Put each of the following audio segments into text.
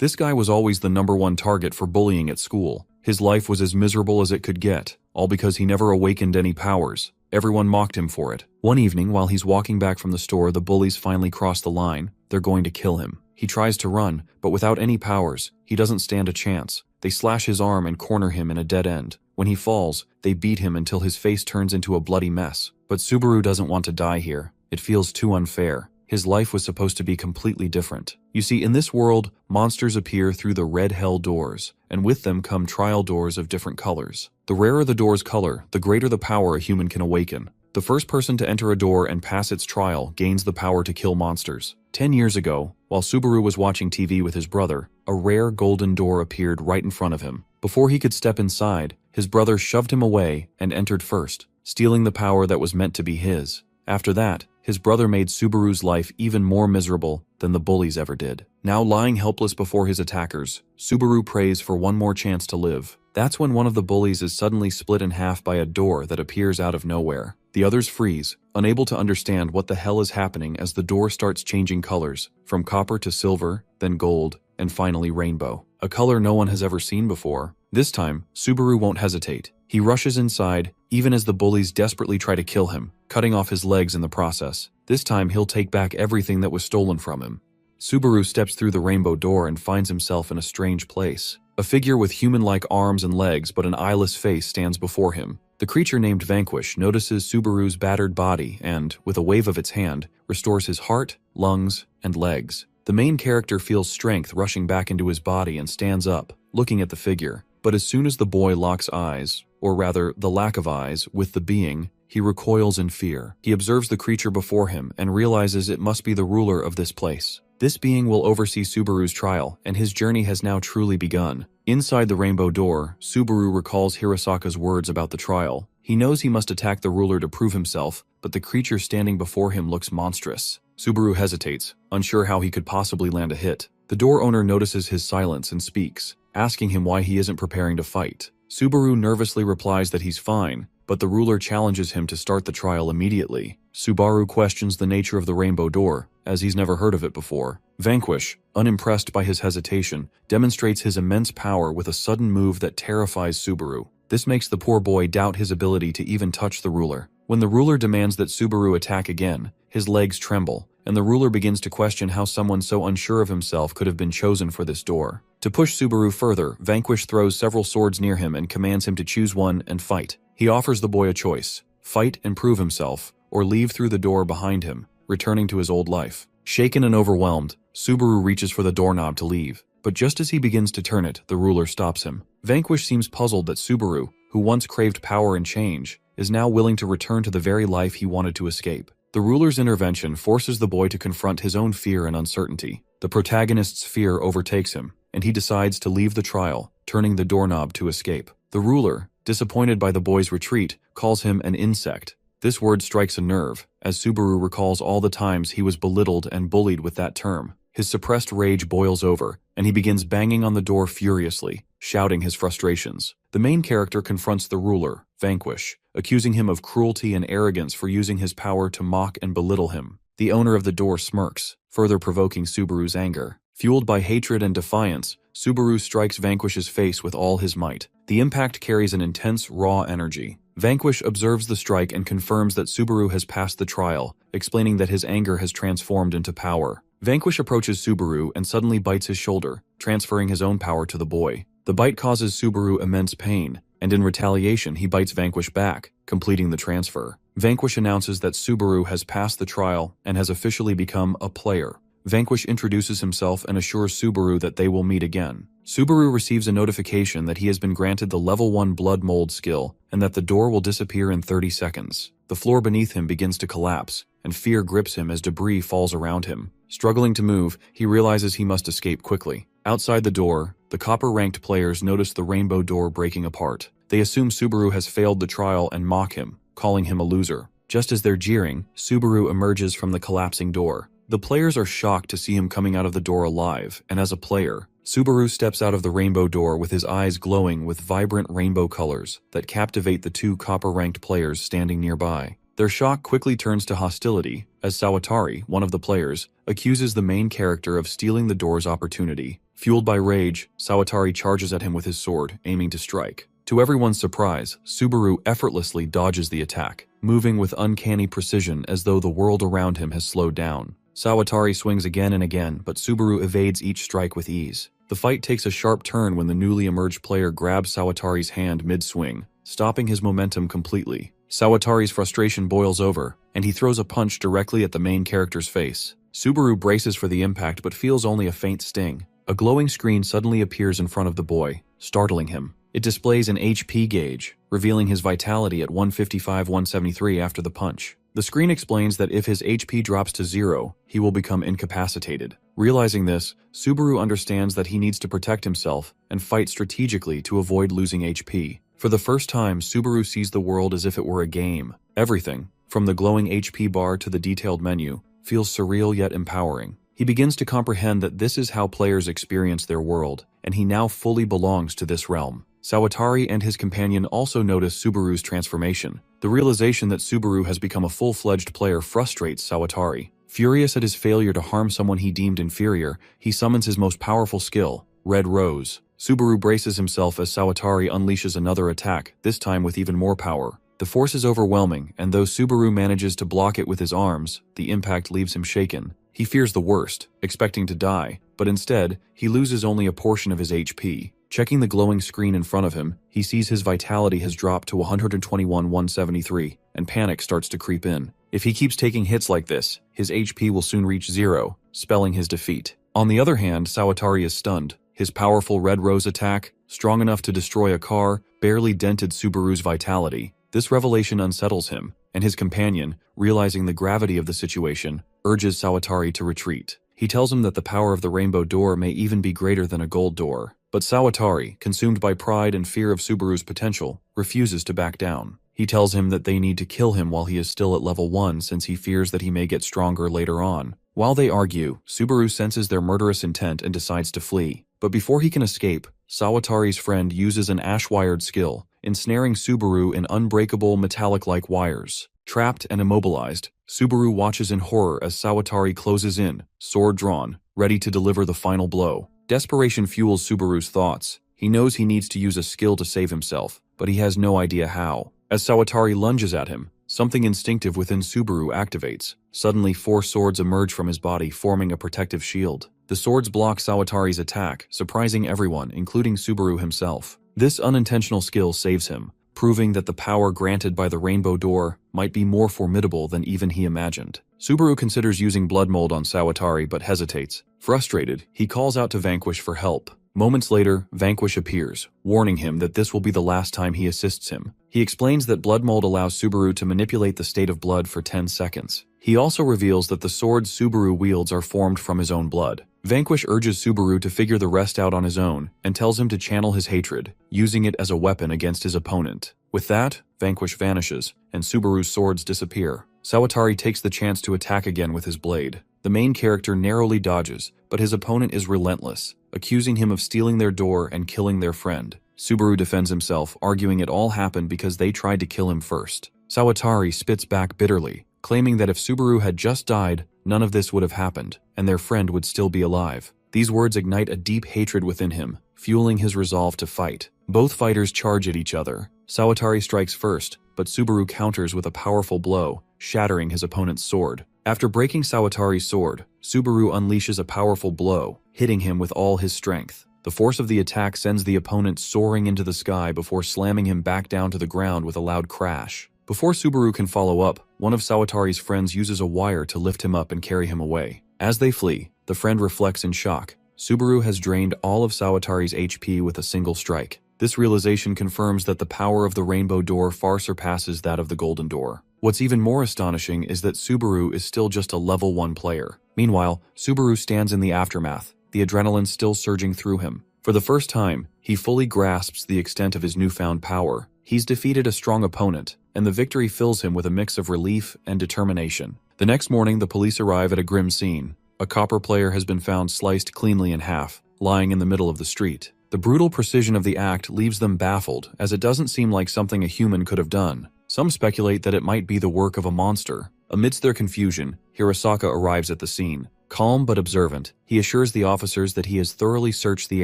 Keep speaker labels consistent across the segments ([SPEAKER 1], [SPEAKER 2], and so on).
[SPEAKER 1] This guy was always the #1 target for bullying at school. His life was as miserable as it could get, all because he never awakened any powers. Everyone mocked him for it. One evening, while he's walking back from the store, the bullies finally cross the line. They're going to kill him. He tries to run, but without any powers, he doesn't stand a chance. They slash his arm and corner him in a dead end. When he falls, they beat him until his face turns into a bloody mess. But Subaru doesn't want to die here. It feels too unfair. His life was supposed to be completely different. You see, in this world, monsters appear through the red hell doors, and with them come trial doors of different colors. The rarer the door's color, the greater the power a human can awaken. The first person to enter a door and pass its trial gains the power to kill monsters. 10 years ago, while Subaru was watching TV with his brother, a rare golden door appeared right in front of him. Before he could step inside, his brother shoved him away and entered first, stealing the power that was meant to be his. After that, his brother made Subaru's life even more miserable than the bullies ever did. Now lying helpless before his attackers, Subaru prays for one more chance to live. That's when one of the bullies is suddenly split in half by a door that appears out of nowhere. The others freeze, unable to understand what the hell is happening as the door starts changing colors, from copper to silver, then gold, and finally rainbow. A color no one has ever seen before. This time, Subaru won't hesitate. He rushes inside, even as the bullies desperately try to kill him, cutting off his legs in the process. This time he'll take back everything that was stolen from him. Subaru steps through the rainbow door and finds himself in a strange place. A figure with human-like arms and legs but an eyeless face stands before him. The creature named Vanquish notices Subaru's battered body and, with a wave of its hand, restores his heart, lungs, and legs. The main character feels strength rushing back into his body and stands up, looking at the figure. But as soon as the boy locks eyes, or rather the lack of eyes, with the being, he recoils in fear. He observes the creature before him and realizes it must be the ruler of this place. This being will oversee Subaru's trial, and his journey has now truly begun. Inside the rainbow door, Subaru recalls Hirosaka's words about the trial. He knows he must attack the ruler to prove himself, but the creature standing before him looks monstrous. Subaru hesitates, unsure how he could possibly land a hit. The door owner notices his silence and speaks, asking him why he isn't preparing to fight. Subaru nervously replies that he's fine, but the ruler challenges him to start the trial immediately. Subaru questions the nature of the rainbow door, as he's never heard of it before. Vanquish, unimpressed by his hesitation, demonstrates his immense power with a sudden move that terrifies Subaru. This makes the poor boy doubt his ability to even touch the ruler. When the ruler demands that Subaru attack again, his legs tremble, and the ruler begins to question how someone so unsure of himself could have been chosen for this door. To push Subaru further, Vanquish throws several swords near him and commands him to choose one and fight. He offers the boy a choice: fight and prove himself, or leave through the door behind him, returning to his old life. Shaken and overwhelmed, Subaru reaches for the doorknob to leave, but just as he begins to turn it, the ruler stops him. Vanquish seems puzzled that Subaru, who once craved power and change, is now willing to return to the very life he wanted to escape. The ruler's intervention forces the boy to confront his own fear and uncertainty. The protagonist's fear overtakes him, and he decides to leave the trial, turning the doorknob to escape. The ruler, disappointed by the boy's retreat, calls him an insect. This word strikes a nerve, as Subaru recalls all the times he was belittled and bullied with that term. His suppressed rage boils over, and he begins banging on the door furiously, shouting his frustrations. The main character confronts the ruler, Vanquish, accusing him of cruelty and arrogance for using his power to mock and belittle him. The owner of the door smirks, further provoking Subaru's anger. Fueled by hatred and defiance, Subaru strikes Vanquish's face with all his might. The impact carries an intense, raw energy. Vanquish observes the strike and confirms that Subaru has passed the trial, explaining that his anger has transformed into power. Vanquish approaches Subaru and suddenly bites his shoulder, transferring his own power to the boy. The bite causes Subaru immense pain, and in retaliation he bites Vanquish back, completing the transfer. Vanquish announces that Subaru has passed the trial and has officially become a player. Vanquish introduces himself and assures Subaru that they will meet again. Subaru receives a notification that he has been granted the level 1 blood mold skill and that the door will disappear in 30 seconds. The floor beneath him begins to collapse, and fear grips him as debris falls around him. Struggling to move, he realizes he must escape quickly. Outside the door, the copper-ranked players notice the rainbow door breaking apart. They assume Subaru has failed the trial and mock him, calling him a loser. Just as they're jeering, Subaru emerges from the collapsing door. The players are shocked to see him coming out of the door alive, and as a player, Subaru steps out of the rainbow door with his eyes glowing with vibrant rainbow colors that captivate the two copper-ranked players standing nearby. Their shock quickly turns to hostility, as Sawatari, one of the players, accuses the main character of stealing the door's opportunity. Fueled by rage, Sawatari charges at him with his sword, aiming to strike. To everyone's surprise, Subaru effortlessly dodges the attack, moving with uncanny precision as though the world around him has slowed down. Sawatari swings again and again, but Subaru evades each strike with ease. The fight takes a sharp turn when the newly emerged player grabs Sawatari's hand mid-swing, stopping his momentum completely. Sawatari's frustration boils over, and he throws a punch directly at the main character's face. Subaru braces for the impact but feels only a faint sting. A glowing screen suddenly appears in front of the boy, startling him. It displays an HP gauge, revealing his vitality at 155-173 after the punch. The screen explains that if his HP drops to 0, he will become incapacitated. Realizing this, Subaru understands that he needs to protect himself and fight strategically to avoid losing HP. For the first time, Subaru sees the world as if it were a game. Everything, from the glowing HP bar to the detailed menu, feels surreal yet empowering. He begins to comprehend that this is how players experience their world, and he now fully belongs to this realm. Sawatari and his companion also notice Subaru's transformation. The realization that Subaru has become a full-fledged player frustrates Sawatari. Furious at his failure to harm someone he deemed inferior, he summons his most powerful skill, Red Rose. Subaru braces himself as Sawatari unleashes another attack, this time with even more power. The force is overwhelming, and though Subaru manages to block it with his arms, the impact leaves him shaken. He fears the worst, expecting to die, but instead, he loses only a portion of his HP. Checking the glowing screen in front of him, he sees his vitality has dropped to 121-173, and panic starts to creep in. If he keeps taking hits like this, his HP will soon reach 0, spelling his defeat. On the other hand, Sawatari is stunned. His powerful Red Rose attack, strong enough to destroy a car, barely dented Subaru's vitality. This revelation unsettles him, and his companion, realizing the gravity of the situation, urges Sawatari to retreat. He tells him that the power of the rainbow door may even be greater than a gold door. But Sawatari, consumed by pride and fear of Subaru's potential, refuses to back down. He tells him that they need to kill him while he is still at level 1 since he fears that he may get stronger later on. While they argue, Subaru senses their murderous intent and decides to flee. But before he can escape, Sawatari's friend uses an ash-wired skill, ensnaring Subaru in unbreakable metallic-like wires. Trapped and immobilized, Subaru watches in horror as Sawatari closes in, sword drawn, ready to deliver the final blow. Desperation fuels Subaru's thoughts. He knows he needs to use a skill to save himself, but he has no idea how. As Sawatari lunges at him, something instinctive within Subaru activates. Suddenly, 4 swords emerge from his body, forming a protective shield. The swords block Sawatari's attack, surprising everyone, including Subaru himself. This unintentional skill saves him, proving that the power granted by the rainbow door might be more formidable than even he imagined. Subaru considers using blood mold on Sawatari but hesitates. Frustrated, he calls out to Vanquish for help. Moments later, Vanquish appears, warning him that this will be the last time he assists him. He explains that blood mold allows Subaru to manipulate the state of blood for 10 seconds. He also reveals that the swords Subaru wields are formed from his own blood. Vanquish urges Subaru to figure the rest out on his own and tells him to channel his hatred, using it as a weapon against his opponent. With that, Vanquish vanishes, and Subaru's swords disappear. Sawatari takes the chance to attack again with his blade. The main character narrowly dodges, but his opponent is relentless, accusing him of stealing their door and killing their friend. Subaru defends himself, arguing it all happened because they tried to kill him first. Sawatari spits back bitterly, claiming that if Subaru had just died, none of this would have happened, and their friend would still be alive. These words ignite a deep hatred within him, fueling his resolve to fight. Both fighters charge at each other. Sawatari strikes first, but Subaru counters with a powerful blow, shattering his opponent's sword. After breaking Sawatari's sword, Subaru unleashes a powerful blow, hitting him with all his strength. The force of the attack sends the opponent soaring into the sky before slamming him back down to the ground with a loud crash. Before Subaru can follow up, one of Sawatari's friends uses a wire to lift him up and carry him away. As they flee, the friend reflects in shock. Subaru has drained all of Sawatari's HP with a single strike. This realization confirms that the power of the rainbow door far surpasses that of the golden door. What's even more astonishing is that Subaru is still just a level 1 player. Meanwhile, Subaru stands in the aftermath, the adrenaline still surging through him. For the first time, he fully grasps the extent of his newfound power. He's defeated a strong opponent, and the victory fills him with a mix of relief and determination. The next morning, the police arrive at a grim scene. A copper player has been found sliced cleanly in half, lying in the middle of the street. The brutal precision of the act leaves them baffled, as it doesn't seem like something a human could have done. Some speculate that it might be the work of a monster. Amidst their confusion, Hirosaka arrives at the scene, Calm but observant, he assures the officers that he has thoroughly searched the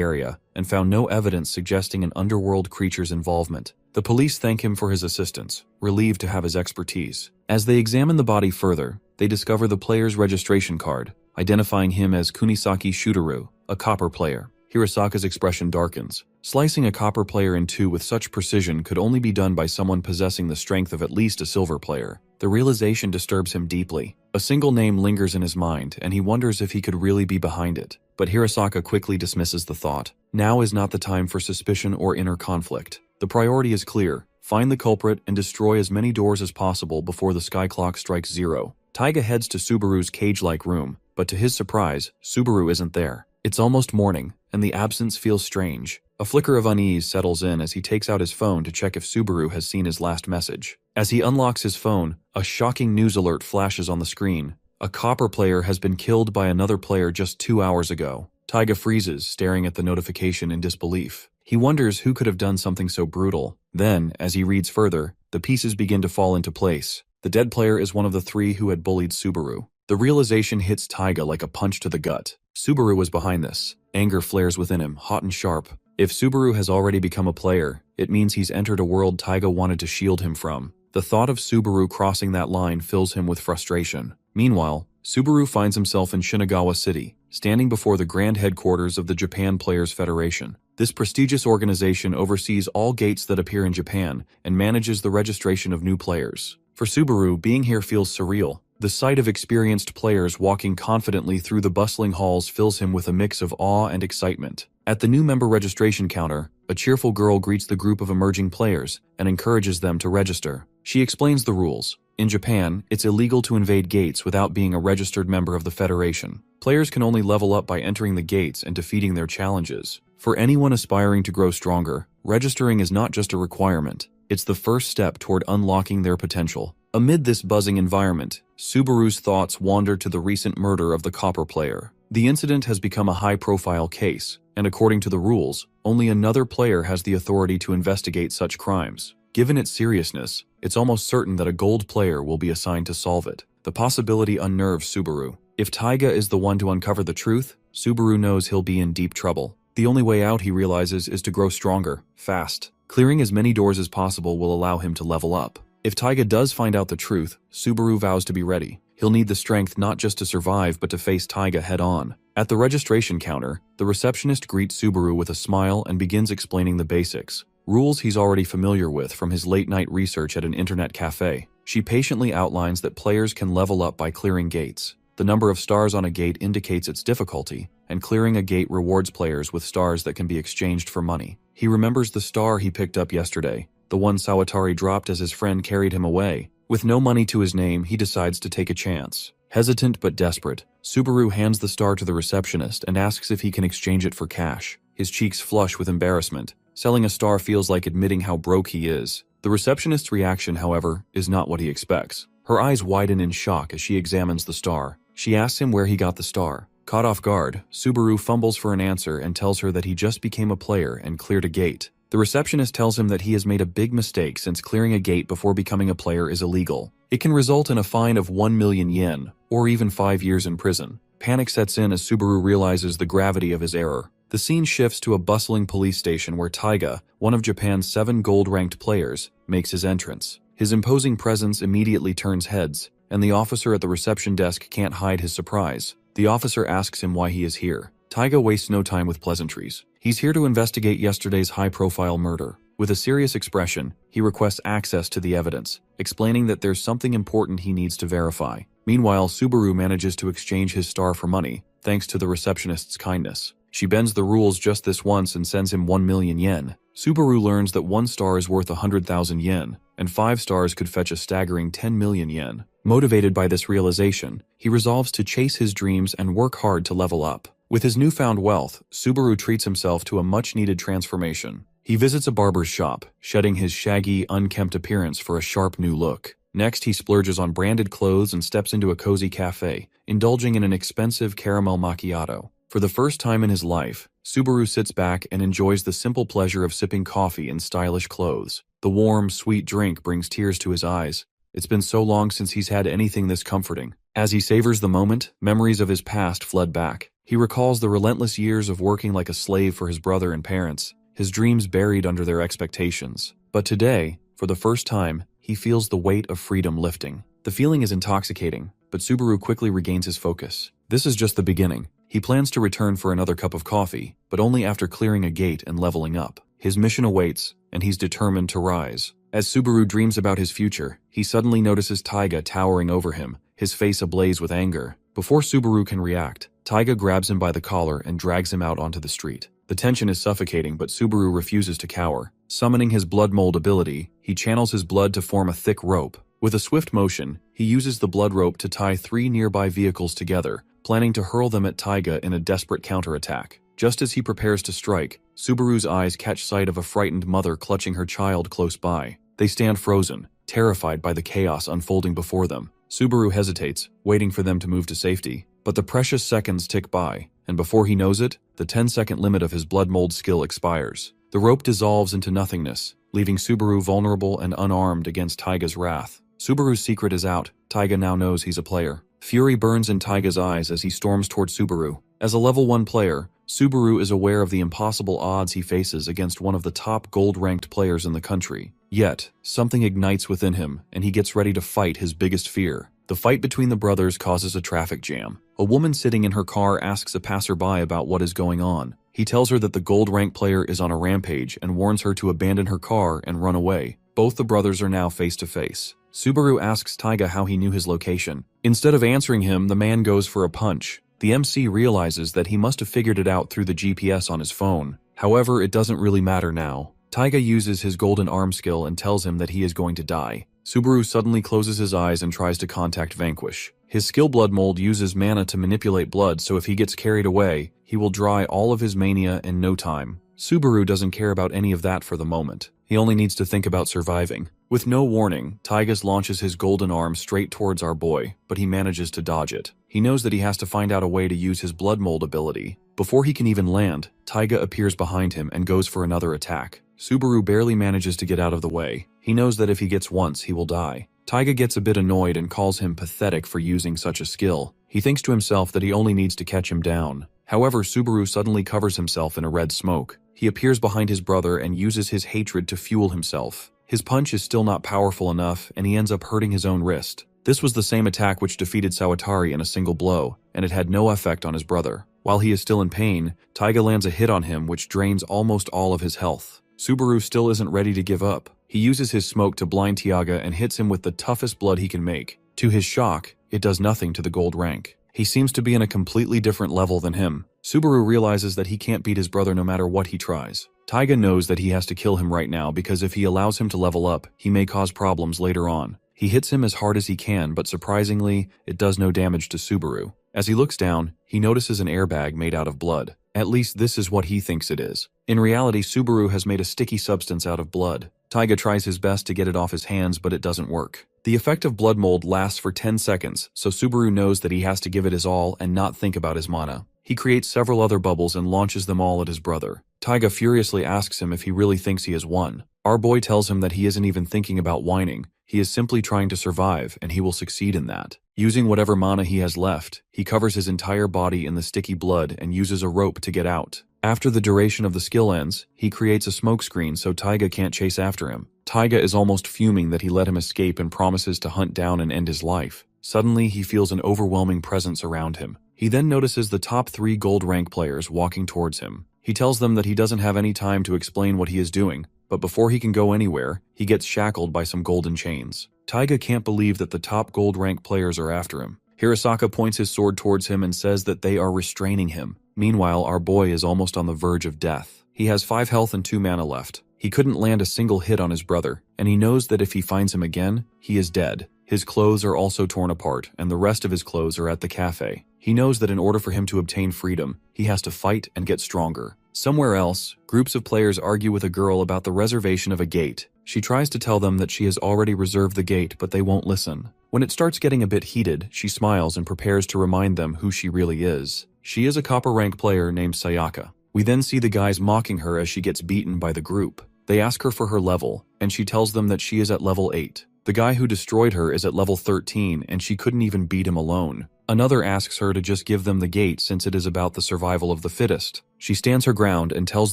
[SPEAKER 1] area and found no evidence suggesting an underworld creature's involvement. The police thank him for his assistance, relieved to have his expertise. As they examine the body further, they discover the player's registration card, identifying him as Kunisaki Shutaru, a copper player. Hirosaka's expression darkens. Slicing a copper player in two with such precision could only be done by someone possessing the strength of at least a silver player. The realization disturbs him deeply. A single name lingers in his mind, and he wonders if he could really be behind it. But Hirosaka quickly dismisses the thought. Now is not the time for suspicion or inner conflict. The priority is clear. Find the culprit and destroy as many doors as possible before the sky clock strikes 0. Taiga heads to Subaru's cage-like room, but to his surprise, Subaru isn't there. It's almost morning, and the absence feels strange. A flicker of unease settles in as he takes out his phone to check if Subaru has seen his last message. As he unlocks his phone, a shocking news alert flashes on the screen. A copper player has been killed by another player just 2 hours ago. Taiga freezes, staring at the notification in disbelief. He wonders who could have done something so brutal. Then, as he reads further, the pieces begin to fall into place. The dead player is one of the 3 who had bullied Subaru. The realization hits Taiga like a punch to the gut. Subaru was behind this. Anger flares within him, hot and sharp. If Subaru has already become a player, it means he's entered a world Taiga wanted to shield him from. The thought of Subaru crossing that line fills him with frustration. Meanwhile, Subaru finds himself in Shinagawa City, standing before the grand headquarters of the Japan Players Federation. This prestigious organization oversees all gates that appear in Japan and manages the registration of new players. For Subaru, being here feels surreal. The sight of experienced players walking confidently through the bustling halls fills him with a mix of awe and excitement. At the new member registration counter, a cheerful girl greets the group of emerging players and encourages them to register. She explains the rules. In Japan, it's illegal to invade gates without being a registered member of the Federation. Players can only level up by entering the gates and defeating their challenges. For anyone aspiring to grow stronger, registering is not just a requirement, it's the first step toward unlocking their potential. Amid this buzzing environment, Subaru's thoughts wander to the recent murder of the copper player. The incident has become a high-profile case, and according to the rules, only another player has the authority to investigate such crimes. Given its seriousness, it's almost certain that a gold player will be assigned to solve it. The possibility unnerves Subaru. If Taiga is the one to uncover the truth, Subaru knows he'll be in deep trouble. The only way out, he realizes, is to grow stronger, fast. Clearing as many doors as possible will allow him to level up. If Taiga does find out the truth, Subaru vows to be ready. He'll need the strength not just to survive but to face Taiga head-on. At the registration counter, the receptionist greets Subaru with a smile and begins explaining the basics. Rules he's already familiar with from his late-night research at an internet cafe. She patiently outlines that players can level up by clearing gates. The number of stars on a gate indicates its difficulty, and clearing a gate rewards players with stars that can be exchanged for money. He remembers the star he picked up yesterday, the one Sawatari dropped as his friend carried him away. With no money to his name, he decides to take a chance. Hesitant but desperate, Subaru hands the star to the receptionist and asks if he can exchange it for cash. His cheeks flush with embarrassment. Selling a star feels like admitting how broke he is. The receptionist's reaction, however, is not what he expects. Her eyes widen in shock as she examines the star. She asks him where he got the star. Caught off guard, Subaru fumbles for an answer and tells her that he just became a player and cleared a gate. The receptionist tells him that he has made a big mistake since clearing a gate before becoming a player is illegal. It can result in a fine of 1 million yen, or even 5 years in prison. Panic sets in as Subaru realizes the gravity of his error. The scene shifts to a bustling police station where Taiga, one of Japan's 7 gold-ranked players, makes his entrance. His imposing presence immediately turns heads, and the officer at the reception desk can't hide his surprise. The officer asks him why he is here. Taiga wastes no time with pleasantries. He's here to investigate yesterday's high-profile murder. With a serious expression, he requests access to the evidence, explaining that there's something important he needs to verify. Meanwhile, Subaru manages to exchange his star for money, thanks to the receptionist's kindness. She bends the rules just this once and sends him 1 million yen. Subaru learns that 1 star is worth 100,000 yen, and 5 stars could fetch a staggering 10 million yen. Motivated by this realization, he resolves to chase his dreams and work hard to level up. With his newfound wealth, Subaru treats himself to a much-needed transformation. He visits a barber's shop, shedding his shaggy, unkempt appearance for a sharp new look. Next, he splurges on branded clothes and steps into a cozy cafe, indulging in an expensive caramel macchiato. For the first time in his life, Subaru sits back and enjoys the simple pleasure of sipping coffee in stylish clothes. The warm, sweet drink brings tears to his eyes. It's been so long since he's had anything this comforting. As he savors the moment, memories of his past flood back. He recalls the relentless years of working like a slave for his brother and parents, his dreams buried under their expectations. But today, for the first time, he feels the weight of freedom lifting. The feeling is intoxicating, but Subaru quickly regains his focus. This is just the beginning. He plans to return for another cup of coffee, but only after clearing a gate and leveling up. His mission awaits, and he's determined to rise. As Subaru dreams about his future, he suddenly notices Taiga towering over him, his face ablaze with anger. Before Subaru can react, Taiga grabs him by the collar and drags him out onto the street. The tension is suffocating, but Subaru refuses to cower. Summoning his blood mold ability, he channels his blood to form a thick rope. With a swift motion, he uses the blood rope to tie 3 nearby vehicles together, planning to hurl them at Taiga in a desperate counterattack. Just as he prepares to strike, Subaru's eyes catch sight of a frightened mother clutching her child close by. They stand frozen, terrified by the chaos unfolding before them. Subaru hesitates, waiting for them to move to safety, but the precious seconds tick by, and before he knows it, the 10-second limit of his blood mold skill expires. The rope dissolves into nothingness, leaving Subaru vulnerable and unarmed against Taiga's wrath. Subaru's secret is out. Taiga now knows he's a player. Fury burns in Taiga's eyes as he storms toward Subaru. As a level 1 player, Subaru is aware of the impossible odds he faces against one of the top gold-ranked players in the country. Yet, something ignites within him, and he gets ready to fight his biggest fear. The fight between the brothers causes a traffic jam. A woman sitting in her car asks a passerby about what is going on. He tells her that the gold-ranked player is on a rampage and warns her to abandon her car and run away. Both the brothers are now face to face. Subaru asks Taiga how he knew his location. Instead of answering him, the man goes for a punch. The MC realizes that he must have figured it out through the GPS on his phone. However, it doesn't really matter now. Taiga uses his golden arm skill and tells him that he is going to die. Subaru suddenly closes his eyes and tries to contact Vanquish. His skill blood mold uses mana to manipulate blood, so if he gets carried away, he will dry all of his mania in no time. Subaru doesn't care about any of that for the moment. He only needs to think about surviving. With no warning, Taiga launches his golden arm straight towards our boy, but he manages to dodge it. He knows that he has to find out a way to use his blood mold ability. Before he can even land, Taiga appears behind him and goes for another attack. Subaru barely manages to get out of the way. He knows that if he gets once, he will die. Taiga gets a bit annoyed and calls him pathetic for using such a skill. He thinks to himself that he only needs to catch him down. However, Subaru suddenly covers himself in a red smoke. He appears behind his brother and uses his hatred to fuel himself. His punch is still not powerful enough, and he ends up hurting his own wrist. This was the same attack which defeated Sawatari in a single blow, and it had no effect on his brother. While he is still in pain, Taiga lands a hit on him which drains almost all of his health. Subaru still isn't ready to give up. He uses his smoke to blind Tiaga and hits him with the toughest blood he can make. To his shock, it does nothing to the gold rank. He seems to be in a completely different level than him. Subaru realizes that he can't beat his brother no matter what he tries. Taiga knows that he has to kill him right now because if he allows him to level up, he may cause problems later on. He hits him as hard as he can, but surprisingly, it does no damage to Subaru. As he looks down, he notices an airbag made out of blood. At least this is what he thinks it is. In reality, Subaru has made a sticky substance out of blood. Taiga tries his best to get it off his hands, but it doesn't work. The effect of blood mold lasts for 10 seconds, so Subaru knows that he has to give it his all and not think about his mana. He creates several other bubbles and launches them all at his brother. Taiga furiously asks him if he really thinks he has won. Our boy tells him that he isn't even thinking about whining. He is simply trying to survive, and he will succeed in that. Using whatever mana he has left, he covers his entire body in the sticky blood and uses a rope to get out. After the duration of the skill ends, he creates a smokescreen so Taiga can't chase after him. Taiga is almost fuming that he let him escape and promises to hunt down and end his life. Suddenly, he feels an overwhelming presence around him. He then notices the top 3 gold rank players walking towards him. He tells them that he doesn't have any time to explain what he is doing, but before he can go anywhere, he gets shackled by some golden chains. Taiga can't believe that the top gold rank players are after him. Hirasaka points his sword towards him and says that they are restraining him. Meanwhile, our boy is almost on the verge of death. He has 5 health and 2 mana left. He couldn't land a single hit on his brother, and he knows that if he finds him again, he is dead. His clothes are also torn apart, and the rest of his clothes are at the cafe. He knows that in order for him to obtain freedom, he has to fight and get stronger. Somewhere else, groups of players argue with a girl about the reservation of a gate. She tries to tell them that she has already reserved the gate, but they won't listen. When it starts getting a bit heated, she smiles and prepares to remind them who she really is. She is a copper rank player named Sayaka. We then see the guys mocking her as she gets beaten by the group. They ask her for her level, and she tells them that she is at level 8. The guy who destroyed her is at level 13 and she couldn't even beat him alone. Another asks her to just give them the gate since it is about the survival of the fittest. She stands her ground and tells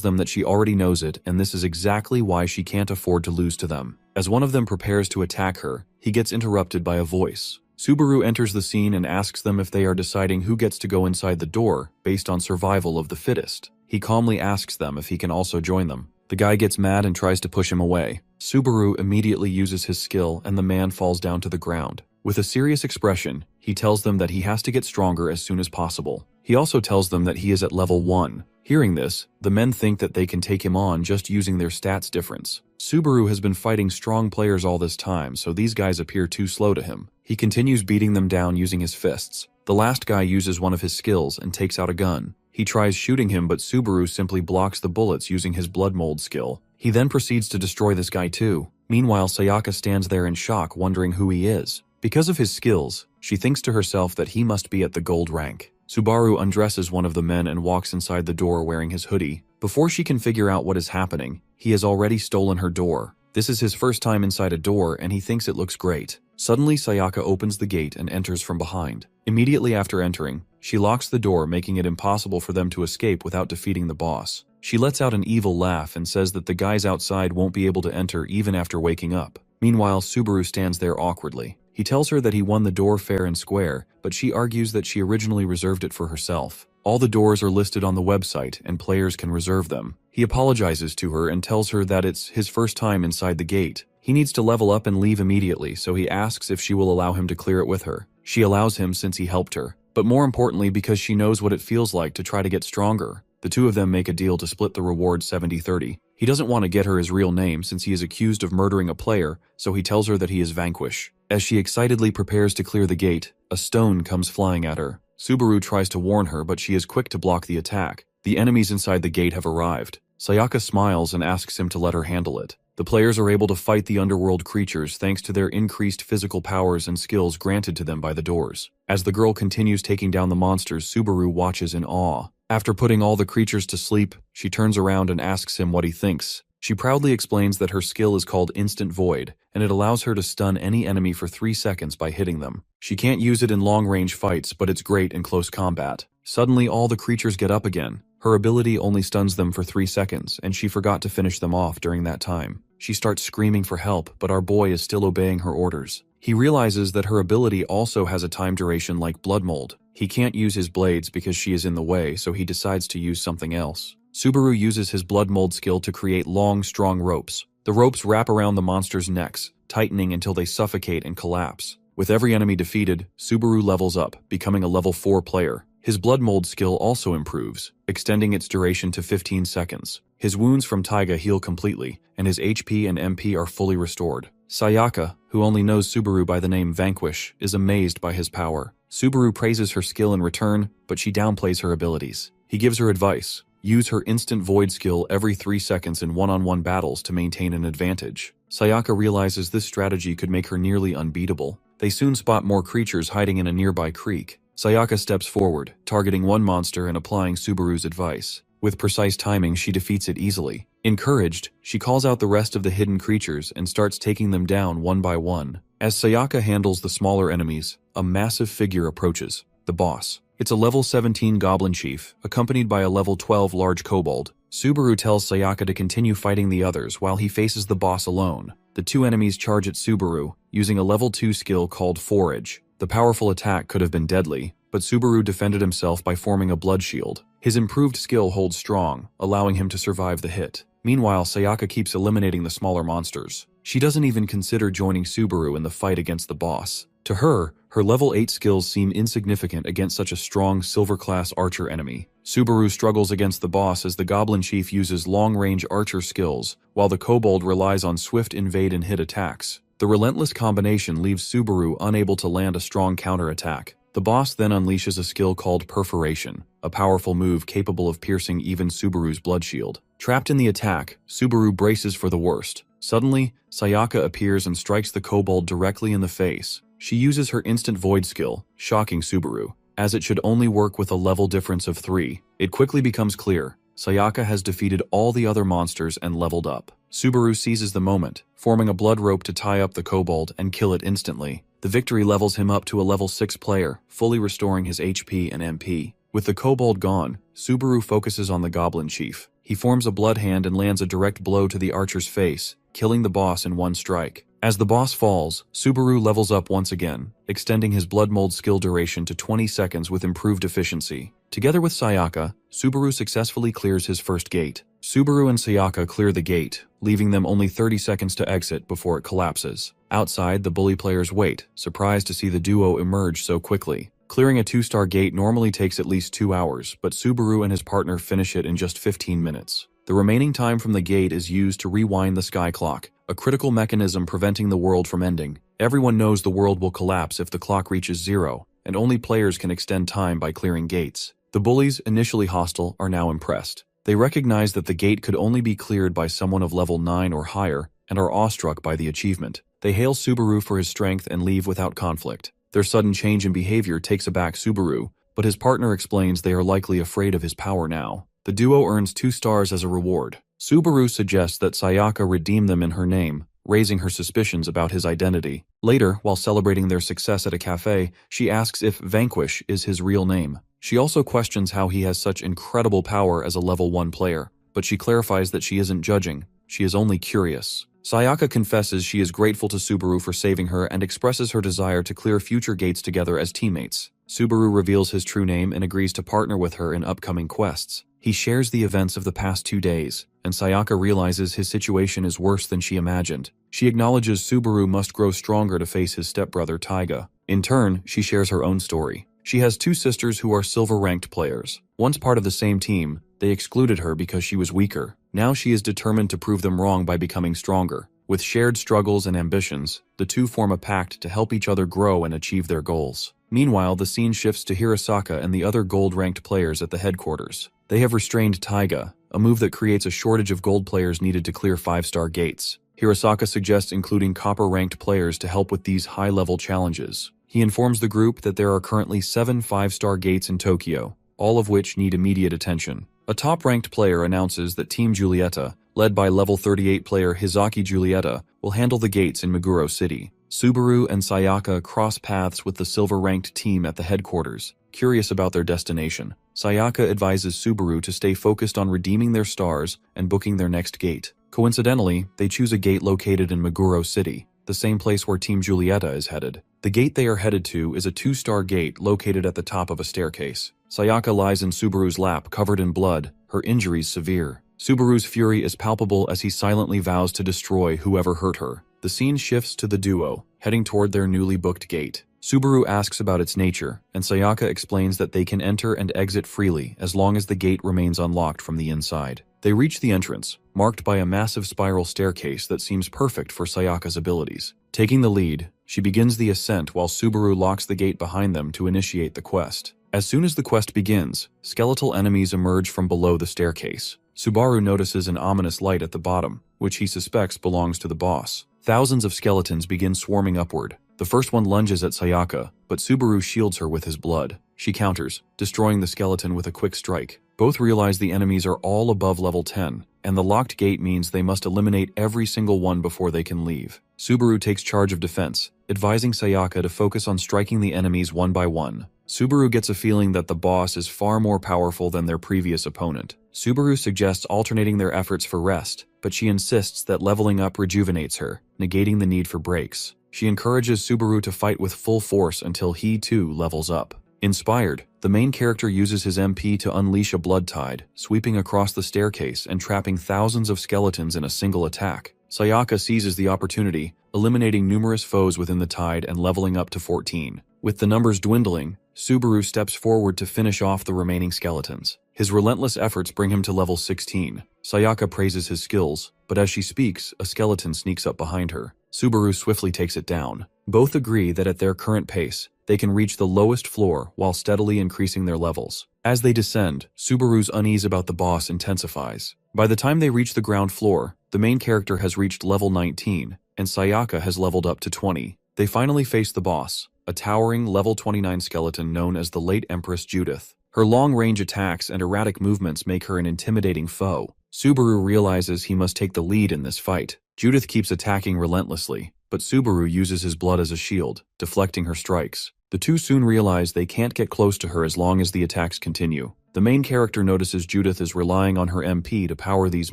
[SPEAKER 1] them that she already knows it and this is exactly why she can't afford to lose to them. As one of them prepares to attack her, he gets interrupted by a voice. Subaru enters the scene and asks them if they are deciding who gets to go inside the door based on survival of the fittest. He calmly asks them if he can also join them. The guy gets mad and tries to push him away. Subaru immediately uses his skill and the man falls down to the ground. With a serious expression, he tells them that he has to get stronger as soon as possible. He also tells them that he is at level 1. Hearing this, the men think that they can take him on just using their stats difference. Subaru has been fighting strong players all this time, so these guys appear too slow to him. He continues beating them down using his fists. The last guy uses one of his skills and takes out a gun. He tries shooting him, but Subaru simply blocks the bullets using his blood mold skill. He then proceeds to destroy this guy too. Meanwhile, Sayaka stands there in shock, wondering who he is. Because of his skills, she thinks to herself that he must be at the gold rank. Subaru undresses one of the men and walks inside the door wearing his hoodie. Before she can figure out what is happening, he has already stolen her door. This is his first time inside a door and he thinks it looks great. Suddenly, Sayaka opens the gate and enters from behind. Immediately after entering, she locks the door, making it impossible for them to escape without defeating the boss. She lets out an evil laugh and says that the guys outside won't be able to enter even after waking up. Meanwhile, Subaru stands there awkwardly. He tells her that he won the door fair and square, but she argues that she originally reserved it for herself. All the doors are listed on the website and players can reserve them. He apologizes to her and tells her that it's his first time inside the gate. He needs to level up and leave immediately, so he asks if she will allow him to clear it with her. She allows him since he helped her, but more importantly because she knows what it feels like to try to get stronger. The two of them make a deal to split the reward 70-30. He doesn't want to get her his real name since he is accused of murdering a player, so he tells her that he is Vanquish. As she excitedly prepares to clear the gate, a stone comes flying at her. Subaru tries to warn her, but she is quick to block the attack. The enemies inside the gate have arrived. Sayaka smiles and asks him to let her handle it. The players are able to fight the underworld creatures thanks to their increased physical powers and skills granted to them by the doors. As the girl continues taking down the monsters, Subaru watches in awe. After putting all the creatures to sleep, she turns around and asks him what he thinks. She proudly explains that her skill is called Instant Void, and it allows her to stun any enemy for 3 seconds by hitting them. She can't use it in long-range fights, but it's great in close combat. Suddenly, all the creatures get up again. Her ability only stuns them for 3 seconds, and she forgot to finish them off during that time. She starts screaming for help, but our boy is still obeying her orders. He realizes that her ability also has a time duration like blood mold. He can't use his blades because she is in the way, so he decides to use something else. Subaru uses his blood mold skill to create long, strong ropes. The ropes wrap around the monsters' necks, tightening until they suffocate and collapse. With every enemy defeated, Subaru levels up, becoming a level 4 player. His blood mold skill also improves, extending its duration to 15 seconds. His wounds from Taiga heal completely, and his HP and MP are fully restored. Sayaka, who only knows Subaru by the name Vanquish, is amazed by his power. Subaru praises her skill in return, but she downplays her abilities. He gives her advice. Use her Instant Void skill every 3 seconds in one-on-one battles to maintain an advantage. Sayaka realizes this strategy could make her nearly unbeatable. They soon spot more creatures hiding in a nearby creek. Sayaka steps forward, targeting one monster and applying Subaru's advice. With precise timing, she defeats it easily. Encouraged, she calls out the rest of the hidden creatures and starts taking them down one by one. As Sayaka handles the smaller enemies, a massive figure approaches, the boss. It's a level 17 goblin chief, accompanied by a level 12 large kobold. Subaru tells Sayaka to continue fighting the others while he faces the boss alone. The two enemies charge at Subaru, using a level 2 skill called Forage. The powerful attack could have been deadly, but Subaru defended himself by forming a blood shield. His improved skill holds strong, allowing him to survive the hit. Meanwhile, Sayaka keeps eliminating the smaller monsters. She doesn't even consider joining Subaru in the fight against the boss. To her, her level 8 skills seem insignificant against such a strong silver-class archer enemy. Subaru struggles against the boss as the goblin chief uses long-range archer skills, while the kobold relies on swift invade and hit attacks. The relentless combination leaves Subaru unable to land a strong counterattack. The boss then unleashes a skill called Perforation, a powerful move capable of piercing even Subaru's blood shield. Trapped in the attack, Subaru braces for the worst. Suddenly, Sayaka appears and strikes the kobold directly in the face. She uses her Instant Void skill, shocking Subaru. As it should only work with a level difference of 3, it quickly becomes clear. Sayaka has defeated all the other monsters and leveled up. Subaru seizes the moment, forming a blood rope to tie up the kobold and kill it instantly. The victory levels him up to a level 6 player, fully restoring his HP and MP. With the kobold gone, Subaru focuses on the goblin chief. He forms a blood hand and lands a direct blow to the archer's face, killing the boss in one strike. As the boss falls, Subaru levels up once again, extending his blood mold skill duration to 20 seconds with improved efficiency. Together with Sayaka, Subaru successfully clears his first gate. Subaru and Sayaka clear the gate, leaving them only 30 seconds to exit before it collapses. Outside, the bully players wait, surprised to see the duo emerge so quickly. Clearing a 2-star gate normally takes at least 2 hours, but Subaru and his partner finish it in just 15 minutes. The remaining time from the gate is used to rewind the sky clock, a critical mechanism preventing the world from ending. Everyone knows the world will collapse if the clock reaches 0, and only players can extend time by clearing gates. The bullies, initially hostile, are now impressed. They recognize that the gate could only be cleared by someone of level 9 or higher, and are awestruck by the achievement. They hail Subaru for his strength and leave without conflict. Their sudden change in behavior takes aback Subaru, but his partner explains they are likely afraid of his power now. The duo earns 2 stars as a reward. Subaru suggests that Sayaka redeem them in her name, raising her suspicions about his identity. Later, while celebrating their success at a cafe, she asks if Vanquish is his real name. She also questions how he has such incredible power as a level 1 player, but she clarifies that she isn't judging, she is only curious. Sayaka confesses she is grateful to Subaru for saving her and expresses her desire to clear future gates together as teammates. Subaru reveals his true name and agrees to partner with her in upcoming quests. He shares the events of the past 2 days, and Sayaka realizes his situation is worse than she imagined. She acknowledges Subaru must grow stronger to face his stepbrother Taiga. In turn, she shares her own story. She has 2 sisters who are silver-ranked players. Once part of the same team, they excluded her because she was weaker. Now she is determined to prove them wrong by becoming stronger. With shared struggles and ambitions, the two form a pact to help each other grow and achieve their goals. Meanwhile, the scene shifts to Hirasaka and the other gold-ranked players at the headquarters. They have restrained Taiga, a move that creates a shortage of gold players needed to clear 5-star gates. Hirasaka suggests including copper-ranked players to help with these high-level challenges. He informs the group that there are currently 7 5-star gates in Tokyo, all of which need immediate attention. A top-ranked player announces that Team Giulietta, led by level 38 player Hizaki Giulietta, will handle the gates in Meguro City. Subaru and Sayaka cross paths with the silver-ranked team at the headquarters, curious about their destination. Sayaka advises Subaru to stay focused on redeeming their stars and booking their next gate. Coincidentally, they choose a gate located in Meguro City, the same place where Team Giulietta is headed. The gate they are headed to is a 2-star gate located at the top of a staircase. Sayaka lies in Subaru's lap, covered in blood, her injuries severe. Subaru's fury is palpable as he silently vows to destroy whoever hurt her. The scene shifts to the duo, heading toward their newly booked gate. Subaru asks about its nature, and Sayaka explains that they can enter and exit freely as long as the gate remains unlocked from the inside. They reach the entrance, marked by a massive spiral staircase that seems perfect for Sayaka's abilities. Taking the lead, she begins the ascent while Subaru locks the gate behind them to initiate the quest. As soon as the quest begins, skeletal enemies emerge from below the staircase. Subaru notices an ominous light at the bottom, which he suspects belongs to the boss. Thousands of skeletons begin swarming upward. The first one lunges at Sayaka, but Subaru shields her with his blood. She counters, destroying the skeleton with a quick strike. Both realize the enemies are all above level 10, and the locked gate means they must eliminate every single one before they can leave. Subaru takes charge of defense, advising Sayaka to focus on striking the enemies one by one. Subaru gets a feeling that the boss is far more powerful than their previous opponent. Subaru suggests alternating their efforts for rest, but she insists that leveling up rejuvenates her, negating the need for breaks. She encourages Subaru to fight with full force until he too levels up. Inspired, the main character uses his MP to unleash a blood tide, sweeping across the staircase and trapping thousands of skeletons in a single attack. Sayaka seizes the opportunity, eliminating numerous foes within the tide and leveling up to 14. With the numbers dwindling, Subaru steps forward to finish off the remaining skeletons. His relentless efforts bring him to level 16. Sayaka praises his skills, but as she speaks, a skeleton sneaks up behind her. Subaru swiftly takes it down. Both agree that at their current pace, they can reach the lowest floor while steadily increasing their levels. As they descend, Subaru's unease about the boss intensifies. By the time they reach the ground floor, the main character has reached level 19, and Sayaka has leveled up to 20. They finally face the boss, a towering level 29 skeleton known as the late Empress Judith. Her long-range attacks and erratic movements make her an intimidating foe. Subaru realizes he must take the lead in this fight. Judith keeps attacking relentlessly, but Subaru uses his blood as a shield, deflecting her strikes. The two soon realize they can't get close to her as long as the attacks continue. The main character notices Judith is relying on her MP to power these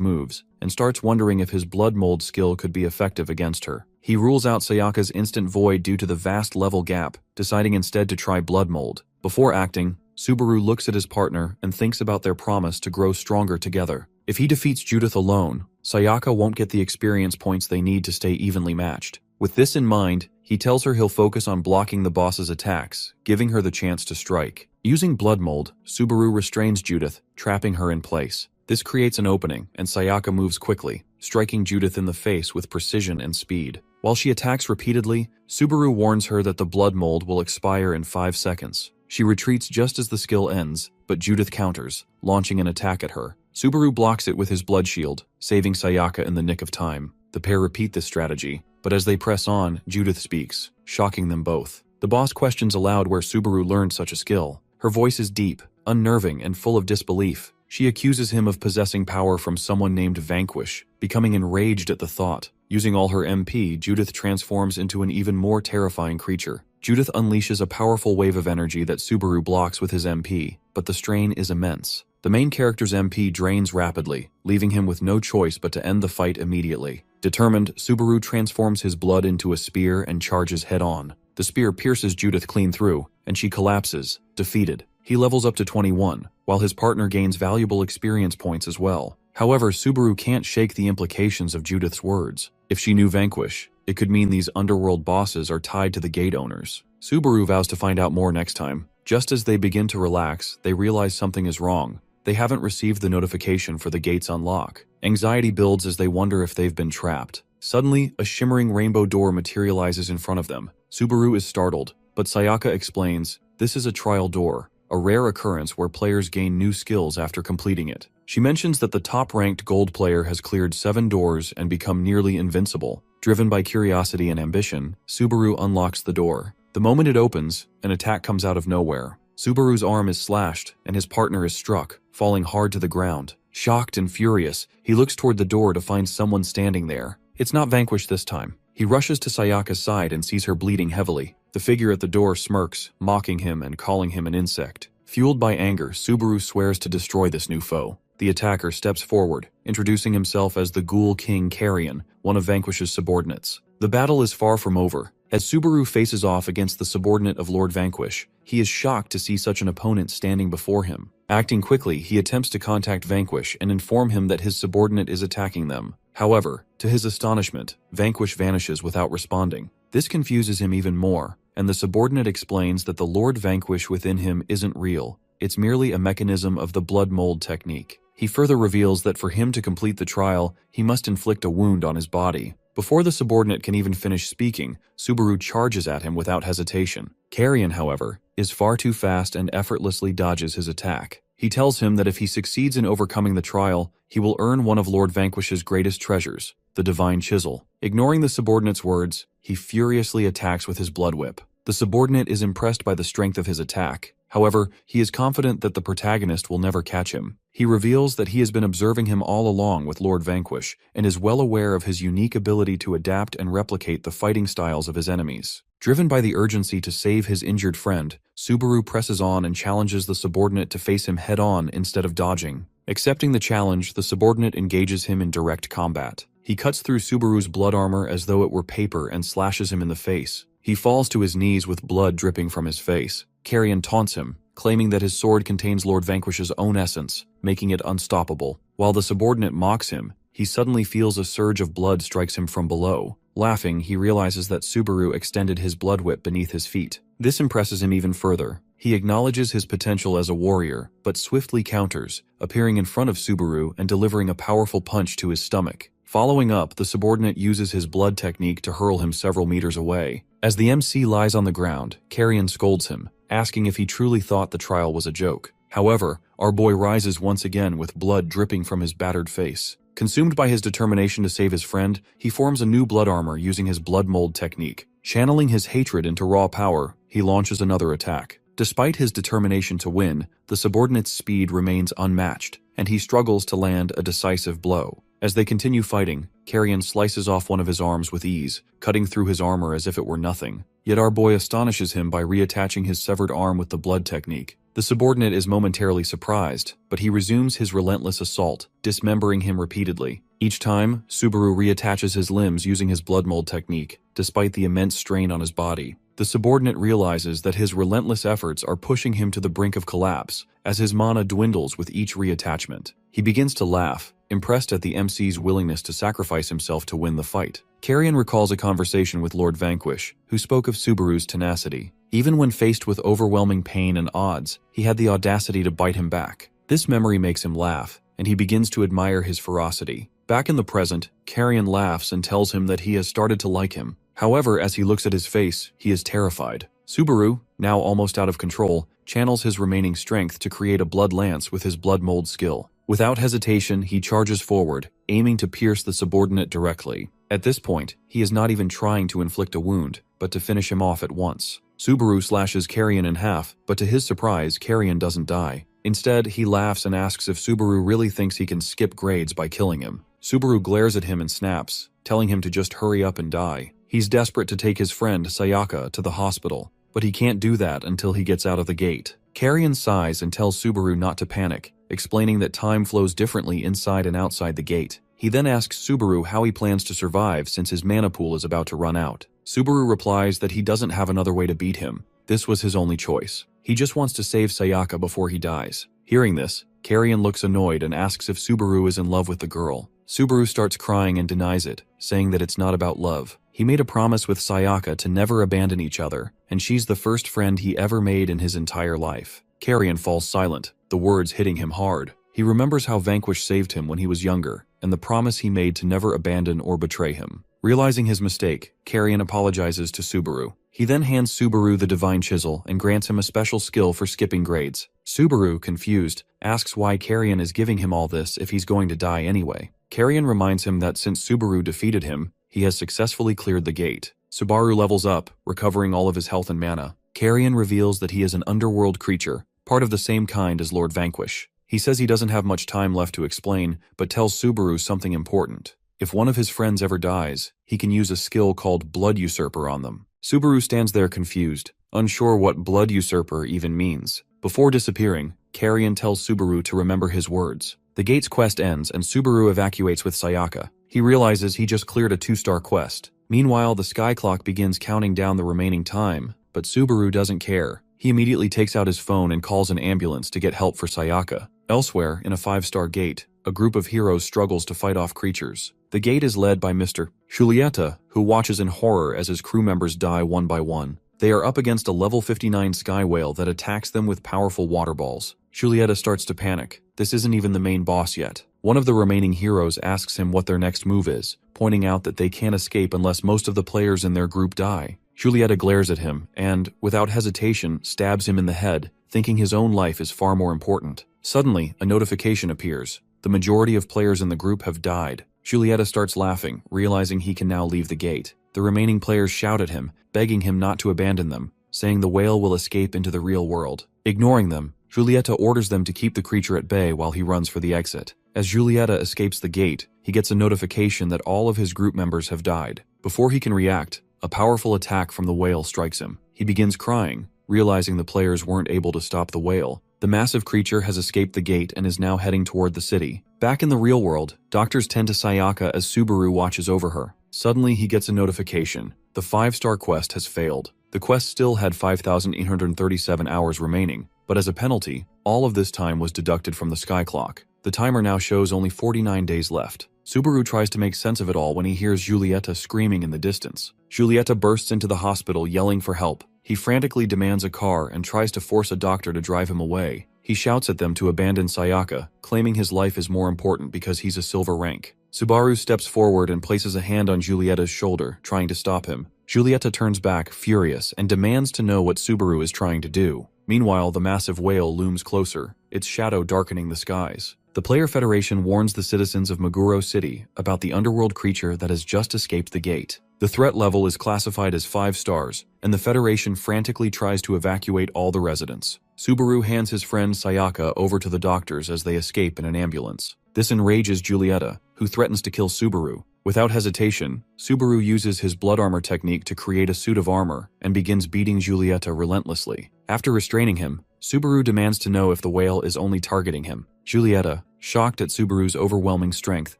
[SPEAKER 1] moves, and starts wondering if his blood mold skill could be effective against her. He rules out Sayaka's instant void due to the vast level gap, deciding instead to try blood mold. Before acting, Subaru looks at his partner and thinks about their promise to grow stronger together. If he defeats Judith alone, Sayaka won't get the experience points they need to stay evenly matched. With this in mind, he tells her he'll focus on blocking the boss's attacks, giving her the chance to strike. Using blood mold, Subaru restrains Judith, trapping her in place. This creates an opening, and Sayaka moves quickly, striking Judith in the face with precision and speed. While she attacks repeatedly, Subaru warns her that the blood mold will expire in 5 seconds. She retreats just as the skill ends, but Judith counters, launching an attack at her. Subaru blocks it with his blood shield, saving Sayaka in the nick of time. The pair repeat this strategy, but as they press on, Judith speaks, shocking them both. The boss questions aloud where Subaru learned such a skill. Her voice is deep, unnerving, and full of disbelief. She accuses him of possessing power from someone named Vanquish, becoming enraged at the thought. Using all her MP, Judith transforms into an even more terrifying creature. Judith unleashes a powerful wave of energy that Subaru blocks with his MP, but the strain is immense. The main character's MP drains rapidly, leaving him with no choice but to end the fight immediately. Determined, Subaru transforms his blood into a spear and charges head-on. The spear pierces Judith clean through, and she collapses, defeated. He levels up to 21, while his partner gains valuable experience points as well. However, Subaru can't shake the implications of Judith's words. If she knew Vanquish, it could mean these underworld bosses are tied to the gate owners. Subaru vows to find out more next time. Just as they begin to relax, they realize something is wrong. They haven't received the notification for the gate's unlock. Anxiety builds as they wonder if they've been trapped. Suddenly, a shimmering rainbow door materializes in front of them. Subaru is startled, but Sayaka explains, this is a trial door, a rare occurrence where players gain new skills after completing it. She mentions that the top-ranked gold player has cleared 7 doors and become nearly invincible. Driven by curiosity and ambition, Subaru unlocks the door. The moment it opens, an attack comes out of nowhere. Subaru's arm is slashed, and his partner is struck, falling hard to the ground. Shocked and furious, he looks toward the door to find someone standing there. It's not Vanquish this time. He rushes to Sayaka's side and sees her bleeding heavily. The figure at the door smirks, mocking him and calling him an insect. Fueled by anger, Subaru swears to destroy this new foe. The attacker steps forward, introducing himself as the Ghoul King Carrion, one of Vanquish's subordinates. The battle is far from over. As Subaru faces off against the subordinate of Lord Vanquish, he is shocked to see such an opponent standing before him. Acting quickly, he attempts to contact Vanquish and inform him that his subordinate is attacking them. However, to his astonishment, Vanquish vanishes without responding. This confuses him even more, and the subordinate explains that the Lord Vanquish within him isn't real. It's merely a mechanism of the blood mold technique. He further reveals that for him to complete the trial, he must inflict a wound on his body. Before the subordinate can even finish speaking, Subaru charges at him without hesitation. Carrion, however, is far too fast and effortlessly dodges his attack. He tells him that if he succeeds in overcoming the trial, he will earn one of Lord Vanquish's greatest treasures, the Divine Chisel. Ignoring the subordinate's words, he furiously attacks with his blood whip. The subordinate is impressed by the strength of his attack. However, he is confident that the protagonist will never catch him. He reveals that he has been observing him all along with Lord Vanquish and is well aware of his unique ability to adapt and replicate the fighting styles of his enemies. Driven by the urgency to save his injured friend, Subaru presses on and challenges the subordinate to face him head-on instead of dodging. Accepting the challenge, the subordinate engages him in direct combat. He cuts through Subaru's blood armor as though it were paper and slashes him in the face. He falls to his knees with blood dripping from his face. Carrion taunts him, claiming that his sword contains Lord Vanquish's own essence, making it unstoppable. While the subordinate mocks him, he suddenly feels a surge of blood strikes him from below. Laughing, he realizes that Subaru extended his blood whip beneath his feet. This impresses him even further. He acknowledges his potential as a warrior, but swiftly counters, appearing in front of Subaru and delivering a powerful punch to his stomach. Following up, the subordinate uses his blood technique to hurl him several meters away. As the MC lies on the ground, Carrion scolds him, asking if he truly thought the trial was a joke. However, our boy rises once again with blood dripping from his battered face. Consumed by his determination to save his friend, he forms a new blood armor using his blood mold technique. Channeling his hatred into raw power, he launches another attack. Despite his determination to win, the subordinate's speed remains unmatched. and he struggles to land a decisive blow. As they continue fighting, Carrion slices off one of his arms with ease, cutting through his armor as if it were nothing. Yet our boy astonishes him by reattaching his severed arm with the blood technique. The subordinate is momentarily surprised, but he resumes his relentless assault, dismembering him repeatedly. Each time, Subaru reattaches his limbs using his blood mold technique, despite the immense strain on his body. The subordinate realizes that his relentless efforts are pushing him to the brink of collapse, as his mana dwindles with each reattachment. He begins to laugh, impressed at the MC's willingness to sacrifice himself to win the fight. Carrion recalls a conversation with Lord Vanquish, who spoke of Subaru's tenacity. Even when faced with overwhelming pain and odds, he had the audacity to bite him back. This memory makes him laugh, and he begins to admire his ferocity. Back in the present, Carrion laughs and tells him that he has started to like him. However, as he looks at his face, he is terrified. Subaru, now almost out of control, channels his remaining strength to create a blood lance with his blood mold skill. Without hesitation, he charges forward, aiming to pierce the subordinate directly. At this point, he is not even trying to inflict a wound, but to finish him off at once. Subaru slashes Carrion in half, but to his surprise, Carrion doesn't die. Instead, he laughs and asks if Subaru really thinks he can skip grades by killing him. Subaru glares at him and snaps, telling him to just hurry up and die. He's desperate to take his friend Sayaka to the hospital, but he can't do that until he gets out of the gate. Carrion sighs and tells Subaru not to panic, explaining that time flows differently inside and outside the gate. He then asks Subaru how he plans to survive since his mana pool is about to run out. Subaru replies that he doesn't have another way to beat him. This was his only choice. He just wants to save Sayaka before he dies. Hearing this, Carrion looks annoyed and asks if Subaru is in love with the girl. Subaru starts crying and denies it, saying that it's not about love. He made a promise with Sayaka to never abandon each other, and she's the first friend he ever made in his entire life. Carrion falls silent, the words hitting him hard. He remembers how Vanquish saved him when he was younger, and the promise he made to never abandon or betray him. Realizing his mistake, Carrion apologizes to Subaru. He then hands Subaru the Divine Chisel and grants him a special skill for skipping grades. Subaru, confused, asks why Carrion is giving him all this if he's going to die anyway. Carrion reminds him that since Subaru defeated him, he has successfully cleared the gate. Subaru levels up, recovering all of his health and mana. Carrion reveals that he is an underworld creature, part of the same kind as Lord Vanquish. He says he doesn't have much time left to explain, but tells Subaru something important. If one of his friends ever dies, he can use a skill called Blood Usurper on them. Subaru stands there confused, unsure what Blood Usurper even means. Before disappearing, Carrion tells Subaru to remember his words. The gate's quest ends and Subaru evacuates with Sayaka. He realizes he just cleared a 2-star quest. Meanwhile, the sky clock begins counting down the remaining time, but Subaru doesn't care. He immediately takes out his phone and calls an ambulance to get help for Sayaka. Elsewhere, in a 5-star gate, a group of heroes struggles to fight off creatures. The gate is led by Mr. Julieta, who watches in horror as his crew members die one by one. They are up against a level 59 sky whale that attacks them with powerful water balls. Julieta starts to panic. This isn't even the main boss yet. One of the remaining heroes asks him what their next move is, pointing out that they can't escape unless most of the players in their group die. Julieta glares at him and, without hesitation, stabs him in the head, thinking his own life is far more important. Suddenly, a notification appears. The majority of players in the group have died. Julieta starts laughing, realizing he can now leave the gate. The remaining players shout at him, begging him not to abandon them, saying the whale will escape into the real world. Ignoring them, Julieta orders them to keep the creature at bay while he runs for the exit. As Julieta escapes the gate, he gets a notification that all of his group members have died. Before he can react, a powerful attack from the whale strikes him. He begins crying, realizing the players weren't able to stop the whale. The massive creature has escaped the gate and is now heading toward the city. Back in the real world, doctors tend to Sayaka as Subaru watches over her. Suddenly, he gets a notification. The 5-star quest has failed. The quest still had 5,837 hours remaining, but as a penalty, all of this time was deducted from the sky clock. The timer now shows only 49 days left. Subaru tries to make sense of it all when he hears Julieta screaming in the distance. Julieta bursts into the hospital yelling for help. He frantically demands a car and tries to force a doctor to drive him away. He shouts at them to abandon Sayaka, claiming his life is more important because he's a silver rank. Subaru steps forward and places a hand on Julieta's shoulder, trying to stop him. Julieta turns back, furious, and demands to know what Subaru is trying to do. Meanwhile, the massive whale looms closer, its shadow darkening the skies. The Player Federation warns the citizens of Meguro City about the underworld creature that has just escaped the gate. The threat level is classified as 5 stars, and the Federation frantically tries to evacuate all the residents. Subaru hands his friend Sayaka over to the doctors as they escape in an ambulance. This enrages Julieta, who threatens to kill Subaru. Without hesitation, Subaru uses his blood armor technique to create a suit of armor and begins beating Julieta relentlessly. After restraining him, Subaru demands to know if the whale is only targeting him. Julieta, shocked at Subaru's overwhelming strength,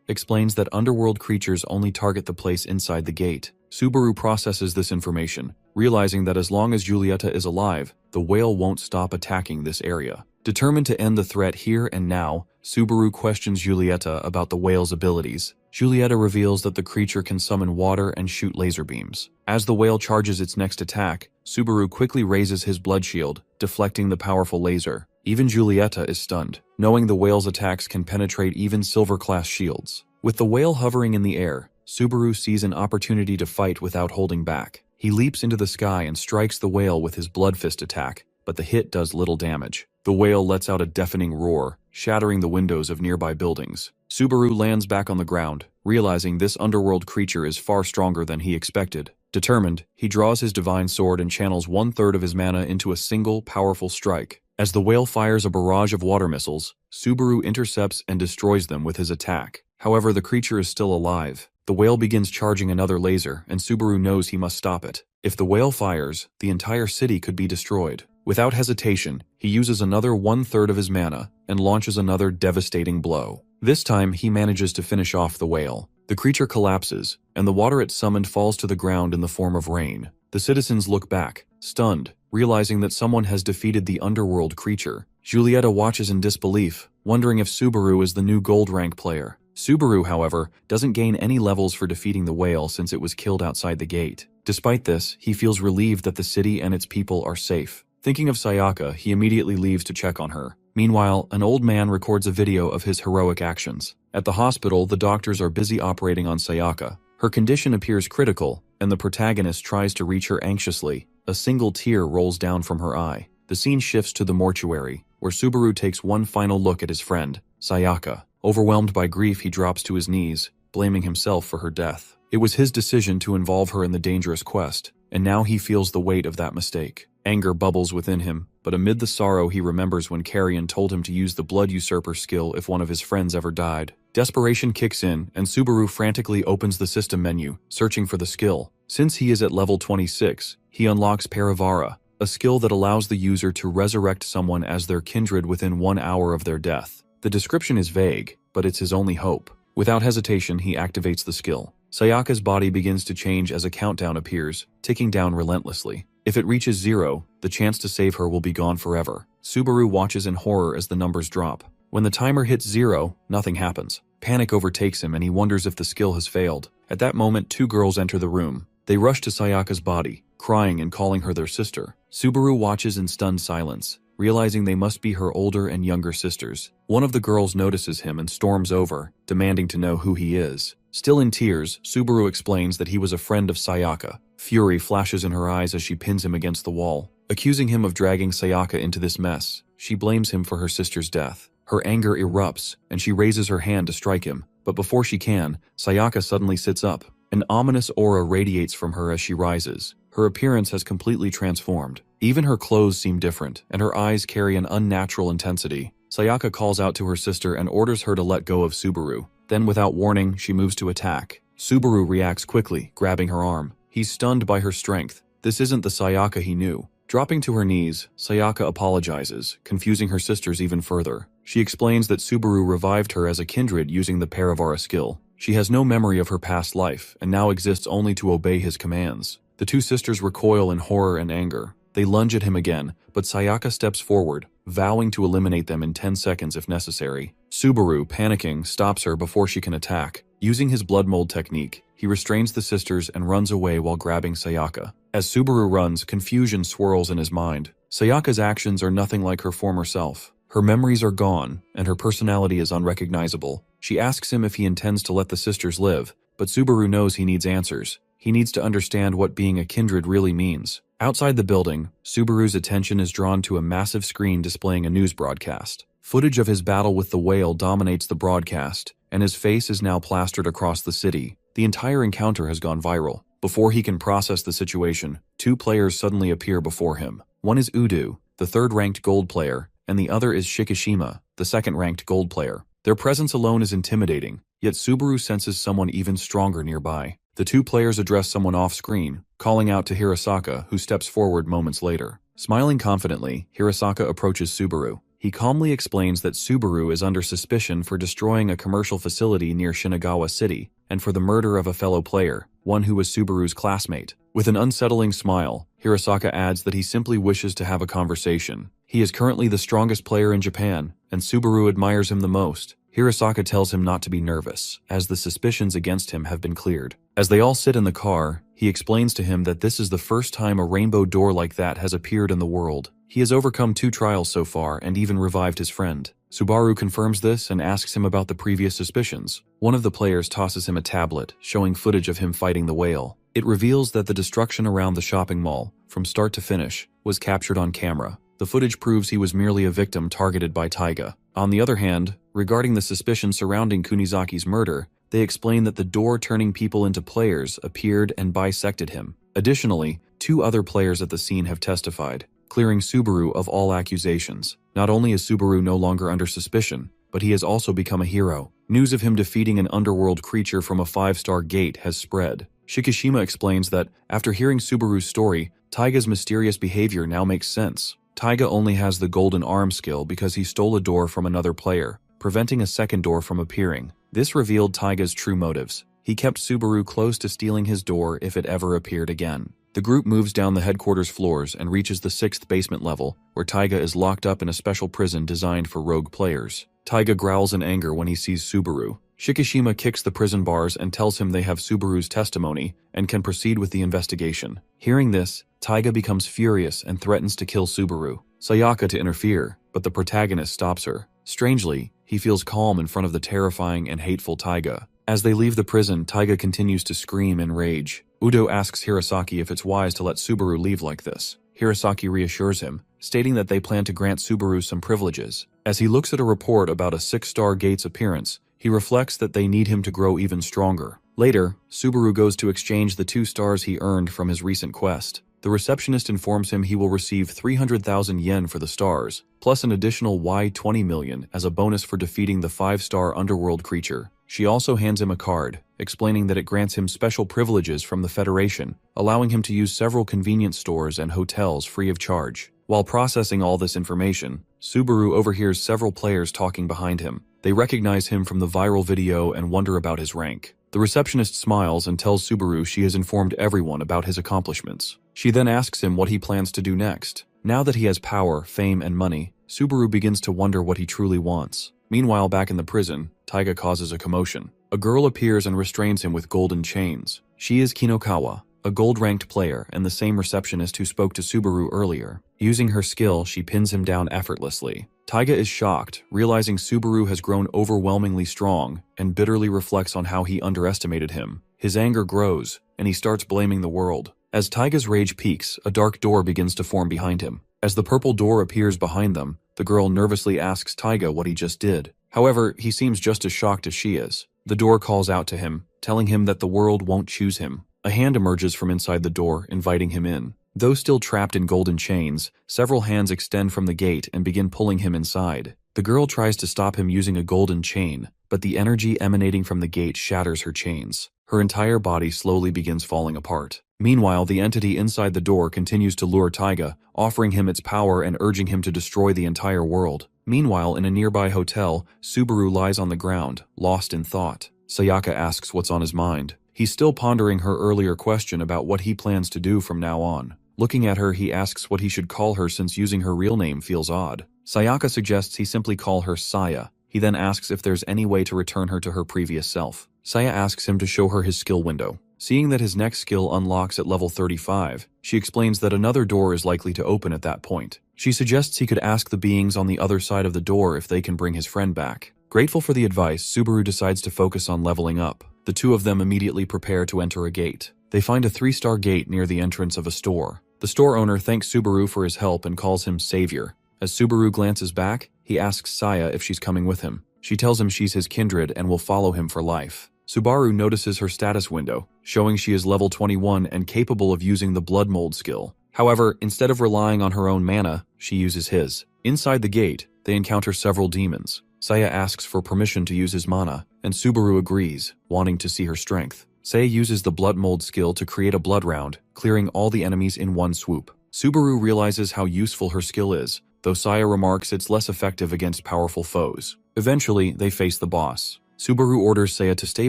[SPEAKER 1] explains that underworld creatures only target the place inside the gate. Subaru processes this information, realizing that as long as Julieta is alive, the whale won't stop attacking this area. Determined to end the threat here and now, Subaru questions Julieta about the whale's abilities. Julieta reveals that the creature can summon water and shoot laser beams. As the whale charges its next attack, Subaru quickly raises his blood shield, deflecting the powerful laser. Even Julieta is stunned, knowing the whale's attacks can penetrate even silver-class shields. With the whale hovering in the air, Subaru sees an opportunity to fight without holding back. He leaps into the sky and strikes the whale with his blood fist attack, but the hit does little damage. The whale lets out a deafening roar, shattering the windows of nearby buildings. Subaru lands back on the ground, realizing this underworld creature is far stronger than he expected. Determined, he draws his divine sword and channels 1/3 of his mana into a single, powerful strike. As the whale fires a barrage of water missiles, Subaru intercepts and destroys them with his attack. However, the creature is still alive. The whale begins charging another laser, and Subaru knows he must stop it. If the whale fires, the entire city could be destroyed. Without hesitation, he uses another 1/3 of his mana and launches another devastating blow. This time, he manages to finish off the whale. The creature collapses, and the water it summoned falls to the ground in the form of rain. The citizens look back, stunned, realizing that someone has defeated the underworld creature. Julieta watches in disbelief, wondering if Subaru is the new gold rank player. Subaru, however, doesn't gain any levels for defeating the whale since it was killed outside the gate. Despite this, he feels relieved that the city and its people are safe. Thinking of Sayaka, he immediately leaves to check on her. Meanwhile, an old man records a video of his heroic actions. At the hospital, the doctors are busy operating on Sayaka. Her condition appears critical, and the protagonist tries to reach her anxiously. A single tear rolls down from her eye. The scene shifts to the mortuary, where Subaru takes one final look at his friend, Sayaka. Overwhelmed by grief, he drops to his knees, blaming himself for her death. It was his decision to involve her in the dangerous quest, and now he feels the weight of that mistake. Anger bubbles within him, but amid the sorrow he remembers when Carrion told him to use the Blood Usurper skill if one of his friends ever died. Desperation kicks in, and Subaru frantically opens the system menu, searching for the skill. Since he is at level 26, he unlocks Parivara, a skill that allows the user to resurrect someone as their kindred within 1 hour of their death. The description is vague, but it's his only hope. Without hesitation, he activates the skill. Sayaka's body begins to change as a countdown appears, ticking down relentlessly. If it reaches 0, the chance to save her will be gone forever. Subaru watches in horror as the numbers drop. When the timer hits 0, nothing happens. Panic overtakes him and he wonders if the skill has failed. At that moment, 2 girls enter the room. They rush to Sayaka's body, crying and calling her their sister. Subaru watches in stunned silence, realizing they must be her older and younger sisters. One of the girls notices him and storms over, demanding to know who he is. Still in tears, Subaru explains that he was a friend of Sayaka. Fury flashes in her eyes as she pins him against the wall. Accusing him of dragging Sayaka into this mess, she blames him for her sister's death. Her anger erupts, and she raises her hand to strike him. But before she can, Sayaka suddenly sits up. An ominous aura radiates from her as she rises. Her appearance has completely transformed. Even her clothes seem different, and her eyes carry an unnatural intensity. Sayaka calls out to her sister and orders her to let go of Subaru. Then, without warning, she moves to attack. Subaru reacts quickly, grabbing her arm. He's stunned by her strength. This isn't the Sayaka he knew. Dropping to her knees, Sayaka apologizes, confusing her sisters even further. She explains that Subaru revived her as a kindred using the Parivara skill. She has no memory of her past life, and now exists only to obey his commands. The 2 sisters recoil in horror and anger. They lunge at him again, but Sayaka steps forward, vowing to eliminate them in 10 seconds if necessary. Subaru, panicking, stops her before she can attack. Using his blood mold technique, he restrains the sisters and runs away while grabbing Sayaka. As Subaru runs, confusion swirls in his mind. Sayaka's actions are nothing like her former self. Her memories are gone, and her personality is unrecognizable. She asks him if he intends to let the sisters live, but Subaru knows he needs answers. He needs to understand what being a kindred really means. Outside the building, Subaru's attention is drawn to a massive screen displaying a news broadcast. Footage of his battle with the whale dominates the broadcast, and his face is now plastered across the city. The entire encounter has gone viral. Before he can process the situation, two players suddenly appear before him. One is Udo, the third-ranked gold player, and the other is Shikishima, the second-ranked gold player. Their presence alone is intimidating, yet Subaru senses someone even stronger nearby. The two players address someone off-screen, calling out to Hirasaka, who steps forward moments later. Smiling confidently, Hirasaka approaches Subaru. He calmly explains that Subaru is under suspicion for destroying a commercial facility near Shinagawa City, and for the murder of a fellow player, one who was Subaru's classmate. With an unsettling smile, Hirasaka adds that he simply wishes to have a conversation. He is currently the strongest player in Japan, and Subaru admires him the most. Hirasaka tells him not to be nervous, as the suspicions against him have been cleared. As they all sit in the car, he explains to him that this is the first time a rainbow door like that has appeared in the world. He has overcome 2 trials so far and even revived his friend. Subaru confirms this and asks him about the previous suspicions. One of the players tosses him a tablet, showing footage of him fighting the whale. It reveals that the destruction around the shopping mall, from start to finish, was captured on camera. The footage proves he was merely a victim targeted by Taiga. On the other hand, regarding the suspicion surrounding Kunizaki's murder, they explain that the door turning people into players appeared and bisected him. Additionally, 2 other players at the scene have testified, clearing Subaru of all accusations. Not only is Subaru no longer under suspicion, but he has also become a hero. News of him defeating an underworld creature from a 5-star gate has spread. Shikishima explains that, after hearing Subaru's story, Taiga's mysterious behavior now makes sense. Taiga only has the golden arm skill because he stole a door from another player, preventing a second door from appearing. This revealed Taiga's true motives. He kept Subaru close to stealing his door if it ever appeared again. The group moves down the headquarters floors and reaches the 6th basement level, where Taiga is locked up in a special prison designed for rogue players. Taiga growls in anger when he sees Subaru. Shikishima kicks the prison bars and tells him they have Subaru's testimony and can proceed with the investigation. Hearing this, Taiga becomes furious and threatens to kill Subaru. Sayaka to interfere, but the protagonist stops her. Strangely, he feels calm in front of the terrifying and hateful Taiga. As they leave the prison, Taiga continues to scream in rage. Udo asks Hirasaki if it's wise to let Subaru leave like this. Hirasaki reassures him, stating that they plan to grant Subaru some privileges. As he looks at a report about a 6-star gate's appearance, he reflects that they need him to grow even stronger. Later, Subaru goes to exchange the 2 stars he earned from his recent quest. The receptionist informs him he will receive 300,000 yen for the stars, plus an additional Y20 million as a bonus for defeating the 5-star underworld creature. She also hands him a card, explaining that it grants him special privileges from the Federation, allowing him to use several convenience stores and hotels free of charge. While processing all this information, Subaru overhears several players talking behind him. They recognize him from the viral video and wonder about his rank. The receptionist smiles and tells Subaru she has informed everyone about his accomplishments. She then asks him what he plans to do next. Now that he has power, fame, and money, Subaru begins to wonder what he truly wants. Meanwhile, back in the prison, Taiga causes a commotion. A girl appears and restrains him with golden chains. She is Kinokawa, a gold-ranked player and the same receptionist who spoke to Subaru earlier. Using her skill, she pins him down effortlessly. Taiga is shocked, realizing Subaru has grown overwhelmingly strong, and bitterly reflects on how he underestimated him. His anger grows, and he starts blaming the world. As Taiga's rage peaks, a dark door begins to form behind him. As the purple door appears behind them, the girl nervously asks Taiga what he just did. However, he seems just as shocked as she is. The door calls out to him, telling him that the world won't choose him. A hand emerges from inside the door, inviting him in. Though still trapped in golden chains, several hands extend from the gate and begin pulling him inside. The girl tries to stop him using a golden chain, but the energy emanating from the gate shatters her chains. Her entire body slowly begins falling apart. Meanwhile, the entity inside the door continues to lure Taiga, offering him its power and urging him to destroy the entire world. Meanwhile, in a nearby hotel, Subaru lies on the ground, lost in thought. Sayaka asks what's on his mind. He's still pondering her earlier question about what he plans to do from now on. Looking at her, he asks what he should call her since using her real name feels odd. Sayaka suggests he simply call her Saya. He then asks if there's any way to return her to her previous self. Saya asks him to show her his skill window. Seeing that his next skill unlocks at level 35, she explains that another door is likely to open at that point. She suggests he could ask the beings on the other side of the door if they can bring his friend back. Grateful for the advice, Subaru decides to focus on leveling up. The two of them immediately prepare to enter a gate. They find a 3-star gate near the entrance of a store. The store owner thanks Subaru for his help and calls him Savior. As Subaru glances back, he asks Saya if she's coming with him. She tells him she's his kindred and will follow him for life. Subaru notices her status window, showing she is level 21 and capable of using the Blood Mold skill. However, instead of relying on her own mana, she uses his. Inside the gate, they encounter several demons. Saya asks for permission to use his mana, and Subaru agrees, wanting to see her strength. Saya uses the Blood Mold skill to create a blood round, clearing all the enemies in one swoop. Subaru realizes how useful her skill is, though Saya remarks it's less effective against powerful foes. Eventually, they face the boss. Subaru orders Saya to stay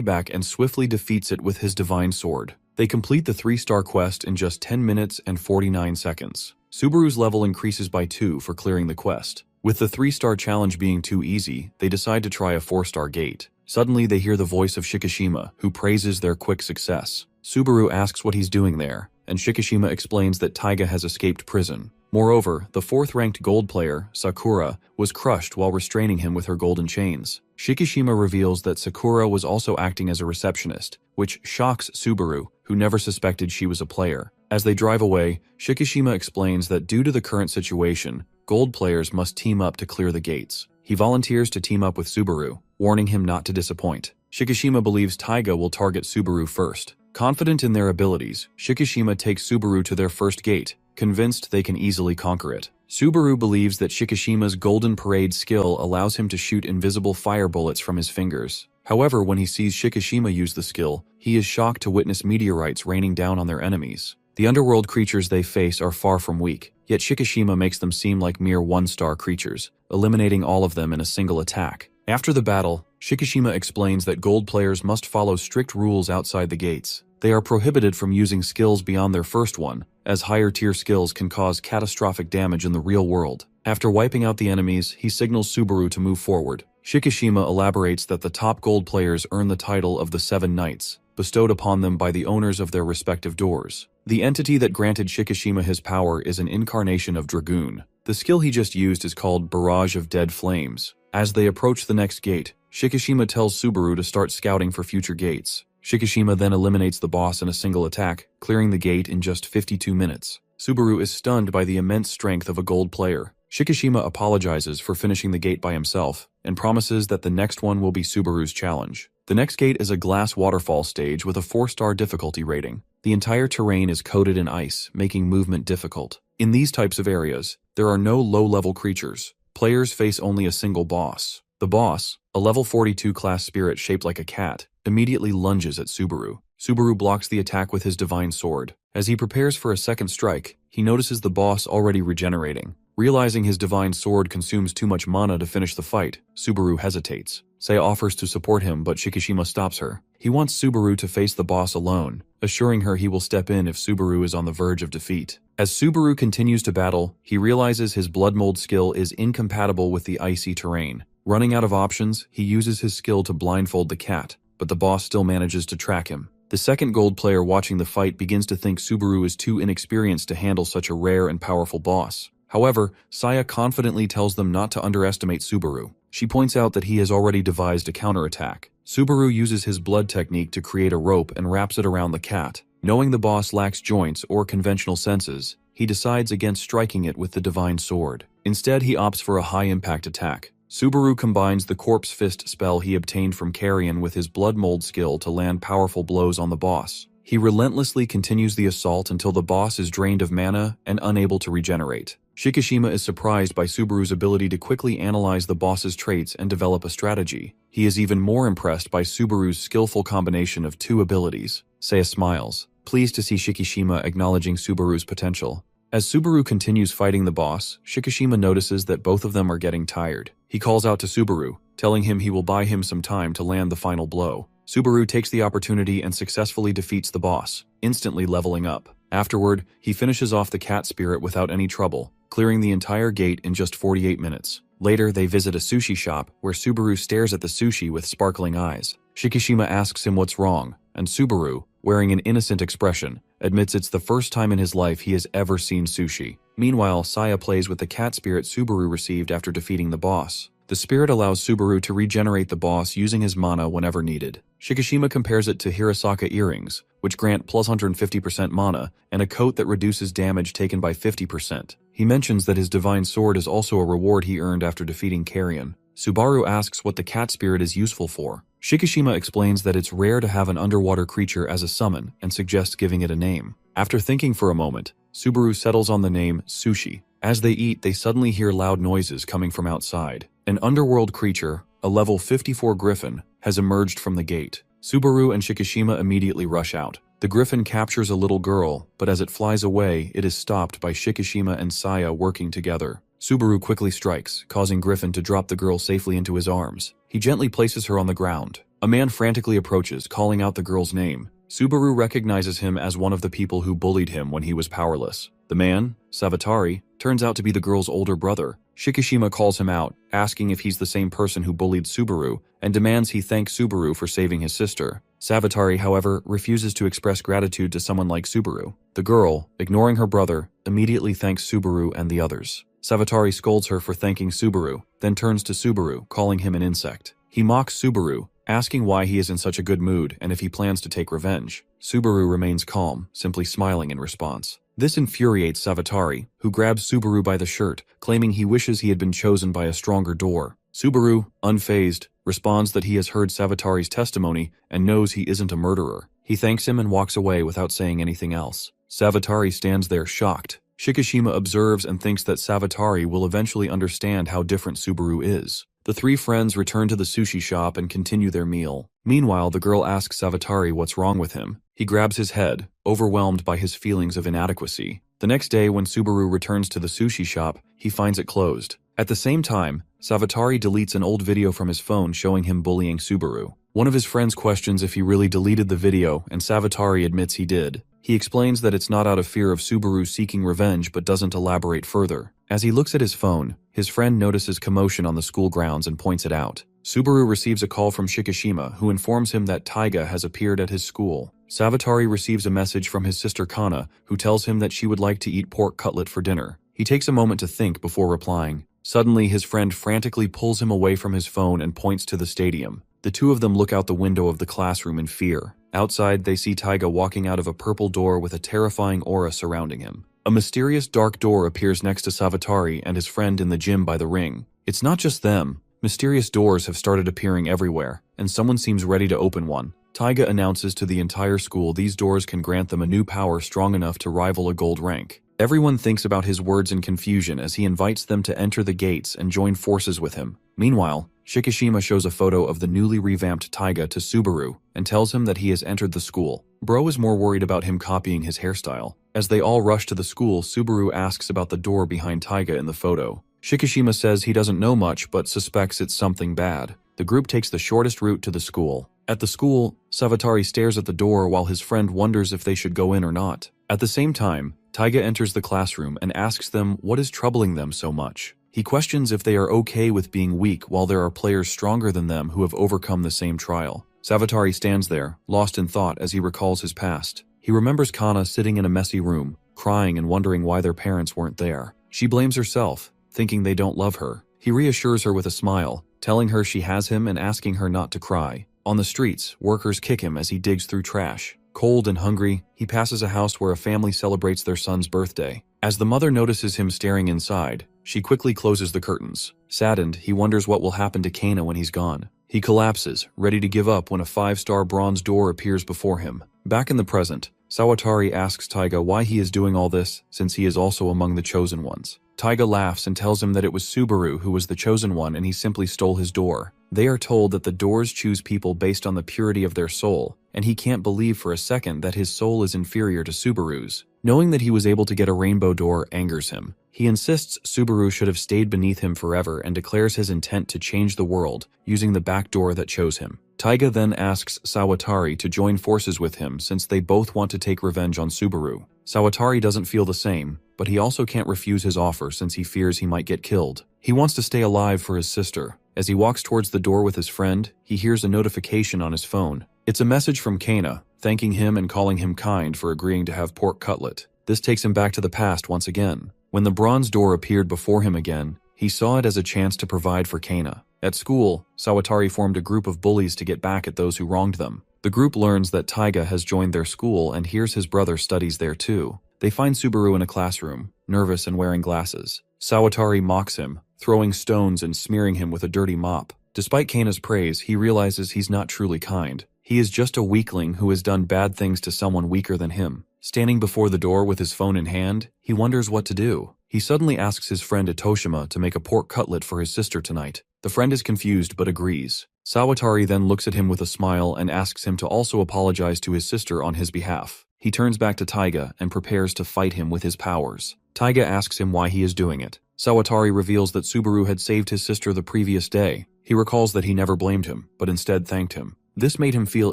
[SPEAKER 1] back and swiftly defeats it with his divine sword. They complete the 3-star quest in just 10 minutes and 49 seconds. Subaru's level increases by 2 for clearing the quest. With the 3-star challenge being too easy, they decide to try a 4-star gate. Suddenly, they hear the voice of Shikishima, who praises their quick success. Subaru asks what he's doing there, and Shikishima explains that Taiga has escaped prison. Moreover, the 4th-ranked gold player, Sakura, was crushed while restraining him with her golden chains. Shikishima reveals that Sakura was also acting as a receptionist, which shocks Subaru, who never suspected she was a player. As they drive away, Shikishima explains that due to the current situation, gold players must team up to clear the gates. He volunteers to team up with Subaru, warning him not to disappoint. Shikishima believes Taiga will target Subaru first. Confident in their abilities, Shikishima takes Subaru to their first gate, convinced they can easily conquer it. Subaru believes that Shikishima's Golden Parade skill allows him to shoot invisible fire bullets from his fingers. However, when he sees Shikishima use the skill, he is shocked to witness meteorites raining down on their enemies. The underworld creatures they face are far from weak, yet Shikishima makes them seem like mere 1-star creatures, eliminating all of them in a single attack. After the battle, Shikishima explains that gold players must follow strict rules outside the gates. They are prohibited from using skills beyond their first one, as higher-tier skills can cause catastrophic damage in the real world. After wiping out the enemies, he signals Subaru to move forward. Shikishima elaborates that the top gold players earn the title of the 7 Knights, bestowed upon them by the owners of their respective doors. The entity that granted Shikishima his power is an incarnation of Dragoon. The skill he just used is called Barrage of Dead Flames. As they approach the next gate, Shikishima tells Subaru to start scouting for future gates. Shikishima then eliminates the boss in a single attack, clearing the gate in just 52 minutes. Subaru is stunned by the immense strength of a gold player. Shikishima apologizes for finishing the gate by himself, and promises that the next one will be Subaru's challenge. The next gate is a glass waterfall stage with a 4-star difficulty rating. The entire terrain is coated in ice, making movement difficult. In these types of areas, there are no low-level creatures. Players face only a single boss. The boss, a level 42 class spirit shaped like a cat, immediately lunges at Subaru. Subaru blocks the attack with his divine sword. As he prepares for a second strike, he notices the boss already regenerating. Realizing his divine sword consumes too much mana to finish the fight, Subaru hesitates. Sei offers to support him, but Shikishima stops her. He wants Subaru to face the boss alone, assuring her he will step in if Subaru is on the verge of defeat. As Subaru continues to battle, he realizes his blood mold skill is incompatible with the icy terrain. Running out of options, he uses his skill to blindfold the cat, but the boss still manages to track him. The second gold player watching the fight begins to think Subaru is too inexperienced to handle such a rare and powerful boss. However, Saya confidently tells them not to underestimate Subaru. She points out that he has already devised a counterattack. Subaru uses his blood technique to create a rope and wraps it around the cat. Knowing the boss lacks joints or conventional senses, he decides against striking it with the divine sword. Instead, he opts for a high-impact attack. Subaru combines the Corpse Fist spell he obtained from Carrion with his blood mold skill to land powerful blows on the boss. He relentlessly continues the assault until the boss is drained of mana and unable to regenerate. Shikishima is surprised by Subaru's ability to quickly analyze the boss's traits and develop a strategy. He is even more impressed by Subaru's skillful combination of 2 abilities. Saya smiles, pleased to see Shikishima acknowledging Subaru's potential. As Subaru continues fighting the boss, Shikishima notices that both of them are getting tired. He calls out to Subaru, telling him he will buy him some time to land the final blow. Subaru takes the opportunity and successfully defeats the boss, instantly leveling up. Afterward, he finishes off the cat spirit without any trouble, clearing the entire gate in just 48 minutes. Later, they visit a sushi shop where Subaru stares at the sushi with sparkling eyes. Shikishima asks him what's wrong, and Subaru, wearing an innocent expression, admits it's the first time in his life he has ever seen sushi. Meanwhile, Saya plays with the cat spirit Subaru received after defeating the boss. The spirit allows Subaru to regenerate the boss using his mana whenever needed. Shikishima compares it to Hirasaka earrings, which grant plus 150% mana, and a coat that reduces damage taken by 50%. He mentions that his divine sword is also a reward he earned after defeating Carrion. Subaru asks what the cat spirit is useful for. Shikishima explains that it's rare to have an underwater creature as a summon and suggests giving it a name. After thinking for a moment, Subaru settles on the name Sushi. As they eat, they suddenly hear loud noises coming from outside. An underworld creature, a level 54 griffin, has emerged from the gate. Subaru and Shikishima immediately rush out. The griffin captures a little girl, but as it flies away, it is stopped by Shikishima and Saya working together. Subaru quickly strikes, causing Griffin to drop the girl safely into his arms. He gently places her on the ground. A man frantically approaches, calling out the girl's name. Subaru recognizes him as one of the people who bullied him when he was powerless. The man, Savatari, turns out to be the girl's older brother. Shikishima calls him out, asking if he's the same person who bullied Subaru, and demands he thank Subaru for saving his sister. Savatari, however, refuses to express gratitude to someone like Subaru. The girl, ignoring her brother, immediately thanks Subaru and the others. Savatari scolds her for thanking Subaru, then turns to Subaru, calling him an insect. He mocks Subaru, asking why he is in such a good mood and if he plans to take revenge. Subaru remains calm, simply smiling in response. This infuriates Savatari, who grabs Subaru by the shirt, claiming he wishes he had been chosen by a stronger door. Subaru, unfazed, responds that he has heard Savatari's testimony and knows he isn't a murderer. He thanks him and walks away without saying anything else. Savatari stands there shocked. Shikishima observes and thinks that Savatari will eventually understand how different Subaru is. The three friends return to the sushi shop and continue their meal. Meanwhile, the girl asks Savatari what's wrong with him. He grabs his head, overwhelmed by his feelings of inadequacy. The next day, when Subaru returns to the sushi shop, he finds it closed. At the same time, Savatari deletes an old video from his phone showing him bullying Subaru. One of his friends questions if he really deleted the video, and Savatari admits he did. He explains that it's not out of fear of Subaru seeking revenge but doesn't elaborate further. As he looks at his phone, his friend notices commotion on the school grounds and points it out. Subaru receives a call from Shikishima, who informs him that Taiga has appeared at his school. Savatari receives a message from his sister Kana, who tells him that she would like to eat pork cutlet for dinner. He takes a moment to think before replying. Suddenly, his friend frantically pulls him away from his phone and points to the stadium. The two of them look out the window of the classroom in fear. Outside, they see Taiga walking out of a purple door with a terrifying aura surrounding him. A mysterious dark door appears next to Savatari and his friend in the gym by the ring. It's not just them. Mysterious doors have started appearing everywhere, and someone seems ready to open one. Taiga announces to the entire school these doors can grant them a new power strong enough to rival a gold rank. Everyone thinks about his words in confusion as he invites them to enter the gates and join forces with him. Meanwhile, Shikishima shows a photo of the newly revamped Taiga to Subaru and tells him that he has entered the school. Bro is more worried about him copying his hairstyle. As they all rush to the school, Subaru asks about the door behind Taiga in the photo. Shikishima says he doesn't know much but suspects it's something bad. The group takes the shortest route to the school. At the school, Savatari stares at the door while his friend wonders if they should go in or not. At the same time, Taiga enters the classroom and asks them what is troubling them so much. He questions if they are okay with being weak while there are players stronger than them who have overcome the same trial. Savatari stands there, lost in thought as he recalls his past. He remembers Kana sitting in a messy room, crying and wondering why their parents weren't there. She blames herself, thinking they don't love her. He reassures her with a smile, telling her she has him and asking her not to cry. On the streets, workers kick him as he digs through trash. Cold and hungry, he passes a house where a family celebrates their son's birthday. As the mother notices him staring inside, she quickly closes the curtains. Saddened, he wonders what will happen to Kana when he's gone. He collapses, ready to give up when a 5-star bronze door appears before him. Back in the present, Savatari asks Taiga why he is doing all this, since he is also among the chosen ones. Taiga laughs and tells him that it was Subaru who was the chosen one and he simply stole his door. They are told that the doors choose people based on the purity of their soul, and he can't believe for a second that his soul is inferior to Subaru's. Knowing that he was able to get a rainbow door angers him. He insists Subaru should have stayed beneath him forever and declares his intent to change the world using the back door that chose him. Taiga then asks Sawatari to join forces with him since they both want to take revenge on Subaru. Sawatari doesn't feel the same, but he also can't refuse his offer since he fears he might get killed. He wants to stay alive for his sister. As he walks towards the door with his friend, he hears a notification on his phone. It's a message from Kana, thanking him and calling him kind for agreeing to have pork cutlet. This takes him back to the past once again. When the bronze door appeared before him again, he saw it as a chance to provide for Kana. At school, Sawatari formed a group of bullies to get back at those who wronged them. The group learns that Taiga has joined their school and hears his brother studies there too. They find Subaru in a classroom, nervous and wearing glasses. Sawatari mocks him, throwing stones and smearing him with a dirty mop. Despite Kana's praise, he realizes he's not truly kind. He is just a weakling who has done bad things to someone weaker than him. Standing before the door with his phone in hand, he wonders what to do. He suddenly asks his friend Itoshima to make a pork cutlet for his sister tonight. The friend is confused but agrees. Sawatari then looks at him with a smile and asks him to also apologize to his sister on his behalf. He turns back to Taiga and prepares to fight him with his powers. Taiga asks him why he is doing it. Sawatari reveals that Subaru had saved his sister the previous day. He recalls that he never blamed him, but instead thanked him. This made him feel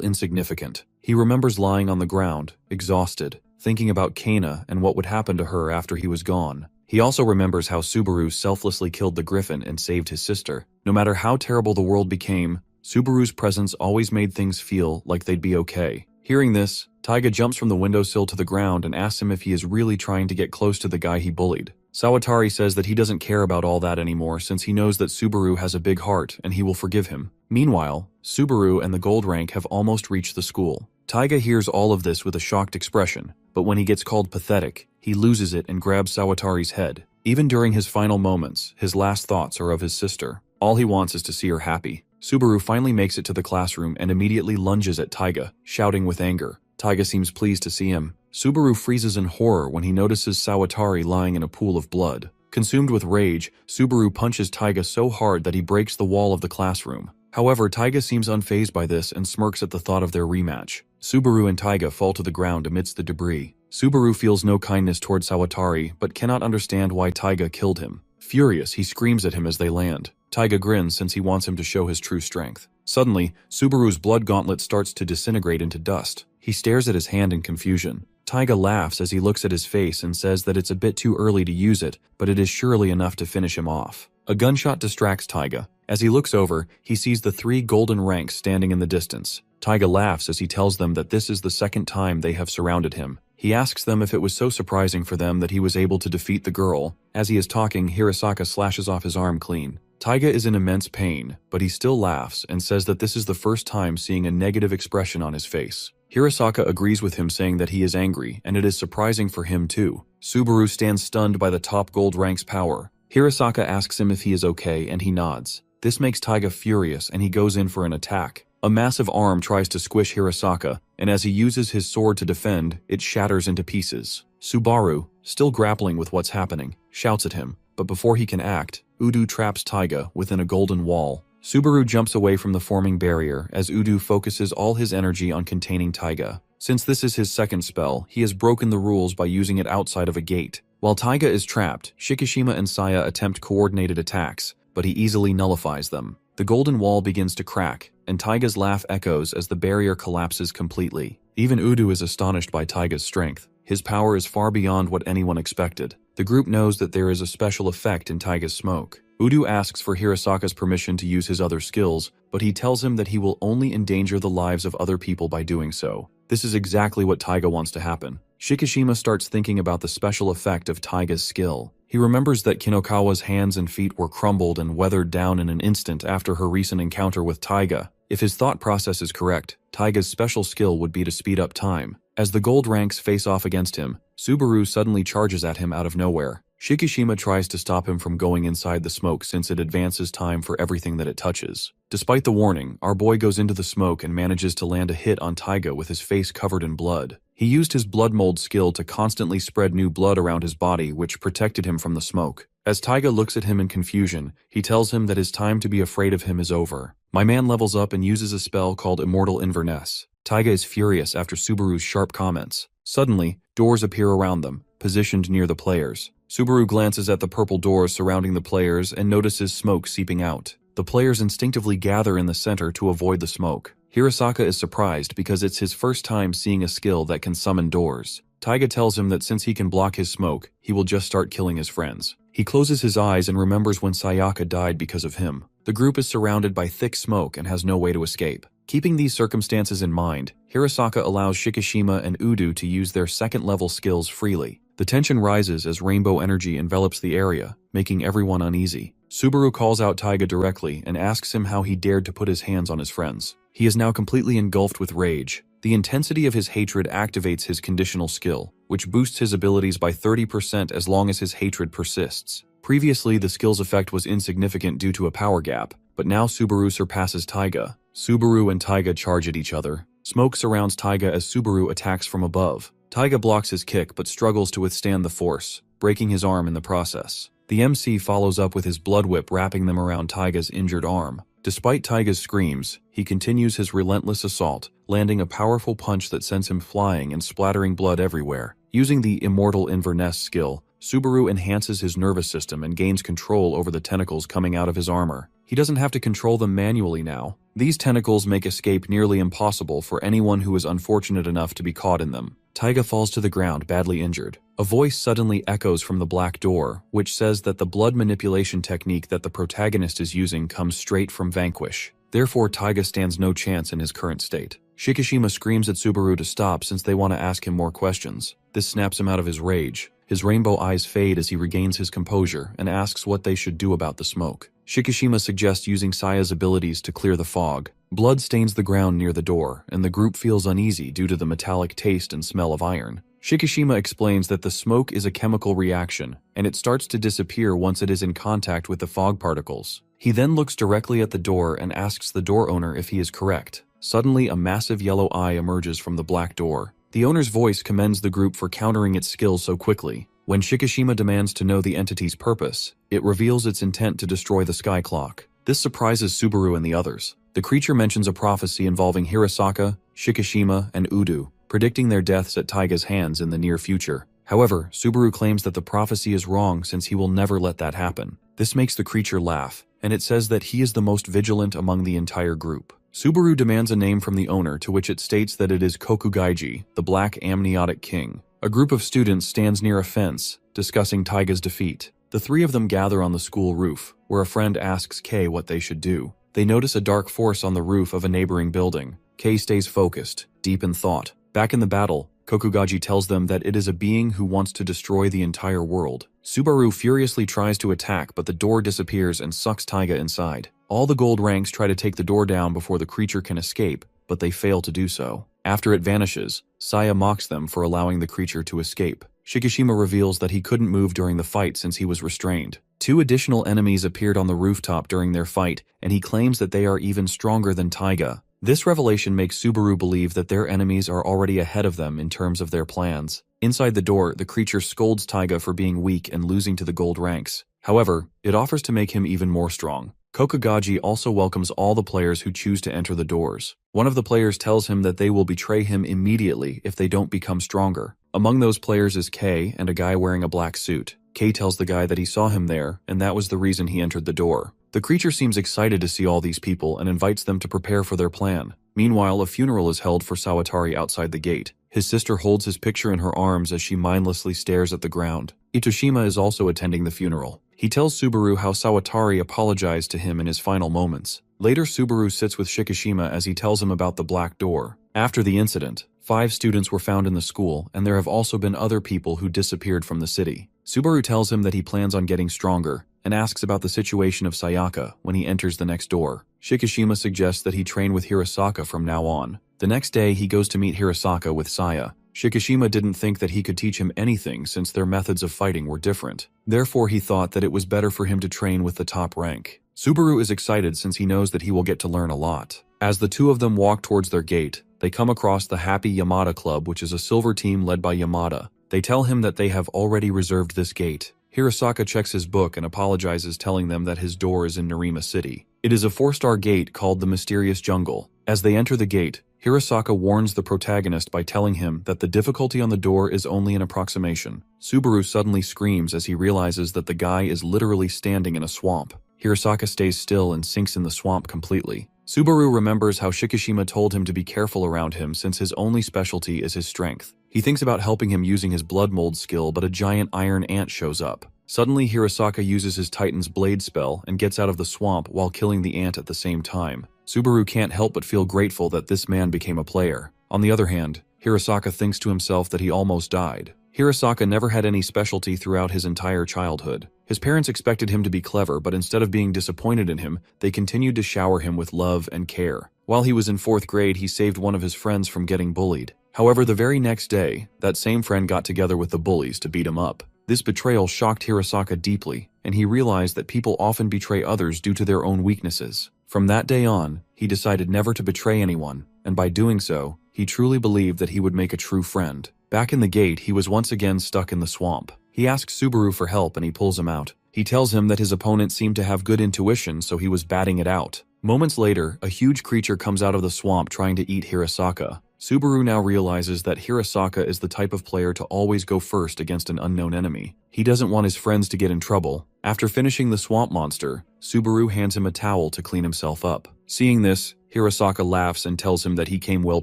[SPEAKER 1] insignificant. He remembers lying on the ground, exhausted, thinking about Kana and what would happen to her after he was gone. He also remembers how Subaru selflessly killed the griffin and saved his sister. No matter how terrible the world became, Subaru's presence always made things feel like they'd be okay. Hearing this, Taiga jumps from the windowsill to the ground and asks him if he is really trying to get close to the guy he bullied. Sawatari says that he doesn't care about all that anymore since he knows that Subaru has a big heart and he will forgive him. Meanwhile, Subaru and the gold rank have almost reached the school. Taiga hears all of this with a shocked expression, but when he gets called pathetic, he loses it and grabs Sawatari's head. Even during his final moments, his last thoughts are of his sister. All he wants is to see her happy. Subaru finally makes it to the classroom and immediately lunges at Taiga, shouting with anger. Taiga seems pleased to see him. Subaru freezes in horror when he notices Sawatari lying in a pool of blood. Consumed with rage, Subaru punches Taiga so hard that he breaks the wall of the classroom. However, Taiga seems unfazed by this and smirks at the thought of their rematch. Subaru and Taiga fall to the ground amidst the debris. Subaru feels no kindness toward Sawatari, but cannot understand why Taiga killed him. Furious, he screams at him as they land. Taiga grins since he wants him to show his true strength. Suddenly, Subaru's blood gauntlet starts to disintegrate into dust. He stares at his hand in confusion. Taiga laughs as he looks at his face and says that it's a bit too early to use it, but it is surely enough to finish him off. A gunshot distracts Taiga. As he looks over, he sees the 3 golden ranks standing in the distance. Taiga laughs as he tells them that this is the second time they have surrounded him. He asks them if it was so surprising for them that he was able to defeat the girl. As he is talking, Hirasaka slashes off his arm clean. Taiga is in immense pain, but he still laughs and says that this is the first time seeing a negative expression on his face. Hirasaka agrees with him, saying that he is angry, and it is surprising for him too. Subaru stands stunned by the top gold rank's power. Hirasaka asks him if he is okay, and he nods. This makes Taiga furious, and he goes in for an attack. A massive arm tries to squish Hirasaka, and as he uses his sword to defend, it shatters into pieces. Subaru, still grappling with what's happening, shouts at him, but before he can act, Udo traps Taiga within a golden wall. Subaru jumps away from the forming barrier as Udo focuses all his energy on containing Taiga. Since this is his second spell, he has broken the rules by using it outside of a gate. While Taiga is trapped, Shikishima and Saya attempt coordinated attacks, but he easily nullifies them. The golden wall begins to crack, and Taiga's laugh echoes as the barrier collapses completely. Even Udo is astonished by Taiga's strength. His power is far beyond what anyone expected. The group knows that there is a special effect in Taiga's smoke. Udo asks for Hirasaka's permission to use his other skills, but he tells him that he will only endanger the lives of other people by doing so. This is exactly what Taiga wants to happen. Shikishima starts thinking about the special effect of Taiga's skill. He remembers that Kinokawa's hands and feet were crumbled and weathered down in an instant after her recent encounter with Taiga. If his thought process is correct, Taiga's special skill would be to speed up time. As the gold ranks face off against him, Subaru suddenly charges at him out of nowhere. Shikishima tries to stop him from going inside the smoke since it advances time for everything that it touches. Despite the warning, our boy goes into the smoke and manages to land a hit on Taiga with his face covered in blood. He used his blood mold skill to constantly spread new blood around his body, which protected him from the smoke. As Taiga looks at him in confusion, he tells him that his time to be afraid of him is over. My man levels up and uses a spell called Immortal Inverness. Taiga is furious after Subaru's sharp comments. Suddenly, doors appear around them, positioned near the players. Subaru glances at the purple doors surrounding the players and notices smoke seeping out. The players instinctively gather in the center to avoid the smoke. Hirasaka is surprised because it's his first time seeing a skill that can summon doors. Taiga tells him that since he can block his smoke, he will just start killing his friends. He closes his eyes and remembers when Sayaka died because of him. The group is surrounded by thick smoke and has no way to escape. Keeping these circumstances in mind, Hirasaka allows Shikishima and Udo to use their second-level skills freely. The tension rises as rainbow energy envelops the area, making everyone uneasy. Subaru calls out Taiga directly and asks him how he dared to put his hands on his friends. He is now completely engulfed with rage. The intensity of his hatred activates his conditional skill, which boosts his abilities by 30% as long as his hatred persists. Previously, the skill's effect was insignificant due to a power gap, but now Subaru surpasses Taiga. Subaru and Taiga charge at each other. Smoke surrounds Taiga as Subaru attacks from above. Taiga blocks his kick but struggles to withstand the force, breaking his arm in the process. The MC follows up with his blood whip, wrapping them around Taiga's injured arm. Despite Taiga's screams, he continues his relentless assault, landing a powerful punch that sends him flying and splattering blood everywhere. Using the Immortal Inverness skill, Subaru enhances his nervous system and gains control over the tentacles coming out of his armor. He doesn't have to control them manually now. These tentacles make escape nearly impossible for anyone who is unfortunate enough to be caught in them. Taiga falls to the ground, badly injured. A voice suddenly echoes from the black door, which says that the blood manipulation technique that the protagonist is using comes straight from Vanquish. Therefore, Taiga stands no chance in his current state. Shikishima screams at Subaru to stop since they want to ask him more questions. This snaps him out of his rage. His rainbow eyes fade as he regains his composure and asks what they should do about the smoke. Shikishima suggests using Saya's abilities to clear the fog. Blood stains the ground near the door, and the group feels uneasy due to the metallic taste and smell of iron. Shikishima explains that the smoke is a chemical reaction, and it starts to disappear once it is in contact with the fog particles. He then looks directly at the door and asks the door owner if he is correct. Suddenly, a massive yellow eye emerges from the black door. The owner's voice commends the group for countering its skills so quickly. When Shikishima demands to know the entity's purpose, it reveals its intent to destroy the sky clock. This surprises Subaru and the others. The creature mentions a prophecy involving Hirasaka, Shikishima, and Udu, predicting their deaths at Taiga's hands in the near future. However, Subaru claims that the prophecy is wrong since he will never let that happen. This makes the creature laugh, and it says that he is the most vigilant among the entire group. Subaru demands a name from the owner, to which it states that it is Kokugaiji, the Black Amniotic King. A group of students stands near a fence, discussing Taiga's defeat. The three of them gather on the school roof, where a friend asks Kei what they should do. They notice a dark force on the roof of a neighboring building. Kei stays focused, deep in thought. Back in the battle, Kokugaji tells them that it is a being who wants to destroy the entire world. Subaru furiously tries to attack, but the door disappears and sucks Taiga inside. All the gold ranks try to take the door down before the creature can escape, but they fail to do so. After it vanishes, Saya mocks them for allowing the creature to escape. Shikishima reveals that he couldn't move during the fight since he was restrained. 2 additional enemies appeared on the rooftop during their fight, and he claims that they are even stronger than Taiga. This revelation makes Subaru believe that their enemies are already ahead of them in terms of their plans. Inside the door, the creature scolds Taiga for being weak and losing to the gold ranks. However, it offers to make him even more strong. Kokugaji also welcomes all the players who choose to enter the doors. One of the players tells him that they will betray him immediately if they don't become stronger. Among those players is Kei and a guy wearing a black suit. Kei tells the guy that he saw him there, and that was the reason he entered the door. The creature seems excited to see all these people and invites them to prepare for their plan. Meanwhile, a funeral is held for Sawatari outside the gate. His sister holds his picture in her arms as she mindlessly stares at the ground. Itoshima is also attending the funeral. He tells Subaru how Sawatari apologized to him in his final moments. Later, Subaru sits with Shikishima as he tells him about the black door. After the incident, 5 students were found in the school, and there have also been other people who disappeared from the city. Subaru tells him that he plans on getting stronger, and asks about the situation of Sayaka when he enters the next door. Shikishima suggests that he train with Hirasaka from now on. The next day, he goes to meet Hirasaka with Saya. Shikishima didn't think that he could teach him anything since their methods of fighting were different. Therefore, he thought that it was better for him to train with the top rank. Subaru is excited since he knows that he will get to learn a lot. As the two of them walk towards their gate, they come across the Happy Yamada Club, which is a silver team led by Yamada. They tell him that they have already reserved this gate. Hirasaka checks his book and apologizes, telling them that his door is in Narima City. It is a 4-star gate called the Mysterious Jungle. As they enter the gate, Hirasaka warns the protagonist by telling him that the difficulty on the door is only an approximation. Subaru suddenly screams as he realizes that the guy is literally standing in a swamp. Hirasaka stays still and sinks in the swamp completely. Subaru remembers how Shikishima told him to be careful around him since his only specialty is his strength. He thinks about helping him using his blood mold skill, but a giant iron ant shows up. Suddenly, Hirasaka uses his Titan's Blade spell and gets out of the swamp while killing the ant at the same time. Subaru can't help but feel grateful that this man became a player. On the other hand, Hirasaka thinks to himself that he almost died. Hirasaka never had any specialty throughout his entire childhood. His parents expected him to be clever, but instead of being disappointed in him, they continued to shower him with love and care. While he was in 4th grade, he saved one of his friends from getting bullied. However, the very next day, that same friend got together with the bullies to beat him up. This betrayal shocked Hirasaka deeply, and he realized that people often betray others due to their own weaknesses. From that day on, he decided never to betray anyone, and by doing so, he truly believed that he would make a true friend. Back in the gate, he was once again stuck in the swamp. He asks Subaru for help and he pulls him out. He tells him that his opponent seemed to have good intuition, so he was batting it out. Moments later, a huge creature comes out of the swamp trying to eat Hirasaka. Subaru now realizes that Hirasaka is the type of player to always go first against an unknown enemy. He doesn't want his friends to get in trouble. After finishing the swamp monster, Subaru hands him a towel to clean himself up. Seeing this, Hirasaka laughs and tells him that he came well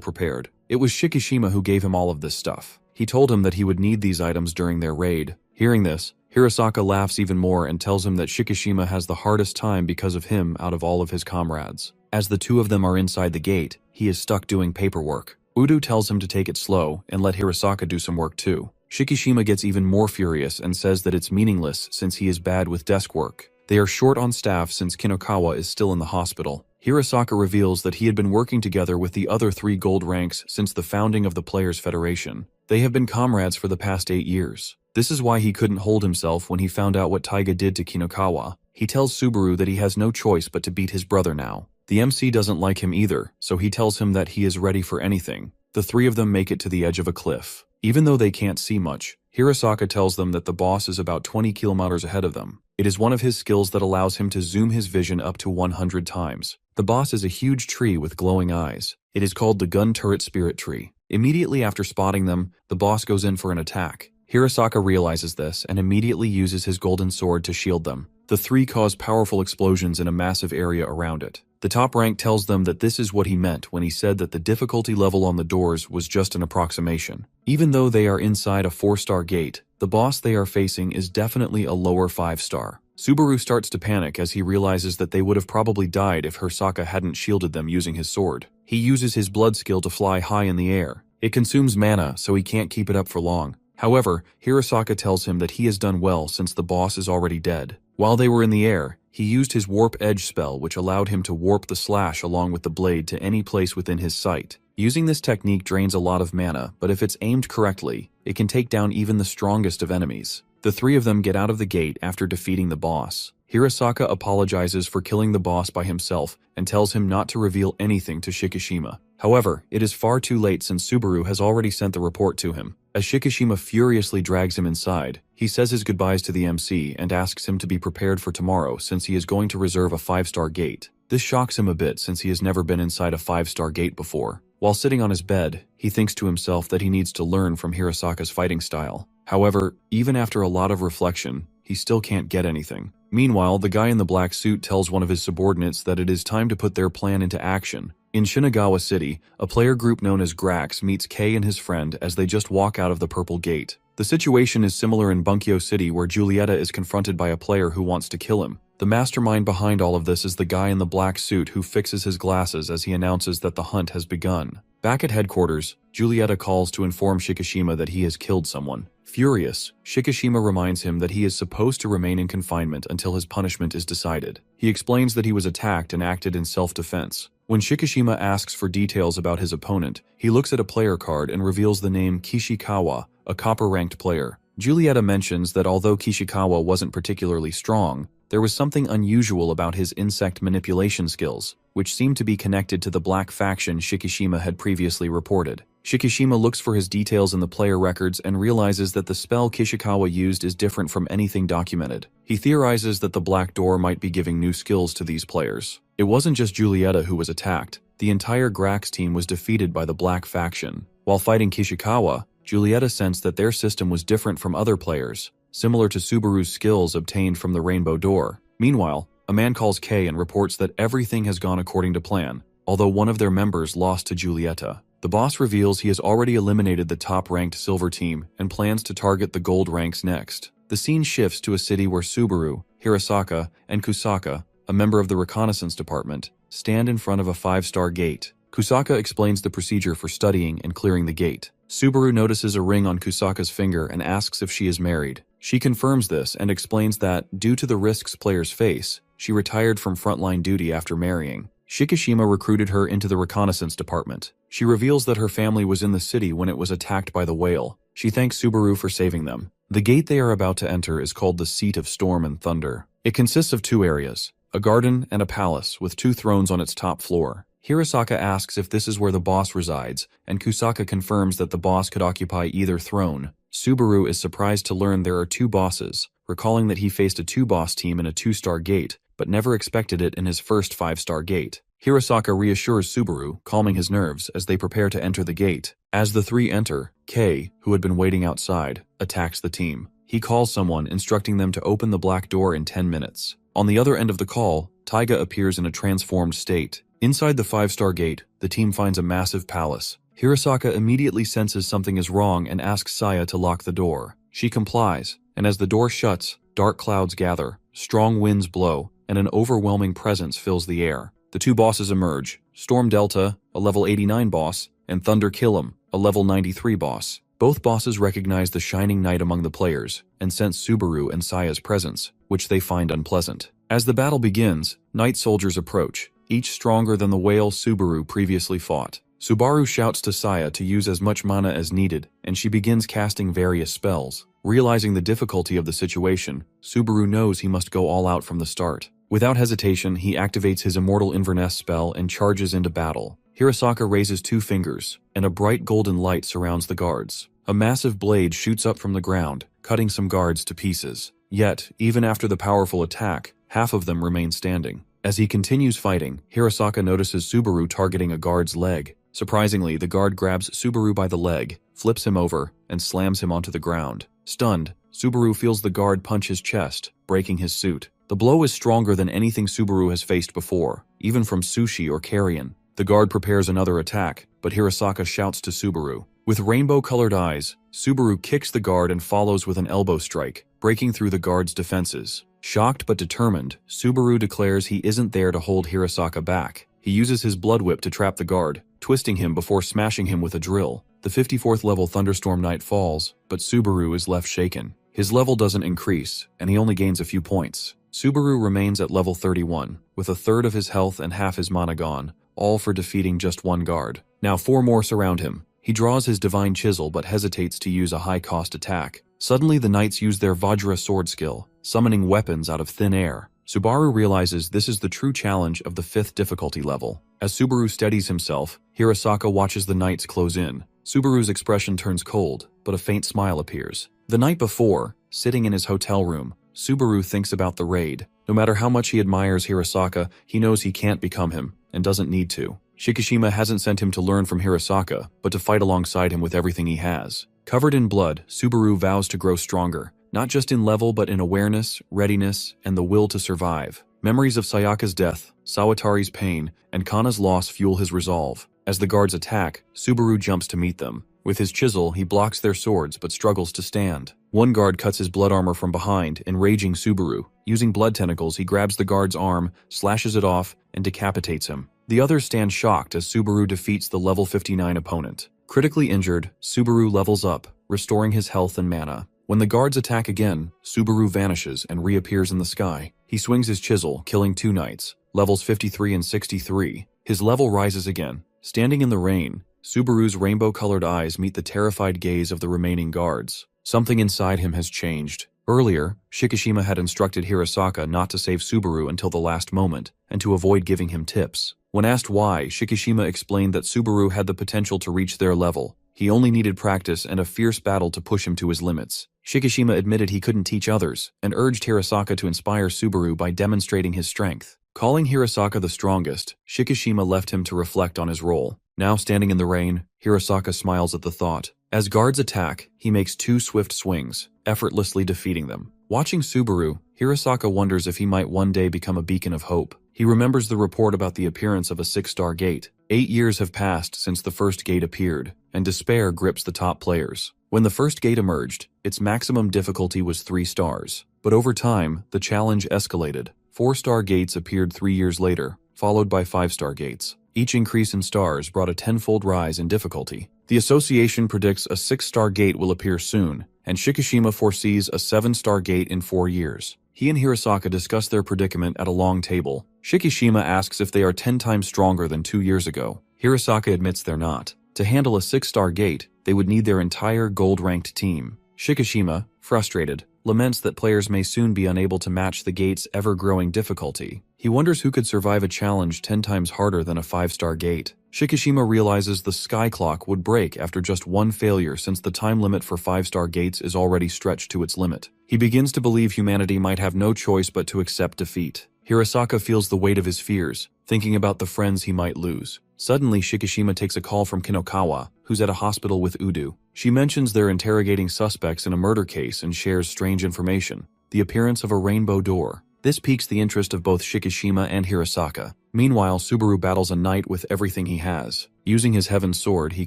[SPEAKER 1] prepared. It was Shikishima who gave him all of this stuff. He told him that he would need these items during their raid. Hearing this, Hirasaka laughs even more and tells him that Shikishima has the hardest time because of him out of all of his comrades. As the two of them are inside the gate, he is stuck doing paperwork. Udo tells him to take it slow and let Hirasaka do some work too. Shikishima gets even more furious and says that it's meaningless since he is bad with desk work. They are short on staff since Kinokawa is still in the hospital. Hirasaka reveals that he had been working together with the other 3 gold ranks since the founding of the Players' Federation. They have been comrades for the past 8 years. This is why he couldn't hold himself when he found out what Taiga did to Kinokawa. He tells Subaru that he has no choice but to beat his brother now. The MC doesn't like him either, so he tells him that he is ready for anything. The 3 of them make it to the edge of a cliff. Even though they can't see much, Hirasaka tells them that the boss is about 20 kilometers ahead of them. It is one of his skills that allows him to zoom his vision up to 100 times. The boss is a huge tree with glowing eyes. It is called the Gun Turret Spirit Tree. Immediately after spotting them, the boss goes in for an attack. Hirasaka realizes this and immediately uses his golden sword to shield them. The 3 cause powerful explosions in a massive area around it. The top rank tells them that this is what he meant when he said that the difficulty level on the doors was just an approximation. Even though they are inside a 4-star gate, the boss they are facing is definitely a lower 5-star. Subaru starts to panic as he realizes that they would have probably died if Hirasaka hadn't shielded them using his sword. He uses his blood skill to fly high in the air. It consumes mana, so he can't keep it up for long. However, Hirasaka tells him that he has done well since the boss is already dead. While they were in the air, he used his Warp Edge spell, which allowed him to warp the slash along with the blade to any place within his sight. Using this technique drains a lot of mana, but if it's aimed correctly, it can take down even the strongest of enemies. The 3 of them get out of the gate after defeating the boss. Hirasaka apologizes for killing the boss by himself and tells him not to reveal anything to Shikishima. However, it is far too late since Subaru has already sent the report to him. As Shikishima furiously drags him inside, he says his goodbyes to the MC and asks him to be prepared for tomorrow since he is going to reserve a 5-star gate. This shocks him a bit since he has never been inside a 5-star gate before. While sitting on his bed, he thinks to himself that he needs to learn from Hirasaka's fighting style. However, even after a lot of reflection, he still can't get anything. Meanwhile, the guy in the black suit tells one of his subordinates that it is time to put their plan into action. In Shinagawa City, a player group known as Grax meets Kei and his friend as they just walk out of the purple gate. The situation is similar in Bunkyo City where Giulietta is confronted by a player who wants to kill him. The mastermind behind all of this is the guy in the black suit who fixes his glasses as he announces that the hunt has begun. Back at headquarters, Giulietta calls to inform Shikishima that he has killed someone. Furious, Shikishima reminds him that he is supposed to remain in confinement until his punishment is decided. He explains that he was attacked and acted in self-defense. When Shikishima asks for details about his opponent, he looks at a player card and reveals the name Kishikawa, a copper-ranked player. Giulietta mentions that although Kishikawa wasn't particularly strong, there was something unusual about his insect manipulation skills, which seemed to be connected to the black faction Shikishima had previously reported. Shikishima looks for his details in the player records and realizes that the spell Kishikawa used is different from anything documented. He theorizes that the Black Door might be giving new skills to these players. It wasn't just Giulietta who was attacked. The entire Grax team was defeated by the black faction. While fighting Kishikawa, Giulietta sensed that their system was different from other players, similar to Subaru's skills obtained from the Rainbow Door. Meanwhile, a man calls Kei and reports that everything has gone according to plan, although one of their members lost to Giulietta. The boss reveals he has already eliminated the top-ranked silver team and plans to target the gold ranks next. The scene shifts to a city where Subaru, Hirasaka, and Kusaka, a member of the reconnaissance department, stand in front of a 5-star gate. Kusaka explains the procedure for studying and clearing the gate. Subaru notices a ring on Kusaka's finger and asks if she is married. She confirms this and explains that, due to the risks players face, she retired from frontline duty after marrying. Shikishima recruited her into the reconnaissance department. She reveals that her family was in the city when it was attacked by the whale. She thanks Subaru for saving them. The gate they are about to enter is called the Seat of Storm and Thunder. It consists of two areas, a garden and a palace with two thrones on its top floor. Hirasaka asks if this is where the boss resides, and Kusaka confirms that the boss could occupy either throne. Subaru is surprised to learn there are two bosses, recalling that he faced a two-boss team in a 2-star gate, but never expected it in his first 5-star gate. Hirasaka reassures Subaru, calming his nerves as they prepare to enter the gate. As the three enter, Kei, who had been waiting outside, attacks the team. He calls someone, instructing them to open the black door in 10 minutes. On the other end of the call, Taiga appears in a transformed state. Inside the 5-star gate, the team finds a massive palace. Hirasaka immediately senses something is wrong and asks Saya to lock the door. She complies, and as the door shuts, dark clouds gather, strong winds blow, and an overwhelming presence fills the air. The two bosses emerge, Storm Delta, a level 89 boss, and Thunder Killam, a level 93 boss. Both bosses recognize the shining knight among the players, and sense Subaru and Saya's presence, which they find unpleasant. As the battle begins, knight soldiers approach, each stronger than the whale Subaru previously fought. Subaru shouts to Saya to use as much mana as needed, and she begins casting various spells. Realizing the difficulty of the situation, Subaru knows he must go all out from the start. Without hesitation, he activates his Immortal Inverness spell and charges into battle. Hirasaka raises 2 fingers, and a bright golden light surrounds the guards. A massive blade shoots up from the ground, cutting some guards to pieces. Yet, even after the powerful attack, half of them remain standing. As he continues fighting, Hirasaka notices Subaru targeting a guard's leg. Surprisingly, the guard grabs Subaru by the leg, flips him over, and slams him onto the ground. Stunned, Subaru feels the guard punch his chest, breaking his suit. The blow is stronger than anything Subaru has faced before, even from Sushi or Carrion. The guard prepares another attack, but Hirasaka shouts to Subaru. With rainbow-colored eyes, Subaru kicks the guard and follows with an elbow strike, breaking through the guard's defenses. Shocked but determined, Subaru declares he isn't there to hold Hirasaka back. He uses his blood whip to trap the guard, twisting him before smashing him with a drill. The 54th level Thunderstorm Knight falls, but Subaru is left shaken. His level doesn't increase, and he only gains a few points. Subaru remains at level 31, with a third of his health and half his mana gone, all for defeating just one guard. Now 4 more surround him. He draws his Divine Chisel but hesitates to use a high-cost attack. Suddenly the knights use their Vajra sword skill, summoning weapons out of thin air. Subaru realizes this is the true challenge of the 5th difficulty level. As Subaru steadies himself, Hirasaka watches the knights close in. Subaru's expression turns cold, but a faint smile appears. The night before, sitting in his hotel room, Subaru thinks about the raid. No matter how much he admires Hirasaka, he knows he can't become him, and doesn't need to. Shikishima hasn't sent him to learn from Hirasaka, but to fight alongside him with everything he has. Covered in blood, Subaru vows to grow stronger, not just in level but in awareness, readiness, and the will to survive. Memories of Sayaka's death, Sawatari's pain, and Kana's loss fuel his resolve. As the guards attack, Subaru jumps to meet them. With his chisel, he blocks their swords but struggles to stand. One guard cuts his blood armor from behind, enraging Subaru. Using blood tentacles, he grabs the guard's arm, slashes it off, and decapitates him. The others stand shocked as Subaru defeats the level 59 opponent. Critically injured, Subaru levels up, restoring his health and mana. When the guards attack again, Subaru vanishes and reappears in the sky. He swings his chisel, killing 2 knights, levels 53 and 63. His level rises again. Standing in the rain, Subaru's rainbow-colored eyes meet the terrified gaze of the remaining guards. Something inside him has changed. Earlier, Shikishima had instructed Hirasaka not to save Subaru until the last moment, and to avoid giving him tips. When asked why, Shikishima explained that Subaru had the potential to reach their level. He only needed practice and a fierce battle to push him to his limits. Shikishima admitted he couldn't teach others, and urged Hirasaka to inspire Subaru by demonstrating his strength. Calling Hirasaka the strongest, Shikishima left him to reflect on his role. Now standing in the rain, Hirasaka smiles at the thought. As guards attack, he makes 2 swift swings, effortlessly defeating them. Watching Subaru, Hirasaka wonders if he might one day become a beacon of hope. He remembers the report about the appearance of a 6-star gate. 8 years have passed since the first gate appeared, and despair grips the top players. When the first gate emerged, its maximum difficulty was 3 stars. But over time, the challenge escalated. 4-star gates appeared 3 years later, followed by 5-star gates. Each increase in stars brought a 10-fold rise in difficulty. The association predicts a 6-star gate will appear soon, and Shikishima foresees a 7-star gate in 4 years. He and Hirasaka discuss their predicament at a long table. Shikishima asks if they are 10 times stronger than 2 years ago. Hirasaka admits they're not. To handle a 6-star gate, they would need their entire gold-ranked team. Shikishima, Frustrated, laments that players may soon be unable to match the gate's ever-growing difficulty. He wonders who could survive a challenge 10 times harder than a 5-star gate. Shikishima realizes the sky clock would break after just one failure since the time limit for 5-star gates is already stretched to its limit. He begins to believe humanity might have no choice but to accept defeat. Hirasaka feels the weight of his fears, thinking about the friends he might lose. Suddenly, Shikishima takes a call from Kinokawa, who's at a hospital with Udu. She mentions they're interrogating suspects in a murder case and shares strange information: the appearance of a rainbow door. This piques the interest of both Shikishima and Hirasaka. Meanwhile, Subaru battles a knight with everything he has. Using his heaven sword, he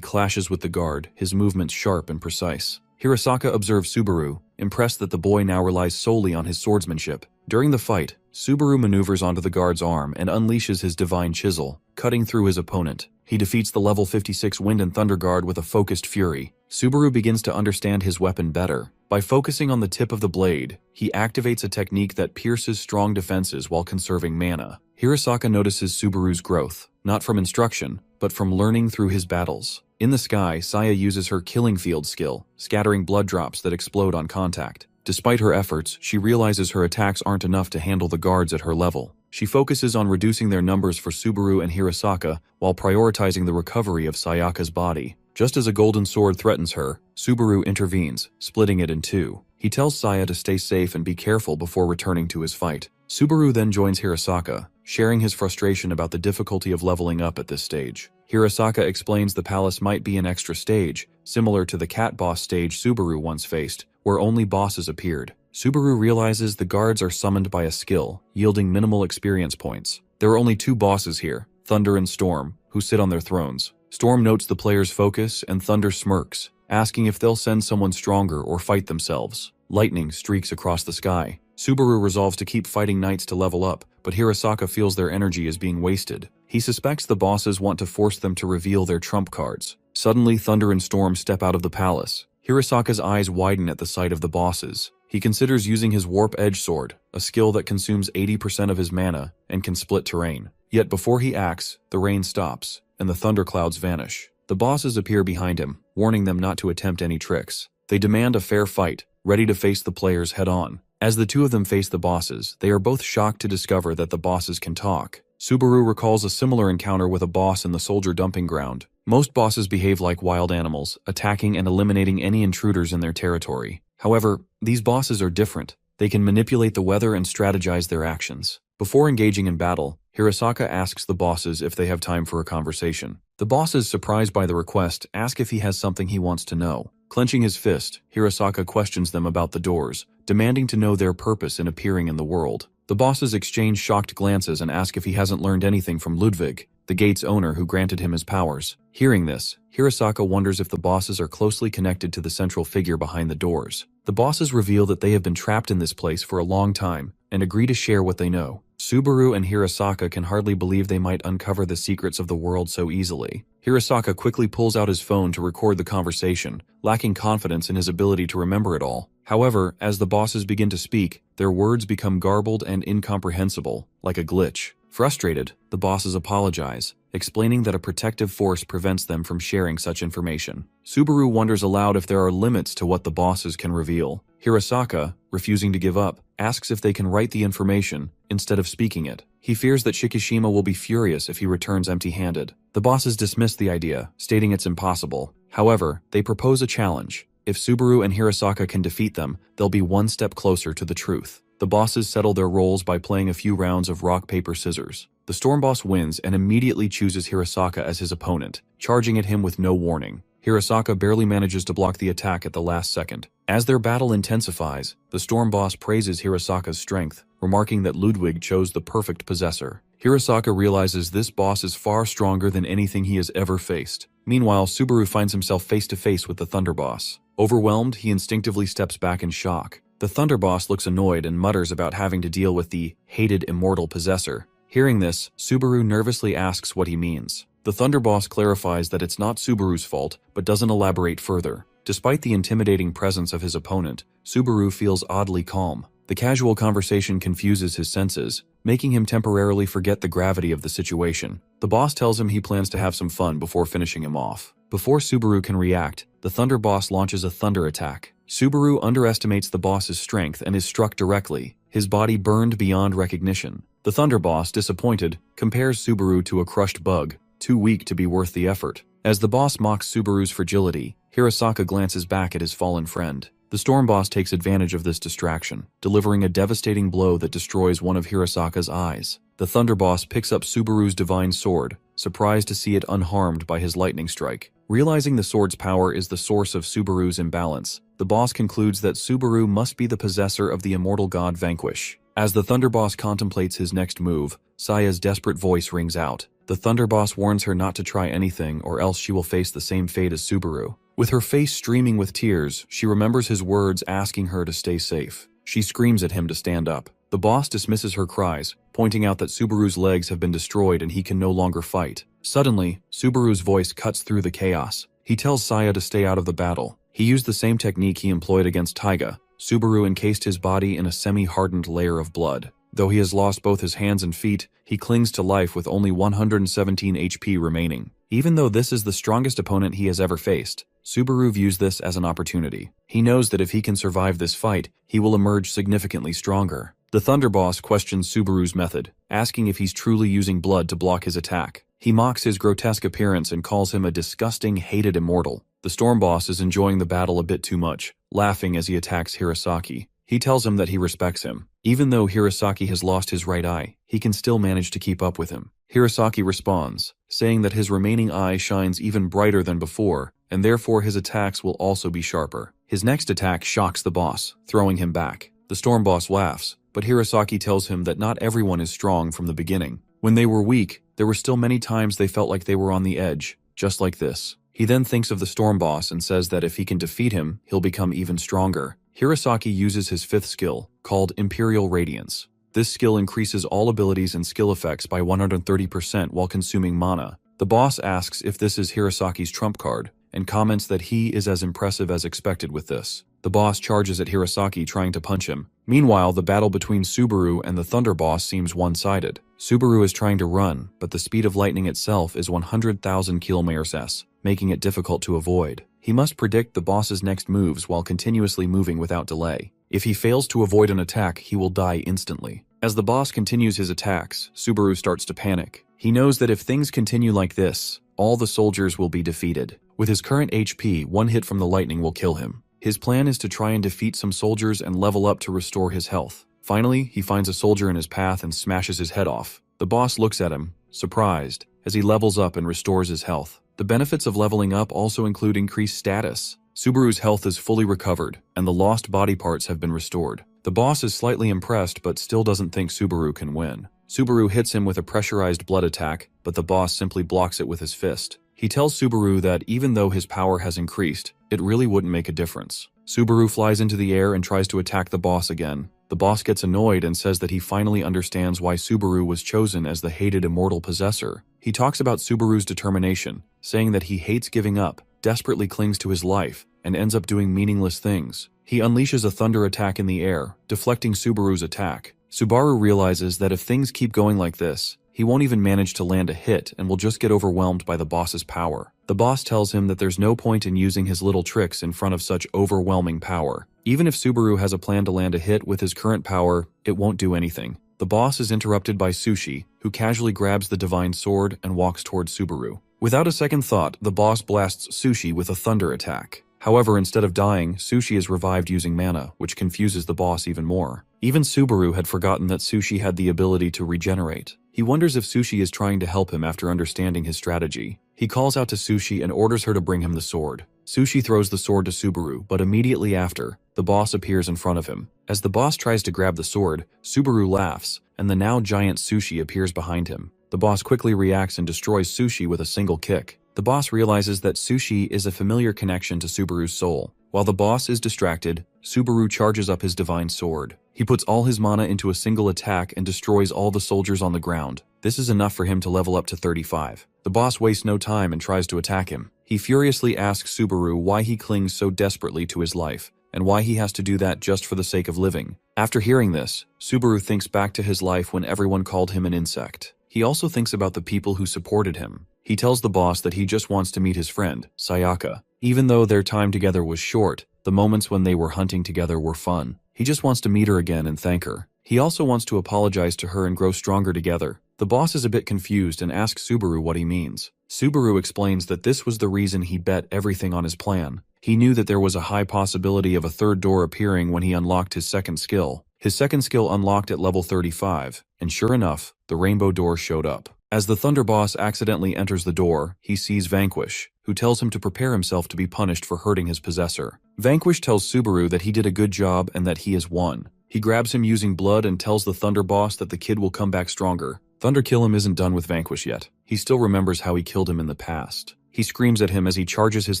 [SPEAKER 1] clashes with the guard, his movements sharp and precise. Hirasaka observes Subaru, impressed that the boy now relies solely on his swordsmanship. During the fight, Subaru maneuvers onto the guard's arm and unleashes his divine chisel, cutting through his opponent. He defeats the level 56 Wind and Thunder Guard with a focused fury. Subaru begins to understand his weapon better. By focusing on the tip of the blade, he activates a technique that pierces strong defenses while conserving mana. Hirasaka notices Subaru's growth, not from instruction, but from learning through his battles. In the sky, Saya uses her Killing Field skill, scattering blood drops that explode on contact. Despite her efforts, she realizes her attacks aren't enough to handle the guards at her level. She focuses on reducing their numbers for Subaru and Hirasaka while prioritizing the recovery of Sayaka's body. Just as a golden sword threatens her, Subaru intervenes, splitting it in two. He tells Saya to stay safe and be careful before returning to his fight. Subaru then joins Hirasaka, sharing his frustration about the difficulty of leveling up at this stage. Hirasaka explains the palace might be an extra stage, similar to the cat boss stage Subaru once faced, where only bosses appeared. Subaru realizes the guards are summoned by a skill, yielding minimal experience points. There are only two bosses here, Thunder and Storm, who sit on their thrones. Storm notes the player's focus, and Thunder smirks, asking if they'll send someone stronger or fight themselves. Lightning streaks across the sky. Subaru resolves to keep fighting knights to level up, but Hirasaka feels their energy is being wasted. He suspects the bosses want to force them to reveal their trump cards. Suddenly, Thunder and Storm step out of the palace. Hirasaka's eyes widen at the sight of the bosses. He considers using his Warp Edge Sword, a skill that consumes 80% of his mana and can split terrain. Yet before he acts, the rain stops, and the thunderclouds vanish. The bosses appear behind him, warning them not to attempt any tricks. They demand a fair fight, ready to face the players head-on. As the two of them face the bosses, they are both shocked to discover that the bosses can talk. Subaru recalls a similar encounter with a boss in the soldier dumping ground. Most bosses behave like wild animals, attacking and eliminating any intruders in their territory. However, these bosses are different. They can manipulate the weather and strategize their actions. Before engaging in battle, Hirasaka asks the bosses if they have time for a conversation. The bosses, surprised by the request, ask if he has something he wants to know. Clenching his fist, Hirasaka questions them about the doors, demanding to know their purpose in appearing in the world. The bosses exchange shocked glances and ask if he hasn't learned anything from Ludwig, the gate's owner who granted him his powers. Hearing this, Hirasaka wonders if the bosses are closely connected to the central figure behind the doors. The bosses reveal that they have been trapped in this place for a long time and agree to share what they know. Subaru and Hirasaka can hardly believe they might uncover the secrets of the world so easily. Hirasaka quickly pulls out his phone to record the conversation, lacking confidence in his ability to remember it all. However, as the bosses begin to speak, their words become garbled and incomprehensible, like a glitch. Frustrated, the bosses apologize, explaining that a protective force prevents them from sharing such information. Subaru wonders aloud if there are limits to what the bosses can reveal. Hirasaka, refusing to give up, asks if they can write the information instead of speaking it. He fears that Shikishima will be furious if he returns empty-handed. The bosses dismiss the idea, stating it's impossible. However, they propose a challenge. If Subaru and Hirasaka can defeat them, they'll be one step closer to the truth. The bosses settle their roles by playing a few rounds of rock, paper, scissors. The storm boss wins and immediately chooses Hirasaka as his opponent, charging at him with no warning. Hirasaka barely manages to block the attack at the last second. As their battle intensifies, the storm boss praises Hirasaka's strength, remarking that Ludwig chose the perfect possessor. Hirasaka realizes this boss is far stronger than anything he has ever faced. Meanwhile, Subaru finds himself face to face with the Thunder Boss. Overwhelmed, he instinctively steps back in shock. The Thunder Boss looks annoyed and mutters about having to deal with the hated immortal possessor. Hearing this, Subaru nervously asks what he means. The Thunder Boss clarifies that it's not Subaru's fault, but doesn't elaborate further. Despite the intimidating presence of his opponent, Subaru feels oddly calm. The casual conversation confuses his senses, making him temporarily forget the gravity of the situation. The boss tells him he plans to have some fun before finishing him off. Before Subaru can react, the Thunder Boss launches a thunder attack. Subaru underestimates the boss's strength and is struck directly, his body burned beyond recognition. The Thunder Boss, disappointed, compares Subaru to a crushed bug, too weak to be worth the effort. As the boss mocks Subaru's fragility, Hirasaka glances back at his fallen friend. The Storm Boss takes advantage of this distraction, delivering a devastating blow that destroys one of Hirasaka's eyes. The Thunder Boss picks up Subaru's divine sword, surprised to see it unharmed by his lightning strike. Realizing the sword's power is the source of Subaru's imbalance, the boss concludes that Subaru must be the possessor of the immortal god Vanquish. As the Thunder Boss contemplates his next move, Saya's desperate voice rings out. The Thunder Boss warns her not to try anything or else she will face the same fate as Subaru. With her face streaming with tears, she remembers his words asking her to stay safe. She screams at him to stand up. The boss dismisses her cries, pointing out that Subaru's legs have been destroyed and he can no longer fight. Suddenly, Subaru's voice cuts through the chaos. He tells Saya to stay out of the battle. He used the same technique he employed against Taiga. Subaru encased his body in a semi-hardened layer of blood. Though he has lost both his hands and feet, he clings to life with only 117 HP remaining. Even though this is the strongest opponent he has ever faced, Subaru views this as an opportunity. He knows that if he can survive this fight, he will emerge significantly stronger. The Thunder Boss questions Subaru's method, asking if he's truly using blood to block his attack. He mocks his grotesque appearance and calls him a disgusting, hated immortal. The Storm Boss is enjoying the battle a bit too much, laughing as he attacks Hirasaki. He tells him that he respects him. Even though Hirasaki has lost his right eye, he can still manage to keep up with him. Hirasaki responds, saying that his remaining eye shines even brighter than before, and therefore his attacks will also be sharper. His next attack shocks the boss, throwing him back. The Storm Boss laughs, but Hirasaki tells him that not everyone is strong from the beginning. When they were weak, there were still many times they felt like they were on the edge, just like this. He then thinks of the Storm Boss and says that if he can defeat him, he'll become even stronger. Hirasaki uses his fifth skill, called Imperial Radiance. This skill increases all abilities and skill effects by 130% while consuming mana. The boss asks if this is Hirasaki's trump card, and comments that he is as impressive as expected with this. The boss charges at Hirasaki, trying to punch him. Meanwhile, the battle between Subaru and the Thunder Boss seems one-sided. Subaru is trying to run, but the speed of lightning itself is 100,000 km/s, making it difficult to avoid. He must predict the boss's next moves while continuously moving without delay. If he fails to avoid an attack, he will die instantly. As the boss continues his attacks, Subaru starts to panic. He knows that if things continue like this, all the soldiers will be defeated. With his current HP, one hit from the lightning will kill him. His plan is to try and defeat some soldiers and level up to restore his health. Finally, he finds a soldier in his path and smashes his head off. The boss looks at him, surprised, as he levels up and restores his health. The benefits of leveling up also include increased status. Subaru's health is fully recovered, and the lost body parts have been restored. The boss is slightly impressed but still doesn't think Subaru can win. Subaru hits him with a pressurized blood attack, but the boss simply blocks it with his fist. He tells Subaru that even though his power has increased, it really wouldn't make a difference. Subaru flies into the air and tries to attack the boss again. The boss gets annoyed and says that he finally understands why Subaru was chosen as the hated immortal possessor. He talks about Subaru's determination, saying that he hates giving up, desperately clings to his life, and ends up doing meaningless things. He unleashes a thunder attack in the air, deflecting Subaru's attack. Subaru realizes that if things keep going like this, he won't even manage to land a hit and will just get overwhelmed by the boss's power. The boss tells him that there's no point in using his little tricks in front of such overwhelming power. Even if Subaru has a plan to land a hit with his current power, it won't do anything. The boss is interrupted by Sushi, who casually grabs the divine sword and walks towards Subaru. Without a second thought, the boss blasts Sushi with a thunder attack. However, instead of dying, Sushi is revived using mana, which confuses the boss even more. Even Subaru had forgotten that Sushi had the ability to regenerate. He wonders if Sushi is trying to help him after understanding his strategy. He calls out to Sushi and orders her to bring him the sword. Sushi throws the sword to Subaru, but immediately after, the boss appears in front of him. As the boss tries to grab the sword, Subaru laughs, and the now giant Sushi appears behind him. The boss quickly reacts and destroys Sushi with a single kick. The boss realizes that Sushi is a familiar connection to Subaru's soul. While the boss is distracted, Subaru charges up his divine sword. He puts all his mana into a single attack and destroys all the soldiers on the ground. This is enough for him to level up to 35. The boss wastes no time and tries to attack him. He furiously asks Subaru why he clings so desperately to his life, and why he has to do that just for the sake of living. After hearing this, Subaru thinks back to his life when everyone called him an insect. He also thinks about the people who supported him. He tells the boss that he just wants to meet his friend, Sayaka. Even though their time together was short, The moments when they were hunting together were fun. He just wants to meet her again and thank her. He also wants to apologize to her and grow stronger together. The boss is a bit confused and asks Subaru what he means. Subaru explains that this was the reason he bet everything on his plan. He knew that there was a high possibility of a third door appearing when he unlocked his second skill. His second skill unlocked at level 35, and sure enough, the rainbow door showed up. As the Thunder Boss accidentally enters the door, he sees Vanquish, who tells him to prepare himself to be punished for hurting his possessor. Vanquish tells Subaru that he did a good job and that he has won. He grabs him using blood and tells the Thunder Boss that the kid will come back stronger. Thunderkillum isn't done with Vanquish yet. He still remembers how he killed him in the past. He screams at him as he charges his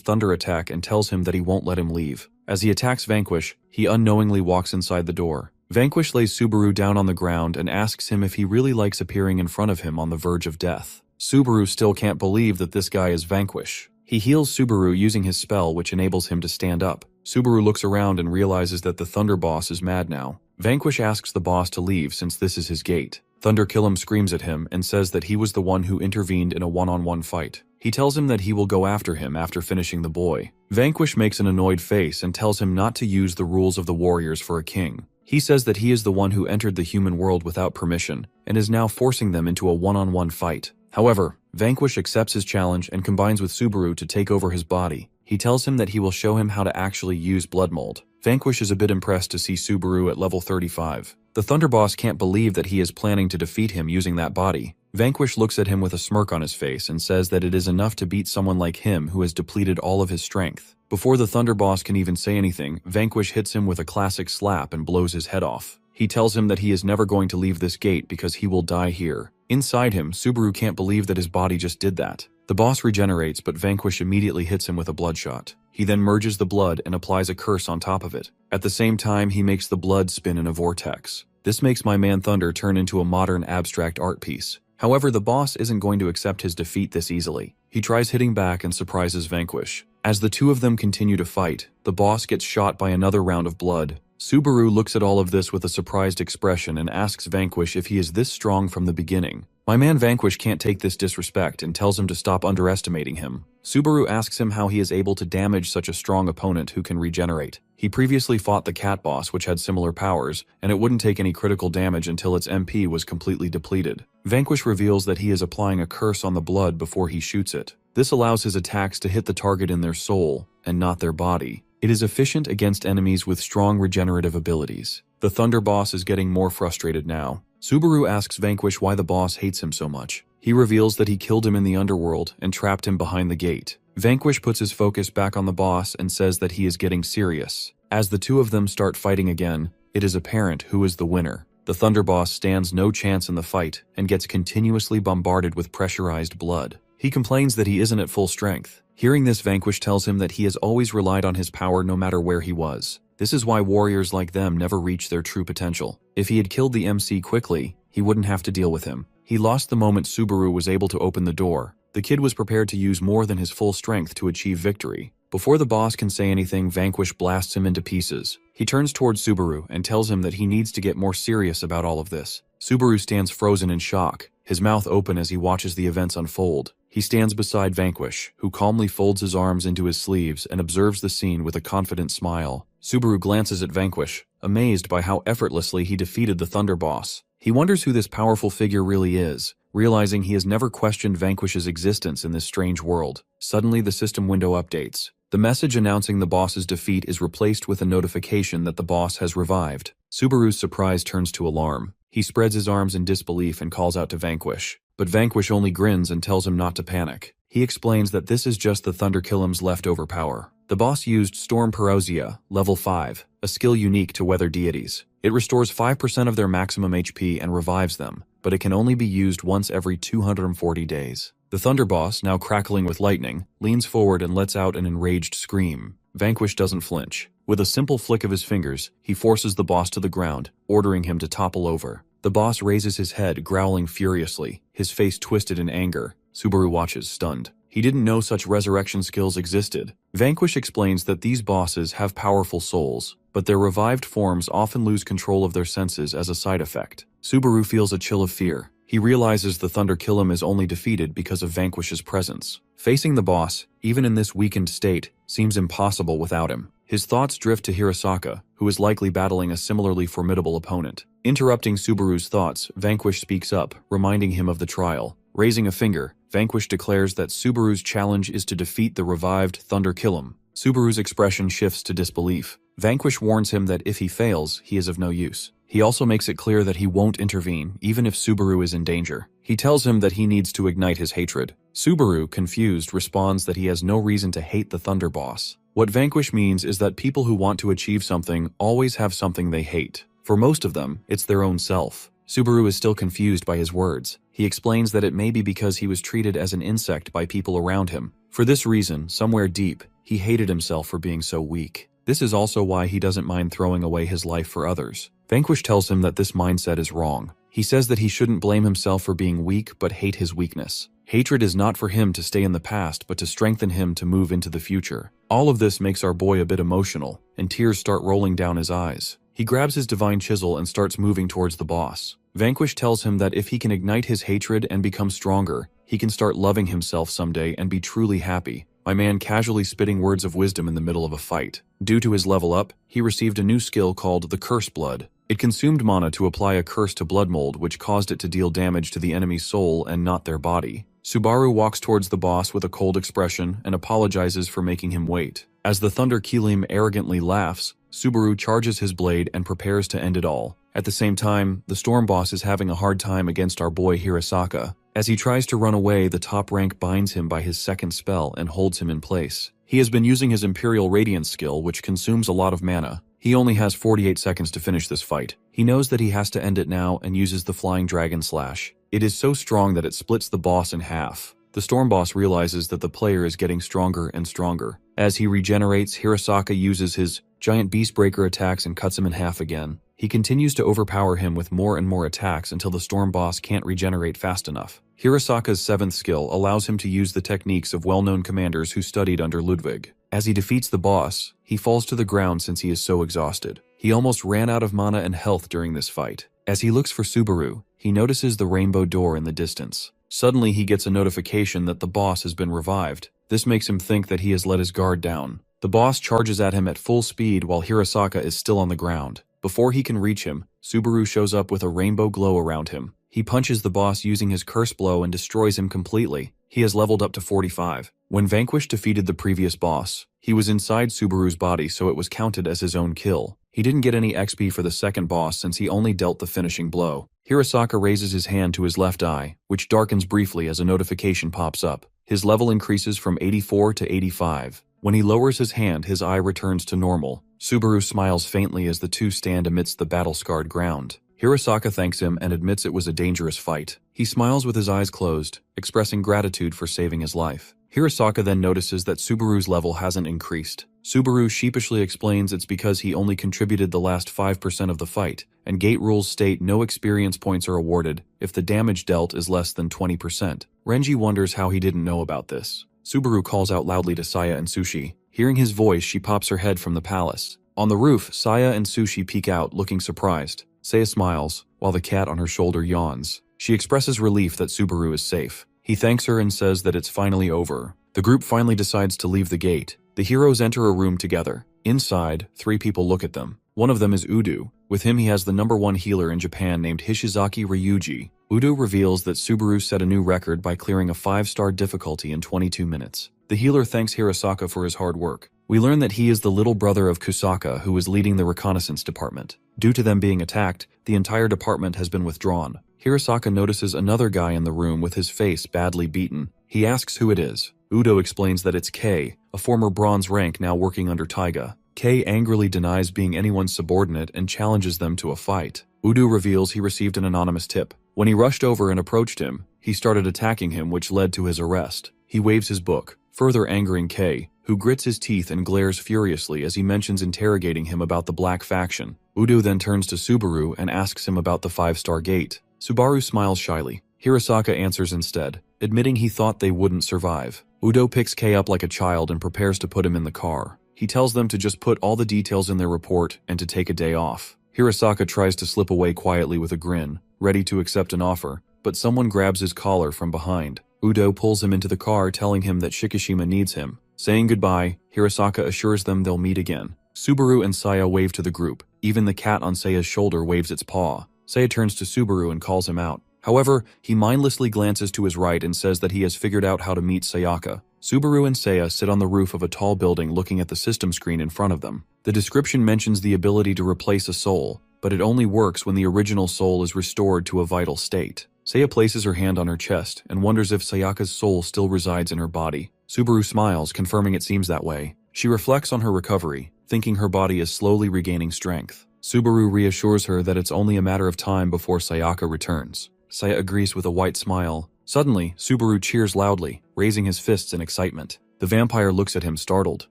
[SPEAKER 1] thunder attack and tells him that he won't let him leave. As he attacks Vanquish, he unknowingly walks inside the door. Vanquish lays Subaru down on the ground and asks him if he really likes appearing in front of him on the verge of death. Subaru still can't believe that this guy is Vanquish. He heals Subaru using his spell, which enables him to stand up. Subaru looks around and realizes that the Thunder Boss is mad now. Vanquish asks the boss to leave since this is his gate. Thunderkillum screams at him and says that he was the one who intervened in a one-on-one fight. He tells him that he will go after him after finishing the boy. Vanquish makes an annoyed face and tells him not to use the rules of the warriors for a king. He says that he is the one who entered the human world without permission and is now forcing them into a one-on-one fight. However, Vanquish accepts his challenge and combines with Subaru to take over his body. He tells him that he will show him how to actually use blood mold. Vanquish is a bit impressed to see Subaru at level 35. The Thunder Boss can't believe that he is planning to defeat him using that body. Vanquish looks at him with a smirk on his face and says that it is enough to beat someone like him who has depleted all of his strength. Before the Thunder Boss can even say anything, Vanquish hits him with a classic slap and blows his head off. He tells him that he is never going to leave this gate because he will die here. Inside him, Subaru can't believe that his body just did that. The boss regenerates, but Vanquish immediately hits him with a bloodshot. He then merges the blood and applies a curse on top of it. At the same time, he makes the blood spin in a vortex. This makes my man Thunder turn into a modern abstract art piece. However, the boss isn't going to accept his defeat this easily. He tries hitting back and surprises Vanquish. As the two of them continue to fight, the boss gets shot by another round of blood. Subaru looks at all of this with a surprised expression and asks Vanquish if he is this strong from the beginning. My man Vanquish can't take this disrespect and tells him to stop underestimating him. Subaru asks him how he is able to damage such a strong opponent who can regenerate. He previously fought the cat boss, which had similar powers, and it wouldn't take any critical damage until its MP was completely depleted. Vanquish reveals that he is applying a curse on the blood before he shoots it. This allows his attacks to hit the target in their soul and not their body. It is efficient against enemies with strong regenerative abilities. The Thunder Boss is getting more frustrated now. Subaru asks Vanquish why the boss hates him so much. He reveals that he killed him in the underworld and trapped him behind the gate. Vanquish puts his focus back on the boss and says that he is getting serious. As the two of them start fighting again, it is apparent who is the winner. The Thunder Boss stands no chance in the fight and gets continuously bombarded with pressurized blood. He complains that he isn't at full strength. Hearing this, Vanquish tells him that he has always relied on his power no matter where he was. This is why warriors like them never reach their true potential. If he had killed the MC quickly, he wouldn't have to deal with him. He lost the moment Subaru was able to open the door. The kid was prepared to use more than his full strength to achieve victory. Before the boss can say anything, Vanquish blasts him into pieces. He turns towards Subaru and tells him that he needs to get more serious about all of this. Subaru stands frozen in shock, his mouth open as he watches the events unfold. He stands beside Vanquish, who calmly folds his arms into his sleeves and observes the scene with a confident smile. Subaru glances at Vanquish, amazed by how effortlessly he defeated the Thunder Boss. He wonders who this powerful figure really is, realizing he has never questioned Vanquish's existence in this strange world. Suddenly, the system window updates. The message announcing the boss's defeat is replaced with a notification that the boss has revived. Subaru's surprise turns to alarm. He spreads his arms in disbelief and calls out to Vanquish. But Vanquish only grins and tells him not to panic. He explains that this is just the Thunderkillum's leftover power. The boss used Storm Parousia, level 5, a skill unique to weather deities. It restores 5% of their maximum HP and revives them, but it can only be used once every 240 days. The Thunder Boss, now crackling with lightning, leans forward and lets out an enraged scream. Vanquish doesn't flinch. With a simple flick of his fingers, he forces the boss to the ground, ordering him to topple over. The boss raises his head, growling furiously, his face twisted in anger. Subaru watches, stunned. He didn't know such resurrection skills existed. Vanquish explains that these bosses have powerful souls, but their revived forms often lose control of their senses as a side effect. Subaru feels a chill of fear. He realizes the Thunderkillum is only defeated because of Vanquish's presence. Facing the boss, even in this weakened state, seems impossible without him. His thoughts drift to Hirasaka, who is likely battling a similarly formidable opponent. Interrupting Subaru's thoughts, Vanquish speaks up, reminding him of the trial. Raising a finger, Vanquish declares that Subaru's challenge is to defeat the revived Thunder Killum. Subaru's expression shifts to disbelief. Vanquish warns him that if he fails, he is of no use. He also makes it clear that he won't intervene, even if Subaru is in danger. He tells him that he needs to ignite his hatred. Subaru, confused, responds that he has no reason to hate the Thunder Boss. What Vanquish means is that people who want to achieve something always have something they hate. For most of them, it's their own self. Subaru is still confused by his words. He explains that it may be because he was treated as an insect by people around him. For this reason, somewhere deep, he hated himself for being so weak. This is also why he doesn't mind throwing away his life for others. Vanquish tells him that this mindset is wrong. He says that he shouldn't blame himself for being weak but hate his weakness. Hatred is not for him to stay in the past but to strengthen him to move into the future. All of this makes our boy a bit emotional, and tears start rolling down his eyes. He grabs his divine chisel and starts moving towards the boss. Vanquish tells him that if he can ignite his hatred and become stronger, he can start loving himself someday and be truly happy. My man casually spitting words of wisdom in the middle of a fight. Due to his level up, he received a new skill called the Curse Blood. It consumed mana to apply a curse to blood mold, which caused it to deal damage to the enemy's soul and not their body. Subaru walks towards the boss with a cold expression and apologizes for making him wait. As the Thunder Killum arrogantly laughs, Subaru charges his blade and prepares to end it all. At the same time, the Storm Boss is having a hard time against our boy Hirasaka. As he tries to run away, the top rank binds him by his second spell and holds him in place. He has been using his Imperial Radiance skill, which consumes a lot of mana. He only has 48 seconds to finish this fight. He knows that he has to end it now and uses the Flying Dragon Slash. It is so strong that it splits the boss in half. The Storm Boss realizes that the player is getting stronger and stronger. As he regenerates, Hirasaka uses his Giant Beast Breaker attacks and cuts him in half again. He continues to overpower him with more and more attacks until the Storm Boss can't regenerate fast enough. Hirasaka's 7th skill allows him to use the techniques of well-known commanders who studied under Ludwig. As he defeats the boss, he falls to the ground since he is so exhausted. He almost ran out of mana and health during this fight. As he looks for Subaru, he notices the rainbow door in the distance. Suddenly he gets a notification that the boss has been revived. This makes him think that he has let his guard down. The boss charges at him at full speed while Hirasaka is still on the ground. Before he can reach him, Subaru shows up with a rainbow glow around him. He punches the boss using his curse blow and destroys him completely. He has leveled up to 45. When Vanquish defeated the previous boss, he was inside Subaru's body, so it was counted as his own kill. He didn't get any XP for the second boss since he only dealt the finishing blow. Hirasaka raises his hand to his left eye, which darkens briefly as a notification pops up. His level increases from 84 to 85. When he lowers his hand, his eye returns to normal. Subaru smiles faintly as the two stand amidst the battle-scarred ground. Hirasaka thanks him and admits it was a dangerous fight. He smiles with his eyes closed, expressing gratitude for saving his life. Hirasaka then notices that Subaru's level hasn't increased. Subaru sheepishly explains it's because he only contributed the last 5% of the fight, and gate rules state no experience points are awarded if the damage dealt is less than 20%. Renji wonders how he didn't know about this. Subaru calls out loudly to Saya and Sushi. Hearing his voice, she pops her head from the palace. On the roof, Saya and Sushi peek out, looking surprised. Saya smiles, while the cat on her shoulder yawns. She expresses relief that Subaru is safe. He thanks her and says that it's finally over. The group finally decides to leave the gate. The heroes enter a room together. Inside, 3 people look at them. One of them is Udo. With him he has the #1 healer in Japan named Hishizaki Ryuji. Udo reveals that Subaru set a new record by clearing a 5-star difficulty in 22 minutes. The healer thanks Hirasaka for his hard work. We learn that he is the little brother of Kusaka, who is leading the reconnaissance department. Due to them being attacked, the entire department has been withdrawn. Hirasaka notices another guy in the room with his face badly beaten. He asks who it is. Udo explains that it's Kei, a former bronze rank now working under Taiga. Kei angrily denies being anyone's subordinate and challenges them to a fight. Udo reveals he received an anonymous tip. When he rushed over and approached him, he started attacking him, which led to his arrest. He waves his book, further angering Kei, who grits his teeth and glares furiously as he mentions interrogating him about the Black Faction. Udo then turns to Subaru and asks him about the 5-star gate. Subaru smiles shyly. Hirasaka answers instead, admitting he thought they wouldn't survive. Udo picks Kei up like a child and prepares to put him in the car. He tells them to just put all the details in their report and to take a day off. Hirasaka tries to slip away quietly with a grin, ready to accept an offer, but someone grabs his collar from behind. Udo pulls him into the car, telling him that Shikishima needs him. Saying goodbye, Hirasaka assures them they'll meet again. Subaru and Saya wave to the group. Even the cat on Saya's shoulder waves its paw. Saya turns to Subaru and calls him out. However, he mindlessly glances to his right and says that he has figured out how to meet Sayaka. Subaru and Saya sit on the roof of a tall building looking at the system screen in front of them. The description mentions the ability to replace a soul, but it only works when the original soul is restored to a vital state. Saya places her hand on her chest and wonders if Sayaka's soul still resides in her body. Subaru smiles, confirming it seems that way. She reflects on her recovery, thinking her body is slowly regaining strength. Subaru reassures her that it's only a matter of time before Sayaka returns. Saya agrees with a white smile. Suddenly, Subaru cheers loudly, raising his fists in excitement. The vampire looks at him startled.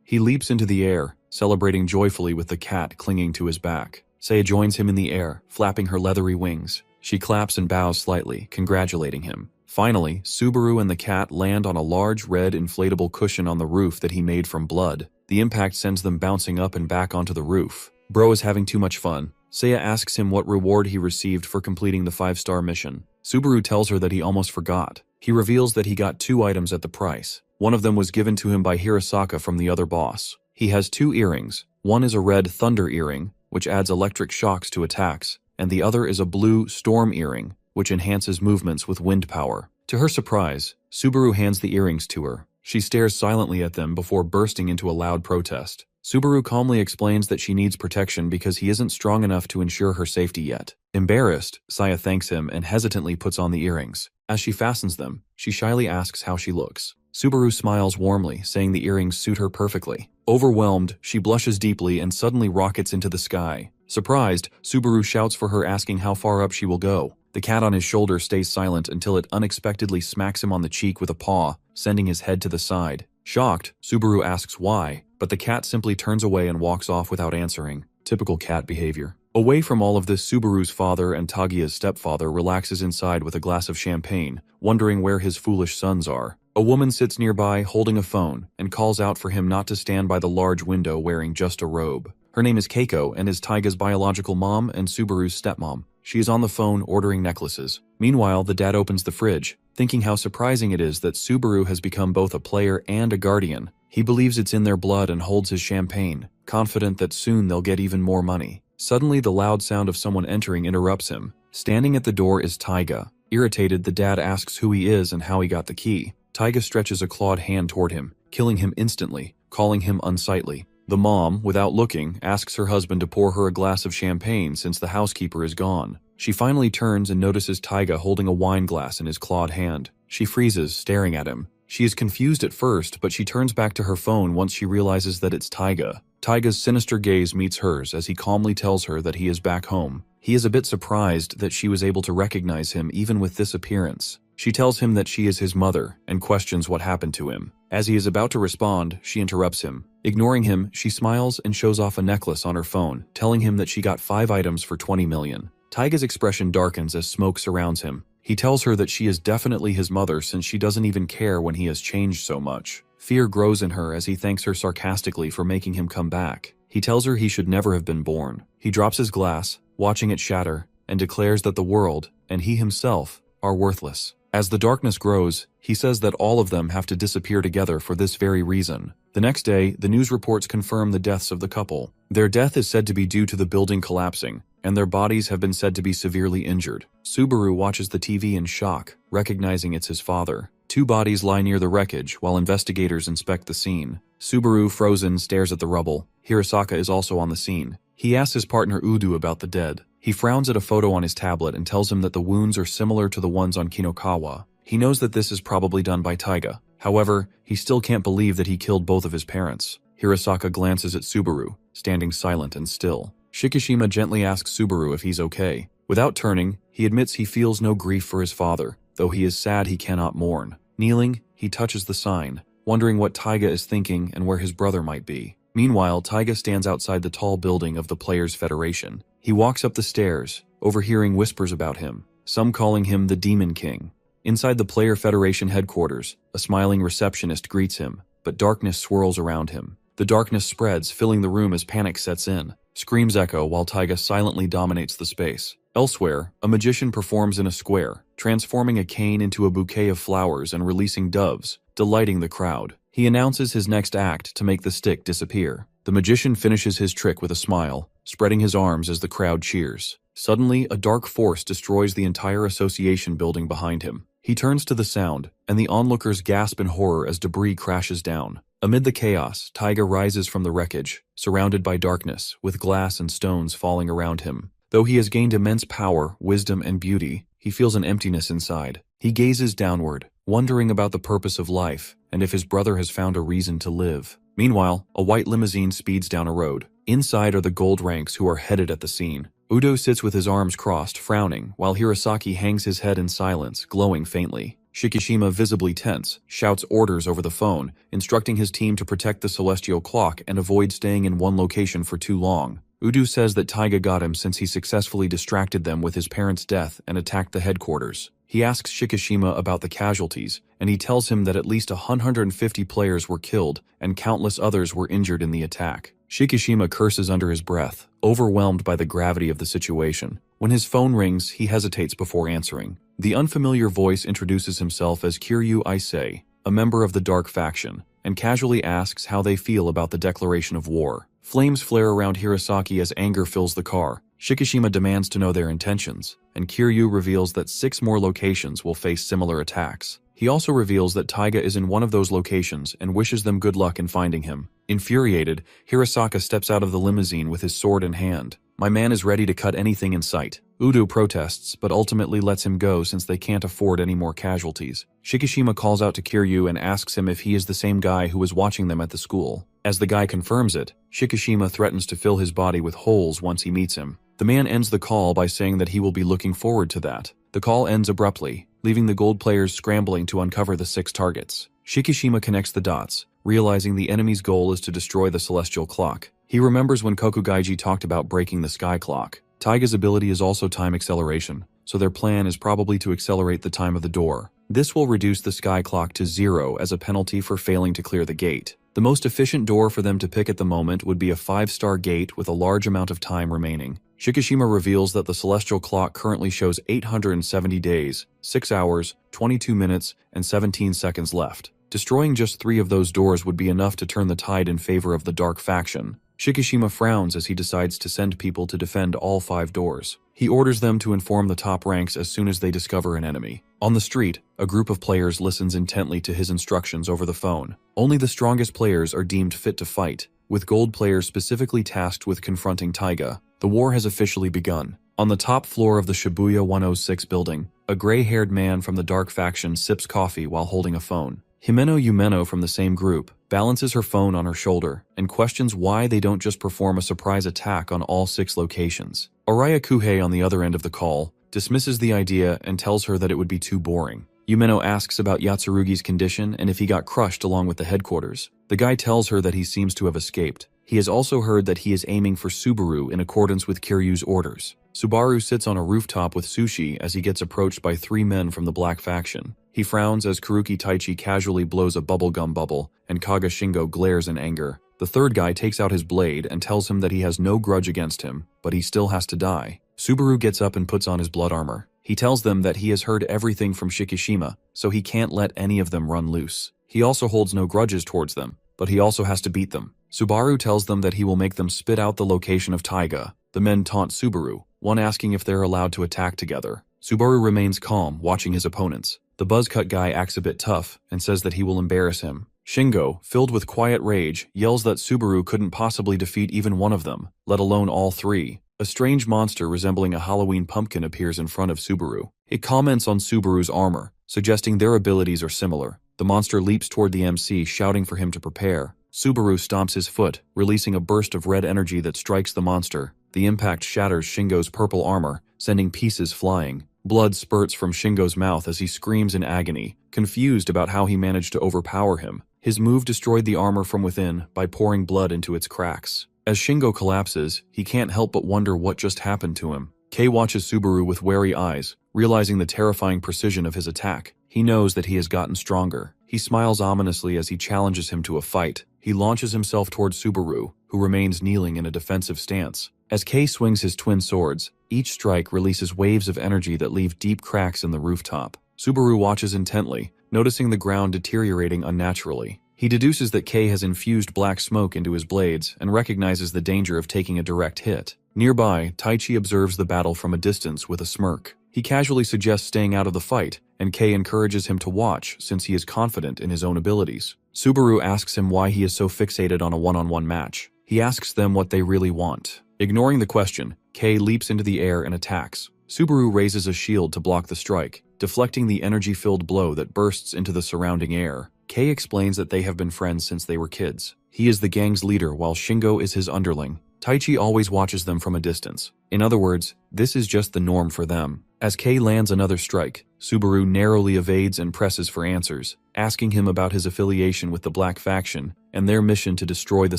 [SPEAKER 1] He leaps into the air, celebrating joyfully with the cat clinging to his back. Saya joins him in the air, flapping her leathery wings. She claps and bows slightly, congratulating him. Finally, Subaru and the cat land on a large red inflatable cushion on the roof that he made from blood. The impact sends them bouncing up and back onto the roof. Bro is having too much fun. Saya asks him what reward he received for completing the 5-star mission. Subaru tells her that he almost forgot. He reveals that he got 2 items at the price. One of them was given to him by Hirasaka from the other boss. He has 2 earrings. One is a red thunder earring, which adds electric shocks to attacks, and the other is a blue storm earring, which enhances movements with wind power. To her surprise, Subaru hands the earrings to her. She stares silently at them before bursting into a loud protest. Subaru calmly explains that she needs protection because he isn't strong enough to ensure her safety yet. Embarrassed, Saya thanks him and hesitantly puts on the earrings. As she fastens them, she shyly asks how she looks. Subaru smiles warmly, saying the earrings suit her perfectly. Overwhelmed, she blushes deeply and suddenly rockets into the sky. Surprised, Subaru shouts for her, asking how far up she will go. The cat on his shoulder stays silent until it unexpectedly smacks him on the cheek with a paw, sending his head to the side. Shocked, Subaru asks why, but the cat simply turns away and walks off without answering. Typical cat behavior. Away from all of this, Subaru's father and Tagia's stepfather relaxes inside with a glass of champagne, wondering where his foolish sons are. A woman sits nearby holding a phone and calls out for him not to stand by the large window wearing just a robe. Her name is Keiko and is Taiga's biological mom and Subaru's stepmom. She is on the phone ordering necklaces. Meanwhile, the dad opens the fridge, thinking how surprising it is that Subaru has become both a player and a guardian. He believes it's in their blood and holds his champagne, confident that soon they'll get even more money. Suddenly, the loud sound of someone entering interrupts him. Standing at the door is Taiga. Irritated, the dad asks who he is and how he got the key. Taiga stretches a clawed hand toward him, killing him instantly, calling him unsightly. The mom, without looking, asks her husband to pour her a glass of champagne since the housekeeper is gone. She finally turns and notices Taiga holding a wine glass in his clawed hand. She freezes, staring at him. She is confused at first, but she turns back to her phone once she realizes that it's Taiga. Taiga's sinister gaze meets hers as he calmly tells her that he is back home. He is a bit surprised that she was able to recognize him even with this appearance. She tells him that she is his mother and questions what happened to him. As he is about to respond, she interrupts him. Ignoring him, she smiles and shows off a necklace on her phone, telling him that she got 5 items for 20 million. Taiga's expression darkens as smoke surrounds him. He tells her that she is definitely his mother since she doesn't even care when he has changed so much. Fear grows in her as he thanks her sarcastically for making him come back. He tells her he should never have been born. He drops his glass, watching it shatter, and declares that the world, and he himself, are worthless. As the darkness grows, he says that all of them have to disappear together for this very reason. The next day, the news reports confirm the deaths of the couple. Their death is said to be due to the building collapsing, and their bodies have been said to be severely injured. Subaru watches the TV in shock, recognizing it's his father. 2 bodies lie near the wreckage while investigators inspect the scene. Subaru, frozen, stares at the rubble. Hirasaka is also on the scene. He asks his partner Udu about the dead. He frowns at a photo on his tablet and tells him that the wounds are similar to the ones on Kinokawa. He knows that this is probably done by Taiga. However, he still can't believe that he killed both of his parents. Hirasaka glances at Subaru, standing silent and still. Shikishima gently asks Subaru if he's okay. Without turning, he admits he feels no grief for his father, though he is sad he cannot mourn. Kneeling, he touches the sign, wondering what Taiga is thinking and where his brother might be. Meanwhile, Taiga stands outside the tall building of the Players' Federation. He walks up the stairs, overhearing whispers about him, some calling him the Demon King. Inside the Player Federation headquarters, a smiling receptionist greets him, but darkness swirls around him. The darkness spreads, filling the room as panic sets in. Screams echo while Taiga silently dominates the space. Elsewhere, a magician performs in a square, transforming a cane into a bouquet of flowers and releasing doves, delighting the crowd. He announces his next act to make the stick disappear. The magician finishes his trick with a smile, spreading his arms as the crowd cheers. Suddenly, a dark force destroys the entire association building behind him. He turns to the sound, and the onlookers gasp in horror as debris crashes down. Amid the chaos, Taiga rises from the wreckage, surrounded by darkness, with glass and stones falling around him. Though he has gained immense power, wisdom, and beauty, he feels an emptiness inside. He gazes downward, wondering about the purpose of life, and if his brother has found a reason to live. Meanwhile, a white limousine speeds down a road. Inside are the gold ranks who are headed at the scene. Udo sits with his arms crossed, frowning, while Hirosaki hangs his head in silence, glowing faintly. Shikishima, visibly tense, shouts orders over the phone, instructing his team to protect the celestial clock and avoid staying in one location for too long. Udo says that Taiga got him since he successfully distracted them with his parents' death and attacked the headquarters. He asks Shikishima about the casualties, and he tells him that at least 150 players were killed and countless others were injured in the attack. Shikishima curses under his breath, overwhelmed by the gravity of the situation. When his phone rings, he hesitates before answering. The unfamiliar voice introduces himself as Kiryu Issei, a member of the Dark Faction, and casually asks how they feel about the declaration of war. Flames flare around Hirosaki as anger fills the car. Shikishima demands to know their intentions, and Kiryu reveals that 6 more locations will face similar attacks. He also reveals that Taiga is in one of those locations and wishes them good luck in finding him. Infuriated, Hirosaka steps out of the limousine with his sword in hand. My man is ready to cut anything in sight. Udo protests, but ultimately lets him go since they can't afford any more casualties. Shikishima calls out to Kiryu and asks him if he is the same guy who was watching them at the school. As the guy confirms it, Shikishima threatens to fill his body with holes once he meets him. The man ends the call by saying that he will be looking forward to that. The call ends abruptly, leaving the gold players scrambling to uncover the 6 targets. Shikishima connects the dots, realizing the enemy's goal is to destroy the celestial clock. He remembers when Kokugaiji talked about breaking the sky clock. Taiga's ability is also time acceleration, so their plan is probably to accelerate the time of the door. This will reduce the sky clock to 0 as a penalty for failing to clear the gate. The most efficient door for them to pick at the moment would be a 5-star gate with a large amount of time remaining. Shikishima reveals that the celestial clock currently shows 870 days, 6 hours, 22 minutes, and 17 seconds left. Destroying just 3 of those doors would be enough to turn the tide in favor of the Dark Faction. Shikishima frowns as he decides to send people to defend all 5 doors. He orders them to inform the top ranks as soon as they discover an enemy. On the street, a group of players listens intently to his instructions over the phone. Only the strongest players are deemed fit to fight, with gold players specifically tasked with confronting Taiga. The war has officially begun. On the top floor of the Shibuya 106 building, a gray-haired man from the Dark Faction sips coffee while holding a phone. Himeno Yumeno from the same group balances her phone on her shoulder and questions why they don't just perform a surprise attack on all 6 locations. Araya Kuhei on the other end of the call dismisses the idea and tells her that it would be too boring. Yumeno asks about Yatsurugi's condition and if he got crushed along with the headquarters. The guy tells her that he seems to have escaped. He has also heard that he is aiming for Subaru in accordance with Kiryu's orders. Subaru sits on a rooftop with Sushi as he gets approached by 3 men from the Black Faction. He frowns as Kuruki Taichi casually blows a bubblegum bubble, and Kaga Shingo glares in anger. The 3rd guy takes out his blade and tells him that he has no grudge against him, but he still has to die. Subaru gets up and puts on his blood armor. He tells them that he has heard everything from Shikishima, so he can't let any of them run loose. He also holds no grudges towards them, but he also has to beat them. Subaru tells them that he will make them spit out the location of Taiga. The men taunt Subaru, one asking if they're allowed to attack together. Subaru remains calm, watching his opponents. The buzzcut guy acts a bit tough and says that he will embarrass him. Shingo, filled with quiet rage, yells that Subaru couldn't possibly defeat even one of them, let alone all 3. A strange monster resembling a Halloween pumpkin appears in front of Subaru. It comments on Subaru's armor, suggesting their abilities are similar. The monster leaps toward the MC, shouting for him to prepare. Subaru stomps his foot, releasing a burst of red energy that strikes the monster. The impact shatters Shingo's purple armor, sending pieces flying. Blood spurts from Shingo's mouth as he screams in agony, confused about how he managed to overpower him. His move destroyed the armor from within by pouring blood into its cracks. As Shingo collapses, he can't help but wonder what just happened to him. Kei watches Subaru with wary eyes, realizing the terrifying precision of his attack. He knows that he has gotten stronger. He smiles ominously as he challenges him to a fight. He launches himself towards Subaru, who remains kneeling in a defensive stance. As Kei swings his twin swords, each strike releases waves of energy that leave deep cracks in the rooftop. Subaru watches intently, noticing the ground deteriorating unnaturally. He deduces that Kei has infused black smoke into his blades and recognizes the danger of taking a direct hit. Nearby, Taichi observes the battle from a distance with a smirk. He casually suggests staying out of the fight, and Kei encourages him to watch since he is confident in his own abilities. Subaru asks him why he is so fixated on a one-on-one match. He asks them what they really want. Ignoring the question, Kei leaps into the air and attacks. Subaru raises a shield to block the strike, deflecting the energy-filled blow that bursts into the surrounding air. Kei explains that they have been friends since they were kids. He is the gang's leader while Shingo is his underling. Taichi always watches them from a distance. In other words, this is just the norm for them. As Kei lands another strike, Subaru narrowly evades and presses for answers, asking him about his affiliation with the Black Faction and their mission to destroy the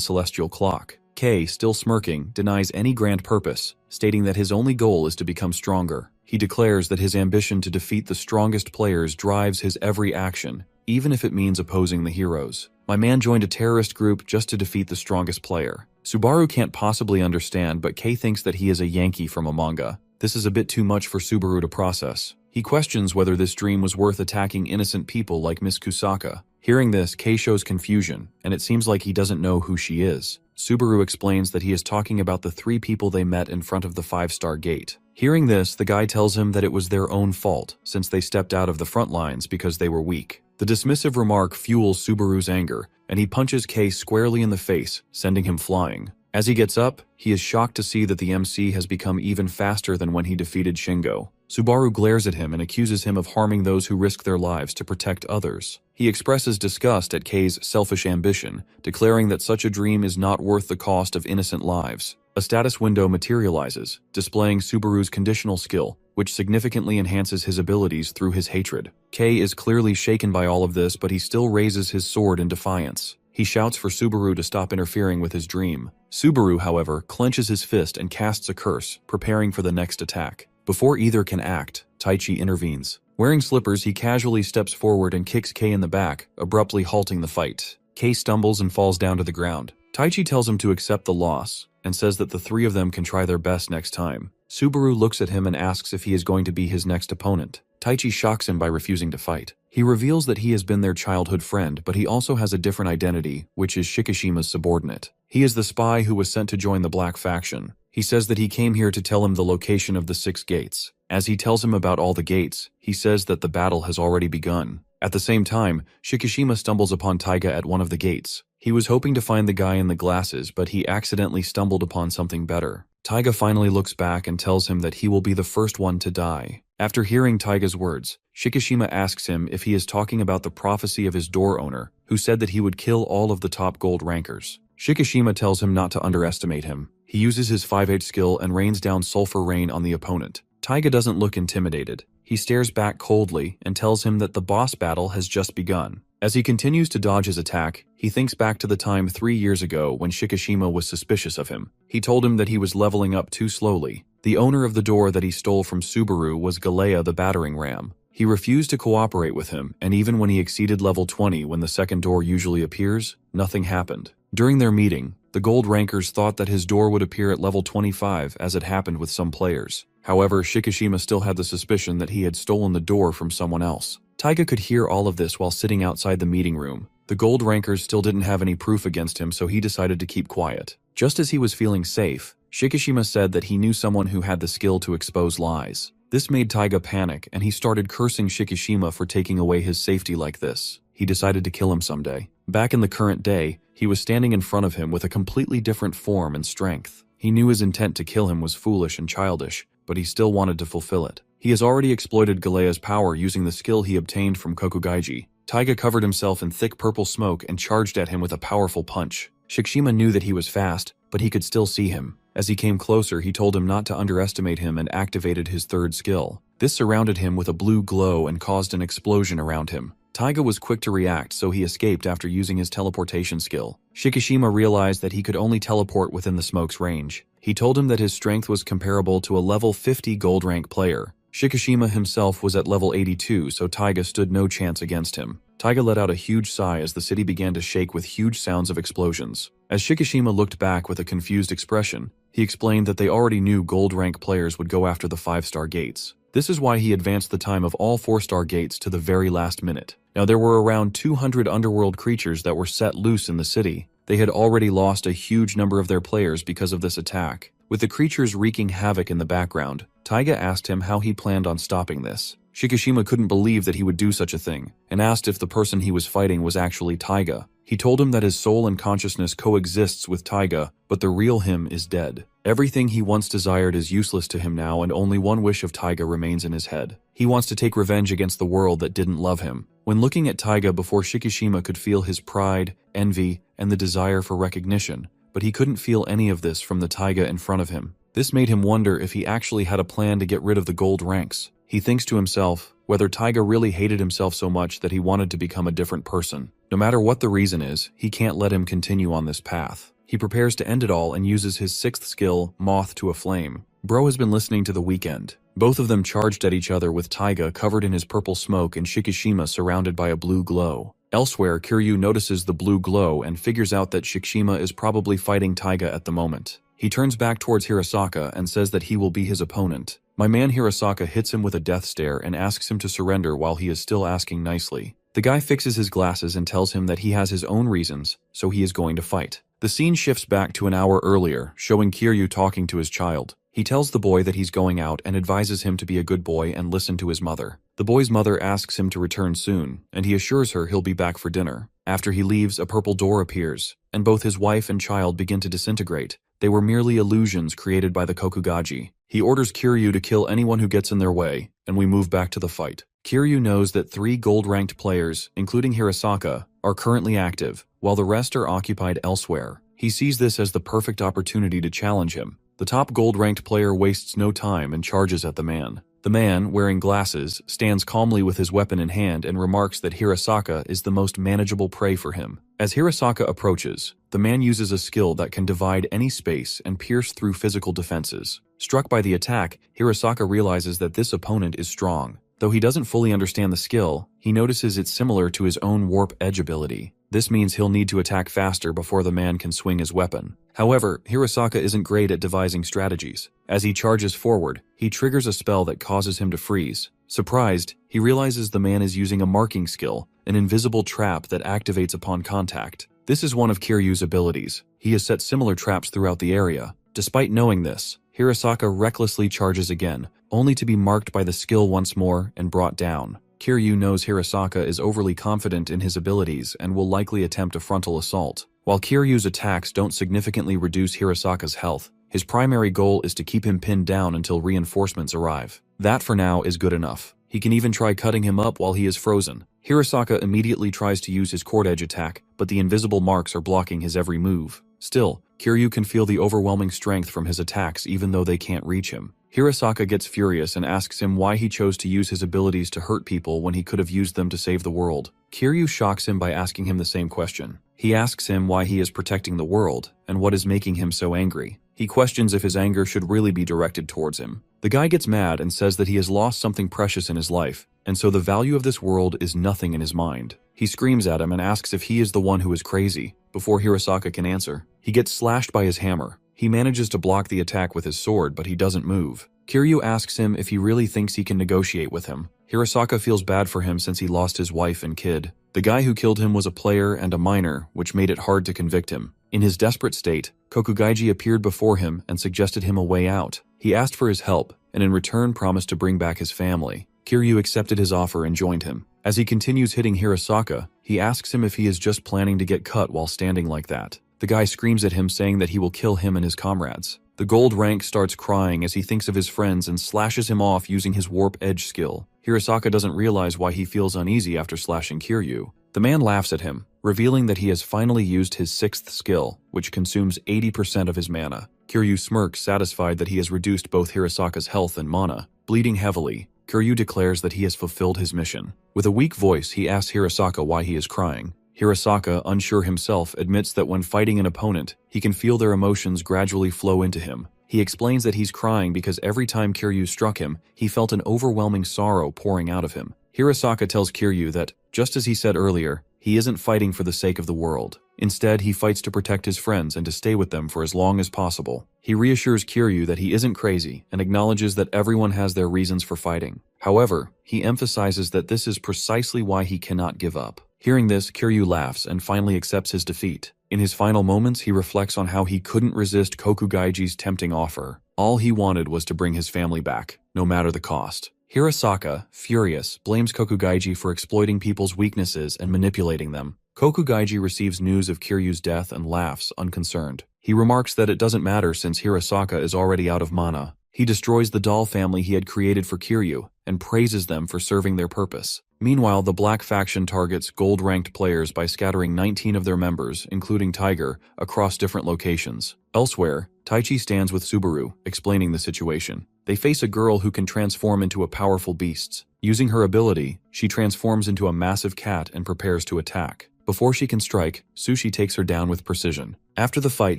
[SPEAKER 1] Celestial Clock. Kei, still smirking, denies any grand purpose, stating that his only goal is to become stronger. He declares that his ambition to defeat the strongest players drives his every action, even if it means opposing the heroes. My man joined a terrorist group just to defeat the strongest player. Subaru can't possibly understand, but Kei thinks that he is a Yankee from a manga. This is a bit too much for Subaru to process. He questions whether this dream was worth attacking innocent people like Miss Kusaka. Hearing this, Kei shows confusion, and it seems like he doesn't know who she is. Subaru explains that he is talking about the 3 people they met in front of the 5-star gate. Hearing this, the guy tells him that it was their own fault, since they stepped out of the front lines because they were weak. The dismissive remark fuels Subaru's anger, and he punches Kei squarely in the face, sending him flying. As he gets up, he is shocked to see that the MC has become even faster than when he defeated Shingo. Subaru glares at him and accuses him of harming those who risk their lives to protect others. He expresses disgust at Kei's selfish ambition, declaring that such a dream is not worth the cost of innocent lives. A status window materializes, displaying Subaru's conditional skill, which significantly enhances his abilities through his hatred. Kei is clearly shaken by all of this, but he still raises his sword in defiance. He shouts for Subaru to stop interfering with his dream. Subaru, however, clenches his fist and casts a curse, preparing for the next attack. Before either can act, Taichi intervenes. Wearing slippers, he casually steps forward and kicks Kei in the back, abruptly halting the fight. Kei stumbles and falls down to the ground. Taichi tells him to accept the loss, and says that the 3 of them can try their best next time. Subaru looks at him and asks if he is going to be his next opponent. Taichi shocks him by refusing to fight. He reveals that he has been their childhood friend, but he also has a different identity, which is Shikishima's subordinate. He is the spy who was sent to join the Black Faction. He says that he came here to tell him the location of the 6 gates. As he tells him about all the gates, he says that the battle has already begun. At the same time, Shikishima stumbles upon Taiga at one of the gates. He was hoping to find the guy in the glasses, but he accidentally stumbled upon something better. Taiga finally looks back and tells him that he will be the first one to die. After hearing Taiga's words, Shikishima asks him if he is talking about the prophecy of his door owner, who said that he would kill all of the top gold rankers. Shikishima tells him not to underestimate him. He uses his 5-8 skill and rains down sulfur rain on the opponent. Taiga doesn't look intimidated. He stares back coldly and tells him that the boss battle has just begun. As he continues to dodge his attack, he thinks back to the time 3 years ago when Shikishima was suspicious of him. He told him that he was leveling up too slowly. The owner of the door that he stole from Subaru was Galea the battering ram. He refused to cooperate with him, and even when he exceeded level 20 when the second door usually appears, nothing happened. During their meeting, the gold rankers thought that his door would appear at level 25 as it happened with some players. However, Shikishima still had the suspicion that he had stolen the door from someone else. Taiga could hear all of this while sitting outside the meeting room. The gold rankers still didn't have any proof against him, so he decided to keep quiet. Just as he was feeling safe, Shikishima said that he knew someone who had the skill to expose lies. This made Taiga panic, and he started cursing Shikishima for taking away his safety like this. He decided to kill him someday. Back in the current day, he was standing in front of him with a completely different form and strength. He knew his intent to kill him was foolish and childish, but he still wanted to fulfill it. He has already exploited Galea's power using the skill he obtained from Kokugaiji. Taiga covered himself in thick purple smoke and charged at him with a powerful punch. Shikishima knew that he was fast, but he could still see him. As he came closer, he told him not to underestimate him and activated his 3rd skill. This surrounded him with a blue glow and caused an explosion around him. Taiga was quick to react, so he escaped after using his teleportation skill. Shikishima realized that he could only teleport within the smoke's range. He told him that his strength was comparable to a level 50 gold rank player. Shikishima himself was at level 82, so Taiga stood no chance against him. Taiga let out a huge sigh as the city began to shake with huge sounds of explosions. As Shikishima looked back with a confused expression, he explained that they already knew gold rank players would go after the 5-star gates. This is why he advanced the time of all 4-star gates to the very last minute. Now there were around 200 underworld creatures that were set loose in the city. They had already lost a huge number of their players because of this attack. With the creatures wreaking havoc in the background, Taiga asked him how he planned on stopping this. Shikishima couldn't believe that he would do such a thing, and asked if the person he was fighting was actually Taiga. He told him that his soul and consciousness coexists with Taiga, but the real him is dead. Everything he once desired is useless to him now, and only one wish of Taiga remains in his head. He wants to take revenge against the world that didn't love him. When looking at Taiga before, Shikishima could feel his pride, envy, and the desire for recognition, but he couldn't feel any of this from the Taiga in front of him. This made him wonder if he actually had a plan to get rid of the gold ranks. He thinks to himself whether Taiga really hated himself so much that he wanted to become a different person. No matter what the reason is, he can't let him continue on this path. He prepares to end it all and uses his 6th skill, Moth to a Flame. Bro has been listening to The Weeknd. Both of them charged at each other with Taiga covered in his purple smoke and Shikishima surrounded by a blue glow. Elsewhere, Kiryu notices the blue glow and figures out that Shikishima is probably fighting Taiga at the moment. He turns back towards Hirasaka and says that he will be his opponent. My man Hirasaka hits him with a death stare and asks him to surrender while he is still asking nicely. The guy fixes his glasses and tells him that he has his own reasons, so he is going to fight. The scene shifts back to an hour earlier, showing Kiryu talking to his child. He tells the boy that he's going out and advises him to be a good boy and listen to his mother. The boy's mother asks him to return soon, and he assures her he'll be back for dinner. After he leaves, a purple door appears, and both his wife and child begin to disintegrate. They were merely illusions created by the Kokugaji. He orders Kiryu to kill anyone who gets in their way, and we move back to the fight. Kiryu knows that 3 gold-ranked players, including Hirasaka, are currently active, while the rest are occupied elsewhere. He sees this as the perfect opportunity to challenge him. The top gold-ranked player wastes no time and charges at the man. The man, wearing glasses, stands calmly with his weapon in hand and remarks that Hirasaka is the most manageable prey for him. As Hirasaka approaches, the man uses a skill that can divide any space and pierce through physical defenses. Struck by the attack, Hirasaka realizes that this opponent is strong. Though he doesn't fully understand the skill, he notices it's similar to his own warp edge ability. This means he'll need to attack faster before the man can swing his weapon. However, Hirasaka isn't great at devising strategies. As he charges forward, he triggers a spell that causes him to freeze. Surprised, he realizes the man is using a marking skill, an invisible trap that activates upon contact. This is one of Kiryu's abilities. He has set similar traps throughout the area. Despite knowing this, Hirasaka recklessly charges again, only to be marked by the skill once more and brought down. Kiryu knows Hirasaka is overly confident in his abilities and will likely attempt a frontal assault. While Kiryu's attacks don't significantly reduce Hirasaka's health, his primary goal is to keep him pinned down until reinforcements arrive. That for now is good enough. He can even try cutting him up while he is frozen. Hirasaka immediately tries to use his cord edge attack, but the invisible marks are blocking his every move. Still, Kiryu can feel the overwhelming strength from his attacks even though they can't reach him. Hirasaka gets furious and asks him why he chose to use his abilities to hurt people when he could have used them to save the world. Kiryu shocks him by asking him the same question. He asks him why he is protecting the world, and what is making him so angry. He questions if his anger should really be directed towards him. The guy gets mad and says that he has lost something precious in his life, and so the value of this world is nothing in his mind. He screams at him and asks if he is the one who is crazy. Before Hirasaka can answer, he gets slashed by his hammer. He manages to block the attack with his sword, but he doesn't move. Kiryu asks him if he really thinks he can negotiate with him. Hirasaka feels bad for him since he lost his wife and kid. The guy who killed him was a player and a minor, which made it hard to convict him. In his desperate state, Kokugaiji appeared before him and suggested him a way out. He asked for his help, and in return promised to bring back his family. Kiryu accepted his offer and joined him. As he continues hitting Hirasaka, he asks him if he is just planning to get cut while standing like that. The guy screams at him saying that he will kill him and his comrades. The gold rank starts crying as he thinks of his friends and slashes him off using his warp edge skill. Hirasaka doesn't realize why he feels uneasy after slashing Kiryu. The man laughs at him, revealing that he has finally used his 6th skill, which consumes 80% of his mana. Kiryu smirks, satisfied that he has reduced both Hirasaka's health and mana. Bleeding heavily, Kiryu declares that he has fulfilled his mission. With a weak voice, he asks Hirasaka why he is crying. Hirasaka, unsure himself, admits that when fighting an opponent, he can feel their emotions gradually flow into him. He explains that he's crying because every time Kiryu struck him, he felt an overwhelming sorrow pouring out of him. Hirasaka tells Kiryu that, just as he said earlier, he isn't fighting for the sake of the world. Instead, he fights to protect his friends and to stay with them for as long as possible. He reassures Kiryu that he isn't crazy and acknowledges that everyone has their reasons for fighting. However, he emphasizes that this is precisely why he cannot give up. Hearing this, Kiryu laughs and finally accepts his defeat. In his final moments, he reflects on how he couldn't resist Kokugaiji's tempting offer. All he wanted was to bring his family back, no matter the cost. Hirasaka, furious, blames Kokugaiji for exploiting people's weaknesses and manipulating them. Kokugaiji receives news of Kiryu's death and laughs, unconcerned. He remarks that it doesn't matter since Hirasaka is already out of mana. He destroys the doll family he had created for Kiryu and praises them for serving their purpose. Meanwhile, the Black Faction targets gold-ranked players by scattering 19 of their members, including Tiger, across different locations. Elsewhere, Taichi stands with Subaru, explaining the situation. They face a girl who can transform into a powerful beast. Using her ability, she transforms into a massive cat and prepares to attack. Before she can strike, Sushi takes her down with precision. After the fight,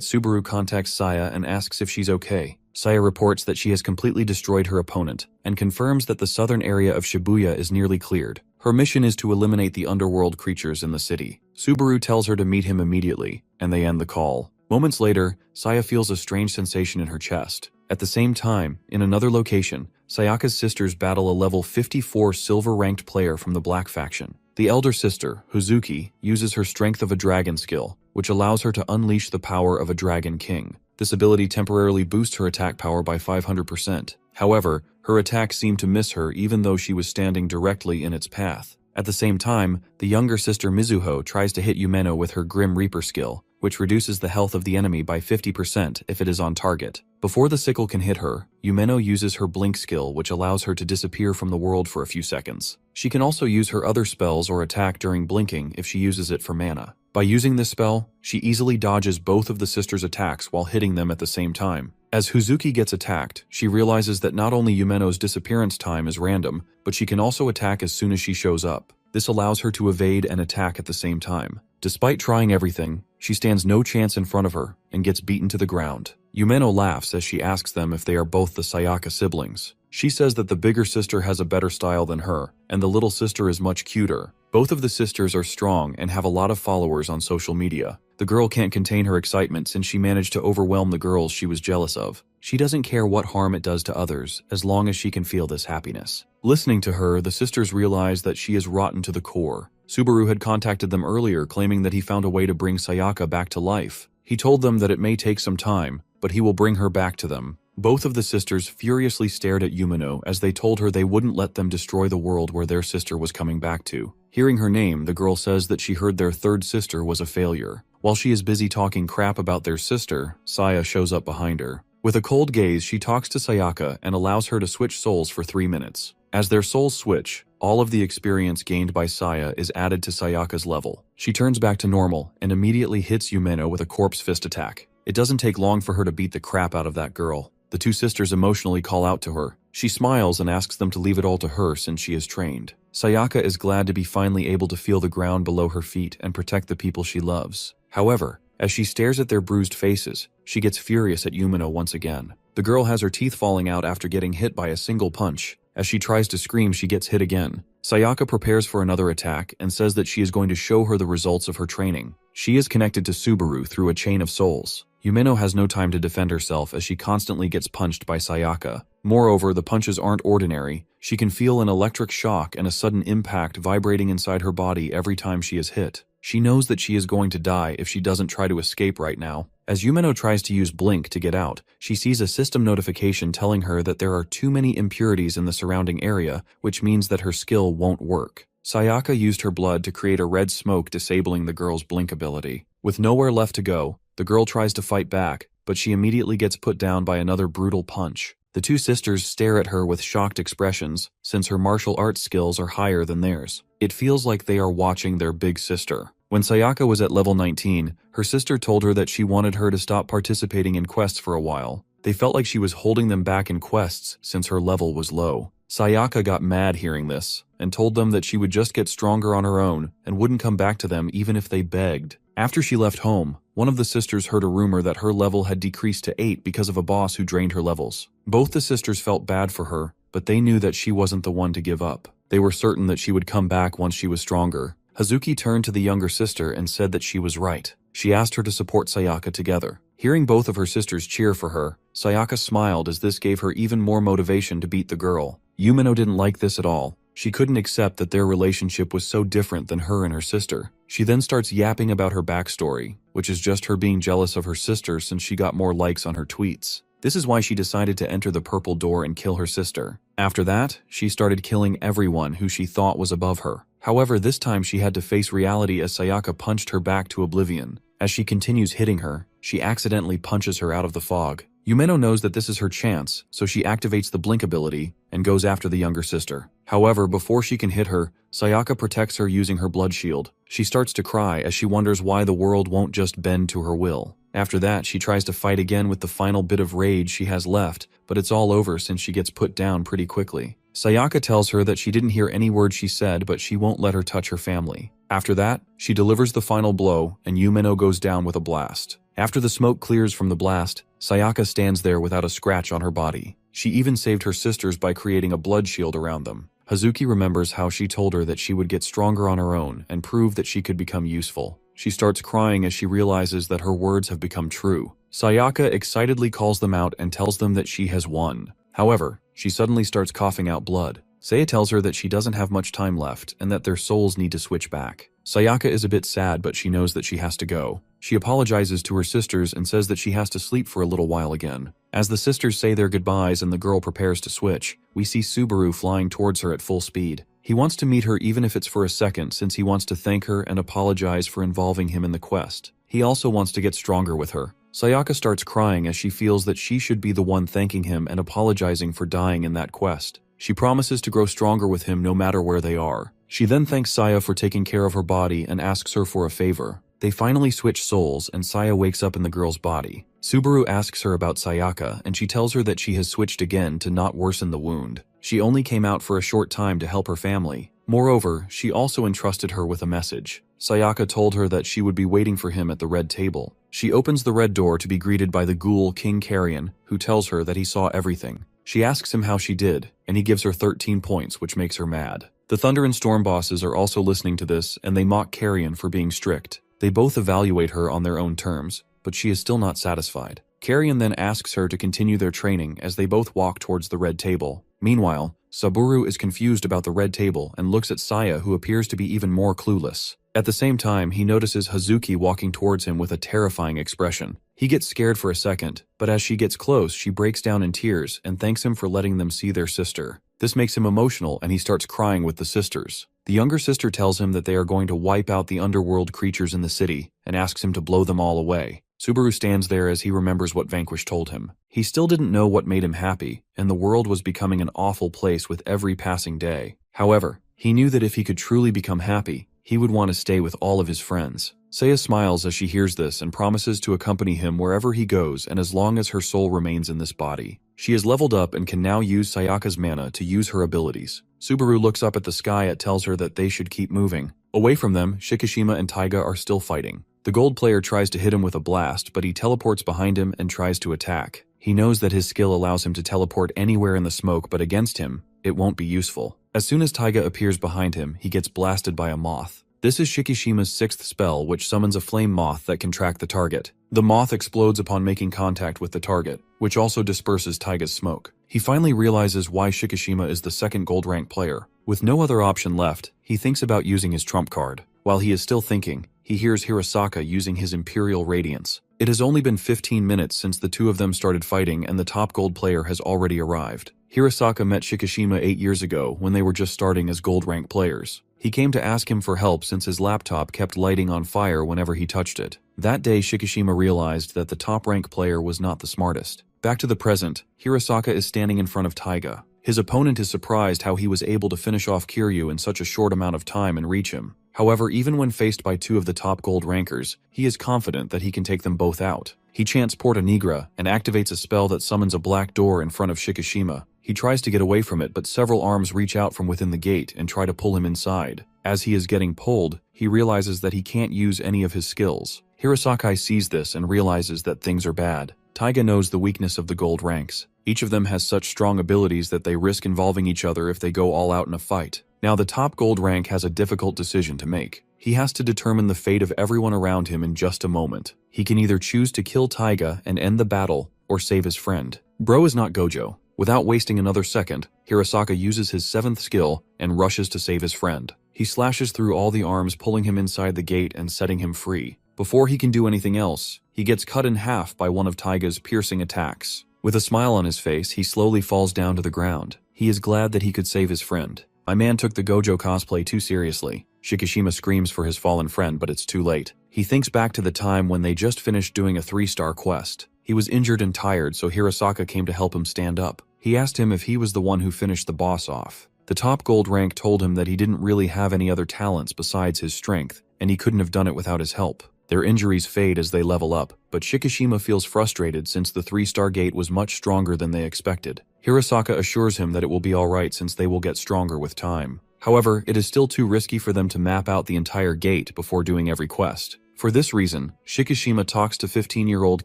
[SPEAKER 1] Subaru contacts Saya and asks if she's okay. Saya reports that she has completely destroyed her opponent, and confirms that the southern area of Shibuya is nearly cleared. Her mission is to eliminate the underworld creatures in the city. Subaru tells her to meet him immediately, and they end the call. Moments later, Saya feels a strange sensation in her chest. At the same time, in another location, Sayaka's sisters battle a level 54 silver-ranked player from the Black Faction. The elder sister, Huzuki, uses her Strength of a Dragon skill, which allows her to unleash the power of a Dragon King. This ability temporarily boosts her attack power by 500%. However, her attacks seem to miss her even though she was standing directly in its path. At the same time, the younger sister Mizuho tries to hit Yumeno with her Grim Reaper skill, which reduces the health of the enemy by 50% if it is on target. Before the sickle can hit her, Yumeno uses her Blink skill, which allows her to disappear from the world for a few seconds. She can also use her other spells or attack during blinking if she uses it for mana. By using this spell, she easily dodges both of the sisters' attacks while hitting them at the same time. As Huzuki gets attacked, she realizes that not only Yumeno's disappearance time is random, but she can also attack as soon as she shows up. This allows her to evade and attack at the same time. Despite trying everything, she stands no chance in front of her and gets beaten to the ground. Yumeno laughs as she asks them if they are both the Sayaka siblings. She says that the bigger sister has a better style than her, and the little sister is much cuter. Both of the sisters are strong and have a lot of followers on social media. The girl can't contain her excitement since she managed to overwhelm the girls she was jealous of. She doesn't care what harm it does to others, as long as she can feel this happiness. Listening to her, the sisters realize that she is rotten to the core. Subaru had contacted them earlier, claiming that he found a way to bring Sayaka back to life. He told them that it may take some time, but he will bring her back to them. Both of the sisters furiously stared at Yumeno as they told her they wouldn't let them destroy the world where their sister was coming back to. Hearing her name, the girl says that she heard their third sister was a failure. While she is busy talking crap about their sister, Saya shows up behind her. With a cold gaze, she talks to Sayaka and allows her to switch souls for 3 minutes. As their souls switch, all of the experience gained by Saya is added to Sayaka's level. She turns back to normal and immediately hits Yumeno with a corpse fist attack. It doesn't take long for her to beat the crap out of that girl. The two sisters emotionally call out to her. She smiles and asks them to leave it all to her since she is trained. Sayaka is glad to be finally able to feel the ground below her feet and protect the people she loves. However, as she stares at their bruised faces, she gets furious at Yumeno once again. The girl has her teeth falling out after getting hit by a single punch. As she tries to scream, she gets hit again. Sayaka prepares for another attack and says that she is going to show her the results of her training. She is connected to Subaru through a chain of souls. Yumeno has no time to defend herself as she constantly gets punched by Sayaka. Moreover, the punches aren't ordinary. She can feel an electric shock and a sudden impact vibrating inside her body every time she is hit. She knows that she is going to die if she doesn't try to escape right now. As Yumeno tries to use Blink to get out, she sees a system notification telling her that there are too many impurities in the surrounding area, which means that her skill won't work. Sayaka used her blood to create a red smoke, disabling the girl's Blink ability. With nowhere left to go, the girl tries to fight back, but she immediately gets put down by another brutal punch. The two sisters stare at her with shocked expressions, since her martial arts skills are higher than theirs. It feels like they are watching their big sister. When Sayaka was at level 19, her sister told her that she wanted her to stop participating in quests for a while. They felt like she was holding them back in quests since her level was low. Sayaka got mad hearing this, and told them that she would just get stronger on her own and wouldn't come back to them even if they begged. After she left home, one of the sisters heard a rumor that her level had decreased to 8 because of a boss who drained her levels. Both the sisters felt bad for her, but they knew that she wasn't the one to give up. They were certain that she would come back once she was stronger. Hazuki turned to the younger sister and said that she was right. She asked her to support Sayaka together. Hearing both of her sisters cheer for her, Sayaka smiled as this gave her even more motivation to beat the girl. Yumino didn't like this at all. She couldn't accept that their relationship was so different than her and her sister. She then starts yapping about her backstory, which is just her being jealous of her sister since she got more likes on her tweets. This is why she decided to enter the purple door and kill her sister. After that, she started killing everyone who she thought was above her. However, this time she had to face reality as Sayaka punched her back to oblivion. As she continues hitting her, she accidentally punches her out of the fog. Yumeno knows that this is her chance, so she activates the blink ability and goes after the younger sister. However, before she can hit her, Sayaka protects her using her blood shield. She starts to cry as she wonders why the world won't just bend to her will. After that, she tries to fight again with the final bit of rage she has left, but it's all over since she gets put down pretty quickly. Sayaka tells her that she didn't hear any words she said, but she won't let her touch her family. After that, she delivers the final blow, and Yumeno goes down with a blast. After the smoke clears from the blast, Sayaka stands there without a scratch on her body. She even saved her sisters by creating a blood shield around them. Hazuki remembers how she told her that she would get stronger on her own and prove that she could become useful. She starts crying as she realizes that her words have become true. Sayaka excitedly calls them out and tells them that she has won. However, she suddenly starts coughing out blood. Seiya tells her that she doesn't have much time left and that their souls need to switch back. Sayaka is a bit sad, but she knows that she has to go. She apologizes to her sisters and says that she has to sleep for a little while again. As the sisters say their goodbyes and the girl prepares to switch, we see Subaru flying towards her at full speed. He wants to meet her even if it's for a second, since he wants to thank her and apologize for involving him in the quest. He also wants to get stronger with her. Sayaka starts crying as she feels that she should be the one thanking him and apologizing for dying in that quest. She promises to grow stronger with him no matter where they are. She then thanks Saya for taking care of her body and asks her for a favor. They finally switch souls and Saya wakes up in the girl's body. Subaru asks her about Sayaka and she tells her that she has switched again to not worsen the wound. She only came out for a short time to help her family. Moreover, she also entrusted her with a message. Sayaka told her that she would be waiting for him at the red table. She opens the red door to be greeted by the ghoul King Carrion, who tells her that he saw everything. She asks him how she did, and he gives her 13 points, which makes her mad. The Thunder and Storm bosses are also listening to this, and they mock Carrion for being strict. They both evaluate her on their own terms, but she is still not satisfied. Carrion then asks her to continue their training as they both walk towards the red table. Meanwhile, Saburo is confused about the red table and looks at Saya, who appears to be even more clueless. At the same time, he notices Hazuki walking towards him with a terrifying expression. He gets scared for a second, but as she gets close, she breaks down in tears and thanks him for letting them see their sister. This makes him emotional and he starts crying with the sisters. The younger sister tells him that they are going to wipe out the underworld creatures in the city and asks him to blow them all away. Subaru stands there as he remembers what Vanquish told him. He still didn't know what made him happy, and the world was becoming an awful place with every passing day. However, he knew that if he could truly become happy, he would want to stay with all of his friends. Seiya smiles as she hears this and promises to accompany him wherever he goes and as long as her soul remains in this body. She is leveled up and can now use Sayaka's mana to use her abilities. Subaru looks up at the sky and tells her that they should keep moving. Away from them, Shikishima and Taiga are still fighting. The gold player tries to hit him with a blast, but he teleports behind him and tries to attack. He knows that his skill allows him to teleport anywhere in the smoke, but against him, it won't be useful. As soon as Taiga appears behind him, he gets blasted by a moth. This is Shikishima's 6th spell, which summons a flame moth that can track the target. The moth explodes upon making contact with the target, which also disperses Taiga's smoke. He finally realizes why Shikishima is the 2nd gold rank player. With no other option left, he thinks about using his trump card. While he is still thinking, he hears Hirasaka using his Imperial Radiance. It has only been 15 minutes since the two of them started fighting and the top gold player has already arrived. Hirasaka met Shikishima 8 years ago when they were just starting as gold rank players. He came to ask him for help since his laptop kept lighting on fire whenever he touched it. That day, Shikishima realized that the top rank player was not the smartest. Back to the present, Hirasaka is standing in front of Taiga. His opponent is surprised how he was able to finish off Kiryu in such a short amount of time and reach him. However, even when faced by two of the top gold rankers, he is confident that he can take them both out. He chants Porta Nigra and activates a spell that summons a black door in front of Shikishima. He tries to get away from it, but several arms reach out from within the gate and try to pull him inside. As he is getting pulled, he realizes that he can't use any of his skills. Hirasaka sees this and realizes that things are bad. Taiga knows the weakness of the gold ranks. Each of them has such strong abilities that they risk involving each other if they go all out in a fight. Now the top gold rank has a difficult decision to make. He has to determine the fate of everyone around him in just a moment. He can either choose to kill Taiga and end the battle, or save his friend. Bro is not Gojo. Without wasting another second, Hirasaka uses his 7th skill and rushes to save his friend. He slashes through all the arms, pulling him inside the gate and setting him free. Before he can do anything else, he gets cut in half by one of Taiga's piercing attacks. With a smile on his face, he slowly falls down to the ground. He is glad that he could save his friend. My man took the Gojo cosplay too seriously. Shikishima screams for his fallen friend, but it's too late. He thinks back to the time when they just finished doing a 3-star quest. He was injured and tired, so Hirasaka came to help him stand up. He asked him if he was the one who finished the boss off. The top gold rank told him that he didn't really have any other talents besides his strength, and he couldn't have done it without his help. Their injuries fade as they level up, but Shikishima feels frustrated since the 3-star gate was much stronger than they expected. Hirasaka assures him that it will be alright since they will get stronger with time. However, it is still too risky for them to map out the entire gate before doing every quest. For this reason, Shikishima talks to 15-year-old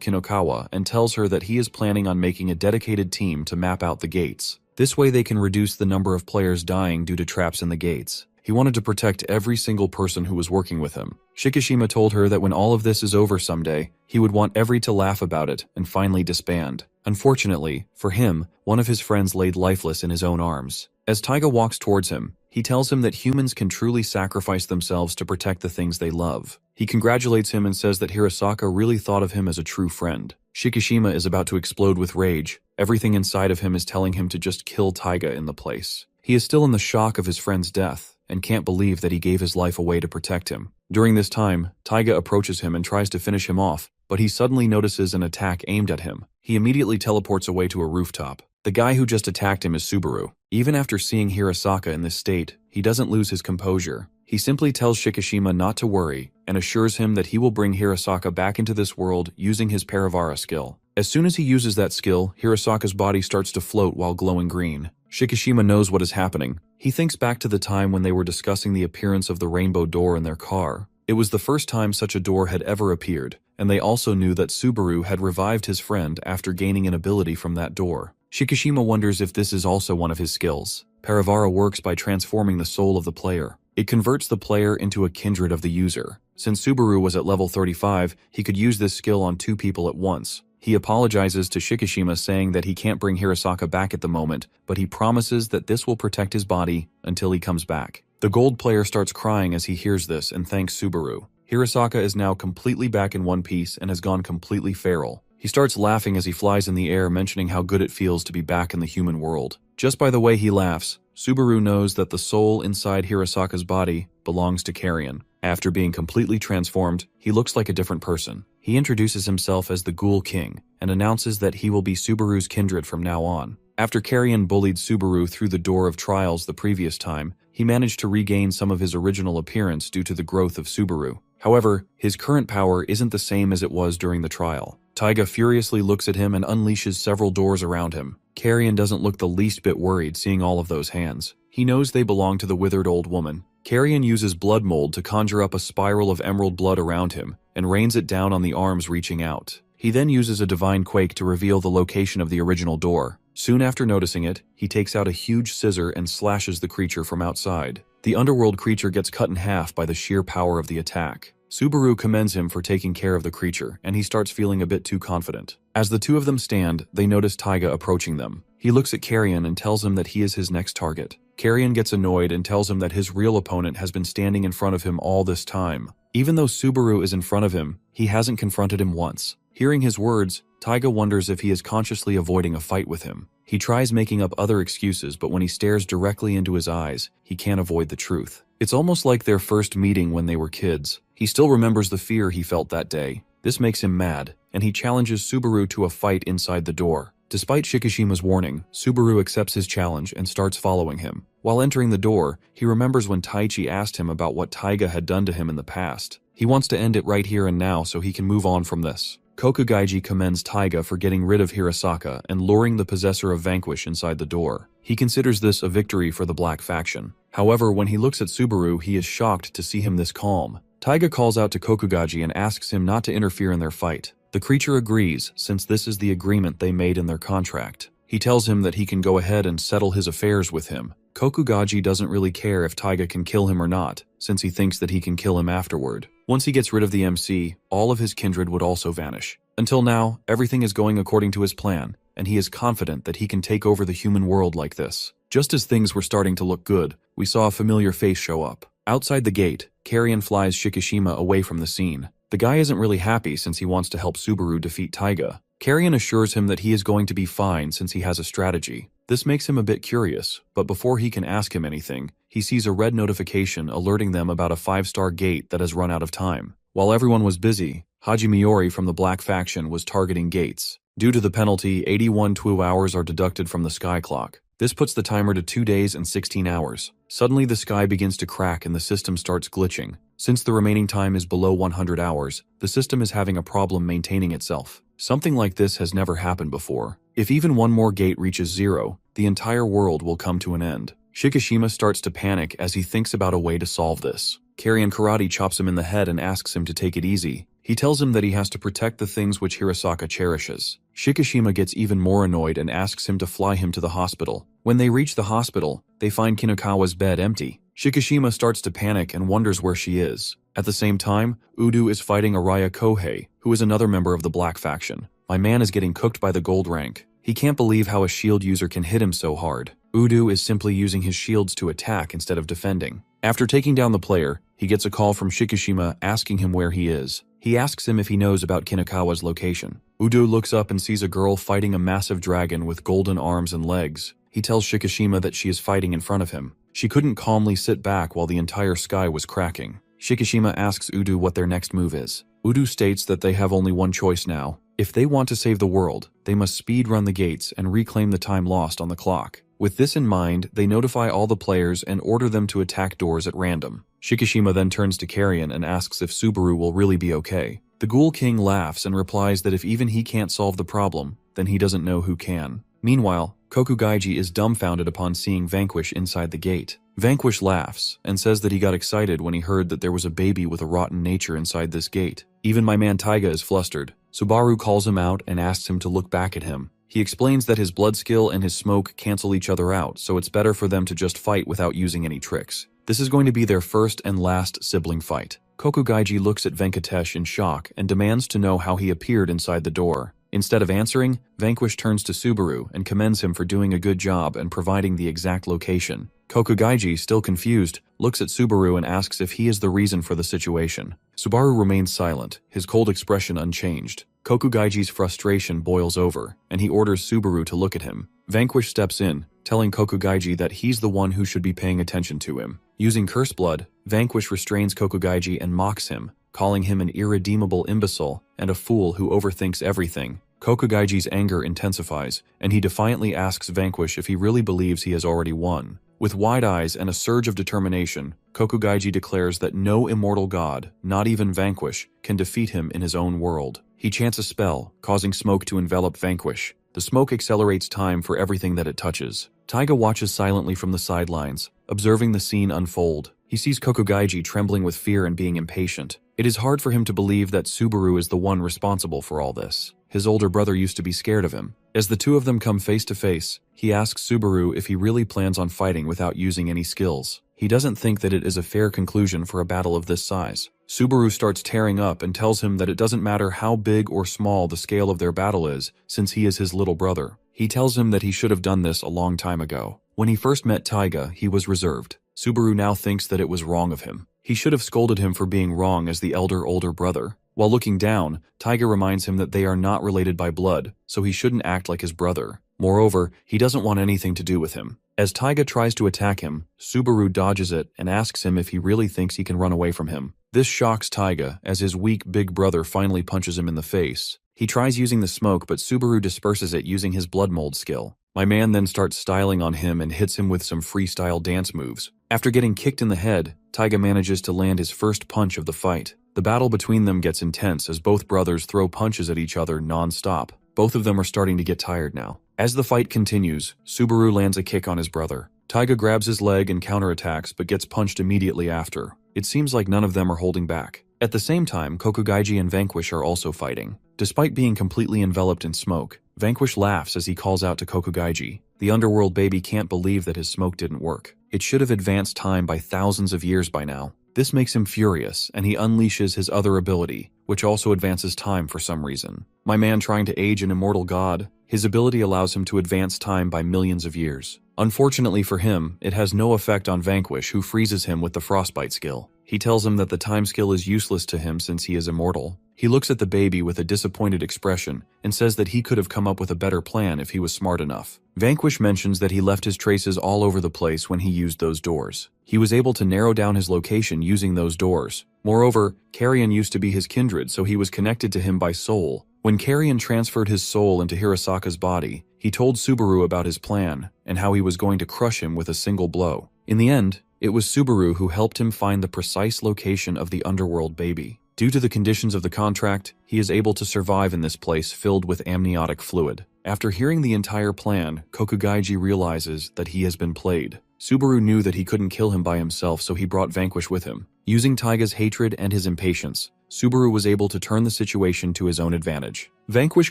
[SPEAKER 1] Kinokawa and tells her that he is planning on making a dedicated team to map out the gates. This way they can reduce the number of players dying due to traps in the gates. He wanted to protect every single person who was working with him. Shikishima told her that when all of this is over someday, he would want everyone to laugh about it and finally disband. Unfortunately, for him, one of his friends laid lifeless in his own arms. As Taiga walks towards him, he tells him that humans can truly sacrifice themselves to protect the things they love. He congratulates him and says that Hirasaka really thought of him as a true friend. Shikishima is about to explode with rage. Everything inside of him is telling him to just kill Taiga in the place. He is still in the shock of his friend's death and can't believe that he gave his life away to protect him. During this time, Taiga approaches him and tries to finish him off, but he suddenly notices an attack aimed at him. He immediately teleports away to a rooftop. The guy who just attacked him is Subaru. Even after seeing Hirasaka in this state, he doesn't lose his composure. He simply tells Shikishima not to worry and assures him that he will bring Hirasaka back into this world using his Paravara skill. As soon as he uses that skill, Hirasaka's body starts to float while glowing green. Shikishima knows what is happening. He thinks back to the time when they were discussing the appearance of the rainbow door in their car. It was the first time such a door had ever appeared, and they also knew that Subaru had revived his friend after gaining an ability from that door. Shikishima wonders if this is also one of his skills. Paravara works by transforming the soul of the player. It converts the player into a kindred of the user. Since Subaru was at level 35, he could use this skill on 2 people at once. He apologizes to Shikishima saying that he can't bring Hirasaka back at the moment, but he promises that this will protect his body until he comes back. The gold player starts crying as he hears this and thanks Subaru. Hirasaka is now completely back in one piece and has gone completely feral. He starts laughing as he flies in the air, mentioning how good it feels to be back in the human world. Just by the way he laughs, Subaru knows that the soul inside Hirasaka's body belongs to Carrion. After being completely transformed, he looks like a different person. He introduces himself as the Ghoul King and announces that he will be Subaru's kindred from now on. After Carrion bullied Subaru through the door of trials the previous time, he managed to regain some of his original appearance due to the growth of Subaru. However, his current power isn't the same as it was during the trial. Taiga furiously looks at him and unleashes several doors around him. Carrion doesn't look the least bit worried seeing all of those hands. He knows they belong to the withered old woman. Carrion uses blood mold to conjure up a spiral of emerald blood around him and rains it down on the arms reaching out. He then uses a divine quake to reveal the location of the original door. Soon after noticing it, he takes out a huge scissor and slashes the creature from outside. The underworld creature gets cut in half by the sheer power of the attack. Subaru commends him for taking care of the creature, and he starts feeling a bit too confident. As the two of them stand, they notice Taiga approaching them. He looks at Carrion and tells him that he is his next target. Carrion gets annoyed and tells him that his real opponent has been standing in front of him all this time. Even though Subaru is in front of him, he hasn't confronted him once. Hearing his words, Taiga wonders if he is consciously avoiding a fight with him. He tries making up other excuses, but when he stares directly into his eyes, he can't avoid the truth. It's almost like their first meeting when they were kids. He still remembers the fear he felt that day. This makes him mad, and he challenges Subaru to a fight inside the door. Despite Shikishima's warning, Subaru accepts his challenge and starts following him. While entering the door, he remembers when Taichi asked him about what Taiga had done to him in the past. He wants to end it right here and now so he can move on from this. Kokugaiji commends Taiga for getting rid of Hirasaka and luring the possessor of Vanquish inside the door. He considers this a victory for the Black faction. However, when he looks at Subaru, he is shocked to see him this calm. Taiga calls out to Kokugaiji and asks him not to interfere in their fight. The creature agrees, since this is the agreement they made in their contract. He tells him that he can go ahead and settle his affairs with him. Kokugaji doesn't really care if Taiga can kill him or not, since he thinks that he can kill him afterward. Once he gets rid of the MC, all of his kindred would also vanish. Until now, everything is going according to his plan, and he is confident that he can take over the human world like this. Just as things were starting to look good, we saw a familiar face show up. Outside the gate, Carrion flies Shikishima away from the scene. The guy isn't really happy since he wants to help Subaru defeat Taiga. Carrion assures him that he is going to be fine since he has a strategy. This makes him a bit curious, but before he can ask him anything, he sees a red notification alerting them about a 5-star gate that has run out of time. While everyone was busy, Hajimiori from the Black Faction was targeting gates. Due to the penalty, 81 2 hours are deducted from the sky clock. This puts the timer to 2 days and 16 hours. Suddenly the sky begins to crack and the system starts glitching. Since the remaining time is below 100 hours, the system is having a problem maintaining itself. Something like this has never happened before. If even one more gate reaches 0, the entire world will come to an end. Shikishima starts to panic as he thinks about a way to solve this. Carrion Karate chops him in the head and asks him to take it easy. He tells him that he has to protect the things which Hirasaka cherishes. Shikishima gets even more annoyed and asks him to fly him to the hospital. When they reach the hospital, they find Kinakawa's bed empty. Shikishima starts to panic and wonders where she is. At the same time, Udu is fighting Araya Kohei, who is another member of the Black Faction. My man is getting cooked by the gold rank. He can't believe how a shield user can hit him so hard. Udu is simply using his shields to attack instead of defending. After taking down the player, he gets a call from Shikishima asking him where he is. He asks him if he knows about Kinakawa's location. Udu looks up and sees a girl fighting a massive dragon with golden arms and legs. He tells Shikishima that she is fighting in front of him. She couldn't calmly sit back while the entire sky was cracking. Shikishima asks Udu what their next move is. Udu states that they have only one choice now. If they want to save the world, they must speed run the gates and reclaim the time lost on the clock. With this in mind, they notify all the players and order them to attack doors at random. Shikishima then turns to Carrion and asks if Subaru will really be okay. The Ghoul King laughs and replies that if even he can't solve the problem, then he doesn't know who can. Meanwhile, Kokugaiji is dumbfounded upon seeing Vanquish inside the gate. Vanquish laughs and says that he got excited when he heard that there was a baby with a rotten nature inside this gate. Even my man Taiga is flustered. Subaru calls him out and asks him to look back at him. He explains that his blood skill and his smoke cancel each other out, so it's better for them to just fight without using any tricks. This is going to be their first and last sibling fight. Kokugaiji looks at Venkatesh in shock and demands to know how he appeared inside the door. Instead of answering, Vanquish turns to Subaru and commends him for doing a good job and providing the exact location. Kokugaiji, still confused, looks at Subaru and asks if he is the reason for the situation. Subaru remains silent, his cold expression unchanged. Kokugaiji's frustration boils over, and he orders Subaru to look at him. Vanquish steps in, telling Kokugaiji that he's the one who should be paying attention to him. Using Curse Blood, Vanquish restrains Kokugaiji and mocks him, calling him an irredeemable imbecile and a fool who overthinks everything. Kokugaiji's anger intensifies, and he defiantly asks Vanquish if he really believes he has already won. With wide eyes and a surge of determination, Kokugaiji declares that no immortal god, not even Vanquish, can defeat him in his own world. He chants a spell, causing smoke to envelop Vanquish. The smoke accelerates time for everything that it touches. Taiga watches silently from the sidelines, observing the scene unfold. He sees Kokugaiji trembling with fear and being impatient. It is hard for him to believe that Subaru is the one responsible for all this. His older brother used to be scared of him. As the two of them come face to face, he asks Subaru if he really plans on fighting without using any skills. He doesn't think that it is a fair conclusion for a battle of this size. Subaru starts tearing up and tells him that it doesn't matter how big or small the scale of their battle is, since he is his little brother. He tells him that he should have done this a long time ago. When he first met Taiga, he was reserved. Subaru now thinks that it was wrong of him. He should have scolded him for being wrong as the older brother. While looking down, Taiga reminds him that they are not related by blood, so he shouldn't act like his brother. Moreover, he doesn't want anything to do with him. As Taiga tries to attack him, Subaru dodges it and asks him if he really thinks he can run away from him. This shocks Taiga, as his weak big brother finally punches him in the face. He tries using the smoke, but Subaru disperses it using his blood mold skill. My man then starts styling on him and hits him with some freestyle dance moves. After getting kicked in the head, Taiga manages to land his first punch of the fight. The battle between them gets intense as both brothers throw punches at each other non-stop. Both of them are starting to get tired now. As the fight continues, Subaru lands a kick on his brother. Taiga grabs his leg and counterattacks but gets punched immediately after. It seems like none of them are holding back. At the same time, Kokugaiji and Vanquish are also fighting. Despite being completely enveloped in smoke, Vanquish laughs as he calls out to Kokugaiji. The underworld baby can't believe that his smoke didn't work. It should have advanced time by thousands of years by now. This makes him furious, and he unleashes his other ability, which also advances time for some reason. My man trying to age an immortal god, his ability allows him to advance time by millions of years. Unfortunately for him, it has no effect on Vanquish, who freezes him with the frostbite skill. He tells him that the time skill is useless to him since he is immortal. He looks at the baby with a disappointed expression and says that he could have come up with a better plan if he was smart enough. Vanquish mentions that he left his traces all over the place when he used those doors. He was able to narrow down his location using those doors. Moreover, Carrion used to be his kindred, so he was connected to him by soul. When Carrion transferred his soul into Hirasaka's body, he told Subaru about his plan and how he was going to crush him with a single blow. In the end, it was Subaru who helped him find the precise location of the underworld baby. Due to the conditions of the contract, he is able to survive in this place filled with amniotic fluid. After hearing the entire plan, Kokugaiji realizes that he has been played. Subaru knew that he couldn't kill him by himself, so he brought Vanquish with him. Using Taiga's hatred and his impatience, Subaru was able to turn the situation to his own advantage. Vanquish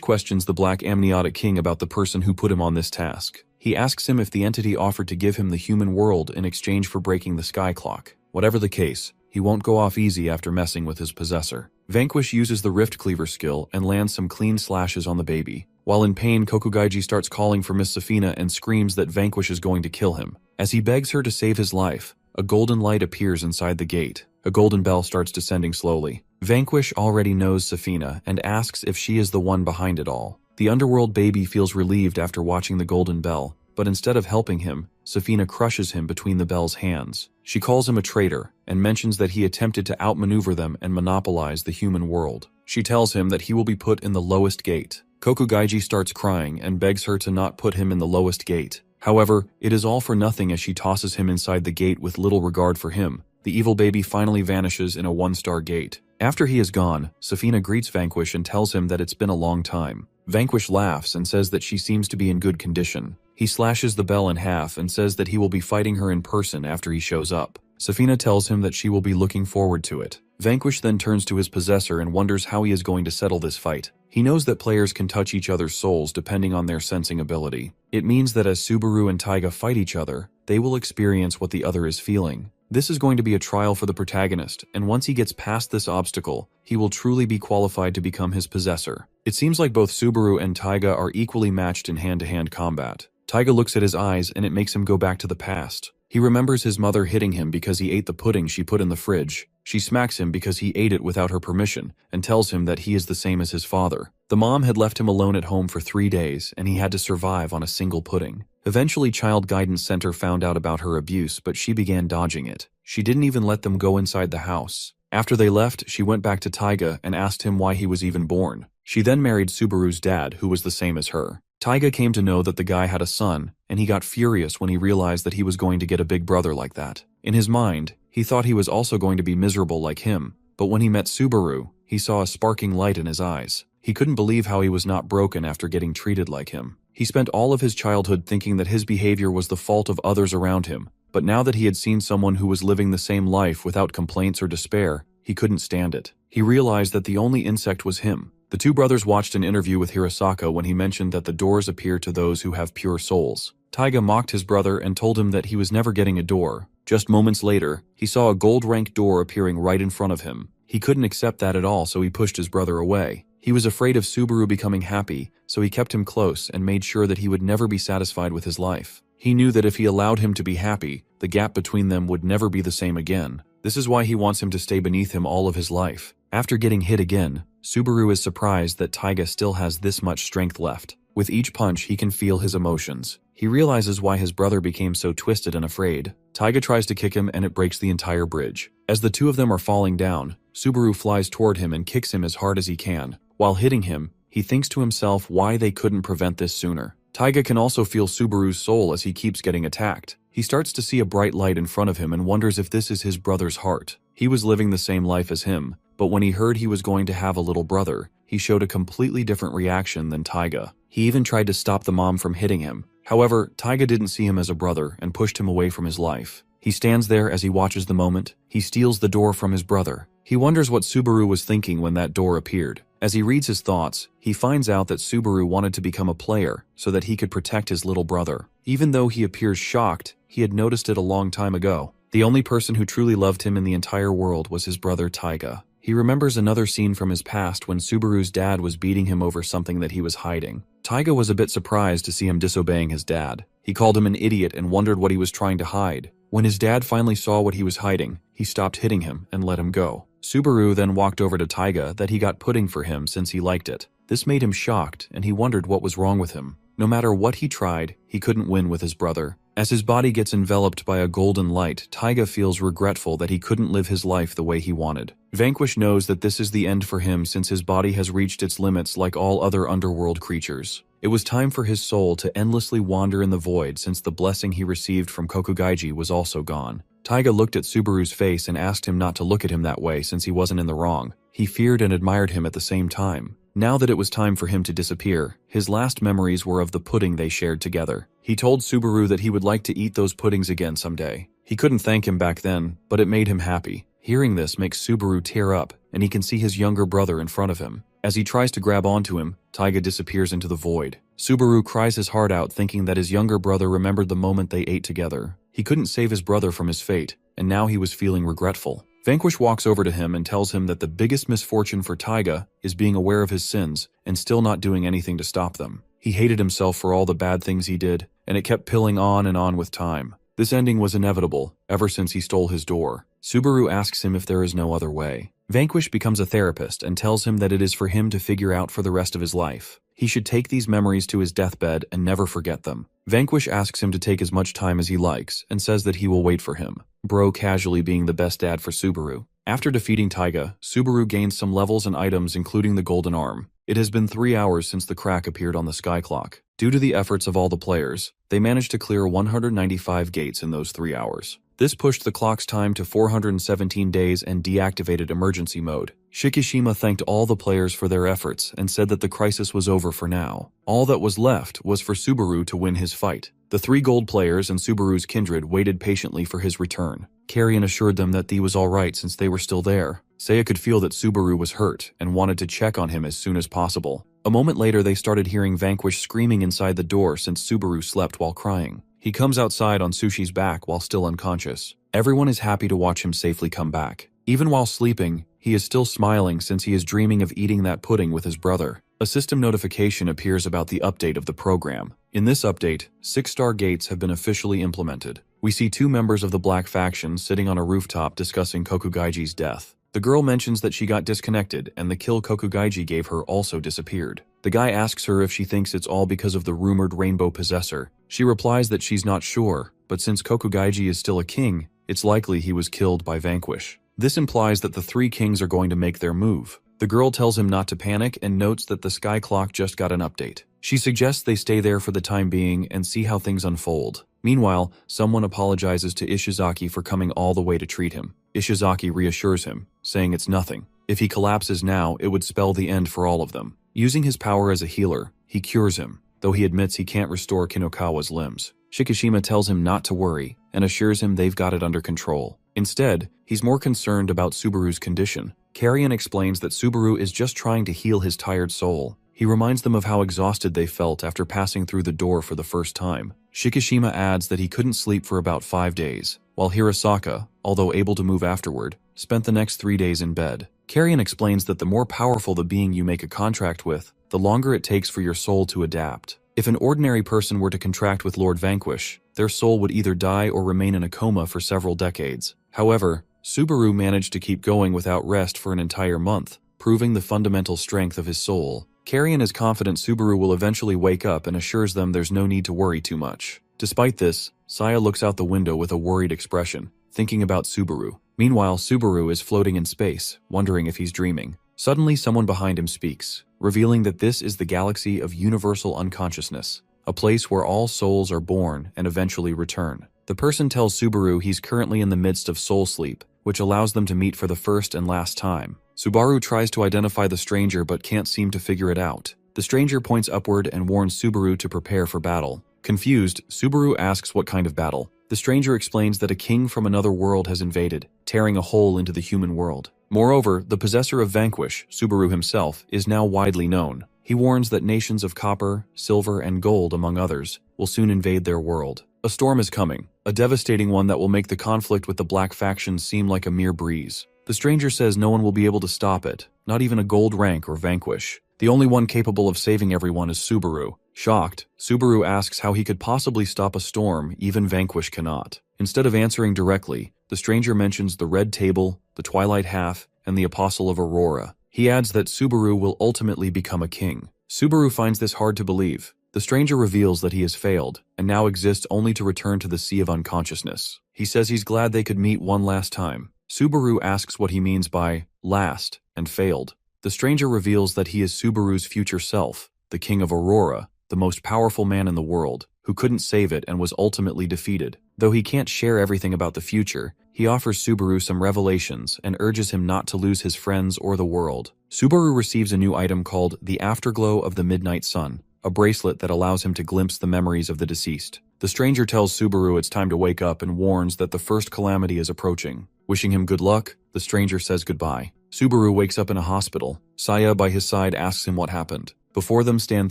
[SPEAKER 1] questions the Black Amniotic King about the person who put him on this task. He asks him if the entity offered to give him the human world in exchange for breaking the sky clock. Whatever the case, he won't go off easy after messing with his possessor. Vanquish uses the Rift Cleaver skill and lands some clean slashes on the baby. While in pain, Kokugaiji starts calling for Miss Safina and screams that Vanquish is going to kill him. As he begs her to save his life, a golden light appears inside the gate. A golden bell starts descending slowly. Vanquish already knows Safina and asks if she is the one behind it all. The underworld baby feels relieved after watching the golden bell, but instead of helping him, Safina crushes him between the bell's hands. She calls him a traitor and mentions that he attempted to outmaneuver them and monopolize the human world. She tells him that he will be put in the lowest gate. Kokugaiji starts crying and begs her to not put him in the lowest gate. However, it is all for nothing as she tosses him inside the gate with little regard for him. The evil baby finally vanishes in a one-star gate. After he is gone, Safina greets Vanquish and tells him that it's been a long time. Vanquish laughs and says that she seems to be in good condition. He slashes the bell in half and says that he will be fighting her in person after he shows up. Safina tells him that she will be looking forward to it. Vanquish then turns to his possessor and wonders how he is going to settle this fight. He knows that players can touch each other's souls depending on their sensing ability. It means that as Subaru and Taiga fight each other, they will experience what the other is feeling. This is going to be a trial for the protagonist, and once he gets past this obstacle, he will truly be qualified to become his possessor. It seems like both Subaru and Taiga are equally matched in hand-to-hand combat. Taiga looks at his eyes and it makes him go back to the past. He remembers his mother hitting him because he ate the pudding she put in the fridge. She smacks him because he ate it without her permission and tells him that he is the same as his father. The mom had left him alone at home for 3 days and he had to survive on a single pudding. Eventually, Child Guidance Center found out about her abuse, but she began dodging it. She didn't even let them go inside the house. After they left, she went back to Taiga and asked him why he was even born. She then married Subaru's dad, who was the same as her. Taiga came to know that the guy had a son, and he got furious when he realized that he was going to get a big brother like that. In his mind, he thought he was also going to be miserable like him, but when he met Subaru, he saw a sparking light in his eyes. He couldn't believe how he was not broken after getting treated like him. He spent all of his childhood thinking that his behavior was the fault of others around him, but now that he had seen someone who was living the same life without complaints or despair, he couldn't stand it. He realized that the only insect was him. The two brothers watched an interview with Hirasaka when he mentioned that the doors appear to those who have pure souls. Taiga mocked his brother and told him that he was never getting a door. Just moments later, he saw a gold-rank door appearing right in front of him. He couldn't accept that at all, so he pushed his brother away. He was afraid of Subaru becoming happy, so he kept him close and made sure that he would never be satisfied with his life. He knew that if he allowed him to be happy, the gap between them would never be the same again. This is why he wants him to stay beneath him all of his life. After getting hit again, Subaru is surprised that Taiga still has this much strength left. With each punch, he can feel his emotions. He realizes why his brother became so twisted and afraid. Taiga tries to kick him and it breaks the entire bridge. As the two of them are falling down, Subaru flies toward him and kicks him as hard as he can. While hitting him, he thinks to himself why they couldn't prevent this sooner. Taiga can also feel Subaru's soul as he keeps getting attacked. He starts to see a bright light in front of him and wonders if this is his brother's heart. He was living the same life as him, but when he heard he was going to have a little brother, he showed a completely different reaction than Taiga. He even tried to stop the mom from hitting him. However, Taiga didn't see him as a brother and pushed him away from his life. He stands there as he watches the moment. He steals the door from his brother. He wonders what Subaru was thinking when that door appeared. As he reads his thoughts, he finds out that Subaru wanted to become a player so that he could protect his little brother. Even though he appears shocked, he had noticed it a long time ago. The only person who truly loved him in the entire world was his brother Taiga. He remembers another scene from his past when Subaru's dad was beating him over something that he was hiding. Taiga was a bit surprised to see him disobeying his dad. He called him an idiot and wondered what he was trying to hide. When his dad finally saw what he was hiding, he stopped hitting him and let him go. Subaru then walked over to Taiga that he got pudding for him since he liked it. This made him shocked, and he wondered what was wrong with him. No matter what he tried, he couldn't win with his brother. As his body gets enveloped by a golden light, Taiga feels regretful that he couldn't live his life the way he wanted. Vanquish knows that this is the end for him since his body has reached its limits like all other underworld creatures. It was time for his soul to endlessly wander in the void since the blessing he received from Kokugaiji was also gone. Taiga looked at Subaru's face and asked him not to look at him that way since he wasn't in the wrong. He feared and admired him at the same time. Now that it was time for him to disappear, his last memories were of the pudding they shared together. He told Subaru that he would like to eat those puddings again someday. He couldn't thank him back then, but it made him happy. Hearing this makes Subaru tear up, and he can see his younger brother in front of him. As he tries to grab onto him, Taiga disappears into the void. Subaru cries his heart out thinking that his younger brother remembered the moment they ate together. He couldn't save his brother from his fate, and now he was feeling regretful. Vanquish walks over to him and tells him that the biggest misfortune for Taiga is being aware of his sins and still not doing anything to stop them. He hated himself for all the bad things he did, and it kept piling on and on with time. This ending was inevitable, ever since he stole his door. Subaru asks him if there is no other way. Vanquish becomes a therapist and tells him that it is for him to figure out for the rest of his life. He should take these memories to his deathbed and never forget them. Vanquish asks him to take as much time as he likes and says that he will wait for him. Bro casually being the best dad for Subaru. After defeating Taiga, Subaru gains some levels and items including the golden arm. It has been 3 hours since the crack appeared on the sky clock. Due to the efforts of all the players, they managed to clear 195 gates in those 3 hours. This pushed the clock's time to 417 days and deactivated emergency mode. Shikishima thanked all the players for their efforts and said that the crisis was over for now. All that was left was for Subaru to win his fight. The 3 gold players and Subaru's kindred waited patiently for his return. Carrion assured them that he was alright since they were still there. Seiya could feel that Subaru was hurt and wanted to check on him as soon as possible. A moment later they started hearing Vanquish screaming inside the door since Subaru slept while crying. He comes outside on Sushi's back while still unconscious. Everyone is happy to watch him safely come back. Even while sleeping, he is still smiling since he is dreaming of eating that pudding with his brother. A system notification appears about the update of the program. In this update, 6-star gates have been officially implemented. We see 2 members of the Black Faction sitting on a rooftop discussing Kokugaiji's death. The girl mentions that she got disconnected and the kill Kokugaiji gave her also disappeared. The guy asks her if she thinks it's all because of the rumored rainbow possessor. She replies that she's not sure, but since Kokugaiji is still a king, it's likely he was killed by Vanquish. This implies that the 3 kings are going to make their move. The girl tells him not to panic and notes that the sky clock just got an update. She suggests they stay there for the time being and see how things unfold. Meanwhile, someone apologizes to Ishizaki for coming all the way to treat him. Ishizaki reassures him, saying it's nothing. If he collapses now, it would spell the end for all of them. Using his power as a healer, he cures him, though he admits he can't restore Kinokawa's limbs. Shikishima tells him not to worry and assures him they've got it under control. Instead, he's more concerned about Subaru's condition. Carrion explains that Subaru is just trying to heal his tired soul. He reminds them of how exhausted they felt after passing through the door for the first time. Shikishima adds that he couldn't sleep for about 5 days, while Hirasaka, although able to move afterward, spent the next 3 days in bed. Carrion explains that the more powerful the being you make a contract with, the longer it takes for your soul to adapt. If an ordinary person were to contract with Lord Vanquish, their soul would either die or remain in a coma for several decades. However, Subaru managed to keep going without rest for an entire month, proving the fundamental strength of his soul. Carrion is confident Subaru will eventually wake up and assures them there's no need to worry too much. Despite this, Saya looks out the window with a worried expression, thinking about Subaru. Meanwhile, Subaru is floating in space, wondering if he's dreaming. Suddenly, someone behind him speaks, revealing that this is the galaxy of universal unconsciousness, a place where all souls are born and eventually return. The person tells Subaru he's currently in the midst of soul sleep, which allows them to meet for the first and last time. Subaru tries to identify the stranger but can't seem to figure it out. The stranger points upward and warns Subaru to prepare for battle. Confused, Subaru asks what kind of battle. The stranger explains that a king from another world has invaded, tearing a hole into the human world. Moreover, the possessor of Vanquish, Subaru himself, is now widely known. He warns that nations of copper, silver, and gold, among others, will soon invade their world. A storm is coming, a devastating one that will make the conflict with the Black faction seem like a mere breeze. The stranger says no one will be able to stop it, not even a gold rank or Vanquish. The only one capable of saving everyone is Subaru. Shocked, Subaru asks how he could possibly stop a storm even Vanquish cannot. Instead of answering directly, the stranger mentions the Red Table, the Twilight Half, and the Apostle of Aurora. He adds that Subaru will ultimately become a king. Subaru finds this hard to believe. The stranger reveals that he has failed, and now exists only to return to the Sea of Unconsciousness. He says he's glad they could meet one last time. Subaru asks what he means by last and failed. The stranger reveals that he is Subaru's future self, the King of Aurora, the most powerful man in the world, who couldn't save it and was ultimately defeated. Though he can't share everything about the future, he offers Subaru some revelations and urges him not to lose his friends or the world. Subaru receives a new item called the Afterglow of the Midnight Sun, a bracelet that allows him to glimpse the memories of the deceased. The stranger tells Subaru it's time to wake up and warns that the first calamity is approaching. Wishing him good luck, the stranger says goodbye. Subaru wakes up in a hospital. Saya by his side asks him what happened. Before them stand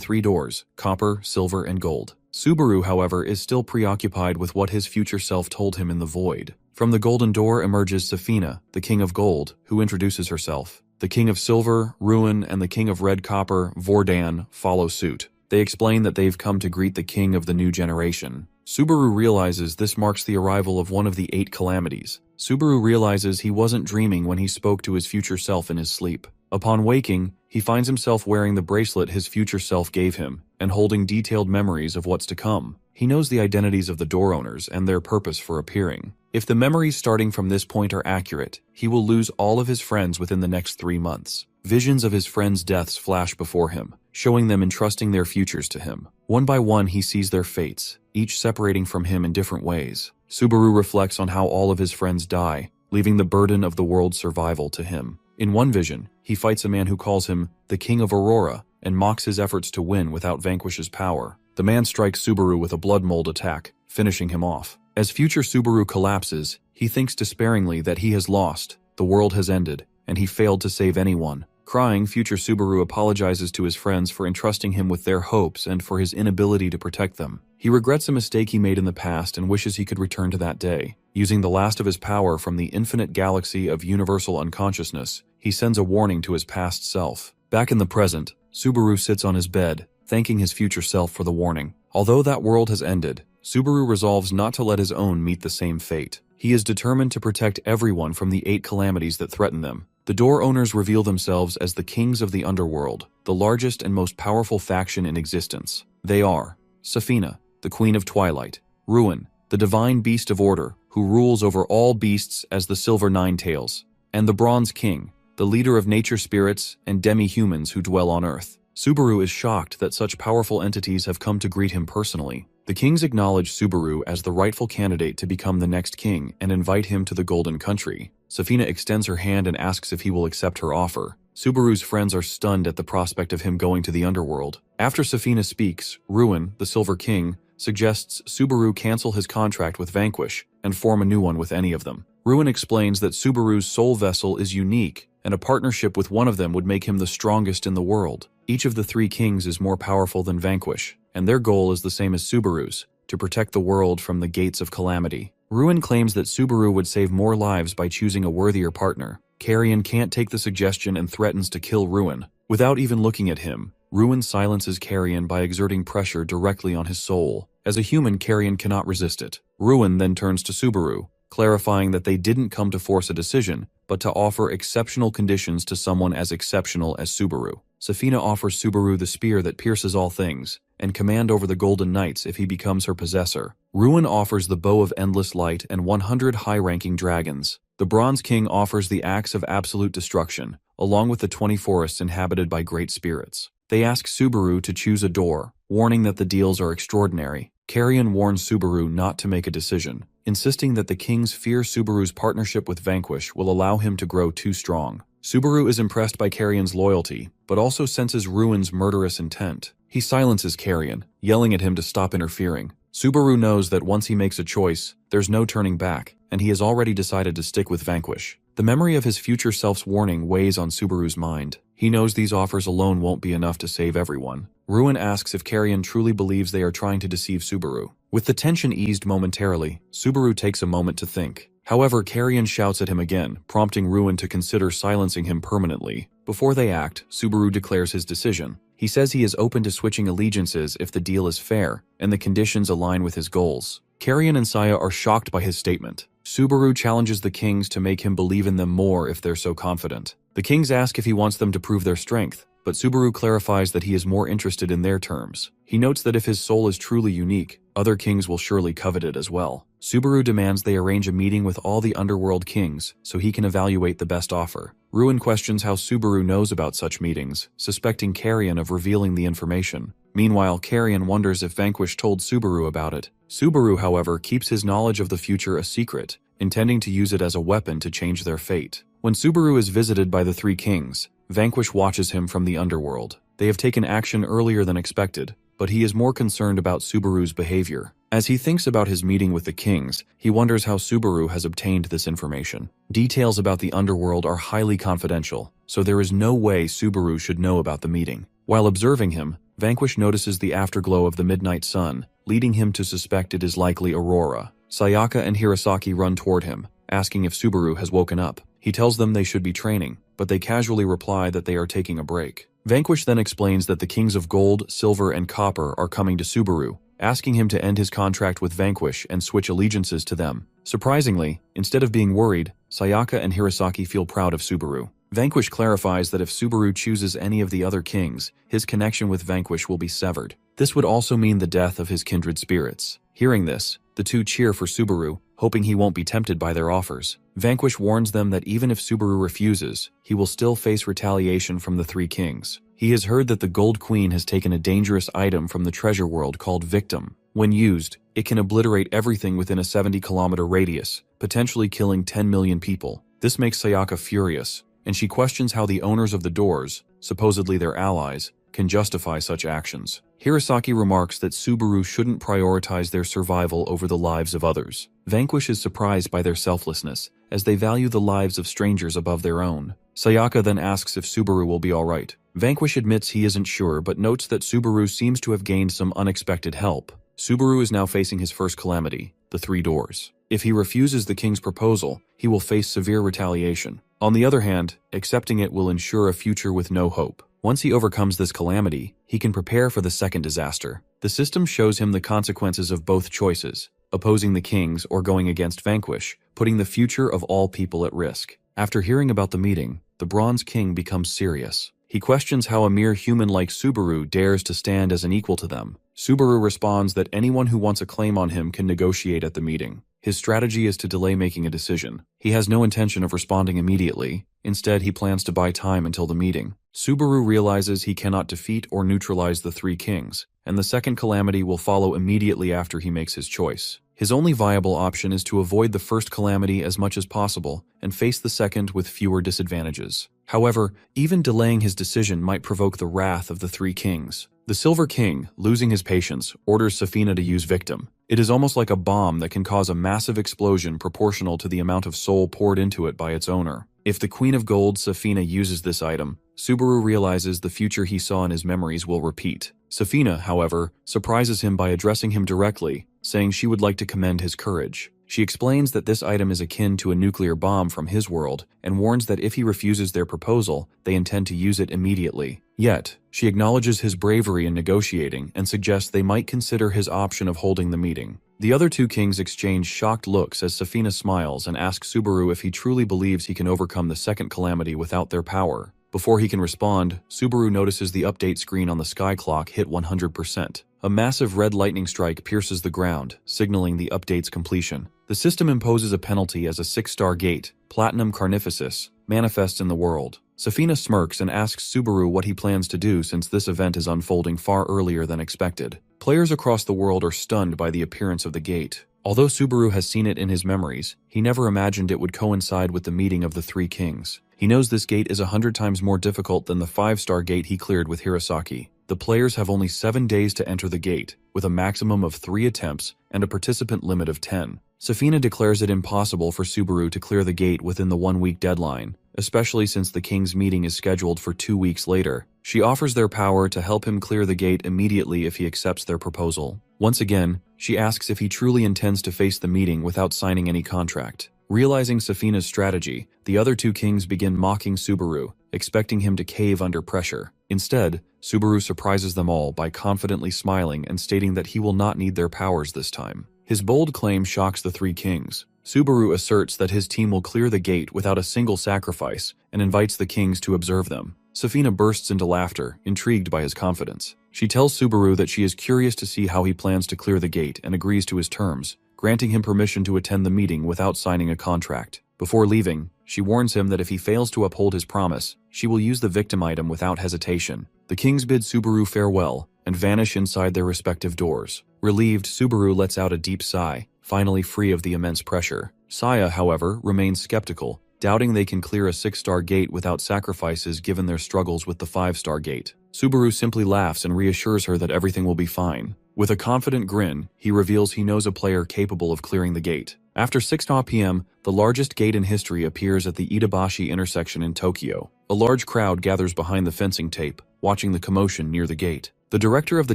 [SPEAKER 1] 3 doors, copper, silver, and gold. Subaru, however, is still preoccupied with what his future self told him in the void. From the golden door emerges Safina, the King of Gold, who introduces herself. The King of Silver, Ruin, and the King of Red Copper, Vordan, follow suit. They explain that they've come to greet the king of the new generation. Subaru realizes this marks the arrival of one of the 8 calamities. Subaru realizes he wasn't dreaming when he spoke to his future self in his sleep. Upon waking, he finds himself wearing the bracelet his future self gave him, and holding detailed memories of what's to come. He knows the identities of the door owners and their purpose for appearing. If the memories starting from this point are accurate, he will lose all of his friends within the next 3 months. Visions of his friends' deaths flash before him, showing them entrusting their futures to him. One by one he sees their fates, each separating from him in different ways. Subaru reflects on how all of his friends die, leaving the burden of the world's survival to him. In one vision, he fights a man who calls him the King of Aurora and mocks his efforts to win without Vanquish's power. The man strikes Subaru with a blood mold attack, finishing him off. As future Subaru collapses, he thinks despairingly that he has lost, the world has ended, and he failed to save anyone. Crying, future Subaru apologizes to his friends for entrusting him with their hopes and for his inability to protect them. He regrets a mistake he made in the past and wishes he could return to that day. Using the last of his power from the infinite galaxy of universal unconsciousness, he sends a warning to his past self. Back in the present, Subaru sits on his bed, thanking his future self for the warning. Although that world has ended, Subaru resolves not to let his own meet the same fate. He is determined to protect everyone from the 8 calamities that threaten them. The door owners reveal themselves as the kings of the underworld, the largest and most powerful faction in existence. They are Safina, the Queen of Twilight; Ruin, the divine beast of order, who rules over all beasts as the Silver Nine-Tails; and the Bronze King, the leader of nature spirits and demi-humans who dwell on Earth. Subaru is shocked that such powerful entities have come to greet him personally. The kings acknowledge Subaru as the rightful candidate to become the next king and invite him to the Golden Country. Safina extends her hand and asks if he will accept her offer. Subaru's friends are stunned at the prospect of him going to the underworld. After Safina speaks, Ruin, the Silver King, suggests Subaru cancel his contract with Vanquish and form a new one with any of them. Ruin explains that Subaru's soul vessel is unique, and a partnership with one of them would make him the strongest in the world. Each of the 3 kings is more powerful than Vanquish, and their goal is the same as Subaru's, to protect the world from the gates of calamity. Ruin claims that Subaru would save more lives by choosing a worthier partner. Carrion can't take the suggestion and threatens to kill Ruin. Without even looking at him, Ruin silences Carrion by exerting pressure directly on his soul. As a human, Carrion cannot resist it. Ruin then turns to Subaru, clarifying that they didn't come to force a decision, but to offer exceptional conditions to someone as exceptional as Subaru. Safina offers Subaru the spear that pierces all things, and command over the Golden Knights if he becomes her possessor. Ruin offers the Bow of Endless Light and 100 high-ranking dragons. The Bronze King offers the Axe of Absolute Destruction, along with the 20 forests inhabited by great spirits. They ask Subaru to choose a door, warning that the deals are extraordinary. Carrion warns Subaru not to make a decision, insisting that the kings fear Subaru's partnership with Vanquish will allow him to grow too strong. Subaru is impressed by Carrion's loyalty, but also senses Ruin's murderous intent. He silences Carrion, yelling at him to stop interfering. Subaru knows that once he makes a choice, there's no turning back, and he has already decided to stick with Vanquish. The memory of his future self's warning weighs on Subaru's mind. He knows these offers alone won't be enough to save everyone. Ruin asks if Carrion truly believes they are trying to deceive Subaru. With the tension eased momentarily, Subaru takes a moment to think. However, Carrion shouts at him again, prompting Ruin to consider silencing him permanently. Before they act, Subaru declares his decision. He says he is open to switching allegiances if the deal is fair and the conditions align with his goals. Carrion and Saya are shocked by his statement. Subaru challenges the kings to make him believe in them more if they're so confident. The kings ask if he wants them to prove their strength, but Subaru clarifies that he is more interested in their terms. He notes that if his soul is truly unique, other kings will surely covet it as well. Subaru demands they arrange a meeting with all the underworld kings so he can evaluate the best offer. Ruin questions how Subaru knows about such meetings, suspecting Carrion of revealing the information. Meanwhile, Carrion wonders if Vanquish told Subaru about it. Subaru, however, keeps his knowledge of the future a secret, intending to use it as a weapon to change their fate. When Subaru is visited by the three kings, Vanquish watches him from the underworld. They have taken action earlier than expected, but he is more concerned about Subaru's behavior. As he thinks about his meeting with the kings, he wonders how Subaru has obtained this information. Details about the underworld are highly confidential, so there is no way Subaru should know about the meeting. While observing him, Vanquish notices the afterglow of the midnight sun, leading him to suspect it is likely Aurora. Sayaka and Hirosaki run toward him, asking if Subaru has woken up. He tells them they should be training, but they casually reply that they are taking a break. Vanquish then explains that the kings of gold, silver, and copper are coming to Subaru, asking him to end his contract with Vanquish and switch allegiances to them. Surprisingly, instead of being worried, Sayaka and Hirosaki feel proud of Subaru. Vanquish clarifies that if Subaru chooses any of the other kings, his connection with Vanquish will be severed. This would also mean the death of his kindred spirits. Hearing this, the two cheer for Subaru, hoping he won't be tempted by their offers. Vanquish warns them that even if Subaru refuses, he will still face retaliation from the three kings. He has heard that the Gold Queen has taken a dangerous item from the treasure world called Victim. When used, it can obliterate everything within a 70-kilometer radius, potentially killing 10 million people. This makes Sayaka furious, and she questions how the owners of the doors, supposedly their allies, can justify such actions. Hirosaki remarks that Subaru shouldn't prioritize their survival over the lives of others. Vanquish is surprised by their selflessness, as they value the lives of strangers above their own. Sayaka then asks if Subaru will be alright. Vanquish admits he isn't sure but notes that Subaru seems to have gained some unexpected help. Subaru is now facing his first calamity, the Three Doors. If he refuses the king's proposal, he will face severe retaliation. On the other hand, accepting it will ensure a future with no hope. Once he overcomes this calamity, he can prepare for the second disaster. The system shows him the consequences of both choices, opposing the kings or going against Vanquish, putting the future of all people at risk. After hearing about the meeting, the Bronze King becomes serious. He questions how a mere human like Subaru dares to stand as an equal to them. Subaru responds that anyone who wants a claim on him can negotiate at the meeting. His strategy is to delay making a decision. He has no intention of responding immediately. Instead, he plans to buy time until the meeting. Subaru realizes he cannot defeat or neutralize the three kings, and the second calamity will follow immediately after he makes his choice. His only viable option is to avoid the first calamity as much as possible and face the second with fewer disadvantages. However, even delaying his decision might provoke the wrath of the three kings. The Silver King, losing his patience, orders Safina to use Victim. It is almost like a bomb that can cause a massive explosion proportional to the amount of soul poured into it by its owner. If the Queen of Gold, Safina, uses this item, Subaru realizes the future he saw in his memories will repeat. Safina, however, surprises him by addressing him directly, saying she would like to commend his courage. She explains that this item is akin to a nuclear bomb from his world and warns that if he refuses their proposal, they intend to use it immediately. Yet, she acknowledges his bravery in negotiating and suggests they might consider his option of holding the meeting. The other two kings exchange shocked looks as Safina smiles and asks Subaru if he truly believes he can overcome the second calamity without their power. Before he can respond, Subaru notices the update screen on the sky clock hit 100%. A massive red lightning strike pierces the ground, signaling the update's completion. The system imposes a penalty as a 6-star gate, Platinum Carnificus, manifests in the world. Safina smirks and asks Subaru what he plans to do since this event is unfolding far earlier than expected. Players across the world are stunned by the appearance of the gate. Although Subaru has seen it in his memories, he never imagined it would coincide with the meeting of the three kings. He knows this gate is 100 times more difficult than the 5-star gate he cleared with Hirosaki. The players have only 7 days to enter the gate, with a maximum of 3 attempts and a participant limit of 10. Safina declares it impossible for Subaru to clear the gate within the 1-week deadline, especially since the king's meeting is scheduled for 2 weeks later. She offers their power to help him clear the gate immediately if he accepts their proposal. Once again, she asks if he truly intends to face the meeting without signing any contract. Realizing Safina's strategy, the other 2 kings begin mocking Subaru, expecting him to cave under pressure. Instead, Subaru surprises them all by confidently smiling and stating that he will not need their powers this time. His bold claim shocks the 3 kings. Subaru asserts that his team will clear the gate without a single sacrifice and invites the kings to observe them. Safina bursts into laughter, intrigued by his confidence. She tells Subaru that she is curious to see how he plans to clear the gate and agrees to his terms, granting him permission to attend the meeting without signing a contract. Before leaving, she warns him that if he fails to uphold his promise, she will use the victim item without hesitation. The kings bid Subaru farewell and vanish inside their respective doors. Relieved, Subaru lets out a deep sigh, finally free of the immense pressure. Saya, however, remains skeptical, doubting they can clear a 6-star gate without sacrifices given their struggles with the 5-star gate. Subaru simply laughs and reassures her that everything will be fine. With a confident grin, he reveals he knows a player capable of clearing the gate. After 6 p.m., the largest gate in history appears at the Itabashi intersection in Tokyo. A large crowd gathers behind the fencing tape, watching the commotion near the gate. The director of the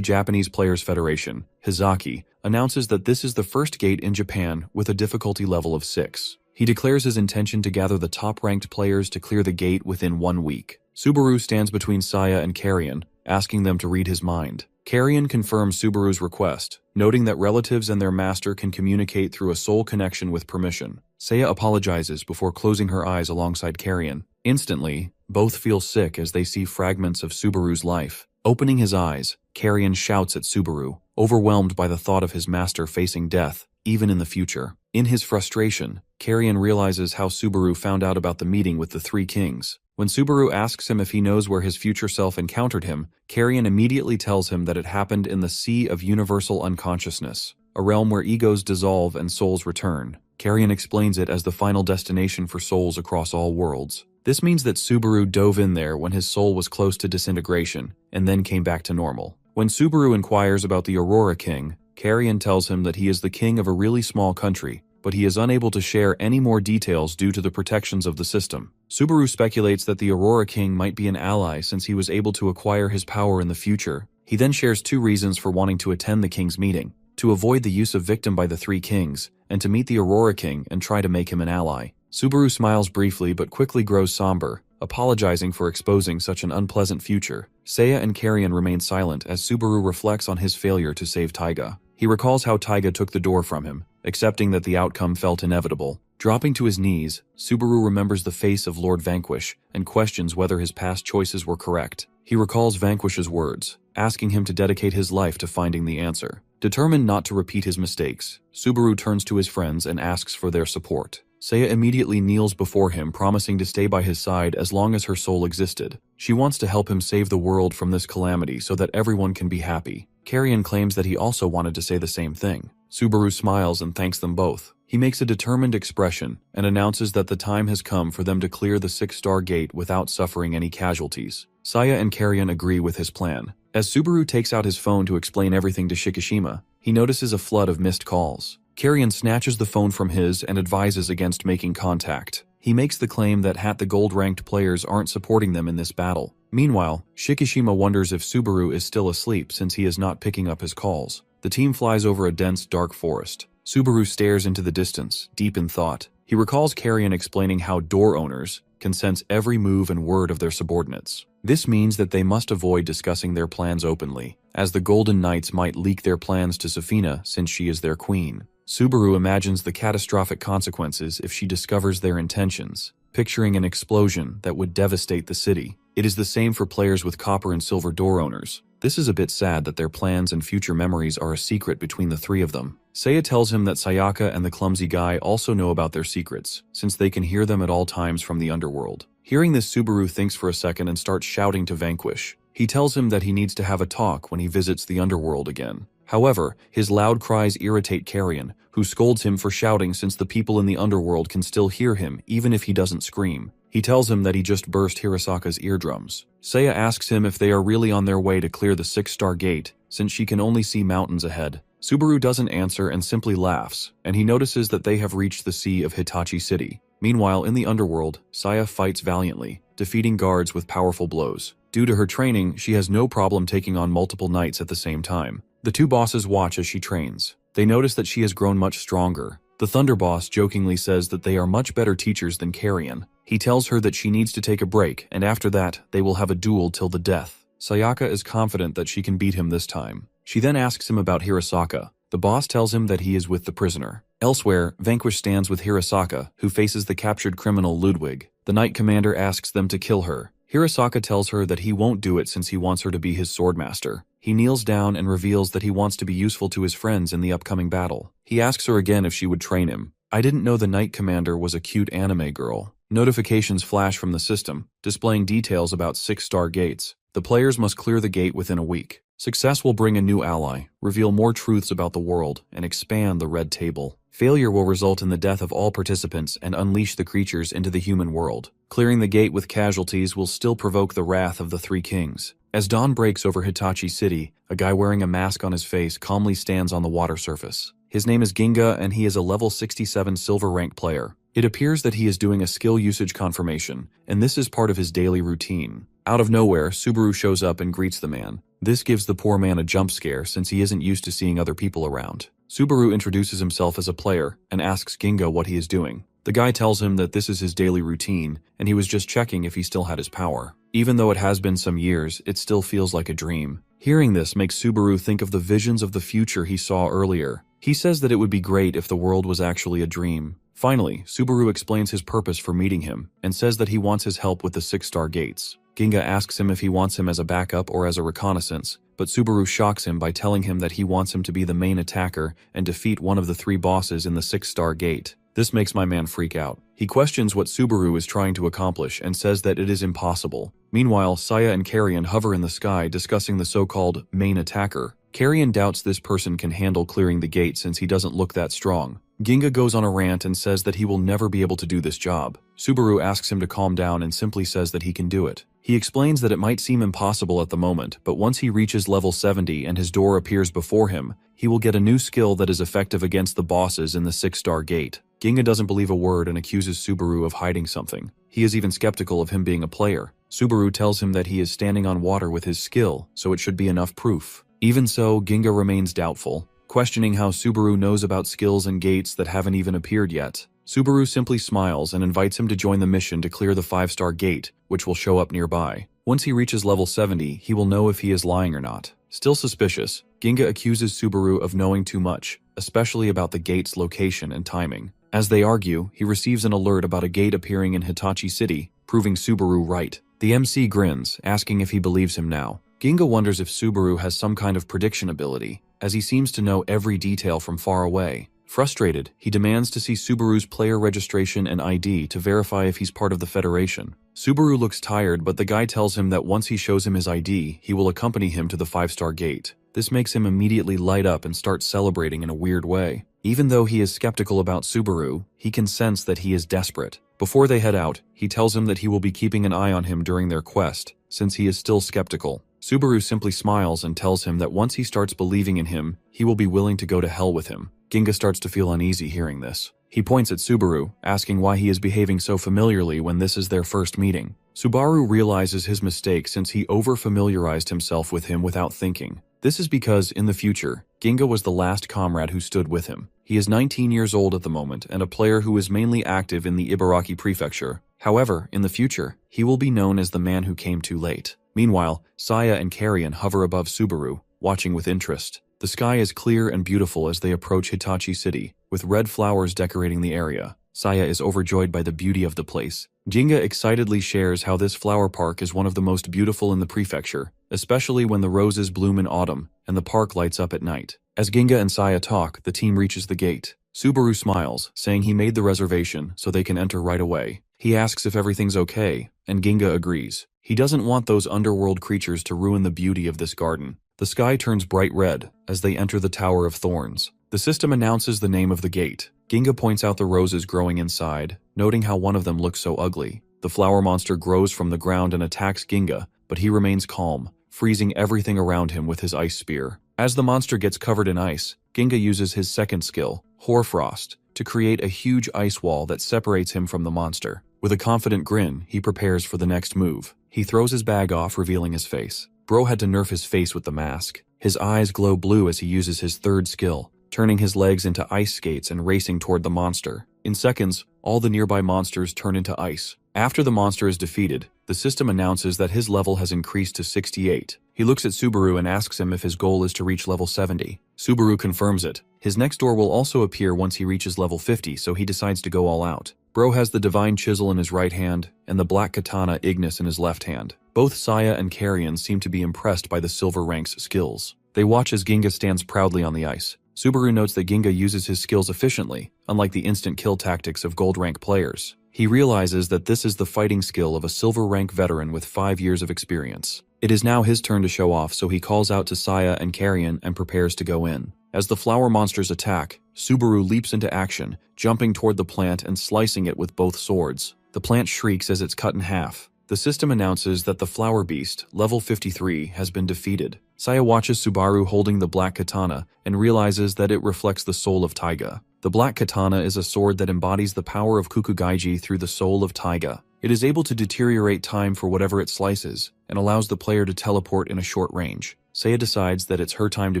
[SPEAKER 1] Japanese Players Federation, Hizaki, announces that this is the first gate in Japan with a difficulty level of 6. He declares his intention to gather the top-ranked players to clear the gate within 1 week. Subaru stands between Saya and Carrion, asking them to read his mind. Carrion confirms Subaru's request, noting that relatives and their master can communicate through a soul connection with permission. Saya apologizes before closing her eyes alongside Carrion. Instantly, both feel sick as they see fragments of Subaru's life. Opening his eyes, Carrion shouts at Subaru, overwhelmed by the thought of his master facing death, even in the future. In his frustration, Carrion realizes how Subaru found out about the meeting with the 3 kings. When Subaru asks him if he knows where his future self encountered him, Carrion immediately tells him that it happened in the Sea of Universal Unconsciousness, a realm where egos dissolve and souls return. Carrion explains it as the final destination for souls across all worlds. This means that Subaru dove in there when his soul was close to disintegration, and then came back to normal. When Subaru inquires about the Aurora King, Carrion tells him that he is the king of a really small country, but he is unable to share any more details due to the protections of the system. Subaru speculates that the Aurora King might be an ally since he was able to acquire his power in the future. He then shares 2 reasons for wanting to attend the king's meeting: to avoid the use of victim by the 3 kings, and to meet the Aurora King and try to make him an ally. Subaru smiles briefly but quickly grows somber, apologizing for exposing such an unpleasant future. Seiya and Carrion remain silent as Subaru reflects on his failure to save Taiga. He recalls how Taiga took the door from him, accepting that the outcome felt inevitable. Dropping to his knees, Subaru remembers the face of Lord Vanquish and questions whether his past choices were correct. He recalls Vanquish's words, asking him to dedicate his life to finding the answer. Determined not to repeat his mistakes, Subaru turns to his friends and asks for their support. Seiya immediately kneels before him, promising to stay by his side as long as her soul existed. She wants to help him save the world from this calamity so that everyone can be happy. Carrion claims that he also wanted to say the same thing. Subaru smiles and thanks them both. He makes a determined expression and announces that the time has come for them to clear the 6-star gate without suffering any casualties. Seiya and Carrion agree with his plan. As Subaru takes out his phone to explain everything to Shikishima, he notices a flood of missed calls. Carrion snatches the phone from his and advises against making contact. He makes the claim that the gold-ranked players aren't supporting them in this battle. Meanwhile, Shikishima wonders if Subaru is still asleep since he is not picking up his calls. The team flies over a dense, dark forest. Subaru stares into the distance, deep in thought. He recalls Carrion explaining how door owners can sense every move and word of their subordinates. This means that they must avoid discussing their plans openly, as the Golden Knights might leak their plans to Safina since she is their queen. Subaru imagines the catastrophic consequences if she discovers their intentions, picturing an explosion that would devastate the city. It is the same for players with copper and silver door owners. This is a bit sad that their plans and future memories are a secret between the 3 of them. Seiya tells him that Sayaka and the clumsy guy also know about their secrets, since they can hear them at all times from the underworld. Hearing this, Subaru thinks for a second and starts shouting to Vanquish. He tells him that he needs to have a talk when he visits the underworld again. However, his loud cries irritate Carrion, who scolds him for shouting since the people in the underworld can still hear him even if he doesn't scream. He tells him that he just burst Hirasaka's eardrums. Saya asks him if they are really on their way to clear the 6-star gate, since she can only see mountains ahead. Subaru doesn't answer and simply laughs, and he notices that they have reached the sea of Hitachi City. Meanwhile, in the underworld, Saya fights valiantly, defeating guards with powerful blows. Due to her training, she has no problem taking on multiple knights at the same time. The two bosses watch as she trains. They notice that she has grown much stronger. The Thunder Boss jokingly says that they are much better teachers than Carrion. He tells her that she needs to take a break, and after that, they will have a duel till the death. Sayaka is confident that she can beat him this time. She then asks him about Hirasaka. The boss tells him that he is with the prisoner. Elsewhere, Vanquish stands with Hirasaka, who faces the captured criminal Ludwig. The Knight Commander asks them to kill her. Hirasaka tells her that he won't do it since he wants her to be his swordmaster. He kneels down and reveals that he wants to be useful to his friends in the upcoming battle. He asks her again if she would train him. I didn't know the Knight Commander was a cute anime girl. Notifications flash from the system, displaying details about 6-star gates. The players must clear the gate within a week. Success will bring a new ally, reveal more truths about the world, and expand the red table. Failure will result in the death of all participants and unleash the creatures into the human world. Clearing the gate with casualties will still provoke the wrath of the three kings. As dawn breaks over Hitachi City, a guy wearing a mask on his face calmly stands on the water surface. His name is Ginga, and he is a level 67 silver rank player. It appears that he is doing a skill usage confirmation, and this is part of his daily routine. Out of nowhere, Subaru shows up and greets the man. This gives the poor man a jump scare since he isn't used to seeing other people around. Subaru introduces himself as a player and asks Ginga what he is doing. The guy tells him that this is his daily routine, and he was just checking if he still had his power. Even though it has been some years, it still feels like a dream. Hearing this makes Subaru think of the visions of the future he saw earlier. He says that it would be great if the world was actually a dream. Finally, Subaru explains his purpose for meeting him, and says that he wants his help with the 6-star gates. Ginga asks him if he wants him as a backup or as a reconnaissance, but Subaru shocks him by telling him that he wants him to be the main attacker and defeat one of the 3 bosses in the 6-star gate. This makes my man freak out. He questions what Subaru is trying to accomplish and says that it is impossible. Meanwhile, Saya and Carrion hover in the sky discussing the so-called main attacker. Carrion doubts this person can handle clearing the gate since he doesn't look that strong. Ginga goes on a rant and says that he will never be able to do this job. Subaru asks him to calm down and simply says that he can do it. He explains that it might seem impossible at the moment, but once he reaches level 70 and his door appears before him, he will get a new skill that is effective against the bosses in the 6-star gate. Ginga doesn't believe a word and accuses Subaru of hiding something. He is even skeptical of him being a player. Subaru tells him that he is standing on water with his skill, so it should be enough proof. Even so, Ginga remains doubtful, questioning how Subaru knows about skills and gates that haven't even appeared yet. Subaru simply smiles and invites him to join the mission to clear the 5-star gate, which will show up nearby. Once he reaches level 70, he will know if he is lying or not. Still suspicious, Ginga accuses Subaru of knowing too much, especially about the gate's location and timing. As they argue, he receives an alert about a gate appearing in Hitachi City, proving Subaru right. The MC grins, asking if he believes him now. Ginga wonders if Subaru has some kind of prediction ability, as he seems to know every detail from far away. Frustrated, he demands to see Subaru's player registration and ID to verify if he's part of the Federation. Subaru looks tired, but the guy tells him that once he shows him his ID, he will accompany him to the 5-star gate. This makes him immediately light up and start celebrating in a weird way. Even though he is skeptical about Subaru, he can sense that he is desperate. Before they head out, he tells him that he will be keeping an eye on him during their quest, since he is still skeptical. Subaru simply smiles and tells him that once he starts believing in him, he will be willing to go to hell with him. Ginga starts to feel uneasy hearing this. He points at Subaru, asking why he is behaving so familiarly when this is their first meeting. Subaru realizes his mistake since he over-familiarized himself with him without thinking. This is because, in the future, Ginga was the last comrade who stood with him. He is 19 years old at the moment and a player who is mainly active in the Ibaraki prefecture. However, in the future, he will be known as the man who came too late. Meanwhile, Saya and Carrion hover above Subaru, watching with interest. The sky is clear and beautiful as they approach Hitachi City, with red flowers decorating the area. Saya is overjoyed by the beauty of the place. Ginga excitedly shares how this flower park is one of the most beautiful in the prefecture, especially when the roses bloom in autumn and the park lights up at night. As Ginga and Saya talk, the team reaches the gate. Subaru smiles, saying he made the reservation so they can enter right away. He asks if everything's okay, and Ginga agrees. He doesn't want those underworld creatures to ruin the beauty of this garden. The sky turns bright red as they enter the Tower of Thorns. The system announces the name of the gate. Ginga points out the roses growing inside, noting how one of them looks so ugly. The flower monster grows from the ground and attacks Ginga, but he remains calm, freezing everything around him with his ice spear. As the monster gets covered in ice, Ginga uses his second skill, Hoarfrost, to create a huge ice wall that separates him from the monster. With a confident grin, he prepares for the next move. He throws his bag off, revealing his face. Bro had to nerf his face with the mask. His eyes glow blue as he uses his third skill, turning his legs into ice skates and racing toward the monster. In seconds, all the nearby monsters turn into ice. After the monster is defeated, the system announces that his level has increased to 68. He looks at Subaru and asks him if his goal is to reach level 70. Subaru confirms it. His next door will also appear once he reaches level 50, so he decides to go all out. Bro has the divine chisel in his right hand and the black katana Ignis in his left hand. Both Saya and Carrion seem to be impressed by the silver rank's skills. They watch as Ginga stands proudly on the ice. Subaru notes that Ginga uses his skills efficiently, unlike the instant kill tactics of gold rank players. He realizes that this is the fighting skill of a silver rank veteran with 5 years of experience. It is now his turn to show off, so he calls out to Saya and Carrion and prepares to go in. As the flower monsters attack, Subaru leaps into action, jumping toward the plant and slicing it with both swords. The plant shrieks as it's cut in half. The system announces that the flower beast, level 53, has been defeated. Saya watches Subaru holding the black katana and realizes that it reflects the soul of Taiga. The black katana is a sword that embodies the power of Kukugaiji through the soul of Taiga. It is able to deteriorate time for whatever it slices, and allows the player to teleport in a short range. Saya decides that it's her time to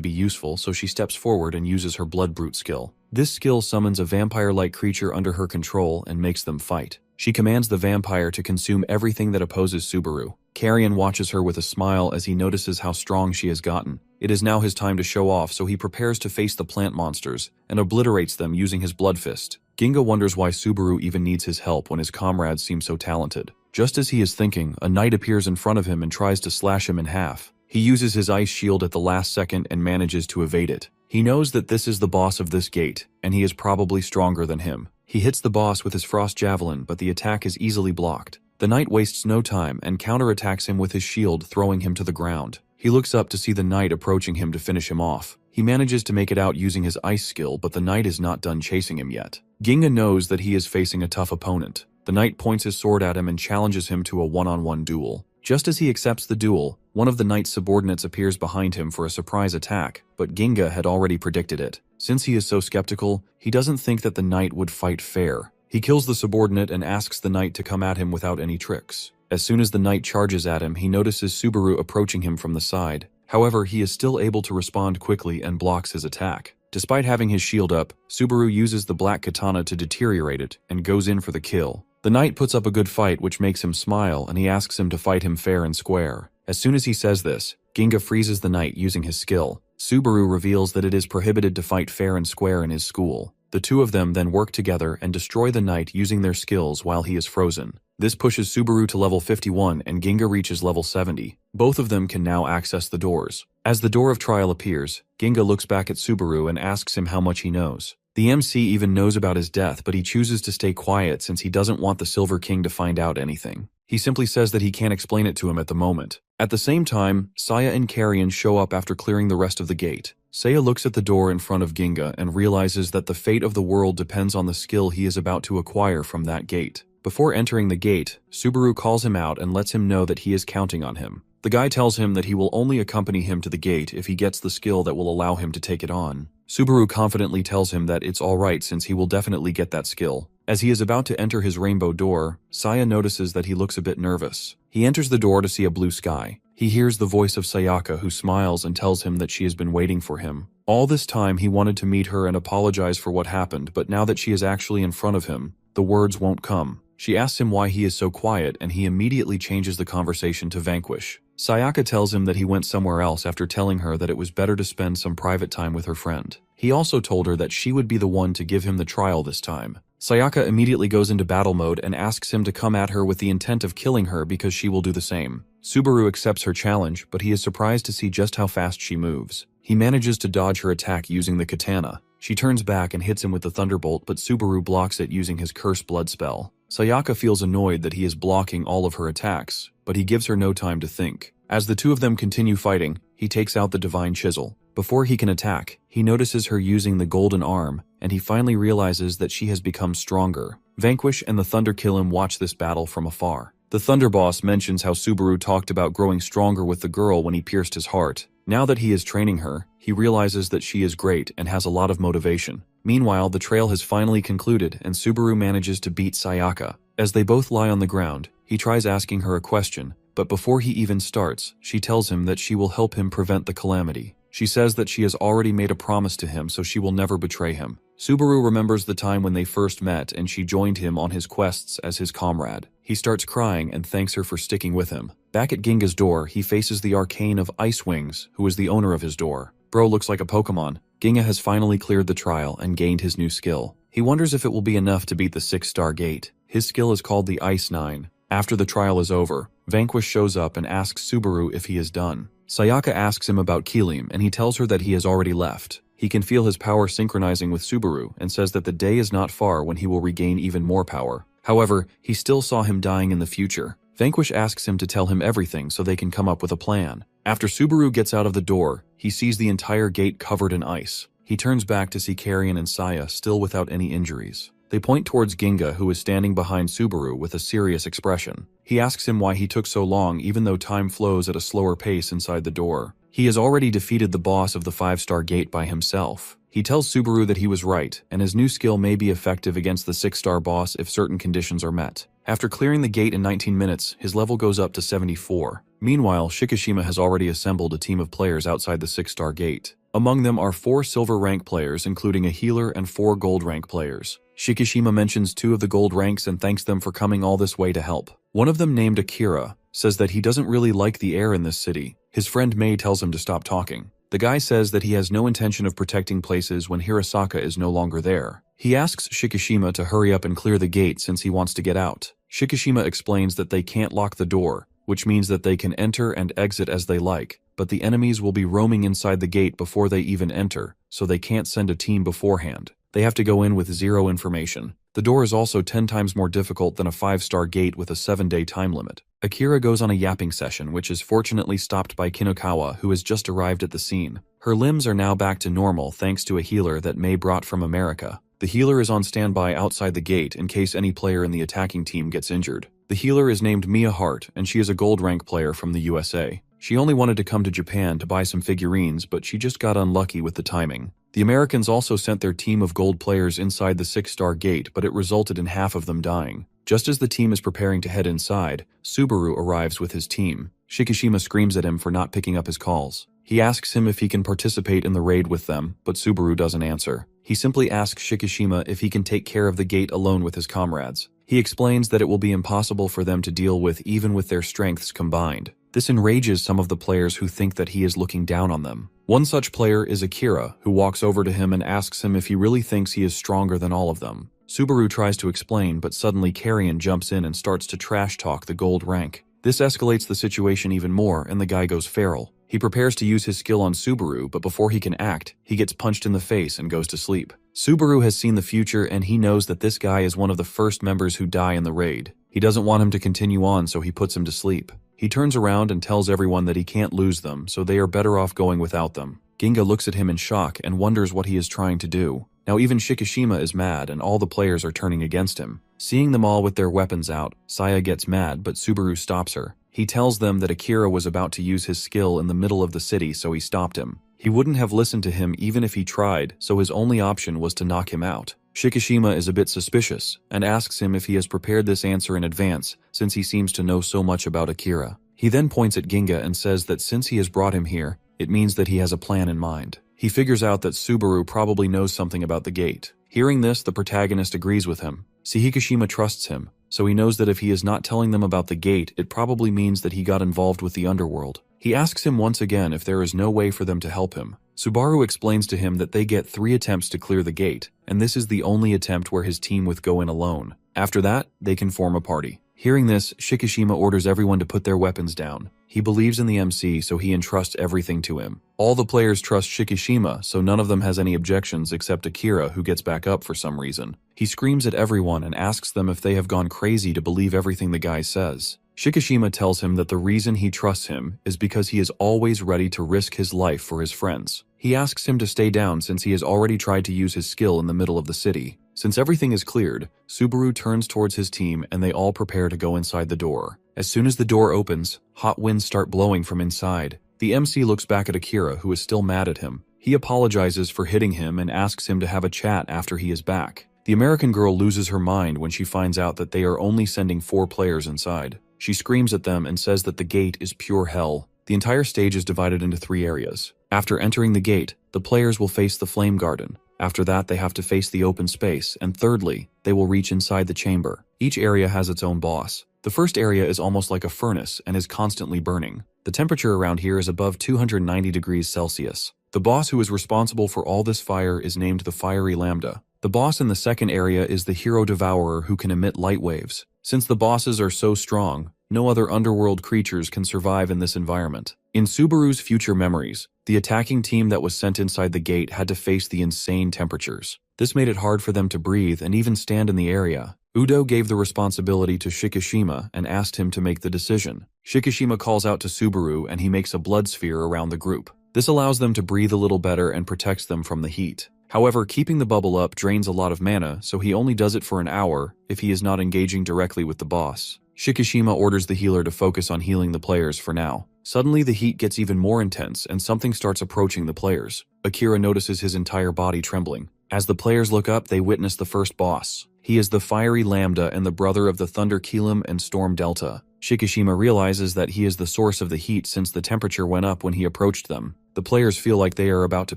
[SPEAKER 1] be useful, so she steps forward and uses her Blood Brute skill. This skill summons a vampire-like creature under her control and makes them fight. She commands the vampire to consume everything that opposes Subaru. Carrion watches her with a smile as he notices how strong she has gotten. It is now his time to show off, so he prepares to face the plant monsters and obliterates them using his blood fist. Ginga wonders why Subaru even needs his help when his comrades seem so talented. Just as he is thinking, a knight appears in front of him and tries to slash him in half. He uses his ice shield at the last second and manages to evade it. He knows that this is the boss of this gate, and he is probably stronger than him. He hits the boss with his frost javelin, but the attack is easily blocked. The knight wastes no time and counterattacks him with his shield, throwing him to the ground. He looks up to see the knight approaching him to finish him off. He manages to make it out using his ice skill, but the knight is not done chasing him yet. Ginga knows that he is facing a tough opponent. The knight points his sword at him and challenges him to a one-on-one duel. Just as he accepts the duel, one of the knight's subordinates appears behind him for a surprise attack, but Ginga had already predicted it. Since he is so skeptical, he doesn't think that the knight would fight fair. He kills the subordinate and asks the knight to come at him without any tricks. As soon as the knight charges at him, he notices Subaru approaching him from the side. However, he is still able to respond quickly and blocks his attack. Despite having his shield up, Subaru uses the black katana to deteriorate it and goes in for the kill. The knight puts up a good fight, which makes him smile, and he asks him to fight him fair and square. As soon as he says this, Ginga freezes the knight using his skill. Subaru reveals that it is prohibited to fight fair and square in his school. The two of them then work together and destroy the knight using their skills while he is frozen. This pushes Subaru to level 51 and Ginga reaches level 70. Both of them can now access the doors. As the door of trial appears, Ginga looks back at Subaru and asks him how much he knows. The MC even knows about his death, but he chooses to stay quiet since he doesn't want the Silver King to find out anything. He simply says that he can't explain it to him at the moment. At the same time, Saya and Carrion show up after clearing the rest of the gate. Saya looks at the door in front of Ginga and realizes that the fate of the world depends on the skill he is about to acquire from that gate. Before entering the gate, Subaru calls him out and lets him know that he is counting on him. The guy tells him that he will only accompany him to the gate if he gets the skill that will allow him to take it on. Subaru confidently tells him that it's alright since he will definitely get that skill. As he is about to enter his rainbow door, Saya notices that he looks a bit nervous. He enters the door to see a blue sky. He hears the voice of Sayaka, who smiles and tells him that she has been waiting for him. All this time he wanted to meet her and apologize for what happened, but now that she is actually in front of him, the words won't come. She asks him why he is so quiet, and he immediately changes the conversation to Vanquish. Sayaka tells him that he went somewhere else after telling her that it was better to spend some private time with her friend. He also told her that she would be the one to give him the trial this time. Sayaka immediately goes into battle mode and asks him to come at her with the intent of killing her because she will do the same. Subaru accepts her challenge, but he is surprised to see just how fast she moves. He manages to dodge her attack using the katana. She turns back and hits him with the thunderbolt, but Subaru blocks it using his curse blood spell. Sayaka feels annoyed that he is blocking all of her attacks, but he gives her no time to think. As the two of them continue fighting, he takes out the divine chisel. Before he can attack, he notices her using the golden arm, and he finally realizes that she has become stronger. Vanquish and the Thunder Killim watch this battle from afar. The Thunder Boss mentions how Subaru talked about growing stronger with the girl when he pierced his heart. Now that he is training her, he realizes that she is great and has a lot of motivation. Meanwhile, the trail has finally concluded and Subaru manages to beat Sayaka. As they both lie on the ground, he tries asking her a question, but before he even starts, she tells him that she will help him prevent the calamity. She says that she has already made a promise to him, so she will never betray him. Subaru remembers the time when they first met and she joined him on his quests as his comrade. He starts crying and thanks her for sticking with him. Back at Ginga's door, he faces the arcane of Ice Wings, who is the owner of his door. Bro looks like a Pokemon. Ginga has finally cleared the trial and gained his new skill. He wonders if it will be enough to beat the 6-star gate. His skill is called the Ice 9. After the trial is over, Vanquish shows up and asks Subaru if he is done. Sayaka asks him about Killim and he tells her that he has already left. He can feel his power synchronizing with Subaru and says that the day is not far when he will regain even more power. However, he still saw him dying in the future. Vanquish asks him to tell him everything so they can come up with a plan. After Subaru gets out of the door, he sees the entire gate covered in ice. He turns back to see Carrion and Saya still without any injuries. They point towards Ginga, who is standing behind Subaru with a serious expression. He asks him why he took so long even though time flows at a slower pace inside the door. He has already defeated the boss of the 5-star gate by himself. He tells Subaru that he was right, and his new skill may be effective against the 6-star boss if certain conditions are met. After clearing the gate in 19 minutes, his level goes up to 74. Meanwhile, Shikishima has already assembled a team of players outside the 6-star gate. Among them are 4 silver rank players, including a healer, and 4 gold rank players. Shikishima mentions 2 of the gold ranks and thanks them for coming all this way to help. One of them, named Akira, says that he doesn't really like the air in this city. His friend Mei tells him to stop talking. The guy says that he has no intention of protecting places when Hirasaka is no longer there. He asks Shikishima to hurry up and clear the gate since he wants to get out. Shikishima explains that they can't lock the door, which means that they can enter and exit as they like, but the enemies will be roaming inside the gate before they even enter, so they can't send a team beforehand. They have to go in with 0 information. The door is also 10 times more difficult than a 5-star gate with a 7-day time limit. Akira goes on a yapping session, which is fortunately stopped by Kinokawa, who has just arrived at the scene. Her limbs are now back to normal thanks to a healer that Mei brought from America. The healer is on standby outside the gate in case any player in the attacking team gets injured. The healer is named Mia Hart, and she is a gold rank player from the USA. She only wanted to come to Japan to buy some figurines, but she just got unlucky with the timing. The Americans also sent their team of gold players inside the 6-star gate, but it resulted in half of them dying. Just as the team is preparing to head inside, Subaru arrives with his team. Shikishima screams at him for not picking up his calls. He asks him if he can participate in the raid with them, but Subaru doesn't answer. He simply asks Shikishima if he can take care of the gate alone with his comrades. He explains that it will be impossible for them to deal with even with their strengths combined. This enrages some of the players who think that he is looking down on them. One such player is Akira, who walks over to him and asks him if he really thinks he is stronger than all of them. Subaru tries to explain, but suddenly Carrion jumps in and starts to trash talk the gold rank. This escalates the situation even more, and the guy goes feral. He prepares to use his skill on Subaru, but before he can act, he gets punched in the face and goes to sleep. Subaru has seen the future, and he knows that this guy is one of the first members who die in the raid. He doesn't want him to continue on, so he puts him to sleep. He turns around and tells everyone that he can't lose them, so they are better off going without them. Ginga looks at him in shock and wonders what he is trying to do. Now even Shikishima is mad and all the players are turning against him. Seeing them all with their weapons out, Saya gets mad, but Subaru stops her. He tells them that Akira was about to use his skill in the middle of the city, so he stopped him. He wouldn't have listened to him even if he tried, so his only option was to knock him out. Shikishima is a bit suspicious and asks him if he has prepared this answer in advance, since he seems to know so much about Akira. He then points at Ginga and says that since he has brought him here, it means that he has a plan in mind. He figures out that Subaru probably knows something about the gate. Hearing this, the protagonist agrees with him. Hikishima trusts him, so he knows that if he is not telling them about the gate, it probably means that he got involved with the underworld. He asks him once again if there is no way for them to help him. Subaru explains to him that they get 3 attempts to clear the gate, and this is the only attempt where his team would go in alone. After that, they can form a party. Hearing this, Shikishima orders everyone to put their weapons down. He believes in the MC, so he entrusts everything to him. All the players trust Shikishima, so none of them has any objections except Akira, who gets back up for some reason. He screams at everyone and asks them if they have gone crazy to believe everything the guy says. Shikishima tells him that the reason he trusts him is because he is always ready to risk his life for his friends. He asks him to stay down since he has already tried to use his skill in the middle of the city. Since everything is cleared, Subaru turns towards his team and they all prepare to go inside the door. As soon as the door opens, hot winds start blowing from inside. The MC looks back at Akira, who is still mad at him. He apologizes for hitting him and asks him to have a chat after he is back. The American girl loses her mind when she finds out that they are only sending 4 players inside. She screams at them and says that the gate is pure hell. The entire stage is divided into 3 areas. After entering the gate, the players will face the flame garden. After that, they have to face the open space, and thirdly, they will reach inside the chamber. Each area has its own boss. The first area is almost like a furnace and is constantly burning. The temperature around here is above 290 degrees Celsius. The boss who is responsible for all this fire is named the Fiery Lambda. The boss in the second area is the Hero Devourer, who can emit light waves. Since the bosses are so strong, no other underworld creatures can survive in this environment. In Subaru's future memories, the attacking team that was sent inside the gate had to face the insane temperatures. This made it hard for them to breathe and even stand in the area. Udo gave the responsibility to Shikishima and asked him to make the decision. Shikishima calls out to Subaru and he makes a blood sphere around the group. This allows them to breathe a little better and protects them from the heat. However, keeping the bubble up drains a lot of mana, so he only does it for an hour if he is not engaging directly with the boss. Shikishima orders the healer to focus on healing the players for now. Suddenly, the heat gets even more intense and something starts approaching the players. Akira notices his entire body trembling. As the players look up, they witness the first boss. He is the Fiery Lambda and the brother of the Thunder Keelam and Storm Delta. Shikishima realizes that he is the source of the heat since the temperature went up when he approached them. The players feel like they are about to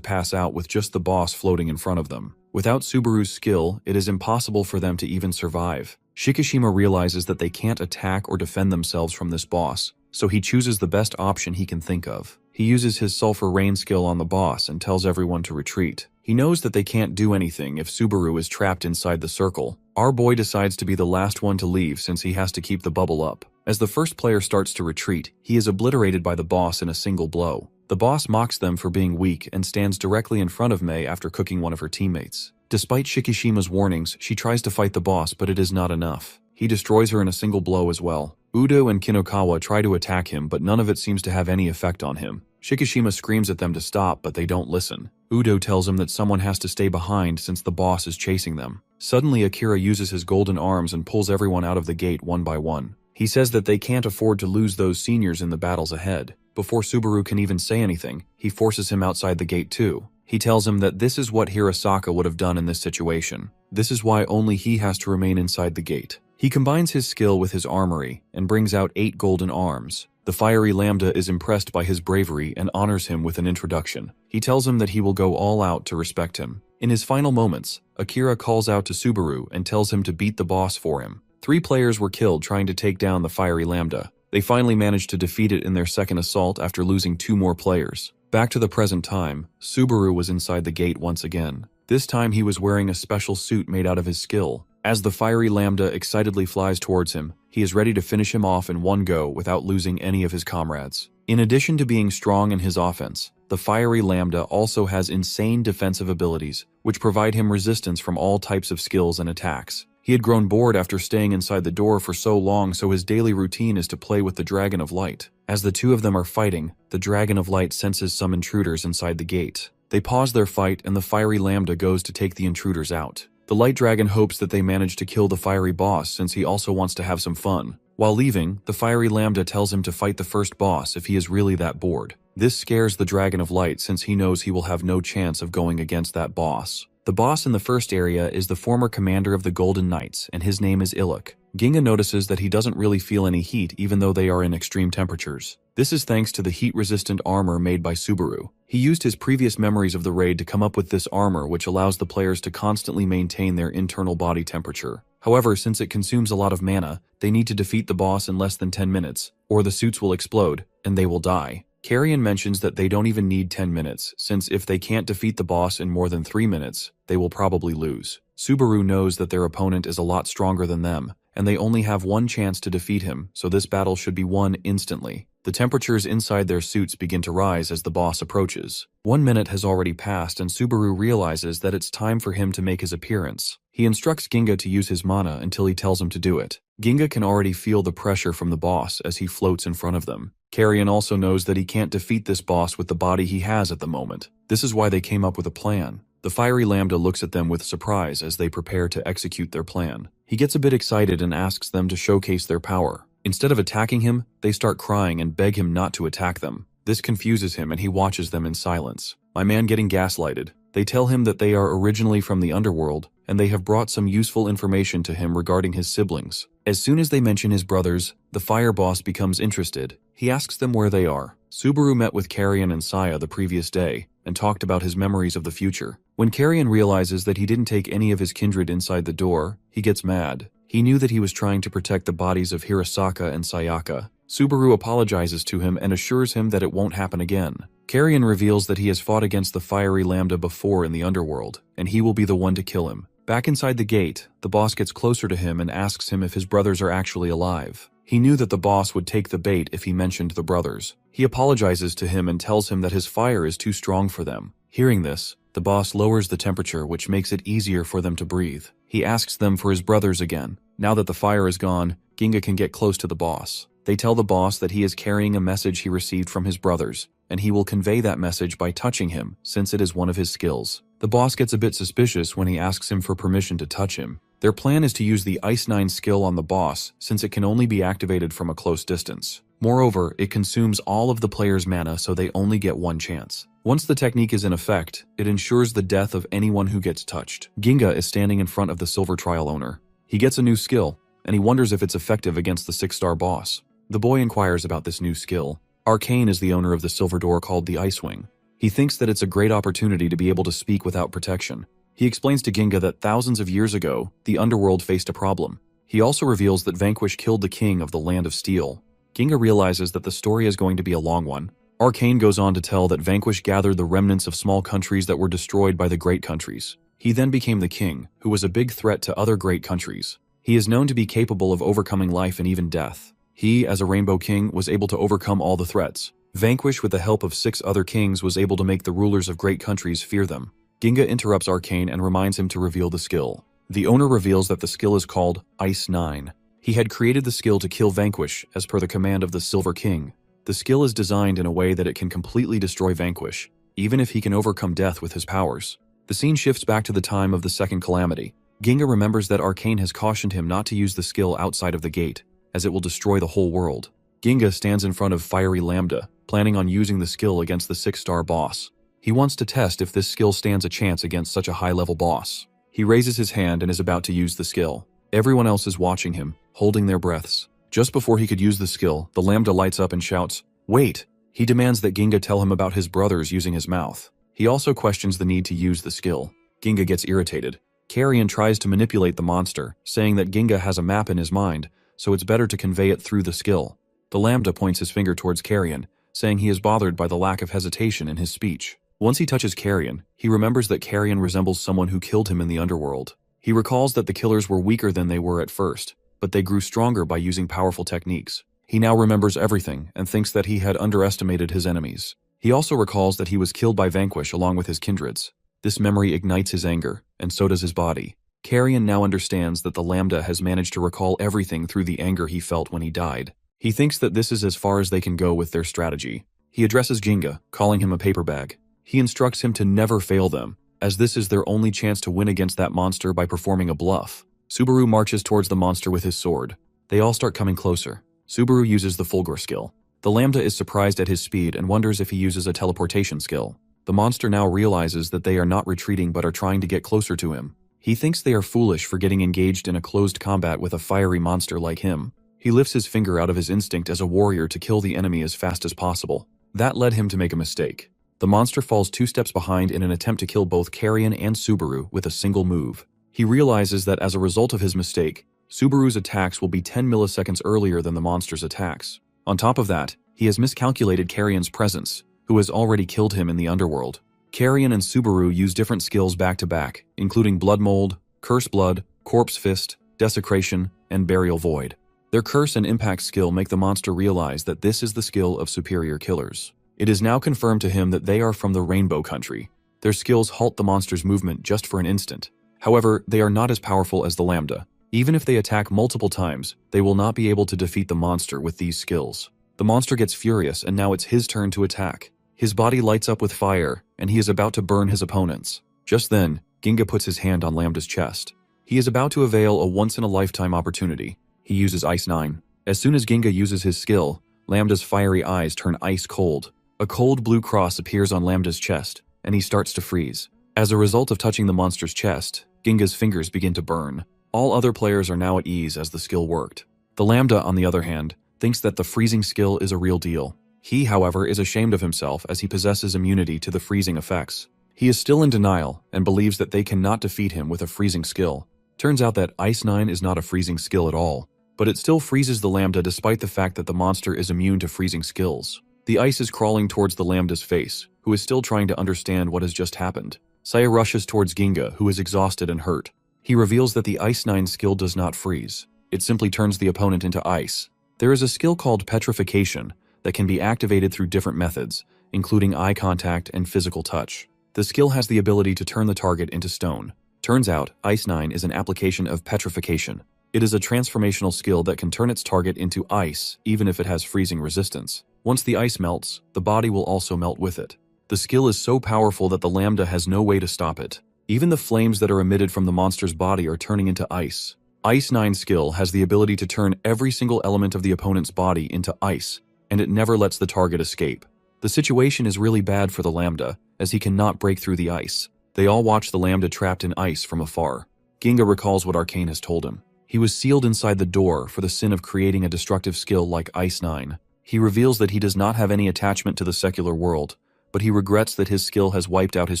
[SPEAKER 1] pass out with just the boss floating in front of them. Without Subaru's skill, it is impossible for them to even survive. Shikishima realizes that they can't attack or defend themselves from this boss, so he chooses the best option he can think of. He uses his Sulfur Rain skill on the boss and tells everyone to retreat. He knows that they can't do anything if Subaru is trapped inside the circle. Our boy decides to be the last one to leave since he has to keep the bubble up. As the first player starts to retreat, he is obliterated by the boss in a single blow. The boss mocks them for being weak and stands directly in front of Mei after cooking one of her teammates. Despite Shikishima's warnings, she tries to fight the boss, but it is not enough. He destroys her in a single blow as well. Udo and Kinokawa try to attack him, but none of it seems to have any effect on him. Shikishima screams at them to stop, but they don't listen. Udo tells him that someone has to stay behind since the boss is chasing them. Suddenly, Akira uses his golden arms and pulls everyone out of the gate one by one. He says that they can't afford to lose those seniors in the battles ahead. Before Subaru can even say anything, he forces him outside the gate too. He tells him that this is what Hirasaka would have done in this situation. This is why only he has to remain inside the gate. He combines his skill with his armory and brings out 8 golden arms. The Fiery Lambda is impressed by his bravery and honors him with an introduction. He tells him that he will go all out to respect him. In his final moments, Akira calls out to Subaru and tells him to beat the boss for him. 3 players were killed trying to take down the Fiery Lambda. They finally managed to defeat it in their second assault after losing 2 more players. Back to the present time, Subaru was inside the gate once again. This time he was wearing a special suit made out of his skill. As the Fiery Lambda excitedly flies towards him, he is ready to finish him off in one go without losing any of his comrades. In addition to being strong in his offense, the Fiery Lambda also has insane defensive abilities, which provide him resistance from all types of skills and attacks. He had grown bored after staying inside the door for so long, so his daily routine is to play with the Dragon of Light. As the two of them are fighting, the Dragon of Light senses some intruders inside the gate. They pause their fight and the Fiery Lambda goes to take the intruders out. The Light Dragon hopes that they manage to kill the fiery boss since he also wants to have some fun. While leaving, the Fiery Lambda tells him to fight the first boss if he is really that bored. This scares the Dragon of Light since he knows he will have no chance of going against that boss. The boss in the first area is the former commander of the Golden Knights, and his name is Iluk. Ginga notices that he doesn't really feel any heat even though they are in extreme temperatures. This is thanks to the heat-resistant armor made by Subaru. He used his previous memories of the raid to come up with this armor, which allows the players to constantly maintain their internal body temperature. However, since it consumes a lot of mana, they need to defeat the boss in less than 10 minutes, or the suits will explode, and they will die. Carrion mentions that they don't even need 10 minutes, since if they can't defeat the boss in more than 3 minutes, they will probably lose. Subaru knows that their opponent is a lot stronger than them, and they only have one chance to defeat him, so this battle should be won instantly. The temperatures inside their suits begin to rise as the boss approaches. 1 minute has already passed and Subaru realizes that it's time for him to make his appearance. He instructs Ginga to use his mana until he tells him to do it. Ginga can already feel the pressure from the boss as he floats in front of them. Carrion also knows that he can't defeat this boss with the body he has at the moment. This is why they came up with a plan. The fiery Lambda looks at them with surprise as they prepare to execute their plan. He gets a bit excited and asks them to showcase their power. Instead of attacking him, they start crying and beg him not to attack them. This confuses him and he watches them in silence. My man getting gaslighted. They tell him that they are originally from the underworld, and they have brought some useful information to him regarding his siblings. As soon as they mention his brothers, the fire boss becomes interested. He asks them where they are. Subaru met with Carrion and Saya the previous day, and talked about his memories of the future. When Carrion realizes that he didn't take any of his kindred inside the door, he gets mad. He knew that he was trying to protect the bodies of Hirasaka and Sayaka. Subaru apologizes to him and assures him that it won't happen again. Carrion reveals that he has fought against the fiery Lambda before in the underworld, and he will be the one to kill him. Back inside the gate, the boss gets closer to him and asks him if his brothers are actually alive. He knew that the boss would take the bait if he mentioned the brothers. He apologizes to him and tells him that his fire is too strong for them. Hearing this, the boss lowers the temperature, which makes it easier for them to breathe. He asks them for his brothers again. Now that the fire is gone, Ginga can get close to the boss. They tell the boss that he is carrying a message he received from his brothers, and he will convey that message by touching him, since it is one of his skills. The boss gets a bit suspicious when he asks him for permission to touch him. Their plan is to use the Ice 9 skill on the boss, since it can only be activated from a close distance. Moreover, it consumes all of the player's mana, so they only get one chance. Once the technique is in effect, it ensures the death of anyone who gets touched. Ginga is standing in front of the Silver Trial owner. He gets a new skill, and he wonders if it's effective against the 6-star boss. The boy inquires about this new skill. Arcane is the owner of the silver door called the Ice Wing. He thinks that it's a great opportunity to be able to speak without protection. He explains to Ginga that thousands of years ago, the underworld faced a problem. He also reveals that Vanquish killed the king of the Land of Steel. Ginga realizes that the story is going to be a long one. Arcane goes on to tell that Vanquish gathered the remnants of small countries that were destroyed by the great countries. He then became the king, who was a big threat to other great countries. He is known to be capable of overcoming life and even death. He, as a Rainbow King, was able to overcome all the threats. Vanquish, with the help of 6 other kings, was able to make the rulers of great countries fear them. Ginga interrupts Arcane and reminds him to reveal the skill. The owner reveals that the skill is called Ice 9. He had created the skill to kill Vanquish, as per the command of the Silver King. The skill is designed in a way that it can completely destroy Vanquish, even if he can overcome death with his powers. The scene shifts back to the time of the second calamity. Ginga remembers that Arcane has cautioned him not to use the skill outside of the gate, as it will destroy the whole world. Ginga stands in front of Fiery Lambda, planning on using the skill against the 6-star boss. He wants to test if this skill stands a chance against such a high-level boss. He raises his hand and is about to use the skill. Everyone else is watching him, holding their breaths. Just before he could use the skill, the Lambda lights up and shouts, "Wait!" He demands that Ginga tell him about his brothers using his mouth. He also questions the need to use the skill. Ginga gets irritated. Carrion tries to manipulate the monster, saying that Ginga has a map in his mind, so it's better to convey it through the skill. The Lambda points his finger towards Carrion, saying he is bothered by the lack of hesitation in his speech. Once he touches Carrion, he remembers that Carrion resembles someone who killed him in the underworld. He recalls that the killers were weaker than they were at first, but they grew stronger by using powerful techniques. He now remembers everything and thinks that he had underestimated his enemies. He also recalls that he was killed by Vanquish along with his kindreds. This memory ignites his anger, and so does his body. Carrion now understands that the Lambda has managed to recall everything through the anger he felt when he died. He thinks that this is as far as they can go with their strategy. He addresses Ginga, calling him a paper bag. He instructs him to never fail them, as this is their only chance to win against that monster by performing a bluff. Subaru marches towards the monster with his sword. They all start coming closer. Subaru uses the Fulgor skill. The Lambda is surprised at his speed and wonders if he uses a teleportation skill. The monster now realizes that they are not retreating but are trying to get closer to him. He thinks they are foolish for getting engaged in a closed combat with a fiery monster like him. He lifts his finger out of his instinct as a warrior to kill the enemy as fast as possible. That led him to make a mistake. The monster falls 2 steps behind in an attempt to kill both Carrion and Subaru with a single move. He realizes that as a result of his mistake, Subaru's attacks will be 10 milliseconds earlier than the monster's attacks. On top of that, he has miscalculated Carrion's presence, who has already killed him in the underworld. Carrion and Subaru use different skills back to back, including Blood Mold, Curse Blood, Corpse Fist, Desecration, and Burial Void. Their Curse and Impact skill make the monster realize that this is the skill of superior killers. It is now confirmed to him that they are from the Rainbow Country. Their skills halt the monster's movement just for an instant. However, they are not as powerful as the Lambda. Even if they attack multiple times, they will not be able to defeat the monster with these skills. The monster gets furious and now it's his turn to attack. His body lights up with fire, and he is about to burn his opponents. Just then, Ginga puts his hand on Lambda's chest. He is about to avail a once-in-a-lifetime opportunity. He uses Ice 9. As soon as Ginga uses his skill, Lambda's fiery eyes turn ice cold. A cold blue cross appears on Lambda's chest, and he starts to freeze. As a result of touching the monster's chest, Ginga's fingers begin to burn. All other players are now at ease as the skill worked. The Lambda, on the other hand, thinks that the freezing skill is a real deal. He, however, is ashamed of himself as he possesses immunity to the freezing effects. He is still in denial and believes that they cannot defeat him with a freezing skill. Turns out that Ice 9 is not a freezing skill at all, but it still freezes the Lambda despite the fact that the monster is immune to freezing skills. The ice is crawling towards the Lambda's face, who is still trying to understand what has just happened. Saya rushes towards Ginga, who is exhausted and hurt. He reveals that the Ice 9 skill does not freeze. It simply turns the opponent into ice. There is a skill called Petrification that can be activated through different methods, including eye contact and physical touch. The skill has the ability to turn the target into stone. Turns out, Ice 9 is an application of Petrification. It is a transformational skill that can turn its target into ice, even if it has freezing resistance. Once the ice melts, the body will also melt with it. The skill is so powerful that the Lambda has no way to stop it. Even the flames that are emitted from the monster's body are turning into ice. Ice 9 skill has the ability to turn every single element of the opponent's body into ice, and it never lets the target escape. The situation is really bad for the Lambda, as he cannot break through the ice. They all watch the Lambda trapped in ice from afar. Ginga recalls what Arcane has told him. He was sealed inside the door for the sin of creating a destructive skill like Ice 9. He reveals that he does not have any attachment to the secular world, but he regrets that his skill has wiped out his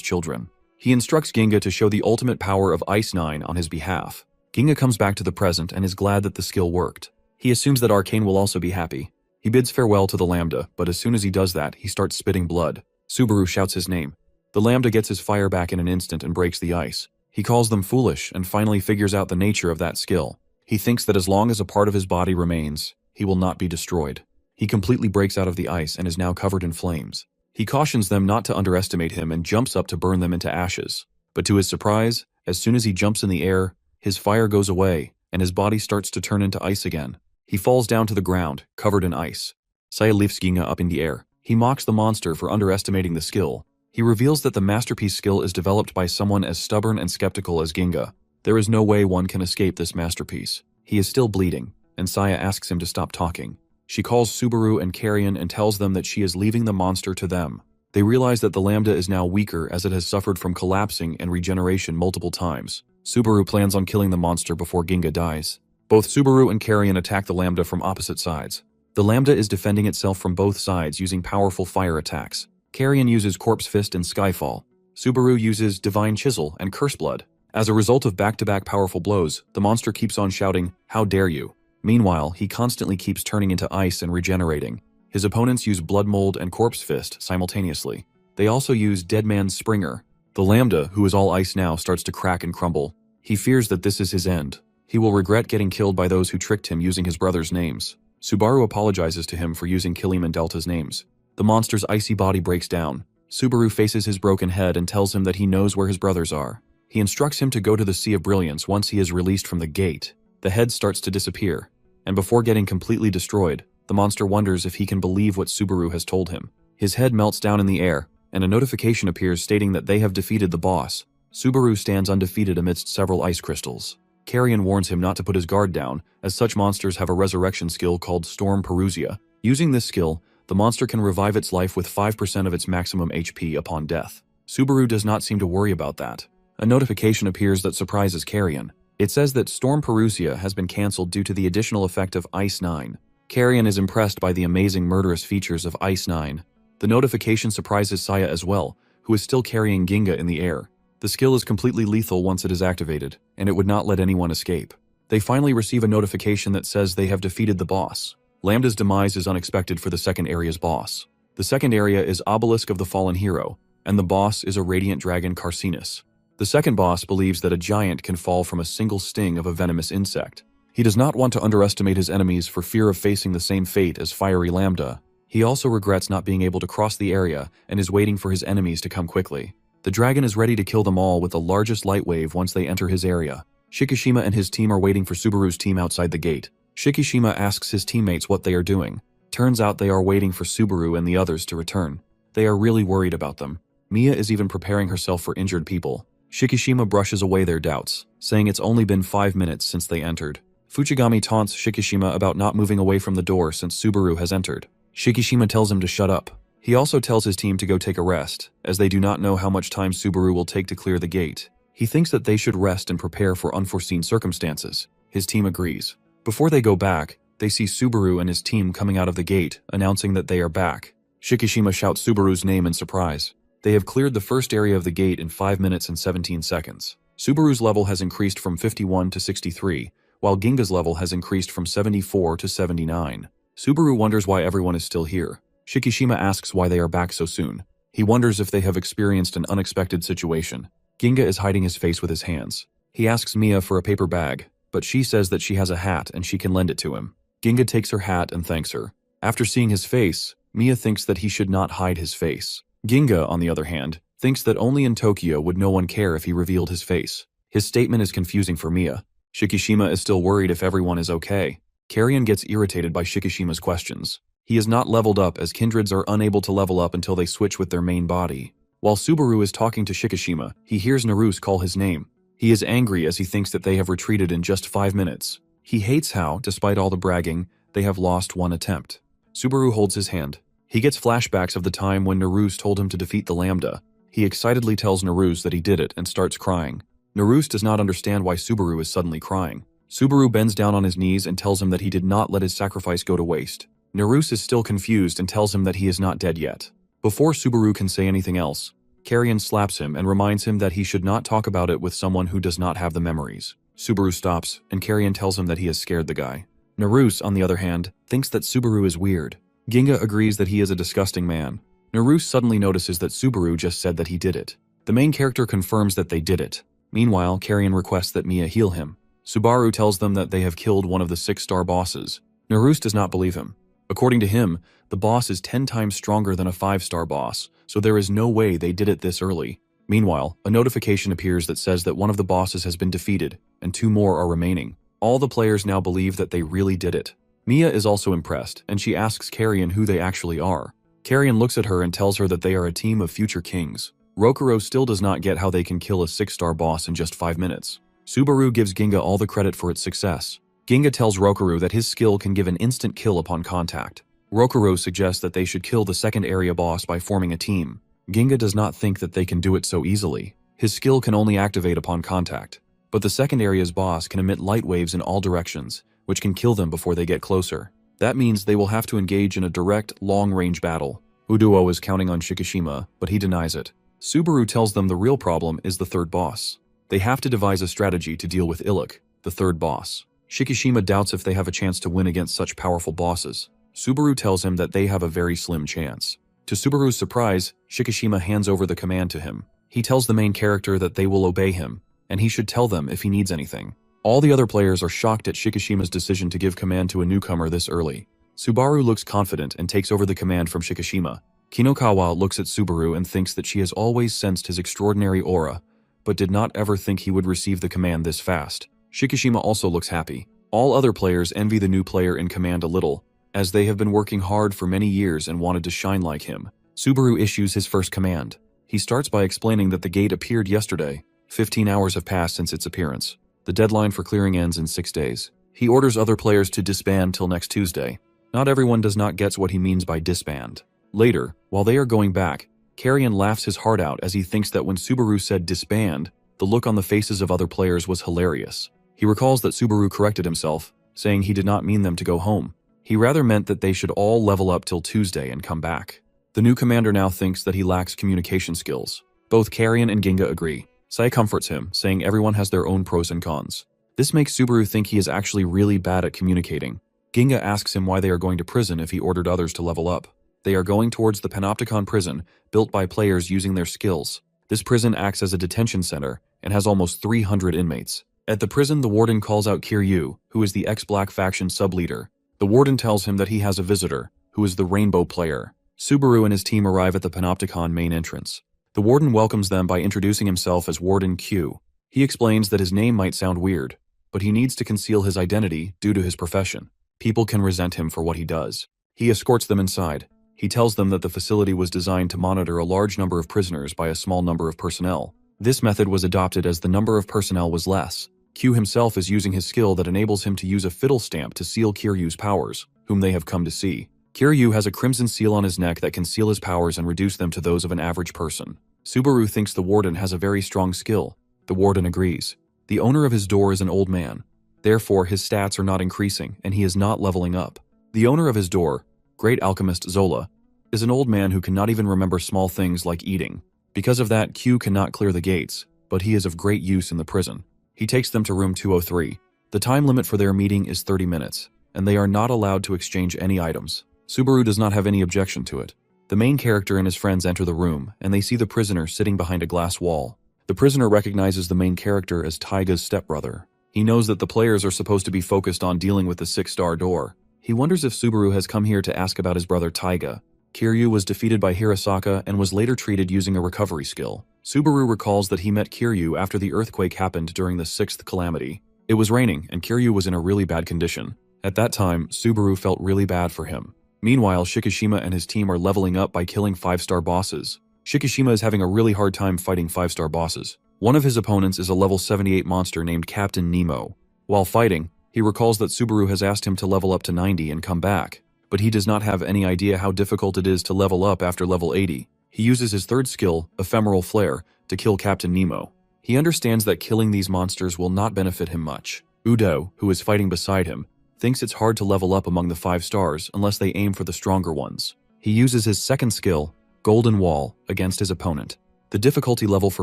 [SPEAKER 1] children. He instructs Ginga to show the ultimate power of Ice 9 on his behalf. Ginga comes back to the present and is glad that the skill worked. He assumes that Arcane will also be happy. He bids farewell to the Lambda, but as soon as he does that, he starts spitting blood. Subaru shouts his name. The Lambda gets his fire back in an instant and breaks the ice. He calls them foolish and finally figures out the nature of that skill. He thinks that as long as a part of his body remains, he will not be destroyed. He completely breaks out of the ice and is now covered in flames. He cautions them not to underestimate him and jumps up to burn them into ashes. But to his surprise, as soon as he jumps in the air, his fire goes away and his body starts to turn into ice again. He falls down to the ground, covered in ice. Saya lifts Ginga up in the air. He mocks the monster for underestimating the skill. He reveals that the masterpiece skill is developed by someone as stubborn and skeptical as Ginga. There is no way one can escape this masterpiece. He is still bleeding, and Saya asks him to stop talking. She calls Subaru and Carrion and tells them that she is leaving the monster to them. They realize that the Lambda is now weaker as it has suffered from collapsing and regeneration multiple times. Subaru plans on killing the monster before Ginga dies. Both Subaru and Carrion attack the Lambda from opposite sides. The Lambda is defending itself from both sides using powerful fire attacks. Carrion uses Corpse Fist and Skyfall. Subaru uses Divine Chisel and Curse Blood. As a result of back-to-back powerful blows, the monster keeps on shouting, "How dare you!" Meanwhile, he constantly keeps turning into ice and regenerating. His opponents use Blood Mold and Corpse Fist simultaneously. They also use Dead Man's Springer. The Lambda, who is all ice now, starts to crack and crumble. He fears that this is his end. He will regret getting killed by those who tricked him using his brother's names. Subaru apologizes to him for using Killiam and Delta's names. The monster's icy body breaks down. Subaru faces his broken head and tells him that he knows where his brothers are. He instructs him to go to the Sea of Brilliance once he is released from the gate. The head starts to disappear, and before getting completely destroyed, the monster wonders if he can believe what Subaru has told him. His head melts down in the air, and a notification appears stating that they have defeated the boss. Subaru stands undefeated amidst several ice crystals. Carrion warns him not to put his guard down, as such monsters have a resurrection skill called Storm Perusia. Using this skill, the monster can revive its life with 5% of its maximum HP upon death. Subaru does not seem to worry about that. A notification appears that surprises Carrion. It says that Storm Perusia has been cancelled due to the additional effect of Ice 9. Carrion is impressed by the amazing murderous features of Ice 9. The notification surprises Saya as well, who is still carrying Ginga in the air. The skill is completely lethal once it is activated, and it would not let anyone escape. They finally receive a notification that says they have defeated the boss. Lambda's demise is unexpected for the second area's boss. The second area is Obelisk of the Fallen Hero, and the boss is a radiant dragon Carcinus. The second boss believes that a giant can fall from a single sting of a venomous insect. He does not want to underestimate his enemies for fear of facing the same fate as Fiery Lambda. He also regrets not being able to cross the area and is waiting for his enemies to come quickly. The dragon is ready to kill them all with the largest light wave once they enter his area. Shikishima and his team are waiting for Subaru's team outside the gate. Shikishima asks his teammates what they are doing. Turns out they are waiting for Subaru and the others to return. They are really worried about them. Mia is even preparing herself for injured people. Shikishima brushes away their doubts, saying it's only been 5 minutes since they entered. Fujigami taunts Shikishima about not moving away from the door since Subaru has entered. Shikishima tells him to shut up. He also tells his team to go take a rest, as they do not know how much time Subaru will take to clear the gate. He thinks that they should rest and prepare for unforeseen circumstances. His team agrees. Before they go back, they see Subaru and his team coming out of the gate, announcing that they are back. Shikishima shouts Subaru's name in surprise. They have cleared the first area of the gate in 5 minutes and 17 seconds. Subaru's level has increased from 51 to 63, while Ginga's level has increased from 74 to 79. Subaru wonders why everyone is still here. Shikishima asks why they are back so soon. He wonders if they have experienced an unexpected situation. Ginga is hiding his face with his hands. He asks Mia for a paper bag, but she says that she has a hat and she can lend it to him. Ginga takes her hat and thanks her. After seeing his face, Mia thinks that he should not hide his face. Ginga, on the other hand, thinks that only in Tokyo would no one care if he revealed his face. His statement is confusing for Mia. Shikishima is still worried if everyone is okay. Carrion gets irritated by Shikishima's questions. He is not leveled up as kindreds are unable to level up until they switch with their main body. While Subaru is talking to Shikishima, he hears Naruse call his name. He is angry as he thinks that they have retreated in just 5 minutes. He hates how, despite all the bragging, they have lost one attempt. Subaru holds his hand. He gets flashbacks of the time when Naruse told him to defeat the Lambda. He excitedly tells Naruse that he did it and starts crying. Naruse does not understand why Subaru is suddenly crying. Subaru bends down on his knees and tells him that he did not let his sacrifice go to waste. Naruse is still confused and tells him that he is not dead yet. Before Subaru can say anything else, Carrion slaps him and reminds him that he should not talk about it with someone who does not have the memories. Subaru stops, and Carrion tells him that he has scared the guy. Naruse, on the other hand, thinks that Subaru is weird. Ginga agrees that he is a disgusting man. Naruse suddenly notices that Subaru just said that he did it. The main character confirms that they did it. Meanwhile, Carrion requests that Mia heal him. Subaru tells them that they have killed one of the 6-star bosses. Naruse does not believe him. According to him, the boss is 10 times stronger than a 5-star boss, so there is no way they did it this early. Meanwhile, a notification appears that says that one of the bosses has been defeated, and 2 more are remaining. All the players now believe that they really did it. Mia is also impressed, and she asks Carrion who they actually are. Carrion looks at her and tells her that they are a team of future kings. Rokuro still does not get how they can kill a 6-star boss in just 5 minutes. Subaru gives Ginga all the credit for its success. Ginga tells Rokuro that his skill can give an instant kill upon contact. Rokuro suggests that they should kill the second area boss by forming a team. Ginga does not think that they can do it so easily. His skill can only activate upon contact. But the second area's boss can emit light waves in all directions, which can kill them before they get closer. That means they will have to engage in a direct, long-range battle. Uduo is counting on Shikishima, but he denies it. Subaru tells them the real problem is the third boss. They have to devise a strategy to deal with Illick, the third boss. Shikishima doubts if they have a chance to win against such powerful bosses. Subaru tells him that they have a very slim chance. To Subaru's surprise, Shikishima hands over the command to him. He tells the main character that they will obey him, and he should tell them if he needs anything. All the other players are shocked at Shikishima's decision to give command to a newcomer this early. Subaru looks confident and takes over the command from Shikishima. Kinokawa looks at Subaru and thinks that she has always sensed his extraordinary aura, but did not ever think he would receive the command this fast. Shikishima also looks happy. All other players envy the new player in command a little, as they have been working hard for many years and wanted to shine like him. Subaru issues his first command. He starts by explaining that the gate appeared yesterday. 15 hours have passed since its appearance. The deadline for clearing ends in 6 days. He orders other players to disband till next Tuesday. Not everyone does not get what he means by disband. Later, while they are going back, Carrion laughs his heart out as he thinks that when Subaru said disband, the look on the faces of other players was hilarious. He recalls that Subaru corrected himself, saying he did not mean them to go home. He rather meant that they should all level up till Tuesday and come back. The new commander now thinks that he lacks communication skills. Both Carrion and Ginga agree. Sai comforts him, saying everyone has their own pros and cons. This makes Subaru think he is actually really bad at communicating. Ginga asks him why they are going to prison if he ordered others to level up. They are going towards the Panopticon prison, built by players using their skills. This prison acts as a detention center and has almost 300 inmates. At the prison, the warden calls out Kiryu, who is the ex-Black faction sub-leader. The warden tells him that he has a visitor, who is the Rainbow player. Subaru and his team arrive at the Panopticon main entrance. The warden welcomes them by introducing himself as Warden Q. He explains that his name might sound weird, but he needs to conceal his identity due to his profession. People can resent him for what he does. He escorts them inside. He tells them that the facility was designed to monitor a large number of prisoners by a small number of personnel. This method was adopted as the number of personnel was less. Q himself is using his skill that enables him to use a fiddle stamp to seal Kiryu's powers, whom they have come to see. Kiryu has a crimson seal on his neck that can seal his powers and reduce them to those of an average person. Subaru thinks the warden has a very strong skill. The warden agrees. The owner of his door is an old man. Therefore, his stats are not increasing, and he is not leveling up. The owner of his door, Great Alchemist Zola, is an old man who cannot even remember small things like eating. Because of that, Q cannot clear the gates, but he is of great use in the prison. He takes them to room 203. The time limit for their meeting is 30 minutes, and they are not allowed to exchange any items. Subaru does not have any objection to it. The main character and his friends enter the room, and they see the prisoner sitting behind a glass wall. The prisoner recognizes the main character as Taiga's stepbrother. He knows that the players are supposed to be focused on dealing with the 6-star door. He wonders if Subaru has come here to ask about his brother Taiga. Kiryu was defeated by Hirasaka and was later treated using a recovery skill. Subaru recalls that he met Kiryu after the earthquake happened during the 6th calamity. It was raining, and Kiryu was in a really bad condition. At that time, Subaru felt really bad for him. Meanwhile, Shikishima and his team are leveling up by killing 5-star bosses. Shikishima is having a really hard time fighting 5-star bosses. One of his opponents is a level 78 monster named Captain Nemo. While fighting, he recalls that Subaru has asked him to level up to 90 and come back, but he does not have any idea how difficult it is to level up after level 80. He uses his third skill, Ephemeral Flare, to kill Captain Nemo. He understands that killing these monsters will not benefit him much. Udo, who is fighting beside him, thinks it's hard to level up among the 5 stars unless they aim for the stronger ones. He uses his second skill, Golden Wall, against his opponent. The difficulty level for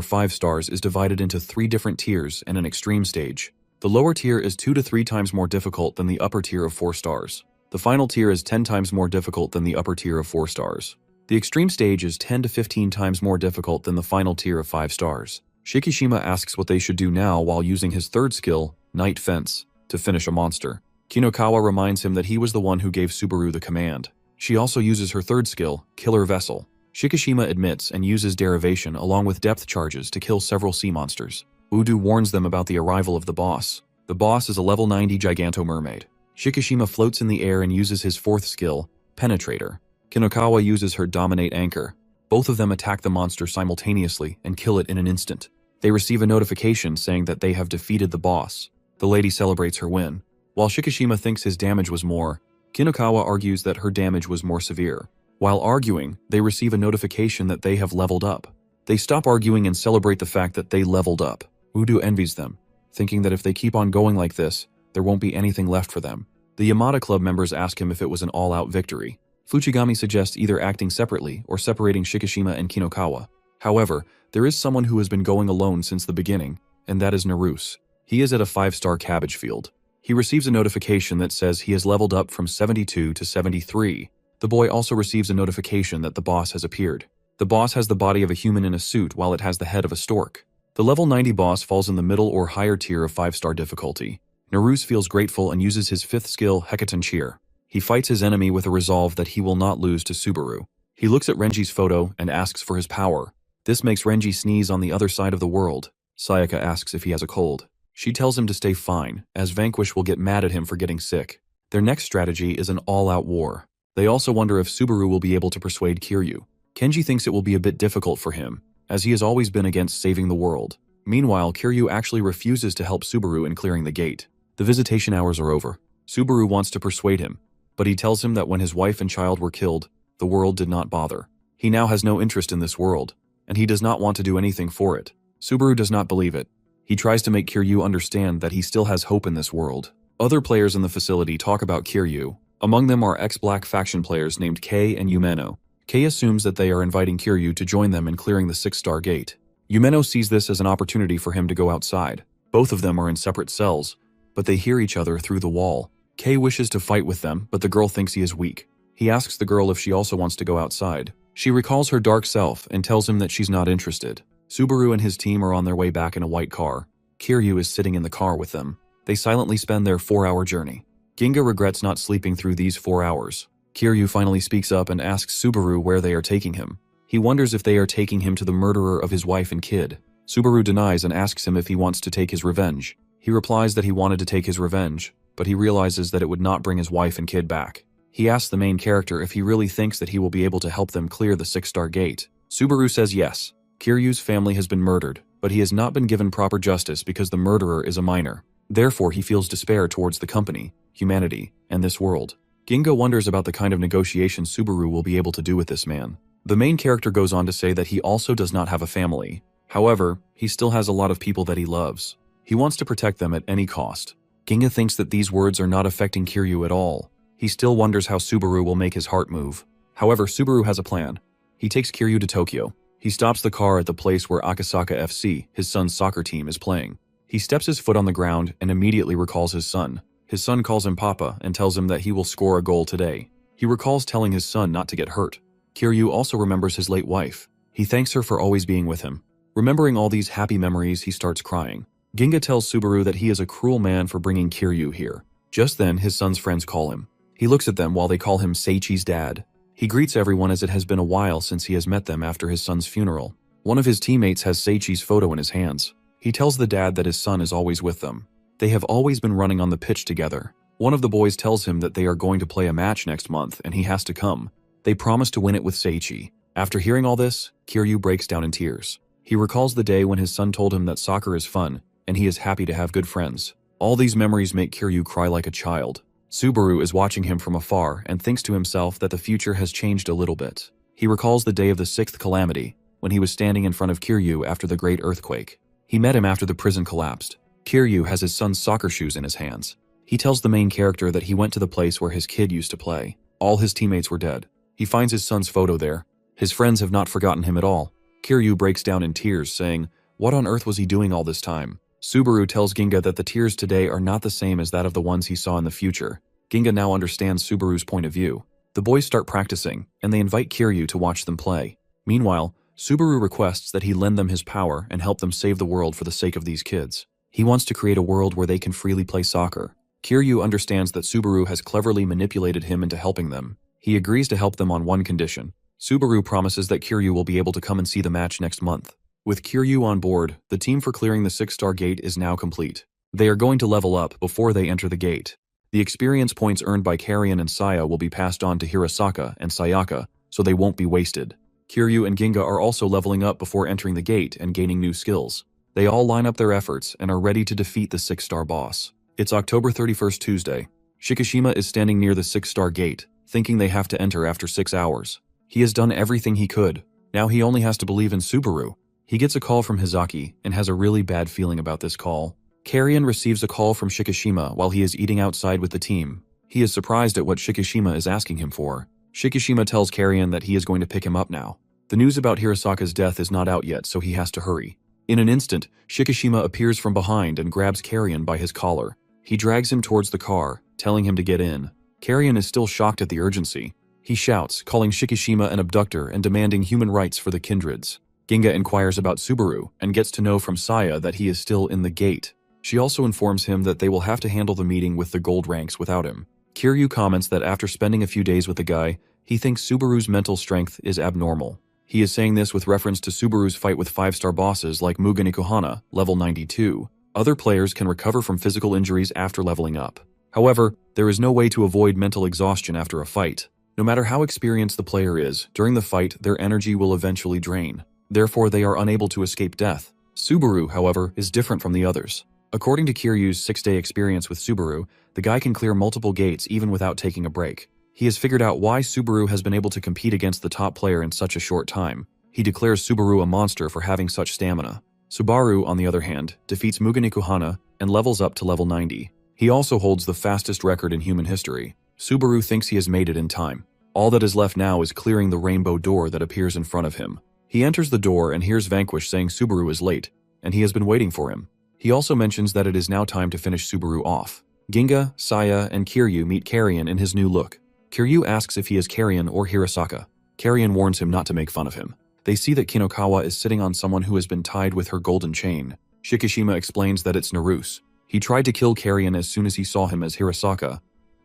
[SPEAKER 1] 5 stars is divided into 3 different tiers and an extreme stage. The lower tier is 2 to 3 times more difficult than the upper tier of 4 stars. The final tier is 10 times more difficult than the upper tier of 4 stars. The extreme stage is 10 to 15 times more difficult than the final tier of 5 stars. Shikishima asks what they should do now while using his third skill, Night Fence, to finish a monster. Kinokawa reminds him that he was the one who gave Subaru the command. She also uses her third skill, Killer Vessel. Shikishima admits and uses derivation along with depth charges to kill several sea monsters. Udo warns them about the arrival of the boss. The boss is a level 90 Giganto Mermaid. Shikishima floats in the air and uses his fourth skill, Penetrator. Kinokawa uses her Dominate Anchor. Both of them attack the monster simultaneously and kill it in an instant. They receive a notification saying that they have defeated the boss. The lady celebrates her win. While Shikishima thinks his damage was more, Kinokawa argues that her damage was more severe. While arguing, they receive a notification that they have leveled up. They stop arguing and celebrate the fact that they leveled up. Udo envies them, thinking that if they keep on going like this, there won't be anything left for them. The Yamada Club members ask him if it was an all-out victory. Fujigami suggests either acting separately or separating Shikishima and Kinokawa. However, there is someone who has been going alone since the beginning, and that is Naruse. He is at a 5-star cabbage field. He receives a notification that says he has leveled up from 72 to 73. The boy also receives a notification that the boss has appeared. The boss has the body of a human in a suit while it has the head of a stork. The level 90 boss falls in the middle or higher tier of 5-star difficulty. Naruse feels grateful and uses his fifth skill, Hecaton Cheer. He fights his enemy with a resolve that he will not lose to Subaru. He looks at Renji's photo and asks for his power. This makes Renji sneeze on the other side of the world. Sayaka asks if he has a cold. She tells him to stay fine, as Vanquish will get mad at him for getting sick. Their next strategy is an all-out war. They also wonder if Subaru will be able to persuade Kiryu. Kenji thinks it will be a bit difficult for him, as he has always been against saving the world. Meanwhile, Kiryu actually refuses to help Subaru in clearing the gate. The visitation hours are over. Subaru wants to persuade him, but he tells him that when his wife and child were killed, the world did not bother. He now has no interest in this world, and he does not want to do anything for it. Subaru does not believe it. He tries to make Kiryu understand that he still has hope in this world. Other players in the facility talk about Kiryu. Among them are ex-Black faction players named Kei and Yumeno. Kei assumes that they are inviting Kiryu to join them in clearing the 6-star gate. Yumeno sees this as an opportunity for him to go outside. Both of them are in separate cells, but they hear each other through the wall. Kei wishes to fight with them, but the girl thinks he is weak. He asks the girl if she also wants to go outside. She recalls her dark self and tells him that she's not interested. Subaru and his team are on their way back in a white car. Kiryu is sitting in the car with them. They silently spend their 4-hour journey. Ginga regrets not sleeping through these 4 hours. Kiryu finally speaks up and asks Subaru where they are taking him. He wonders if they are taking him to the murderer of his wife and kid. Subaru denies and asks him if he wants to take his revenge. He replies that he wanted to take his revenge, but he realizes that it would not bring his wife and kid back. He asks the main character if he really thinks that he will be able to help them clear the 6-star gate. Subaru says yes. Kiryu's family has been murdered, but he has not been given proper justice because the murderer is a minor. Therefore, he feels despair towards the company, humanity, and this world. Ginga wonders about the kind of negotiation Subaru will be able to do with this man. The main character goes on to say that he also does not have a family. However, he still has a lot of people that he loves. He wants to protect them at any cost. Ginga thinks that these words are not affecting Kiryu at all. He still wonders how Subaru will make his heart move. However, Subaru has a plan. He takes Kiryu to Tokyo. He stops the car at the place where Akasaka FC, his son's soccer team, is playing. He steps his foot on the ground and immediately recalls his son. His son calls him Papa and tells him that he will score a goal today. He recalls telling his son not to get hurt. Kiryu also remembers his late wife. He thanks her for always being with him. Remembering all these happy memories, he starts crying. Ginga tells Subaru that he is a cruel man for bringing Kiryu here. Just then, his son's friends call him. He looks at them while they call him Seiichi's dad. He greets everyone as it has been a while since he has met them after his son's funeral. One of his teammates has Seiichi's photo in his hands. He tells the dad that his son is always with them. They have always been running on the pitch together. One of the boys tells him that they are going to play a match next month and he has to come. They promise to win it with Seiichi. After hearing all this, Kiryu breaks down in tears. He recalls the day when his son told him that soccer is fun and he is happy to have good friends. All these memories make Kiryu cry like a child. Subaru is watching him from afar and thinks to himself that the future has changed a little bit. He recalls the day of the 6th calamity, when he was standing in front of Kiryu after the great earthquake. He met him after the prison collapsed. Kiryu has his son's soccer shoes in his hands. He tells the main character that he went to the place where his kid used to play. All his teammates were dead. He finds his son's photo there. His friends have not forgotten him at all. Kiryu breaks down in tears, saying, "What on earth was he doing all this time?" Subaru tells Ginga that the tears today are not the same as that of the ones he saw in the future. Ginga now understands Subaru's point of view. The boys start practicing, and they invite Kiryu to watch them play. Meanwhile, Subaru requests that he lend them his power and help them save the world for the sake of these kids. He wants to create a world where they can freely play soccer. Kiryu understands that Subaru has cleverly manipulated him into helping them. He agrees to help them on one condition. Subaru promises that Kiryu will be able to come and see the match next month. With Kiryu on board, the team for clearing the 6-star gate is now complete. They are going to level up before they enter the gate. The experience points earned by Karien and Saya will be passed on to Hirasaka and Sayaka, so they won't be wasted. Kiryu and Ginga are also leveling up before entering the gate and gaining new skills. They all line up their efforts and are ready to defeat the 6-star boss. It's October 31st, Tuesday. Shikishima is standing near the 6-star gate, thinking they have to enter after 6 hours. He has done everything he could. Now he only has to believe in Subaru. He gets a call from Hizaki and has a really bad feeling about this call. Karien receives a call from Shikishima while he is eating outside with the team. He is surprised at what Shikishima is asking him for. Shikishima tells Karien that he is going to pick him up now. The news about Hirasaka's death is not out yet, so he has to hurry. In an instant, Shikishima appears from behind and grabs Karien by his collar. He drags him towards the car, telling him to get in. Karien is still shocked at the urgency. He shouts, calling Shikishima an abductor and demanding human rights for the kindreds. Ginga inquires about Subaru and gets to know from Saya that he is still in the gate. She also informs him that they will have to handle the meeting with the gold ranks without him. Kiryu comments that after spending a few days with the guy, he thinks Subaru's mental strength is abnormal. He is saying this with reference to Subaru's fight with 5-star bosses like Mugen Ikuhana, level 92. Other players can recover from physical injuries after leveling up. However, there is no way to avoid mental exhaustion after a fight. No matter how experienced the player is, during the fight their energy will eventually drain. Therefore, they are unable to escape death. Subaru, however, is different from the others. According to Kiryu's 6-day experience with Subaru, the guy can clear multiple gates even without taking a break. He has figured out why Subaru has been able to compete against the top player in such a short time. He declares Subaru a monster for having such stamina. Subaru, on the other hand, defeats Mugen Ikuhana and levels up to level 90. He also holds the fastest record in human history. Subaru thinks he has made it in time. All that is left now is clearing the rainbow door that appears in front of him. He enters the door and hears Vanquish saying Subaru is late, and he has been waiting for him. He also mentions that it is now time to finish Subaru off. Ginga, Saya, and Kiryu meet Karien in his new look. Kiryu asks if he is Karien or Hirasaka. Karien warns him not to make fun of him. They see that Kinokawa is sitting on someone who has been tied with her golden chain. Shikishima explains that it's Naruse. He tried to kill Karien as soon as he saw him as Hirasaka.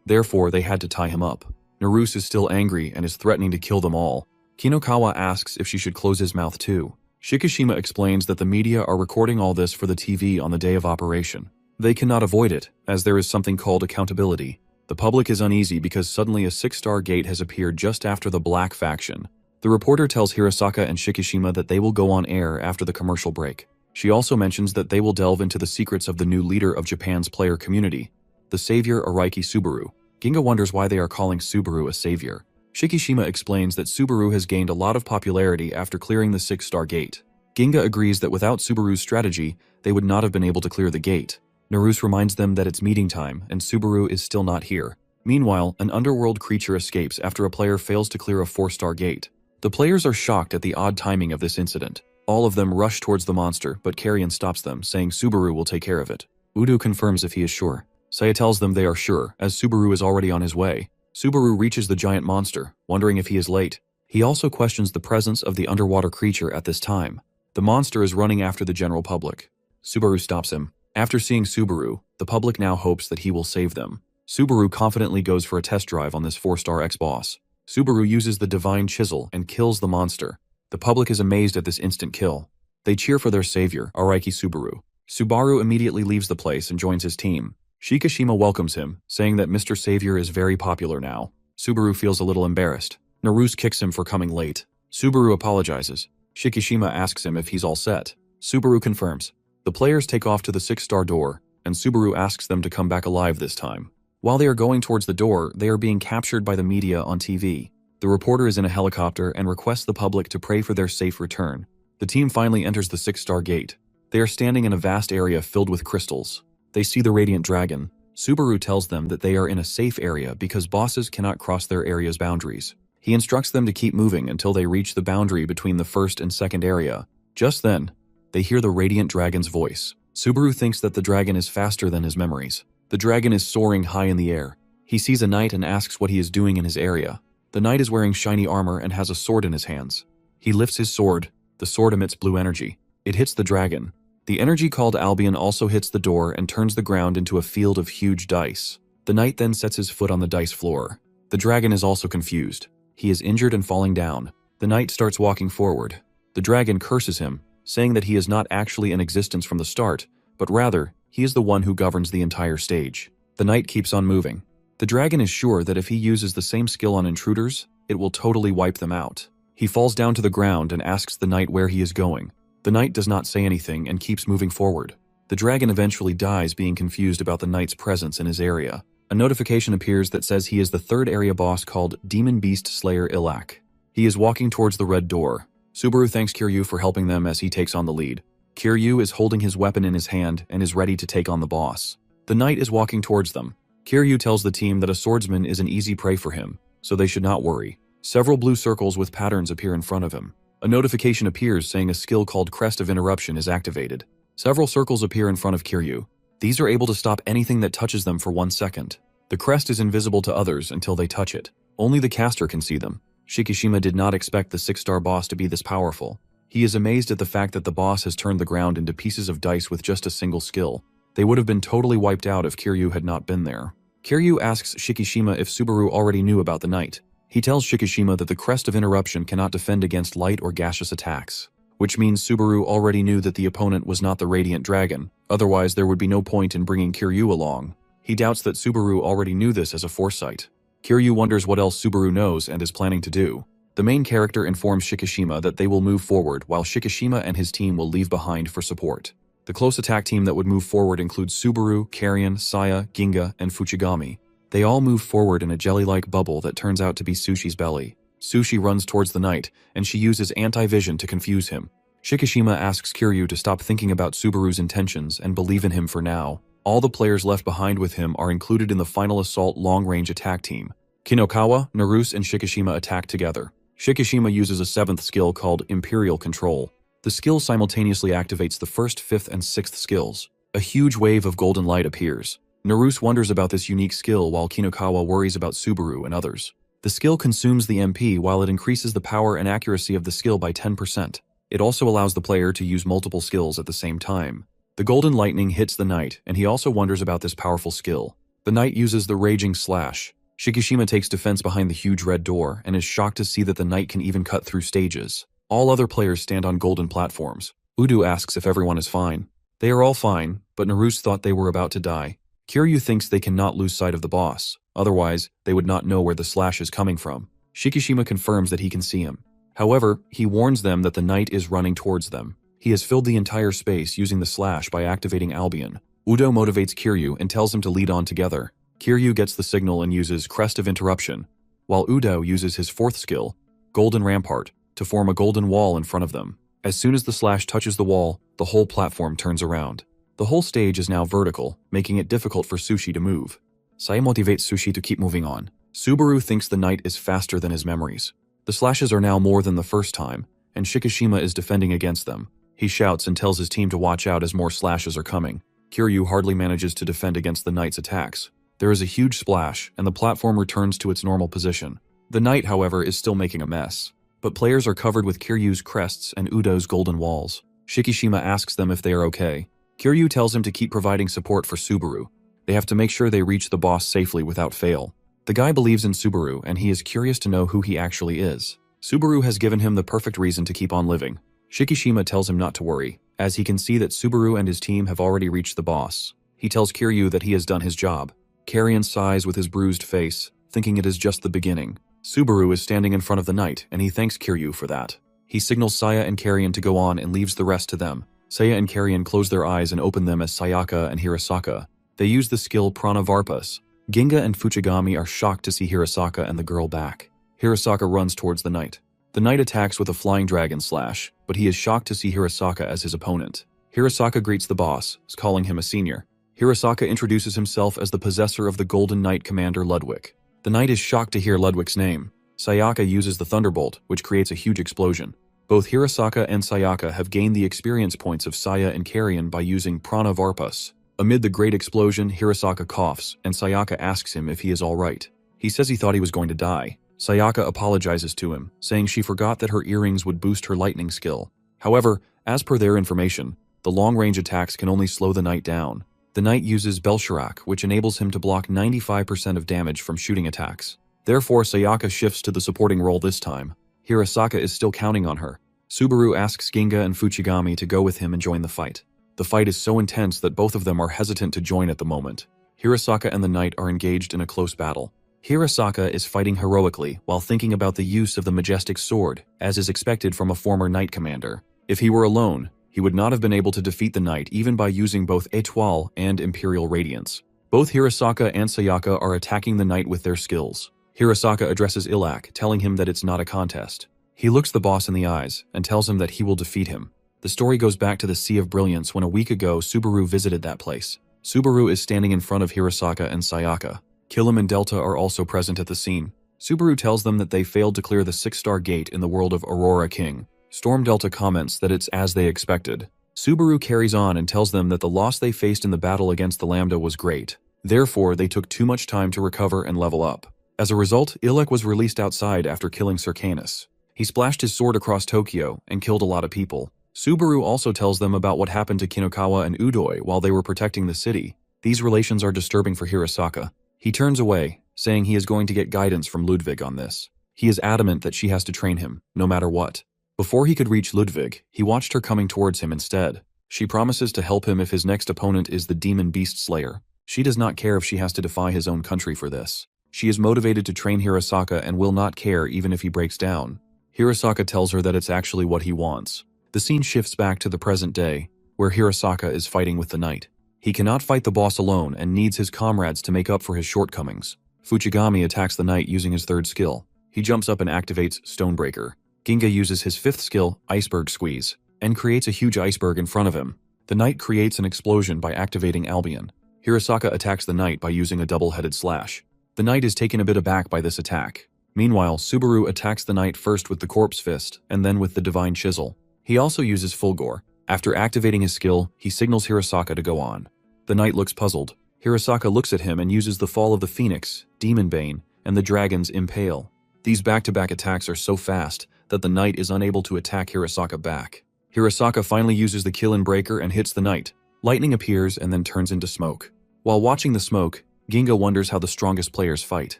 [SPEAKER 1] Therefore, they had to tie him up. Naruse is still angry and is threatening to kill them all. Kinokawa asks if she should close his mouth too. Shikishima explains that the media are recording all this for the TV on the day of operation. They cannot avoid it, as there is something called accountability. The public is uneasy because suddenly a 6-star gate has appeared just after the Black faction. The reporter tells Hirasaka and Shikishima that they will go on air after the commercial break. She also mentions that they will delve into the secrets of the new leader of Japan's player community, the savior Araiki Subaru. Ginga wonders why they are calling Subaru a savior. Shikishima explains that Subaru has gained a lot of popularity after clearing the 6-star gate. Ginga agrees that without Subaru's strategy, they would not have been able to clear the gate. Naruse reminds them that it's meeting time and Subaru is still not here. Meanwhile, an underworld creature escapes after a player fails to clear a 4-star gate. The players are shocked at the odd timing of this incident. All of them rush towards the monster, but Carrion stops them, saying Subaru will take care of it. Udo confirms if he is sure. Saya tells them they are sure, as Subaru is already on his way. Subaru reaches the giant monster, wondering if he is late. He also questions the presence of the underwater creature at this time. The monster is running after the general public. Subaru stops him. After seeing Subaru, the public now hopes that he will save them. Subaru confidently goes for a test drive on this 4-star ex-boss. Subaru uses the divine chisel and kills the monster. The public is amazed at this instant kill. They cheer for their savior, Araiki Subaru. Subaru immediately leaves the place and joins his team. Shikishima welcomes him, saying that Mr. Savior is very popular now. Subaru feels a little embarrassed. Naruse kicks him for coming late. Subaru apologizes. Shikishima asks him if he's all set. Subaru confirms. The players take off to the 6-star door, and Subaru asks them to come back alive this time. While they are going towards the door, they are being captured by the media on TV. The reporter is in a helicopter and requests the public to pray for their safe return. The team finally enters the 6-star gate. They are standing in a vast area filled with crystals. They see the radiant dragon. Subaru tells them that they are in a safe area because bosses cannot cross their area's boundaries. He instructs them to keep moving until they reach the boundary between the first and second area. Just then, they hear the radiant dragon's voice. Subaru thinks that the dragon is faster than his memories. The dragon is soaring high in the air. He sees a knight and asks what he is doing in his area. The knight is wearing shiny armor and has a sword in his hands. He lifts his sword. The sword emits blue energy. It hits the dragon. The energy called Albion also hits the door and turns the ground into a field of huge dice. The knight then sets his foot on the dice floor. The dragon is also confused. He is injured and falling down. The knight starts walking forward. The dragon curses him, saying that he is not actually in existence from the start, but rather, he is the one who governs the entire stage. The knight keeps on moving. The dragon is sure that if he uses the same skill on intruders, it will totally wipe them out. He falls down to the ground and asks the knight where he is going. The knight does not say anything and keeps moving forward. The dragon eventually dies, being confused about the knight's presence in his area. A notification appears that says he is the 3rd area boss called Demon Beast Slayer Ilak. He is walking towards the red door. Subaru thanks Kiryu for helping them as he takes on the lead. Kiryu is holding his weapon in his hand and is ready to take on the boss. The knight is walking towards them. Kiryu tells the team that a swordsman is an easy prey for him, so they should not worry. Several blue circles with patterns appear in front of him. A notification appears saying a skill called Crest of Interruption is activated. Several circles appear in front of Kiryu. These are able to stop anything that touches them for 1 second. The crest is invisible to others until they touch it. Only the caster can see them. Shikishima did not expect the 6-star boss to be this powerful. He is amazed at the fact that the boss has turned the ground into pieces of dice with just a single skill. They would have been totally wiped out if Kiryu had not been there. Kiryu asks Shikishima if Subaru already knew about the knight. He tells Shikishima that the Crest of Interruption cannot defend against light or gaseous attacks, which means Subaru already knew that the opponent was not the Radiant Dragon, otherwise there would be no point in bringing Kiryu along. He doubts that Subaru already knew this as a foresight. Kiryu wonders what else Subaru knows and is planning to do. The main character informs Shikishima that they will move forward while Shikishima and his team will leave behind for support. The close attack team that would move forward includes Subaru, Carrion, Saya, Ginga, and Fuchigami. They all move forward in a jelly-like bubble that turns out to be Sushi's belly. Sushi runs towards the knight, and she uses anti-vision to confuse him. Shikishima asks Kiryu to stop thinking about Subaru's intentions and believe in him for now. All the players left behind with him are included in the final assault long-range attack team. Kinokawa, Naruse, and Shikishima attack together. Shikishima uses a 7th skill called Imperial Control. The skill simultaneously activates the 1st, 5th, and 6th skills. A huge wave of golden light appears. Naruse wonders about this unique skill while Kinokawa worries about Subaru and others. The skill consumes the MP while it increases the power and accuracy of the skill by 10%. It also allows the player to use multiple skills at the same time. The golden lightning hits the knight, and he also wonders about this powerful skill. The knight uses the Raging Slash. Shikishima takes defense behind the huge red door and is shocked to see that the knight can even cut through stages. All other players stand on golden platforms. Udo asks if everyone is fine. They are all fine, but Naruse thought they were about to die. Kiryu thinks they cannot lose sight of the boss, otherwise they would not know where the slash is coming from. Shikishima confirms that he can see him. However, he warns them that the knight is running towards them. He has filled the entire space using the slash by activating Albion. Udo motivates Kiryu and tells him to lead on together. Kiryu gets the signal and uses Crest of Interruption, while Udo uses his fourth skill, Golden Rampart, to form a golden wall in front of them. As soon as the slash touches the wall, the whole platform turns around. The whole stage is now vertical, making it difficult for Sushi to move. Saya motivates Sushi to keep moving on. Subaru thinks the knight is faster than his memories. The slashes are now more than the first time, and Shikishima is defending against them. He shouts and tells his team to watch out as more slashes are coming. Kiryu hardly manages to defend against the knight's attacks. There is a huge splash, and the platform returns to its normal position. The knight, however, is still making a mess. But players are covered with Kiryu's crests and Udo's golden walls. Shikishima asks them if they are okay. Kiryu tells him to keep providing support for Subaru. They have to make sure they reach the boss safely without fail. The guy believes in Subaru, and he is curious to know who he actually is. Subaru has given him the perfect reason to keep on living. Shikishima tells him not to worry, as he can see that Subaru and his team have already reached the boss. He tells Kiryu that he has done his job. Carrion sighs with his bruised face, thinking it is just the beginning. Subaru is standing in front of the knight, and he thanks Kiryu for that. He signals Saya and Carrion to go on and leaves the rest to them. Saya and Carrion close their eyes and open them as Sayaka and Hirasaka. They use the skill Prana Varpas. Ginga and Fuchigami are shocked to see Hirasaka and the girl back. Hirasaka runs towards the knight. The knight attacks with a flying dragon slash, but he is shocked to see Hirasaka as his opponent. Hirasaka greets the boss, calling him a senior. Hirasaka introduces himself as the possessor of the Golden Knight Commander Ludwig. The knight is shocked to hear Ludwig's name. Sayaka uses the Thunderbolt, which creates a huge explosion. Both Hirasaka and Sayaka have gained the experience points of Saya and Carrion by using Prana Varpas. Amid the great explosion, Hirasaka coughs, and Sayaka asks him if he is alright. He says he thought he was going to die. Sayaka apologizes to him, saying she forgot that her earrings would boost her lightning skill. However, as per their information, the long-range attacks can only slow the knight down. The knight uses Belsharak, which enables him to block 95% of damage from shooting attacks. Therefore, Sayaka shifts to the supporting role this time. Hirasaka is still counting on her. Subaru asks Ginga and Fuchigami to go with him and join the fight. The fight is so intense that both of them are hesitant to join at the moment. Hirasaka and the knight are engaged in a close battle. Hirasaka is fighting heroically while thinking about the use of the majestic sword, as is expected from a former knight commander. If he were alone, he would not have been able to defeat the knight even by using both Étoile and Imperial Radiance. Both Hirasaka and Sayaka are attacking the knight with their skills. Hirasaka addresses Ilak, telling him that it's not a contest. He looks the boss in the eyes and tells him that he will defeat him. The story goes back to the Sea of Brilliance when a week ago Subaru visited that place. Subaru is standing in front of Hirasaka and Sayaka. Killam and Delta are also present at the scene. Subaru tells them that they failed to clear the 6-star gate in the world of Aurora King. Storm Delta comments that it's as they expected. Subaru carries on and tells them that the loss they faced in the battle against the Lambda was great. Therefore, they took too much time to recover and level up. As a result, Ilek was released outside after killing Circanus. He splashed his sword across Tokyo and killed a lot of people. Subaru also tells them about what happened to Kinokawa and Udoi while they were protecting the city. These relations are disturbing for Hirasaka. He turns away, saying he is going to get guidance from Ludwig on this. He is adamant that she has to train him, no matter what. Before he could reach Ludwig, he watched her coming towards him instead. She promises to help him if his next opponent is the Demon Beast Slayer. She does not care if she has to defy his own country for this. She is motivated to train Hirasaka and will not care even if he breaks down. Hirasaka tells her that it's actually what he wants. The scene shifts back to the present day, where Hirasaka is fighting with the knight. He cannot fight the boss alone and needs his comrades to make up for his shortcomings. Fuchigami attacks the knight using his third skill. He jumps up and activates Stonebreaker. Ginga uses his fifth skill, Iceberg Squeeze, and creates a huge iceberg in front of him. The knight creates an explosion by activating Albion. Hirasaka attacks the knight by using a double-headed slash. The knight is taken a bit aback by this attack. Meanwhile, Subaru attacks the knight first with the Corpse Fist and then with the Divine Chisel. He also uses Fulgore. After activating his skill, he signals Hirasaka to go on. The knight looks puzzled. Hirasaka looks at him and uses the Fall of the Phoenix, Demon Bane, and the Dragon's Impale. These back-to-back attacks are so fast that the knight is unable to attack Hirasaka back. Hirasaka finally uses the Kill and Breaker and hits the knight. Lightning appears and then turns into smoke. While watching the smoke, Ginga wonders how the strongest players fight.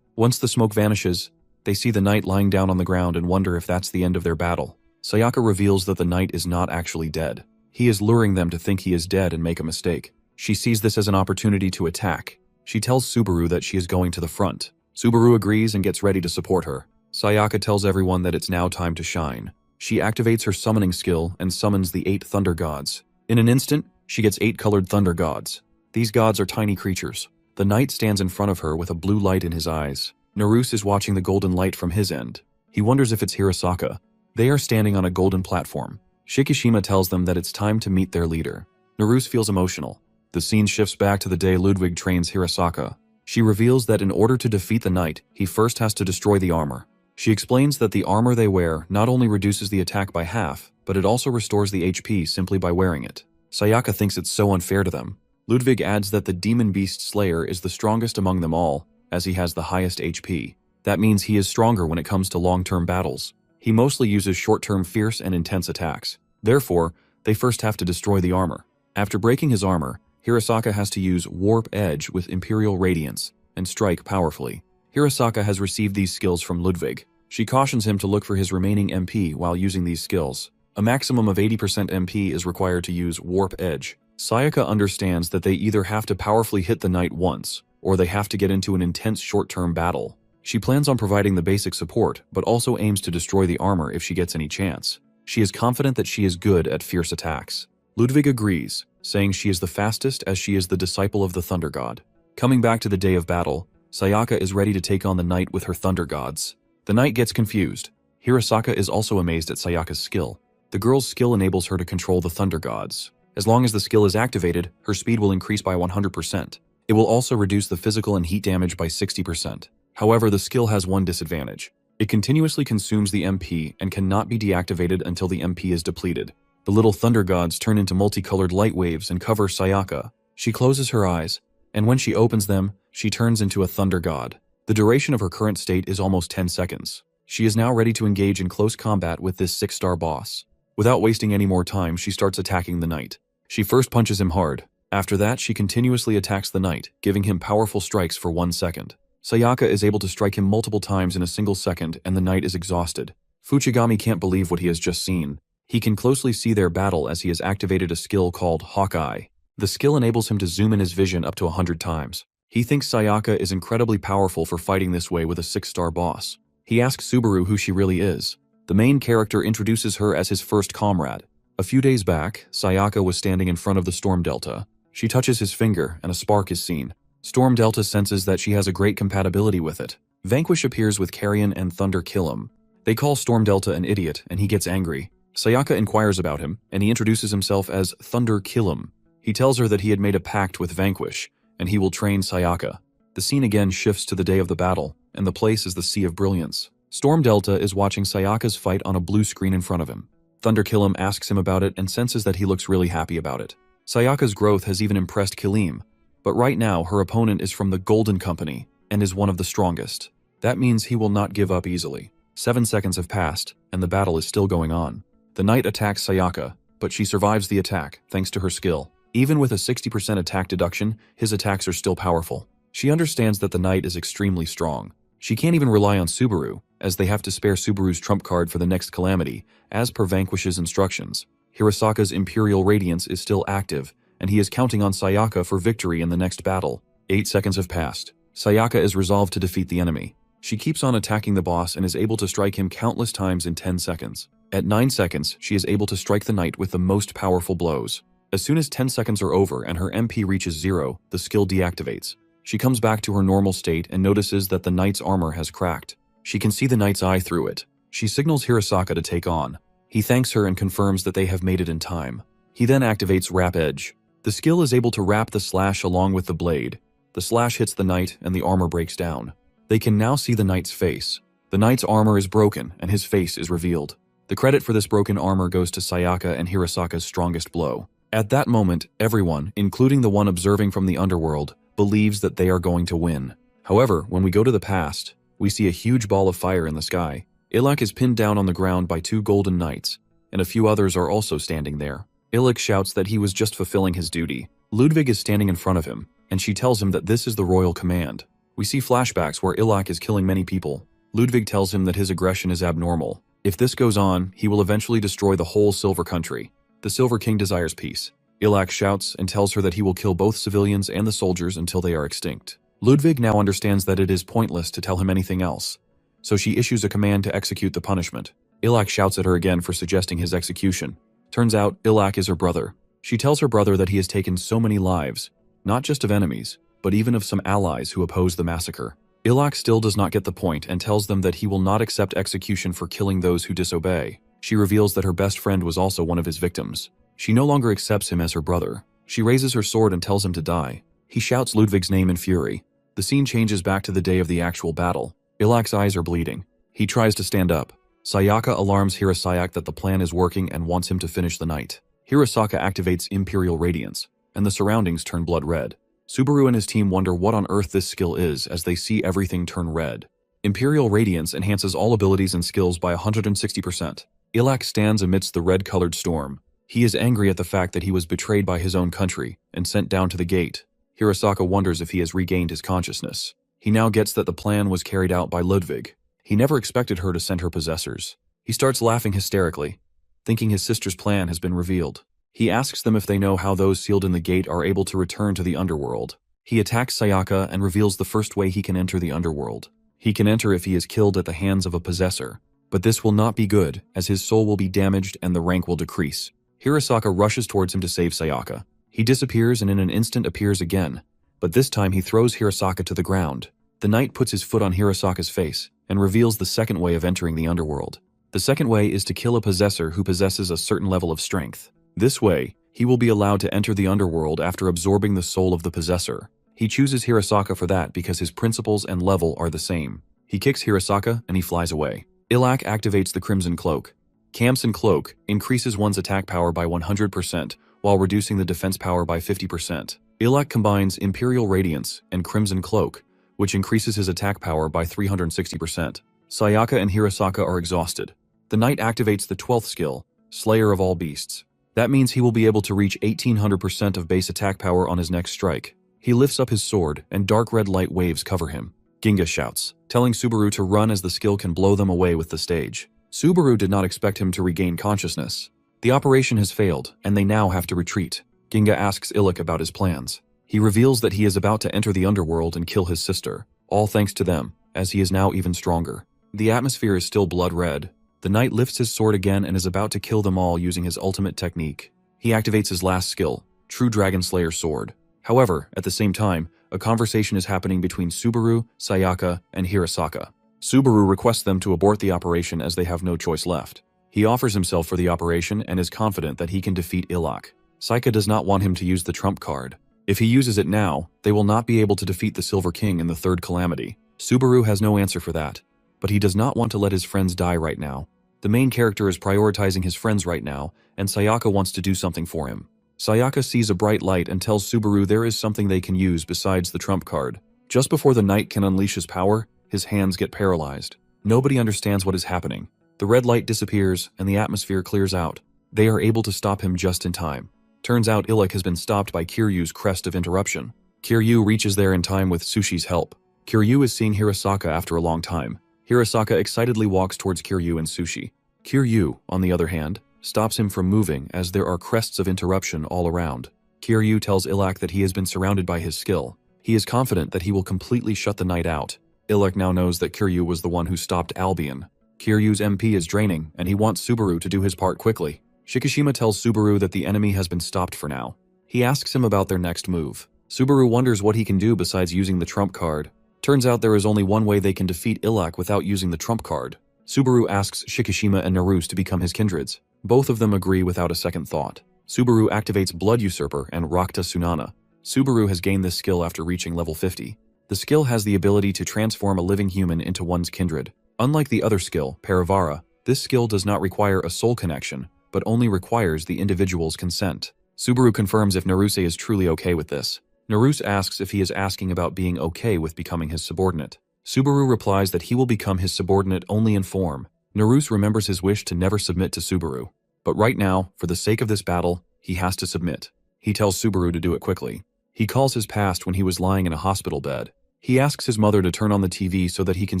[SPEAKER 1] Once the smoke vanishes, they see the knight lying down on the ground and wonder if that's the end of their battle. Sayaka reveals that the knight is not actually dead. He is luring them to think he is dead and make a mistake. She sees this as an opportunity to attack. She tells Subaru that she is going to the front. Subaru agrees and gets ready to support her. Sayaka tells everyone that it's now time to shine. She activates her summoning skill and summons the 8 thunder gods. In an instant, she gets 8 colored thunder gods. These gods are tiny creatures. The knight stands in front of her with a blue light in his eyes. Naruse is watching the golden light from his end. He wonders if it's Hirasaka. They are standing on a golden platform. Shikishima tells them that it's time to meet their leader. Naruse feels emotional. The scene shifts back to the day Ludwig trains Hirasaka. She reveals that in order to defeat the knight, he first has to destroy the armor. She explains that the armor they wear not only reduces the attack by half, but it also restores the HP simply by wearing it. Sayaka thinks it's so unfair to them. Ludwig adds that the Demon Beast Slayer is the strongest among them all, as he has the highest HP. That means he is stronger when it comes to long-term battles. He mostly uses short-term fierce and intense attacks. Therefore, they first have to destroy the armor. After breaking his armor, Hirasaka has to use Warp Edge with Imperial Radiance and strike powerfully. Hirasaka has received these skills from Ludwig. She cautions him to look for his remaining MP while using these skills. A maximum of 80% MP is required to use Warp Edge. Sayaka understands that they either have to powerfully hit the knight once, or they have to get into an intense short-term battle. She plans on providing the basic support, but also aims to destroy the armor if she gets any chance. She is confident that she is good at fierce attacks. Ludwig agrees, saying she is the fastest as she is the disciple of the Thunder God. Coming back to the day of battle, Sayaka is ready to take on the knight with her thunder gods. The knight gets confused. Hirasaka is also amazed at Sayaka's skill. The girl's skill enables her to control the thunder gods. As long as the skill is activated, her speed will increase by 100%. It will also reduce the physical and heat damage by 60%. However, the skill has one disadvantage. It continuously consumes the MP and cannot be deactivated until the MP is depleted. The little thunder gods turn into multicolored light waves and cover Sayaka. She closes her eyes, and when she opens them, she turns into a thunder god. The duration of her current state is almost 10 seconds. She is now ready to engage in close combat with this 6-star boss. Without wasting any more time, she starts attacking the knight. She first punches him hard. After that, she continuously attacks the knight, giving him powerful strikes for 1 second. Sayaka is able to strike him multiple times in a single second, and the knight is exhausted. Fuchigami can't believe what he has just seen. He can closely see their battle as he has activated a skill called Hawkeye. The skill enables him to zoom in his vision up to 100 times. He thinks Sayaka is incredibly powerful for fighting this way with a 6-star boss. He asks Subaru who she really is. The main character introduces her as his first comrade. A few days back, Sayaka was standing in front of the Storm Delta. She touches his finger, and a spark is seen. Storm Delta senses that she has a great compatibility with it. Vanquish appears with Carrion and Thunder kill him. They call Storm Delta an idiot, and he gets angry. Sayaka inquires about him, and he introduces himself as Thunder Killum. He tells her that he had made a pact with Vanquish, and he will train Sayaka. The scene again shifts to the day of the battle, and the place is the Sea of Brilliance. Storm Delta is watching Sayaka's fight on a blue screen in front of him. Thunder Killum asks him about it and senses that he looks really happy about it. Sayaka's growth has even impressed Kilim, but right now her opponent is from the Golden Company and is one of the strongest. That means he will not give up easily. 7 seconds have passed, and the battle is still going on. The knight attacks Sayaka, but she survives the attack thanks to her skill. Even with a 60% attack deduction, his attacks are still powerful. She understands that the knight is extremely strong. She can't even rely on Subaru, as they have to spare Subaru's trump card for the next calamity, as per Vanquish's instructions. Hirasaka's Imperial Radiance is still active, and he is counting on Sayaka for victory in the next battle. 8 seconds have passed. Sayaka is resolved to defeat the enemy. She keeps on attacking the boss and is able to strike him countless times in 10 seconds. At 9 seconds, she is able to strike the knight with the most powerful blows. As soon as 10 seconds are over and her MP reaches 0, the skill deactivates. She comes back to her normal state and notices that the knight's armor has cracked. She can see the knight's eye through it. She signals Hirasaka to take on. He thanks her and confirms that they have made it in time. He then activates Wrap Edge. The skill is able to wrap the slash along with the blade. The slash hits the knight and the armor breaks down. They can now see the knight's face. The knight's armor is broken and his face is revealed. The credit for this broken armor goes to Sayaka and Hirasaka's strongest blow. At that moment, everyone, including the one observing from the underworld, believes that they are going to win. However, when we go to the past, we see a huge ball of fire in the sky. Ilak is pinned down on the ground by 2 golden knights, and a few others are also standing there. Ilak shouts that he was just fulfilling his duty. Ludwig is standing in front of him, and she tells him that this is the royal command. We see flashbacks where Ilak is killing many people. Ludwig tells him that his aggression is abnormal. If this goes on, he will eventually destroy the whole Silver Country. The Silver King desires peace. Ilak shouts and tells her that he will kill both civilians and the soldiers until they are extinct. Ludwig now understands that it is pointless to tell him anything else, so she issues a command to execute the punishment. Ilak shouts at her again for suggesting his execution. Turns out, Ilak is her brother. She tells her brother that he has taken so many lives, not just of enemies, but even of some allies who oppose the massacre. Ilak still does not get the point and tells them that he will not accept execution for killing those who disobey. She reveals that her best friend was also one of his victims. She no longer accepts him as her brother. She raises her sword and tells him to die. He shouts Ludwig's name in fury. The scene changes back to the day of the actual battle. Ilak's eyes are bleeding. He tries to stand up. Sayaka alarms Hirosaka that the plan is working and wants him to finish the night. Hirosaka activates Imperial Radiance, and the surroundings turn blood red. Subaru and his team wonder what on earth this skill is as they see everything turn red. Imperial Radiance enhances all abilities and skills by 160%. Ilak stands amidst the red-colored storm. He is angry at the fact that he was betrayed by his own country and sent down to the gate. Hirosaka wonders if he has regained his consciousness. He now gets that the plan was carried out by Ludwig. He never expected her to send her possessors. He starts laughing hysterically, thinking his sister's plan has been revealed. He asks them if they know how those sealed in the gate are able to return to the underworld. He attacks Sayaka and reveals the first way he can enter the underworld. He can enter if he is killed at the hands of a possessor. But this will not be good, as his soul will be damaged and the rank will decrease. Hirosaka rushes towards him to save Sayaka. He disappears and in an instant appears again, but this time he throws Hirosaka to the ground. The knight puts his foot on Hirosaka's face and reveals the second way of entering the underworld. The second way is to kill a possessor who possesses a certain level of strength. This way, he will be allowed to enter the underworld after absorbing the soul of the possessor. He chooses Hirosaka for that because his principles and level are the same. He kicks Hirosaka and he flies away. Ilak activates the Crimson Cloak. Camson Cloak increases one's attack power by 100% while reducing the defense power by 50%. Ilak combines Imperial Radiance and Crimson Cloak, which increases his attack power by 360%. Sayaka and Hirosaka are exhausted. The knight activates the 12th skill, Slayer of All Beasts. That means he will be able to reach 1800% of base attack power on his next strike. He lifts up his sword and dark red light waves cover him. Ginga shouts, telling Subaru to run as the skill can blow them away with the stage. Subaru did not expect him to regain consciousness. The operation has failed, and they now have to retreat. Ginga asks Ilak about his plans. He reveals that he is about to enter the underworld and kill his sister, all thanks to them, as he is now even stronger. The atmosphere is still blood red. The knight lifts his sword again and is about to kill them all using his ultimate technique. He activates his last skill, True Dragon Slayer Sword. However, at the same time, a conversation is happening between Subaru, Sayaka, and Hirosaka. Subaru requests them to abort the operation as they have no choice left. He offers himself for the operation and is confident that he can defeat Ilak. Sayaka does not want him to use the trump card. If he uses it now, they will not be able to defeat the Silver King in the third calamity. Subaru has no answer for that, but he does not want to let his friends die right now. The main character is prioritizing his friends right now, and Sayaka wants to do something for him. Sayaka sees a bright light and tells Subaru there is something they can use besides the trump card. Just before the knight can unleash his power, his hands get paralyzed. Nobody understands what is happening. The red light disappears and the atmosphere clears out. They are able to stop him just in time. Turns out Ilak has been stopped by Kiryu's crest of interruption. Kiryu reaches there in time with Sushi's help. Kiryu is seeing Hirosaka after a long time. Hirosaka excitedly walks towards Kiryu and Sushi. Kiryu, on the other hand, stops him from moving as there are crests of interruption all around. Kiryu tells Ilak that he has been surrounded by his skill. He is confident that he will completely shut the knight out. Ilak now knows that Kiryu was the one who stopped Albion. Kiryu's MP is draining, and he wants Subaru to do his part quickly. Shikishima tells Subaru that the enemy has been stopped for now. He asks him about their next move. Subaru wonders what he can do besides using the trump card. Turns out there is only one way they can defeat Ilak without using the trump card. Subaru asks Shikishima and Naruse to become his kindreds. Both of them agree without a second thought. Subaru activates Blood Usurper and Rakta Sunana. Subaru has gained this skill after reaching level 50. The skill has the ability to transform a living human into one's kindred. Unlike the other skill, Parivara, this skill does not require a soul connection, but only requires the individual's consent. Subaru confirms if Naruse is truly okay with this. Naruse asks if he is asking about being okay with becoming his subordinate. Subaru replies that he will become his subordinate only in form. Naruse remembers his wish to never submit to Subaru. But right now, for the sake of this battle, he has to submit. He tells Subaru to do it quickly. He calls his past when he was lying in a hospital bed. He asks his mother to turn on the TV so that he can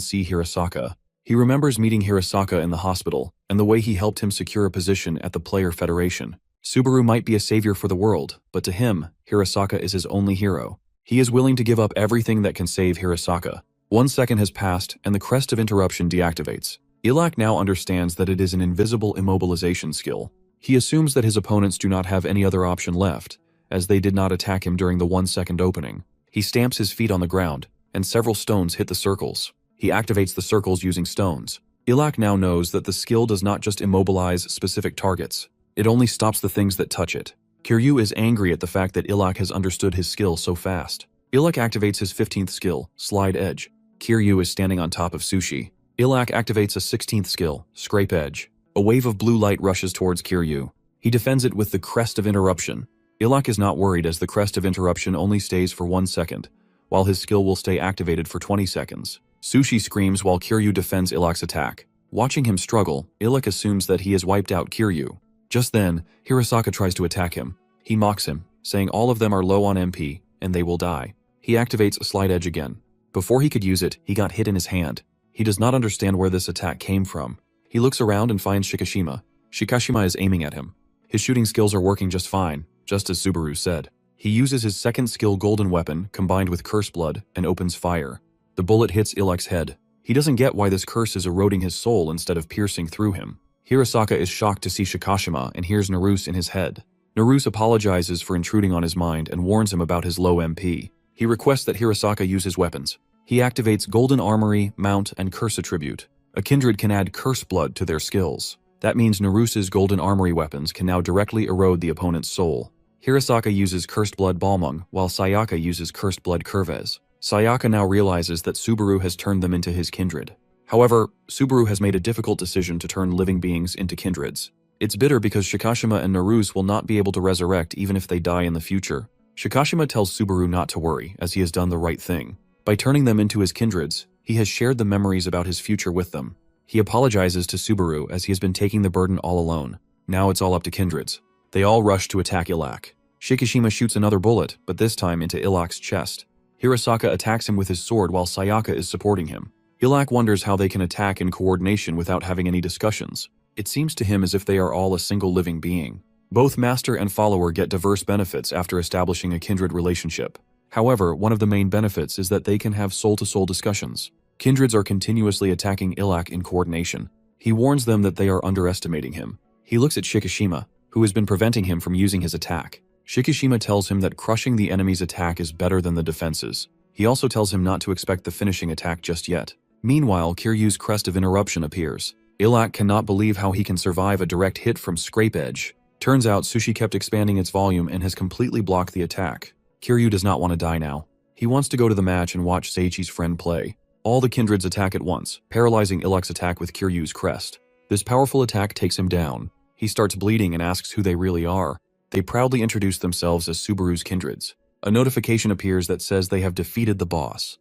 [SPEAKER 1] see Hirosaka. He remembers meeting Hirosaka in the hospital, and the way he helped him secure a position at the Player Federation. Subaru might be a savior for the world, but to him, Hirosaka is his only hero. He is willing to give up everything that can save Hirosaka. 1 second has passed, and the crest of interruption deactivates. Ilak now understands that it is an invisible immobilization skill. He assumes that his opponents do not have any other option left, as they did not attack him during the 1-second opening. He stamps his feet on the ground, and several stones hit the circles. He activates the circles using stones. Ilak now knows that the skill does not just immobilize specific targets. It only stops the things that touch it. Kiryu is angry at the fact that Ilak has understood his skill so fast. Ilak activates his 15th skill, Slide Edge. Kiryu is standing on top of Sushi. Ilak activates a 16th skill, Scrape Edge. A wave of blue light rushes towards Kiryu. He defends it with the Crest of Interruption. Ilak is not worried as the Crest of Interruption only stays for 1 second, while his skill will stay activated for 20 seconds. Sushi screams while Kiryu defends Ilak's attack. Watching him struggle, Ilak assumes that he has wiped out Kiryu. Just then, Hirasaka tries to attack him. He mocks him, saying all of them are low on MP, and they will die. He activates Slide Edge again. Before he could use it, he got hit in his hand. He does not understand where this attack came from. He looks around and finds Shikishima. Shikishima is aiming at him. His shooting skills are working just fine, just as Subaru said. He uses his second skill Golden Weapon, combined with Curse Blood, and opens fire. The bullet hits Ilak's head. He doesn't get why this curse is eroding his soul instead of piercing through him. Hirasaka is shocked to see Shikishima and hears Naruse in his head. Naruse apologizes for intruding on his mind and warns him about his low MP. He requests that Hirasaka use his weapons. He activates Golden Armory, Mount, and Curse Attribute. A kindred can add Curse Blood to their skills. That means Naruse's Golden Armory weapons can now directly erode the opponent's soul. Hirasaka uses Cursed Blood Balmung, while Sayaka uses Cursed Blood Curvez. Sayaka now realizes that Subaru has turned them into his kindred. However, Subaru has made a difficult decision to turn living beings into kindreds. It's bitter because Shikishima and Naruse will not be able to resurrect even if they die in the future. Shikishima tells Subaru not to worry, as he has done the right thing. By turning them into his kindreds, he has shared the memories about his future with them. He apologizes to Subaru as he has been taking the burden all alone. Now it's all up to kindreds. They all rush to attack Ilak. Shikishima shoots another bullet, but this time into Ilak's chest. Hirasaka attacks him with his sword while Sayaka is supporting him. Ilak wonders how they can attack in coordination without having any discussions. It seems to him as if they are all a single living being. Both master and follower get diverse benefits after establishing a kindred relationship. However, one of the main benefits is that they can have soul-to-soul discussions. Kindreds are continuously attacking Ilak in coordination. He warns them that they are underestimating him. He looks at Shikishima, who has been preventing him from using his attack. Shikishima tells him that crushing the enemy's attack is better than the defenses. He also tells him not to expect the finishing attack just yet. Meanwhile, Kiryu's Crest of Interruption appears. Ilak cannot believe how he can survive a direct hit from Scrape Edge. Turns out Sushi kept expanding its volume and has completely blocked the attack. Kiryu does not want to die now. He wants to go to the match and watch Seiichi's friend play. All the kindreds attack at once, paralyzing Ilak's attack with Kiryu's crest. This powerful attack takes him down. He starts bleeding and asks who they really are. They proudly introduce themselves as Subaru's kindreds. A notification appears that says they have defeated the boss.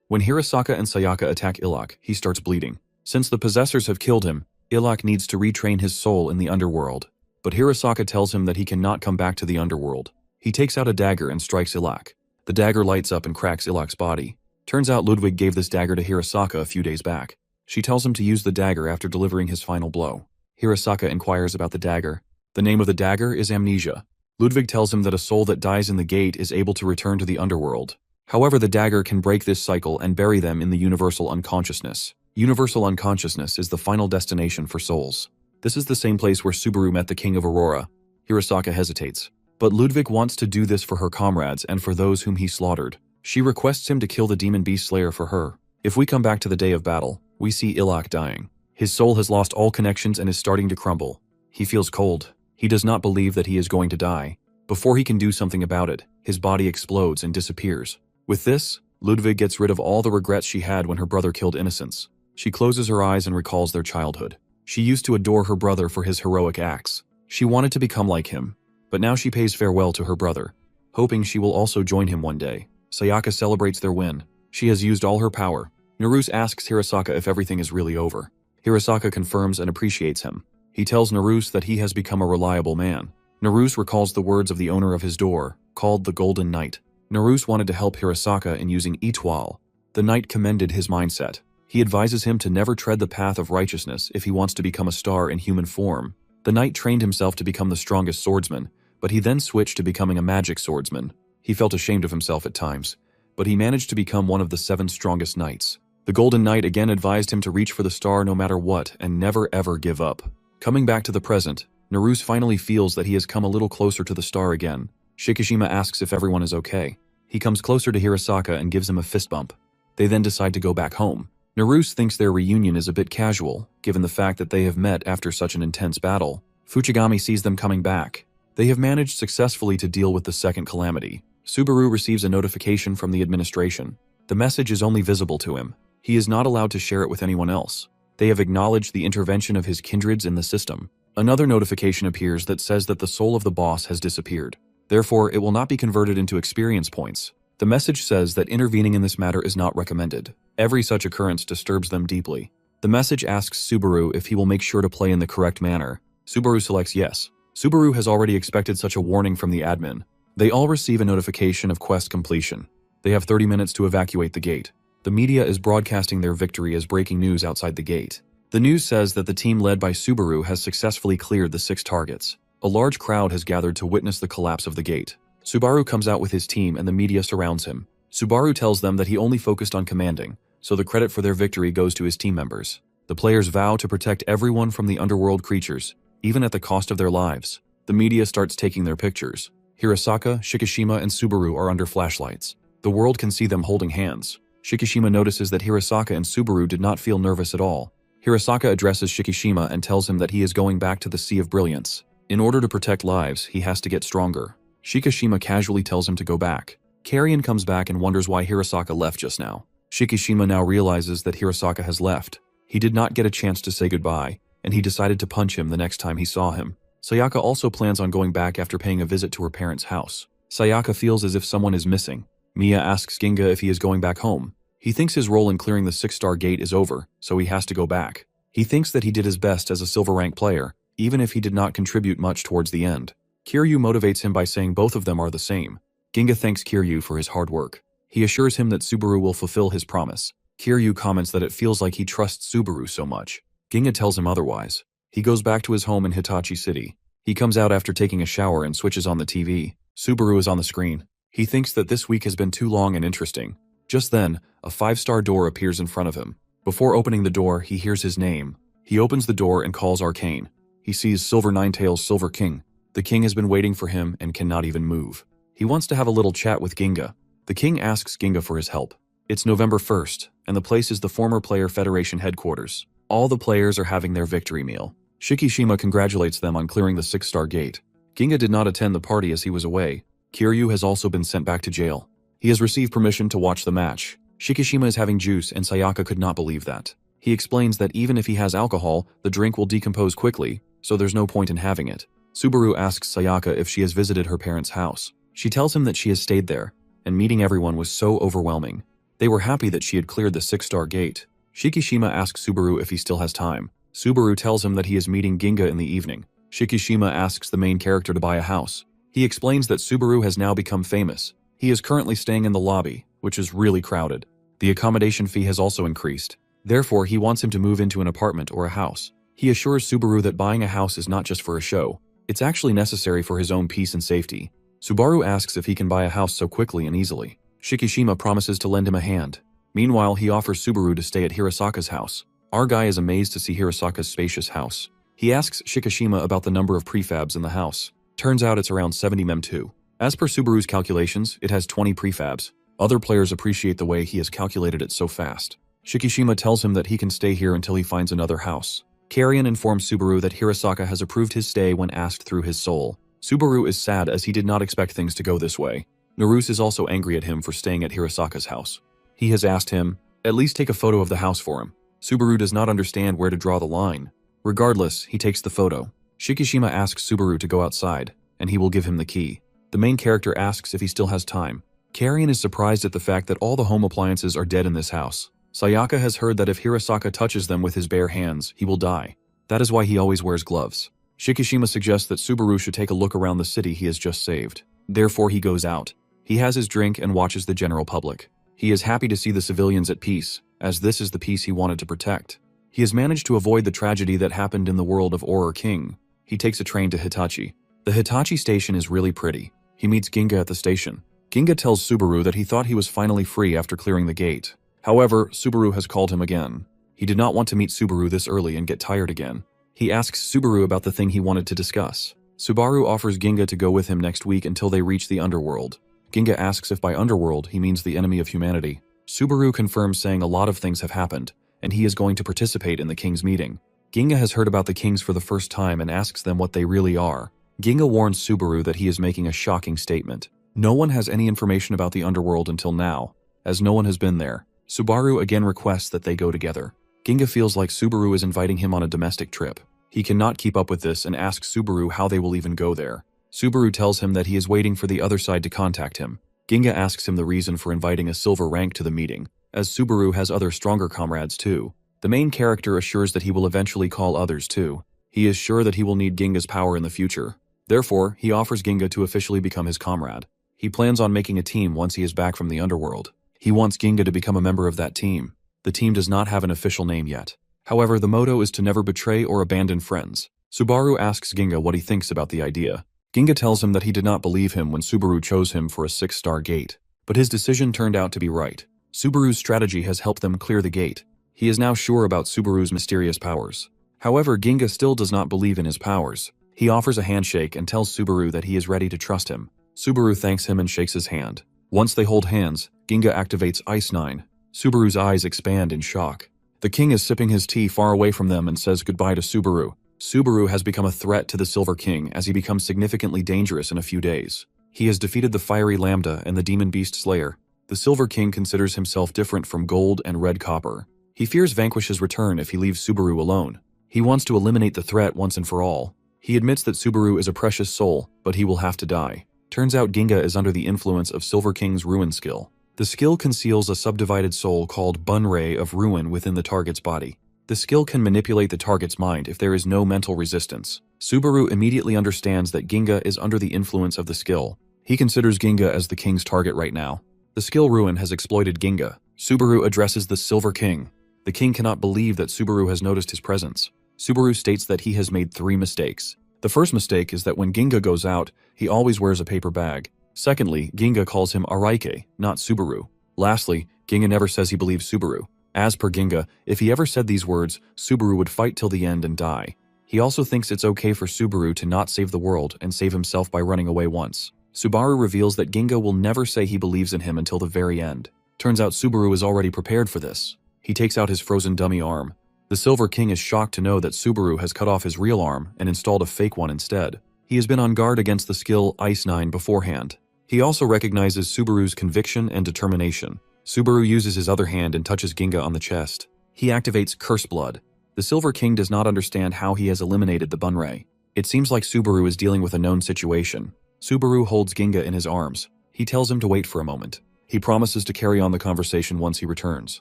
[SPEAKER 1] When Hirasaka and Sayaka attack Ilak, he starts bleeding. Since the possessors have killed him, Ilak needs to retrain his soul in the underworld. But Hirasaka tells him that he cannot come back to the underworld. He takes out a dagger and strikes Ilak. The dagger lights up and cracks Ilak's body. Turns out Ludwig gave this dagger to Hirasaka a few days back. She tells him to use the dagger after delivering his final blow. Hirasaka inquires about the dagger. The name of the dagger is Amnesia. Ludwig tells him that a soul that dies in the gate is able to return to the underworld. However, the dagger can break this cycle and bury them in the universal unconsciousness. Universal unconsciousness is the final destination for souls. This is the same place where Subaru met the King of Aurora. Hirasaka hesitates. But Ludwig wants to do this for her comrades and for those whom he slaughtered. She requests him to kill the demon beast slayer for her. If we come back to the day of battle, we see Ilak dying. His soul has lost all connections and is starting to crumble. He feels cold. He does not believe that he is going to die. Before he can do something about it, his body explodes and disappears. With this, Ludwig gets rid of all the regrets she had when her brother killed innocents. She closes her eyes and recalls their childhood. She used to adore her brother for his heroic acts. She wanted to become like him. But now she pays farewell to her brother, hoping she will also join him one day. Sayaka celebrates their win. She has used all her power. Naruse asks Hirasaka if everything is really over. Hirasaka confirms and appreciates him. He tells Naruse that he has become a reliable man. Naruse recalls the words of the owner of his door, called the Golden Knight. Naruse wanted to help Hirasaka in using Etoile. The knight commended his mindset. He advises him to never tread the path of righteousness if he wants to become a star in human form. The knight trained himself to become the strongest swordsman, but he then switched to becoming a magic swordsman. He felt ashamed of himself at times, but he managed to become one of the 7 strongest knights. The Golden Knight again advised him to reach for the star no matter what and never ever give up. Coming back to the present, Naruse finally feels that he has come a little closer to the star again. Shikishima asks if everyone is okay. He comes closer to Hirosaka and gives him a fist bump. They then decide to go back home. Naruse thinks their reunion is a bit casual, given the fact that they have met after such an intense battle. Fuchigami sees them coming back. They have managed successfully to deal with the second calamity. Subaru receives a notification from the administration. The message is only visible to him. He is not allowed to share it with anyone else. They have acknowledged the intervention of his kindreds in the system. Another notification appears that says that the soul of the boss has disappeared. Therefore, it will not be converted into experience points. The message says that intervening in this matter is not recommended. Every such occurrence disturbs them deeply. The message asks Subaru if he will make sure to play in the correct manner. Subaru selects yes. Subaru has already expected such a warning from the admin. They all receive a notification of quest completion. They have 30 minutes to evacuate the gate. The media is broadcasting their victory as breaking news outside the gate. The news says that the team led by Subaru has successfully cleared the 6 targets. A large crowd has gathered to witness the collapse of the gate. Subaru comes out with his team and the media surrounds him. Subaru tells them that he only focused on commanding, so the credit for their victory goes to his team members. The players vow to protect everyone from the underworld creatures, even at the cost of their lives. The media starts taking their pictures. Hirosaka, Shikishima, and Subaru are under flashlights. The world can see them holding hands. Shikishima notices that Hirosaka and Subaru did not feel nervous at all. Hirosaka addresses Shikishima and tells him that he is going back to the Sea of Brilliance. In order to protect lives, he has to get stronger. Shikishima casually tells him to go back. Carrion comes back and wonders why Hirosaka left just now. Shikishima now realizes that Hirosaka has left. He did not get a chance to say goodbye, and he decided to punch him the next time he saw him. Sayaka also plans on going back after paying a visit to her parents' house. Sayaka feels as if someone is missing. Mia asks Ginga if he is going back home. He thinks his role in clearing the 6-star gate is over, so he has to go back. He thinks that he did his best as a silver rank player, even if he did not contribute much towards the end. Kiryu motivates him by saying both of them are the same. Ginga thanks Kiryu for his hard work. He assures him that Subaru will fulfill his promise. Kiryu comments that it feels like he trusts Subaru so much. Ginga tells him otherwise. He goes back to his home in Hitachi City. He comes out after taking a shower and switches on the TV. Subaru is on the screen. He thinks that this week has been too long and interesting. Just then, a 5-star door appears in front of him. Before opening the door, he hears his name. He opens the door and calls Arcane. He sees Silver Ninetail's Silver King. The king has been waiting for him and cannot even move. He wants to have a little chat with Ginga. The king asks Ginga for his help. It's November 1st, and the place is the former Player Federation headquarters. All the players are having their victory meal. Shikishima congratulates them on clearing the 6-star gate. Ginga did not attend the party as he was away. Kiryu has also been sent back to jail. He has received permission to watch the match. Shikishima is having juice and Sayaka could not believe that. He explains that even if he has alcohol, the drink will decompose quickly, so there's no point in having it. Subaru asks Sayaka if she has visited her parents' house. She tells him that she has stayed there, and meeting everyone was so overwhelming. They were happy that she had cleared the 6-star gate. Shikishima asks Subaru if he still has time. Subaru tells him that he is meeting Ginga in the evening. Shikishima asks the main character to buy a house. He explains that Subaru has now become famous. He is currently staying in the lobby, which is really crowded. The accommodation fee has also increased. Therefore, he wants him to move into an apartment or a house. He assures Subaru that buying a house is not just for a show. It's actually necessary for his own peace and safety. Subaru asks if he can buy a house so quickly and easily. Shikishima promises to lend him a hand. Meanwhile, he offers Subaru to stay at Hirosaka's house. Our guy is amazed to see Hirosaka's spacious house. He asks Shikishima about the number of prefabs in the house. Turns out it's around 70 mem2. As per Subaru's calculations, it has 20 prefabs. Other players appreciate the way he has calculated it so fast. Shikishima tells him that he can stay here until he finds another house. Carrion informs Subaru that Hirosaka has approved his stay when asked through his soul. Subaru is sad as he did not expect things to go this way. Naruse is also angry at him for staying at Hirosaka's house. He has asked him, at least take a photo of the house for him. Subaru does not understand where to draw the line. Regardless, he takes the photo. Shikishima asks Subaru to go outside, and he will give him the key. The main character asks if he still has time. Carrion is surprised at the fact that all the home appliances are dead in this house. Sayaka has heard that if Hirosaka touches them with his bare hands, he will die. That is why he always wears gloves. Shikishima suggests that Subaru should take a look around the city he has just saved. Therefore, he goes out. He has his drink and watches the general public. He is happy to see the civilians at peace, as this is the peace he wanted to protect. He has managed to avoid the tragedy that happened in the world of Order King. He takes a train to Hitachi. The Hitachi station is really pretty. He meets Ginga at the station. Ginga tells Subaru that he thought he was finally free after clearing the gate. However, Subaru has called him again. He did not want to meet Subaru this early and get tired again. He asks Subaru about the thing he wanted to discuss. Subaru offers Ginga to go with him next week until they reach the underworld. Ginga asks if by underworld he means the enemy of humanity. Subaru confirms, saying a lot of things have happened, and he is going to participate in the king's meeting. Ginga has heard about the kings for the first time and asks them what they really are. Ginga warns Subaru that he is making a shocking statement. No one has any information about the underworld until now, as no one has been there. Subaru again requests that they go together. Ginga feels like Subaru is inviting him on a domestic trip. He cannot keep up with this and asks Subaru how they will even go there. Subaru tells him that he is waiting for the other side to contact him. Ginga asks him the reason for inviting a silver rank to the meeting, as Subaru has other stronger comrades too. The main character assures that he will eventually call others too. He is sure that he will need Ginga's power in the future. Therefore, he offers Ginga to officially become his comrade. He plans on making a team once he is back from the underworld. He wants Ginga to become a member of that team. The team does not have an official name yet. However, the motto is to never betray or abandon friends. Subaru asks Ginga what he thinks about the idea. Ginga tells him that he did not believe him when Subaru chose him for a 6-star gate. But his decision turned out to be right. Subaru's strategy has helped them clear the gate. He is now sure about Subaru's mysterious powers. However, Ginga still does not believe in his powers. He offers a handshake and tells Subaru that he is ready to trust him. Subaru thanks him and shakes his hand. Once they hold hands, Ginga activates Ice 9. Subaru's eyes expand in shock. The king is sipping his tea far away from them and says goodbye to Subaru. Subaru has become a threat to the Silver King as he becomes significantly dangerous in a few days. He has defeated the Fiery Lambda and the Demon Beast Slayer. The Silver King considers himself different from Gold and Red Copper. He fears Vanquish's return if he leaves Subaru alone. He wants to eliminate the threat once and for all. He admits that Subaru is a precious soul, but he will have to die. Turns out Ginga is under the influence of Silver King's Ruin skill. The skill conceals a subdivided soul called Bun Ray of Ruin within the target's body. The skill can manipulate the target's mind if there is no mental resistance. Subaru immediately understands that Ginga is under the influence of the skill. He considers Ginga as the king's target right now. The skill Ruin has exploited Ginga. Subaru addresses the Silver King. The king cannot believe that Subaru has noticed his presence. Subaru states that he has made 3 mistakes. The first mistake is that when Ginga goes out, he always wears a paper bag. Secondly, Ginga calls him Araike, not Subaru. Lastly, Ginga never says he believes Subaru. As per Ginga, if he ever said these words, Subaru would fight till the end and die. He also thinks it's okay for Subaru to not save the world and save himself by running away once. Subaru reveals that Ginga will never say he believes in him until the very end. Turns out Subaru is already prepared for this. He takes out his frozen dummy arm. The Silver King is shocked to know that Subaru has cut off his real arm and installed a fake one instead. He has been on guard against the skill Ice 9 beforehand. He also recognizes Subaru's conviction and determination. Subaru uses his other hand and touches Ginga on the chest. He activates Curse Blood. The Silver King does not understand how he has eliminated the Bunray. It seems like Subaru is dealing with a known situation. Subaru holds Ginga in his arms. He tells him to wait for a moment. He promises to carry on the conversation once he returns.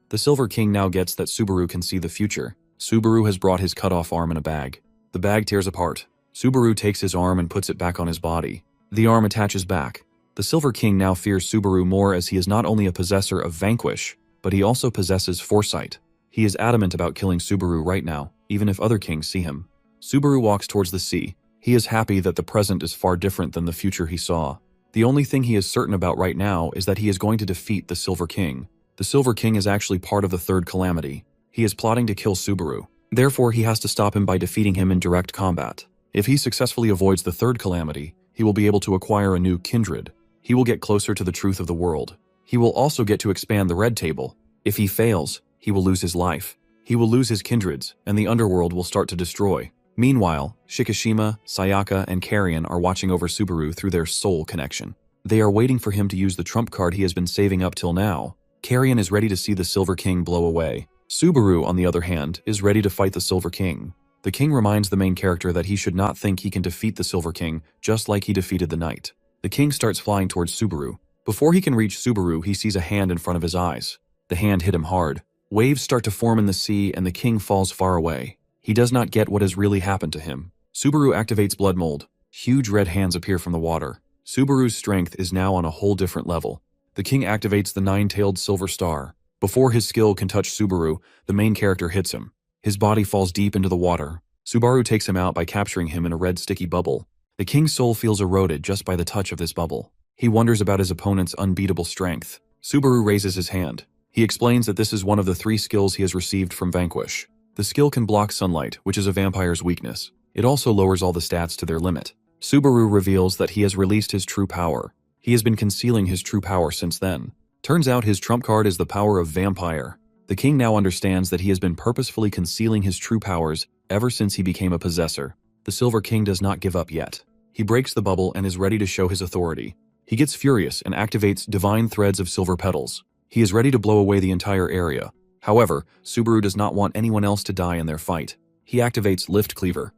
[SPEAKER 1] The Silver King now gets that Subaru can see the future. Subaru has brought his cut-off arm in a bag. The bag tears apart. Subaru takes his arm and puts it back on his body. The arm attaches back. The Silver King now fears Subaru more as he is not only a possessor of Vanquish, but he also possesses Foresight. He is adamant about killing Subaru right now, even if other kings see him. Subaru walks towards the sea. He is happy that the present is far different than the future he saw. The only thing he is certain about right now is that he is going to defeat the Silver King. The Silver King is actually part of the third calamity. He is plotting to kill Subaru. Therefore, he has to stop him by defeating him in direct combat. If he successfully avoids the third calamity, he will be able to acquire a new kindred. He will get closer to the truth of the world. He will also get to expand the red table. If he fails, he will lose his life. He will lose his kindreds, and the underworld will start to destroy. Meanwhile, Shikishima, Sayaka, and Carrion are watching over Subaru through their soul connection. They are waiting for him to use the trump card he has been saving up till now. Carrion is ready to see the Silver King blow away. Subaru, on the other hand, is ready to fight the Silver King. The king reminds the main character that he should not think he can defeat the Silver King, just like he defeated the knight. The king starts flying towards Subaru. Before he can reach Subaru, he sees a hand in front of his eyes. The hand hit him hard. Waves start to form in the sea and the king falls far away. He does not get what has really happened to him. Subaru activates Blood Mold. Huge red hands appear from the water. Subaru's strength is now on a whole different level. The king activates the 9-tailed Silver Star. Before his skill can touch Subaru, the main character hits him. His body falls deep into the water. Subaru takes him out by capturing him in a red sticky bubble. The king's soul feels eroded just by the touch of this bubble. He wonders about his opponent's unbeatable strength. Subaru raises his hand. He explains that this is one of the 3 skills he has received from Vanquish. The skill can block sunlight, which is a vampire's weakness. It also lowers all the stats to their limit. Subaru reveals that he has released his true power. He has been concealing his true power since then. Turns out his trump card is the power of vampire. The king now understands that he has been purposefully concealing his true powers ever since he became a possessor. The Silver King does not give up yet. He breaks the bubble and is ready to show his authority. He gets furious and activates divine threads of silver petals. He is ready to blow away the entire area. However, Subaru does not want anyone else to die in their fight. He activates Lift Cleaver.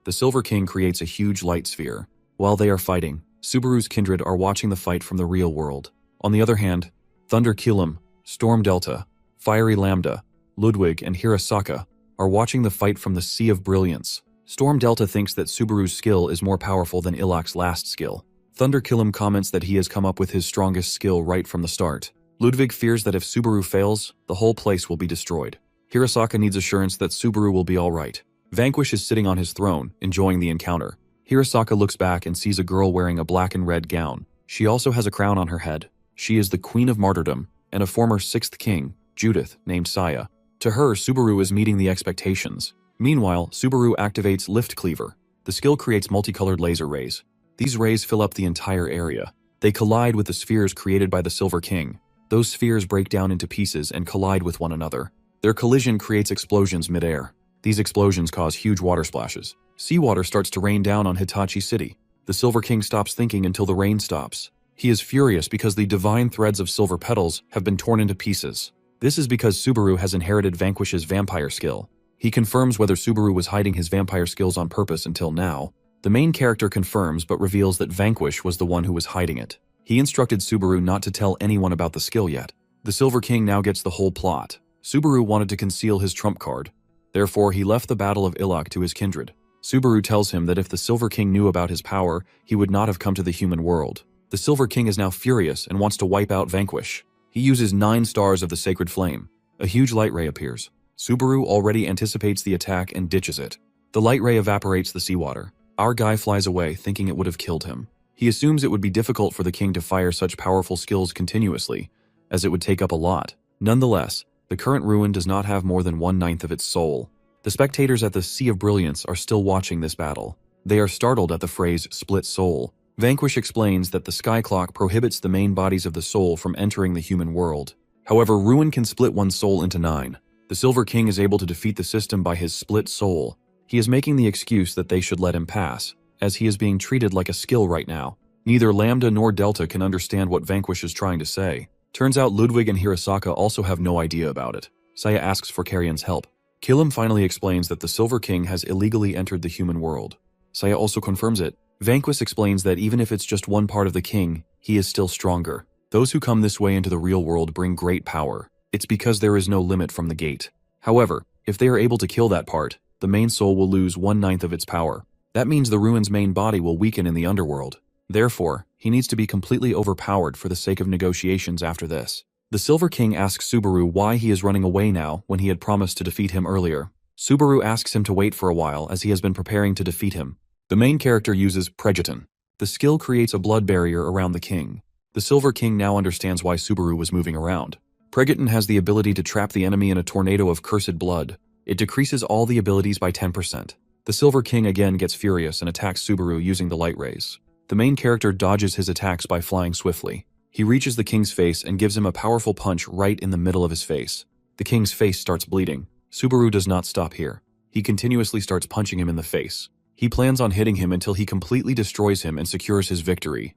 [SPEAKER 1] The Silver King creates a huge light sphere. While they are fighting, Subaru's kindred are watching the fight from the real world. On the other hand, Thunder Kilum, Storm Delta, Fiery Lambda, Ludwig, and Hirasaka are watching the fight from the Sea of Brilliance. Storm Delta thinks that Subaru's skill is more powerful than Ilak's last skill. Thunder Kilum comments that he has come up with his strongest skill right from the start. Ludwig fears that if Subaru fails, the whole place will be destroyed. Hirasaka needs assurance that Subaru will be alright. Vanquish is sitting on his throne, enjoying the encounter. Hirasaka looks back and sees a girl wearing a black and red gown. She also has a crown on her head. She is the Queen of Martyrdom, and a former 6th king, Judith, named Saya. To her, Subaru is meeting the expectations. Meanwhile, Subaru activates Lift Cleaver. The skill creates multicolored laser rays. These rays fill up the entire area. They collide with the spheres created by the Silver King. Those spheres break down into pieces and collide with one another. Their collision creates explosions mid-air. These explosions cause huge water splashes. Seawater starts to rain down on Hitachi City. The Silver King stops thinking until the rain stops. He is furious because the divine threads of silver petals have been torn into pieces. This is because Subaru has inherited Vanquish's vampire skill. He confirms whether Subaru was hiding his vampire skills on purpose until now. The main character confirms but reveals that Vanquish was the one who was hiding it. He instructed Subaru not to tell anyone about the skill yet. The Silver King now gets the whole plot. Subaru wanted to conceal his trump card. Therefore, he left the Battle of Ilak to his kindred. Subaru tells him that if the Silver King knew about his power, he would not have come to the human world. The Silver King is now furious and wants to wipe out Vanquish. He uses 9 stars of the Sacred Flame. A huge light ray appears. Subaru already anticipates the attack and ditches it. The light ray evaporates the seawater. Our guy flies away, thinking it would have killed him. He assumes it would be difficult for the king to fire such powerful skills continuously, as it would take up a lot. Nonetheless, the current ruin does not have more than 1/9 of its soul. The spectators at the Sea of Brilliance are still watching this battle. They are startled at the phrase, split soul. Vanquish explains that the sky clock prohibits the main bodies of the soul from entering the human world. However, ruin can split one's soul into 9. The Silver King is able to defeat the system by his split soul. He is making the excuse that they should let him pass, as he is being treated like a skill right now. Neither Lambda nor Delta can understand what Vanquish is trying to say. Turns out Ludwig and Hirasaka also have no idea about it. Saya asks for Carrion's help. Kilum finally explains that the Silver King has illegally entered the human world. Saya also confirms it. Vanquish explains that even if it's just one part of the king, he is still stronger. Those who come this way into the real world bring great power. It's because there is no limit from the gate. However, if they are able to kill that part, the main soul will lose 1/9 of its power. That means the ruin's main body will weaken in the underworld. Therefore, he needs to be completely overpowered for the sake of negotiations after this. The Silver King asks Subaru why he is running away now when he had promised to defeat him earlier. Subaru asks him to wait for a while as he has been preparing to defeat him. The main character uses Pregiton. The skill creates a blood barrier around the king. The Silver King now understands why Subaru was moving around. Pregiton has the ability to trap the enemy in a tornado of cursed blood. It decreases all the abilities by 10%. The Silver King again gets furious and attacks Subaru using the light rays. The main character dodges his attacks by flying swiftly. He reaches the king's face and gives him a powerful punch right in the middle of his face. The king's face starts bleeding. Subaru does not stop here. He continuously starts punching him in the face. He plans on hitting him until he completely destroys him and secures his victory.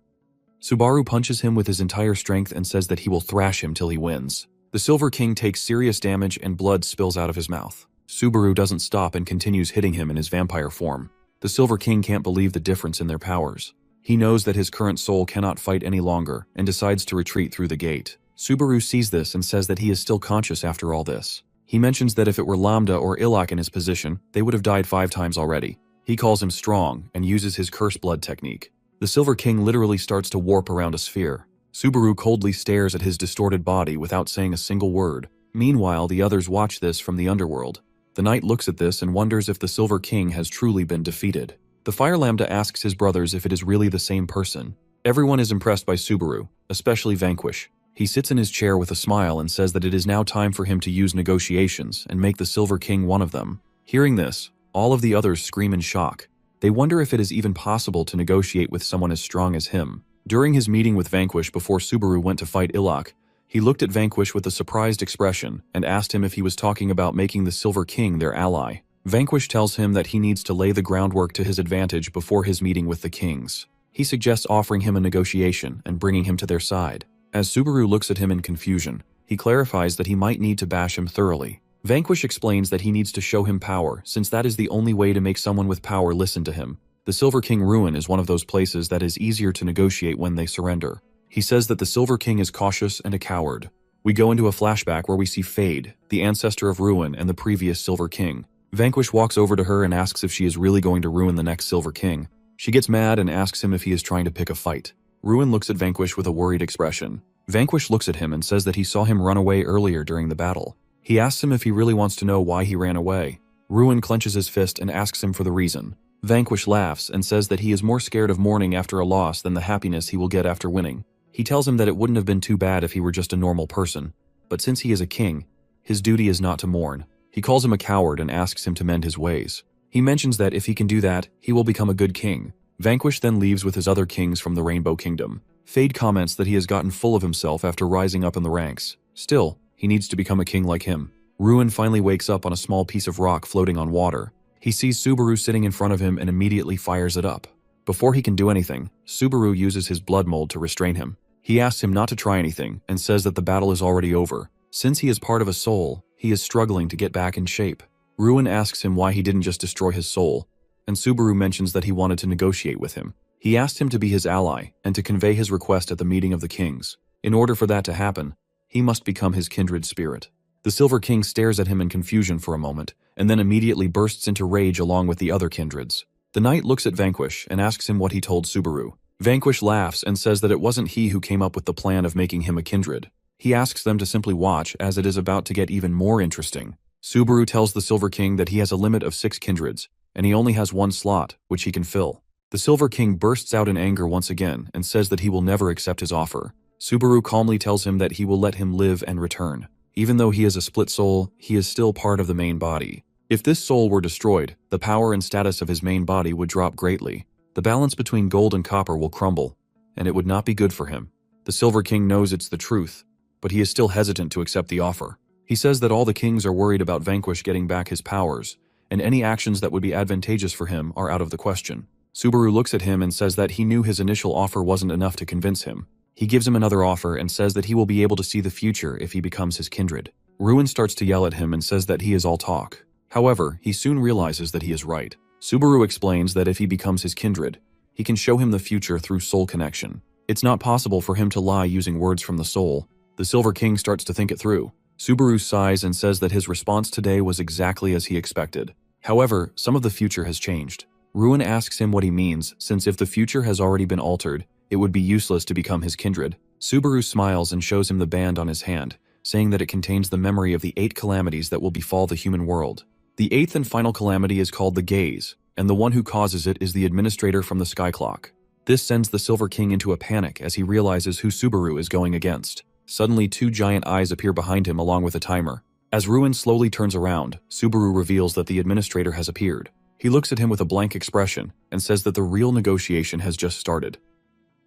[SPEAKER 1] Subaru punches him with his entire strength and says that he will thrash him till he wins. The Silver King takes serious damage and blood spills out of his mouth. Subaru doesn't stop and continues hitting him in his vampire form. The Silver King can't believe the difference in their powers. He knows that his current soul cannot fight any longer and decides to retreat through the gate. Subaru sees this and says that he is still conscious after all this. He mentions that if it were Lambda or Ilak in his position, they would have died 5 times already. He calls him strong and uses his curse blood technique. The Silver King literally starts to warp around a sphere. Subaru coldly stares at his distorted body without saying a single word. Meanwhile, the others watch this from the underworld. The knight looks at this and wonders if the Silver King has truly been defeated. The Fire Lambda asks his brothers if it is really the same person. Everyone is impressed by Subaru, especially Vanquish. He sits in his chair with a smile and says that it is now time for him to use negotiations and make the Silver King one of them. Hearing this, all of the others scream in shock. They wonder if it is even possible to negotiate with someone as strong as him. During his meeting with Vanquish before Subaru went to fight Ilak, he looked at Vanquish with a surprised expression and asked him if he was talking about making the Silver King their ally. Vanquish tells him that he needs to lay the groundwork to his advantage before his meeting with the kings. He suggests offering him a negotiation and bringing him to their side. As Subaru looks at him in confusion, he clarifies that he might need to bash him thoroughly. Vanquish explains that he needs to show him power, since that is the only way to make someone with power listen to him. The Silver King Ruin is one of those places that is easier to negotiate when they surrender. He says that the Silver King is cautious and a coward. We go into a flashback where we see Fade, the ancestor of Ruin and the previous Silver King. Vanquish walks over to her and asks if she is really going to ruin the next Silver King. She gets mad and asks him if he is trying to pick a fight. Ruin looks at Vanquish with a worried expression. Vanquish looks at him and says that he saw him run away earlier during the battle. He asks him if he really wants to know why he ran away. Ruin clenches his fist and asks him for the reason. Vanquish laughs and says that he is more scared of mourning after a loss than the happiness he will get after winning. He tells him that it wouldn't have been too bad if he were just a normal person, but since he is a king, his duty is not to mourn. He calls him a coward and asks him to mend his ways. He mentions that if he can do that, he will become a good king. Vanquish then leaves with his other kings from the Rainbow Kingdom. Fade comments that he has gotten full of himself after rising up in the ranks. Still, he needs to become a king like him. Ruin finally wakes up on a small piece of rock floating on water. He sees Subaru sitting in front of him and immediately fires it up. Before he can do anything, Subaru uses his blood mold to restrain him. He asks him not to try anything and says that the battle is already over. Since he is part of a soul, he is struggling to get back in shape. Ruin asks him why he didn't just destroy his soul, and Subaru mentions that he wanted to negotiate with him. He asked him to be his ally and to convey his request at the meeting of the kings. In order for that to happen, he must become his kindred spirit. The Silver King stares at him in confusion for a moment, and then immediately bursts into rage along with the other kindreds. The knight looks at Vanquish and asks him what he told Subaru. Vanquish laughs and says that it wasn't he who came up with the plan of making him a kindred. He asks them to simply watch, as it is about to get even more interesting. Subaru tells the Silver King that he has a limit of 6 kindreds, and he only has 1 slot, which he can fill. The Silver King bursts out in anger once again and says that he will never accept his offer. Subaru calmly tells him that he will let him live and return. Even though he is a split soul, he is still part of the main body. If this soul were destroyed, the power and status of his main body would drop greatly. The balance between gold and copper will crumble, and it would not be good for him. The Silver King knows it's the truth, but he is still hesitant to accept the offer. He says that all the kings are worried about Vanquish getting back his powers, and any actions that would be advantageous for him are out of the question. Subaru looks at him and says that he knew his initial offer wasn't enough to convince him. He gives him another offer and says that he will be able to see the future if he becomes his kindred. Ruin starts to yell at him and says that he is all talk. However, he soon realizes that he is right. Subaru explains that if he becomes his kindred, he can show him the future through soul connection. It's not possible for him to lie using words from the soul. The Silver King starts to think it through. Subaru sighs and says that his response today was exactly as he expected. However, some of the future has changed. Ruin asks him what he means, since if the future has already been altered, it would be useless to become his kindred. Subaru smiles and shows him the band on his hand, saying that it contains the memory of the 8 calamities that will befall the human world. The 8th and final calamity is called the Gaze, and the one who causes it is the administrator from the Sky Clock. This sends the Silver King into a panic as he realizes who Subaru is going against. Suddenly 2 giant eyes appear behind him along with a timer. As Ruin slowly turns around, Subaru reveals that the administrator has appeared. He looks at him with a blank expression and says that the real negotiation has just started.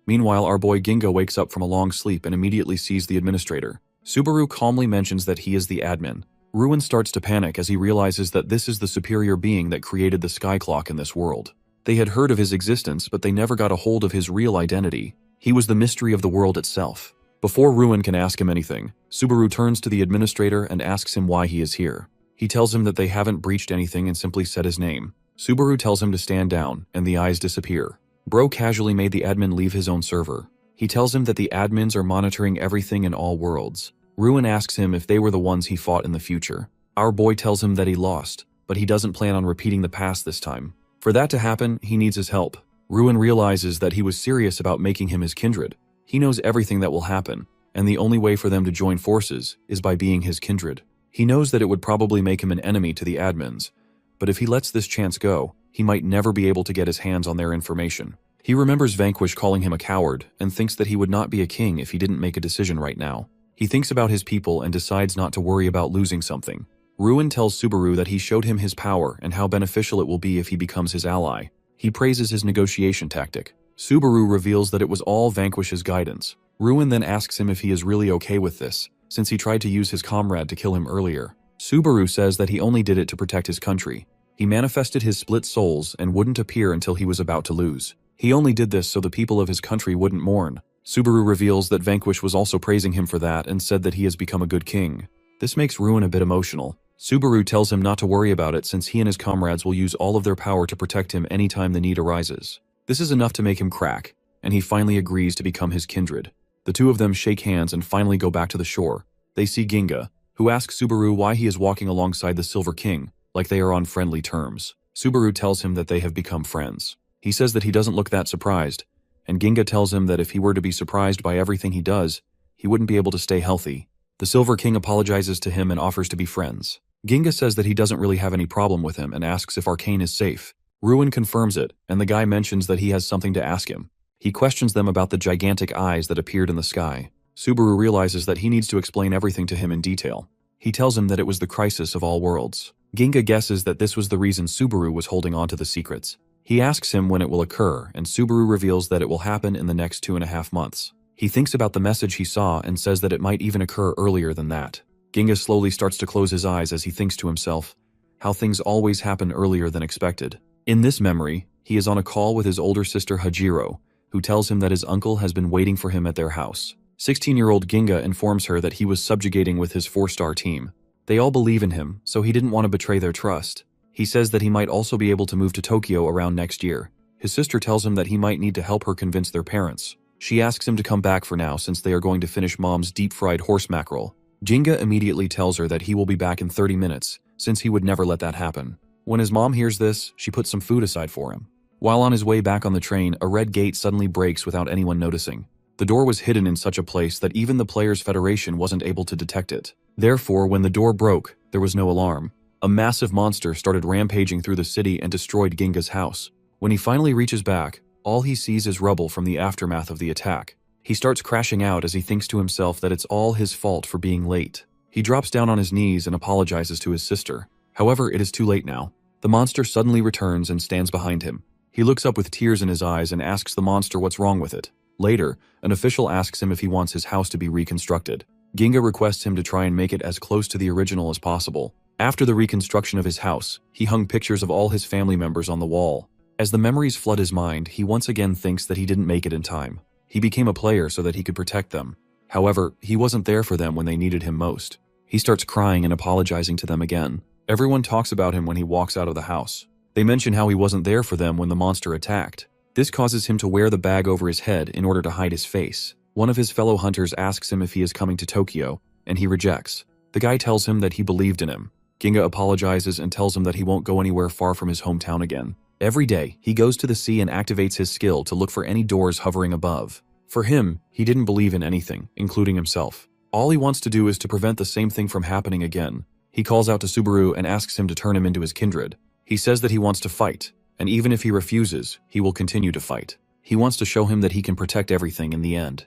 [SPEAKER 1] Meanwhile, our boy Ginga wakes up from a long sleep and immediately sees the administrator. Subaru calmly mentions that he is the admin. Ruin starts to panic as he realizes that this is the superior being that created the Sky Clock in this world. They had heard of his existence, but they never got a hold of his real identity. He was the mystery of the world itself. Before Ruin can ask him anything, Subaru turns to the administrator and asks him why he is here. He tells him that they haven't breached anything and simply said his name. Subaru tells him to stand down, and the eyes disappear. Bro casually made the admin leave his own server. He tells him that the admins are monitoring everything in all worlds. Ruin asks him if they were the ones he fought in the future. Our boy tells him that he lost, but he doesn't plan on repeating the past this time. For that to happen, he needs his help. Ruin realizes that he was serious about making him his kindred. He knows everything that will happen, and the only way for them to join forces is by being his kindred. He knows that it would probably make him an enemy to the admins, but if he lets this chance go, he might never be able to get his hands on their information. He remembers Vanquish calling him a coward and thinks that he would not be a king if he didn't make a decision right now. He thinks about his people and decides not to worry about losing something. Ruin tells Subaru that he showed him his power and how beneficial it will be if he becomes his ally. He praises his negotiation tactic. Subaru reveals that it was all Vanquish's guidance. Ruin then asks him if he is really okay with this, since he tried to use his comrade to kill him earlier. Subaru says that he only did it to protect his country. He manifested his split souls and wouldn't appear until he was about to lose. He only did this so the people of his country wouldn't mourn. Subaru reveals that Vanquish was also praising him for that and said that he has become a good king. This makes Ruin a bit emotional. Subaru tells him not to worry about it since he and his comrades will use all of their power to protect him anytime the need arises. This is enough to make him crack, and he finally agrees to become his kindred. The two of them shake hands and finally go back to the shore. They see Ginga, who asks Subaru why he is walking alongside the Silver King, like they are on friendly terms. Subaru tells him that they have become friends. He says that he doesn't look that surprised, and Ginga tells him that if he were to be surprised by everything he does, he wouldn't be able to stay healthy. The Silver King apologizes to him and offers to be friends. Ginga says that he doesn't really have any problem with him and asks if Arcane is safe. Ruin confirms it, and the guy mentions that he has something to ask him. He questions them about the gigantic eyes that appeared in the sky. Subaru realizes that he needs to explain everything to him in detail. He tells him that it was the crisis of all worlds. Ginga guesses that this was the reason Subaru was holding on to the secrets. He asks him when it will occur, and Subaru reveals that it will happen in the next 2.5 months. He thinks about the message he saw and says that it might even occur earlier than that. Ginga slowly starts to close his eyes as he thinks to himself, how things always happen earlier than expected. In this memory, he is on a call with his older sister Hajiro, who tells him that his uncle has been waiting for him at their house. 16-year-old Ginga informs her that he was subjugating with his 4-star team. They all believe in him, so he didn't want to betray their trust. He says that he might also be able to move to Tokyo around next year. His sister tells him that he might need to help her convince their parents. She asks him to come back for now since they are going to finish Mom's deep-fried horse mackerel. Ginga immediately tells her that he will be back in 30 minutes, since he would never let that happen. When his mom hears this, she puts some food aside for him. While on his way back on the train, a red gate suddenly breaks without anyone noticing. The door was hidden in such a place that even the Players' Federation wasn't able to detect it. Therefore, when the door broke, there was no alarm. A massive monster started rampaging through the city and destroyed Ginga's house. When he finally reaches back, all he sees is rubble from the aftermath of the attack. He starts crashing out as he thinks to himself that it's all his fault for being late. He drops down on his knees and apologizes to his sister. However, it is too late now. The monster suddenly returns and stands behind him. He looks up with tears in his eyes and asks the monster what's wrong with it. Later, an official asks him if he wants his house to be reconstructed. Ginga requests him to try and make it as close to the original as possible. After the reconstruction of his house, he hung pictures of all his family members on the wall. As the memories flood his mind, he once again thinks that he didn't make it in time. He became a player so that he could protect them. However, he wasn't there for them when they needed him most. He starts crying and apologizing to them again. Everyone talks about him when he walks out of the house. They mention how he wasn't there for them when the monster attacked. This causes him to wear the bag over his head in order to hide his face. One of his fellow hunters asks him if he is coming to Tokyo, and he rejects. The guy tells him that he believed in him. Ginga apologizes and tells him that he won't go anywhere far from his hometown again. Every day, he goes to the sea and activates his skill to look for any doors hovering above. For him, he didn't believe in anything, including himself. All he wants to do is to prevent the same thing from happening again. He calls out to Subaru and asks him to turn him into his kindred. He says that he wants to fight, and even if he refuses, he will continue to fight. He wants to show him that he can protect everything in the end.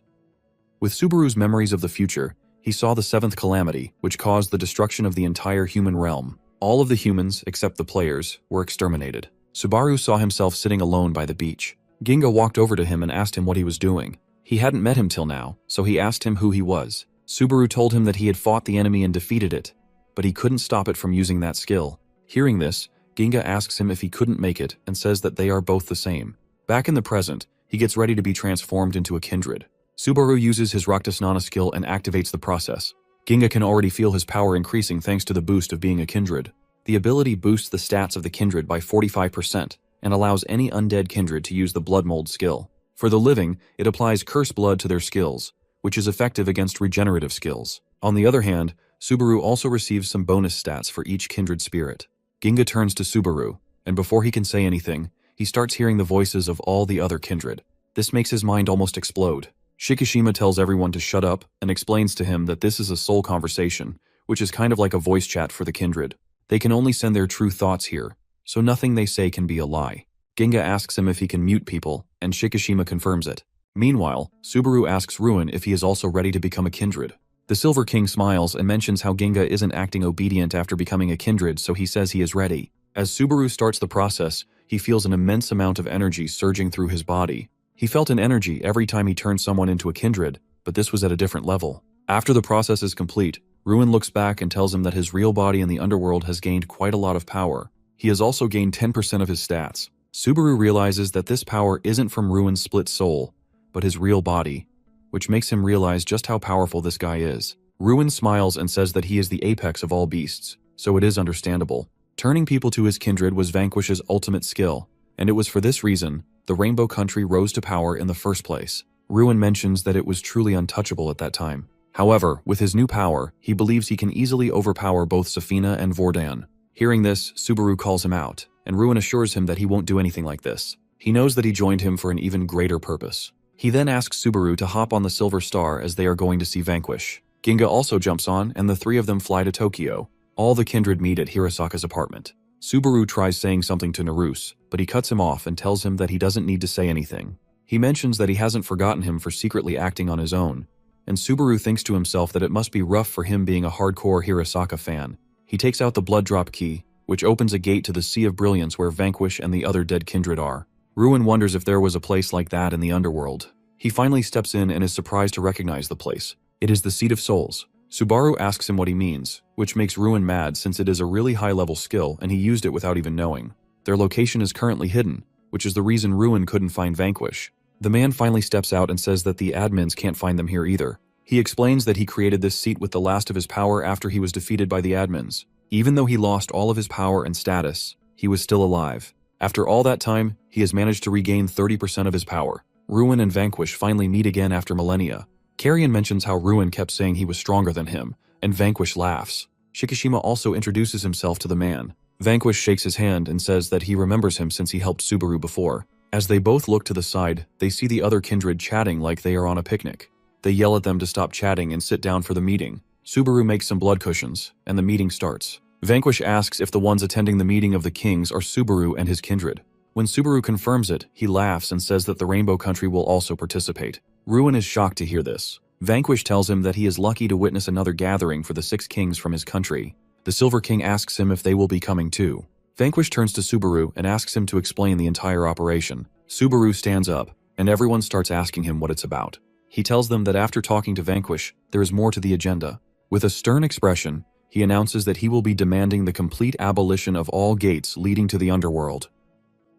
[SPEAKER 1] With Subaru's memories of the future, he saw the 7th calamity, which caused the destruction of the entire human realm. All of the humans, except the players, were exterminated. Subaru saw himself sitting alone by the beach. Ginga walked over to him and asked him what he was doing. He hadn't met him till now, so he asked him who he was. Subaru told him that he had fought the enemy and defeated it, but he couldn't stop it from using that skill. Hearing this, Ginga asks him if he couldn't make it and says that they are both the same. Back in the present, he gets ready to be transformed into a kindred. Subaru uses his Raktasnana skill and activates the process. Ginga can already feel his power increasing thanks to the boost of being a kindred. The ability boosts the stats of the kindred by 45% and allows any undead kindred to use the Blood Mold skill. For the living, it applies Curse Blood to their skills, which is effective against regenerative skills. On the other hand, Subaru also receives some bonus stats for each kindred spirit. Ginga turns to Subaru, and before he can say anything, he starts hearing the voices of all the other kindred. This makes his mind almost explode. Shikishima tells everyone to shut up and explains to him that this is a soul conversation, which is kind of like a voice chat for the kindred. They can only send their true thoughts here, so nothing they say can be a lie. Ginga asks him if he can mute people, and Shikishima confirms it. Meanwhile, Subaru asks Ruin if he is also ready to become a kindred. The Silver King smiles and mentions how Ginga isn't acting obedient after becoming a kindred, so he says he is ready. As Subaru starts the process, he feels an immense amount of energy surging through his body. He felt an energy every time he turned someone into a kindred, but this was at a different level. After the process is complete, Ruin looks back and tells him that his real body in the underworld has gained quite a lot of power. He has also gained 10% of his stats. Subaru realizes that this power isn't from Ruin's split soul, but his real body, which makes him realize just how powerful this guy is. Ruin smiles and says that he is the apex of all beasts, so it is understandable. Turning people to his kindred was Vanquish's ultimate skill, and it was for this reason the Rainbow Country rose to power in the first place. Ruin mentions that it was truly untouchable at that time. However, with his new power, he believes he can easily overpower both Safina and Vordan. Hearing this, Subaru calls him out, and Ruin assures him that he won't do anything like this. He knows that he joined him for an even greater purpose. He then asks Subaru to hop on the Silver Star as they are going to see Vanquish. Ginga also jumps on, and the three of them fly to Tokyo. All the kindred meet at Hirasaka's apartment. Subaru tries saying something to Naruse, but he cuts him off and tells him that he doesn't need to say anything. He mentions that he hasn't forgotten him for secretly acting on his own, and Subaru thinks to himself that it must be rough for him being a hardcore Hirasaka fan. He takes out the blood drop key, which opens a gate to the Sea of Brilliance where Vanquish and the other dead kindred are. Ruin wonders if there was a place like that in the underworld. He finally steps in and is surprised to recognize the place. It is the Seat of Souls. Subaru asks him what he means, which makes Ruin mad since it is a really high-level skill and he used it without even knowing. Their location is currently hidden, which is the reason Ruin couldn't find Vanquish. The man finally steps out and says that the admins can't find them here either. He explains that he created this seat with the last of his power after he was defeated by the admins. Even though he lost all of his power and status, he was still alive. After all that time, he has managed to regain 30% of his power. Ruin and Vanquish finally meet again after millennia. Carrion mentions how Ruin kept saying he was stronger than him, and Vanquish laughs. Shikishima also introduces himself to the man. Vanquish shakes his hand and says that he remembers him since he helped Subaru before. As they both look to the side, they see the other kindred chatting like they are on a picnic. They yell at them to stop chatting and sit down for the meeting. Subaru makes some blood cushions, and the meeting starts. Vanquish asks if the ones attending the meeting of the kings are Subaru and his kindred. When Subaru confirms it, he laughs and says that the Rainbow Country will also participate. Ruin is shocked to hear this. Vanquish tells him that he is lucky to witness another gathering for the 6 kings from his country. The Silver King asks him if they will be coming too. Vanquish turns to Subaru and asks him to explain the entire operation. Subaru stands up, and everyone starts asking him what it's about. He tells them that after talking to Vanquish, there is more to the agenda. With a stern expression, he announces that he will be demanding the complete abolition of all gates leading to the underworld.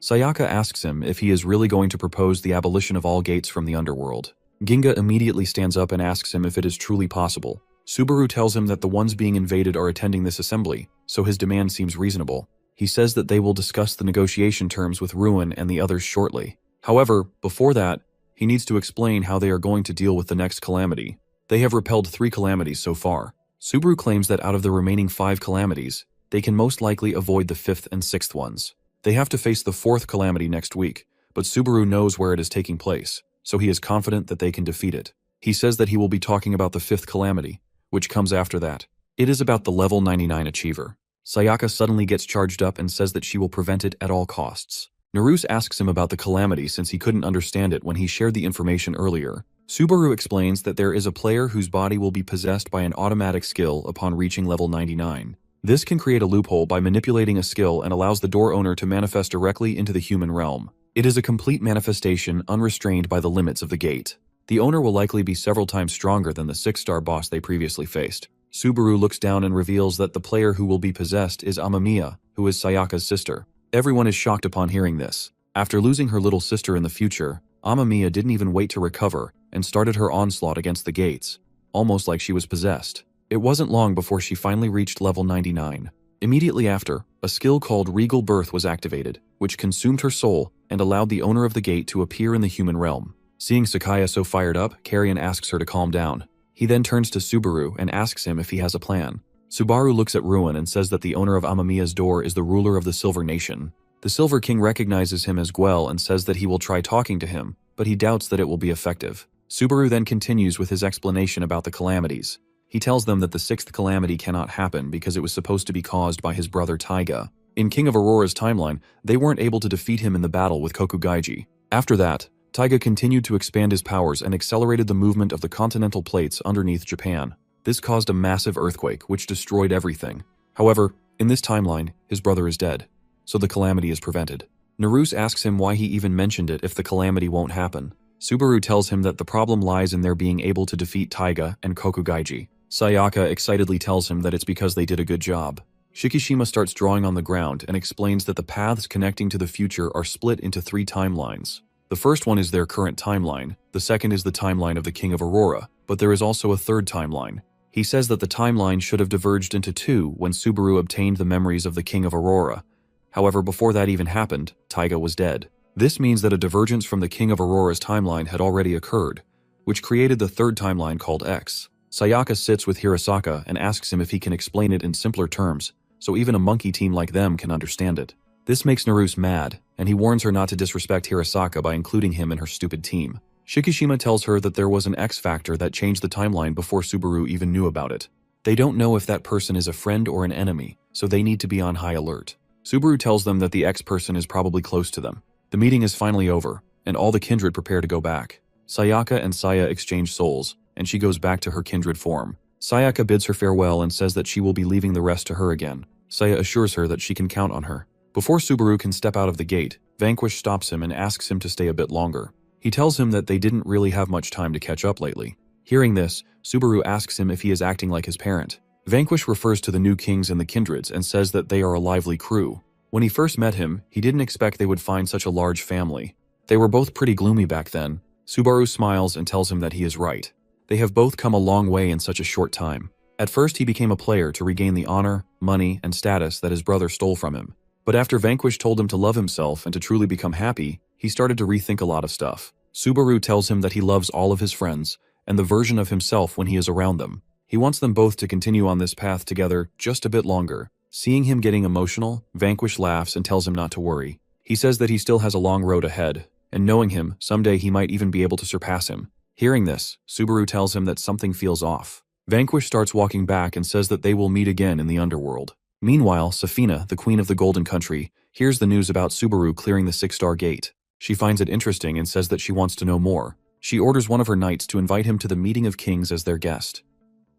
[SPEAKER 1] Sayaka asks him if he is really going to propose the abolition of all gates from the underworld. Ginga immediately stands up and asks him if it is truly possible. Subaru tells him that the ones being invaded are attending this assembly, so his demand seems reasonable. He says that they will discuss the negotiation terms with Ruin and the others shortly. However, before that, he needs to explain how they are going to deal with the next calamity. They have repelled 3 calamities so far. Subaru claims that out of the remaining 5 calamities, they can most likely avoid the 5th and 6th ones. They have to face the 4th calamity next week, but Subaru knows where it is taking place, so he is confident that they can defeat it. He says that he will be talking about the 5th calamity, which comes after that. It is about the level 99 achiever. Sayaka suddenly gets charged up and says that she will prevent it at all costs. Naruse asks him about the calamity since he couldn't understand it when he shared the information earlier. Subaru explains that there is a player whose body will be possessed by an automatic skill upon reaching level 99. This can create a loophole by manipulating a skill and allows the door owner to manifest directly into the human realm. It is a complete manifestation unrestrained by the limits of the gate. The owner will likely be several times stronger than the 6-star boss they previously faced. Subaru looks down and reveals that the player who will be possessed is Amamiya, who is Sayaka's sister. Everyone is shocked upon hearing this. After losing her little sister in the future, Amamiya didn't even wait to recover and started her onslaught against the gates, almost like she was possessed. It wasn't long before she finally reached level 99. Immediately after, a skill called Regal Birth was activated, which consumed her soul and allowed the owner of the gate to appear in the human realm. Seeing Sakaya so fired up, Carrion asks her to calm down. He then turns to Subaru and asks him if he has a plan. Subaru looks at Ruin and says that the owner of Amamiya's door is the ruler of the Silver Nation. The Silver King recognizes him as Guel and says that he will try talking to him, but he doubts that it will be effective. Subaru then continues with his explanation about the calamities. He tells them that the 6th calamity cannot happen because it was supposed to be caused by his brother Taiga. In King of Aurora's timeline, they weren't able to defeat him in the battle with Kokugaiji. After that, Taiga continued to expand his powers and accelerated the movement of the continental plates underneath Japan. This caused a massive earthquake, which destroyed everything. However, in this timeline, his brother is dead, so the calamity is prevented. Naruse asks him why he even mentioned it if the calamity won't happen. Subaru tells him that the problem lies in their being able to defeat Taiga and Kokugaiji. Sayaka excitedly tells him that it's because they did a good job. Shikishima starts drawing on the ground and explains that the paths connecting to the future are split into 3 timelines. The first one is their current timeline, the second is the timeline of the King of Aurora, but there is also a third timeline. He says that the timeline should have diverged into 2 when Subaru obtained the memories of the King of Aurora. However, before that even happened, Taiga was dead. This means that a divergence from the King of Aurora's timeline had already occurred, which created the third timeline called X. Sayaka sits with Hirasaka and asks him if he can explain it in simpler terms, so even a monkey team like them can understand it. This makes Naruse mad, and he warns her not to disrespect Hirasaka by including him in her stupid team. Shikishima tells her that there was an X factor that changed the timeline before Subaru even knew about it. They don't know if that person is a friend or an enemy, so they need to be on high alert. Subaru tells them that the X person is probably close to them. The meeting is finally over, and all the kindred prepare to go back. Sayaka and Saya exchange souls, and she goes back to her kindred form. Sayaka bids her farewell and says that she will be leaving the rest to her again. Saya assures her that she can count on her. Before Subaru can step out of the gate, Vanquish stops him and asks him to stay a bit longer. He tells him that they didn't really have much time to catch up lately. Hearing this, Subaru asks him if he is acting like his parent. Vanquish refers to the new kings and the kindreds and says that they are a lively crew. When he first met him, he didn't expect they would find such a large family. They were both pretty gloomy back then. Subaru smiles and tells him that he is right. They have both come a long way in such a short time. At first he became a player to regain the honor, money, and status that his brother stole from him. But after Vanquish told him to love himself and to truly become happy, he started to rethink a lot of stuff. Subaru tells him that he loves all of his friends, and the version of himself when he is around them. He wants them both to continue on this path together just a bit longer. Seeing him getting emotional, Vanquish laughs and tells him not to worry. He says that he still has a long road ahead, and knowing him, someday he might even be able to surpass him. Hearing this, Subaru tells him that something feels off. Vanquish starts walking back and says that they will meet again in the underworld. Meanwhile, Safina, the queen of the Golden Country, hears the news about Subaru clearing the 6-star gate. She finds it interesting and says that she wants to know more. She orders one of her knights to invite him to the meeting of kings as their guest.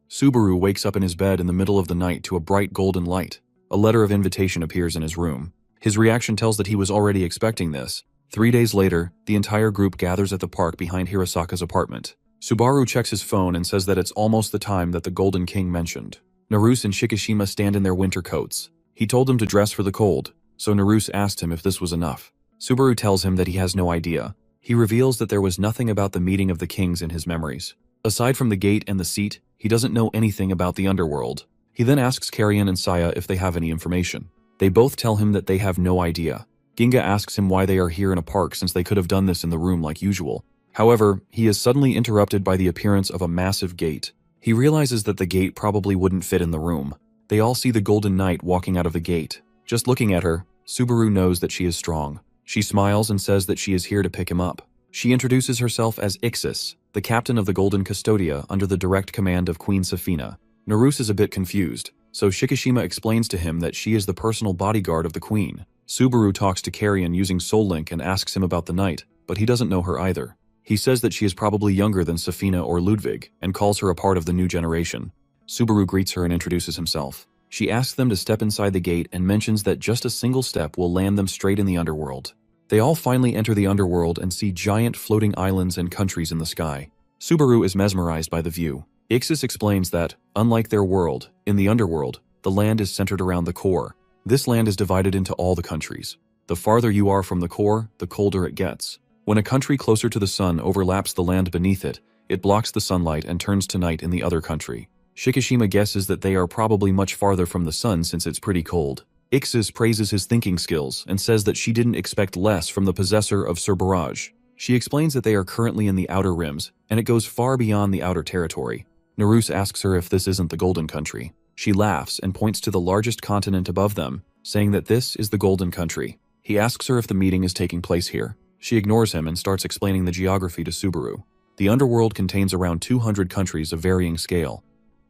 [SPEAKER 1] Subaru wakes up in his bed in the middle of the night to a bright golden light. A letter of invitation appears in his room. His reaction tells that he was already expecting this. 3 days later, the entire group gathers at the park behind Hirasaka's apartment. Subaru checks his phone and says that it's almost the time that the Golden King mentioned. Naruse and Shikishima stand in their winter coats. He told them to dress for the cold, so Naruse asked him if this was enough. Subaru tells him that he has no idea. He reveals that there was nothing about the meeting of the kings in his memories. Aside from the gate and the seat, he doesn't know anything about the underworld. He then asks Carrion and Saya if they have any information. They both tell him that they have no idea. Ginga asks him why they are here in a park since they could have done this in the room like usual. However, he is suddenly interrupted by the appearance of a massive gate. He realizes that the gate probably wouldn't fit in the room. They all see the Golden Knight walking out of the gate. Just looking at her, Subaru knows that she is strong. She smiles and says that she is here to pick him up. She introduces herself as Ixis, the captain of the Golden Custodia under the direct command of Queen Safina. Naruse is a bit confused, so Shikishima explains to him that she is the personal bodyguard of the queen. Subaru talks to Carrion using Soul Link and asks him about the knight, but he doesn't know her either. He says that she is probably younger than Safina or Ludwig, and calls her a part of the new generation. Subaru greets her and introduces himself. She asks them to step inside the gate and mentions that just a single step will land them straight in the underworld. They all finally enter the underworld and see giant floating islands and countries in the sky. Subaru is mesmerized by the view. Ixis explains that, unlike their world, in the underworld, the land is centered around the core. This land is divided into all the countries. The farther you are from the core, the colder it gets. When a country closer to the sun overlaps the land beneath it, it blocks the sunlight and turns to night in the other country. Shikishima guesses that they are probably much farther from the sun since it's pretty cold. Ixis praises his thinking skills and says that she didn't expect less from the possessor of Sir Barrage. She explains that they are currently in the outer rims, and it goes far beyond the outer territory. Naruse asks her if this isn't the Golden Country. She laughs and points to the largest continent above them, saying that this is the Golden Country. He asks her if the meeting is taking place here. She ignores him and starts explaining the geography to Subaru. The underworld contains around 200 countries of varying scale,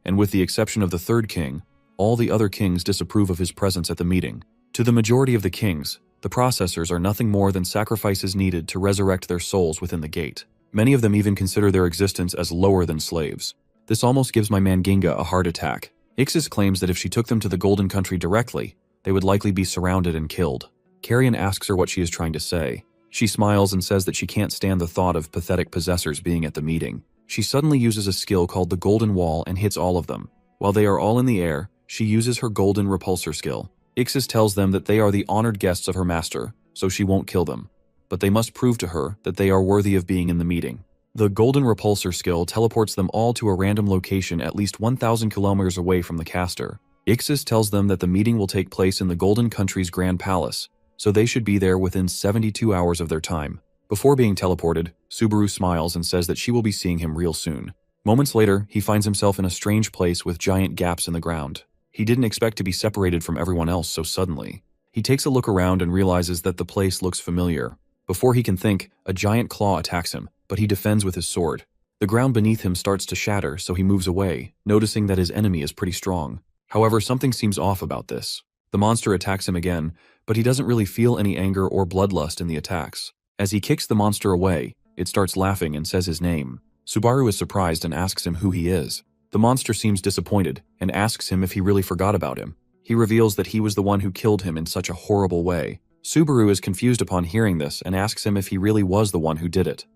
[SPEAKER 1] and with the exception of the third king, all the other kings disapprove of his presence at the meeting. To the majority of the kings, the processors are nothing more than sacrifices needed to resurrect their souls within the gate. Many of them even consider their existence as lower than slaves. This almost gives my man Ginga a heart attack. Ixis claims that if she took them to the Golden Country directly, they would likely be surrounded and killed. Carrion asks her what she is trying to say. She smiles and says that she can't stand the thought of pathetic possessors being at the meeting. She suddenly uses a skill called the Golden Wall and hits all of them. While they are all in the air, she uses her Golden Repulsor skill. Ixis tells them that they are the honored guests of her master, so she won't kill them. But they must prove to her that they are worthy of being in the meeting. The Golden Repulsor skill teleports them all to a random location at least 1,000 kilometers away from the caster. Ixis tells them that the meeting will take place in the Golden Country's Grand Palace, so they should be there within 72 hours of their time. Before being teleported, Subaru smiles and says that she will be seeing him real soon. Moments later, he finds himself in a strange place with giant gaps in the ground. He didn't expect to be separated from everyone else so suddenly. He takes a look around and realizes that the place looks familiar. Before he can think, a giant claw attacks him, but he defends with his sword. The ground beneath him starts to shatter, so he moves away, noticing that his enemy is pretty strong. However, something seems off about this. The monster attacks him again, but he doesn't really feel any anger or bloodlust in the attacks. As he kicks the monster away, it starts laughing and says his name. Subaru is surprised and asks him who he is. The monster seems disappointed and asks him if he really forgot about him. He reveals that he was the one who killed him in such a horrible way. Subaru is confused upon hearing this and asks him if he really was the one who did it.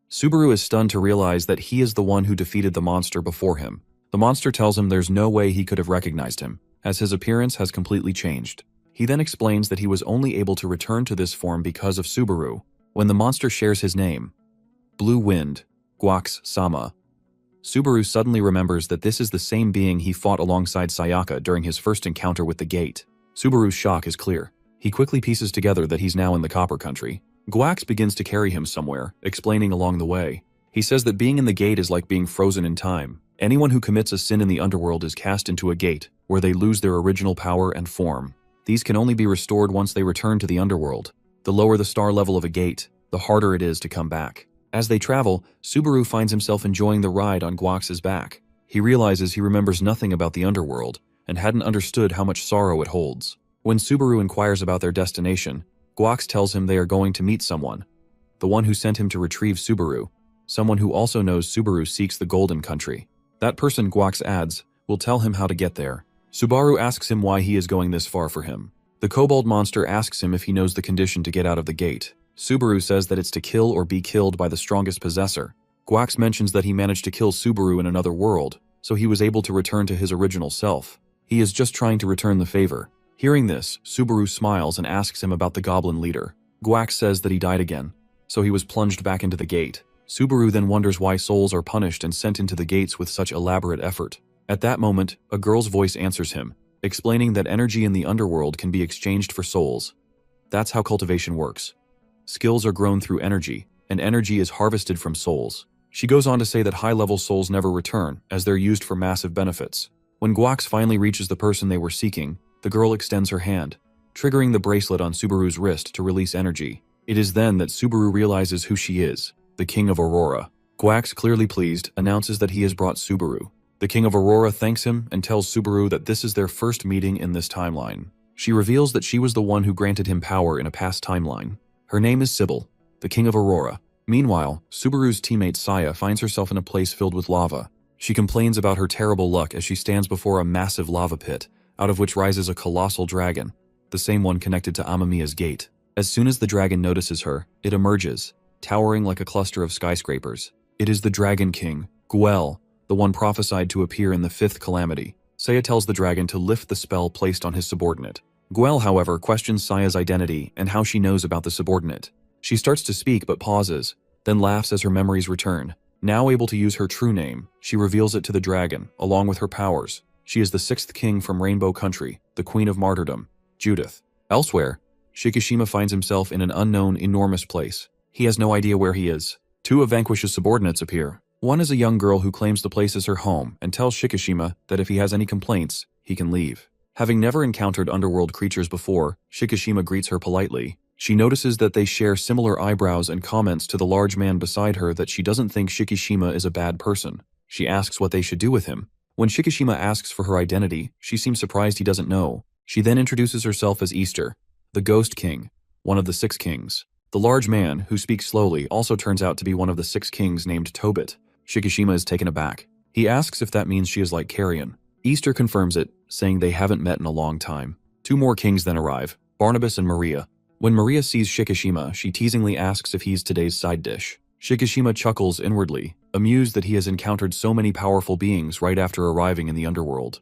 [SPEAKER 1] Subaru is stunned to realize that he is the one who defeated the monster before him. The monster tells him there's no way he could have recognized him, as his appearance has completely changed. He then explains that he was only able to return to this form because of Subaru. When the monster shares his name, Blue Wind, Guax-sama, Subaru suddenly remembers that this is the same being he fought alongside Sayaka during his first encounter with the gate. Subaru's shock is clear. He quickly pieces together that he's now in the Copper Country. Guax begins to carry him somewhere, explaining along the way. He says that being in the gate is like being frozen in time. Anyone who commits a sin in the underworld is cast into a gate, where they lose their original power and form. These can only be restored once they return to the underworld. The lower the star level of a gate, the harder it is to come back. As they travel, Subaru finds himself enjoying the ride on Guax's back. He realizes he remembers nothing about the underworld, and hadn't understood how much sorrow it holds. When Subaru inquires about their destination, Guax tells him they are going to meet someone. The one who sent him to retrieve Subaru. Someone who also knows Subaru seeks the Golden Country. That person, Guax adds, will tell him how to get there. Subaru asks him why he is going this far for him. The kobold monster asks him if he knows the condition to get out of the gate. Subaru says that it's to kill or be killed by the strongest possessor. Guax mentions that he managed to kill Subaru in another world, so he was able to return to his original self. He is just trying to return the favor. Hearing this, Subaru smiles and asks him about the goblin leader. Guax says that he died again, so he was plunged back into the gate. Subaru then wonders why souls are punished and sent into the gates with such elaborate effort. At that moment, a girl's voice answers him, explaining that energy in the underworld can be exchanged for souls. That's how cultivation works. Skills are grown through energy, and energy is harvested from souls. She goes on to say that high-level souls never return, as they're used for massive benefits. When Guax finally reaches the person they were seeking, the girl extends her hand, triggering the bracelet on Subaru's wrist to release energy. It is then that Subaru realizes who she is, the King of Aurora. Guax, clearly pleased, announces that he has brought Subaru. The King of Aurora thanks him and tells Subaru that this is their first meeting in this timeline. She reveals that she was the one who granted him power in a past timeline. Her name is Sybil, the King of Aurora. Meanwhile, Subaru's teammate Saya finds herself in a place filled with lava. She complains about her terrible luck as she stands before a massive lava pit, out of which rises a colossal dragon, the same one connected to Amamiya's gate. As soon as the dragon notices her, it emerges, towering like a cluster of skyscrapers. It is the Dragon King, Guel, the one prophesied to appear in the fifth calamity. Saya tells the dragon to lift the spell placed on his subordinate. Guel, however, questions Saya's identity and how she knows about the subordinate. She starts to speak but pauses, then laughs as her memories return. Now able to use her true name, she reveals it to the dragon, along with her powers. She is the sixth king from Rainbow Country, the Queen of Martyrdom, Judith. Elsewhere, Shikishima finds himself in an unknown, enormous place. He has no idea where he is. Two of Vanquish's subordinates appear. One is a young girl who claims the place is her home and tells Shikishima that if he has any complaints, he can leave. Having never encountered underworld creatures before, Shikishima greets her politely. She notices that they share similar eyebrows and comments to the large man beside her that she doesn't think Shikishima is a bad person. She asks what they should do with him. When Shikishima asks for her identity, she seems surprised he doesn't know. She then introduces herself as Easter, the Ghost King, one of the 6 kings. The large man, who speaks slowly, also turns out to be one of the 6 kings named Tobit. Shikishima is taken aback. He asks if that means she is like Carrion. Easter confirms it, saying they haven't met in a long time. 2 more kings then arrive, Barnabas and Maria. When Maria sees Shikishima, she teasingly asks if he's today's side dish. Shikishima chuckles inwardly, amused that he has encountered so many powerful beings right after arriving in the underworld.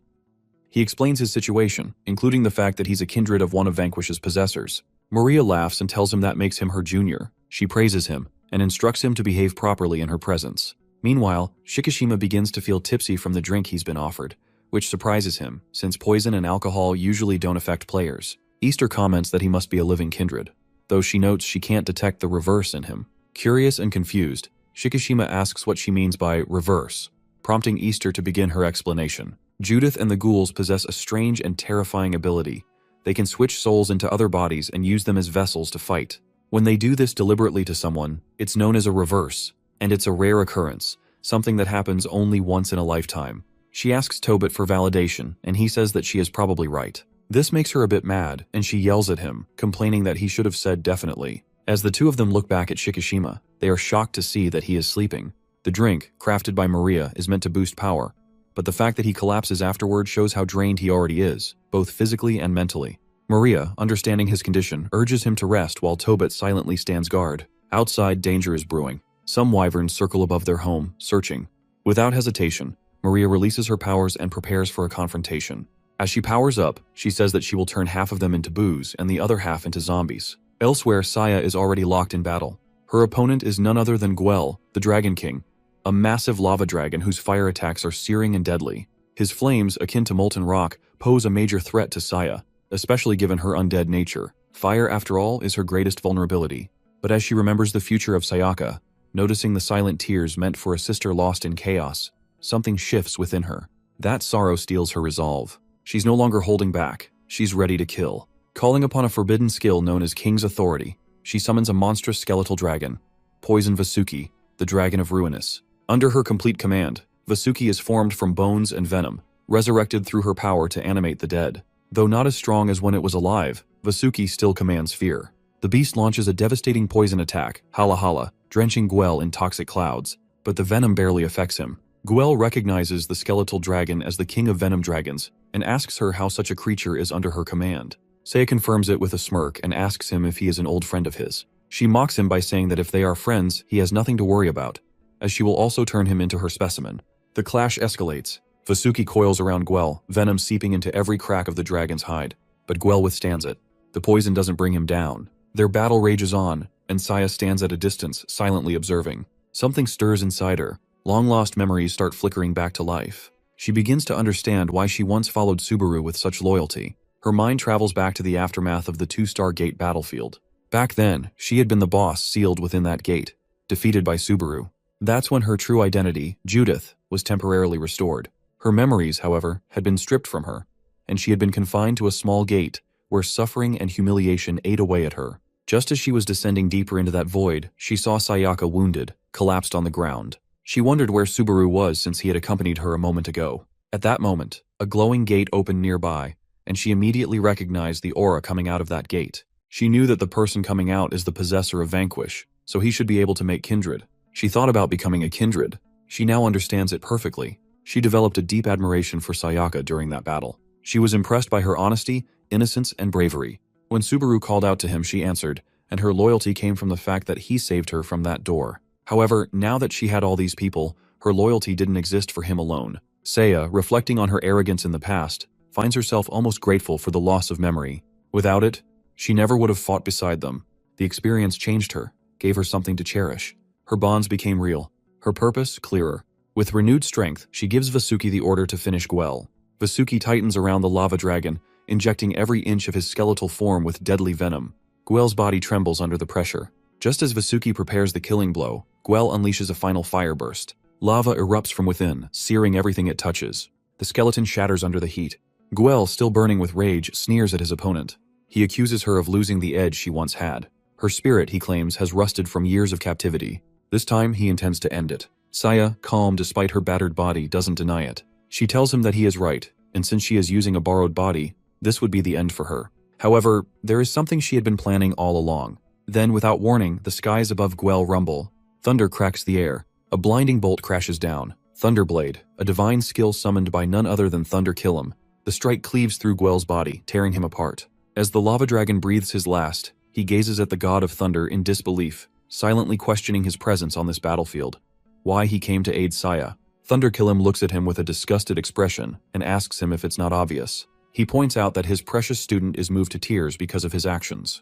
[SPEAKER 1] He explains his situation, including the fact that he's a kindred of one of Vanquish's possessors. Maria laughs and tells him that makes him her junior. She praises him and instructs him to behave properly in her presence. Meanwhile, Shikishima begins to feel tipsy from the drink he's been offered, which surprises him, since poison and alcohol usually don't affect players. Easter comments that he must be a living kindred, though she notes she can't detect the reverse in him. Curious and confused, Shikishima asks what she means by reverse, prompting Easter to begin her explanation. Judith and the ghouls possess a strange and terrifying ability. They can switch souls into other bodies and use them as vessels to fight. When they do this deliberately to someone, it's known as a reverse, and it's a rare occurrence, something that happens only once in a lifetime. She asks Tobit for validation, and he says that she is probably right. This makes her a bit mad, and she yells at him, complaining that he should have said definitely. As the 2 of them look back at Shikishima, they are shocked to see that he is sleeping. The drink, crafted by Maria, is meant to boost power, but the fact that he collapses afterward shows how drained he already is, both physically and mentally. Maria, understanding his condition, urges him to rest while Tobit silently stands guard. Outside, danger is brewing. Some wyverns circle above their home, searching. Without hesitation, Maria releases her powers and prepares for a confrontation. As she powers up, she says that she will turn half of them into boos and the other half into zombies. Elsewhere, Saya is already locked in battle. Her opponent is none other than Gwel, the Dragon King, a massive lava dragon whose fire attacks are searing and deadly. His flames, akin to molten rock, pose a major threat to Saya, especially given her undead nature. Fire, after all, is her greatest vulnerability. But as she remembers the future of Sayaka, noticing the silent tears meant for a sister lost in chaos, something shifts within her. That sorrow steals her resolve. She's no longer holding back. She's ready to kill. Calling upon a forbidden skill known as King's Authority, she summons a monstrous skeletal dragon, Poison Vasuki, the Dragon of Ruinous. Under her complete command, Vasuki is formed from bones and venom, resurrected through her power to animate the dead. Though not as strong as when it was alive, Vasuki still commands fear. The beast launches a devastating poison attack, Hala Hala, drenching Gwel in toxic clouds, but the venom barely affects him. Gwel recognizes the skeletal dragon as the king of venom dragons and asks her how such a creature is under her command. Saya confirms it with a smirk and asks him if he is an old friend of his. She mocks him by saying that if they are friends, he has nothing to worry about, as she will also turn him into her specimen. The clash escalates. Vasuki coils around Gwel, venom seeping into every crack of the dragon's hide, but Gwel withstands it. The poison doesn't bring him down. Their battle rages on, and Saya stands at a distance, silently observing. Something stirs inside her. Long-lost memories start flickering back to life. She begins to understand why she once followed Subaru with such loyalty. Her mind travels back to the aftermath of the 2-star gate battlefield. Back then, she had been the boss sealed within that gate, defeated by Subaru. That's when her true identity, Judith, was temporarily restored. Her memories, however, had been stripped from her, and she had been confined to a small gate where suffering and humiliation ate away at her. Just as she was descending deeper into that void, she saw Sayaka wounded, collapsed on the ground. She wondered where Subaru was since he had accompanied her a moment ago. At that moment, a glowing gate opened nearby, and she immediately recognized the aura coming out of that gate. She knew that the person coming out is the possessor of Vanquish, so he should be able to make kindred. She thought about becoming a kindred. She now understands it perfectly. She developed a deep admiration for Sayaka during that battle. She was impressed by her honesty, innocence, and bravery. When Subaru called out to him, she answered, and her loyalty came from the fact that he saved her from that door. However, now that she had all these people, her loyalty didn't exist for him alone. Saya, reflecting on her arrogance in the past, finds herself almost grateful for the loss of memory. Without it, she never would have fought beside them. The experience changed her, gave her something to cherish. Her bonds became real, her purpose clearer. With renewed strength, she gives Vasuki the order to finish Gwel. Vasuki tightens around the lava dragon, injecting every inch of his skeletal form with deadly venom. Gwel's body trembles under the pressure. Just as Vasuki prepares the killing blow, Gwel unleashes a final fire burst. Lava erupts from within, searing everything it touches. The skeleton shatters under the heat. Gwel, still burning with rage, sneers at his opponent. He accuses her of losing the edge she once had. Her spirit, he claims, has rusted from years of captivity. This time, he intends to end it. Saya, calm despite her battered body, doesn't deny it. She tells him that he is right, and since she is using a borrowed body, This would be the end for her. However, there is something she had been planning all along. Then, without warning, the skies above Guel rumble. Thunder cracks the air. A blinding bolt crashes down. Thunderblade, a divine skill summoned by none other than Thunder Killam. The strike cleaves through Guel's body, tearing him apart. As the lava dragon breathes his last, he gazes at the god of thunder in disbelief, silently questioning his presence on this battlefield. Why he came to aid Saya. Thunder Killam looks at him with a disgusted expression and asks him if it's not obvious. He points out that his precious student is moved to tears because of his actions.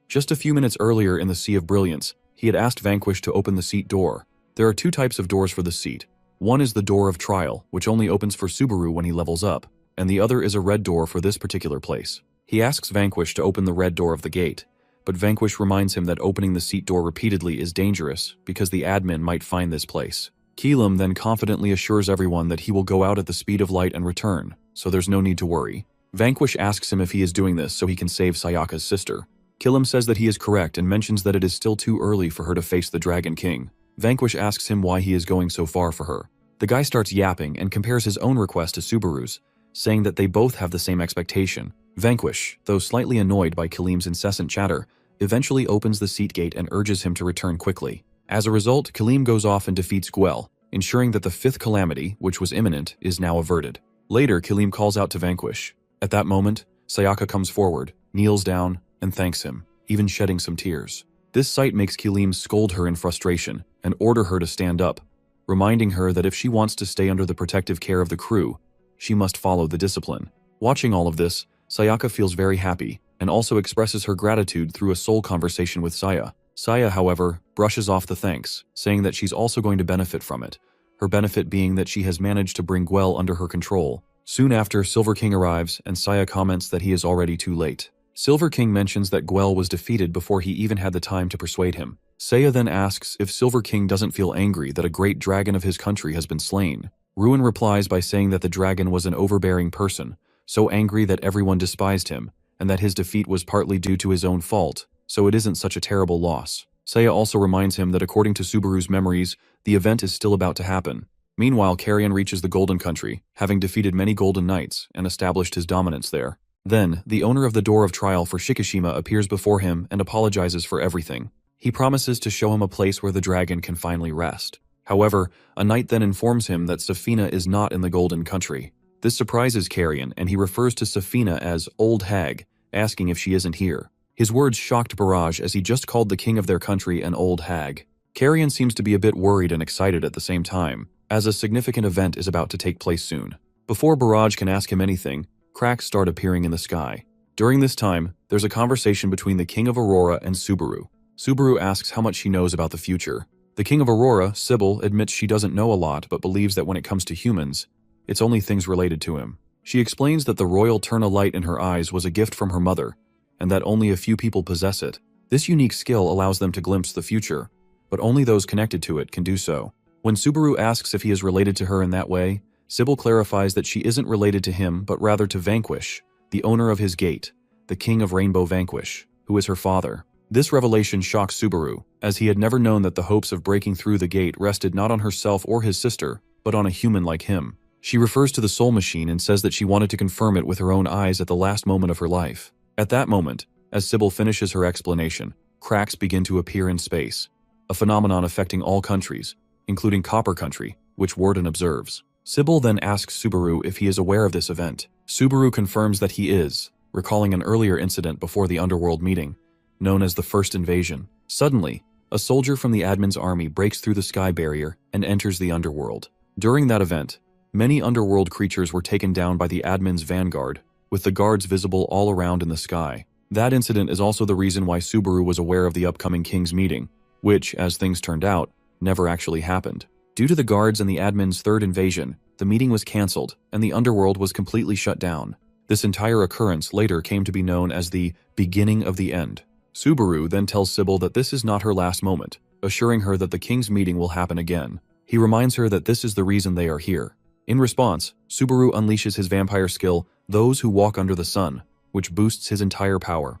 [SPEAKER 1] Just a few minutes earlier in the Sea of Brilliance, he had asked Vanquish to open the seat door. There are two types of doors for the seat. One is the door of trial, which only opens for Subaru when he levels up, and the other is a red door for this particular place. He asks Vanquish to open the red door of the gate, but Vanquish reminds him that opening the seat door repeatedly is dangerous because the admin might find this place. Killam then confidently assures everyone that he will go out at the speed of light and return, so there's no need to worry. Vanquish asks him if he is doing this so he can save Sayaka's sister. Killam says that he is correct and mentions that it is still too early for her to face the Dragon King. Vanquish asks him why he is going so far for her. The guy starts yapping and compares his own request to Subaru's, saying that they both have the same expectation. Vanquish, though slightly annoyed by Killam's incessant chatter, eventually opens the seat gate and urges him to return quickly. As a result, Killam goes off and defeats Guel, ensuring that the fifth calamity, which was imminent, is now averted. Later, Killam calls out to Vanquish. At that moment, Sayaka comes forward, kneels down, and thanks him, even shedding some tears. This sight makes Killam scold her in frustration and order her to stand up, reminding her that if she wants to stay under the protective care of the crew, she must follow the discipline. Watching all of this, Sayaka feels very happy and also expresses her gratitude through a soul conversation with Saya. Saya, however, brushes off the thanks, saying that she's also going to benefit from it, her benefit being that she has managed to bring Guel under her control. Soon after, Silver King arrives and Saya comments that he is already too late. Silver King mentions that Guel was defeated before he even had the time to persuade him. Saya then asks if Silver King doesn't feel angry that a great dragon of his country has been slain. Ruin replies by saying that the dragon was an overbearing person, so angry that everyone despised him, and that his defeat was partly due to his own fault, so it isn't such a terrible loss. Saya also reminds him that according to Subaru's memories, the event is still about to happen. Meanwhile, Carrion reaches the Golden Country, having defeated many Golden Knights and established his dominance there. Then, the owner of the Door of Trial for Shikishima appears before him and apologizes for everything. He promises to show him a place where the dragon can finally rest. However, a knight then informs him that Safina is not in the Golden Country. This surprises Carrion, and he refers to Safina as Old Hag, asking if she isn't here. His words shocked Barrage as he just called the king of their country an old hag. Carrion seems to be a bit worried and excited at the same time, as a significant event is about to take place soon. Before Barrage can ask him anything, cracks start appearing in the sky. During this time, there's a conversation between the King of Aurora and Subaru. Subaru asks how much she knows about the future. The King of Aurora, Sybil, admits she doesn't know a lot but believes that when it comes to humans, it's only things related to him. She explains that the royal turn of light in her eyes was a gift from her mother, and that only a few people possess it. This unique skill allows them to glimpse the future, but only those connected to it can do so. When Subaru asks if he is related to her in that way, Sybil clarifies that she isn't related to him but rather to Vanquish, the owner of his gate, the King of Rainbow Vanquish, who is her father. This revelation shocks Subaru, as he had never known that the hopes of breaking through the gate rested not on herself or his sister, but on a human like him. She refers to the soul machine and says that she wanted to confirm it with her own eyes at the last moment of her life. At that moment, as Sybil finishes her explanation, cracks begin to appear in space, a phenomenon affecting all countries, including Copper Country, which Warden observes. Sybil then asks Subaru if he is aware of this event. Subaru confirms that he is, recalling an earlier incident before the Underworld meeting, known as the First Invasion. Suddenly, a soldier from the admin's army breaks through the sky barrier and enters the Underworld. During that event, many Underworld creatures were taken down by the admin's vanguard, with the guards visible all around in the sky. That incident is also the reason why Subaru was aware of the upcoming King's meeting, which, as things turned out, never actually happened. Due to the guards and the admin's third invasion, the meeting was cancelled and the Underworld was completely shut down. This entire occurrence later came to be known as the beginning of the end. Subaru then tells Sybil that this is not her last moment, assuring her that the King's meeting will happen again. He reminds her that this is the reason they are here. In response, Subaru unleashes his vampire skill, Those Who Walk Under the Sun, which boosts his entire power.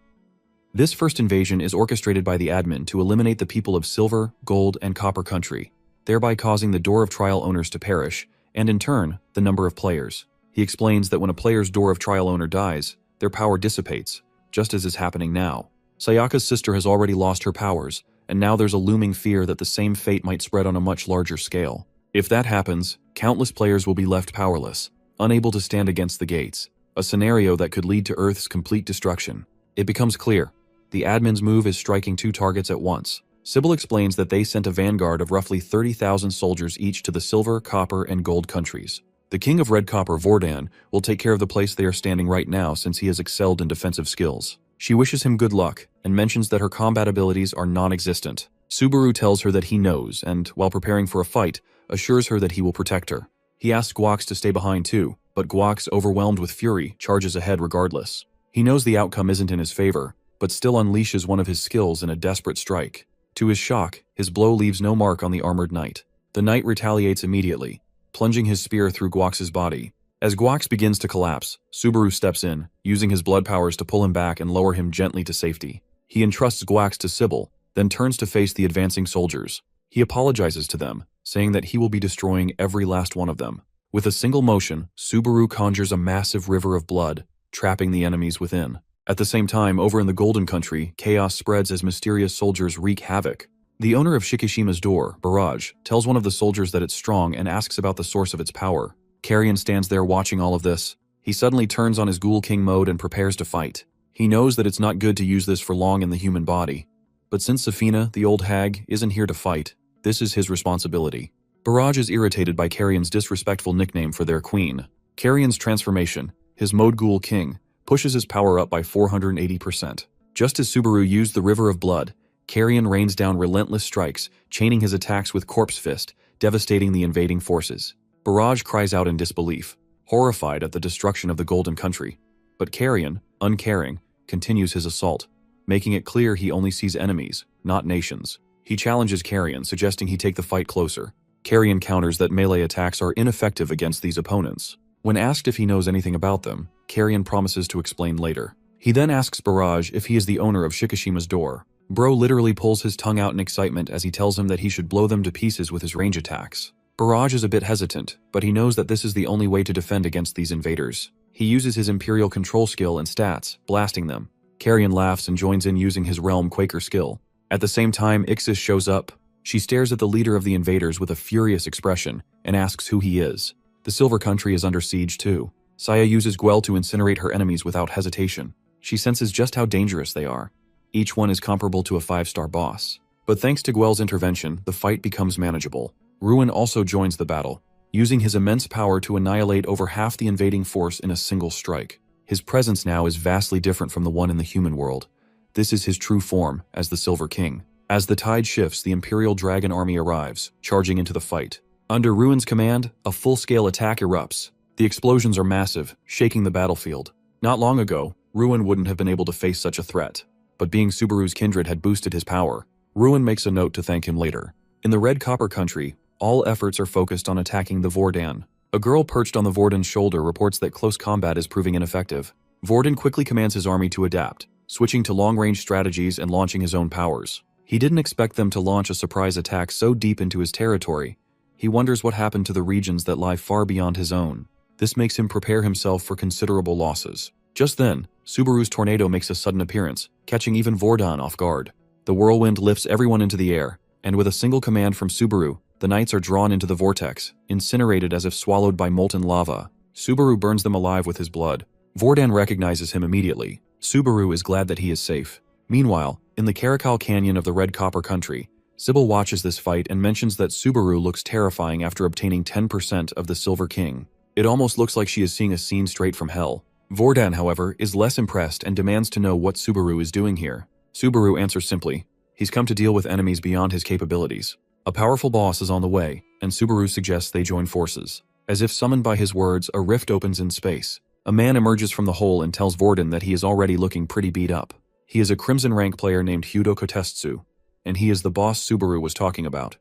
[SPEAKER 1] This first invasion is orchestrated by the admin to eliminate the people of Silver, Gold, and Copper Country, thereby causing the Door of Trial owners to perish, and in turn, the number of players. He explains that when a player's Door of Trial owner dies, their power dissipates, just as is happening now. Sayaka's sister has already lost her powers, and now there's a looming fear that the same fate might spread on a much larger scale. If that happens, countless players will be left powerless, unable to stand against the gates, a scenario that could lead to Earth's complete destruction. It becomes clear. The admin's move is striking two targets at once. Sybil explains that they sent a vanguard of roughly 30,000 soldiers each to the silver, copper, and gold countries. The king of Red Copper, Vordan, will take care of the place they are standing right now since he has excelled in defensive skills. She wishes him good luck and mentions that her combat abilities are non-existent. Subaru tells her that he knows and, while preparing for a fight, assures her that he will protect her. He asks Guax to stay behind too, but Guax, overwhelmed with fury, charges ahead regardless. He knows the outcome isn't in his favor, but still unleashes one of his skills in a desperate strike. To his shock, his blow leaves no mark on the armored knight. The knight retaliates immediately, plunging his spear through Guax's body. As Guax begins to collapse, Subaru steps in, using his blood powers to pull him back and lower him gently to safety. He entrusts Guax to Sybil, then turns to face the advancing soldiers. He apologizes to them, saying that he will be destroying every last one of them. With a single motion, Subaru conjures a massive river of blood, trapping the enemies within. At the same time, over in the Golden Country, chaos spreads as mysterious soldiers wreak havoc. The owner of Shikishima's door, Barrage, tells one of the soldiers that it's strong and asks about the source of its power. Carrion stands there watching all of this. He suddenly turns on his Ghoul King mode and prepares to fight. He knows that it's not good to use this for long in the human body. But since Safina, the old hag, isn't here to fight, this is his responsibility. Barrage is irritated by Carrion's disrespectful nickname for their queen. Carrion's transformation, his mode Ghoul King, pushes his power up by 480%. Just as Subaru used the River of Blood, Carrion rains down relentless strikes, chaining his attacks with Corpse Fist, devastating the invading forces. Barrage cries out in disbelief, horrified at the destruction of the Golden Country. But Carrion, uncaring, continues his assault, making it clear he only sees enemies, not nations. He challenges Carrion, suggesting he take the fight closer. Carrion counters that melee attacks are ineffective against these opponents. When asked if he knows anything about them, Carrion promises to explain later. He then asks Barrage if he is the owner of Shikishima's door. Bro literally pulls his tongue out in excitement as he tells him that he should blow them to pieces with his range attacks. Barrage is a bit hesitant, but he knows that this is the only way to defend against these invaders. He uses his Imperial Control skill and stats, blasting them. Carrion laughs and joins in using his Realm Quaker skill. At the same time, Ixis shows up. She stares at the leader of the invaders with a furious expression and asks who he is. The Silver Country is under siege too. Saya uses Guel to incinerate her enemies without hesitation. She senses just how dangerous they are. Each one is comparable to a 5-star boss. But thanks to Guel's intervention, the fight becomes manageable. Ruin also joins the battle, using his immense power to annihilate over half the invading force in a single strike. His presence now is vastly different from the one in the human world. This is his true form as the Silver King. As the tide shifts, the Imperial Dragon Army arrives, charging into the fight. Under Ruin's command, a full-scale attack erupts. The explosions are massive, shaking the battlefield. Not long ago, Ruin wouldn't have been able to face such a threat. But being Subaru's kindred had boosted his power. Ruin makes a note to thank him later. In the Red Copper Country, all efforts are focused on attacking the Vordan. A girl perched on the Vordan's shoulder reports that close combat is proving ineffective. Vordan quickly commands his army to adapt, switching to long-range strategies and launching his own powers. He didn't expect them to launch a surprise attack so deep into his territory. He wonders what happened to the regions that lie far beyond his own. This makes him prepare himself for considerable losses. Just then, Subaru's tornado makes a sudden appearance, catching even Vordan off guard. The whirlwind lifts everyone into the air, and with a single command from Subaru, the knights are drawn into the vortex, incinerated as if swallowed by molten lava. Subaru burns them alive with his blood. Vordan recognizes him immediately. Subaru is glad that he is safe. Meanwhile, in the Caracal Canyon of the Red Copper Country, Sybil watches this fight and mentions that Subaru looks terrifying after obtaining 10% of the Silver King. It almost looks like she is seeing a scene straight from hell. Vordan, however, is less impressed and demands to know what Subaru is doing here. Subaru answers simply, he's come to deal with enemies beyond his capabilities. A powerful boss is on the way, and Subaru suggests they join forces. As if summoned by his words, a rift opens in space. A man emerges from the hole and tells Vordan that he is already looking pretty beat up. He is a Crimson rank player named Hyudo Kotetsu, and he is the boss Subaru was talking about.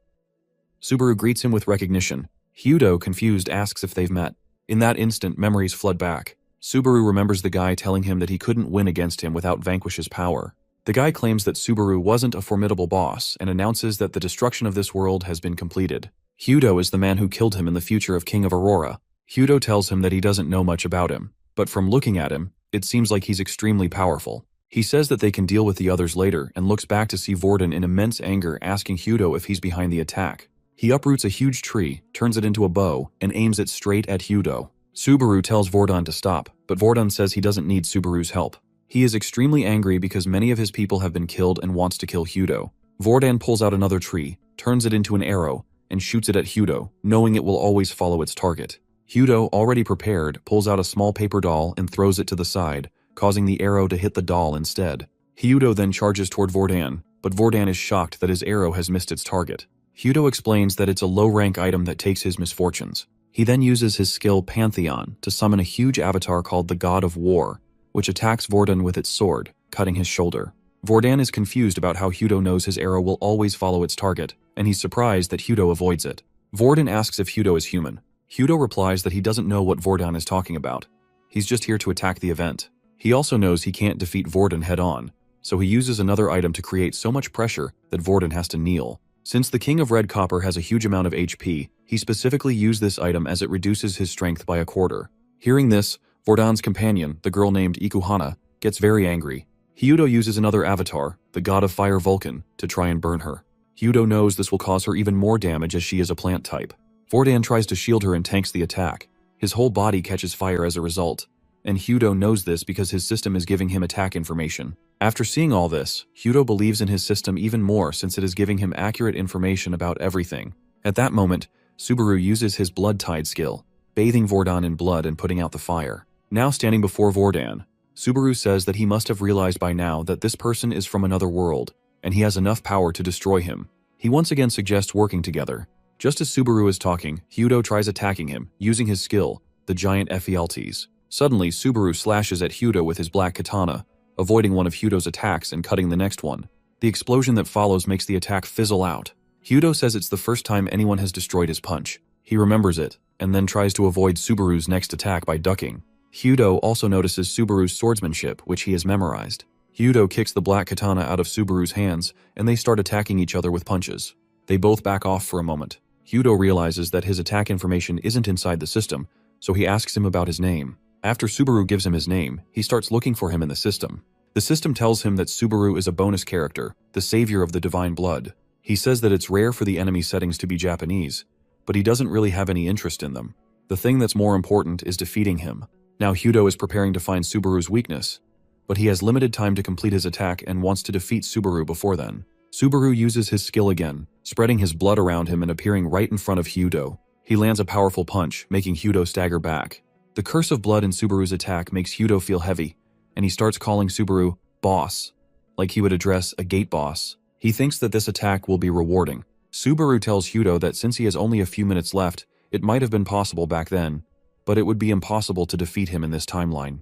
[SPEAKER 1] Subaru greets him with recognition. Hyudo, confused, asks if they've met. In that instant, memories flood back. Subaru remembers the guy telling him that he couldn't win against him without Vanquish's power. The guy claims that Subaru wasn't a formidable boss and announces that the destruction of this world has been completed. Hyudo is the man who killed him in the future of King of Aurora. Hyudo tells him that he doesn't know much about him, but from looking at him, It seems like he's extremely powerful. He says that they can deal with the others later and looks back to see Vorden in immense anger asking Hyudo if he's behind the attack. He uproots a huge tree, turns it into a bow, and aims it straight at Hyudo. Subaru tells Vorden to stop, but Vorden says he doesn't need Subaru's help. He is extremely angry because many of his people have been killed and wants to kill Hyudo. Vorden pulls out another tree, turns it into an arrow, and shoots it at Hyudo, knowing it will always follow its target. Hyudo, already prepared, pulls out a small paper doll and throws it to the side, causing the arrow to hit the doll instead. Hyudo then charges toward Vorden, but Vorden is shocked that his arrow has missed its target. Hyudo explains that it's a low-rank item that takes his misfortunes. He then uses his skill Pantheon to summon a huge avatar called the God of War, which attacks Vorden with its sword, cutting his shoulder. Vorden is confused about how Hyudo knows his arrow will always follow its target, and he's surprised that Hyudo avoids it. Vorden asks if Hyudo is human. Hyudo replies that he doesn't know what Vorden is talking about. He's just here to attack the event. He also knows he can't defeat Vorden head-on, so he uses another item to create so much pressure that Vorden has to kneel. Since the King of Red Copper has a huge amount of HP, he specifically used this item as it reduces his strength by a quarter. Hearing this, Vorden's companion, the girl named Ikuhana, gets very angry. Hyudo uses another avatar, the god of fire Vulcan, to try and burn her. Hyudo knows this will cause her even more damage as she is a plant type. Vorden tries to shield her and tanks the attack. His whole body catches fire as a result, and Hyudo knows this because his system is giving him attack information. After seeing all this, Hyudo believes in his system even more since it is giving him accurate information about everything. At that moment, Subaru uses his blood tide skill, bathing Vorden in blood and putting out the fire. Now standing before Vorden, Subaru says that he must have realized by now that this person is from another world, and he has enough power to destroy him. He once again suggests working together. Just as Subaru is talking, Hyudo tries attacking him, using his skill, the giant Ephialtes. Suddenly, Subaru slashes at Hyudo with his black katana, avoiding one of Hyudo's attacks and cutting the next one. The explosion that follows makes the attack fizzle out. Hyudo says it's the first time anyone has destroyed his punch. He remembers it, and then tries to avoid Subaru's next attack by ducking. Hyudo also notices Subaru's swordsmanship, which he has memorized. Hyudo kicks the black katana out of Subaru's hands, and they start attacking each other with punches. They both back off for a moment. Hyudo realizes that his attack information isn't inside the system, so he asks him about his name. After Subaru gives him his name, he starts looking for him in the system. The system tells him that Subaru is a bonus character, the savior of the divine blood. He says that it's rare for the enemy settings to be Japanese, but he doesn't really have any interest in them. The thing that's more important is defeating him. Now Hyudo is preparing to find Subaru's weakness, but he has limited time to complete his attack and wants to defeat Subaru before then. Subaru uses his skill again, spreading his blood around him and appearing right in front of Hyudo. He lands a powerful punch, making Hyudo stagger back. The curse of blood in Subaru's attack makes Hyudo feel heavy, and he starts calling Subaru boss, like he would address a gate boss. He thinks that this attack will be rewarding. Subaru tells Hyudo that since he has only a few minutes left, it might have been possible back then, but it would be impossible to defeat him in this timeline.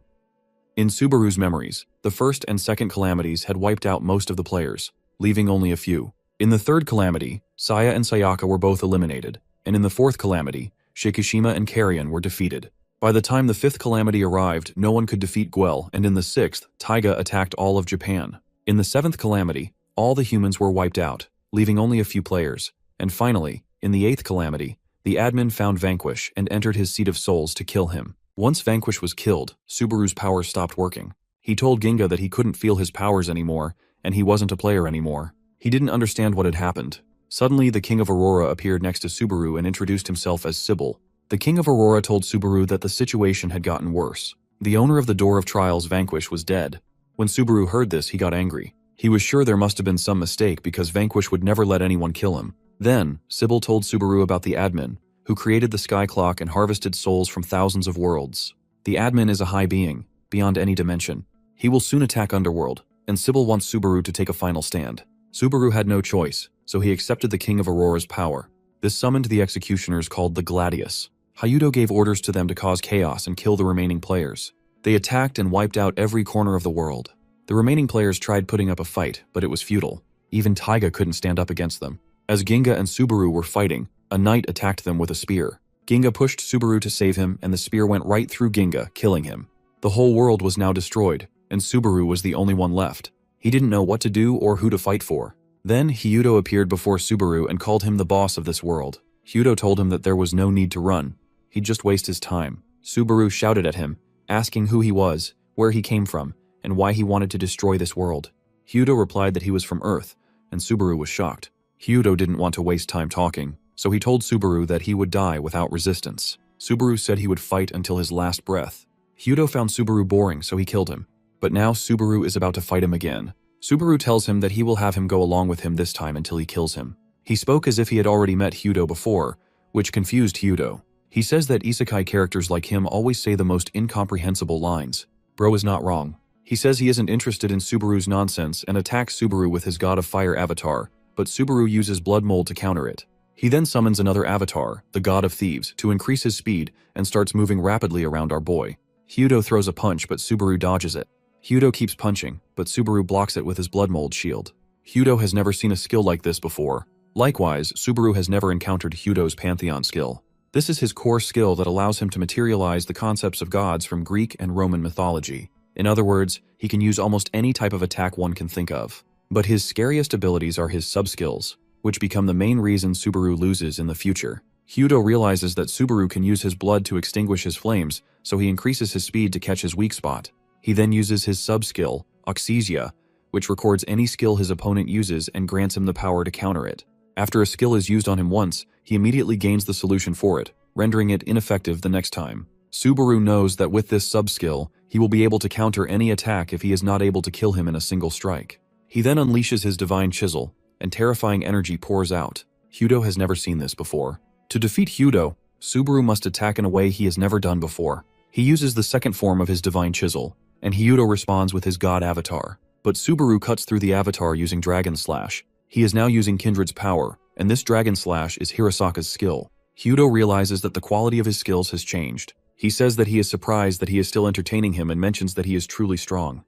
[SPEAKER 1] In Subaru's memories, the first and second calamities had wiped out most of the players, leaving only a few. In the third calamity, Saya and Sayaka were both eliminated, and in the fourth calamity, Shikishima and Carrion were defeated. By the time the fifth calamity arrived, no one could defeat Guel, and in the sixth, Taiga attacked all of Japan. In the seventh calamity, all the humans were wiped out, leaving only a few players. And finally, in the eighth calamity, the admin found Vanquish and entered his Seat of Souls to kill him. Once Vanquish was killed, Subaru's power stopped working. He told Ginga that he couldn't feel his powers anymore, and he wasn't a player anymore. He didn't understand what had happened. Suddenly, the King of Aurora appeared next to Subaru and introduced himself as Sybil. The King of Aurora told Subaru that the situation had gotten worse. The owner of the Door of Trials, Vanquish, was dead. When Subaru heard this, he got angry. He was sure there must have been some mistake because Vanquish would never let anyone kill him. Then, Sybil told Subaru about the admin, who created the Sky Clock and harvested souls from thousands of worlds. The admin is a high being, beyond any dimension. He will soon attack Underworld, and Sybil wants Subaru to take a final stand. Subaru had no choice, so he accepted the King of Aurora's power. This summoned the executioners called the Gladius. Hyudo gave orders to them to cause chaos and kill the remaining players. They attacked and wiped out every corner of the world. The remaining players tried putting up a fight, but it was futile. Even Taiga couldn't stand up against them. As Ginga and Subaru were fighting, a knight attacked them with a spear. Ginga pushed Subaru to save him, and the spear went right through Ginga, killing him. The whole world was now destroyed, and Subaru was the only one left. He didn't know what to do or who to fight for. Then Hyudo appeared before Subaru and called him the boss of this world. Hyudo told him that there was no need to run. He'd just waste his time. Subaru shouted at him, asking who he was, where he came from, and why he wanted to destroy this world. Hyudo replied that he was from Earth, and Subaru was shocked. Hyudo didn't want to waste time talking, so he told Subaru that he would die without resistance. Subaru said he would fight until his last breath. Hyudo found Subaru boring, so he killed him. But now Subaru is about to fight him again. Subaru tells him that he will have him go along with him this time until he kills him. He spoke as if he had already met Hyudo before, which confused Hyudo. He says that isekai characters like him always say the most incomprehensible lines. Bro is not wrong. He says he isn't interested in Subaru's nonsense and attacks Subaru with his God of Fire avatar, but Subaru uses Blood Mold to counter it. He then summons another avatar, the God of Thieves, to increase his speed and starts moving rapidly around our boy. Hyudo throws a punch, but Subaru dodges it. Hyudo keeps punching, but Subaru blocks it with his Blood Mold shield. Hyudo has never seen a skill like this before. Likewise, Subaru has never encountered Hyudo's Pantheon skill. This is his core skill that allows him to materialize the concepts of gods from Greek and Roman mythology. In other words, he can use almost any type of attack one can think of. But his scariest abilities are his sub-skills, which become the main reason Subaru loses in the future. Hyudo realizes that Subaru can use his blood to extinguish his flames, so he increases his speed to catch his weak spot. He then uses his sub-skill, Oxysia, which records any skill his opponent uses and grants him the power to counter it. After a skill is used on him once, he immediately gains the solution for it, rendering it ineffective the next time. Subaru knows that with this sub-skill, he will be able to counter any attack if he is not able to kill him in a single strike. He then unleashes his Divine Chisel, and terrifying energy pours out. Hyudo has never seen this before. To defeat Hyudo, Subaru must attack in a way he has never done before. He uses the second form of his Divine Chisel, and Hyudo responds with his God Avatar. But Subaru cuts through the Avatar using Dragon Slash. He is now using Kindred's power, and this Dragon Slash is Hirasaka's skill. Hyudo realizes that the quality of his skills has changed. He says that he is surprised that he is still entertaining him and mentions that he is truly strong.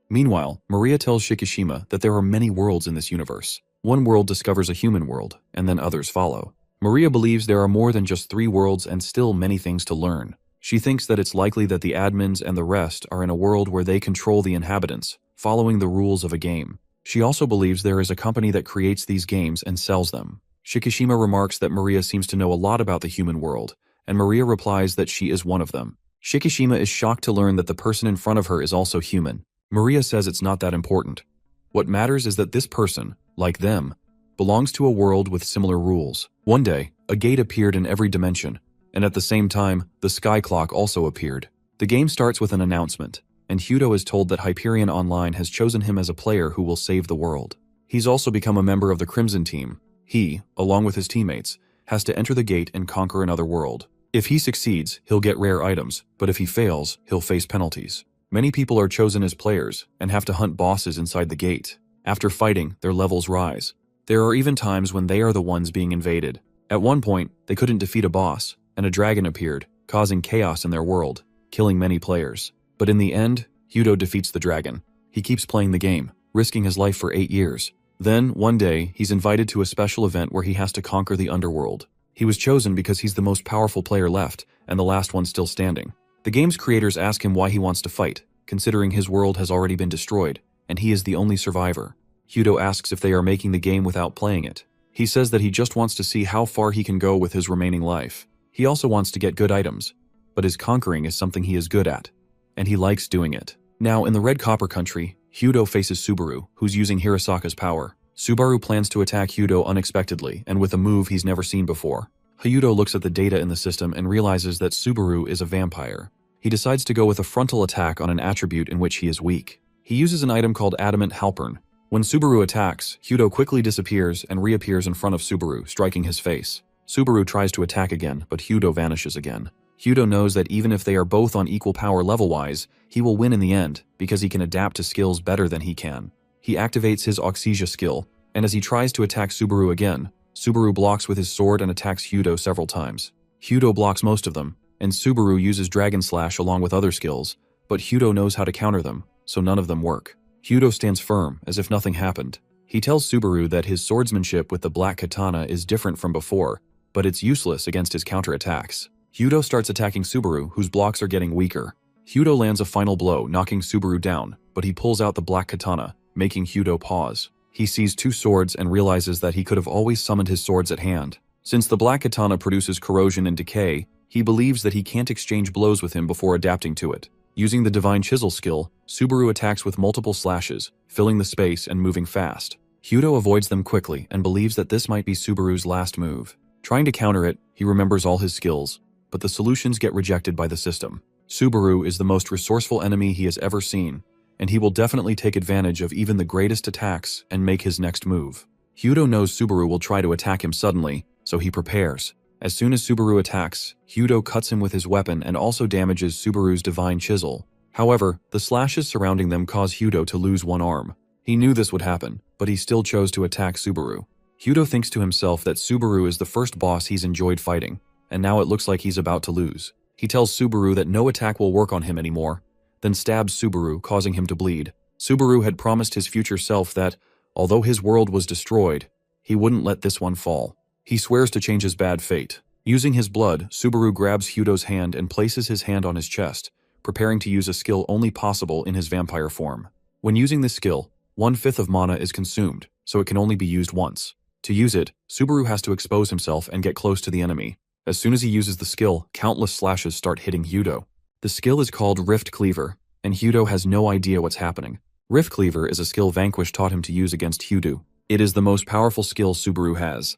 [SPEAKER 1] Meanwhile, Maria tells Shikishima that there are many worlds in this universe. One world discovers a human world, and then others follow. Maria believes there are more than just 3 worlds and still many things to learn. She thinks that it's likely that the admins and the rest are in a world where they control the inhabitants, following the rules of a game. She also believes there is a company that creates these games and sells them. Shikishima remarks that Maria seems to know a lot about the human world, and Maria replies that she is one of them. Shikishima is shocked to learn that the person in front of her is also human. Maria says it's not that important. What matters is that this person, like them, belongs to a world with similar rules. One day, a gate appeared in every dimension, and at the same time, the sky clock also appeared. The game starts with an announcement, and Hyudo is told that Hyperion Online has chosen him as a player who will save the world. He's also become a member of the Crimson Team. He, along with his teammates, has to enter the gate and conquer another world. If he succeeds, he'll get rare items, but if he fails, he'll face penalties. Many people are chosen as players and have to hunt bosses inside the gate. After fighting, their levels rise. There are even times when they are the ones being invaded. At one point, they couldn't defeat a boss, and a dragon appeared, causing chaos in their world, killing many players. But in the end, Hyudo defeats the dragon. He keeps playing the game, risking his life for 8 years. Then, one day, he's invited to a special event where he has to conquer the underworld. He was chosen because he's the most powerful player left, and the last one still standing. The game's creators ask him why he wants to fight, considering his world has already been destroyed, and he is the only survivor. Hyudo asks if they are making the game without playing it. He says that he just wants to see how far he can go with his remaining life. He also wants to get good items, but his conquering is something he is good at, and he likes doing it. Now, in the Red Copper Country, Hyudo faces Subaru, who's using Hirasaka's power. Subaru plans to attack Hyudo unexpectedly and with a move he's never seen before. Hyudo looks at the data in the system and realizes that Subaru is a vampire. He decides to go with a frontal attack on an attribute in which he is weak. He uses an item called Adamant Halpern. When Subaru attacks, Hyudo quickly disappears and reappears in front of Subaru, striking his face. Subaru tries to attack again, but Hyudo vanishes again. Hyudo knows that even if they are both on equal power level-wise, he will win in the end because he can adapt to skills better than he can. He activates his Oxysia skill, and as he tries to attack Subaru again, Subaru blocks with his sword and attacks Hyudo several times. Hyudo blocks most of them, and Subaru uses Dragon Slash along with other skills, but Hyudo knows how to counter them, so none of them work. Hyudo stands firm, as if nothing happened. He tells Subaru that his swordsmanship with the black katana is different from before, but it's useless against his counterattacks. Hyudo starts attacking Subaru, whose blocks are getting weaker. Hyudo lands a final blow, knocking Subaru down, but he pulls out the black katana, making Hyudo pause. He sees 2 swords and realizes that he could have always summoned his swords at hand. Since the black katana produces corrosion and decay, he believes that he can't exchange blows with him before adapting to it. Using the Divine Chisel skill, Subaru attacks with multiple slashes, filling the space and moving fast. Hyudo avoids them quickly and believes that this might be Subaru's last move. Trying to counter it, he remembers all his skills, but the solutions get rejected by the system. Subaru is the most resourceful enemy he has ever seen, and he will definitely take advantage of even the greatest attacks and make his next move. Hyudo knows Subaru will try to attack him suddenly, so he prepares. As soon as Subaru attacks, Hyudo cuts him with his weapon and also damages Subaru's Divine Chisel. However, the slashes surrounding them cause Hyudo to lose one arm. He knew this would happen, but he still chose to attack Subaru. Hyudo thinks to himself that Subaru is the first boss he's enjoyed fighting, and now it looks like he's about to lose. He tells Subaru that no attack will work on him anymore, then stabs Subaru, causing him to bleed. Subaru had promised his future self that, although his world was destroyed, he wouldn't let this one fall. He swears to change his bad fate. Using his blood, Subaru grabs Hyudo's hand and places his hand on his chest, preparing to use a skill only possible in his vampire form. When using this skill, 1/5 of mana is consumed, so it can only be used once. To use it, Subaru has to expose himself and get close to the enemy. As soon as he uses the skill, countless slashes start hitting Hyudo. The skill is called Rift Cleaver, and Hyudo has no idea what's happening. Rift Cleaver is a skill Vanquish taught him to use against Hyudo. It is the most powerful skill Subaru has.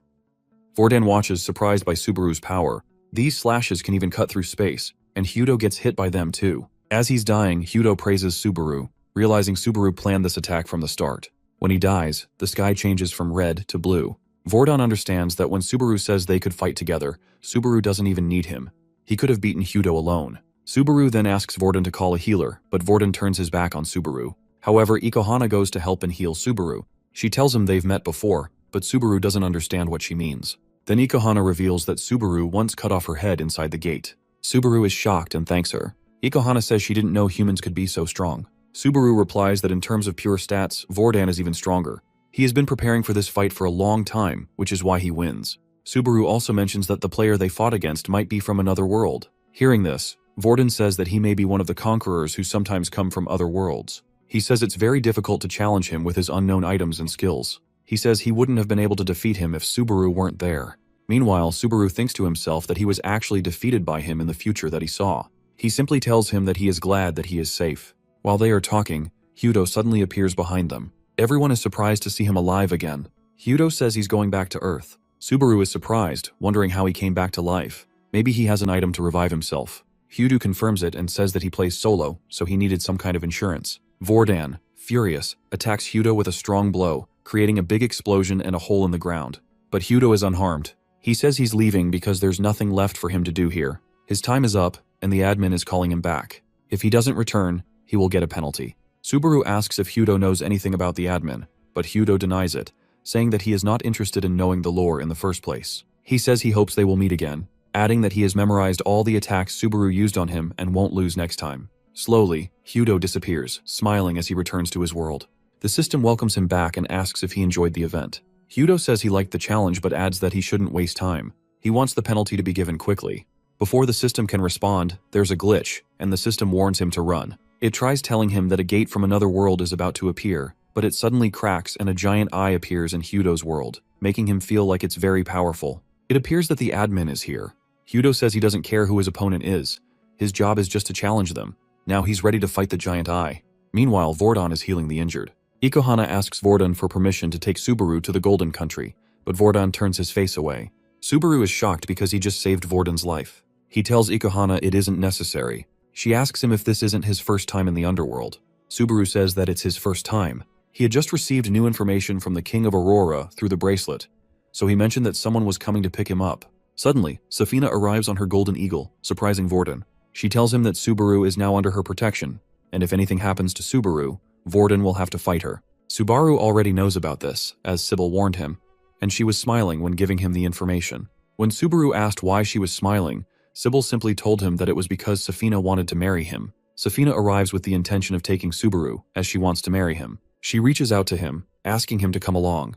[SPEAKER 1] Vordan watches, surprised by Subaru's power. These slashes can even cut through space, and Hyudo gets hit by them too. As he's dying, Hyudo praises Subaru, realizing Subaru planned this attack from the start. When he dies, the sky changes from red to blue. Vordan understands that when Subaru says they could fight together, Subaru doesn't even need him. He could have beaten Hyudo alone. Subaru then asks Vordan to call a healer, but Vordan turns his back on Subaru. However, Ikohana goes to help and heal Subaru. She tells him they've met before, but Subaru doesn't understand what she means. Then Ikohana reveals that Subaru once cut off her head inside the gate. Subaru is shocked and thanks her. Ikohana says she didn't know humans could be so strong. Subaru replies that in terms of pure stats, Vordan is even stronger. He has been preparing for this fight for a long time, which is why he wins. Subaru also mentions that the player they fought against might be from another world. Hearing this, Vordan says that he may be one of the conquerors who sometimes come from other worlds. He says it's very difficult to challenge him with his unknown items and skills. He says he wouldn't have been able to defeat him if Subaru weren't there. Meanwhile, Subaru thinks to himself that he was actually defeated by him in the future that he saw. He simply tells him that he is glad that he is safe. While they are talking, Hyudo suddenly appears behind them. Everyone is surprised to see him alive again. Hyudo says he's going back to Earth. Subaru is surprised, wondering how he came back to life. Maybe he has an item to revive himself. Hyudo confirms it and says that he plays solo, so he needed some kind of insurance. Vordan, furious, attacks Hyudo with a strong blow, creating a big explosion and a hole in the ground. But Hyudo is unharmed. He says he's leaving because there's nothing left for him to do here. His time is up, and the admin is calling him back. If he doesn't return, he will get a penalty. Subaru asks if Hyudo knows anything about the admin, but Hyudo denies it, saying that he is not interested in knowing the lore in the first place. He says he hopes they will meet again, adding that he has memorized all the attacks Subaru used on him and won't lose next time. Slowly, Hyudo disappears, smiling as he returns to his world. The system welcomes him back and asks if he enjoyed the event. Hyudo says he liked the challenge but adds that he shouldn't waste time. He wants the penalty to be given quickly. Before the system can respond, there's a glitch, and the system warns him to run. It tries telling him that a gate from another world is about to appear, but it suddenly cracks and a giant eye appears in Hyudo's world, making him feel like it's very powerful. It appears that the admin is here. Hyudo says he doesn't care who his opponent is. His job is just to challenge them. Now he's ready to fight the giant eye. Meanwhile, Vordan is healing the injured. Ikohana asks Vordan for permission to take Subaru to the Golden Country, but Vordan turns his face away. Subaru is shocked because he just saved Vordan's life. He tells Ikohana it isn't necessary. She asks him if this isn't his first time in the underworld. Subaru says that it's his first time. He had just received new information from the King of Aurora through the bracelet, so he mentioned that someone was coming to pick him up. Suddenly, Safina arrives on her golden eagle, surprising Vordan. She tells him that Subaru is now under her protection, and if anything happens to Subaru, Vordan will have to fight her. Subaru already knows about this, as Sybil warned him, and she was smiling when giving him the information. When Subaru asked why she was smiling, Sybil simply told him that it was because Safina wanted to marry him. Safina arrives with the intention of taking Subaru, as she wants to marry him. She reaches out to him, asking him to come along.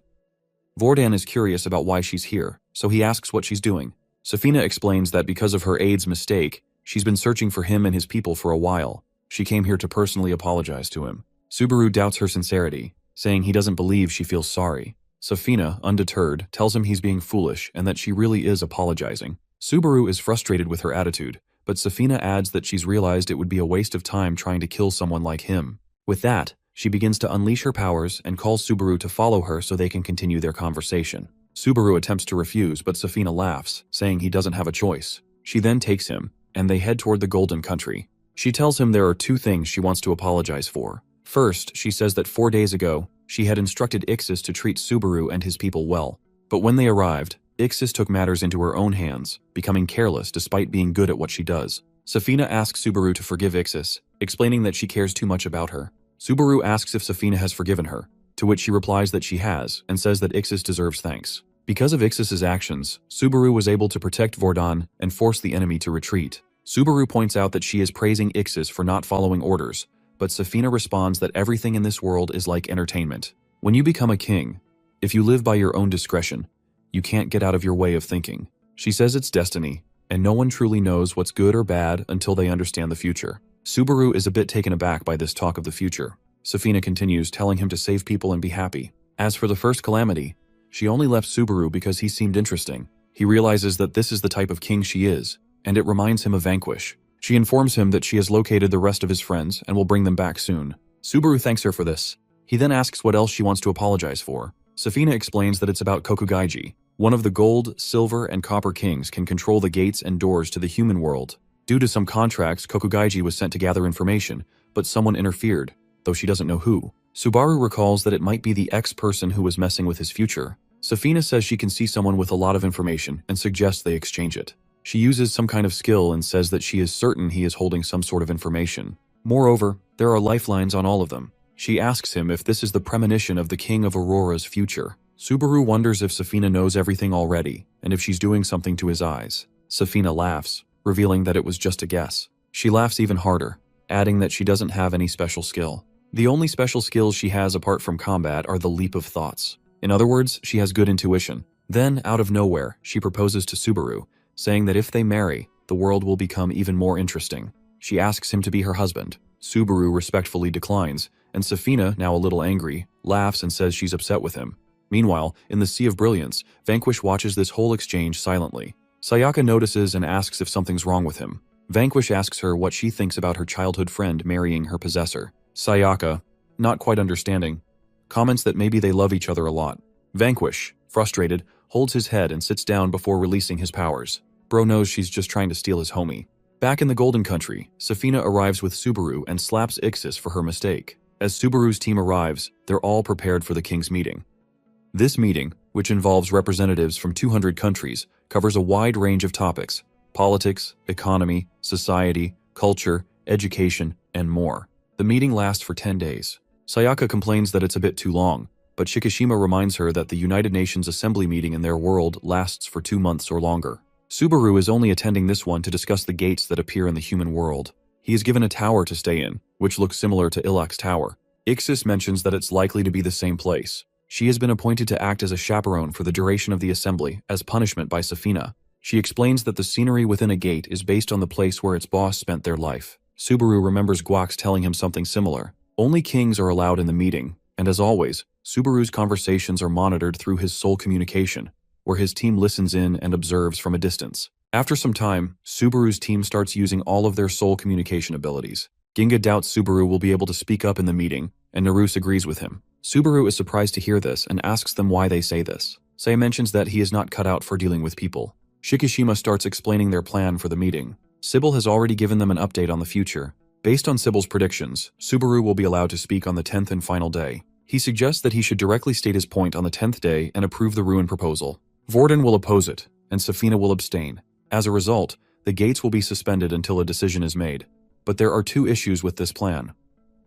[SPEAKER 1] Vordan is curious about why she's here, so he asks what she's doing. Safina explains that because of her aide's mistake, she's been searching for him and his people for a while. She came here to personally apologize to him. Subaru doubts her sincerity, saying he doesn't believe she feels sorry. Safina, undeterred, tells him he's being foolish and that she really is apologizing. Subaru is frustrated with her attitude, but Safina adds that she's realized it would be a waste of time trying to kill someone like him. With that, she begins to unleash her powers and calls Subaru to follow her so they can continue their conversation. Subaru attempts to refuse, but Safina laughs, saying he doesn't have a choice. She then takes him, and they head toward the Golden Country. She tells him there are 2 things she wants to apologize for. First, she says that 4 days ago, she had instructed Ixis to treat Subaru and his people well. But when they arrived, Ixis took matters into her own hands, becoming careless despite being good at what she does. Safina asks Subaru to forgive Ixis, explaining that she cares too much about her. Subaru asks if Safina has forgiven her, to which she replies that she has, and says that Ixis deserves thanks. Because of Ixis's actions, Subaru was able to protect Vordan and force the enemy to retreat. Subaru points out that she is praising Ixis for not following orders, but Safina responds that everything in this world is like entertainment. When you become a king, if you live by your own discretion, you can't get out of your way of thinking. She says it's destiny, and no one truly knows what's good or bad until they understand the future. Subaru is a bit taken aback by this talk of the future. Safina continues, telling him to save people and be happy. As for the first calamity, she only left Subaru because he seemed interesting. He realizes that this is the type of king she is, and it reminds him of Vanquish. She informs him that she has located the rest of his friends and will bring them back soon. Subaru thanks her for this. He then asks what else she wants to apologize for. Safina explains that it's about Kokugaiji. One of the gold, silver, and copper kings can control the gates and doors to the human world. Due to some contracts, Kokugaiji was sent to gather information, but someone interfered, though she doesn't know who. Subaru recalls that it might be the ex-person who was messing with his future. Safina says she can see someone with a lot of information and suggests they exchange it. She uses some kind of skill and says that she is certain he is holding some sort of information. Moreover, there are lifelines on all of them. She asks him if this is the premonition of the King of Aurora's future. Subaru wonders if Safina knows everything already, and if she's doing something to his eyes. Safina laughs, revealing that it was just a guess. She laughs even harder, adding that she doesn't have any special skill. The only special skills she has apart from combat are the leap of thoughts. In other words, she has good intuition. Then, out of nowhere, she proposes to Subaru, saying that if they marry, the world will become even more interesting. She asks him to be her husband. Subaru respectfully declines, and Safina, now a little angry, laughs and says she's upset with him. Meanwhile, in the Sea of Brilliance, Vanquish watches this whole exchange silently. Sayaka notices and asks if something's wrong with him. Vanquish asks her what she thinks about her childhood friend marrying her possessor. Sayaka, not quite understanding, comments that maybe they love each other a lot. Vanquish, frustrated, holds his head and sits down before releasing his powers. Bro knows she's just trying to steal his homie. Back in the Golden Country, Safina arrives with Subaru and slaps Ixis for her mistake. As Subaru's team arrives, they're all prepared for the king's meeting. This meeting, which involves representatives from 200 countries, covers a wide range of topics: politics, economy, society, culture, education, and more. The meeting lasts for 10 days. Sayaka complains that it's a bit too long, but Shikishima reminds her that the United Nations Assembly meeting in their world lasts for 2 months or longer. Subaru is only attending this one to discuss the gates that appear in the human world. He is given a tower to stay in, which looks similar to Ilak's tower. Ixis mentions that it's likely to be the same place. She has been appointed to act as a chaperone for the duration of the assembly as punishment by Safina. She explains that the scenery within a gate is based on the place where its boss spent their life. Subaru remembers Guax telling him something similar. Only kings are allowed in the meeting, and as always, Subaru's conversations are monitored through his soul communication, where his team listens in and observes from a distance. After some time, Subaru's team starts using all of their soul communication abilities. Ginga doubts Subaru will be able to speak up in the meeting, and Naruse agrees with him. Subaru is surprised to hear this and asks them why they say this. Sei mentions that he is not cut out for dealing with people. Shikishima starts explaining their plan for the meeting. Sybil has already given them an update on the future. Based on Sybil's predictions, Subaru will be allowed to speak on the 10th and final day. He suggests that he should directly state his point on the 10th day and approve the ruin proposal. Vordan will oppose it, and Safina will abstain. As a result, the gates will be suspended until a decision is made. But there are 2 issues with this plan.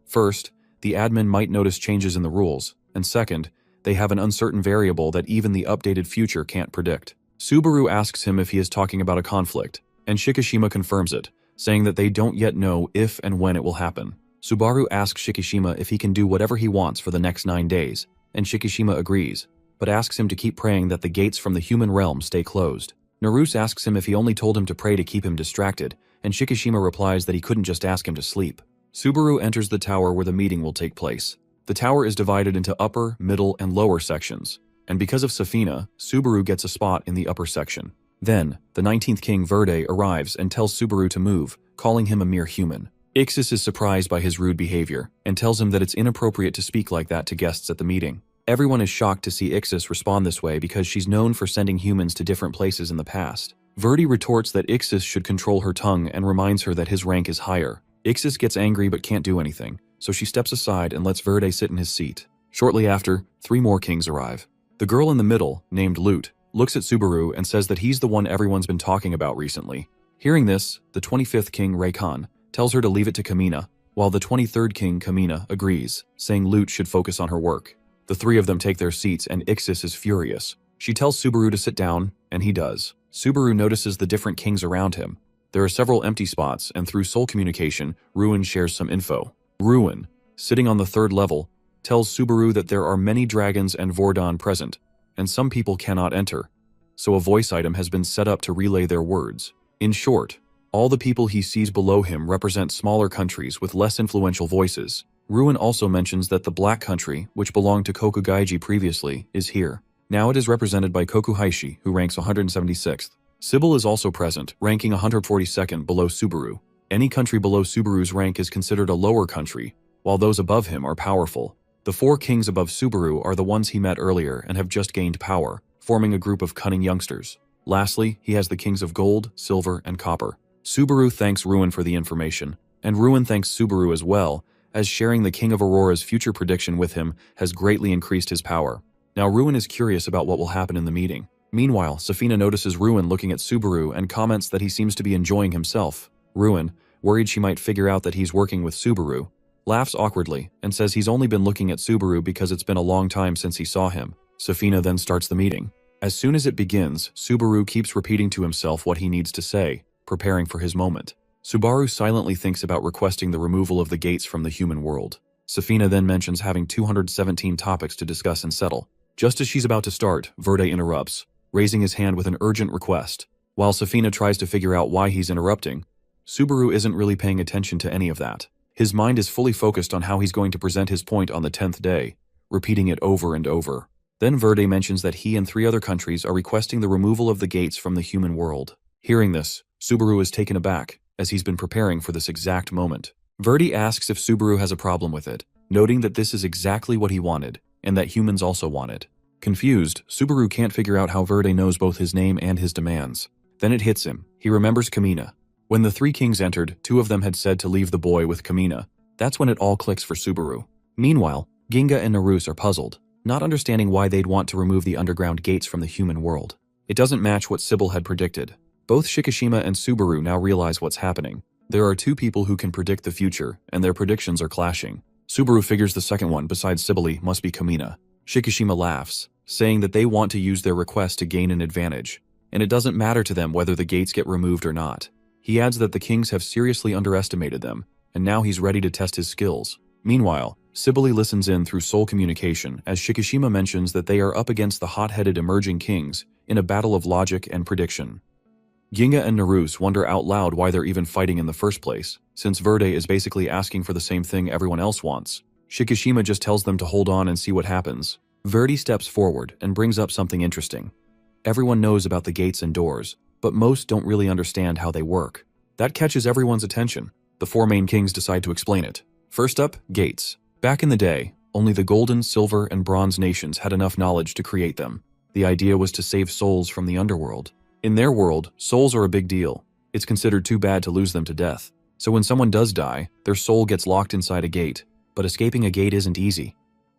[SPEAKER 1] First, the admin might notice changes in the rules, and second, they have an uncertain variable that even the updated future can't predict. Subaru asks him if he is talking about a conflict, and Shikishima confirms it, saying that they don't yet know if and when it will happen. Subaru asks Shikishima if he can do whatever he wants for the next 9 days, and Shikishima agrees, but asks him to keep praying that the gates from the human realm stay closed. Naruse asks him if he only told him to pray to keep him distracted, and Shikishima replies that he couldn't just ask him to sleep. Subaru enters the tower where the meeting will take place. The tower is divided into upper, middle, and lower sections, and because of Safina, Subaru gets a spot in the upper section. Then, the 19th king Verde arrives and tells Subaru to move, calling him a mere human. Ixis is surprised by his rude behavior and tells him that it's inappropriate to speak like that to guests at the meeting. Everyone is shocked to see Ixis respond this way because she's known for sending humans to different places in the past. Verde retorts that Ixis should control her tongue and reminds her that his rank is higher. Ixis gets angry but can't do anything, so she steps aside and lets Verde sit in his seat. Shortly after, 3 more kings arrive. The girl in the middle, named Lute, looks at Subaru and says that he's the one everyone's been talking about recently. Hearing this, the 25th king Raycon tells her to leave it to Kamina, while the 23rd king Kamina agrees, saying Lute should focus on her work. The 3 of them take their seats and Ixis is furious. She tells Subaru to sit down, and he does. Subaru notices the different kings around him. There are several empty spots, and through soul communication, Ruin shares some info. Ruin, sitting on the 3rd level, tells Subaru that there are many dragons and Vordon present, and some people cannot enter, so a voice item has been set up to relay their words. In short, all the people he sees below him represent smaller countries with less influential voices. Ruin also mentions that the Black Country, which belonged to Kokugaiji previously, is here. Now it is represented by Kokuhaishi, who ranks 176th. Sybil is also present, ranking 142nd below Subaru. Any country below Subaru's rank is considered a lower country, while those above him are powerful. The 4 kings above Subaru are the ones he met earlier and have just gained power, forming a group of cunning youngsters. Lastly, he has the kings of gold, silver, and copper. Subaru thanks Ruin for the information, and Ruin thanks Subaru as well, as sharing the King of Aurora's future prediction with him has greatly increased his power. Now Ruin is curious about what will happen in the meeting. Meanwhile, Safina notices Ruin looking at Subaru and comments that he seems to be enjoying himself. Ruin, worried she might figure out that he's working with Subaru, laughs awkwardly and says he's only been looking at Subaru because it's been a long time since he saw him. Safina then starts the meeting. As soon as it begins, Subaru keeps repeating to himself what he needs to say, preparing for his moment. Subaru silently thinks about requesting the removal of the gates from the human world. Safina then mentions having 217 topics to discuss and settle. Just as she's about to start, Verde interrupts, raising his hand with an urgent request. While Safina tries to figure out why he's interrupting, Subaru isn't really paying attention to any of that. His mind is fully focused on how he's going to present his point on the 10th day, repeating it over and over. Then Verde mentions that he and 3 other countries are requesting the removal of the gates from the human world. Hearing this, Subaru is taken aback, as he's been preparing for this exact moment. Verde asks if Subaru has a problem with it, noting that this is exactly what he wanted, and that humans also want it. Confused, Subaru can't figure out how Verde knows both his name and his demands. Then it hits him. He remembers Kamina. When the 3 kings entered, 2 of them had said to leave the boy with Kamina. That's when it all clicks for Subaru. Meanwhile, Ginga and Naruse are puzzled, not understanding why they'd want to remove the underground gates from the human world. It doesn't match what Sybil had predicted. Both Shikishima and Subaru now realize what's happening. There are 2 people who can predict the future, and their predictions are clashing. Subaru figures the second one, besides Sibylle, must be Kamina. Shikishima laughs, saying that they want to use their request to gain an advantage, and it doesn't matter to them whether the gates get removed or not. He adds that the kings have seriously underestimated them, and now he's ready to test his skills. Meanwhile, Sibylle listens in through soul communication as Shikishima mentions that they are up against the hot-headed emerging kings in a battle of logic and prediction. Ginga and Naruse wonder out loud why they're even fighting in the first place, since Verde is basically asking for the same thing everyone else wants. Shikishima just tells them to hold on and see what happens. Verde steps forward and brings up something interesting. Everyone knows about the gates and doors, but most don't really understand how they work. That catches everyone's attention. The 4 main kings decide to explain it. First up, gates. Back in the day, only the golden, silver, and bronze nations had enough knowledge to create them. The idea was to save souls from the underworld. In their world, souls are a big deal. It's considered too bad to lose them to death. So when someone does die, their soul gets locked inside a gate. But escaping a gate isn't easy.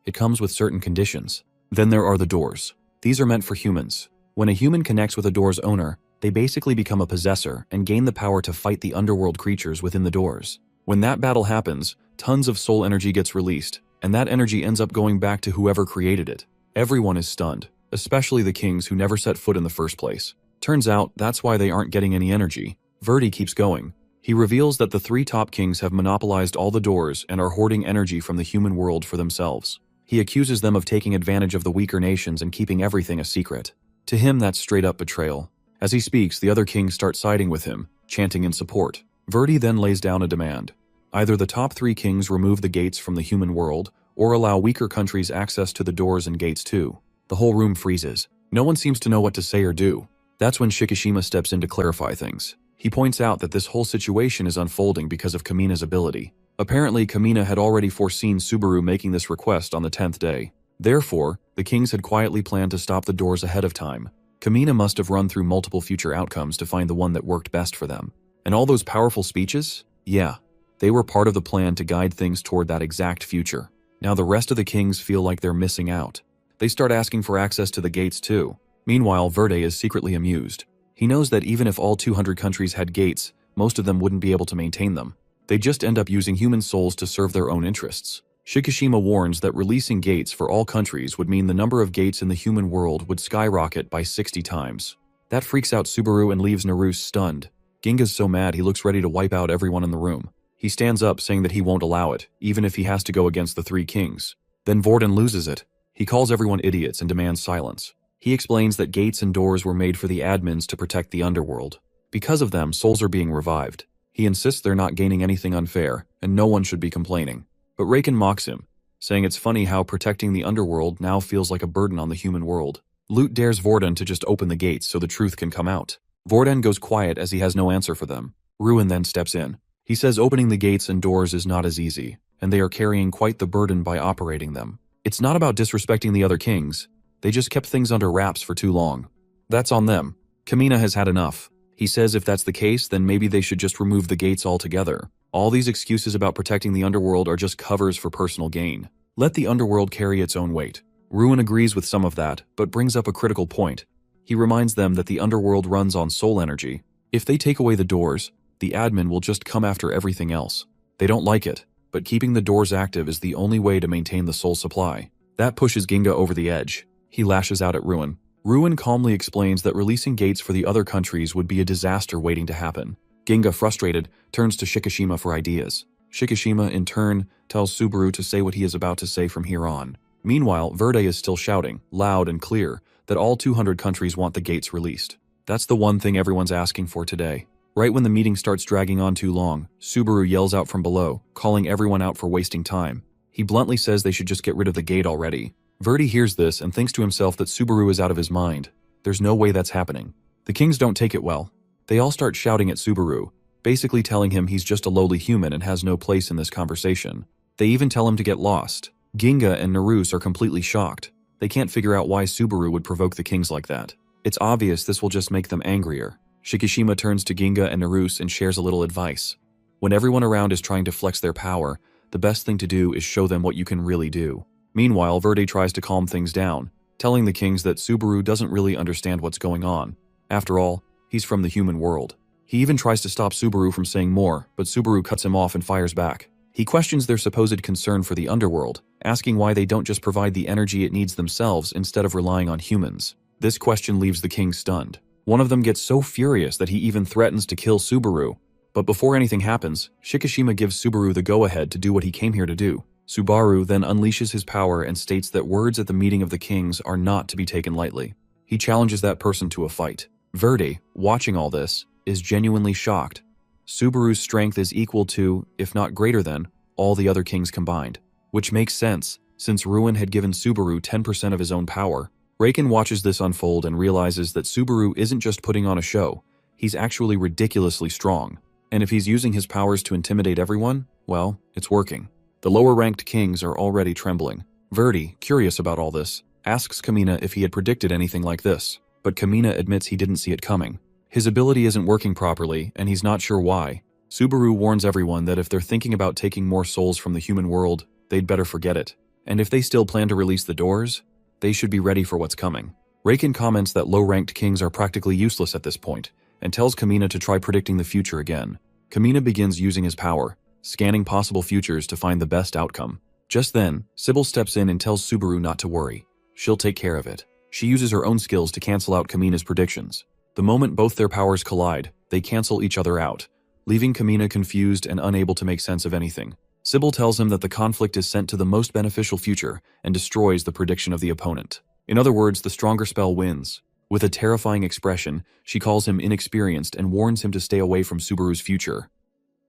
[SPEAKER 1] It comes with certain conditions. Then there are the doors. These are meant for humans. When a human connects with a door's owner, they basically become a possessor and gain the power to fight the underworld creatures within the doors. When that battle happens, tons of soul energy gets released, and that energy ends up going back to whoever created it. Everyone is stunned, especially the kings who never set foot in the first place. Turns out that's why they aren't getting any energy. Verde keeps going. He reveals that the 3 top kings have monopolized all the doors and are hoarding energy from the human world for themselves. He accuses them of taking advantage of the weaker nations and keeping everything a secret. To him, that's straight-up betrayal. As he speaks, the other kings start siding with him, chanting in support. Verde then lays down a demand. Either the top 3 kings remove the gates from the human world, or allow weaker countries access to the doors and gates too. The whole room freezes. No one seems to know what to say or do. That's when Shikishima steps in to clarify things. He points out that this whole situation is unfolding because of Kamina's ability. Apparently, Kamina had already foreseen Subaru making this request on the 10th day. Therefore, the kings had quietly planned to stop the doors ahead of time. Kamina must have run through multiple future outcomes to find the one that worked best for them. And all those powerful speeches? Yeah, they were part of the plan to guide things toward that exact future. Now the rest of the kings feel like they're missing out. They start asking for access to the gates too. Meanwhile, Verde is secretly amused. He knows that even if all 200 countries had gates, most of them wouldn't be able to maintain them. They'd just end up using human souls to serve their own interests. Shikishima warns that releasing gates for all countries would mean the number of gates in the human world would skyrocket by 60 times. That freaks out Subaru and leaves Naruse stunned. Ginga's so mad he looks ready to wipe out everyone in the room. He stands up saying that he won't allow it, even if he has to go against the 3 kings. Then Vorden loses it. He calls everyone idiots and demands silence. He explains that gates and doors were made for the admins to protect the underworld. Because of them, souls are being revived. He insists they're not gaining anything unfair, and no one should be complaining. But Raken mocks him, saying it's funny how protecting the underworld now feels like a burden on the human world. Lute dares Vorden to just open the gates so the truth can come out. Vorden goes quiet as he has no answer for them. Ruin then steps in. He says opening the gates and doors is not as easy, and they are carrying quite the burden by operating them. It's not about disrespecting the other kings. They just kept things under wraps for too long. That's on them. Kamina has had enough. He says if that's the case, then maybe they should just remove the gates altogether. All these excuses about protecting the underworld are just covers for personal gain. Let the underworld carry its own weight. Ruin agrees with some of that, but brings up a critical point. He reminds them that the underworld runs on soul energy. If they take away the doors, the admin will just come after everything else. They don't like it, but keeping the doors active is the only way to maintain the soul supply. That pushes Ginga over the edge. He lashes out at Ruin. Ruin calmly explains that releasing gates for the other countries would be a disaster waiting to happen. Ginga, frustrated, turns to Shikishima for ideas. Shikishima, in turn, tells Subaru to say what he is about to say from here on. Meanwhile, Verde is still shouting, loud and clear, that all 200 countries want the gates released. That's the one thing everyone's asking for today. Right when the meeting starts dragging on too long, Subaru yells out from below, calling everyone out for wasting time. He bluntly says they should just get rid of the gate already. Verde hears this and thinks to himself that Subaru is out of his mind. There's no way that's happening. The kings don't take it well. They all start shouting at Subaru, basically telling him he's just a lowly human and has no place in this conversation. They even tell him to get lost. Ginga and Naruse are completely shocked. They can't figure out why Subaru would provoke the kings like that. It's obvious this will just make them angrier. Shikishima turns to Ginga and Naruse and shares a little advice. When everyone around is trying to flex their power, the best thing to do is show them what you can really do. Meanwhile, Verde tries to calm things down, telling the kings that Subaru doesn't really understand what's going on. After all, he's from the human world. He even tries to stop Subaru from saying more, but Subaru cuts him off and fires back. He questions their supposed concern for the underworld, asking why they don't just provide the energy it needs themselves instead of relying on humans. This question leaves the kings stunned. One of them gets so furious that he even threatens to kill Subaru. But before anything happens, Shikishima gives Subaru the go-ahead to do what he came here to do. Subaru then unleashes his power and states that words at the meeting of the kings are not to be taken lightly. He challenges that person to a fight. Verde, watching all this, is genuinely shocked. Subaru's strength is equal to, if not greater than, all the other kings combined. Which makes sense, since Ruin had given Subaru 10% of his own power. Raken watches this unfold and realizes that Subaru isn't just putting on a show, he's actually ridiculously strong. And if he's using his powers to intimidate everyone, well, it's working. The lower-ranked kings are already trembling. Verde, curious about all this, asks Kamina if he had predicted anything like this, but Kamina admits he didn't see it coming. His ability isn't working properly, and he's not sure why. Subaru warns everyone that if they're thinking about taking more souls from the human world, they'd better forget it. And if they still plan to release the doors, they should be ready for what's coming. Raken comments that low-ranked kings are practically useless at this point, and tells Kamina to try predicting the future again. Kamina begins using his power, scanning possible futures to find the best outcome. Just then, Sybil steps in and tells Subaru not to worry. She'll take care of it. She uses her own skills to cancel out Kamina's predictions. The moment both their powers collide, they cancel each other out, leaving Kamina confused and unable to make sense of anything. Sybil tells him that the conflict is sent to the most beneficial future and destroys the prediction of the opponent. In other words, the stronger spell wins. With a terrifying expression, she calls him inexperienced and warns him to stay away from Subaru's future.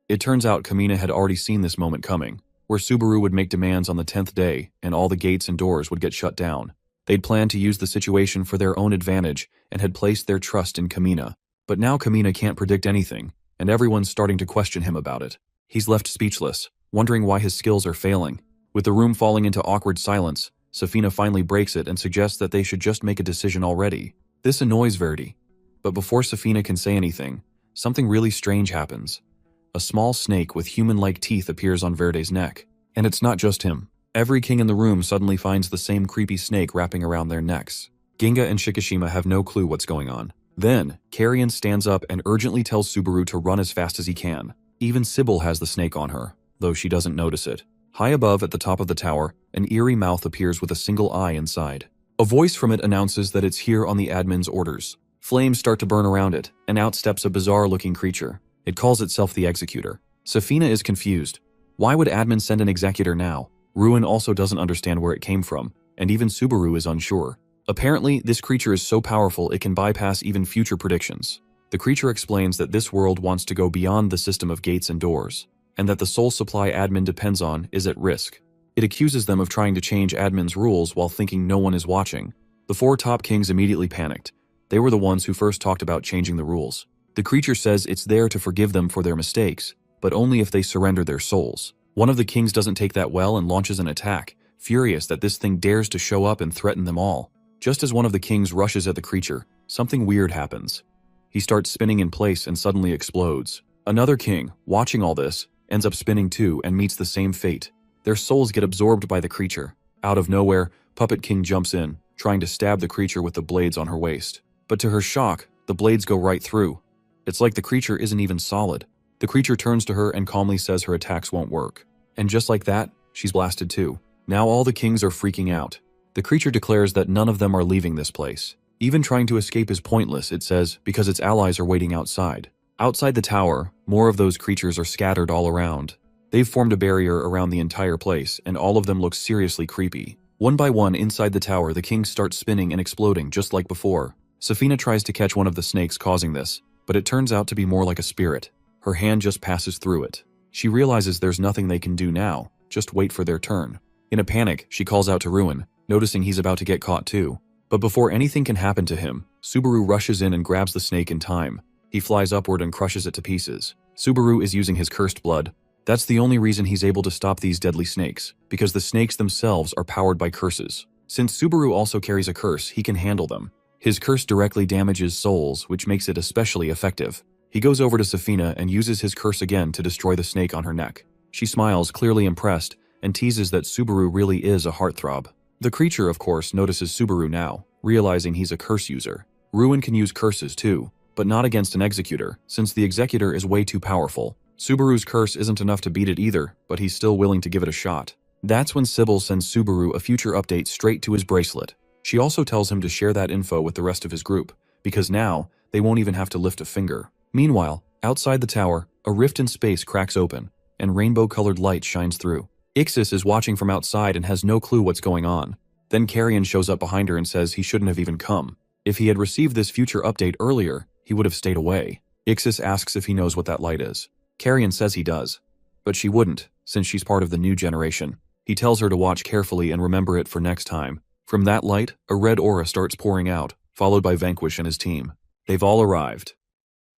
[SPEAKER 1] It turns out Kamina had already seen this moment coming, where Subaru would make demands on the 10th day and all the gates and doors would get shut down. They'd planned to use the situation for their own advantage and had placed their trust in Kamina. But now Kamina can't predict anything, and everyone's starting to question him about it. He's left speechless, wondering why his skills are failing. With the room falling into awkward silence, Safina finally breaks it and suggests that they should just make a decision already. This annoys Verdi. But before Safina can say anything, something really strange happens. A small snake with human-like teeth appears on Verde's neck. And it's not just him. Every king in the room suddenly finds the same creepy snake wrapping around their necks. Ginga and Shikishima have no clue what's going on. Then, Carrion stands up and urgently tells Subaru to run as fast as he can. Even Sybil has the snake on her, though she doesn't notice it. High above at the top of the tower, an eerie mouth appears with a single eye inside. A voice from it announces that it's here on the admin's orders. Flames start to burn around it, and out steps a bizarre-looking creature. It calls itself the Executor. Safina is confused. Why would admin send an executor now? Ruin also doesn't understand where it came from, and even Subaru is unsure. Apparently, this creature is so powerful it can bypass even future predictions. The creature explains that this world wants to go beyond the system of gates and doors, and that the sole supply admin depends on is at risk. It accuses them of trying to change admin's rules while thinking no one is watching. The four top kings immediately panicked. They were the ones who first talked about changing the rules. The creature says it's there to forgive them for their mistakes, but only if they surrender their souls. One of the kings doesn't take that well and launches an attack, furious that this thing dares to show up and threaten them all. Just as one of the kings rushes at the creature, something weird happens. He starts spinning in place and suddenly explodes. Another king, watching all this, ends up spinning too and meets the same fate. Their souls get absorbed by the creature. Out of nowhere, Puppet King jumps in, trying to stab the creature with the blades on her waist. But to her shock, the blades go right through. It's like the creature isn't even solid. The creature turns to her and calmly says her attacks won't work. And just like that, she's blasted too. Now all the kings are freaking out. The creature declares that none of them are leaving this place. Even trying to escape is pointless, it says, because its allies are waiting outside. Outside the tower, more of those creatures are scattered all around. They've formed a barrier around the entire place, and all of them look seriously creepy. One by one inside the tower, the kings start spinning and exploding just like before. Safina tries to catch one of the snakes causing this, but it turns out to be more like a spirit. Her hand just passes through it. She realizes there's nothing they can do now, just wait for their turn. In a panic, she calls out to Ruin, noticing he's about to get caught too. But before anything can happen to him, Subaru rushes in and grabs the snake in time. He flies upward and crushes it to pieces. Subaru is using his cursed blood. That's the only reason he's able to stop these deadly snakes, because the snakes themselves are powered by curses. Since Subaru also carries a curse, he can handle them. His curse directly damages souls, which makes it especially effective. He goes over to Safina and uses his curse again to destroy the snake on her neck. She smiles, clearly impressed, and teases that Subaru really is a heartthrob. The creature, of course, notices Subaru now, realizing he's a curse user. Ruin can use curses too, but not against an executor, since the executor is way too powerful. Subaru's curse isn't enough to beat it either, but he's still willing to give it a shot. That's when Sybil sends Subaru a future update straight to his bracelet. She also tells him to share that info with the rest of his group, because now, they won't even have to lift a finger. Meanwhile, outside the tower, a rift in space cracks open, and rainbow-colored light shines through. Ixis is watching from outside and has no clue what's going on. Then Carrion shows up behind her and says he shouldn't have even come. If he had received this future update earlier, he would have stayed away. Ixis asks if he knows what that light is. Carrion says he does, but she wouldn't, since she's part of the new generation. He tells her to watch carefully and remember it for next time. From that light, a red aura starts pouring out, followed by Vanquish and his team. They've all arrived.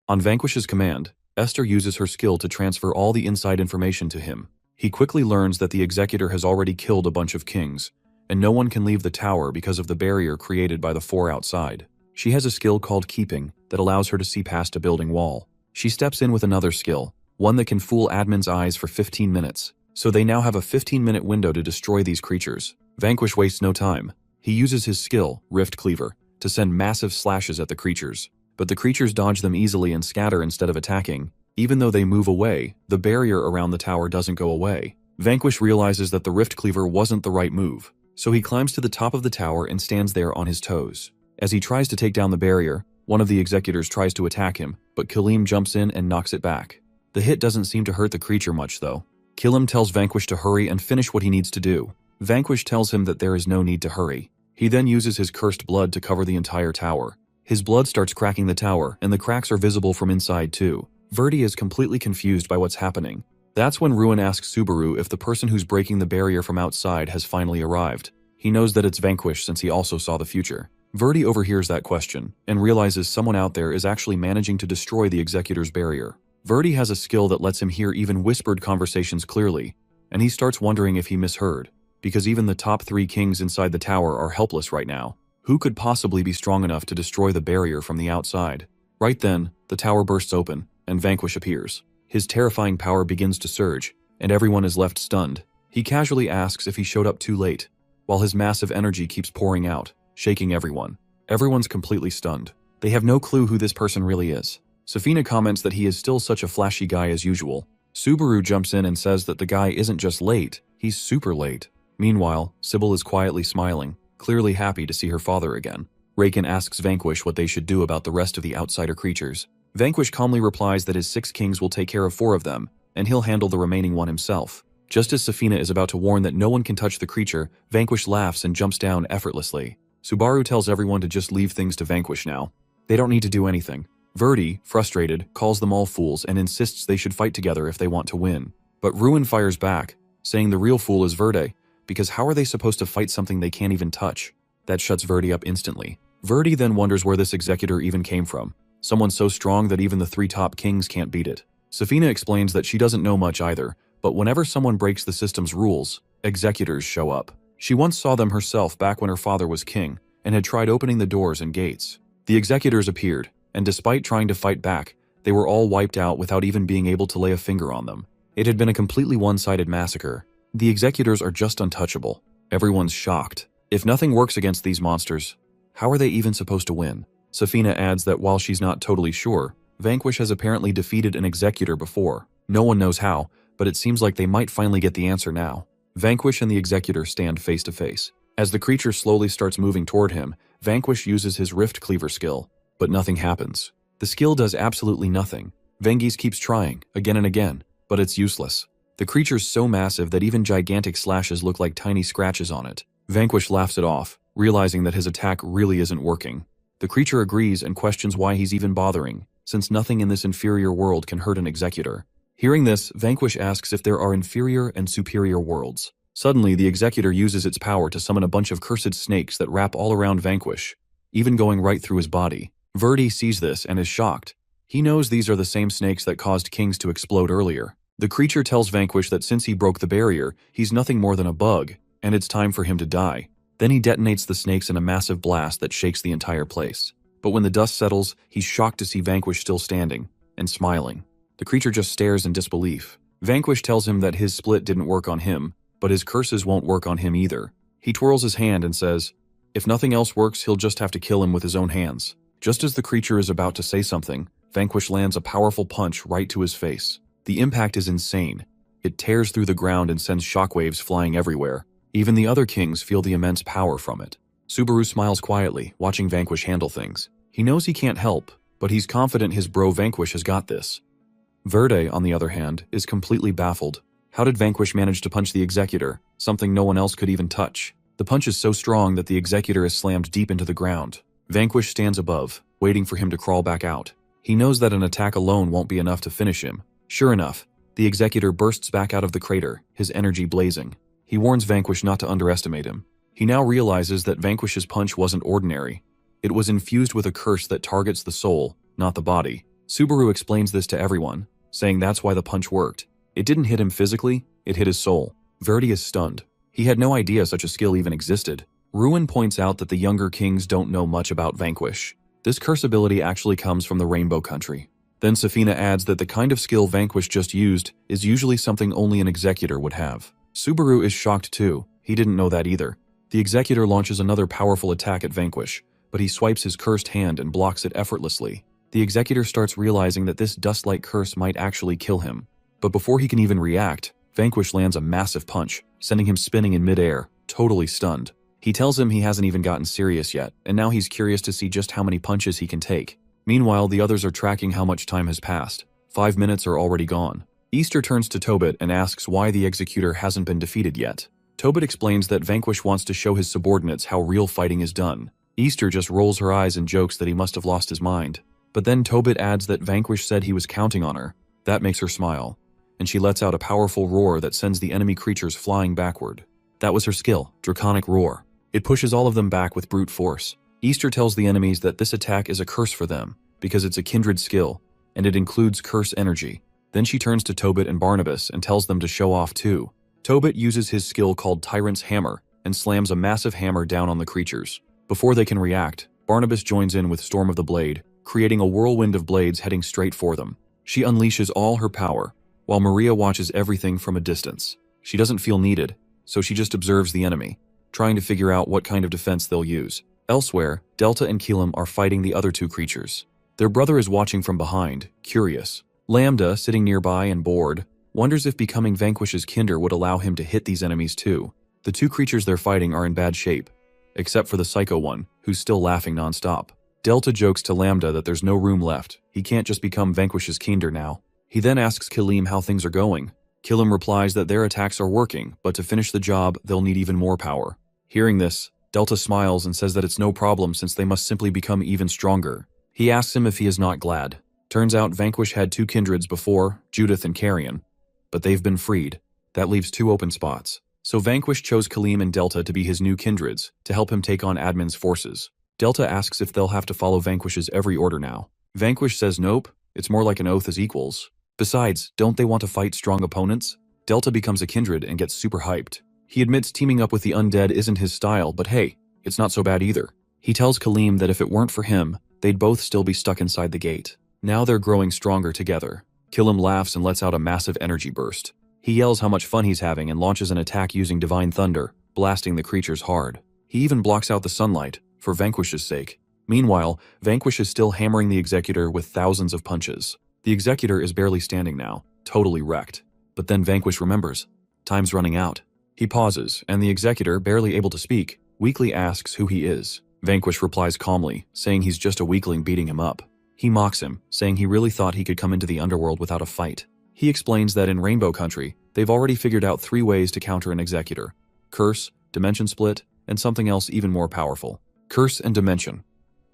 [SPEAKER 1] On Vanquish's command, Esther uses her skill to transfer all the inside information to him. He quickly learns that the executor has already killed a bunch of kings, and no one can leave the tower because of the barrier created by the four outside. She has a skill called Keeping that allows her to see past a building wall. She steps in with another skill, one that can fool admin's eyes for 15 minutes, so they now have a 15-minute window to destroy these creatures. Vanquish wastes no time. He uses his skill, Rift Cleaver, to send massive slashes at the creatures. But the creatures dodge them easily and scatter instead of attacking. Even though they move away, the barrier around the tower doesn't go away. Vanquish realizes that the Rift Cleaver wasn't the right move, so he climbs to the top of the tower and stands there on his toes. As he tries to take down the barrier, one of the executors tries to attack him, but Kilim jumps in and knocks it back. The hit doesn't seem to hurt the creature much though. Kilim tells Vanquish to hurry and finish what he needs to do. Vanquish tells him that there is no need to hurry. He then uses his cursed blood to cover the entire tower. His blood starts cracking the tower, and the cracks are visible from inside too. Verdi is completely confused by what's happening. That's when Ruin asks Subaru if the person who's breaking the barrier from outside has finally arrived. He knows that it's Vanquish since he also saw the future. Verdi overhears that question and realizes someone out there is actually managing to destroy the Executor's barrier. Verdi has a skill that lets him hear even whispered conversations clearly, and he starts wondering if he misheard, because even the top 3 kings inside the tower are helpless right now. Who could possibly be strong enough to destroy the barrier from the outside? Right then, the tower bursts open, and Vanquish appears. His terrifying power begins to surge, and everyone is left stunned. He casually asks if he showed up too late, while his massive energy keeps pouring out, shaking everyone. Everyone's completely stunned. They have no clue who this person really is. Safina comments that he is still such a flashy guy as usual. Subaru jumps in and says that the guy isn't just late, he's super late. Meanwhile, Sybil is quietly smiling, clearly happy to see her father again. Raken asks Vanquish what they should do about the rest of the outsider creatures. Vanquish calmly replies that his 6 kings will take care of 4 of them, and he'll handle the remaining one himself. Just as Safina is about to warn that no one can touch the creature, Vanquish laughs and jumps down effortlessly. Subaru tells everyone to just leave things to Vanquish now. They don't need to do anything. Verdi, frustrated, calls them all fools and insists they should fight together if they want to win. But Ruin fires back, saying the real fool is Verdi, because how are they supposed to fight something they can't even touch? That shuts Verdi up instantly. Verdi then wonders where this executor even came from. Someone so strong that even the 3 top kings can't beat it. Safina explains that she doesn't know much either, but whenever someone breaks the system's rules, executors show up. She once saw them herself back when her father was king, and had tried opening the doors and gates. The executors appeared, and despite trying to fight back, they were all wiped out without even being able to lay a finger on them. It had been a completely one-sided massacre. The executors are just untouchable. Everyone's shocked. If nothing works against these monsters, how are they even supposed to win? Safina adds that while she's not totally sure, Vanquish has apparently defeated an executor before. No one knows how, but it seems like they might finally get the answer now. Vanquish and the executor stand face to face. As the creature slowly starts moving toward him, Vanquish uses his Rift Cleaver skill, but nothing happens. The skill does absolutely nothing. Vengeance keeps trying, again and again, but it's useless. The creature's so massive that even gigantic slashes look like tiny scratches on it. Vanquish laughs it off, realizing that his attack really isn't working. The creature agrees and questions why he's even bothering, since nothing in this inferior world can hurt an executor. Hearing this, Vanquish asks if there are inferior and superior worlds. Suddenly, the executor uses its power to summon a bunch of cursed snakes that wrap all around Vanquish, even going right through his body. Verdi sees this and is shocked. He knows these are the same snakes that caused kings to explode earlier. The creature tells Vanquish that since he broke the barrier, he's nothing more than a bug, and it's time for him to die. Then he detonates the snakes in a massive blast that shakes the entire place. But when the dust settles, he's shocked to see Vanquish still standing, and smiling. The creature just stares in disbelief. Vanquish tells him that his split didn't work on him, but his curses won't work on him either. He twirls his hand and says, if nothing else works, he'll just have to kill him with his own hands. Just as the creature is about to say something, Vanquish lands a powerful punch right to his face. The impact is insane. It tears through the ground and sends shockwaves flying everywhere. Even the other kings feel the immense power from it. Subaru smiles quietly, watching Vanquish handle things. He knows he can't help, but he's confident his bro Vanquish has got this. Verde, on the other hand, is completely baffled. How did Vanquish manage to punch the executor, something no one else could even touch? The punch is so strong that the executor is slammed deep into the ground. Vanquish stands above, waiting for him to crawl back out. He knows that an attack alone won't be enough to finish him. Sure enough, the executor bursts back out of the crater, his energy blazing. He warns Vanquish not to underestimate him. He now realizes that Vanquish's punch wasn't ordinary. It was infused with a curse that targets the soul, not the body. Subaru explains this to everyone, saying that's why the punch worked. It didn't hit him physically, it hit his soul. Verdi is stunned. He had no idea such a skill even existed. Ruin points out that the younger kings don't know much about Vanquish. This curse ability actually comes from the Rainbow Country. Then Safina adds that the kind of skill Vanquish just used is usually something only an executor would have. Subaru is shocked too. He didn't know that either. The executor launches another powerful attack at Vanquish, but he swipes his cursed hand and blocks it effortlessly. The executor starts realizing that this dust-like curse might actually kill him. But before he can even react, Vanquish lands a massive punch, sending him spinning in midair, totally stunned. He tells him he hasn't even gotten serious yet, and now he's curious to see just how many punches he can take. Meanwhile, the others are tracking how much time has passed. 5 minutes are already gone. Easter turns to Tobit and asks why the executor hasn't been defeated yet. Tobit explains that Vanquish wants to show his subordinates how real fighting is done. Easter just rolls her eyes and jokes that he must have lost his mind. But then Tobit adds that Vanquish said he was counting on her. That makes her smile, and she lets out a powerful roar that sends the enemy creatures flying backward. That was her skill, Draconic Roar. It pushes all of them back with brute force. Easter tells the enemies that this attack is a curse for them, because it's a kindred skill, and it includes curse energy. Then she turns to Tobit and Barnabas and tells them to show off too. Tobit uses his skill called Tyrant's Hammer and slams a massive hammer down on the creatures. Before they can react, Barnabas joins in with Storm of the Blade, creating a whirlwind of blades heading straight for them. She unleashes all her power, while Maria watches everything from a distance. She doesn't feel needed, so she just observes the enemy, trying to figure out what kind of defense they'll use. Elsewhere, Delta and Keelam are fighting the other two creatures. Their brother is watching from behind, curious. Lambda, sitting nearby and bored, wonders if becoming Vanquish's Kinder would allow him to hit these enemies too. The two creatures they're fighting are in bad shape, except for the psycho one, who's still laughing nonstop. Delta jokes to Lambda that there's no room left. He can't just become Vanquish's Kinder now. He then asks Keelam how things are going. Keelam replies that their attacks are working, but to finish the job, they'll need even more power. Hearing this, Delta smiles and says that it's no problem since they must simply become even stronger. He asks him if he is not glad. Turns out Vanquish had two kindreds before, Judith and Carrion, but they've been freed. That leaves two open spots. So Vanquish chose Keelam and Delta to be his new kindreds, to help him take on Admin's forces. Delta asks if they'll have to follow Vanquish's every order now. Vanquish says nope, it's more like an oath as equals. Besides, don't they want to fight strong opponents? Delta becomes a kindred and gets super hyped. He admits teaming up with the undead isn't his style, but hey, it's not so bad either. He tells Keelam that if it weren't for him, they'd both still be stuck inside the gate. Now they're growing stronger together. Keelam laughs and lets out a massive energy burst. He yells how much fun he's having and launches an attack using Divine Thunder, blasting the creatures hard. He even blocks out the sunlight, for Vanquish's sake. Meanwhile, Vanquish is still hammering the Executor with thousands of punches. The Executor is barely standing now, totally wrecked. But then Vanquish remembers. Time's running out. He pauses, and the Executor, barely able to speak, weakly asks who he is. Vanquish replies calmly, saying he's just a weakling beating him up. He mocks him, saying he really thought he could come into the underworld without a fight. He explains that in Rainbow Country, they've already figured out 3 ways to counter an Executor: Curse, Dimension Split, and something else even more powerful. Curse and Dimension.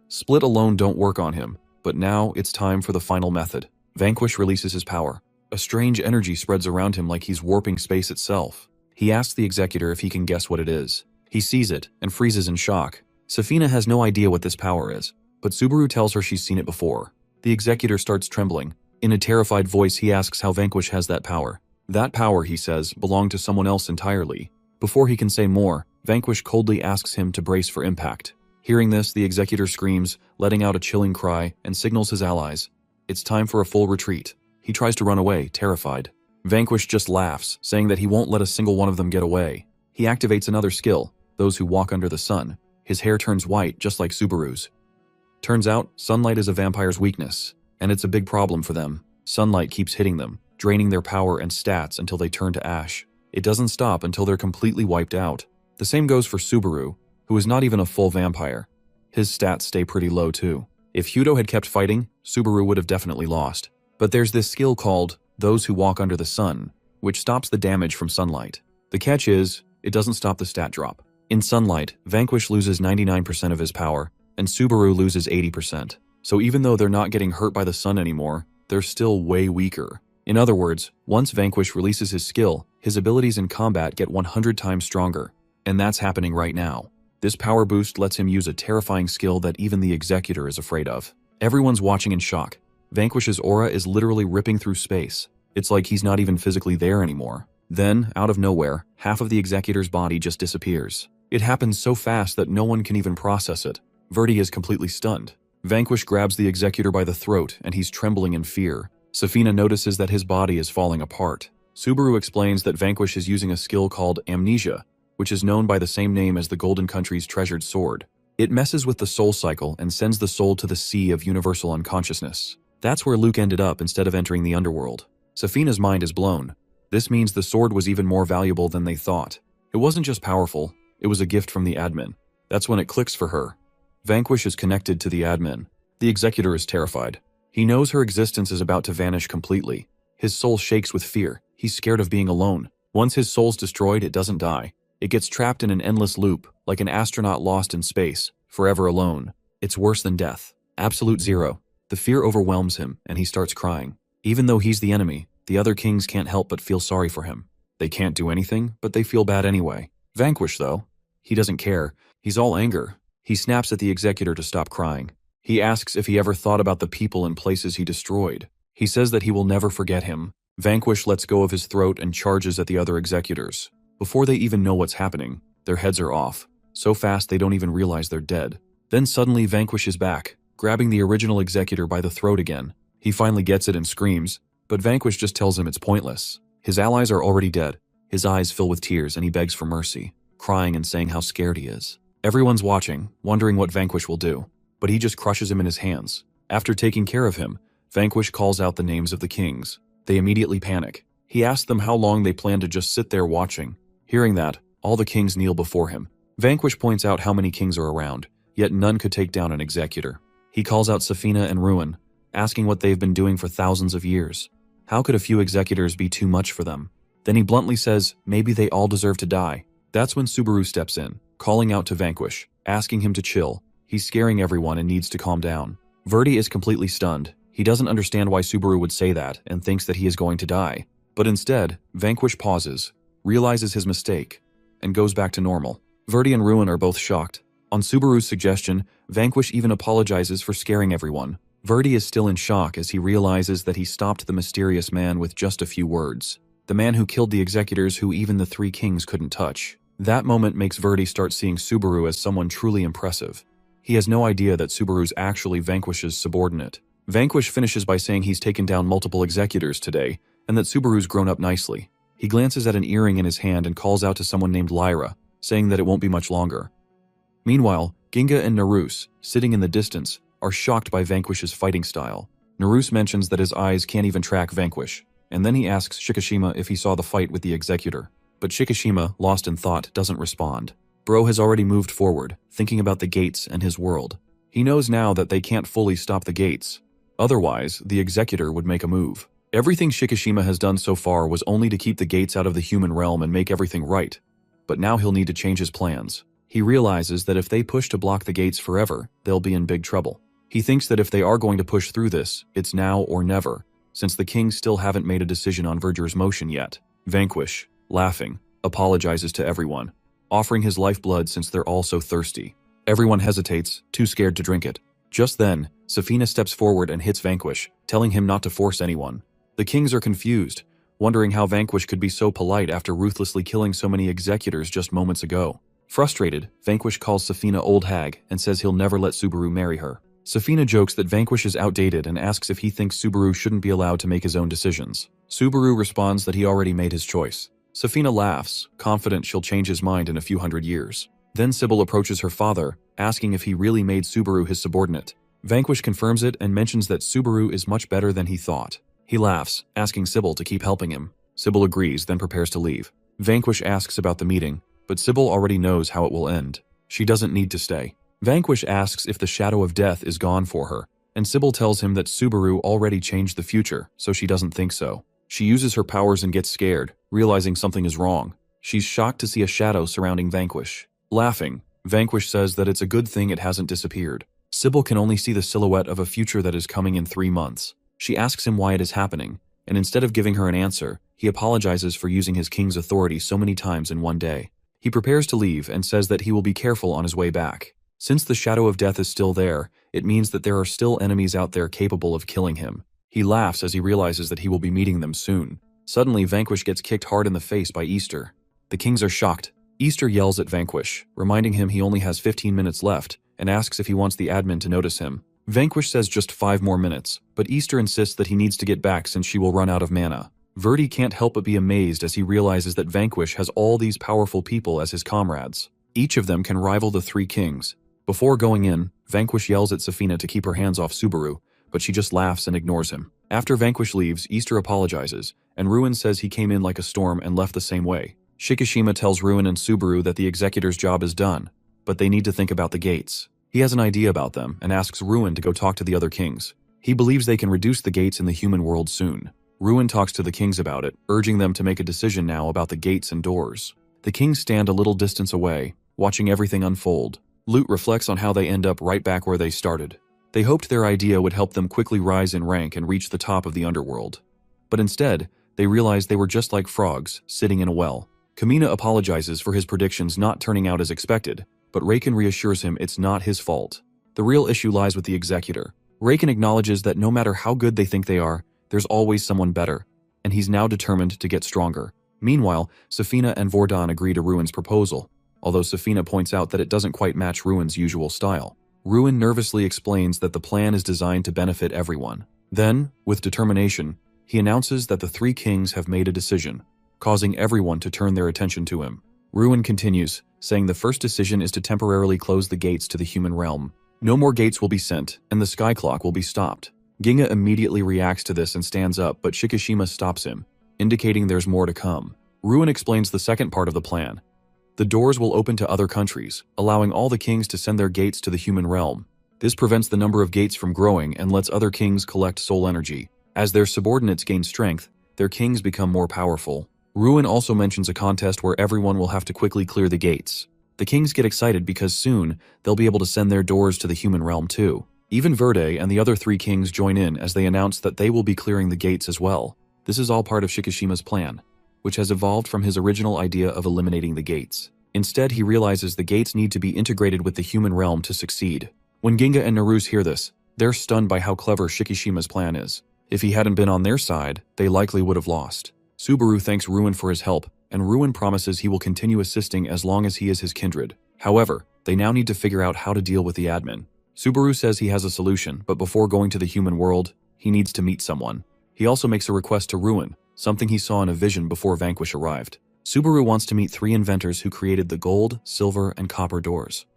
[SPEAKER 1] Split alone don't work on him, but now it's time for the final method. Vanquish releases his power. A strange energy spreads around him like he's warping space itself. He asks the Executor if he can guess what it is. He sees it and freezes in shock. Safina has no idea what this power is, but Subaru tells her she's seen it before. The Executor starts trembling. In a terrified voice, he asks how Vanquish has that power. That power, he says, belonged to someone else entirely. Before he can say more, Vanquish coldly asks him to brace for impact. Hearing this, the Executor screams, letting out a chilling cry, and signals his allies. It's time for a full retreat. He tries to run away, terrified. Vanquish just laughs, saying that he won't let a single one of them get away. He activates another skill, Those Who Walk Under the Sun. His hair turns white, just like Subaru's. Turns out, sunlight is a vampire's weakness, and it's a big problem for them. Sunlight keeps hitting them, draining their power and stats until they turn to ash. It doesn't stop until they're completely wiped out. The same goes for Subaru, who is not even a full vampire. His stats stay pretty low too. If Hudo had kept fighting, Subaru would have definitely lost. But there's this skill called Those Who Walk Under the Sun, which stops the damage from sunlight. The catch is, it doesn't stop the stat drop. In sunlight, Vanquish loses 99% of his power, and Subaru loses 80%. So even though they're not getting hurt by the sun anymore, they're still way weaker. In other words, once Vanquish releases his skill, his abilities in combat get 100 times stronger. And that's happening right now. This power boost lets him use a terrifying skill that even the Executor is afraid of. Everyone's watching in shock. Vanquish's aura is literally ripping through space. It's like he's not even physically there anymore. Then, out of nowhere, half of the Executor's body just disappears. It happens so fast that no one can even process it. Verdi is completely stunned. Vanquish grabs the Executor by the throat, and he's trembling in fear. Safina notices that his body is falling apart. Subaru explains that Vanquish is using a skill called Amnesia, which is known by the same name as the Golden Country's treasured sword. It messes with the soul cycle and sends the soul to the sea of universal unconsciousness. That's where Luke ended up instead of entering the underworld. Safina's mind is blown. This means the sword was even more valuable than they thought. It wasn't just powerful, it was a gift from the admin. That's when it clicks for her. Vanquish is connected to the admin. The Executor is terrified. He knows her existence is about to vanish completely. His soul shakes with fear. He's scared of being alone. Once his soul's destroyed, it doesn't die. It gets trapped in an endless loop, like an astronaut lost in space, forever alone. It's worse than death. Absolute zero. The fear overwhelms him, and he starts crying. Even though he's the enemy, the other kings can't help but feel sorry for him. They can't do anything, but they feel bad anyway. Vanquish, though, He doesn't care. He's all anger. He snaps at the executor to stop crying. He asks if he ever thought about the people and places he destroyed. He says that he will never forget him. Vanquish lets go of his throat and charges at the other executors. Before they even know what's happening, their heads are off. So fast they don't even realize they're dead. Then suddenly Vanquish is back, grabbing the original executor by the throat again. He finally gets it and screams, but Vanquish just tells him it's pointless. His allies are already dead. His eyes fill with tears and he begs for mercy, crying and saying how scared he is. Everyone's watching, wondering what Vanquish will do, but he just crushes him in his hands. After taking care of him, Vanquish calls out the names of the kings. They immediately panic. He asks them how long they plan to just sit there watching. Hearing that, all the kings kneel before him. Vanquish points out how many kings are around, yet none could take down an executor. He calls out Safina and Ruin, asking what they've been doing for thousands of years. How could a few executors be too much for them? Then he bluntly says maybe they all deserve to die. That's when Subaru steps in, calling out to Vanquish, asking him to chill. He's scaring everyone and needs to calm down. Verdi is completely stunned. He doesn't understand why Subaru would say that and thinks that he is going to die. But instead, Vanquish pauses, realizes his mistake, and goes back to normal. Verdi and Ruin are both shocked. On Subaru's suggestion, Vanquish even apologizes for scaring everyone. Verdi is still in shock as he realizes that he stopped the mysterious man with just a few words. The man who killed the executors who even the three kings couldn't touch. That moment makes Verdi start seeing Subaru as someone truly impressive. He has no idea that Subaru's actually Vanquish's subordinate. Vanquish finishes by saying he's taken down multiple executors today, and that Subaru's grown up nicely. He glances at an earring in his hand and calls out to someone named Lyra, saying that it won't be much longer. Meanwhile, Ginga and Naruse, sitting in the distance, are shocked by Vanquish's fighting style. Naruse mentions that his eyes can't even track Vanquish, and then he asks Shikishima if he saw the fight with the executor. But Shikishima, lost in thought, doesn't respond. Bro has already moved forward, thinking about the gates and his world. He knows now that they can't fully stop the gates. Otherwise, the executor would make a move. Everything Shikishima has done so far was only to keep the gates out of the human realm and make everything right. But now he'll need to change his plans. He realizes that if they push to block the gates forever, they'll be in big trouble. He thinks that if they are going to push through this, it's now or never, since the kings still haven't made a decision on Verger's motion yet. Vanquish, laughing, apologizes to everyone, offering his lifeblood since they're all so thirsty. Everyone hesitates, too scared to drink it. Just then, Safina steps forward and hits Vanquish, telling him not to force anyone. The kings are confused, wondering how Vanquish could be so polite after ruthlessly killing so many executors just moments ago. Frustrated, Vanquish calls Safina old hag and says he'll never let Subaru marry her. Safina jokes that Vanquish is outdated and asks if he thinks Subaru shouldn't be allowed to make his own decisions. Subaru responds that he already made his choice. Safina laughs, confident she'll change his mind in a few hundred years. Then Sybil approaches her father, asking if he really made Subaru his subordinate. Vanquish confirms it and mentions that Subaru is much better than he thought. He laughs, asking Sybil to keep helping him. Sybil agrees, then prepares to leave. Vanquish asks about the meeting, but Sybil already knows how it will end. She doesn't need to stay. Vanquish asks if the shadow of death is gone for her, and Sybil tells him that Subaru already changed the future, so she doesn't think so. She uses her powers and gets scared, realizing something is wrong. She's shocked to see a shadow surrounding Vanquish. Laughing, Vanquish says that it's a good thing it hasn't disappeared. Sybil can only see the silhouette of a future that is coming in 3 months. She asks him why it is happening, and instead of giving her an answer, he apologizes for using his king's authority so many times in one day. He prepares to leave and says that he will be careful on his way back. Since the shadow of death is still there, it means that there are still enemies out there capable of killing him. He laughs as he realizes that he will be meeting them soon. Suddenly, Vanquish gets kicked hard in the face by Easter. The kings are shocked. Easter yells at Vanquish, reminding him he only has 15 minutes left, and asks if he wants the admin to notice him. Vanquish says just 5 more minutes, but Easter insists that he needs to get back since she will run out of mana. Verdi can't help but be amazed as he realizes that Vanquish has all these powerful people as his comrades. Each of them can rival the 3 kings. Before going in, Vanquish yells at Safina to keep her hands off Subaru, but she just laughs and ignores him. After Vanquish leaves, Easter apologizes, and Ruin says he came in like a storm and left the same way. Shikishima tells Ruin and Subaru that the executor's job is done, but they need to think about the gates. He has an idea about them and asks Ruin to go talk to the other kings. He believes they can reduce the gates in the human world soon. Ruin talks to the kings about it, urging them to make a decision now about the gates and doors. The kings stand a little distance away, watching everything unfold. Lute reflects on how they end up right back where they started. They hoped their idea would help them quickly rise in rank and reach the top of the underworld. But instead, they realized they were just like frogs, sitting in a well. Kamina apologizes for his predictions not turning out as expected, but Raken reassures him it's not his fault. The real issue lies with the executor. Raken acknowledges that no matter how good they think they are, there's always someone better, and he's now determined to get stronger. Meanwhile, Safina and Vordan agree to Ruin's proposal, although Safina points out that it doesn't quite match Ruin's usual style. Ruin nervously explains that the plan is designed to benefit everyone. Then, with determination, he announces that the three kings have made a decision, causing everyone to turn their attention to him. Ruin continues, saying the first decision is to temporarily close the gates to the human realm. No more gates will be sent, and the sky clock will be stopped. Ginga immediately reacts to this and stands up, but Shikishima stops him, indicating there's more to come. Ruin explains the second part of the plan. The doors will open to other countries, allowing all the kings to send their gates to the human realm. This prevents the number of gates from growing and lets other kings collect soul energy. As their subordinates gain strength, their kings become more powerful. Ruin also mentions a contest where everyone will have to quickly clear the gates. The kings get excited because soon, they'll be able to send their doors to the human realm too. Even Verde and the other three kings join in as they announce that they will be clearing the gates as well. This is all part of Shikishima's plan, which has evolved from his original idea of eliminating the gates. Instead, he realizes the gates need to be integrated with the human realm to succeed. When Ginga and Naruse hear this, they're stunned by how clever Shikishima's plan is. If he hadn't been on their side, they likely would have lost. Subaru thanks Ruin for his help, and Ruin promises he will continue assisting as long as he is his kindred. However, they now need to figure out how to deal with the admin. Subaru says he has a solution, but before going to the human world, he needs to meet someone. He also makes a request to Ruin, something he saw in a vision before Vanquish arrived. Subaru wants to meet three inventors who created the gold, silver, and copper doors.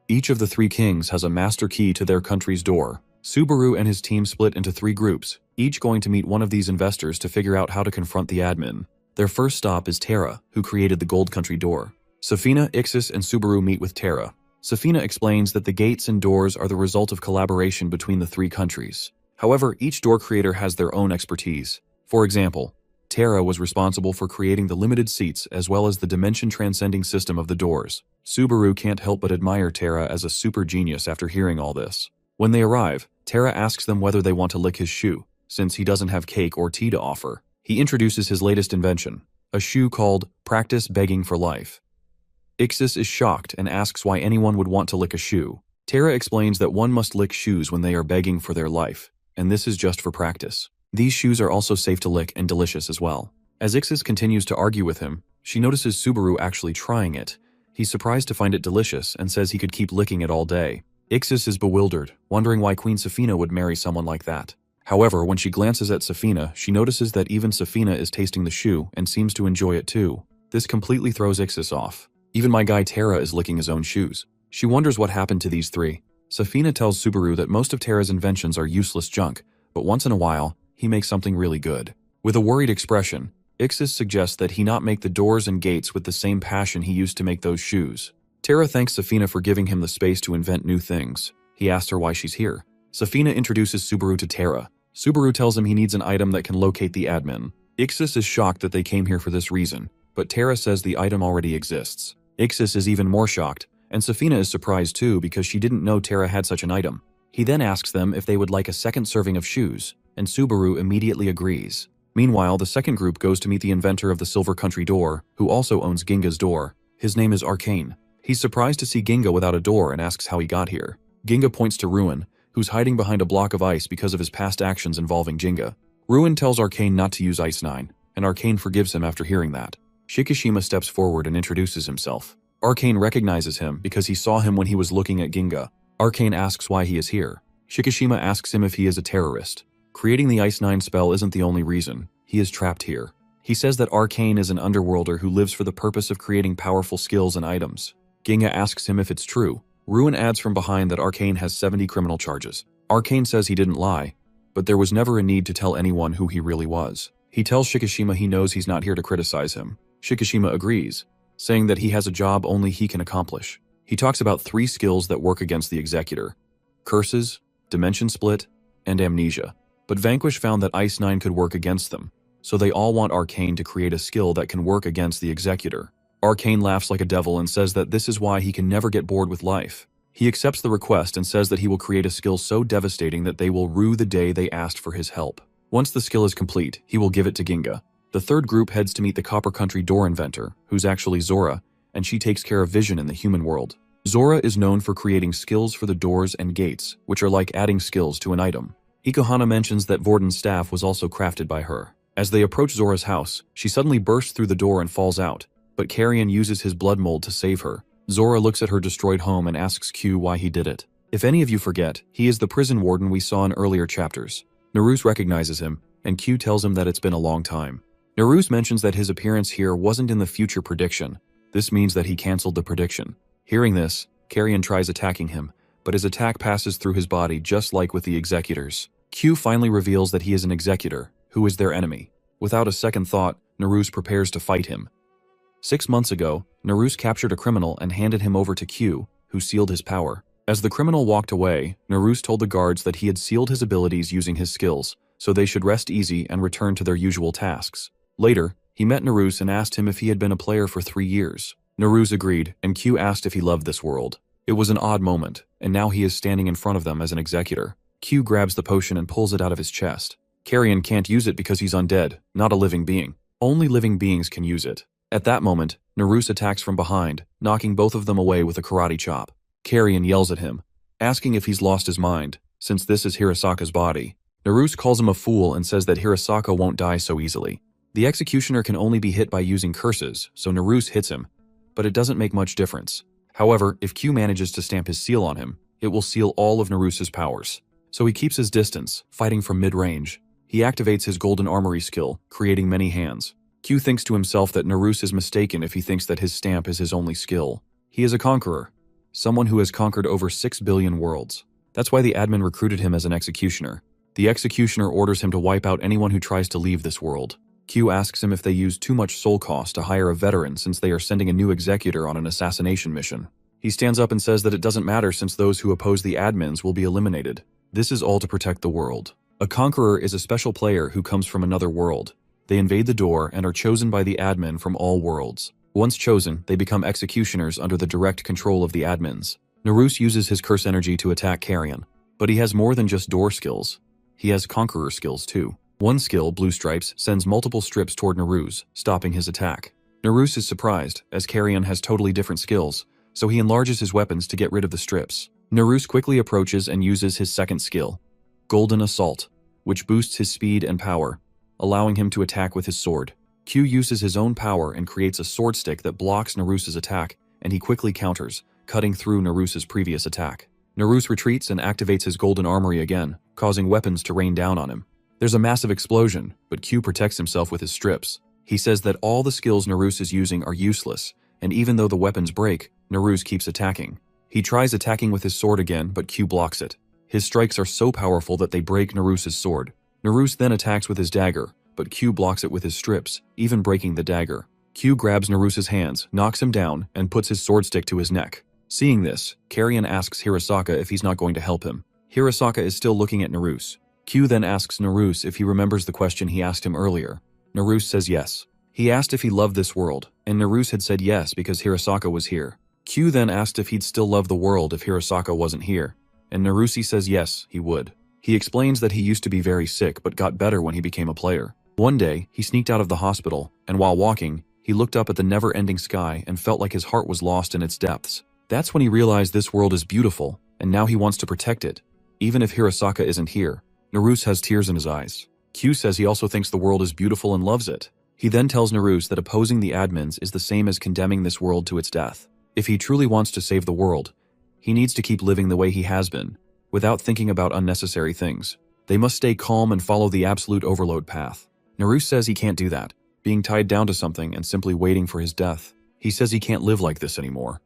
[SPEAKER 1] Each of the three kings has a master key to their country's door. Subaru and his team split into three groups, each going to meet one of these investors to figure out how to confront the admin. Their first stop is Terra, who created the gold country door. Safina, Ixis, and Subaru meet with Terra. Safina explains that the gates and doors are the result of collaboration between the three countries. However, each door creator has their own expertise. For example, Terra was responsible for creating the limited seats as well as the dimension-transcending system of the doors. Subaru can't help but admire Terra as a super genius after hearing all this. When they arrive, Terra asks them whether they want to lick his shoe, since he doesn't have cake or tea to offer. He introduces his latest invention, a shoe called Practice Begging for Life. Ixis is shocked and asks why anyone would want to lick a shoe. Terra explains that one must lick shoes when they are begging for their life, and this is just for practice. These shoes are also safe to lick and delicious as well. As Ixis continues to argue with him, she notices Subaru actually trying it. He's surprised to find it delicious and says he could keep licking it all day. Ixis is bewildered, wondering why Queen Safina would marry someone like that. However, when she glances at Safina, she notices that even Safina is tasting the shoe and seems to enjoy it too. This completely throws Ixis off. Even my guy Terra is licking his own shoes. She wonders what happened to these three. Safina tells Subaru that most of Terra's inventions are useless junk, but once in a while, he makes something really good. With a worried expression, Ixis suggests that he not make the doors and gates with the same passion he used to make those shoes. Terra thanks Safina for giving him the space to invent new things. He asks her why she's here. Safina introduces Subaru to Terra. Subaru tells him he needs an item that can locate the admin. Ixis is shocked that they came here for this reason, but Terra says the item already exists. Ixis is even more shocked, and Safina is surprised too because she didn't know Terra had such an item. He then asks them if they would like a second serving of shoes, and Subaru immediately agrees. Meanwhile, the second group goes to meet the inventor of the Silver Country door, who also owns Ginga's door. His name is Arcane. He's surprised to see Ginga without a door and asks how he got here. Ginga points to Ruin, who's hiding behind a block of ice because of his past actions involving Ginga. Ruin tells Arcane not to use Ice 9, and Arcane forgives him after hearing that. Shikishima steps forward and introduces himself. Arcane recognizes him because he saw him when he was looking at Ginga. Arcane asks why he is here. Shikishima asks him if he is a terrorist. Creating the Ice 9 spell isn't the only reason. He is trapped here. He says that Arcane is an underworlder who lives for the purpose of creating powerful skills and items. Ginga asks him if it's true. Ruin adds from behind that Arcane has 70 criminal charges. Arcane says he didn't lie, but there was never a need to tell anyone who he really was. He tells Shikishima he knows he's not here to criticize him. Shikishima agrees, saying that he has a job only he can accomplish. He talks about 3 skills that work against the Executor: curses, dimension split, and amnesia. But Vanquish found that Ice 9 could work against them, so they all want Arcane to create a skill that can work against the Executor. Arcane laughs like a devil and says that this is why he can never get bored with life. He accepts the request and says that he will create a skill so devastating that they will rue the day they asked for his help. Once the skill is complete, he will give it to Ginga. The third group heads to meet the Copper Country door inventor, who's actually Zora, and she takes care of vision in the human world. Zora is known for creating skills for the doors and gates, which are like adding skills to an item. Ikuhana mentions that Vorden's staff was also crafted by her. As they approach Zora's house, she suddenly bursts through the door and falls out, but Carrion uses his blood mold to save her. Zora looks at her destroyed home and asks Q why he did it. If any of you forget, he is the prison warden we saw in earlier chapters. Naruse recognizes him, and Q tells him that it's been a long time. Naruse mentions that his appearance here wasn't in the future prediction. This means that he cancelled the prediction. Hearing this, Carrion tries attacking him, but his attack passes through his body just like with the executors. Q finally reveals that he is an executor, who is their enemy. Without a second thought, Naruse prepares to fight him. 6 months ago, Naruse captured a criminal and handed him over to Q, who sealed his power. As the criminal walked away, Naruse told the guards that he had sealed his abilities using his skills, so they should rest easy and return to their usual tasks. Later, he met Naruse and asked him if he had been a player for 3 years. Naruse agreed, and Q asked if he loved this world. It was an odd moment, and now he is standing in front of them as an executor. Q grabs the potion and pulls it out of his chest. Carrion can't use it because he's undead, not a living being. Only living beings can use it. At that moment, Naruse attacks from behind, knocking both of them away with a karate chop. Carrion yells at him, asking if he's lost his mind, since this is Hirasaka's body. Naruse calls him a fool and says that Hirasaka won't die so easily. The executioner can only be hit by using curses, so Naruse hits him, but it doesn't make much difference. However, if Q manages to stamp his seal on him, it will seal all of Naruse's powers. So he keeps his distance, fighting from mid-range. He activates his Golden Armory skill, creating many hands. Q thinks to himself that Naruse is mistaken if he thinks that his stamp is his only skill. He is a conqueror, someone who has conquered over 6 billion worlds. That's why the admin recruited him as an executioner. The executioner orders him to wipe out anyone who tries to leave this world. Q asks him if they use too much soul cost to hire a veteran since they are sending a new executor on an assassination mission. He stands up and says that it doesn't matter since those who oppose the admins will be eliminated. This is all to protect the world. A conqueror is a special player who comes from another world. They invade the door and are chosen by the admin from all worlds. Once chosen, they become executioners under the direct control of the admins. Naruse uses his curse energy to attack Carrion, but he has more than just door skills. He has conqueror skills too. One skill, Blue Stripes, sends multiple strips toward Naruse, stopping his attack. Naruse is surprised, as Carrion has totally different skills, so he enlarges his weapons to get rid of the strips. Naruse quickly approaches and uses his second skill, Golden Assault, which boosts his speed and power, allowing him to attack with his sword. Q uses his own power and creates a sword stick that blocks Naruse's attack, and he quickly counters, cutting through Naruse's previous attack. Naruse retreats and activates his Golden Armory again, causing weapons to rain down on him. There's a massive explosion, but Q protects himself with his strips. He says that all the skills Naruse is using are useless, and even though the weapons break, Naruse keeps attacking. He tries attacking with his sword again, but Q blocks it. His strikes are so powerful that they break Naruse's sword. Naruse then attacks with his dagger, but Q blocks it with his strips, even breaking the dagger. Q grabs Naruse's hands, knocks him down, and puts his sword stick to his neck. Seeing this, Carrion asks Hirasaka if he's not going to help him. Hirasaka is still looking at Naruse. Q then asks Naruse if he remembers the question he asked him earlier. Naruse says yes. He asked if he loved this world, and Naruse had said yes because Hirasaka was here. Q then asked if he'd still love the world if Hirasaka wasn't here, and Naruse says yes, he would. He explains that he used to be very sick but got better when he became a player. One day, he sneaked out of the hospital, and while walking, he looked up at the never-ending sky and felt like his heart was lost in its depths. That's when he realized this world is beautiful, and now he wants to protect it, even if Hirasaka isn't here. Naruse has tears in his eyes. Q says he also thinks the world is beautiful and loves it. He then tells Naruse that opposing the admins is the same as condemning this world to its death. If he truly wants to save the world, he needs to keep living the way he has been, without thinking about unnecessary things. They must stay calm and follow the absolute overload path. Naruse says he can't do that, being tied down to something and simply waiting for his death. He says he can't live like this anymore.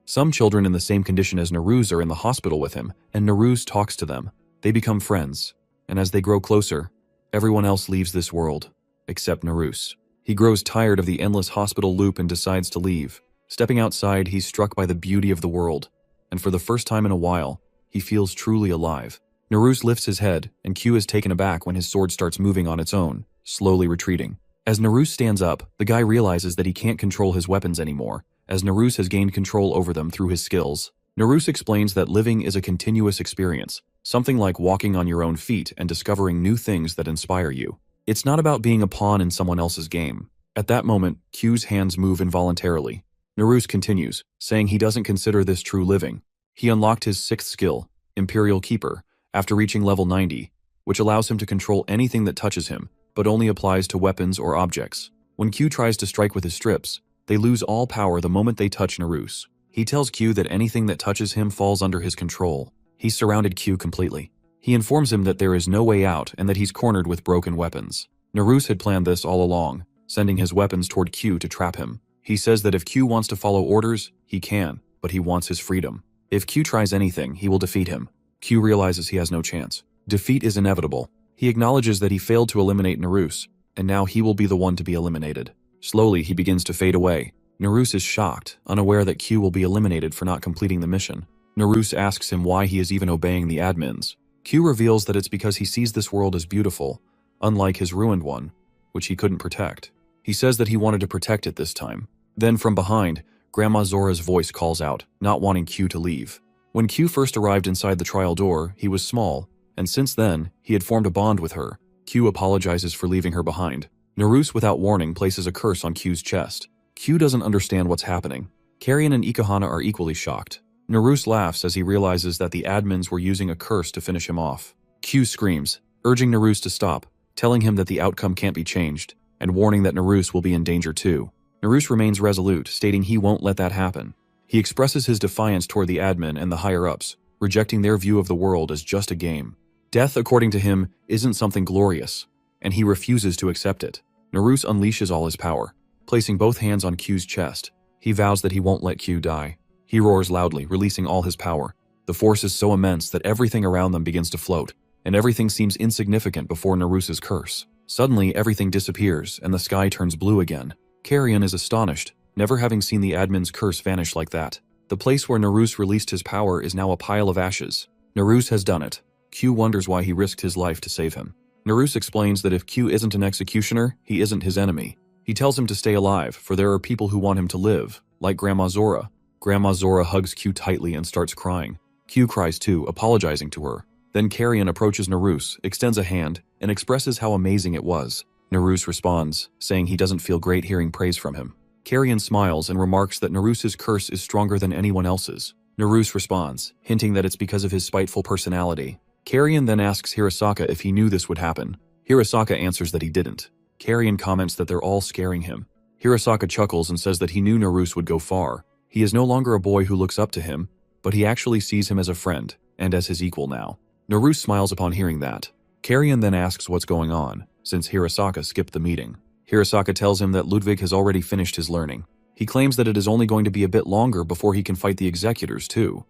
[SPEAKER 1] Some children in the same condition as Naruse are in the hospital with him, and Naruse talks to them. They become friends, and as they grow closer, everyone else leaves this world, except Naruse. He grows tired of the endless hospital loop and decides to leave. Stepping outside, he's struck by the beauty of the world, and for the first time in a while, he feels truly alive. Naruse lifts his head, and Q is taken aback when his sword starts moving on its own, slowly retreating. As Naruse stands up, the guy realizes that he can't control his weapons anymore, as Naruse has gained control over them through his skills. Naruse explains that living is a continuous experience, something like walking on your own feet and discovering new things that inspire you. It's not about being a pawn in someone else's game. At that moment, Q's hands move involuntarily. Naruse continues, saying he doesn't consider this true living. He unlocked his 6th skill, Imperial Keeper, after reaching level 90, which allows him to control anything that touches him, but only applies to weapons or objects. When Q tries to strike with his strips, they lose all power the moment they touch Naruse. He tells Q that anything that touches him falls under his control. He's surrounded Q completely. He informs him that there is no way out and that he's cornered with broken weapons. Naruse had planned this all along, sending his weapons toward Q to trap him. He says that if Q wants to follow orders, he can, but he wants his freedom. If Q tries anything, he will defeat him. Q realizes he has no chance. Defeat is inevitable. He acknowledges that he failed to eliminate Naruse, and now he will be the one to be eliminated. Slowly, he begins to fade away. Naruse is shocked, unaware that Q will be eliminated for not completing the mission. Naruse asks him why he is even obeying the admins. Q reveals that it's because he sees this world as beautiful, unlike his ruined one, which he couldn't protect. He says that he wanted to protect it this time. Then from behind, Grandma Zora's voice calls out, not wanting Q to leave. When Q first arrived inside the trial door, he was small, and since then, he had formed a bond with her. Q apologizes for leaving her behind. Naruse, without warning, places a curse on Q's chest. Q doesn't understand what's happening. Carrion and Ikuhana are equally shocked. Naruse laughs as he realizes that the admins were using a curse to finish him off. Q screams, urging Naruse to stop, telling him that the outcome can't be changed, and warning that Naruse will be in danger too. Naruse remains resolute, stating he won't let that happen. He expresses his defiance toward the admin and the higher-ups, rejecting their view of the world as just a game. Death, according to him, isn't something glorious, and he refuses to accept it. Naruse unleashes all his power. Placing both hands on Q's chest, he vows that he won't let Q die. He roars loudly, releasing all his power. The force is so immense that everything around them begins to float, and everything seems insignificant before Naruse's curse. Suddenly, everything disappears, and the sky turns blue again. Carrion is astonished, never having seen the admin's curse vanish like that. The place where Naruse released his power is now a pile of ashes. Naruse has done it. Q wonders why he risked his life to save him. Naruse explains that if Q isn't an executioner, he isn't his enemy. He tells him to stay alive, for there are people who want him to live, like Grandma Zora. Grandma Zora hugs Q tightly and starts crying. Q cries too, apologizing to her. Then Carrion approaches Naruse, extends a hand, and expresses how amazing it was. Naruse responds, saying he doesn't feel great hearing praise from him. Carrion smiles and remarks that Naruse's curse is stronger than anyone else's. Naruse responds, hinting that it's because of his spiteful personality. Carrion then asks Hirasaka if he knew this would happen. Hirasaka answers that he didn't. Carrion comments that they're all scaring him. Hirasaka chuckles and says that he knew Naruse would go far. He is no longer a boy who looks up to him, but he actually sees him as a friend, and as his equal now. Naruse smiles upon hearing that. Carrion then asks what's going on, since Hirasaka skipped the meeting. Hirasaka tells him that Ludwig has already finished his learning. He claims that it is only going to be a bit longer before he can fight the executors too.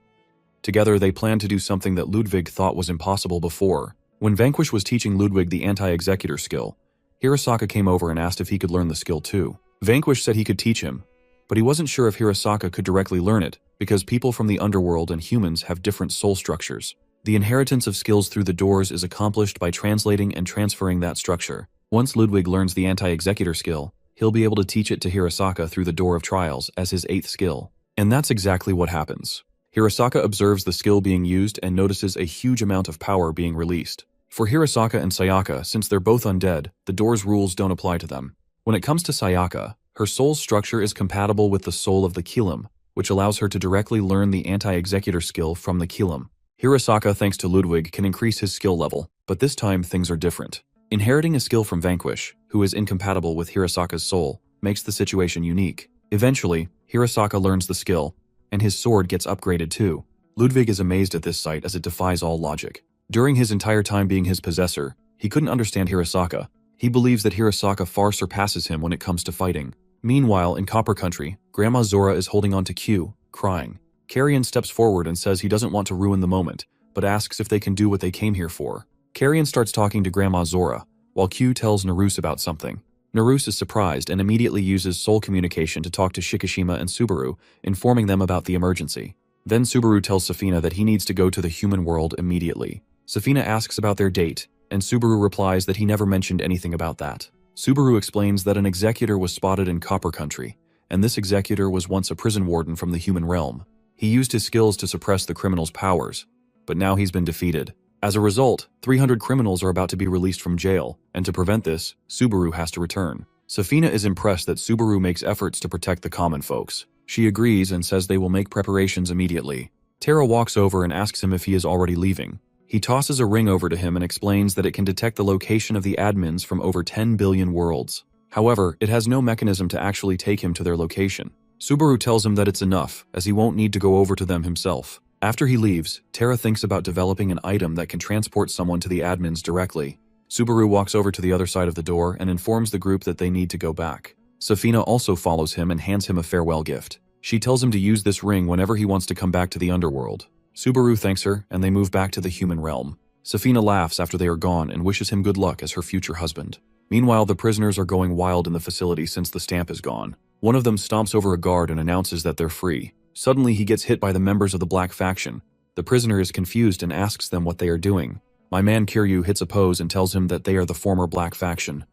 [SPEAKER 1] Together they plan to do something that Ludwig thought was impossible before. When Vanquish was teaching Ludwig the anti-executor skill, Hirasaka came over and asked if he could learn the skill too. Vanquish said he could teach him, but he wasn't sure if Hirasaka could directly learn it, because people from the underworld and humans have different soul structures. The inheritance of skills through the doors is accomplished by translating and transferring that structure. Once Ludwig learns the anti-executor skill, he'll be able to teach it to Hirasaka through the Door of Trials as his 8th skill. And that's exactly what happens. Hirasaka observes the skill being used and notices a huge amount of power being released. For Hirasaka and Sayaka, since they're both undead, the door's rules don't apply to them. When it comes to Sayaka, her soul's structure is compatible with the soul of the Kilim, which allows her to directly learn the anti-executor skill from the Kilim. Hirasaka, thanks to Ludwig, can increase his skill level, but this time things are different. Inheriting a skill from Vanquish, who is incompatible with Hirasaka's soul, makes the situation unique. Eventually, Hirasaka learns the skill, and his sword gets upgraded too. Ludwig is amazed at this sight as it defies all logic. During his entire time being his possessor, he couldn't understand Hirasaka. He believes that Hirasaka far surpasses him when it comes to fighting. Meanwhile, in Copper Country, Grandma Zora is holding on to Q, crying. Carrion steps forward and says he doesn't want to ruin the moment, but asks if they can do what they came here for. Carrion starts talking to Grandma Zora, while Q tells Naruse about something. Naruse is surprised and immediately uses soul communication to talk to Shikishima and Subaru, informing them about the emergency. Then Subaru tells Safina that he needs to go to the human world immediately. Safina asks about their date, and Subaru replies that he never mentioned anything about that. Subaru explains that an executor was spotted in Copper Country, and this executor was once a prison warden from the human realm. He used his skills to suppress the criminal's powers, but now he's been defeated. As a result, 300 criminals are about to be released from jail, and to prevent this, Subaru has to return. Safina is impressed that Subaru makes efforts to protect the common folks. She agrees and says they will make preparations immediately. Tara walks over and asks him if he is already leaving. He tosses a ring over to him and explains that it can detect the location of the admins from over 10 billion worlds. However, it has no mechanism to actually take him to their location. Subaru tells him that it's enough, as he won't need to go over to them himself. After he leaves, Tara thinks about developing an item that can transport someone to the admins directly. Subaru walks over to the other side of the door and informs the group that they need to go back. Safina also follows him and hands him a farewell gift. She tells him to use this ring whenever he wants to come back to the underworld. Subaru thanks her, and they move back to the human realm. Safina laughs after they are gone and wishes him good luck as her future husband. Meanwhile, the prisoners are going wild in the facility since the stamp is gone. One of them stomps over a guard and announces that they're free. Suddenly, he gets hit by the members of the Black Faction. The prisoner is confused and asks them what they are doing. My man Kiryu hits a pose and tells him that they are the former Black Faction.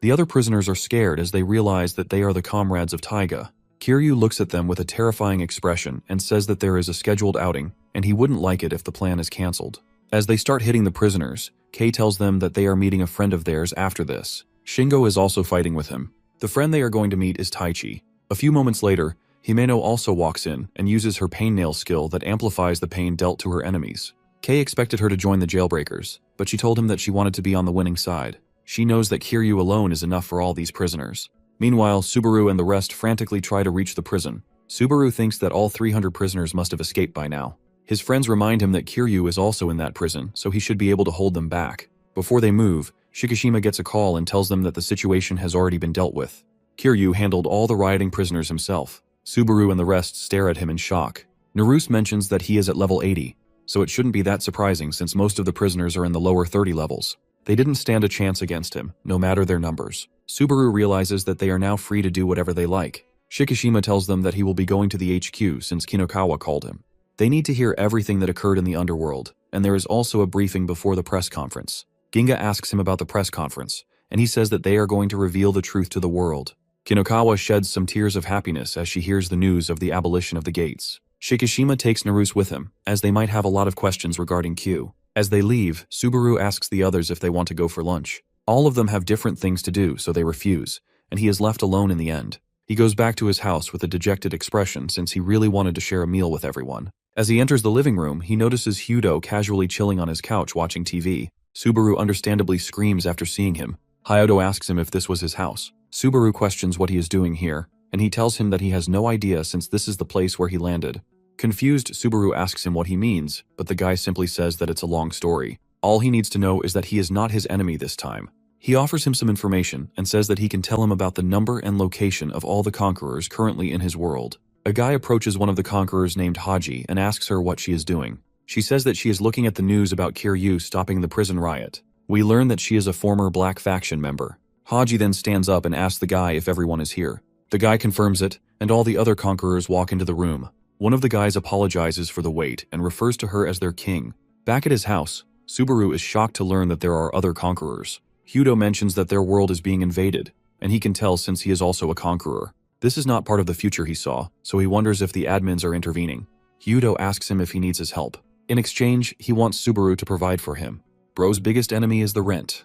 [SPEAKER 1] The other prisoners are scared as they realize that they are the comrades of Taiga. Kiryu looks at them with a terrifying expression and says that there is a scheduled outing, and he wouldn't like it if the plan is cancelled. As they start hitting the prisoners, Kei tells them that they are meeting a friend of theirs after this. Shingo is also fighting with him. The friend they are going to meet is Taichi. A few moments later, Himeno also walks in and uses her pain nail skill that amplifies the pain dealt to her enemies. Kei expected her to join the jailbreakers, but she told him that she wanted to be on the winning side. She knows that Kiryu alone is enough for all these prisoners. Meanwhile, Subaru and the rest frantically try to reach the prison. Subaru thinks that all 300 prisoners must have escaped by now. His friends remind him that Kiryu is also in that prison, so he should be able to hold them back. Before they move, Shikishima gets a call and tells them that the situation has already been dealt with. Kiryu handled all the rioting prisoners himself. Subaru and the rest stare at him in shock. Naruse mentions that he is at level 80, so it shouldn't be that surprising since most of the prisoners are in the lower 30 levels. They didn't stand a chance against him, no matter their numbers. Subaru realizes that they are now free to do whatever they like. Shikishima tells them that he will be going to the HQ since Kinokawa called him. They need to hear everything that occurred in the underworld, and there is also a briefing before the press conference. Ginga asks him about the press conference, and he says that they are going to reveal the truth to the world. Kinokawa sheds some tears of happiness as she hears the news of the abolition of the gates. Shikishima takes Naruse with him, as they might have a lot of questions regarding Q. As they leave, Subaru asks the others if they want to go for lunch. All of them have different things to do, so they refuse, and he is left alone in the end. He goes back to his house with a dejected expression since he really wanted to share a meal with everyone. As he enters the living room, he notices Hyudo casually chilling on his couch watching TV. Subaru understandably screams after seeing him. Hyudo asks him if this was his house. Subaru questions what he is doing here, and he tells him that he has no idea since this is the place where he landed. Confused, Subaru asks him what he means, but the guy simply says that it's a long story. All he needs to know is that he is not his enemy this time. He offers him some information and says that he can tell him about the number and location of all the conquerors currently in his world. A guy approaches one of the conquerors named Haji and asks her what she is doing. She says that she is looking at the news about Kiryu stopping the prison riot. We learn that she is a former Black Faction member. Haji then stands up and asks the guy if everyone is here. The guy confirms it, and all the other conquerors walk into the room. One of the guys apologizes for the wait and refers to her as their king. Back at his house, Subaru is shocked to learn that there are other conquerors. Hyudo mentions that their world is being invaded, and he can tell since he is also a conqueror. This is not part of the future he saw, so he wonders if the admins are intervening. Hyudo asks him if he needs his help. In exchange, he wants Subaru to provide for him. Bro's biggest enemy is the rent.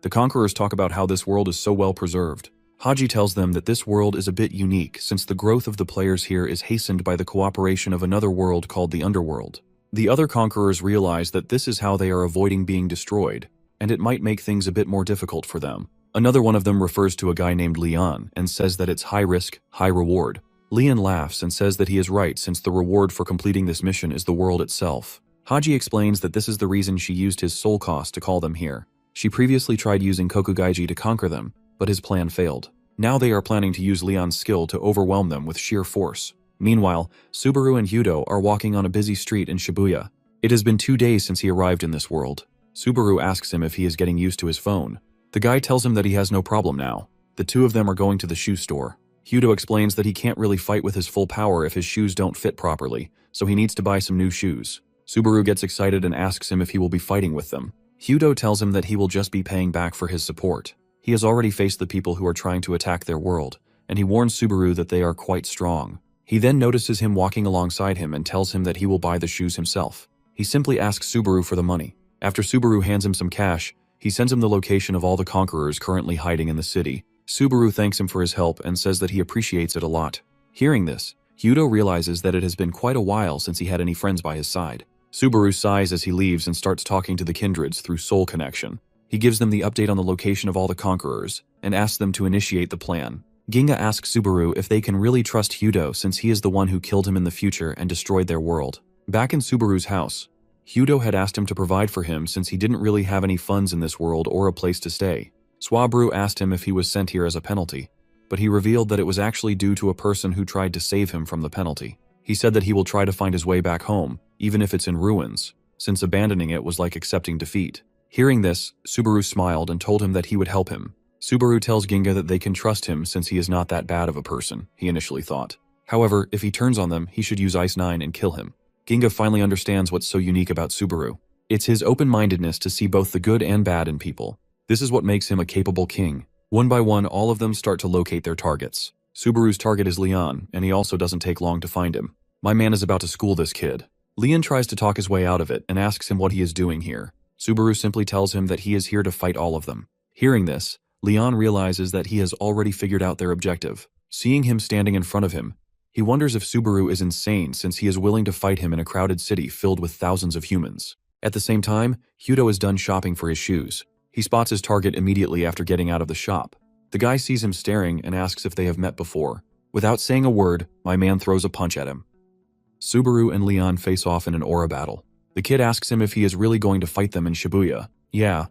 [SPEAKER 1] The conquerors talk about how this world is so well preserved. Haji tells them that this world is a bit unique since the growth of the players here is hastened by the cooperation of another world called the Underworld. The other conquerors realize that this is how they are avoiding being destroyed, and it might make things a bit more difficult for them. Another one of them refers to a guy named Leon and says that it's high risk, high reward. Leon laughs and says that he is right since the reward for completing this mission is the world itself. Haji explains that this is the reason she used his soul cost to call them here. She previously tried using Kokugaiji to conquer them, but his plan failed. Now they are planning to use Leon's skill to overwhelm them with sheer force. Meanwhile, Subaru and Hyudo are walking on a busy street in Shibuya. It has been 2 days since he arrived in this world. Subaru asks him if he is getting used to his phone. The guy tells him that he has no problem now. The two of them are going to the shoe store. Hyudo explains that he can't really fight with his full power if his shoes don't fit properly, so he needs to buy some new shoes. Subaru gets excited and asks him if he will be fighting with them. Hyudo tells him that he will just be paying back for his support. He has already faced the people who are trying to attack their world, and he warns Subaru that they are quite strong. He then notices him walking alongside him and tells him that he will buy the shoes himself. He simply asks Subaru for the money. After Subaru hands him some cash, he sends him the location of all the conquerors currently hiding in the city. Subaru thanks him for his help and says that he appreciates it a lot. Hearing this, Hyudo realizes that it has been quite a while since he had any friends by his side. Subaru sighs as he leaves and starts talking to the kindreds through soul connection. He gives them the update on the location of all the conquerors and asks them to initiate the plan. Ginga asks Subaru if they can really trust Hyudo since he is the one who killed him in the future and destroyed their world. Back in Subaru's house, Hyudo had asked him to provide for him since he didn't really have any funds in this world or a place to stay. Swabru asked him if he was sent here as a penalty, but he revealed that it was actually due to a person who tried to save him from the penalty. He said that he will try to find his way back home, even if it's in ruins, since abandoning it was like accepting defeat. Hearing this, Subaru smiled and told him that he would help him. Subaru tells Ginga that they can trust him since he is not that bad of a person, he initially thought. However, if he turns on them, he should use Ice 9 and kill him. Ginga finally understands what's so unique about Subaru. It's his open-mindedness to see both the good and bad in people. This is what makes him a capable king. One by one, all of them start to locate their targets. Subaru's target is Leon, and he also doesn't take long to find him. My man is about to school this kid. Leon tries to talk his way out of it and asks him what he is doing here. Subaru simply tells him that he is here to fight all of them. Hearing this, Leon realizes that he has already figured out their objective. Seeing him standing in front of him, he wonders if Subaru is insane since he is willing to fight him in a crowded city filled with thousands of humans. At the same time, Hyudo is done shopping for his shoes. He spots his target immediately after getting out of the shop. The guy sees him staring and asks if they have met before. Without saying a word, my man throws a punch at him. Subaru and Leon face off in an aura battle. The kid asks him if he is really going to fight them in Shibuya. Yeah.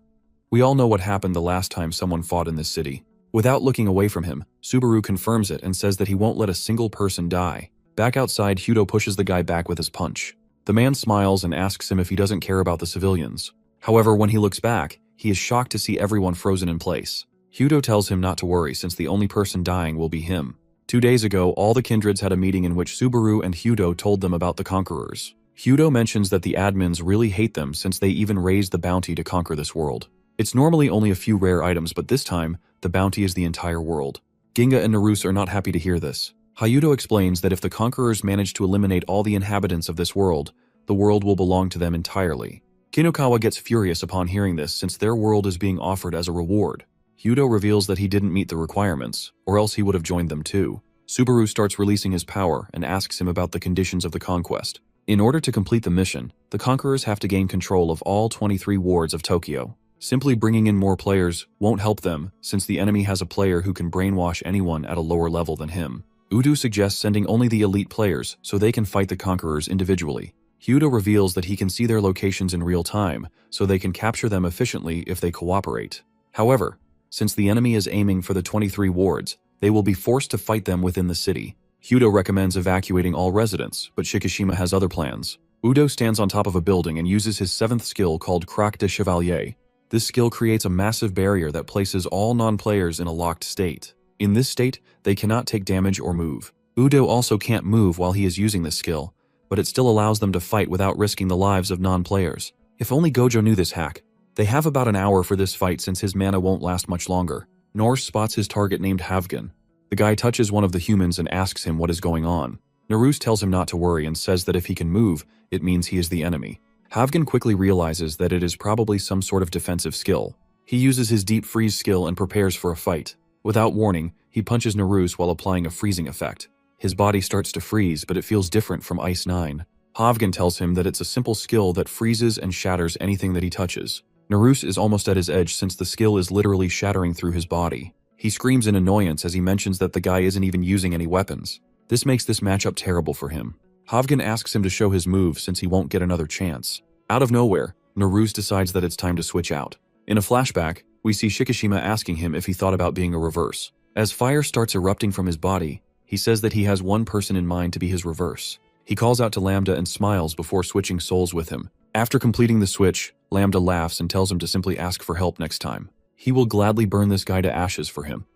[SPEAKER 1] We all know what happened the last time someone fought in this city. Without looking away from him, Subaru confirms it and says that he won't let a single person die. Back outside, Hyudo pushes the guy back with his punch. The man smiles and asks him if he doesn't care about the civilians. However, when he looks back, he is shocked to see everyone frozen in place. Hyudo tells him not to worry since the only person dying will be him. 2 days ago, all the kindreds had a meeting in which Subaru and Hyudo told them about the conquerors. Hyudo mentions that the admins really hate them since they even raised the bounty to conquer this world. It's normally only a few rare items, but this time, the bounty is the entire world. Ginga and Naruse are not happy to hear this. Hyudo explains that if the conquerors manage to eliminate all the inhabitants of this world, the world will belong to them entirely. Kinokawa gets furious upon hearing this since their world is being offered as a reward. Hyudo reveals that he didn't meet the requirements, or else he would have joined them too. Subaru starts releasing his power and asks him about the conditions of the conquest. In order to complete the mission, the conquerors have to gain control of all 23 wards of Tokyo. Simply bringing in more players won't help them since the enemy has a player who can brainwash anyone at a lower level than him. Udo suggests sending only the elite players so they can fight the conquerors individually. Hyudo reveals that he can see their locations in real time, so they can capture them efficiently if they cooperate. However, since the enemy is aiming for the 23 wards, they will be forced to fight them within the city. Hyudo recommends evacuating all residents, but Shikishima has other plans. Udo stands on top of a building and uses his 7th skill called Crac de Chevalier. This skill creates a massive barrier that places all non-players in a locked state. In this state, they cannot take damage or move. Udo also can't move while he is using this skill, but it still allows them to fight without risking the lives of non-players. If only Gojo knew this hack. They have about an hour for this fight since his mana won't last much longer. Norse spots his target named Havgen. The guy touches one of the humans and asks him what is going on. Naruse tells him not to worry and says that if he can move, it means he is the enemy. Havgen quickly realizes that it is probably some sort of defensive skill. He uses his deep freeze skill and prepares for a fight. Without warning, he punches Naruse while applying a freezing effect. His body starts to freeze, but it feels different from Ice 9. Havgen tells him that it's a simple skill that freezes and shatters anything that he touches. Naruse is almost at his edge since the skill is literally shattering through his body. He screams in annoyance as he mentions that the guy isn't even using any weapons. This makes this matchup terrible for him. Havgen asks him to show his move since he won't get another chance. Out of nowhere, Naruse decides that it's time to switch out. In a flashback, we see Shikishima asking him if he thought about being a reverse. As fire starts erupting from his body, he says that he has one person in mind to be his reverse. He calls out to Lambda and smiles before switching souls with him. After completing the switch, Lambda laughs and tells him to simply ask for help next time. He will gladly burn this guy to ashes for him.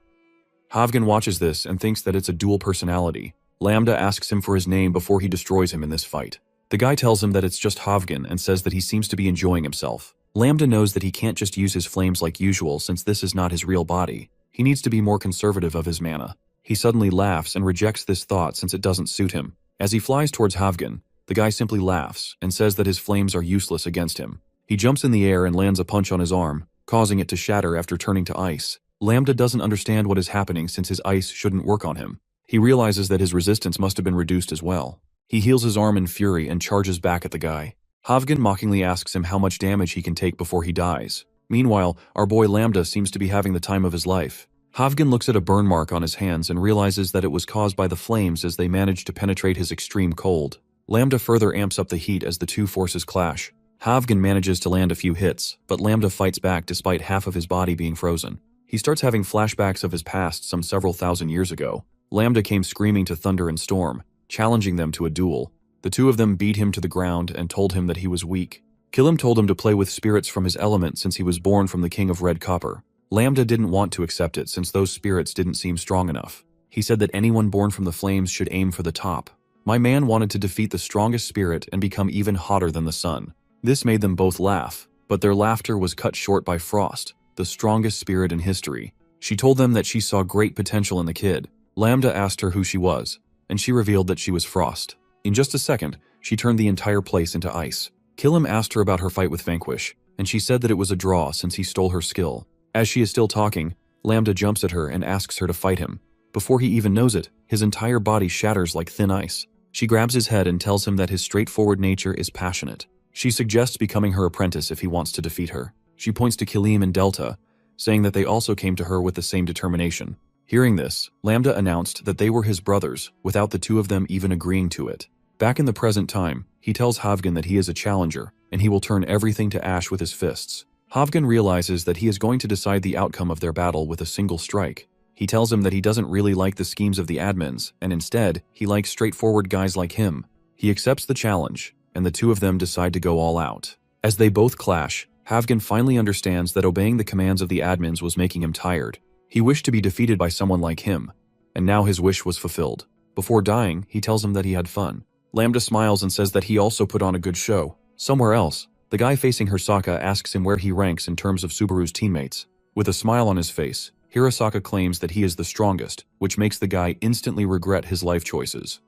[SPEAKER 1] Havgen watches this and thinks that it's a dual personality. Lambda asks him for his name before he destroys him in this fight. The guy tells him that it's just Havgen and says that he seems to be enjoying himself. Lambda knows that he can't just use his flames like usual since this is not his real body. He needs to be more conservative of his mana. He suddenly laughs and rejects this thought since it doesn't suit him. As he flies towards Havgen, the guy simply laughs and says that his flames are useless against him. He jumps in the air and lands a punch on his arm, causing it to shatter after turning to ice. Lambda doesn't understand what is happening since his ice shouldn't work on him. He realizes that his resistance must have been reduced as well. He heals his arm in fury and charges back at the guy. Havgen mockingly asks him how much damage he can take before he dies. Meanwhile, our boy Lambda seems to be having the time of his life. Havgen looks at a burn mark on his hands and realizes that it was caused by the flames as they managed to penetrate his extreme cold. Lambda further amps up the heat as the two forces clash. Havgen manages to land a few hits, but Lambda fights back despite half of his body being frozen. He starts having flashbacks of his past some several thousand years ago. Lambda came screaming to Thunder and Storm, challenging them to a duel. The two of them beat him to the ground and told him that he was weak. Killim told him to play with spirits from his element since he was born from the King of Red Copper. Lambda didn't want to accept it since those spirits didn't seem strong enough. He said that anyone born from the flames should aim for the top. My man wanted to defeat the strongest spirit and become even hotter than the sun. This made them both laugh, but their laughter was cut short by Frost, the strongest spirit in history. She told them that she saw great potential in the kid. Lambda asked her who she was, and she revealed that she was Frost. In just a second, she turned the entire place into ice. Killim asked her about her fight with Vanquish, and she said that it was a draw since he stole her skill. As she is still talking, Lambda jumps at her and asks her to fight him. Before he even knows it, his entire body shatters like thin ice. She grabs his head and tells him that his straightforward nature is passionate. She suggests becoming her apprentice if he wants to defeat her. She points to Killim and Delta, saying that they also came to her with the same determination. Hearing this, Lambda announced that they were his brothers, without the two of them even agreeing to it. Back in the present time, he tells Havgen that he is a challenger, and he will turn everything to ash with his fists. Havgen realizes that he is going to decide the outcome of their battle with a single strike. He tells him that he doesn't really like the schemes of the admins, and instead, he likes straightforward guys like him. He accepts the challenge, and the two of them decide to go all out. As they both clash, Havgen finally understands that obeying the commands of the admins was making him tired. He wished to be defeated by someone like him, and now his wish was fulfilled. Before dying, he tells him that he had fun. Lambda smiles and says that he also put on a good show. Somewhere else, the guy facing Hirasaka asks him where he ranks in terms of Subaru's teammates. With a smile on his face, Hirasaka claims that he is the strongest, which makes the guy instantly regret his life choices.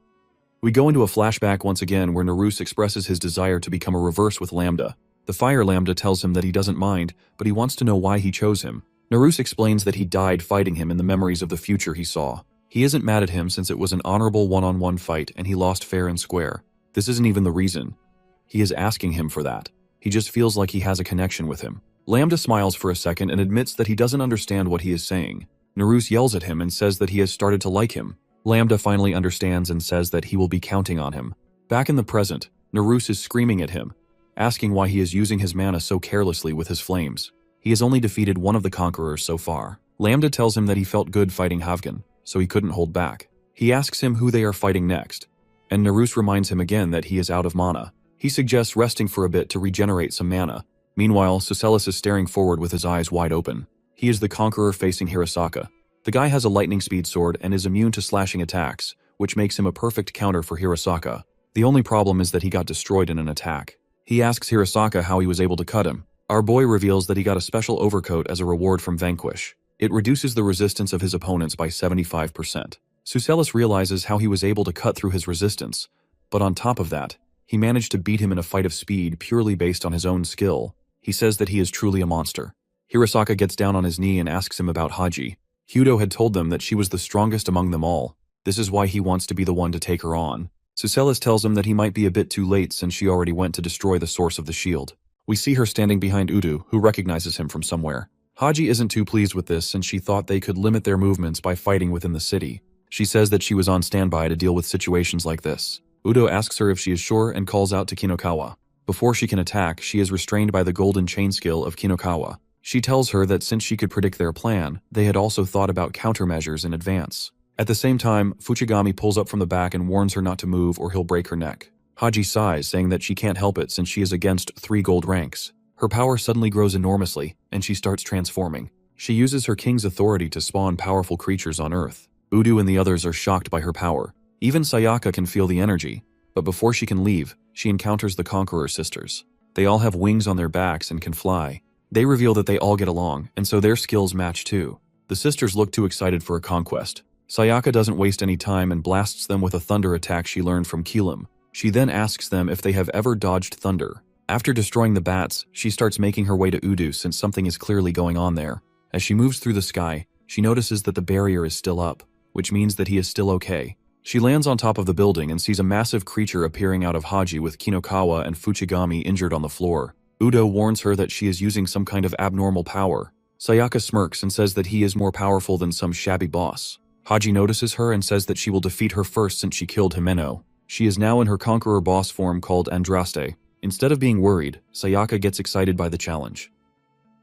[SPEAKER 1] We go into a flashback once again where Naruse expresses his desire to become a reverse with Lambda. The Fire Lambda tells him that he doesn't mind, but he wants to know why he chose him. Naruse explains that he died fighting him in the memories of the future he saw. He isn't mad at him since it was an honorable one-on-one fight and he lost fair and square. This isn't even the reason. He is asking him for that. He just feels like he has a connection with him. Lambda smiles for a second and admits that he doesn't understand what he is saying. Naruse yells at him and says that he has started to like him. Lambda finally understands and says that he will be counting on him. Back in the present, Naruse is screaming at him, asking why he is using his mana so carelessly with his flames. He has only defeated one of the conquerors so far. Lambda tells him that he felt good fighting Havgen, so he couldn't hold back. He asks him who they are fighting next, and Naruse reminds him again that he is out of mana. He suggests resting for a bit to regenerate some mana. Meanwhile, Sucellus is staring forward with his eyes wide open. He is the conqueror facing Hirasaka. The guy has a lightning speed sword and is immune to slashing attacks, which makes him a perfect counter for Hirasaka. The only problem is that he got destroyed in an attack. He asks Hirasaka how he was able to cut him. Our boy reveals that he got a special overcoat as a reward from Vanquish. It reduces the resistance of his opponents by 75%. Sucellus realizes how he was able to cut through his resistance, but on top of that, he managed to beat him in a fight of speed purely based on his own skill. He says that he is truly a monster. Hirasaka gets down on his knee and asks him about Haji. Hyudo had told them that she was the strongest among them all. This is why he wants to be the one to take her on. Sucellus tells him that he might be a bit too late since she already went to destroy the source of the shield. We see her standing behind Udu, who recognizes him from somewhere. Haji isn't too pleased with this since she thought they could limit their movements by fighting within the city. She says that she was on standby to deal with situations like this. Udo asks her if she is sure and calls out to Kinokawa. Before she can attack, she is restrained by the golden chain skill of Kinokawa. She tells her that since she could predict their plan, they had also thought about countermeasures in advance. At the same time, Fuchigami pulls up from the back and warns her not to move or he'll break her neck. Haji sighs, saying that she can't help it since she is against 3 gold ranks. Her power suddenly grows enormously, and she starts transforming. She uses her king's authority to spawn powerful creatures on Earth. Udu and the others are shocked by her power. Even Sayaka can feel the energy, but before she can leave, she encounters the Conqueror sisters. They all have wings on their backs and can fly. They reveal that they all get along, and so their skills match too. The sisters look too excited for a conquest. Sayaka doesn't waste any time and blasts them with a thunder attack she learned from Killim. She then asks them if they have ever dodged thunder. After destroying the bats, she starts making her way to Udo since something is clearly going on there. As she moves through the sky, she notices that the barrier is still up, which means that he is still okay. She lands on top of the building and sees a massive creature appearing out of Haji with Kinokawa and Fuchigami injured on the floor. Udo warns her that she is using some kind of abnormal power. Sayaka smirks and says that he is more powerful than some shabby boss. Haji notices her and says that she will defeat her first since she killed Himeno. She is now in her conqueror boss form called Andraste. Instead of being worried, Sayaka gets excited by the challenge.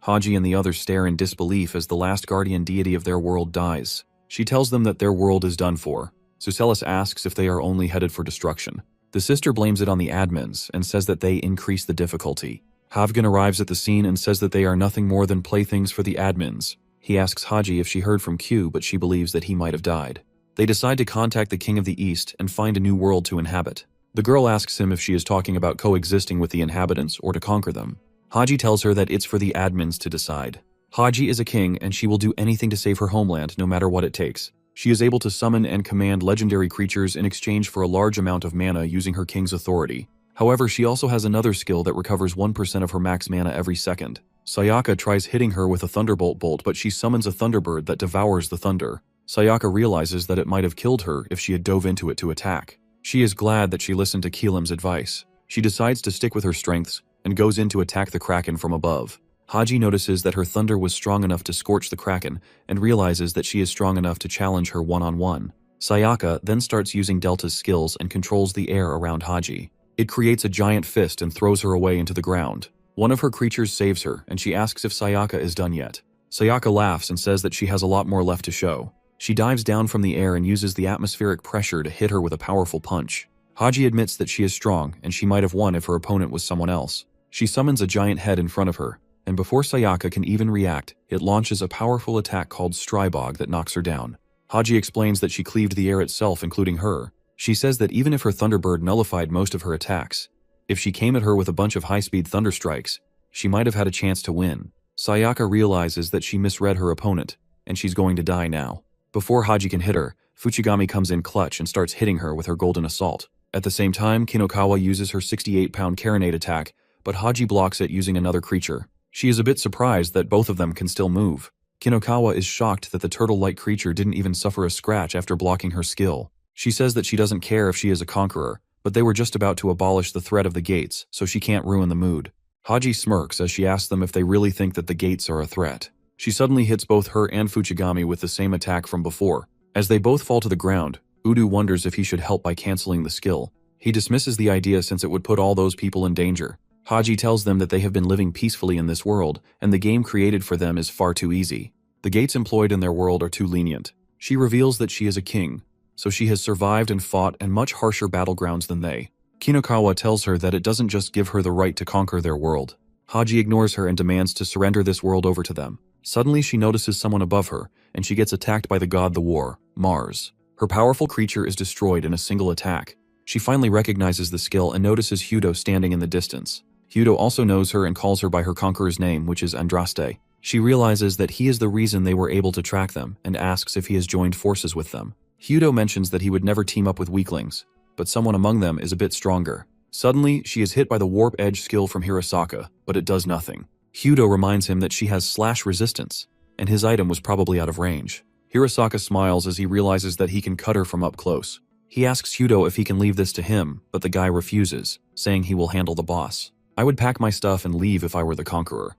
[SPEAKER 1] Haji and the others stare in disbelief as the last guardian deity of their world dies. She tells them that their world is done for. Sucellus asks if they are only headed for destruction. The sister blames it on the admins and says that they increase the difficulty. Havgen arrives at the scene and says that they are nothing more than playthings for the admins. He asks Haji if she heard from Q, but she believes that he might have died. They decide to contact the King of the East and find a new world to inhabit. The girl asks him if she is talking about coexisting with the inhabitants or to conquer them. Haji tells her that it's for the admins to decide. Haji is a king and she will do anything to save her homeland no matter what it takes. She is able to summon and command legendary creatures in exchange for a large amount of mana using her king's authority. However, she also has another skill that recovers 1% of her max mana every second. Sayaka tries hitting her with a thunderbolt bolt, but she summons a thunderbird that devours the thunder. Sayaka realizes that it might have killed her if she had dove into it to attack. She is glad that she listened to Keelam's advice. She decides to stick with her strengths and goes in to attack the Kraken from above. Haji notices that her thunder was strong enough to scorch the Kraken and realizes that she is strong enough to challenge her one-on-one. Sayaka then starts using Delta's skills and controls the air around Haji. It creates a giant fist and throws her away into the ground. One of her creatures saves her, and she asks if Sayaka is done yet. Sayaka laughs and says that she has a lot more left to show. She dives down from the air and uses the atmospheric pressure to hit her with a powerful punch. Haji admits that she is strong, and she might have won if her opponent was someone else. She summons a giant head in front of her, and before Sayaka can even react, it launches a powerful attack called Strybog that knocks her down. Haji explains that she cleaved the air itself, including her. She says that even if her Thunderbird nullified most of her attacks, if she came at her with a bunch of high-speed thunder strikes, she might have had a chance to win. Sayaka realizes that she misread her opponent, and she's going to die now. Before Haji can hit her, Fuchigami comes in clutch and starts hitting her with her golden assault. At the same time, Kinokawa uses her 68-pound Carronade attack, but Haji blocks it using another creature. She is a bit surprised that both of them can still move. Kinokawa is shocked that the turtle-like creature didn't even suffer a scratch after blocking her skill. She says that she doesn't care if she is a conqueror, but they were just about to abolish the threat of the gates, so she can't ruin the mood. Haji smirks as she asks them if they really think that the gates are a threat. She suddenly hits both her and Fuchigami with the same attack from before. As they both fall to the ground, Udo wonders if he should help by canceling the skill. He dismisses the idea since it would put all those people in danger. Haji tells them that they have been living peacefully in this world, and the game created for them is far too easy. The gates employed in their world are too lenient. She reveals that she is a king, so she has survived and fought in much harsher battlegrounds than they. Kinokawa tells her that it doesn't just give her the right to conquer their world. Haji ignores her and demands to surrender this world over to them. Suddenly she notices someone above her, and she gets attacked by the god the war, Mars. Her powerful creature is destroyed in a single attack. She finally recognizes the skill and notices Hudo standing in the distance. Hudo also knows her and calls her by her conqueror's name, which is Andraste. She realizes that he is the reason they were able to track them, and asks if he has joined forces with them. Hudo mentions that he would never team up with weaklings, but someone among them is a bit stronger. Suddenly, she is hit by the Warp Edge skill from Hirasaka, but it does nothing. Hudo reminds him that she has slash resistance, and his item was probably out of range. Hirasaka smiles as he realizes that he can cut her from up close. He asks Hudo if he can leave this to him, but the guy refuses, saying he will handle the boss. I would pack my stuff and leave if I were the conqueror.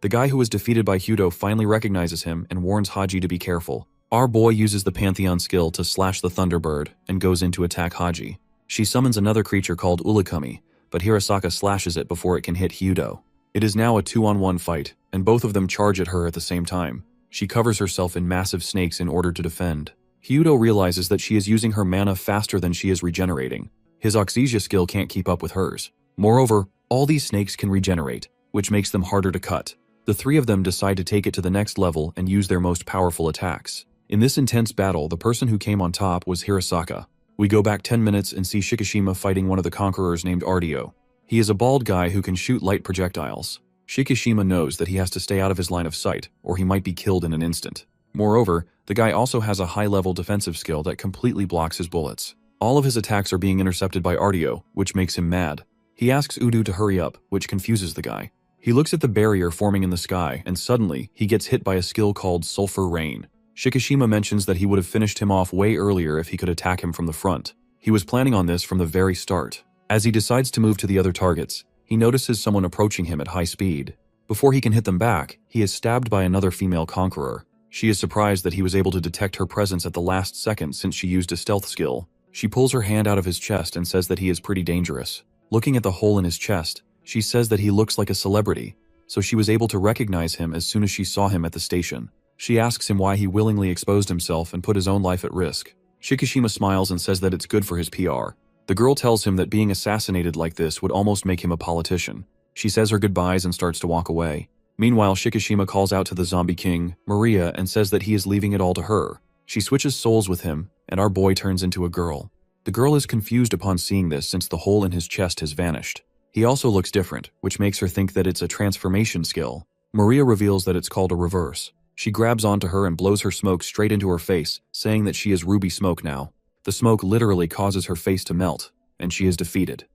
[SPEAKER 1] The guy who was defeated by Hudo finally recognizes him and warns Haji to be careful. Our boy uses the Pantheon skill to slash the Thunderbird and goes in to attack Haji. She summons another creature called Ulukami, but Hirasaka slashes it before it can hit Hudo. It is now a 2-on-1 fight, and both of them charge at her at the same time. She covers herself in massive snakes in order to defend. Hudo realizes that she is using her mana faster than she is regenerating. His Oxysia skill can't keep up with hers. Moreover, all these snakes can regenerate, which makes them harder to cut. The three of them decide to take it to the next level and use their most powerful attacks. In this intense battle, the person who came on top was Hirasaka. We go back 10 minutes and see Shikishima fighting one of the conquerors named Ardio. He is a bald guy who can shoot light projectiles. Shikishima knows that he has to stay out of his line of sight, or he might be killed in an instant. Moreover, the guy also has a high-level defensive skill that completely blocks his bullets. All of his attacks are being intercepted by Ardio, which makes him mad. He asks Udo to hurry up, which confuses the guy. He looks at the barrier forming in the sky, and suddenly, he gets hit by a skill called Sulfur Rain. Shikishima mentions that he would have finished him off way earlier if he could attack him from the front. He was planning on this from the very start. As he decides to move to the other targets, he notices someone approaching him at high speed. Before he can hit them back, he is stabbed by another female conqueror. She is surprised that he was able to detect her presence at the last second since she used a stealth skill. She pulls her hand out of his chest and says that he is pretty dangerous. Looking at the hole in his chest, she says that he looks like a celebrity, so she was able to recognize him as soon as she saw him at the station. She asks him why he willingly exposed himself and put his own life at risk. Shikishima smiles and says that it's good for his PR. The girl tells him that being assassinated like this would almost make him a politician. She says her goodbyes and starts to walk away. Meanwhile, Shikishima calls out to the zombie king, Maria, and says that he is leaving it all to her. She switches souls with him, and our boy turns into a girl. The girl is confused upon seeing this since the hole in his chest has vanished. He also looks different, which makes her think that it's a transformation skill. Maria reveals that it's called a reverse. She grabs onto her and blows her smoke straight into her face, saying that she is Ruby Smoke now. The smoke literally causes her face to melt, and she is defeated.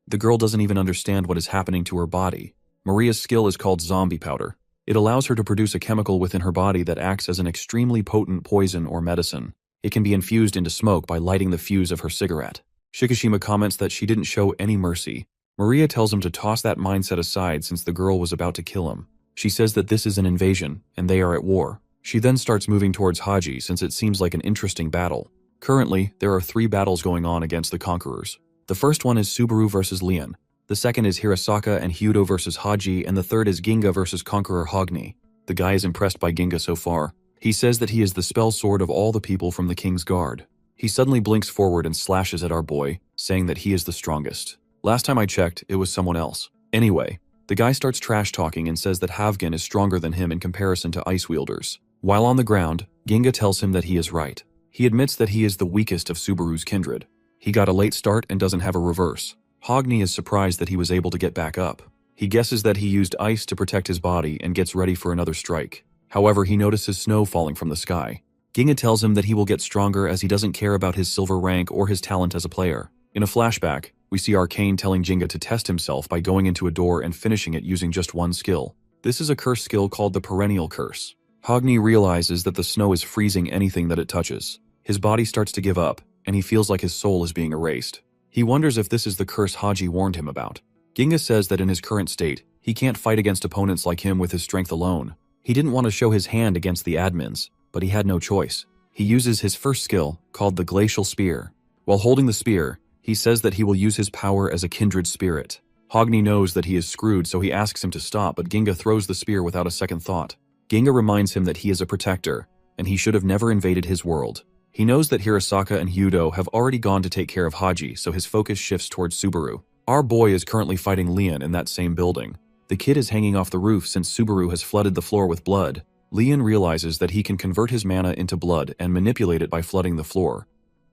[SPEAKER 1] The girl doesn't even understand what is happening to her body. Maria's skill is called Zombie Powder. It allows her to produce a chemical within her body that acts as an extremely potent poison or medicine. It can be infused into smoke by lighting the fuse of her cigarette. Shikishima comments that she didn't show any mercy. Maria tells him to toss that mindset aside since the girl was about to kill him. She says that this is an invasion, and they are at war. She then starts moving towards Haji since it seems like an interesting battle. Currently, there are 3 battles going on against the conquerors. The first one is Subaru versus Leon. The second is Hirasaka and Hyudo versus Haji, and the third is Ginga versus Conqueror Hogni. The guy is impressed by Ginga so far. He says that he is the spell sword of all the people from the king's guard. He suddenly blinks forward and slashes at our boy, saying that he is the strongest. Last time I checked, it was someone else. Anyway, the guy starts trash talking and says that Havgen is stronger than him in comparison to ice wielders. While on the ground, Ginga tells him that he is right. He admits that he is the weakest of Subaru's kindred. He got a late start and doesn't have a reverse. Hogni is surprised that he was able to get back up. He guesses that he used ice to protect his body and gets ready for another strike. However, he notices snow falling from the sky. Ginga tells him that he will get stronger as he doesn't care about his silver rank or his talent as a player. In a flashback, we see Arcane telling Ginga to test himself by going into a door and finishing it using just one skill. This is a curse skill called the Perennial Curse. Hogni realizes that the snow is freezing anything that it touches. His body starts to give up, and he feels like his soul is being erased. He wonders if this is the curse Haji warned him about. Ginga says that in his current state, he can't fight against opponents like him with his strength alone. He didn't want to show his hand against the admins, but he had no choice. He uses his first skill, called the Glacial Spear. While holding the spear, he says that he will use his power as a kindred spirit. Hogni knows that he is screwed, so he asks him to stop, but Ginga throws the spear without a second thought. Ginga reminds him that he is a protector, and he should have never invaded his world. He knows that Hirasaka and Hyudo have already gone to take care of Haji, so his focus shifts towards Subaru. Our boy is currently fighting Leon in that same building. The kid is hanging off the roof since Subaru has flooded the floor with blood. Leon realizes that he can convert his mana into blood and manipulate it by flooding the floor.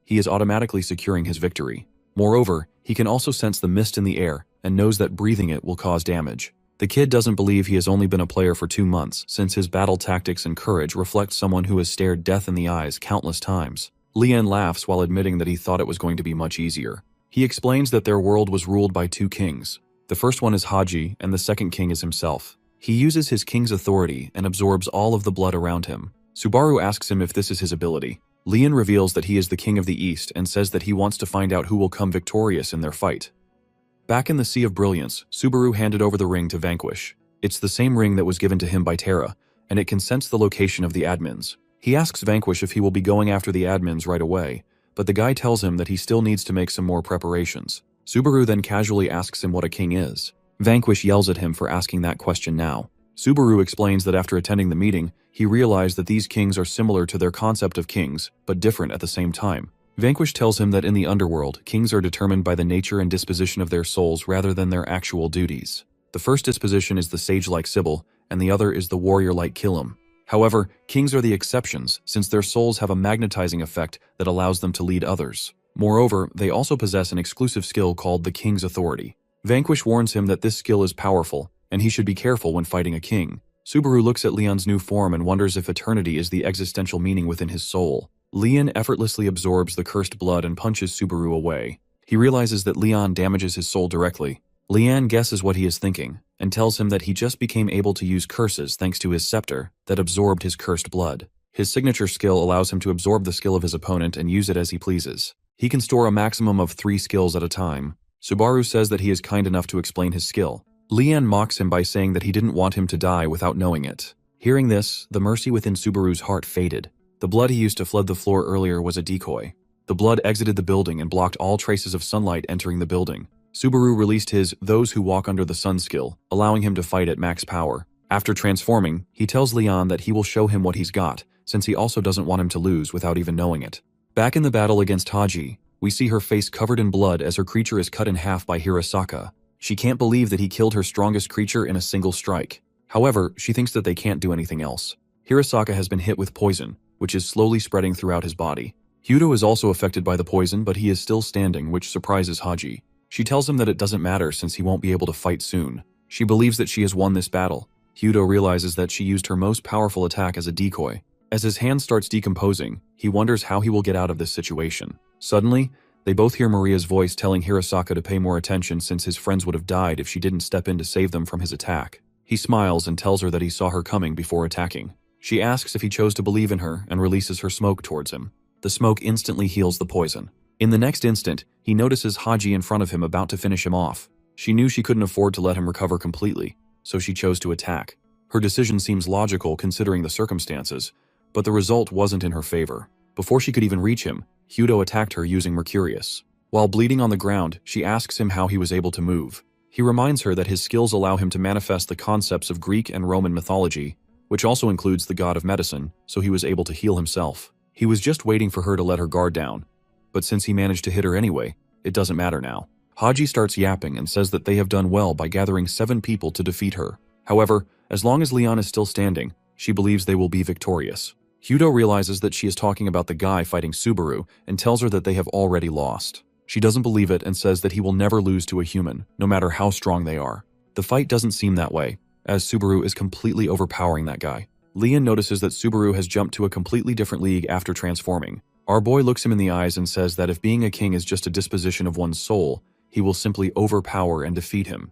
[SPEAKER 1] He is automatically securing his victory. Moreover, he can also sense the mist in the air and knows that breathing it will cause damage. The kid doesn't believe he has only been a player for 2 months, since his battle tactics and courage reflect someone who has stared death in the eyes countless times. Leon laughs while admitting that he thought it was going to be much easier. He explains that their world was ruled by 2 kings. The first one is Haji, and the second king is himself. He uses his king's authority and absorbs all of the blood around him. Subaru asks him if this is his ability. Leon reveals that he is the king of the East and says that he wants to find out who will come victorious in their fight. Back in the Sea of Brilliance, Subaru handed over the ring to Vanquish. It's the same ring that was given to him by Terra, and it can sense the location of the admins. He asks Vanquish if he will be going after the admins right away, but the guy tells him that he still needs to make some more preparations. Subaru then casually asks him what a king is. Vanquish yells at him for asking that question now. Subaru explains that after attending the meeting, he realized that these kings are similar to their concept of kings, but different at the same time. Vanquish tells him that in the underworld, kings are determined by the nature and disposition of their souls rather than their actual duties. The first disposition is the sage-like Sybil, and the other is the warrior-like Killam. However, kings are the exceptions, since their souls have a magnetizing effect that allows them to lead others. Moreover, they also possess an exclusive skill called the King's Authority. Vanquish warns him that this skill is powerful, and he should be careful when fighting a king. Subaru looks at Leon's new form and wonders if eternity is the existential meaning within his soul. Leon effortlessly absorbs the cursed blood and punches Subaru away. He realizes that Leon damages his soul directly. Leanne guesses what he is thinking, and tells him that he just became able to use curses thanks to his scepter that absorbed his cursed blood. His signature skill allows him to absorb the skill of his opponent and use it as he pleases. He can store a maximum of 3 skills at a time. Subaru says that he is kind enough to explain his skill. Leanne mocks him by saying that he didn't want him to die without knowing it. Hearing this, the mercy within Subaru's heart faded. The blood he used to flood the floor earlier was a decoy. The blood exited the building and blocked all traces of sunlight entering the building. Subaru released his "Those Who Walk Under the Sun" skill, allowing him to fight at max power. After transforming, he tells Leon that he will show him what he's got, since he also doesn't want him to lose without even knowing it. Back in the battle against Haji, we see her face covered in blood as her creature is cut in half by Hirasaka. She can't believe that he killed her strongest creature in a single strike. However, she thinks that they can't do anything else. Hirasaka has been hit with poison, which is slowly spreading throughout his body. Hyudo is also affected by the poison, but he is still standing, which surprises Haji. She tells him that it doesn't matter since he won't be able to fight soon. She believes that she has won this battle. Hyudo realizes that she used her most powerful attack as a decoy. As his hand starts decomposing, he wonders how he will get out of this situation. Suddenly, they both hear Maria's voice telling Hirasaka to pay more attention since his friends would have died if she didn't step in to save them from his attack. He smiles and tells her that he saw her coming before attacking. She asks if he chose to believe in her and releases her smoke towards him. The smoke instantly heals the poison. In the next instant, he notices Haji in front of him about to finish him off. She knew she couldn't afford to let him recover completely, so she chose to attack. Her decision seems logical considering the circumstances, but the result wasn't in her favor. Before she could even reach him, Hyudo attacked her using Mercurius. While bleeding on the ground, she asks him how he was able to move. He reminds her that his skills allow him to manifest the concepts of Greek and Roman mythology, which also includes the god of medicine, so he was able to heal himself. He was just waiting for her to let her guard down, but since he managed to hit her anyway, it doesn't matter now. Haji starts yapping and says that they have done well by gathering 7 people to defeat her. However, as long as Leon is still standing, she believes they will be victorious. Hyudo realizes that she is talking about the guy fighting Subaru and tells her that they have already lost. She doesn't believe it and says that he will never lose to a human, no matter how strong they are. The fight doesn't seem that way, as Subaru is completely overpowering that guy. Leon notices that Subaru has jumped to a completely different league after transforming. Our boy looks him in the eyes and says that if being a king is just a disposition of one's soul, he will simply overpower and defeat him.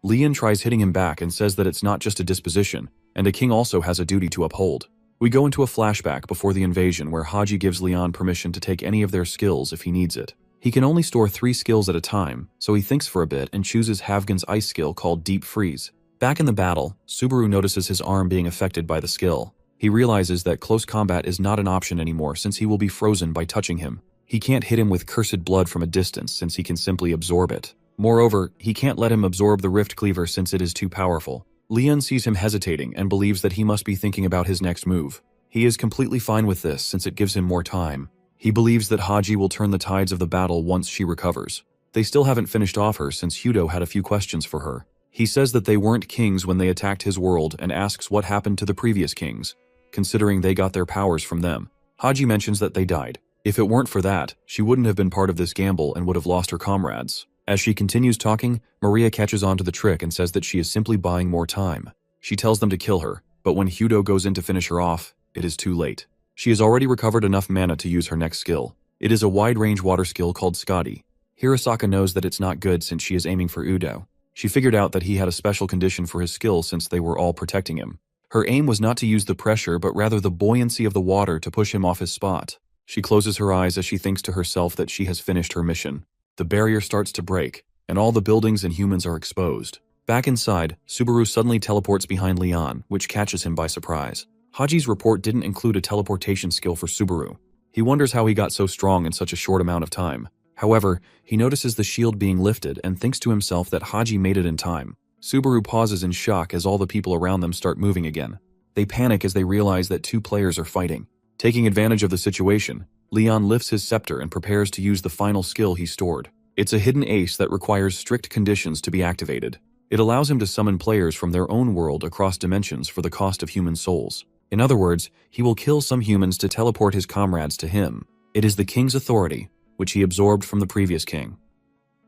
[SPEAKER 1] Leon tries hitting him back and says that it's not just a disposition, and a king also has a duty to uphold. We go into a flashback before the invasion where Haji gives Leon permission to take any of their skills if he needs it. He can only store 3 skills at a time, so he thinks for a bit and chooses Havgan's ice skill called Deep Freeze. Back in the battle, Subaru notices his arm being affected by the skill. He realizes that close combat is not an option anymore since he will be frozen by touching him. He can't hit him with cursed blood from a distance since he can simply absorb it. Moreover, he can't let him absorb the Rift Cleaver since it is too powerful. Leon sees him hesitating and believes that he must be thinking about his next move. He is completely fine with this since it gives him more time. He believes that Haji will turn the tides of the battle once she recovers. They still haven't finished off her since Hyudo had a few questions for her. He says that they weren't kings when they attacked his world and asks what happened to the previous kings, considering they got their powers from them. Haji mentions that they died. If it weren't for that, she wouldn't have been part of this gamble and would have lost her comrades. As she continues talking, Maria catches on to the trick and says that she is simply buying more time. She tells them to kill her, but when Hyudo goes in to finish her off, it is too late. She has already recovered enough mana to use her next skill. It is a wide-range water skill called Scotty. Hirasaka knows that it's not good since she is aiming for Udo. She figured out that he had a special condition for his skill since they were all protecting him. Her aim was not to use the pressure but rather the buoyancy of the water to push him off his spot. She closes her eyes as she thinks to herself that she has finished her mission. The barrier starts to break, and all the buildings and humans are exposed. Back inside, Subaru suddenly teleports behind Leon, which catches him by surprise. Haji's report didn't include a teleportation skill for Subaru. He wonders how he got so strong in such a short amount of time. However, he notices the shield being lifted and thinks to himself that Haji made it in time. Subaru pauses in shock as all the people around them start moving again. They panic as they realize that 2 players are fighting. Taking advantage of the situation, Leon lifts his scepter and prepares to use the final skill he stored. It's a hidden ace that requires strict conditions to be activated. It allows him to summon players from their own world across dimensions for the cost of human souls. In other words, he will kill some humans to teleport his comrades to him. It is the king's authority, which he absorbed from the previous king.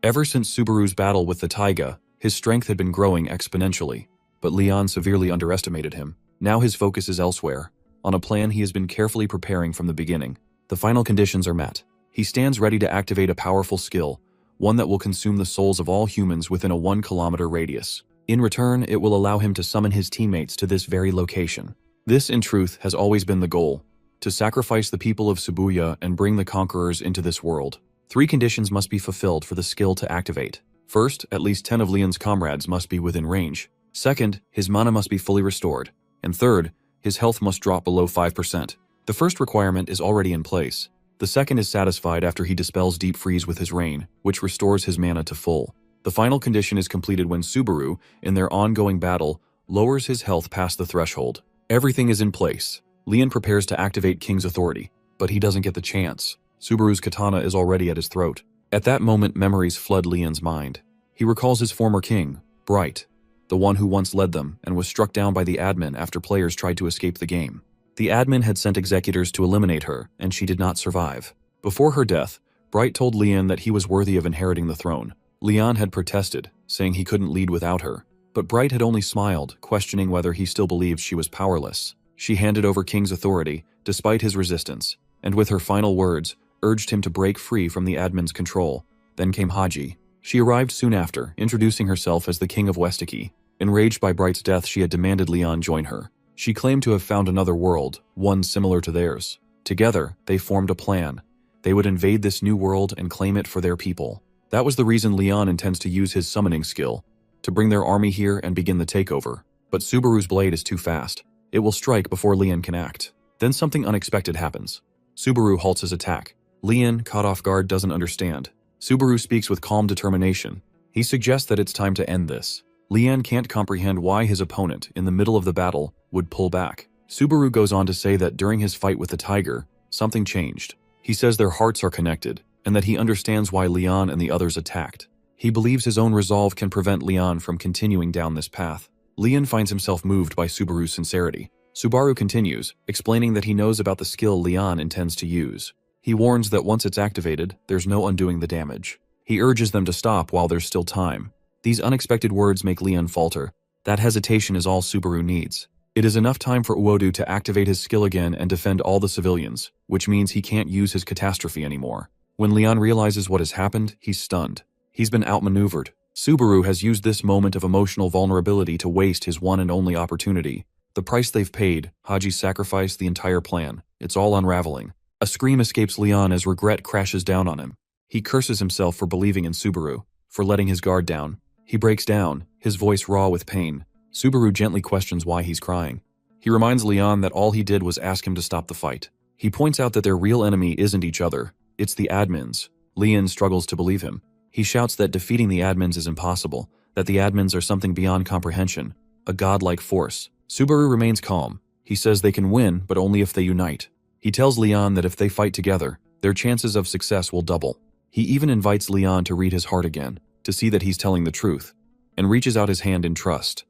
[SPEAKER 1] Ever since Subaru's battle with the taiga, his strength had been growing exponentially, but Leon severely underestimated him. Now his focus is elsewhere, on a plan he has been carefully preparing from the beginning. The final conditions are met. He stands ready to activate a powerful skill, one that will consume the souls of all humans within a 1-kilometer radius. In return, it will allow him to summon his teammates to this very location. This, in truth, has always been the goal: to sacrifice the people of Shibuya and bring the conquerors into this world. 3 conditions must be fulfilled for the skill to activate. First, at least 10 of Leon's comrades must be within range. Second, his mana must be fully restored. And third, his health must drop below 5%. The first requirement is already in place. The second is satisfied after he dispels Deep Freeze with his rain, which restores his mana to full. The final condition is completed when Subaru, in their ongoing battle, lowers his health past the threshold. Everything is in place. Leon prepares to activate King's authority, but he doesn't get the chance. Subaru's katana is already at his throat. At that moment, memories flood Leon's mind. He recalls his former king, Bright, the one who once led them and was struck down by the admin after players tried to escape the game. The admin had sent executors to eliminate her, and she did not survive. Before her death, Bright told Leon that he was worthy of inheriting the throne. Leon had protested, saying he couldn't lead without her. But Bright had only smiled, questioning whether he still believed she was powerless. She handed over King's authority, despite his resistance, and with her final words, urged him to break free from the admin's control. Then came Haji. She arrived soon after, introducing herself as the King of Westiki. Enraged by Bright's death, she had demanded Leon join her. She claimed to have found another world, one similar to theirs. Together, they formed a plan. They would invade this new world and claim it for their people. That was the reason Leon intends to use his summoning skill, to bring their army here and begin the takeover. But Subaru's blade is too fast. It will strike before Leon can act. Then something unexpected happens. Subaru halts his attack. Leon, caught off guard, doesn't understand. Subaru speaks with calm determination. He suggests that it's time to end this. Leon can't comprehend why his opponent, in the middle of the battle, would pull back. Subaru goes on to say that during his fight with the tiger, something changed. He says their hearts are connected, and that he understands why Leon and the others attacked. He believes his own resolve can prevent Leon from continuing down this path. Leon finds himself moved by Subaru's sincerity. Subaru continues, explaining that he knows about the skill Leon intends to use. He warns that once it's activated, there's no undoing the damage. He urges them to stop while there's still time. These unexpected words make Leon falter. That hesitation is all Subaru needs. It is enough time for Uodu to activate his skill again and defend all the civilians, which means he can't use his catastrophe anymore. When Leon realizes what has happened, he's stunned. He's been outmaneuvered. Subaru has used this moment of emotional vulnerability to waste his one and only opportunity. The price they've paid, Haji's sacrifice, the entire plan. It's all unraveling. A scream escapes Leon as regret crashes down on him. He curses himself for believing in Subaru, for letting his guard down. He breaks down, his voice raw with pain. Subaru gently questions why he's crying. He reminds Leon that all he did was ask him to stop the fight. He points out that their real enemy isn't each other, it's the admins. Leon struggles to believe him. He shouts that defeating the admins is impossible, that the admins are something beyond comprehension, a godlike force. Subaru remains calm. He says they can win, but only if they unite. He tells Leon that if they fight together, their chances of success will double. He even invites Leon to read his heart again, to see that he's telling the truth, and reaches out his hand in trust.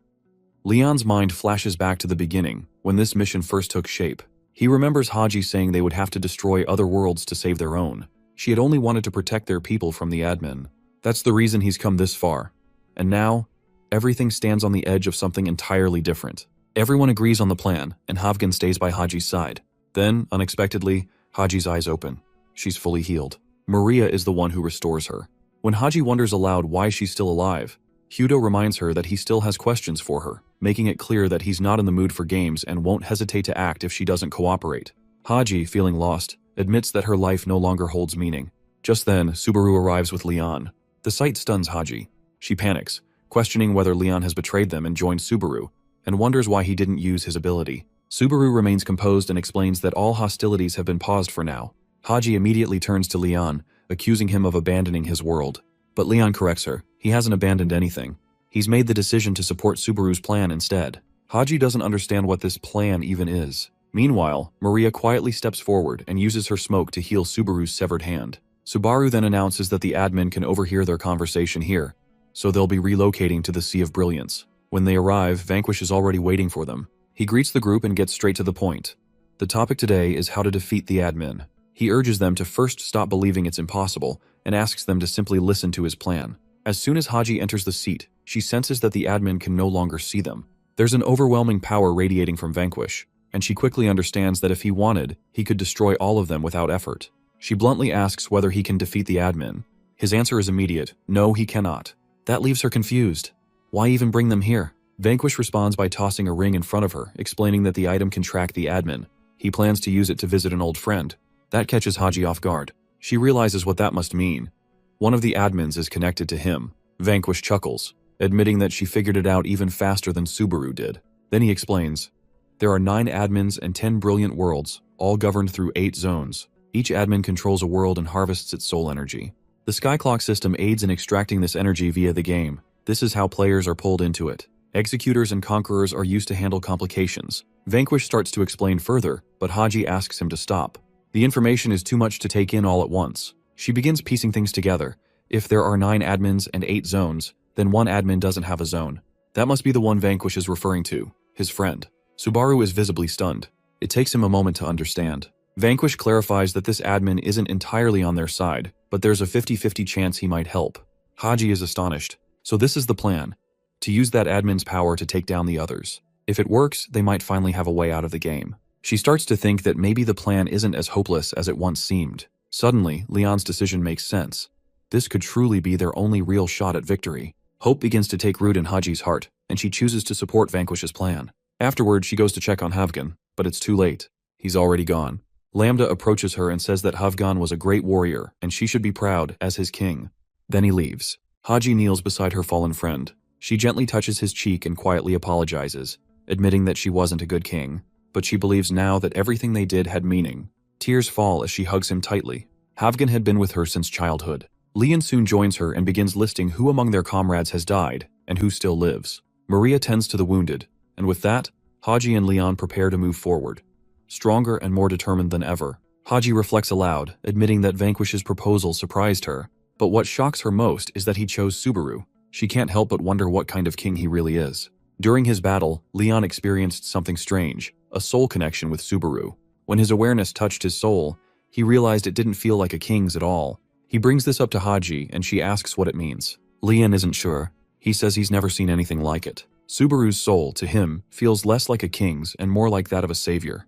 [SPEAKER 1] Leon's mind flashes back to the beginning, when this mission first took shape. He remembers Haji saying they would have to destroy other worlds to save their own. She had only wanted to protect their people from the admin. That's the reason he's come this far. And now, everything stands on the edge of something entirely different. Everyone agrees on the plan, and Havgan stays by Haji's side. Then, unexpectedly, Haji's eyes open. She's fully healed. Maria is the one who restores her. When Haji wonders aloud why she's still alive, Hudo reminds her that he still has questions for her, making it clear that he's not in the mood for games and won't hesitate to act if she doesn't cooperate. Haji, feeling lost, admits that her life no longer holds meaning. Just then, Subaru arrives with Leon. The sight stuns Haji. She panics, questioning whether Leon has betrayed them and joined Subaru, and wonders why he didn't use his ability. Subaru remains composed and explains that all hostilities have been paused for now. Haji immediately turns to Leon, accusing him of abandoning his world. But Leon corrects her. He hasn't abandoned anything. He's made the decision to support Subaru's plan instead. Haji doesn't understand what this plan even is. Meanwhile, Maria quietly steps forward and uses her smoke to heal Subaru's severed hand. Subaru then announces that the admin can overhear their conversation here, so they'll be relocating to the Sea of Brilliance. When they arrive, Vanquish is already waiting for them. He greets the group and gets straight to the point. The topic today is how to defeat the admin. He urges them to first stop believing it's impossible and asks them to simply listen to his plan. As soon as Haji enters the seat, she senses that the admin can no longer see them. There's an overwhelming power radiating from Vanquish, and she quickly understands that if he wanted, he could destroy all of them without effort. She bluntly asks whether he can defeat the admin. His answer is immediate. No, he cannot. That leaves her confused. Why even bring them here? Vanquish responds by tossing a ring in front of her, explaining that the item can track the admin. He plans to use it to visit an old friend. That catches Haji off guard. She realizes what that must mean. One of the admins is connected to him. Vanquish chuckles, admitting that she figured it out even faster than Subaru did. Then he explains, there are 9 admins and 10 brilliant worlds, all governed through 8 zones. Each admin controls a world and harvests its soul energy. The Skyclock system aids in extracting this energy via the game. This is how players are pulled into it. Executors and conquerors are used to handle complications. Vanquish starts to explain further, but Haji asks him to stop. The information is too much to take in all at once. She begins piecing things together. If there are 9 admins and 8 zones, then one admin doesn't have a zone. That must be the one Vanquish is referring to, his friend. Subaru is visibly stunned. It takes him a moment to understand. Vanquish clarifies that this admin isn't entirely on their side, but there's a 50-50 chance he might help. Haji is astonished. So this is the plan. To use that admin's power to take down the others. If it works, they might finally have a way out of the game. She starts to think that maybe the plan isn't as hopeless as it once seemed. Suddenly, Leon's decision makes sense. This could truly be their only real shot at victory. Hope begins to take root in Haji's heart, and she chooses to support Vanquish's plan. Afterward, she goes to check on Havgan, but it's too late. He's already gone. Lambda approaches her and says that Havgan was a great warrior, and she should be proud as his king. Then he leaves. Haji kneels beside her fallen friend. She gently touches his cheek and quietly apologizes, admitting that she wasn't a good king, but she believes now that everything they did had meaning. Tears fall as she hugs him tightly. Havgan had been with her since childhood. Leon soon joins her and begins listing who among their comrades has died and who still lives. Maria tends to the wounded, and with that, Haji and Leon prepare to move forward. Stronger and more determined than ever, Haji reflects aloud, admitting that Vanquish's proposal surprised her. But what shocks her most is that he chose Subaru. She can't help but wonder what kind of king he really is. During his battle, Leon experienced something strange, a soul connection with Subaru. When his awareness touched his soul, he realized it didn't feel like a king's at all. He brings this up to Haji, and she asks what it means. Leon isn't sure. He says he's never seen anything like it. Subaru's soul, to him, feels less like a king's and more like that of a savior.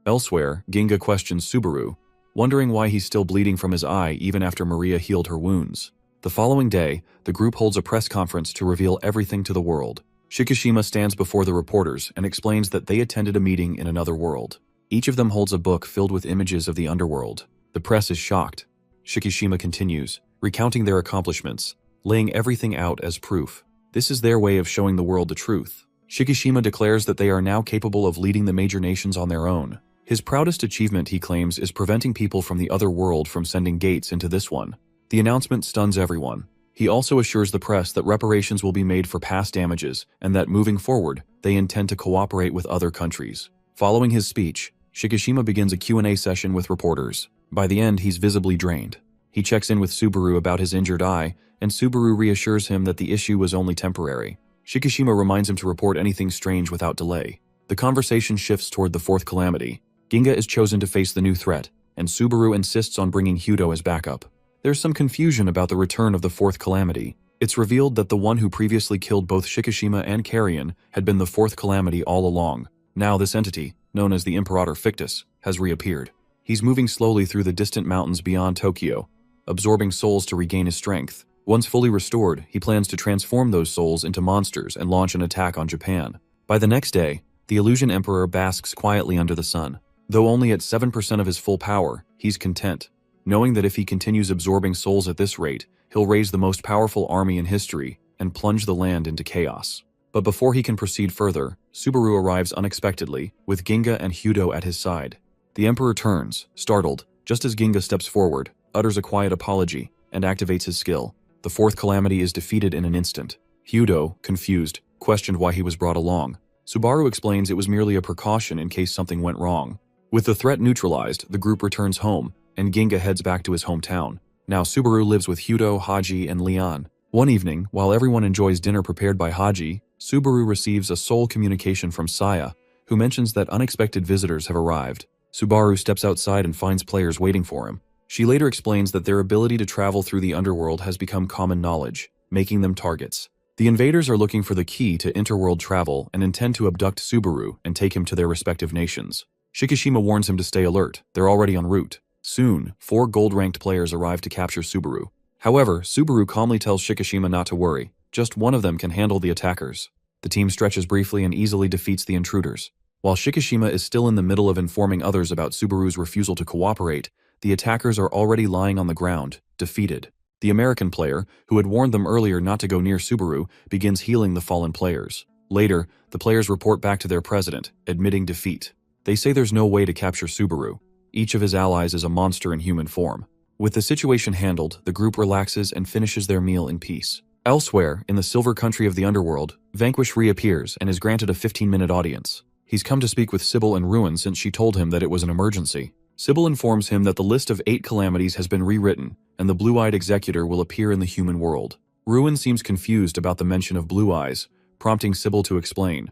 [SPEAKER 1] Elsewhere, Ginga questions Subaru, wondering why he's still bleeding from his eye even after Maria healed her wounds. The following day, the group holds a press conference to reveal everything to the world. Shikishima stands before the reporters and explains that they attended a meeting in another world. Each of them holds a book filled with images of the underworld. The press is shocked. Shikishima continues, recounting their accomplishments, laying everything out as proof. This is their way of showing the world the truth. Shikishima declares that they are now capable of leading the major nations on their own. His proudest achievement, he claims, is preventing people from the other world from sending gates into this one. The announcement stuns everyone. He also assures the press that reparations will be made for past damages and that moving forward, they intend to cooperate with other countries. Following his speech, Shikishima begins a Q&A session with reporters. By the end, he's visibly drained. He checks in with Subaru about his injured eye, and Subaru reassures him that the issue was only temporary. Shikishima reminds him to report anything strange without delay. The conversation shifts toward the 4th calamity. Ginga is chosen to face the new threat, and Subaru insists on bringing Hyudo as backup. There's some confusion about the return of the 4th calamity. It's revealed that the one who previously killed both Shikishima and Carrion had been the 4th calamity all along. Now this entity, known as the Imperator Fictus, has reappeared. He's moving slowly through the distant mountains beyond Tokyo, absorbing souls to regain his strength. Once fully restored, he plans to transform those souls into monsters and launch an attack on Japan. By the next day, the Illusion Emperor basks quietly under the sun. Though only at 7% of his full power, he's content, knowing that if he continues absorbing souls at this rate, he'll raise the most powerful army in history and plunge the land into chaos. But before he can proceed further, Subaru arrives unexpectedly, with Ginga and Hyudo at his side. The Emperor turns, startled, just as Ginga steps forward, utters a quiet apology, and activates his skill. The 4th calamity is defeated in an instant. Hyudo, confused, questioned why he was brought along. Subaru explains it was merely a precaution in case something went wrong. With the threat neutralized, the group returns home, and Ginga heads back to his hometown. Now Subaru lives with Hyudo, Haji, and Leon. One evening, while everyone enjoys dinner prepared by Haji, Subaru receives a soul communication from Saya, who mentions that unexpected visitors have arrived. Subaru steps outside and finds players waiting for him. She later explains that their ability to travel through the underworld has become common knowledge, making them targets. The invaders are looking for the key to interworld travel and intend to abduct Subaru and take him to their respective nations. Shikishima warns him to stay alert. They're already en route. Soon, 4 gold-ranked players arrive to capture Subaru. However, Subaru calmly tells Shikishima not to worry, just one of them can handle the attackers. The team stretches briefly and easily defeats the intruders. While Shikishima is still in the middle of informing others about Subaru's refusal to cooperate, the attackers are already lying on the ground, defeated. The American player, who had warned them earlier not to go near Subaru, begins healing the fallen players. Later, the players report back to their president, admitting defeat. They say there's no way to capture Subaru. Each of his allies is a monster in human form. With the situation handled, the group relaxes and finishes their meal in peace. Elsewhere, in the silver country of the underworld, Vanquish reappears and is granted a 15-minute audience. He's come to speak with Sybil and Ruin since she told him that it was an emergency. Sybil informs him that the list of 8 calamities has been rewritten, and the blue-eyed executor will appear in the human world. Ruin seems confused about the mention of blue eyes, prompting Sybil to explain.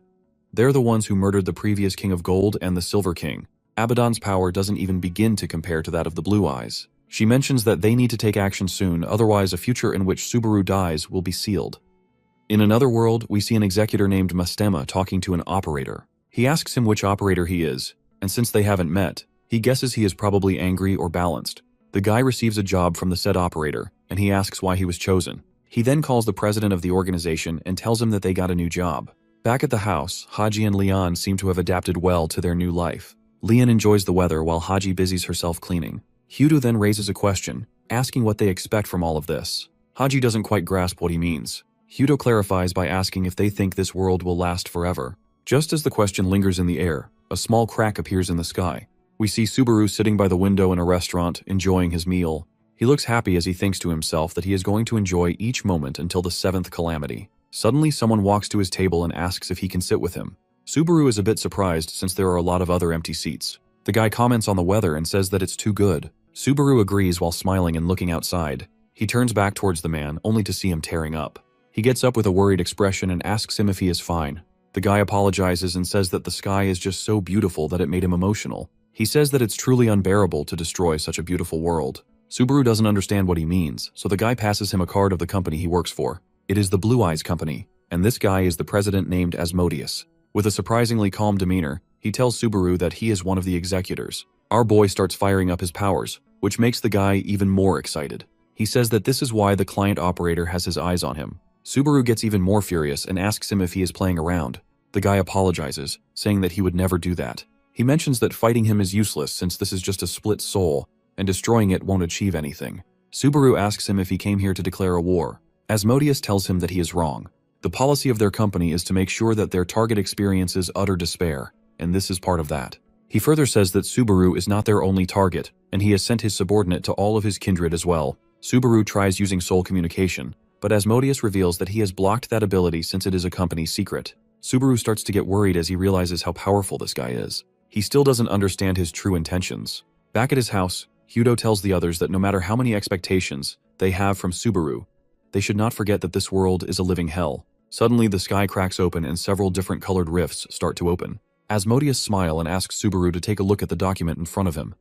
[SPEAKER 1] They're the ones who murdered the previous King of Gold and the Silver King. Abaddon's power doesn't even begin to compare to that of the Blue Eyes. She mentions that they need to take action soon, otherwise a future in which Subaru dies will be sealed. In another world, we see an executor named Mastema talking to an operator. He asks him which operator he is, and since they haven't met, he guesses he is probably angry or balanced. The guy receives a job from the said operator, and he asks why he was chosen. He then calls the president of the organization and tells him that they got a new job. Back at the house, Haji and Leon seem to have adapted well to their new life. Leon enjoys the weather while Haji busies herself cleaning. Hyudo then raises a question, asking what they expect from all of this. Haji doesn't quite grasp what he means. Hyudo clarifies by asking if they think this world will last forever. Just as the question lingers in the air, a small crack appears in the sky. We see Subaru sitting by the window in a restaurant, enjoying his meal. He looks happy as he thinks to himself that he is going to enjoy each moment until the 7th calamity. Suddenly, someone walks to his table and asks if he can sit with him. Subaru is a bit surprised since there are a lot of other empty seats. The guy comments on the weather and says that it's too good. Subaru agrees while smiling and looking outside. He turns back towards the man, only to see him tearing up. He gets up with a worried expression and asks him if he is fine. The guy apologizes and says that the sky is just so beautiful that it made him emotional. He says that it's truly unbearable to destroy such a beautiful world. Subaru doesn't understand what he means, so the guy passes him a card of the company he works for. It is the Blue Eyes Company, and this guy is the president named Asmodeus. With a surprisingly calm demeanor, he tells Subaru that he is one of the executors. Our boy starts firing up his powers, which makes the guy even more excited. He says that this is why the client operator has his eyes on him. Subaru gets even more furious and asks him if he is playing around. The guy apologizes, saying that he would never do that. He mentions that fighting him is useless since this is just a split soul, and destroying it won't achieve anything. Subaru asks him if he came here to declare a war. Asmodeus tells him that he is wrong. The policy of their company is to make sure that their target experiences utter despair, and this is part of that. He further says that Subaru is not their only target, and he has sent his subordinate to all of his kindred as well. Subaru tries using soul communication, but Asmodeus reveals that he has blocked that ability since it is a company secret. Subaru starts to get worried as he realizes how powerful this guy is. He still doesn't understand his true intentions. Back at his house, Hyudo tells the others that no matter how many expectations they have from Subaru, they should not forget that this world is a living hell. Suddenly, the sky cracks open and several different colored rifts start to open. Asmodeus smiles and asks Subaru to take a look at the document in front of him.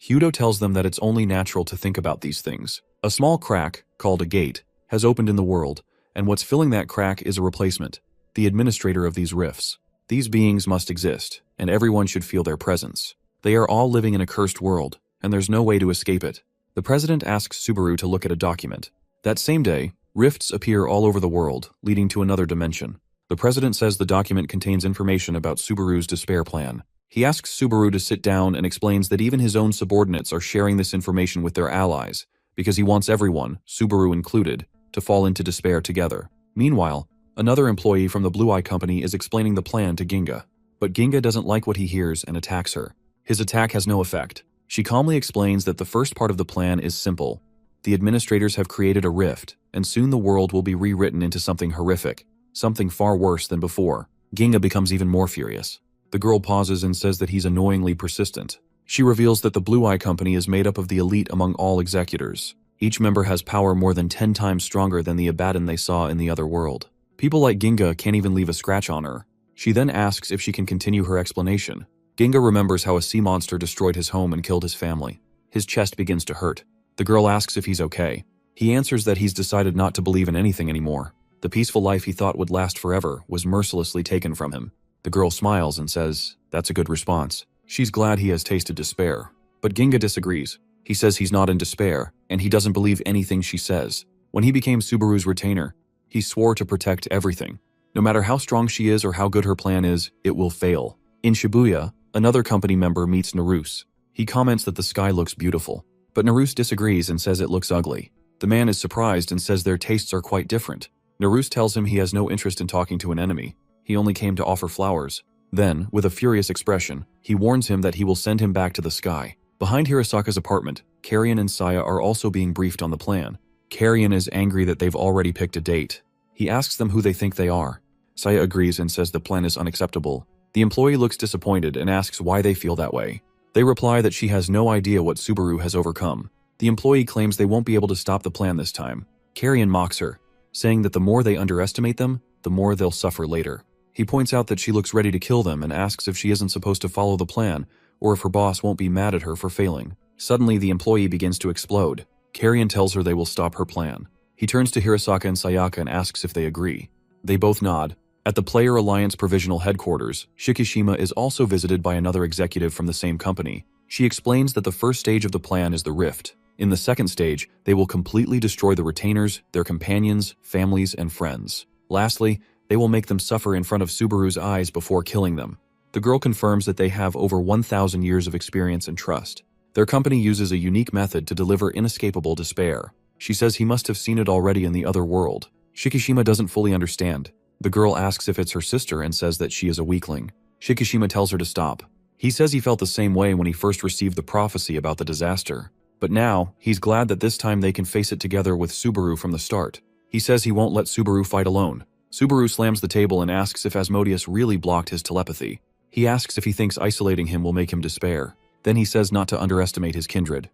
[SPEAKER 1] Hyudo tells them that it's only natural to think about these things. A small crack, called a gate, has opened in the world, and what's filling that crack is a replacement, the administrator of these rifts. These beings must exist, and everyone should feel their presence. They are all living in a cursed world, and there's no way to escape it. The president asks Subaru to look at a document. That same day, rifts appear all over the world, leading to another dimension. The president says the document contains information about Subaru's despair plan. He asks Subaru to sit down and explains that even his own subordinates are sharing this information with their allies, because he wants everyone, Subaru included, to fall into despair together. Meanwhile, another employee from the Blue Eye Company is explaining the plan to Ginga. But Ginga doesn't like what he hears and attacks her. His attack has no effect. She calmly explains that the first part of the plan is simple. The administrators have created a rift, and soon the world will be rewritten into something horrific, something far worse than before. Ginga becomes even more furious. The girl pauses and says that he's annoyingly persistent. She reveals that the Blue Eye Company is made up of the elite among all executors. Each member has power more than 10 times stronger than the Abaddon they saw in the other world. People like Ginga can't even leave a scratch on her. She then asks if she can continue her explanation. Ginga remembers how a sea monster destroyed his home and killed his family. His chest begins to hurt. The girl asks if he's okay. He answers that he's decided not to believe in anything anymore. The peaceful life he thought would last forever was mercilessly taken from him. The girl smiles and says, "That's a good response." She's glad he has tasted despair. But Ginga disagrees. He says he's not in despair, and he doesn't believe anything she says. When he became Subaru's retainer, he swore to protect everything. No matter how strong she is or how good her plan is, it will fail. In Shibuya, another company member meets Naruse. He comments that the sky looks beautiful, but Naruse disagrees and says it looks ugly. The man is surprised and says their tastes are quite different. Naruse tells him he has no interest in talking to an enemy. He only came to offer flowers. Then, with a furious expression, he warns him that he will send him back to the sky. Behind Hirasaka's apartment, Carrion and Saya are also being briefed on the plan. Carrion is angry that they've already picked a date. He asks them who they think they are. Saya agrees and says the plan is unacceptable. The employee looks disappointed and asks why they feel that way. They reply that she has no idea what Subaru has overcome. The employee claims they won't be able to stop the plan this time. Carrion mocks her, saying that the more they underestimate them, the more they'll suffer later. He points out that she looks ready to kill them and asks if she isn't supposed to follow the plan, or if her boss won't be mad at her for failing. Suddenly, the employee begins to explode. Carrion tells her they will stop her plan. He turns to Hirasaka and Sayaka and asks if they agree. They both nod. At the Player Alliance Provisional Headquarters, Shikishima is also visited by another executive from the same company. She explains that the first stage of the plan is the rift. In the second stage, they will completely destroy the retainers, their companions, families, and friends. Lastly, they will make them suffer in front of Subaru's eyes before killing them. The girl confirms that they have over 1,000 years of experience and trust. Their company uses a unique method to deliver inescapable despair. She says he must have seen it already in the other world. Shikishima doesn't fully understand. The girl asks if it's her sister and says that she is a weakling. Shikishima tells her to stop. He says he felt the same way when he first received the prophecy about the disaster. But now, he's glad that this time they can face it together with Subaru from the start. He says he won't let Subaru fight alone. Subaru slams the table and asks if Asmodeus really blocked his telepathy. He asks if he thinks isolating him will make him despair. Then he says not to underestimate his kindred.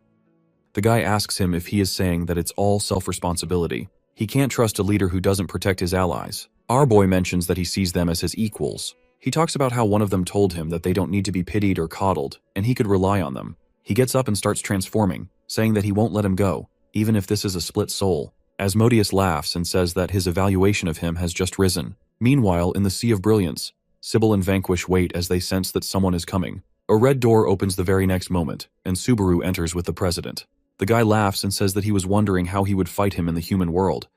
[SPEAKER 1] The guy asks him if he is saying that it's all self-responsibility. He can't trust a leader who doesn't protect his allies. Our boy mentions that he sees them as his equals. He talks about how one of them told him that they don't need to be pitied or coddled, and he could rely on them. He gets up and starts transforming, saying that he won't let him go, even if this is a split soul. Asmodeus laughs and says that his evaluation of him has just risen. Meanwhile, in the Sea of Brilliance, Sybil and Vanquish wait as they sense that someone is coming. A red door opens the very next moment, and Subaru enters with the president. The guy laughs and says that he was wondering how he would fight him in the human world,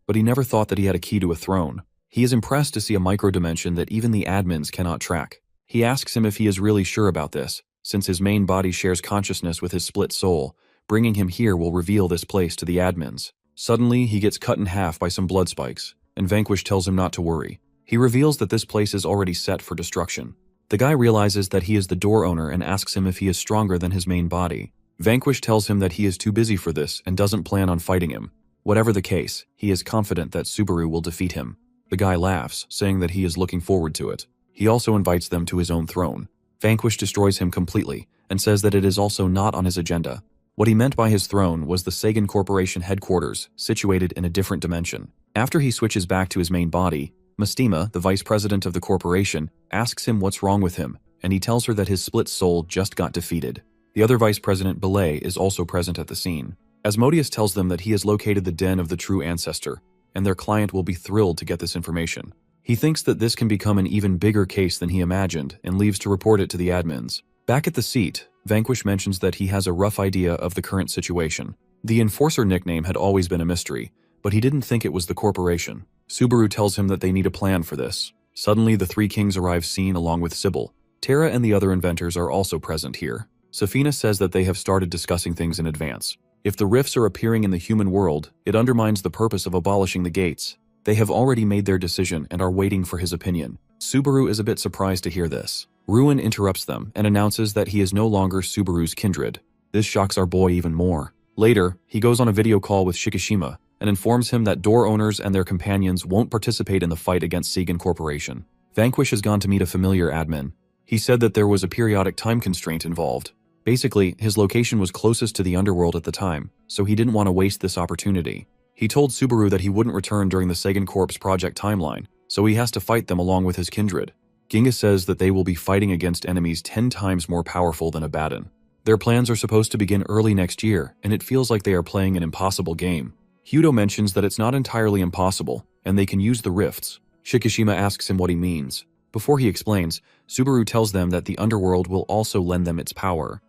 [SPEAKER 1] but he never thought that he had a key to a throne. He is impressed to see a microdimension that even the admins cannot track. He asks him if he is really sure about this, since his main body shares consciousness with his split soul. Bringing him here will reveal this place to the admins. Suddenly, he gets cut in half by some blood spikes, and Vanquish tells him not to worry. He reveals that this place is already set for destruction. The guy realizes that he is the door owner and asks him if he is stronger than his main body. Vanquish tells him that he is too busy for this and doesn't plan on fighting him. Whatever the case, he is confident that Subaru will defeat him. The guy laughs, saying that he is looking forward to it. He also invites them to his own throne. Vanquish destroys him completely and says that it is also not on his agenda. What he meant by his throne was the Sagan Corporation headquarters, situated in a different dimension. After he switches back to his main body, Mistima, the vice president of the corporation, asks him what's wrong with him, and he tells her that his split soul just got defeated. The other vice president, Belay, is also present at the scene. Asmodeus tells them that he has located the den of the true ancestor, and their client will be thrilled to get this information. He thinks that this can become an even bigger case than he imagined and leaves to report it to the admins. Back at the seat, Vanquish mentions that he has a rough idea of the current situation. The Enforcer nickname had always been a mystery, but he didn't think it was the corporation. Subaru tells him that they need a plan for this. Suddenly, the three kings arrive seen along with Sybil. Terra and the other inventors are also present here. Safina says that they have started discussing things in advance. If the rifts are appearing in the human world, it undermines the purpose of abolishing the gates. They have already made their decision and are waiting for his opinion. Subaru is a bit surprised to hear this. Ruin interrupts them and announces that he is no longer Subaru's kindred. This shocks our boy even more. Later, he goes on a video call with Shikishima and informs him that door owners and their companions won't participate in the fight against Sagan Corporation. Vanquish has gone to meet a familiar admin. He said that there was a periodic time constraint involved. Basically, his location was closest to the underworld at the time, so he didn't want to waste this opportunity. He told Subaru that he wouldn't return during the Sagan Corp's project timeline, so he has to fight them along with his kindred. Ginga says that they will be fighting against enemies 10 times more powerful than Abaddon. Their plans are supposed to begin early next year, and it feels like they are playing an impossible game. Hudo mentions that it's not entirely impossible, and they can use the rifts. Shikishima asks him what he means. Before he explains, Subaru tells them that the underworld will also lend them its power.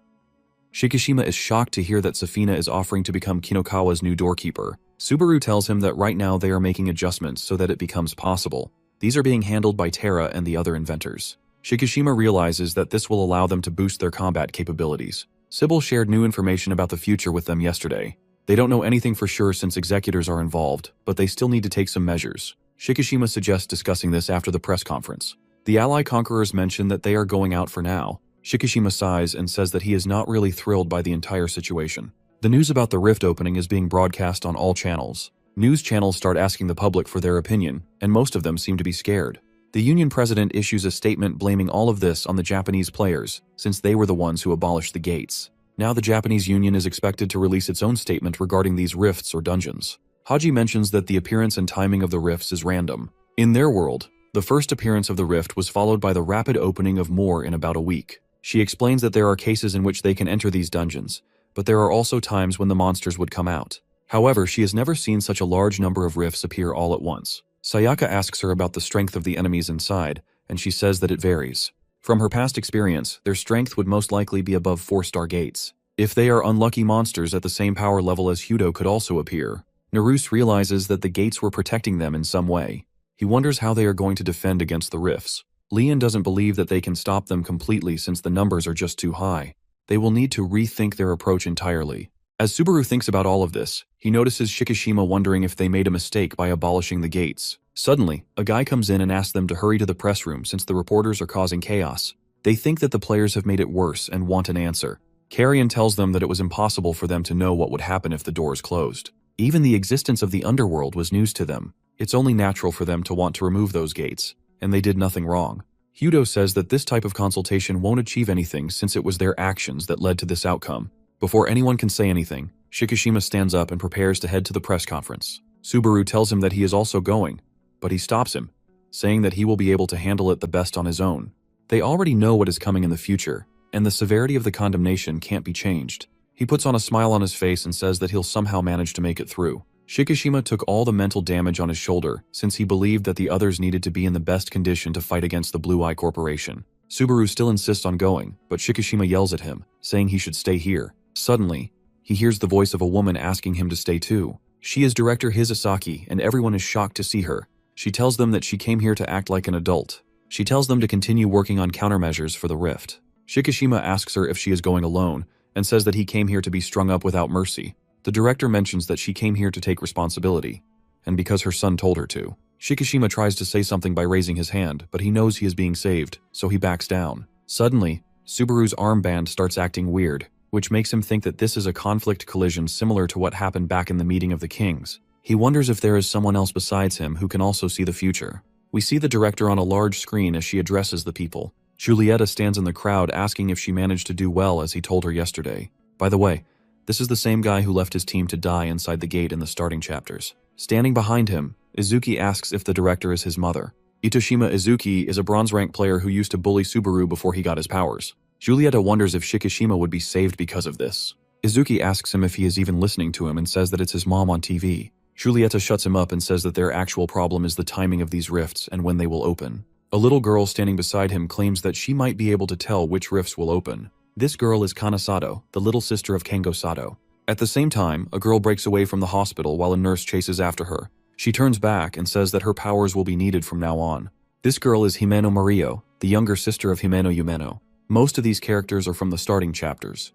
[SPEAKER 1] Shikishima is shocked to hear that Safina is offering to become Kinokawa's new doorkeeper. Subaru tells him that right now they are making adjustments so that it becomes possible. These are being handled by Terra and the other inventors. Shikishima realizes that this will allow them to boost their combat capabilities. Sybil shared new information about the future with them yesterday. They don't know anything for sure since executors are involved, but they still need to take some measures. Shikishima suggests discussing this after the press conference. The ally conquerors mention that they are going out for now. Shikishima sighs and says that he is not really thrilled by the entire situation. The news about the rift opening is being broadcast on all channels. News channels start asking the public for their opinion, and most of them seem to be scared. The union president issues a statement blaming all of this on the Japanese players, since they were the ones who abolished the gates. Now the Japanese union is expected to release its own statement regarding these rifts or dungeons. Haji mentions that the appearance and timing of the rifts is random. In their world, the first appearance of the rift was followed by the rapid opening of more in about a week. She explains that there are cases in which they can enter these dungeons, but there are also times when the monsters would come out. However, she has never seen such a large number of rifts appear all at once. Sayaka asks her about the strength of the enemies inside, and she says that it varies. From her past experience, their strength would most likely be above 4-star gates. If they are unlucky monsters at the same power level as Hudo could also appear. Naruse realizes that the gates were protecting them in some way. He wonders how they are going to defend against the rifts. Leon doesn't believe that they can stop them completely since the numbers are just too high. They will need to rethink their approach entirely. As Subaru thinks about all of this, he notices Shikishima wondering if they made a mistake by abolishing the gates. Suddenly, a guy comes in and asks them to hurry to the press room since the reporters are causing chaos. They think that the players have made it worse and want an answer. Carrion tells them that it was impossible for them to know what would happen if the doors closed. Even the existence of the underworld was news to them. It's only natural for them to want to remove those gates, and they did nothing wrong. Hudo says that this type of consultation won't achieve anything since it was their actions that led to this outcome. Before anyone can say anything, Shikishima stands up and prepares to head to the press conference. Subaru tells him that he is also going, but he stops him, saying that he will be able to handle it the best on his own. They already know what is coming in the future, and the severity of the condemnation can't be changed. He puts on a smile on his face and says that he'll somehow manage to make it through. Shikishima took all the mental damage on his shoulder since he believed that the others needed to be in the best condition to fight against the Blue Eye Corporation. Subaru still insists on going, but Shikishima yells at him, saying he should stay here. Suddenly, he hears the voice of a woman asking him to stay too. She is Director Hizasaki, and everyone is shocked to see her. She tells them that she came here to act like an adult. She tells them to continue working on countermeasures for the rift. Shikishima asks her if she is going alone, and says that he came here to be strung up without mercy. The director mentions that she came here to take responsibility, and because her son told her to. Shikishima tries to say something by raising his hand, but he knows he is being saved, so he backs down. Suddenly, Subaru's armband starts acting weird, which makes him think that this is a conflict collision similar to what happened back in the meeting of the kings. He wonders if there is someone else besides him who can also see the future. We see the director on a large screen as she addresses the people. Julieta stands in the crowd asking if she managed to do well as he told her yesterday. By the way, this is the same guy who left his team to die inside the gate in the starting chapters. Standing behind him, Izuki asks if the director is his mother. Itoshima Izuki is a bronze rank player who used to bully Subaru before he got his powers. Julieta wonders if Shikishima would be saved because of this. Izuki asks him if he is even listening to him and says that it's his mom on TV. Julieta shuts him up and says that their actual problem is the timing of these rifts and when they will open. A little girl standing beside him claims that she might be able to tell which rifts will open. This girl is Kana Sato, the little sister of Kengo Sato. At the same time, a girl breaks away from the hospital while a nurse chases after her. She turns back and says that her powers will be needed from now on. This girl is Himeno Mario, the younger sister of Himeno Yumeno. Most of these characters are from the starting chapters.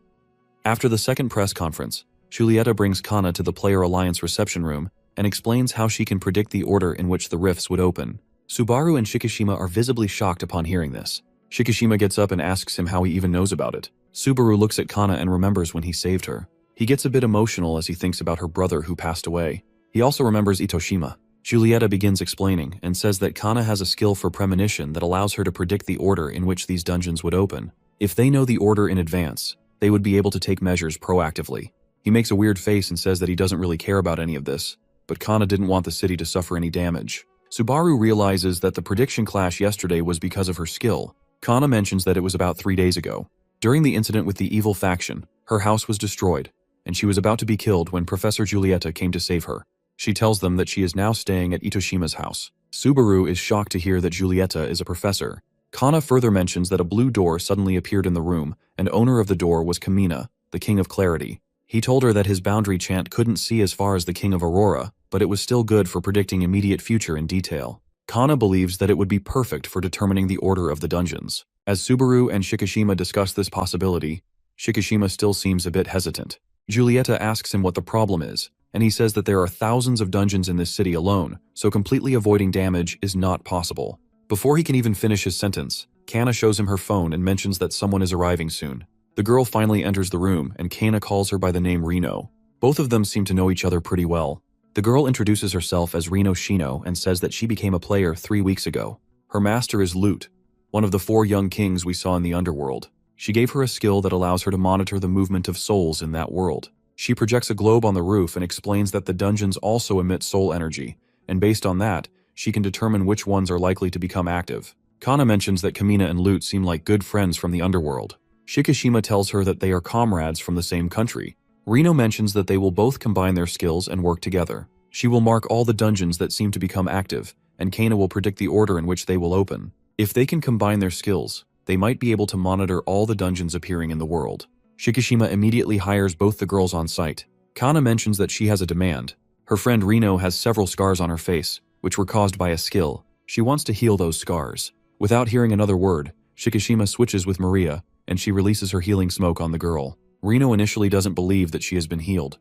[SPEAKER 1] After the second press conference, Julieta brings Kana to the Player Alliance reception room and explains how she can predict the order in which the rifts would open. Subaru and Shikishima are visibly shocked upon hearing this. Shikishima gets up and asks him how he even knows about it. Subaru looks at Kana and remembers when he saved her. He gets a bit emotional as he thinks about her brother who passed away. He also remembers Itoshima. Julieta begins explaining and says that Kana has a skill for premonition that allows her to predict the order in which these dungeons would open. If they know the order in advance, they would be able to take measures proactively. He makes a weird face and says that he doesn't really care about any of this, but Kana didn't want the city to suffer any damage. Subaru realizes that the prediction clash yesterday was because of her skill. Kana mentions that it was about 3 days ago. During the incident with the evil faction, her house was destroyed, and she was about to be killed when Professor Julieta came to save her. She tells them that she is now staying at Itoshima's house. Subaru is shocked to hear that Julieta is a professor. Kana further mentions that a blue door suddenly appeared in the room, and owner of the door was Kamina. the King of Clarity. He told her that his boundary chant couldn't see as far as the King of Aurora, but it was still good for predicting immediate future in detail. Kana believes that it would be perfect for determining the order of the dungeons. As Subaru and Shikishima discuss this possibility, Shikishima still seems a bit hesitant. Julieta asks him what the problem is, and he says that there are thousands of dungeons in this city alone, so completely avoiding damage is not possible. Before he can even finish his sentence, Kana shows him her phone and mentions that someone is arriving soon. The girl finally enters the room, and Kana calls her by the name Reno. Both of them seem to know each other pretty well. The girl introduces herself as Reno Shino and says that she became a player 3 weeks ago. Her master is Lute, one of the 4 young kings we saw in the underworld. She gave her a skill that allows her to monitor the movement of souls in that world. She projects a globe on the roof and explains that the dungeons also emit soul energy, and based on that, she can determine which ones are likely to become active. Kana mentions that Kamina and Lute seem like good friends from the underworld. Shikishima tells her that they are comrades from the same country. Reno mentions that they will both combine their skills and work together. She will mark all the dungeons that seem to become active, and Kana will predict the order in which they will open. If they can combine their skills, they might be able to monitor all the dungeons appearing in the world. Shikishima immediately hires both the girls on site. Kana mentions that she has a demand. Her friend Reno has several scars on her face, which were caused by a skill. She wants to heal those scars. Without hearing another word, Shikishima switches with Maria, and she releases her healing smoke on the girl. Reno initially doesn't believe that she has been healed,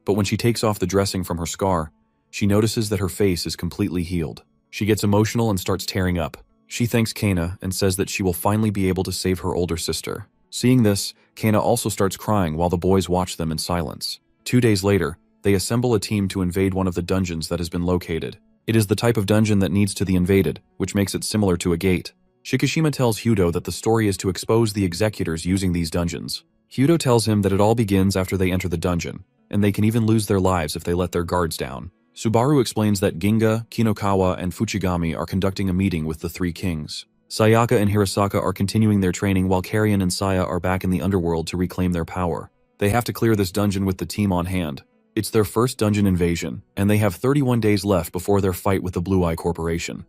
[SPEAKER 1] but when she takes off the dressing from her scar, she notices that her face is completely healed. She gets emotional and starts tearing up. She thanks Kana and says that she will finally be able to save her older sister. Seeing this, Kana also starts crying while the boys watch them in silence. 2 days later, they assemble a team to invade one of the dungeons that has been located. It is the type of dungeon that needs to be invaded, which makes it similar to a gate. Shikishima tells Hyudo that the story is to expose the executors using these dungeons. Hyudo tells him that it all begins after they enter the dungeon, and they can even lose their lives if they let their guards down. Subaru explains that Ginga, Kinokawa, and Fuchigami are conducting a meeting with the 3 kings. Sayaka and Hirasaka are continuing their training while Karien and Saya are back in the underworld to reclaim their power. They have to clear this dungeon with the team on hand. It's their first dungeon invasion, and they have 31 days left before their fight with the Blue Eye Corporation.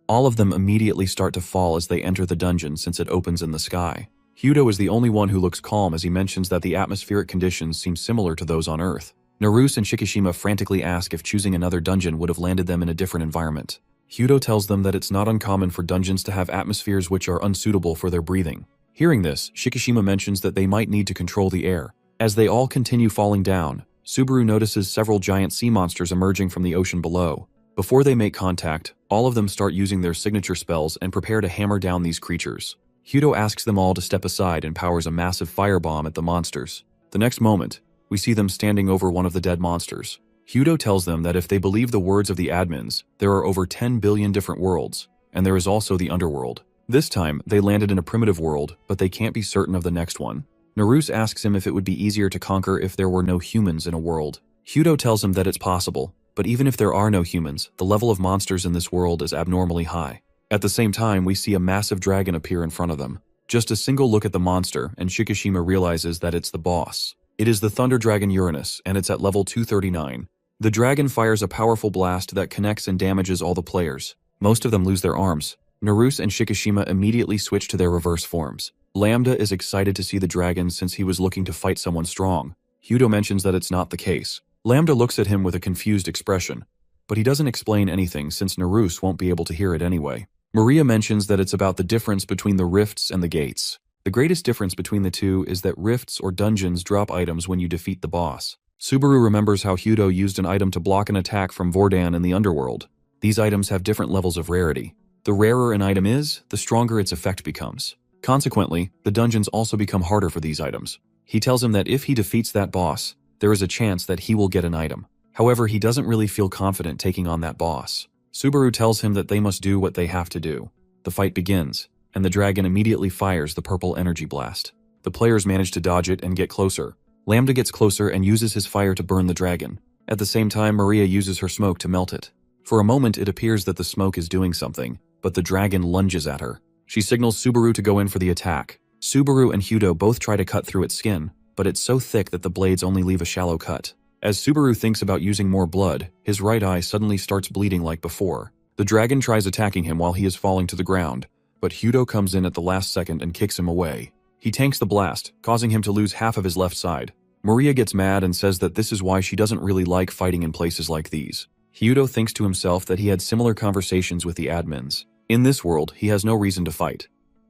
[SPEAKER 1] All of them immediately start to fall as they enter the dungeon since it opens in the sky. Hyudo is the only one who looks calm as he mentions that the atmospheric conditions seem similar to those on Earth. Naruse and Shikishima frantically ask if choosing another dungeon would have landed them in a different environment. Hyudo tells them that it's not uncommon for dungeons to have atmospheres which are unsuitable for their breathing. Hearing this, Shikishima mentions that they might need to control the air. As they all continue falling down, Subaru notices several giant sea monsters emerging from the ocean below. Before they make contact, all of them start using their signature spells and prepare to hammer down these creatures. Hyudo asks them all to step aside and powers a massive firebomb at the monsters. The next moment, we see them standing over one of the dead monsters. Hyudo tells them that if they believe the words of the admins, there are over 10 billion different worlds, and there is also the underworld. This time, they landed in a primitive world, but they can't be certain of the next one. Naruse asks him if it would be easier to conquer if there were no humans in a world. Hyudo tells him that it's possible, but even if there are no humans, the level of monsters in this world is abnormally high. At the same time, we see a massive dragon appear in front of them. Just a single look at the monster, and Shikishima realizes that it's the boss. It is the Thunder Dragon Uranus, and it's at level 239. The dragon fires a powerful blast that connects and damages all the players. Most of them lose their arms. Naruse and Shikishima immediately switch to their reverse forms. Lambda is excited to see the dragon since he was looking to fight someone strong. Hyudo mentions that it's not the case. Lambda looks at him with a confused expression, but he doesn't explain anything since Naruse won't be able to hear it anyway. Maria mentions that it's about the difference between the rifts and the gates. The greatest difference between the two is that rifts or dungeons drop items when you defeat the boss. Subaru remembers how Hyudo used an item to block an attack from Vordan in the underworld. These items have different levels of rarity. The rarer an item is, the stronger its effect becomes. Consequently, the dungeons also become harder for these items. He tells him that if he defeats that boss, there is a chance that he will get an item. However, he doesn't really feel confident taking on that boss. Subaru tells him that they must do what they have to do. The fight begins, and the dragon immediately fires the purple energy blast. The players manage to dodge it and get closer. Lambda gets closer and uses his fire to burn the dragon. At the same time, Maria uses her smoke to melt it. For a moment, it appears that the smoke is doing something, but the dragon lunges at her. She signals Subaru to go in for the attack. Subaru and Hyudo both try to cut through its skin, but it's so thick that the blades only leave a shallow cut. As Subaru thinks about using more blood, his right eye suddenly starts bleeding like before. The dragon tries attacking him while he is falling to the ground, but Hyudo comes in at the last second and kicks him away. He tanks the blast, causing him to lose half of his left side. Maria gets mad and says that this is why she doesn't really like fighting in places like these. Hyudo thinks to himself that he had similar conversations with the admins. In this world, he has no reason to fight.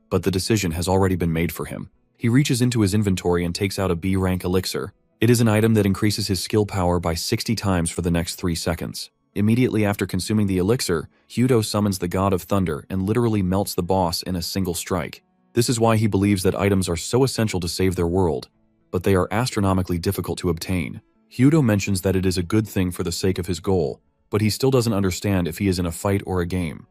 [SPEAKER 1] But the decision has already been made for him. He reaches into his inventory and takes out a B-rank elixir. It is an item that increases his skill power by 60 times for the next 3 seconds. Immediately after consuming the elixir, Hyudo summons the God of Thunder and literally melts the boss in a single strike. This is why he believes that items are so essential to save their world, but they are astronomically difficult to obtain. Hyudo mentions that it is a good thing for the sake of his goal, but he still doesn't understand if he is in a fight or a game.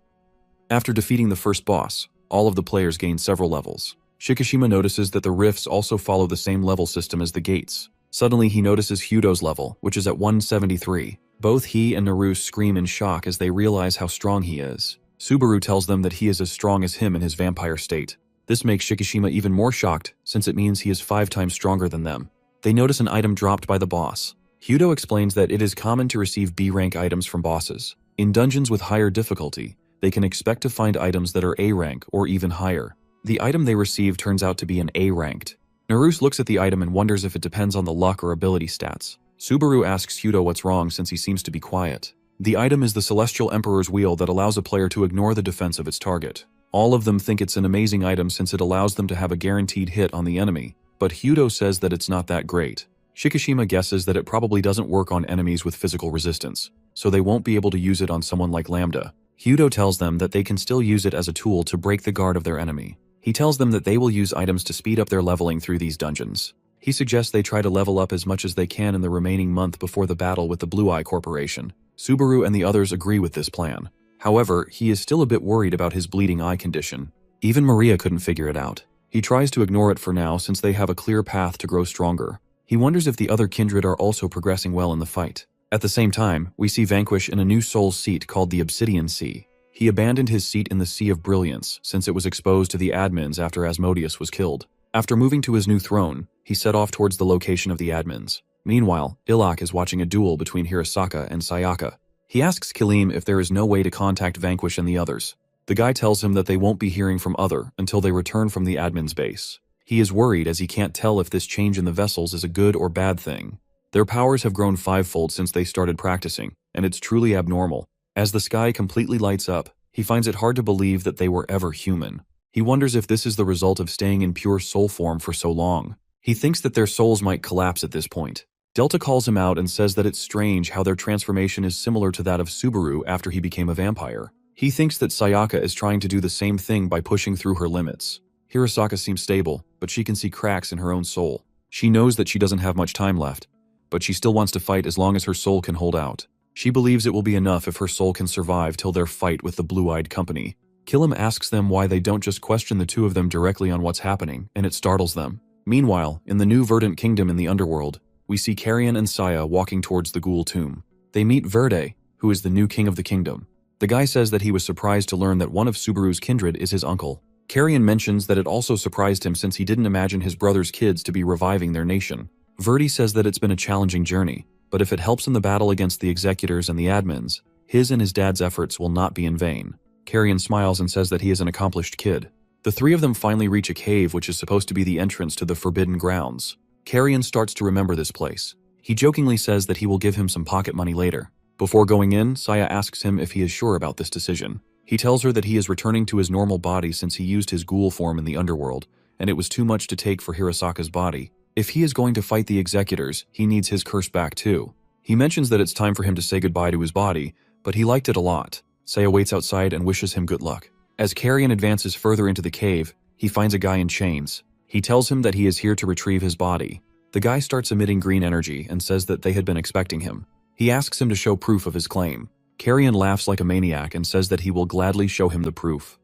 [SPEAKER 1] After defeating the first boss, all of the players gain several levels. Shikishima notices that the rifts also follow the same level system as the gates. Suddenly he notices Hyudo's level, which is at 173. Both he and Naru scream in shock as they realize how strong he is. Subaru tells them that he is as strong as him in his vampire state. This makes Shikishima even more shocked, since it means he is 5 times stronger than them. They notice an item dropped by the boss. Hyudo explains that it is common to receive B-rank items from bosses. In dungeons with higher difficulty, they can expect to find items that are A-rank or even higher. The item they receive turns out to be an A-ranked. Naruse looks at the item and wonders if it depends on the luck or ability stats. Subaru asks Hyudo what's wrong since he seems to be quiet. The item is the Celestial Emperor's Wheel that allows a player to ignore the defense of its target. All of them think it's an amazing item since it allows them to have a guaranteed hit on the enemy, but Hyudo says that it's not that great. Shikishima guesses that it probably doesn't work on enemies with physical resistance, so they won't be able to use it on someone like Lambda. Hyudo tells them that they can still use it as a tool to break the guard of their enemy. He tells them that they will use items to speed up their leveling through these dungeons. He suggests they try to level up as much as they can in the remaining month before the battle with the Blue Eye Corporation. Subaru and the others agree with this plan. However, he is still a bit worried about his bleeding eye condition. Even Maria couldn't figure it out. He tries to ignore it for now since they have a clear path to grow stronger. He wonders if the other kindred are also progressing well in the fight. At the same time, we see Vanquish in a new soul seat called the Obsidian Sea. He abandoned his seat in the Sea of Brilliance since it was exposed to the admins after Asmodeus was killed. After moving to his new throne, he set off towards the location of the admins. Meanwhile, Ilak is watching a duel between Hirasaka and Sayaka. He asks Kilim if there is no way to contact Vanquish and the others. The guy tells him that they won't be hearing from Other until they return from the admin's base. He is worried as he can't tell if this change in the vessels is a good or bad thing. Their powers have grown 5-fold since they started practicing, and it's truly abnormal. As the sky completely lights up, he finds it hard to believe that they were ever human. He wonders if this is the result of staying in pure soul form for so long. He thinks that their souls might collapse at this point. Delta calls him out and says that it's strange how their transformation is similar to that of Subaru after he became a vampire. He thinks that Sayaka is trying to do the same thing by pushing through her limits. Hirasaka seems stable, but she can see cracks in her own soul. She knows that she doesn't have much time left, but she still wants to fight as long as her soul can hold out. She believes it will be enough if her soul can survive till their fight with the Blue-Eyed Company. Kilim asks them why they don't just question the two of them directly on what's happening, and it startles them. Meanwhile, in the new Verdant Kingdom in the underworld, we see Carrion and Saya walking towards the ghoul tomb. They meet Verde, who is the new king of the kingdom. The guy says that he was surprised to learn that one of Subaru's kindred is his uncle. Carrion mentions that it also surprised him since he didn't imagine his brother's kids to be reviving their nation. Verde says that it's been a challenging journey, but if it helps in the battle against the executors and the admins, his and his dad's efforts will not be in vain. Carrion smiles and says that he is an accomplished kid. The three of them finally reach a cave which is supposed to be the entrance to the Forbidden Grounds. Carrion starts to remember this place. He jokingly says that he will give him some pocket money later. Before going in, Saya asks him if he is sure about this decision. He tells her that he is returning to his normal body since he used his ghoul form in the underworld, and it was too much to take for Hirasaka's body. If he is going to fight the executors, he needs his curse back too. He mentions that it's time for him to say goodbye to his body, but he liked it a lot. Saya waits outside and wishes him good luck. As Carrion advances further into the cave, he finds a guy in chains. He tells him that he is here to retrieve his body. The guy starts emitting green energy and says that they had been expecting him. He asks him to show proof of his claim. Carrion laughs like a maniac and says that he will gladly show him the proof.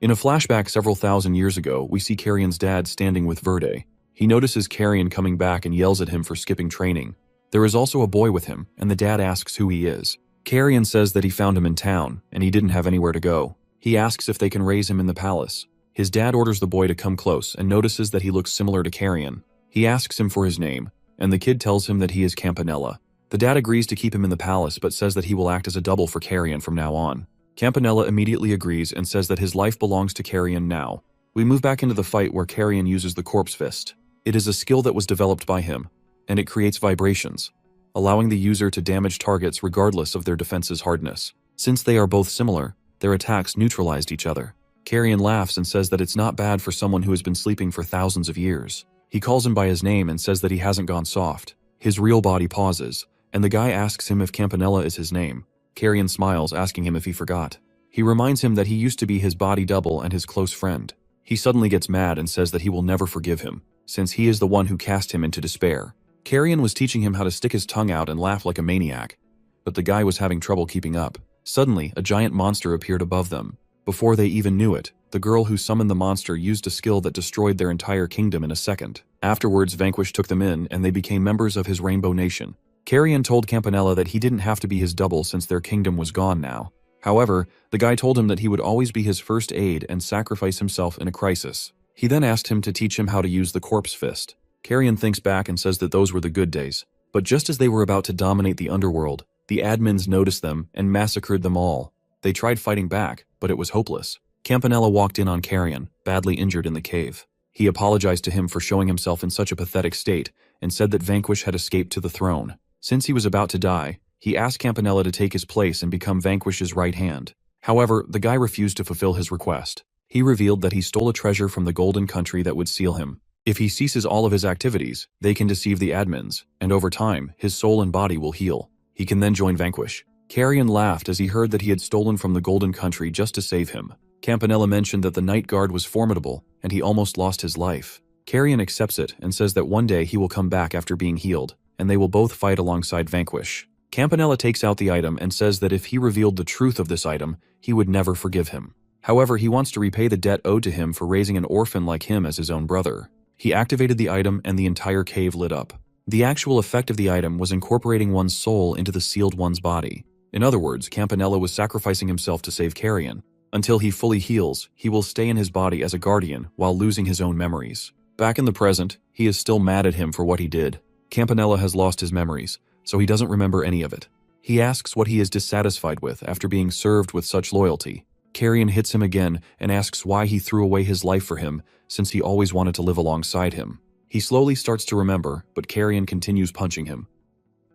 [SPEAKER 1] In a flashback several thousand years ago, we see Carrion's dad standing with Verde. He notices Carrion coming back and yells at him for skipping training. There is also a boy with him, and the dad asks who he is. Carrion says that he found him in town, and he didn't have anywhere to go. He asks if they can raise him in the palace. His dad orders the boy to come close and notices that he looks similar to Carrion. He asks him for his name, and the kid tells him that he is Campanella. The dad agrees to keep him in the palace but says that he will act as a double for Carrion from now on. Campanella immediately agrees and says that his life belongs to Carrion now. We move back into the fight where Carrion uses the Corpse Fist. It is a skill that was developed by him, and it creates vibrations, allowing the user to damage targets regardless of their defense's hardness. Since they are both similar, their attacks neutralized each other. Carrion laughs and says that it's not bad for someone who has been sleeping for thousands of years. He calls him by his name and says that he hasn't gone soft. His real body pauses, and the guy asks him if Campanella is his name. Carrion smiles, asking him if he forgot. He reminds him that he used to be his body double and his close friend. He suddenly gets mad and says that he will never forgive him, since he is the one who cast him into despair. Carrion was teaching him how to stick his tongue out and laugh like a maniac, but the guy was having trouble keeping up. Suddenly, a giant monster appeared above them. Before they even knew it, the girl who summoned the monster used a skill that destroyed their entire kingdom in a second. Afterwards, Vanquish took them in, and they became members of his Rainbow Nation. Carrion told Campanella that he didn't have to be his double since their kingdom was gone now. However, the guy told him that he would always be his first aid and sacrifice himself in a crisis. He then asked him to teach him how to use the Corpse Fist. Carrion thinks back and says that those were the good days. But just as they were about to dominate the underworld, the admins noticed them and massacred them all. They tried fighting back, but it was hopeless. Campanella walked in on Carrion, badly injured in the cave. He apologized to him for showing himself in such a pathetic state and said that Vanquish had escaped to the throne. Since he was about to die, he asked Campanella to take his place and become Vanquish's right hand. However, the guy refused to fulfill his request. He revealed that he stole a treasure from the Golden Country that would seal him. If he ceases all of his activities, they can deceive the admins, and over time, his soul and body will heal. He can then join Vanquish. Carrion laughed as he heard that he had stolen from the Golden Country just to save him. Campanella mentioned that the Night Guard was formidable, and he almost lost his life. Carrion accepts it and says that one day he will come back after being healed, and they will both fight alongside Vanquish. Campanella takes out the item and says that if he revealed the truth of this item, he would never forgive him. However, he wants to repay the debt owed to him for raising an orphan like him as his own brother. He activated the item and the entire cave lit up. The actual effect of the item was incorporating one's soul into the sealed one's body. In other words, Campanella was sacrificing himself to save Carrion. Until he fully heals, he will stay in his body as a guardian while losing his own memories. Back in the present, he is still mad at him for what he did. Campanella has lost his memories, so he doesn't remember any of it. He asks what he is dissatisfied with after being served with such loyalty. Carrion hits him again and asks why he threw away his life for him, since he always wanted to live alongside him. He slowly starts to remember, but Carrion continues punching him.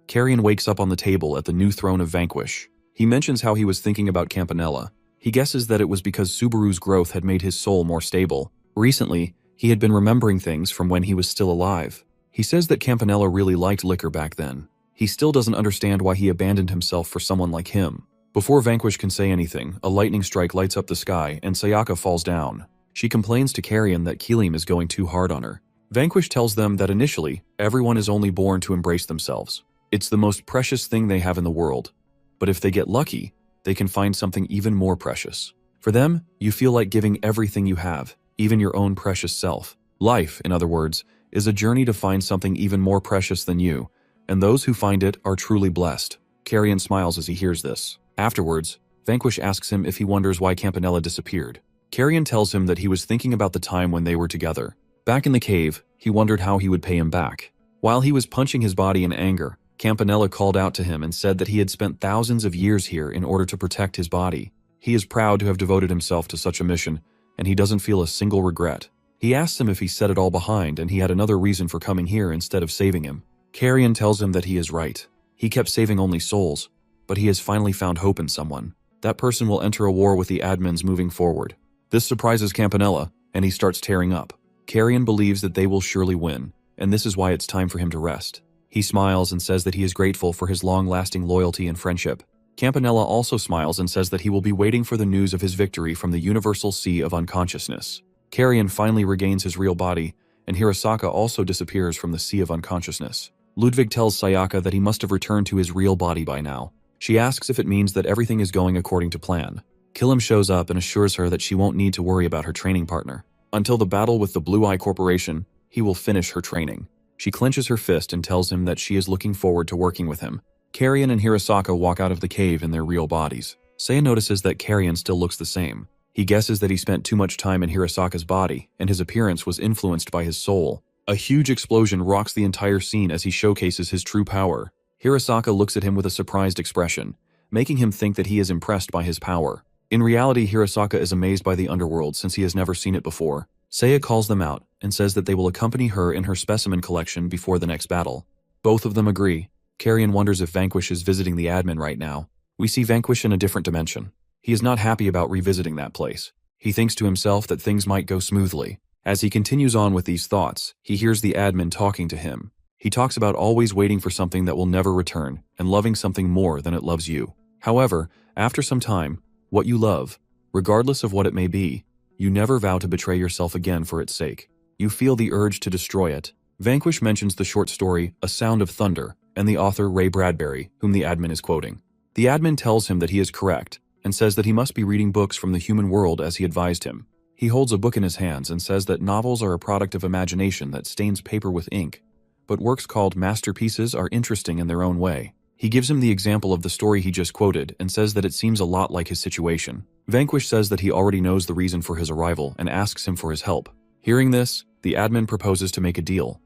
[SPEAKER 1] Carrion wakes up on the table at the new throne of Vanquish. He mentions how he was thinking about Campanella. He guesses that it was because Subaru's growth had made his soul more stable. Recently, he had been remembering things from when he was still alive. He says that Campanella really liked liquor back then. He still doesn't understand why he abandoned himself for someone like him. Before Vanquish can say anything, a lightning strike lights up the sky and Sayaka falls down. She complains to Carrion that Keelim is going too hard on her. Vanquish tells them that initially, everyone is only born to embrace themselves. It's the most precious thing they have in the world. But if they get lucky, they can find something even more precious. For them, you feel like giving everything you have, even your own precious self. Life, in other words, is a journey to find something even more precious than you, and those who find it are truly blessed. Carrion smiles as he hears this. Afterwards, Vanquish asks him if he wonders why Campanella disappeared. Carrion tells him that he was thinking about the time when they were together. Back in the cave, he wondered how he would pay him back. While he was punching his body in anger, Campanella called out to him and said that he had spent thousands of years here in order to protect his body. He is proud to have devoted himself to such a mission, and he doesn't feel a single regret. He asks him if he set it all behind and he had another reason for coming here instead of saving him. Carrion tells him that he is right. He kept saving only souls, but he has finally found hope in someone. That person will enter a war with the admins moving forward. This surprises Campanella, and he starts tearing up. Carrion believes that they will surely win, and this is why it's time for him to rest. He smiles and says that he is grateful for his long-lasting loyalty and friendship. Campanella also smiles and says that he will be waiting for the news of his victory from the Universal Sea of Unconsciousness. Carrion finally regains his real body, and Hirosaka also disappears from the Sea of Unconsciousness. Ludwig tells Sayaka that he must have returned to his real body by now. She asks if it means that everything is going according to plan. Keelim shows up and assures her that she won't need to worry about her training partner. Until the battle with the Blue Eye Corporation, he will finish her training. She clenches her fist and tells him that she is looking forward to working with him. Carrion and Hirosaka walk out of the cave in their real bodies. Seiya notices that Carrion still looks the same. He guesses that he spent too much time in Hirosaka's body, and his appearance was influenced by his soul. A huge explosion rocks the entire scene as he showcases his true power. Hirosaka looks at him with a surprised expression, making him think that he is impressed by his power. In reality, Hirosaka is amazed by the underworld since he has never seen it before. Seiya calls them out and says that they will accompany her in her specimen collection before the next battle. Both of them agree. Carrion wonders if Vanquish is visiting the admin right now. We see Vanquish in a different dimension. He is not happy about revisiting that place. He thinks to himself that things might go smoothly. As he continues on with these thoughts, he hears the admin talking to him. He talks about always waiting for something that will never return and loving something more than it loves you. However, after some time, what you love, regardless of what it may be, you never vow to betray yourself again for its sake. You feel the urge to destroy it. Vanquish mentions the short story A Sound of Thunder and the author Ray Bradbury, whom the admin is quoting. The admin tells him that he is correct and says that he must be reading books from the human world as he advised him. He holds a book in his hands and says that novels are a product of imagination that stains paper with ink, but works called masterpieces are interesting in their own way. He gives him the example of the story he just quoted and says that it seems a lot like his situation. Vanquish says that he already knows the reason for his arrival and asks him for his help. Hearing this, the admin proposes to make a deal.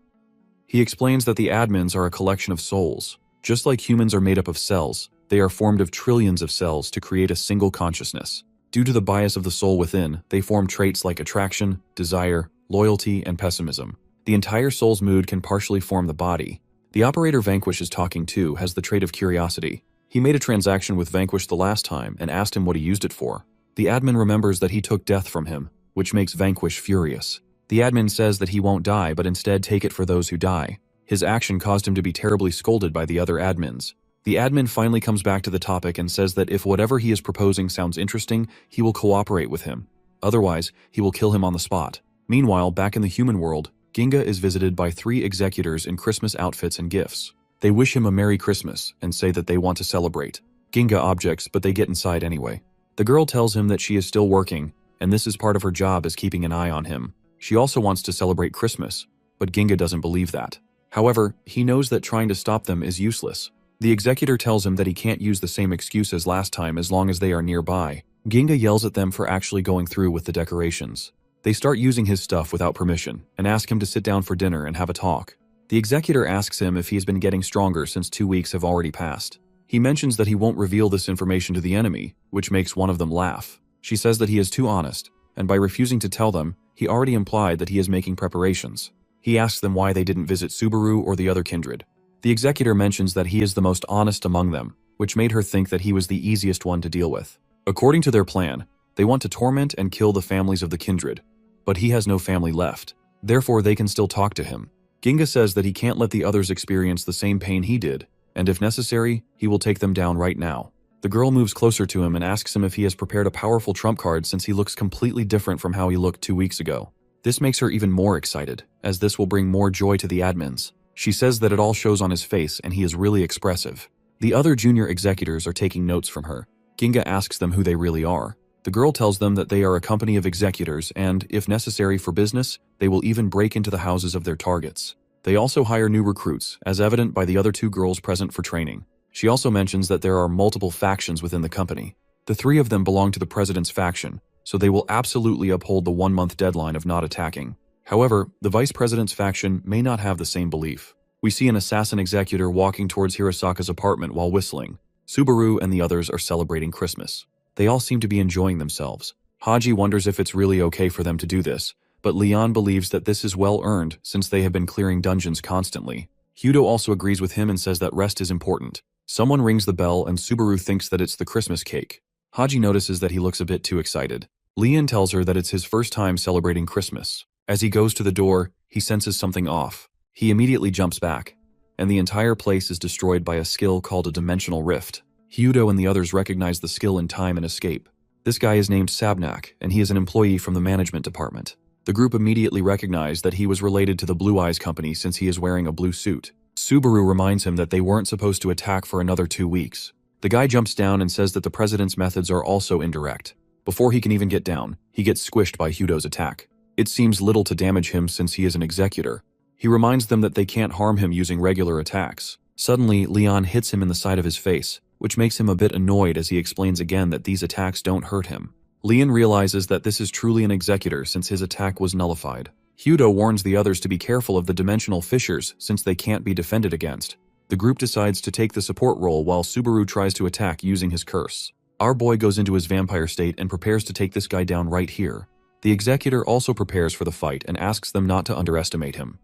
[SPEAKER 1] He explains that the admins are a collection of souls. Just like humans are made up of cells, they are formed of trillions of cells to create a single consciousness. Due to the bias of the soul within, they form traits like attraction, desire, loyalty, and pessimism. The entire soul's mood can partially form the body. The operator Vanquish is talking to has the trait of curiosity. He made a transaction with Vanquish the last time and asked him what he used it for. The admin remembers that he took death from him, which makes Vanquish furious. The admin says that he won't die but instead take it for those who die. His action caused him to be terribly scolded by the other admins. The admin finally comes back to the topic and says that if whatever he is proposing sounds interesting, he will cooperate with him. Otherwise, he will kill him on the spot. Meanwhile, back in the human world, Ginga is visited by 3 executors in Christmas outfits and gifts. They wish him a Merry Christmas and say that they want to celebrate. Ginga objects, but they get inside anyway. The girl tells him that she is still working, and this is part of her job as keeping an eye on him. She also wants to celebrate Christmas, but Ginga doesn't believe that. However, he knows that trying to stop them is useless. The executor tells him that he can't use the same excuse as last time as long as they are nearby. Ginga yells at them for actually going through with the decorations. They start using his stuff without permission and ask him to sit down for dinner and have a talk. The executor asks him if he has been getting stronger since 2 weeks have already passed. He mentions that he won't reveal this information to the enemy, which makes one of them laugh. She says that he is too honest, and by refusing to tell them, he already implied that he is making preparations. He asks them why they didn't visit Subaru or the other kindred. The executor mentions that he is the most honest among them, which made her think that he was the easiest one to deal with. According to their plan, they want to torment and kill the families of the kindred, but he has no family left. Therefore, they can still talk to him. Ginga says that he can't let the others experience the same pain he did, and if necessary, he will take them down right now. The girl moves closer to him and asks him if he has prepared a powerful trump card since he looks completely different from how he looked 2 weeks ago. This makes her even more excited, as this will bring more joy to the admins. She says that it all shows on his face and he is really expressive. The other junior executors are taking notes from her. Ginga asks them who they really are. The girl tells them that they are a company of executors and, if necessary for business, they will even break into the houses of their targets. They also hire new recruits, as evident by the other 2 girls present for training. She also mentions that there are multiple factions within the company. The 3 of them belong to the president's faction, so they will absolutely uphold the 1-month deadline of not attacking. However, the vice president's faction may not have the same belief. We see an assassin executor walking towards Hirosaka's apartment while whistling. Subaru and the others are celebrating Christmas. They all seem to be enjoying themselves. Haji wonders if it's really okay for them to do this, but Leon believes that this is well earned since they have been clearing dungeons constantly. Hudo also agrees with him and says that rest is important. Someone rings the bell and Subaru thinks that it's the Christmas cake. Haji notices that he looks a bit too excited. Leon tells her that it's his first time celebrating Christmas. As he goes to the door, he senses something off. He immediately jumps back, and the entire place is destroyed by a skill called a dimensional rift. Hudo and the others recognize the skill in time and escape. This guy is named Sabnak, and he is an employee from the management department. The group immediately recognize that he was related to the Blue Eyes Company since he is wearing a blue suit. Subaru reminds him that they weren't supposed to attack for another 2 weeks. The guy jumps down and says that the president's methods are also indirect. Before he can even get down, he gets squished by Hudo's attack. It seems little to damage him since he is an executor. He reminds them that they can't harm him using regular attacks. Suddenly, Leon hits him in the side of his face, which makes him a bit annoyed as he explains again that these attacks don't hurt him. Leon realizes that this is truly an executor since his attack was nullified. Hudo warns the others to be careful of the dimensional fissures since they can't be defended against. The group decides to take the support role while Subaru tries to attack using his curse. Our boy goes into his vampire state and prepares to take this guy down right here. The executor also prepares for the fight and asks them not to underestimate him.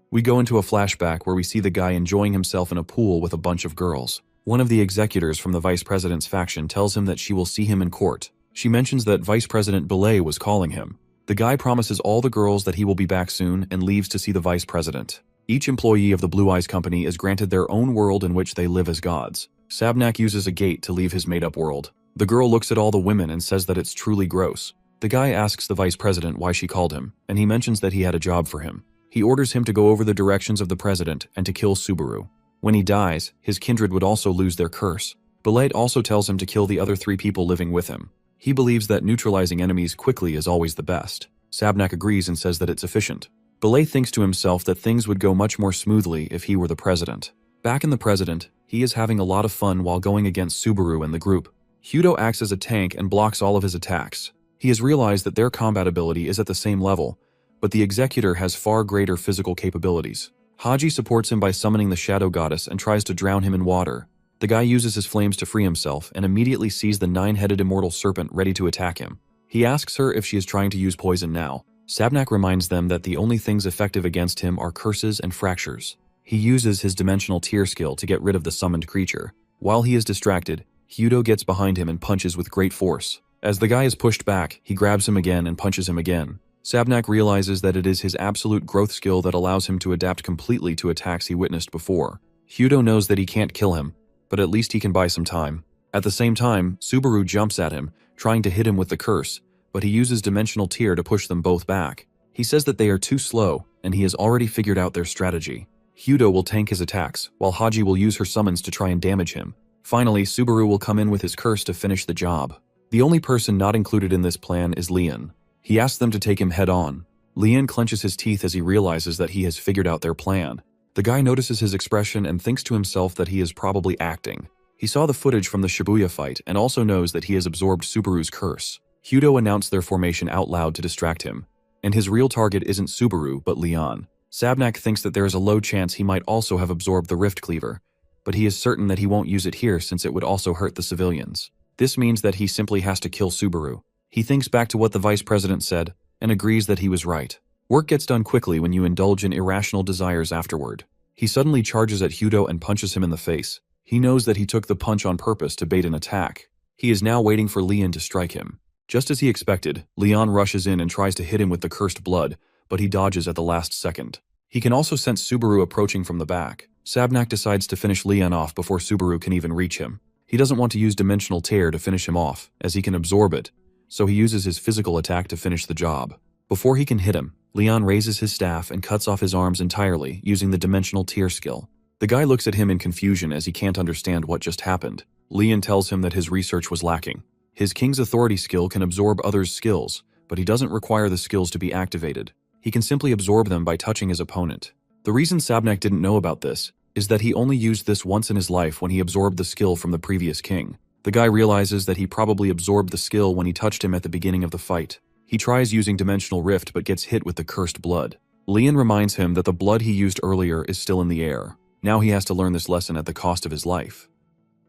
[SPEAKER 1] We go into a flashback where we see the guy enjoying himself in a pool with a bunch of girls. One of the executors from the vice president's faction tells him that she will see him in court. She mentions that Vice President Bullied was calling him. The guy promises all the girls that he will be back soon and leaves to see the vice president. Each employee of the Blue Eyes Company is granted their own world in which they live as gods. Sabnak uses a gate to leave his made-up world. The girl looks at all the women and says that it's truly gross. The guy asks the vice president why she called him, and he mentions that he had a job for him. He orders him to go over the directions of the president and to kill Subaru. When he dies, his kindred would also lose their curse. Bullied also tells him to kill the other 3 people living with him. He believes that neutralizing enemies quickly is always the best. Sabnak agrees and says that it's efficient. Bullied thinks to himself that things would go much more smoothly if he were the president. Back in the president, he is having a lot of fun while going against Subaru and the group. Hudo acts as a tank and blocks all of his attacks. He has realized that their combat ability is at the same level, but the executor has far greater physical capabilities. Haji supports him by summoning the shadow goddess and tries to drown him in water. The guy uses his flames to free himself and immediately sees the 9-headed immortal serpent ready to attack him. He asks her if she is trying to use poison now. Sabnak reminds them that the only things effective against him are curses and fractures. He uses his dimensional tear skill to get rid of the summoned creature. While he is distracted, Hudo gets behind him and punches with great force. As the guy is pushed back, he grabs him again and punches him again. Sabnak realizes that it is his absolute growth skill that allows him to adapt completely to attacks he witnessed before. Hudo knows that he can't kill him, but at least he can buy some time. At the same time, Subaru jumps at him, trying to hit him with the curse, but he uses dimensional tear to push them both back. He says that they are too slow, and he has already figured out their strategy. Hudo will tank his attacks, while Haji will use her summons to try and damage him. Finally, Subaru will come in with his curse to finish the job. The only person not included in this plan is Leon. He asks them to take him head-on. Leon clenches his teeth as he realizes that he has figured out their plan. The guy notices his expression and thinks to himself that he is probably acting. He saw the footage from the Shibuya fight and also knows that he has absorbed Subaru's curse. Hudo announced their formation out loud to distract him, and his real target isn't Subaru but Leon. Sabnak thinks that there is a low chance he might also have absorbed the Rift Cleaver, but he is certain that he won't use it here since it would also hurt the civilians. This means that he simply has to kill Subaru. He thinks back to what the vice president said and agrees that he was right. Work gets done quickly when you indulge in irrational desires afterward. He suddenly charges at Hudo and punches him in the face. He knows that he took the punch on purpose to bait an attack. He is now waiting for Leon to strike him. Just as he expected, Leon rushes in and tries to hit him with the cursed blood, but he dodges at the last second. He can also sense Subaru approaching from the back. Sabnak decides to finish Leon off before Subaru can even reach him. He doesn't want to use dimensional tear to finish him off, as he can absorb it, so he uses his physical attack to finish the job. Before he can hit him, Leon raises his staff and cuts off his arms entirely using the dimensional tear skill. The guy looks at him in confusion as he can't understand what just happened. Leon tells him that his research was lacking. His King's Authority skill can absorb others' skills, but he doesn't require the skills to be activated. He can simply absorb them by touching his opponent. The reason Sabnak didn't know about this is that he only used this once in his life when he absorbed the skill from the previous king. The guy realizes that he probably absorbed the skill when he touched him at the beginning of the fight. He tries using Dimensional Rift but gets hit with the cursed blood. Leon reminds him that the blood he used earlier is still in the air. Now he has to learn this lesson at the cost of his life.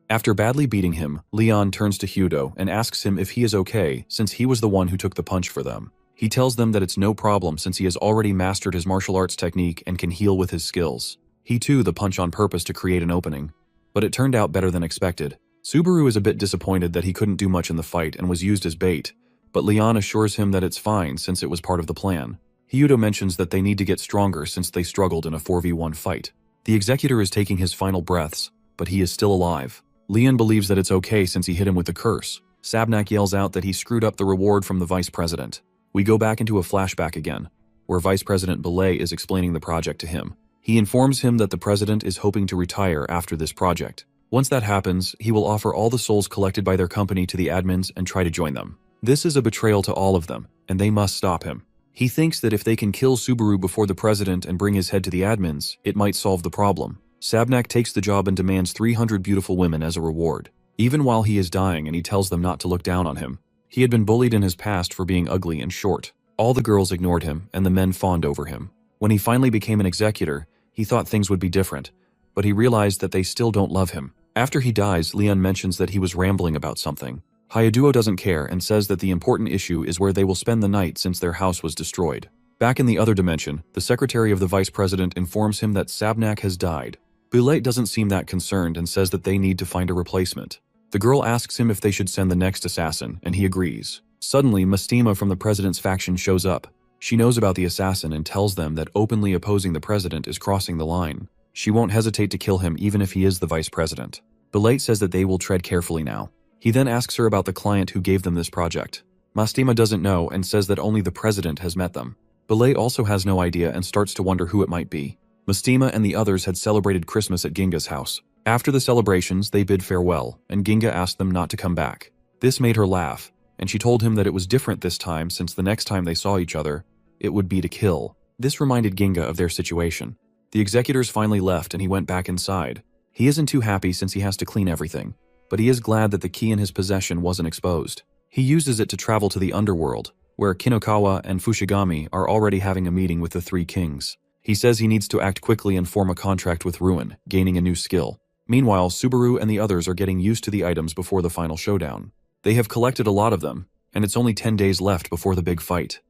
[SPEAKER 1] After badly beating him, Leon turns to Hudo and asks him if he is okay since he was the one who took the punch for them. He tells them that it's no problem since he has already mastered his martial arts technique and can heal with his skills. He too the punch on purpose to create an opening, but it turned out better than expected. Subaru is a bit disappointed that he couldn't do much in the fight and was used as bait, but Leon assures him that it's fine since it was part of the plan. Hudo mentions that they need to get stronger since they struggled in a 4v1 fight. The executor is taking his final breaths, but he is still alive. Leon believes that it's okay since he hit him with the curse. Sabnak yells out that he screwed up the reward from the vice president. We go back into a flashback again, where Vice President Bullied is explaining the project to him. He informs him that the president is hoping to retire after this project. Once that happens, he will offer all the souls collected by their company to the admins and try to join them. This is a betrayal to all of them, and they must stop him. He thinks that if they can kill Subaru before the president and bring his head to the admins, it might solve the problem. Sabnak takes the job and demands 300 beautiful women as a reward. Even while he is dying and he tells them not to look down on him. He had been bullied in his past for being ugly and short. All the girls ignored him, and the men fawned over him. When he finally became an executor, he thought things would be different, but he realized that they still don't love him. After he dies, Leon mentions that he was rambling about something. Hayaduo doesn't care and says that the important issue is where they will spend the night since their house was destroyed. Back in the other dimension, the secretary of the vice president informs him that Sabnak has died. Bullied doesn't seem that concerned and says that they need to find a replacement. The girl asks him if they should send the next assassin, and he agrees. Suddenly, Mastima from the president's faction shows up. She knows about the assassin and tells them that openly opposing the president is crossing the line. She won't hesitate to kill him even if he is the vice president. Bullied says that they will tread carefully now. He then asks her about the client who gave them this project. Mastima doesn't know and says that only the president has met them. Bullied also has no idea and starts to wonder who it might be. Mastima and the others had celebrated Christmas at Ginga's house. After the celebrations, they bid farewell, and Ginga asked them not to come back. This made her laugh, and she told him that it was different this time since the next time they saw each other, it would be to kill. This reminded Ginga of their situation. The executors finally left and he went back inside. He isn't too happy since he has to clean everything, but he is glad that the key in his possession wasn't exposed. He uses it to travel to the underworld, where Kinokawa and Fushigami are already having a meeting with the three kings. He says he needs to act quickly and form a contract with Ruin, gaining a new skill. Meanwhile, Subaru and the others are getting used to the items before the final showdown. They have collected a lot of them, and it's only 10 days left before the big fight.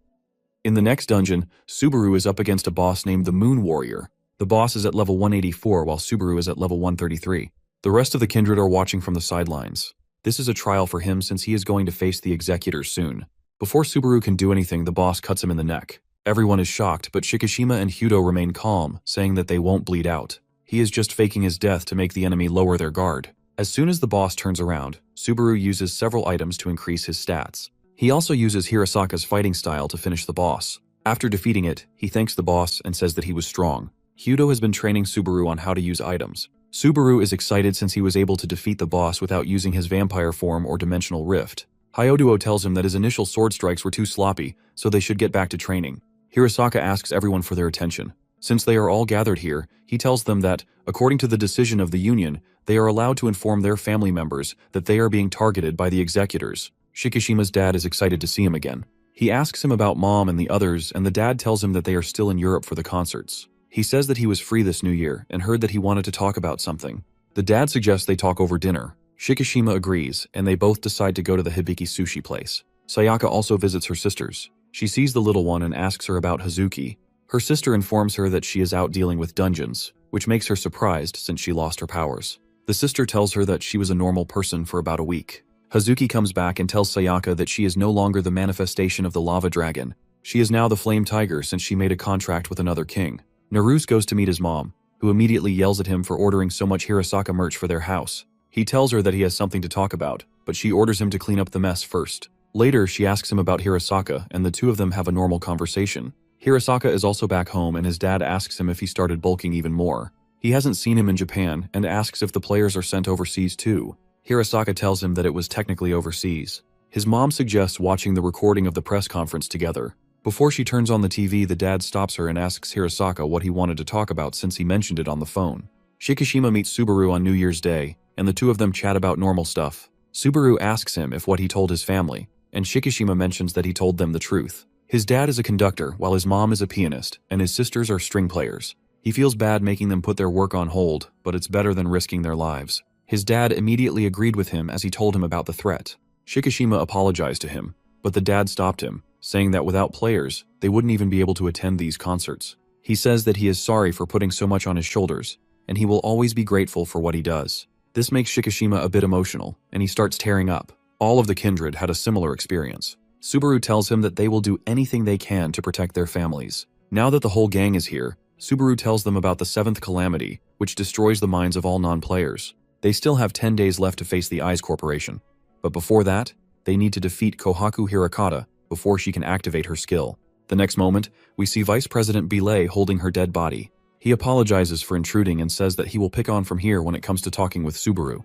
[SPEAKER 1] In the next dungeon, Subaru is up against a boss named the Moon Warrior. The boss is at level 184 while Subaru is at level 133. The rest of the kindred are watching from the sidelines. This is a trial for him since he is going to face the executors soon. Before Subaru can do anything, the boss cuts him in the neck. Everyone is shocked, but Shikishima and Hyudo remain calm, saying that they won't bleed out. He is just faking his death to make the enemy lower their guard. As soon as the boss turns around, Subaru uses several items to increase his stats. He also uses Hirasaka's fighting style to finish the boss. After defeating it, he thanks the boss and says that he was strong. Hyudo has been training Subaru on how to use items. Subaru is excited since he was able to defeat the boss without using his vampire form or dimensional rift. Hayaduo tells him that his initial sword strikes were too sloppy, so they should get back to training. Hirasaka asks everyone for their attention. Since they are all gathered here, he tells them that, according to the decision of the Union, they are allowed to inform their family members that they are being targeted by the executors. Shikishima's dad is excited to see him again. He asks him about Mom and the others, and the dad tells him that they are still in Europe for the concerts. He says that he was free this new year and heard that he wanted to talk about something. The dad suggests they talk over dinner. Shikishima agrees, and they both decide to go to the Hibiki sushi place. Sayaka also visits her sisters. She sees the little one and asks her about Hazuki. Her sister informs her that she is out dealing with dungeons, which makes her surprised since she lost her powers. The sister tells her that she was a normal person for about a week. Hazuki comes back and tells Sayaka that she is no longer the manifestation of the lava dragon. She is now the flame tiger since she made a contract with another king. Naruse goes to meet his mom, who immediately yells at him for ordering so much Hirasaka merch for their house. He tells her that he has something to talk about, but she orders him to clean up the mess first. Later, she asks him about Hirasaka, and the two of them have a normal conversation. Hirasaka is also back home, and his dad asks him if he started bulking even more. He hasn't seen him in Japan, and asks if the players are sent overseas too. Hirasaka tells him that it was technically overseas. His mom suggests watching the recording of the press conference together. Before she turns on the TV, the dad stops her and asks Hirasaka what he wanted to talk about since he mentioned it on the phone. Shikishima meets Subaru on New Year's Day, and the two of them chat about normal stuff. Subaru asks him if what he told his family, and Shikishima mentions that he told them the truth. His dad is a conductor, while his mom is a pianist, and his sisters are string players. He feels bad making them put their work on hold, but it's better than risking their lives. His dad immediately agreed with him as he told him about the threat. Shikishima apologized to him, but the dad stopped him, saying that without players, they wouldn't even be able to attend these concerts. He says that he is sorry for putting so much on his shoulders, and he will always be grateful for what he does. This makes Shikishima a bit emotional, and he starts tearing up. All of the kindred had a similar experience. Subaru tells him that they will do anything they can to protect their families. Now that the whole gang is here, Subaru tells them about the 7th calamity, which destroys the minds of all non-players. They still have 10 days left to face the Eyes Corporation. But before that, they need to defeat Kohaku Hirakata before she can activate her skill. The next moment, we see Vice President Belay holding her dead body. He apologizes for intruding and says that he will pick on from here when it comes to talking with Subaru.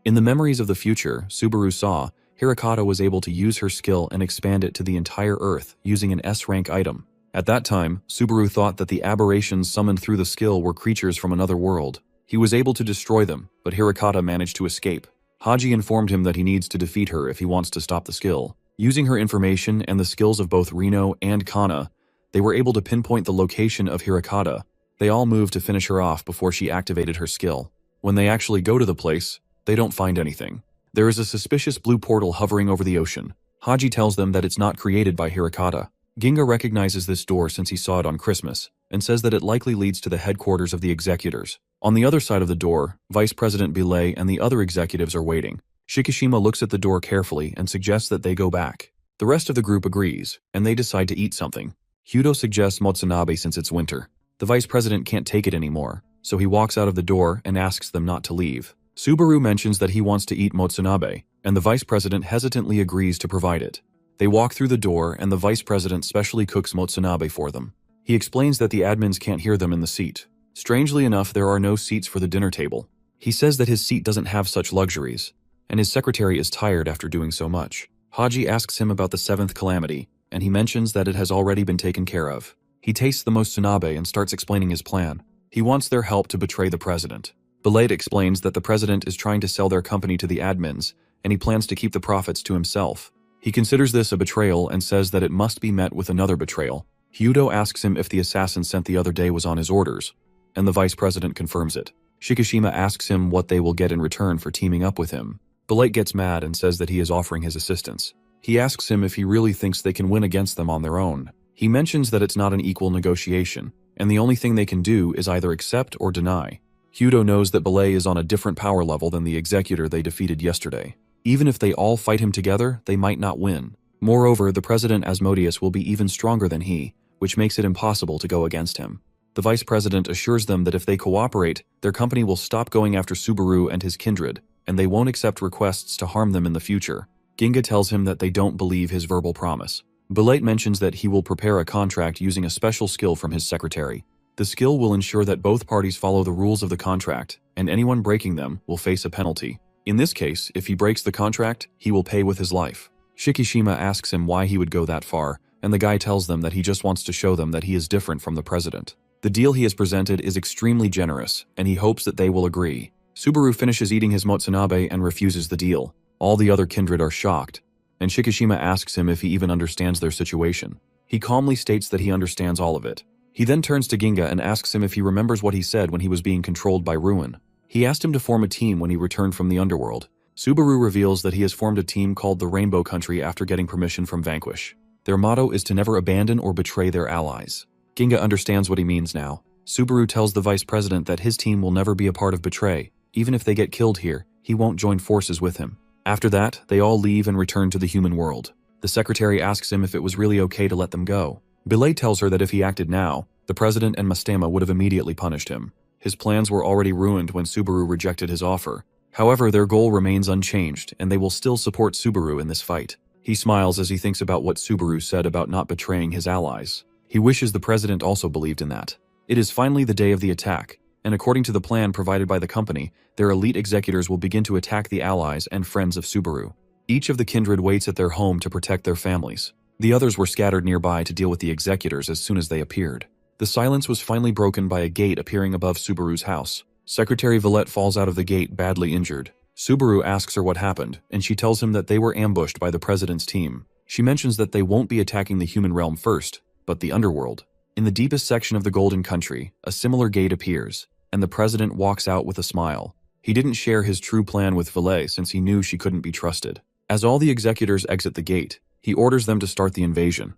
[SPEAKER 1] In the memories of the future, Subaru saw Hirakata was able to use her skill and expand it to the entire Earth using an S-rank item. At that time, Subaru thought that the aberrations summoned through the skill were creatures from another world. He was able to destroy them, but Hirakata managed to escape. Haji informed him that he needs to defeat her if he wants to stop the skill. Using her information and the skills of both Reno and Kana, they were able to pinpoint the location of Hirakata. They all moved to finish her off before she activated her skill. When they actually go to the place, they don't find anything. There is a suspicious blue portal hovering over the ocean. Haji tells them that it's not created by Hirakata. Ginga recognizes this door since he saw it on Christmas, and says that it likely leads to the headquarters of the executors. On the other side of the door, Vice President Belay and the other executives are waiting. Shikishima looks at the door carefully and suggests that they go back. The rest of the group agrees, and they decide to eat something. Hyudo suggests Motsunabe since it's winter. The vice president can't take it anymore, so he walks out of the door and asks them not to leave. Subaru mentions that he wants to eat Motsunabe, and the vice president hesitantly agrees to provide it. They walk through the door and the vice president specially cooks Motsunabe for them. He explains that the admins can't hear them in the seat. Strangely enough, there are no seats for the dinner table. He says that his seat doesn't have such luxuries, and his secretary is tired after doing so much. Haji asks him about the seventh calamity, and he mentions that it has already been taken care of. He tastes the Motsunabe and starts explaining his plan. He wants their help to betray the president. Bullied explains that the president is trying to sell their company to the admins, and he plans to keep the profits to himself. He considers this a betrayal and says that it must be met with another betrayal. Hyudo asks him if the assassin sent the other day was on his orders, and the vice president confirms it. Shikishima asks him what they will get in return for teaming up with him. Bullied gets mad and says that he is offering his assistance. He asks him if he really thinks they can win against them on their own. He mentions that it's not an equal negotiation, and the only thing they can do is either accept or deny. Hyudo knows that Belay is on a different power level than the executor they defeated yesterday. Even if they all fight him together, they might not win. Moreover, the president Asmodeus will be even stronger than he, which makes it impossible to go against him. The vice president assures them that if they cooperate, their company will stop going after Subaru and his kindred, and they won't accept requests to harm them in the future. Ginga tells him that they don't believe his verbal promise. Bullied mentions that he will prepare a contract using a special skill from his secretary. The skill will ensure that both parties follow the rules of the contract, and anyone breaking them will face a penalty. In this case, if he breaks the contract, he will pay with his life. Shikishima asks him why he would go that far, and the guy tells them that he just wants to show them that he is different from the president. The deal he has presented is extremely generous, and he hopes that they will agree. Subaru finishes eating his Motsunabe and refuses the deal. All the other kindred are shocked, and Shikishima asks him if he even understands their situation. He calmly states that he understands all of it. He then turns to Ginga and asks him if he remembers what he said when he was being controlled by Ruin. He asked him to form a team when he returned from the underworld. Subaru reveals that he has formed a team called the Rainbow Country after getting permission from Vanquish. Their motto is to never abandon or betray their allies. Ginga understands what he means now. Subaru tells the vice president that his team will never be a part of Betray. Even if they get killed here, he won't join forces with him. After that, they all leave and return to the human world. The secretary asks him if it was really okay to let them go. Belay tells her that if he acted now, the president and Mastema would have immediately punished him. His plans were already ruined when Subaru rejected his offer. However, their goal remains unchanged, and they will still support Subaru in this fight. He smiles as he thinks about what Subaru said about not betraying his allies. He wishes the president also believed in that. It is finally the day of the attack, and according to the plan provided by the company, their elite executors will begin to attack the allies and friends of Subaru. Each of the kindred waits at their home to protect their families. The others were scattered nearby to deal with the executors as soon as they appeared. The silence was finally broken by a gate appearing above Subaru's house. Secretary Villette falls out of the gate badly injured. Subaru asks her what happened, and she tells him that they were ambushed by the president's team. She mentions that they won't be attacking the human realm first, but the underworld. In the deepest section of the Golden Country, a similar gate appears, and the president walks out with a smile. He didn't share his true plan with Villette since he knew she couldn't be trusted. As all the executors exit the gate, he orders them to start the invasion.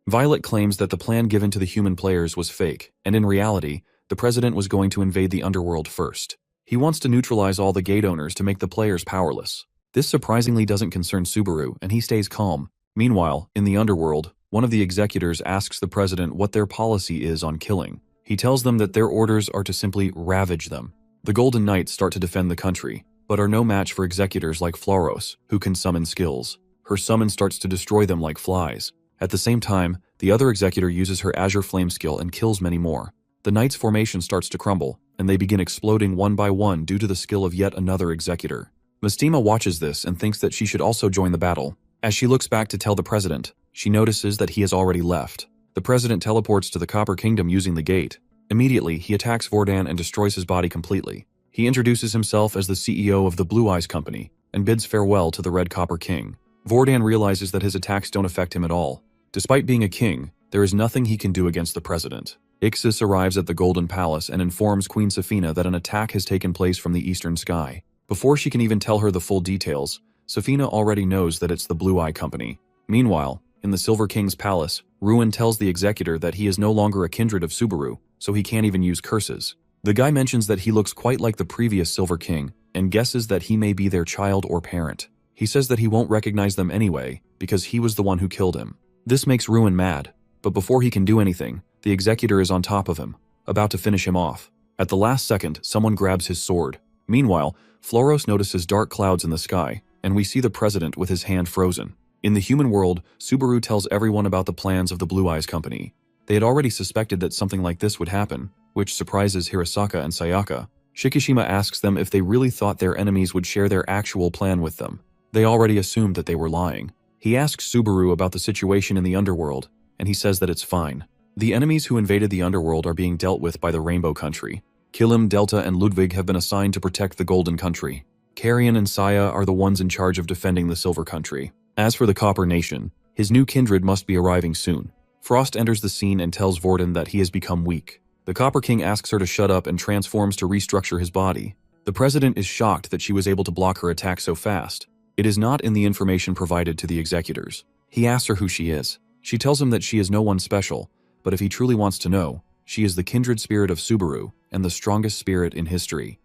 [SPEAKER 1] Violet claims that the plan given to the human players was fake, and in reality, the president was going to invade the underworld first. He wants to neutralize all the gate owners to make the players powerless. This surprisingly doesn't concern Subaru, and he stays calm. Meanwhile, in the underworld, one of the executors asks the president what their policy is on killing. He tells them that their orders are to simply ravage them. The Golden Knights start to defend the country, but are no match for executors like Floros, who can summon skills. Her summon starts to destroy them like flies. At the same time, the other executor uses her Azure Flame skill and kills many more. The Knights' formation starts to crumble, and they begin exploding one by one due to the skill of yet another executor. Mastema watches this and thinks that she should also join the battle. As she looks back to tell the president, she notices that he has already left. The president teleports to the Copper Kingdom using the gate. Immediately, he attacks Vordan and destroys his body completely. He introduces himself as the CEO of the Blue Eyes Company and bids farewell to the Red Copper King. Vordan realizes that his attacks don't affect him at all. Despite being a king, There is nothing he can do against the president. Ixis arrives at the Golden Palace and informs Queen Safina that an attack has taken place from the eastern sky. Before she can even tell her the full details, Safina already knows that it's the Blue Eye Company. Meanwhile, in the Silver King's palace, Ruin tells the executor that he is no longer a kindred of Subaru, so he can't even use curses. The guy mentions that he looks quite like the previous Silver King, and guesses that he may be their child or parent. He says that he won't recognize them anyway, because he was the one who killed him. This makes Ruin mad, but before he can do anything, the executor is on top of him, about to finish him off. At the last second, someone grabs his sword. Meanwhile, Floros notices dark clouds in the sky, and we see the president with his hand frozen. In the human world, Subaru tells everyone about the plans of the Blue Eyes Company. They had already suspected that something like this would happen, which surprises Hirasaka and Sayaka. Shikishima asks them if they really thought their enemies would share their actual plan with them. They already assumed that they were lying. He asks Subaru about the situation in the underworld, and he says that it's fine. The enemies who invaded the underworld are being dealt with by the Rainbow Country. Kilim, Delta, and Ludwig have been assigned to protect the Golden Country. Carrion and Saya are the ones in charge of defending the Silver Country. As for the Copper Nation, his new kindred must be arriving soon. Frost enters the scene and tells Vorden that he has become weak. The Copper King asks her to shut up and transforms to restructure his body. The president is shocked that she was able to block her attack so fast. It is not in the information provided to the executors. He asks her who she is. She tells him that she is no one special, but if he truly wants to know, she is the kindred spirit of Subaru and the strongest spirit in history.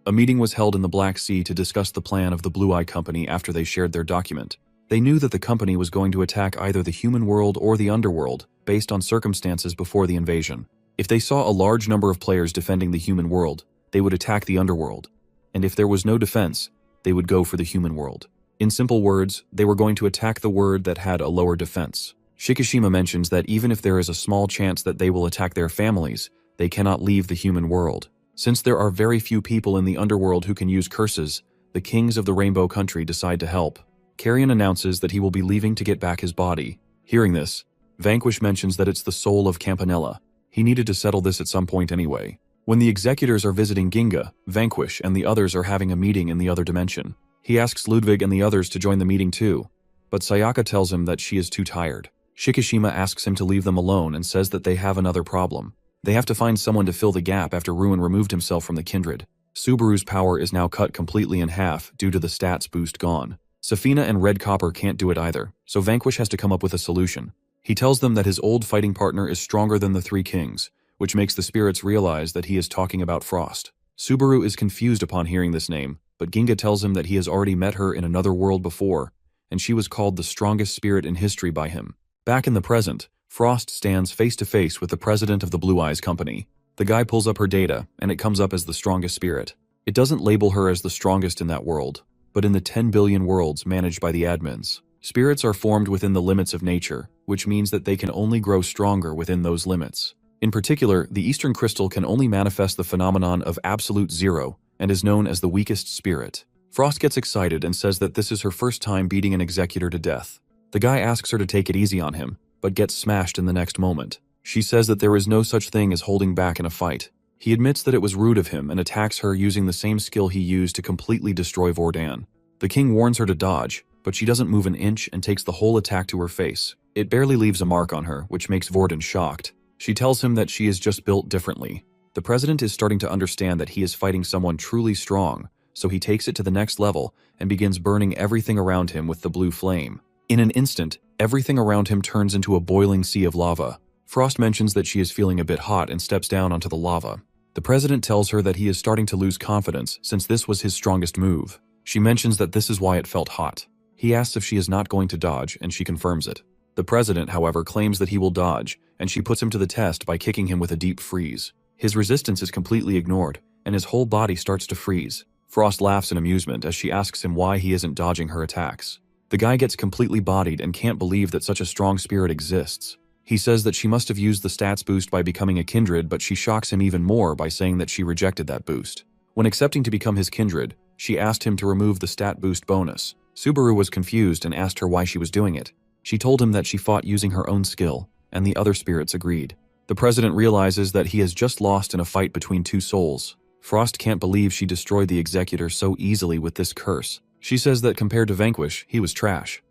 [SPEAKER 1] A meeting was held in the Black Sea to discuss the plan of the Blue Eye Company after they shared their document. They knew that the company was going to attack either the human world or the underworld based on circumstances before the invasion. If they saw a large number of players defending the human world, they would attack the underworld. And if there was no defense, they would go for the human world. In simple words, they were going to attack the world that had a lower defense. Shikishima mentions that even if there is a small chance that they will attack their families, they cannot leave the human world. Since there are very few people in the underworld who can use curses, the kings of the Rainbow Country decide to help. Carrion announces that he will be leaving to get back his body. Hearing this, Vanquish mentions that it's the soul of Campanella. He needed to settle this at some point anyway. When the executors are visiting Ginga, Vanquish and the others are having a meeting in the other dimension. He asks Ludwig and the others to join the meeting too, but Sayaka tells him that she is too tired. Shikishima asks him to leave them alone and says that they have another problem. They have to find someone to fill the gap after Ruin removed himself from the kindred. Subaru's power is now cut completely in half due to the stats boost gone. Safina and Red Copper can't do it either, so Vanquish has to come up with a solution. He tells them that his old fighting partner is stronger than the three kings, which makes the spirits realize that he is talking about Frost. Subaru is confused upon hearing this name, but Ginga tells him that he has already met her in another world before, and she was called the strongest spirit in history by him. Back in the present, Frost stands face to face with the president of the Blue Eyes Company. The guy pulls up her data, and it comes up as the strongest spirit. It doesn't label her as the strongest in that world, but in the 10 billion worlds managed by the admins. Spirits are formed within the limits of nature, which means that they can only grow stronger within those limits. In particular, the Eastern Crystal can only manifest the phenomenon of absolute zero, and is known as the weakest spirit. Frost gets excited and says that this is her first time beating an executor to death. The guy asks her to take it easy on him, but gets smashed in the next moment. She says that there is no such thing as holding back in a fight. He admits that it was rude of him and attacks her using the same skill he used to completely destroy Vorden. The king warns her to dodge, but she doesn't move an inch and takes the whole attack to her face. It barely leaves a mark on her, which makes Vorden shocked. She tells him that she is just built differently. The president is starting to understand that he is fighting someone truly strong, so he takes it to the next level and begins burning everything around him with the blue flame. In an instant, everything around him turns into a boiling sea of lava. Frost mentions that she is feeling a bit hot and steps down onto the lava. The president tells her that he is starting to lose confidence since this was his strongest move. She mentions that this is why it felt hot. He asks if she is not going to dodge, and she confirms it. The president, however, claims that he will dodge, and she puts him to the test by kicking him with a deep freeze. His resistance is completely ignored, and his whole body starts to freeze. Frost laughs in amusement as she asks him why he isn't dodging her attacks. The guy gets completely bodied and can't believe that such a strong spirit exists. He says that she must have used the stats boost by becoming a kindred, but she shocks him even more by saying that she rejected that boost. When accepting to become his kindred, she asked him to remove the stat boost bonus. Subaru was confused and asked her why she was doing it. She told him that she fought using her own skill, and the other spirits agreed. The president realizes that he has just lost in a fight between two souls. Frost can't believe she destroyed the executor so easily with this curse. She says that compared to Vanquish, he was trash.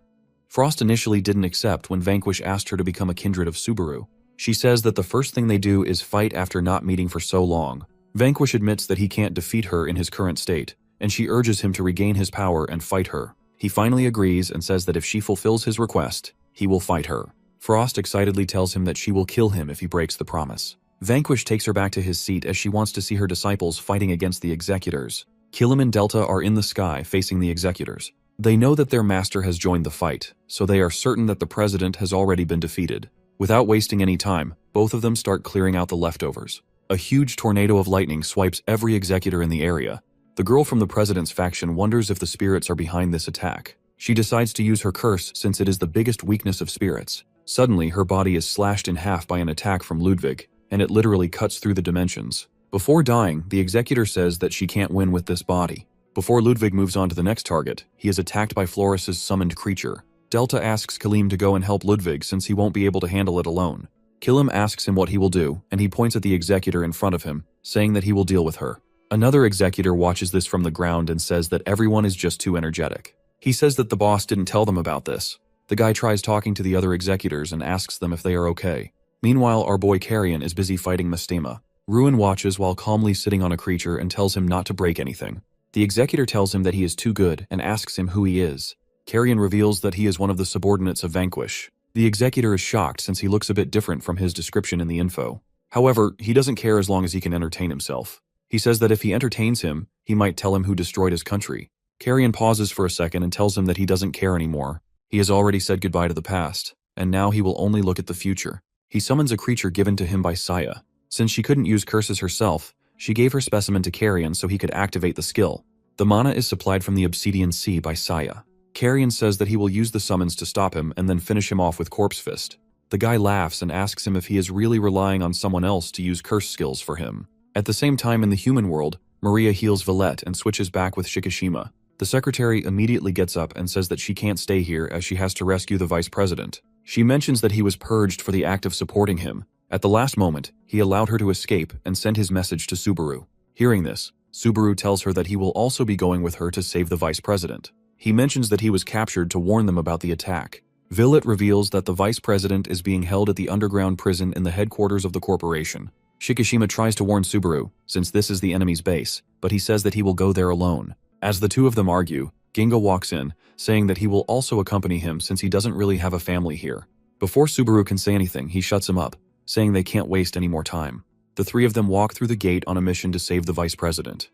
[SPEAKER 1] Frost initially didn't accept when Vanquish asked her to become a kindred of Subaru. She says that the first thing they do is fight after not meeting for so long. Vanquish admits that he can't defeat her in his current state, and she urges him to regain his power and fight her. He finally agrees and says that if she fulfills his request, he will fight her. Frost excitedly tells him that she will kill him if he breaks the promise. Vanquish takes her back to his seat as she wants to see her disciples fighting against the Executors. Kilum and Delta are in the sky facing the Executors. They know that their master has joined the fight, so they are certain that the president has already been defeated. Without wasting any time, both of them start clearing out the leftovers. A huge tornado of lightning swipes every executor in the area. The girl from the president's faction wonders if the spirits are behind this attack. She decides to use her curse since it is the biggest weakness of spirits. Suddenly, her body is slashed in half by an attack from Ludwig, and it literally cuts through the dimensions. Before dying, the executor says that she can't win with this body. Before Ludwig moves on to the next target, he is attacked by Floris's summoned creature. Delta asks Kilim to go and help Ludwig since he won't be able to handle it alone. Kilim asks him what he will do, and he points at the executor in front of him, saying that he will deal with her. Another executor watches this from the ground and says that everyone is just too energetic. He says that the boss didn't tell them about this. The guy tries talking to the other executors and asks them if they are okay. Meanwhile, our boy Carrion is busy fighting Mastema. Ruin watches while calmly sitting on a creature and tells him not to break anything. The executor tells him that he is too good and asks him who he is. Carrion reveals that he is one of the subordinates of Vanquish. The executor is shocked since he looks a bit different from his description in the info. However, he doesn't care as long as he can entertain himself. He says that if he entertains him, he might tell him who destroyed his country. Carrion pauses for a second and tells him that he doesn't care anymore. He has already said goodbye to the past, and now he will only look at the future. He summons a creature given to him by Saya. Since she couldn't use curses herself, she gave her specimen to Carrion so he could activate the skill. The mana is supplied from the Obsidian Sea by Saya. Carrion says that he will use the summons to stop him and then finish him off with Corpse Fist. The guy laughs and asks him if he is really relying on someone else to use curse skills for him. At the same time in the human world, Maria heals Villette and switches back with Shikishima. The secretary immediately gets up and says that she can't stay here as she has to rescue the vice president. She mentions that he was purged for the act of supporting him. At the last moment, he allowed her to escape and sent his message to Subaru. Hearing this, Subaru tells her that he will also be going with her to save the vice president. He mentions that he was captured to warn them about the attack. Villette reveals that the vice president is being held at the underground prison in the headquarters of the corporation. Shikishima tries to warn Subaru, since this is the enemy's base, but he says that he will go there alone. As the two of them argue, Ginga walks in, saying that he will also accompany him since he doesn't really have a family here. Before Subaru can say anything, he shuts him up, saying they can't waste any more time. The three of them walk through the gate on a mission to save the vice president.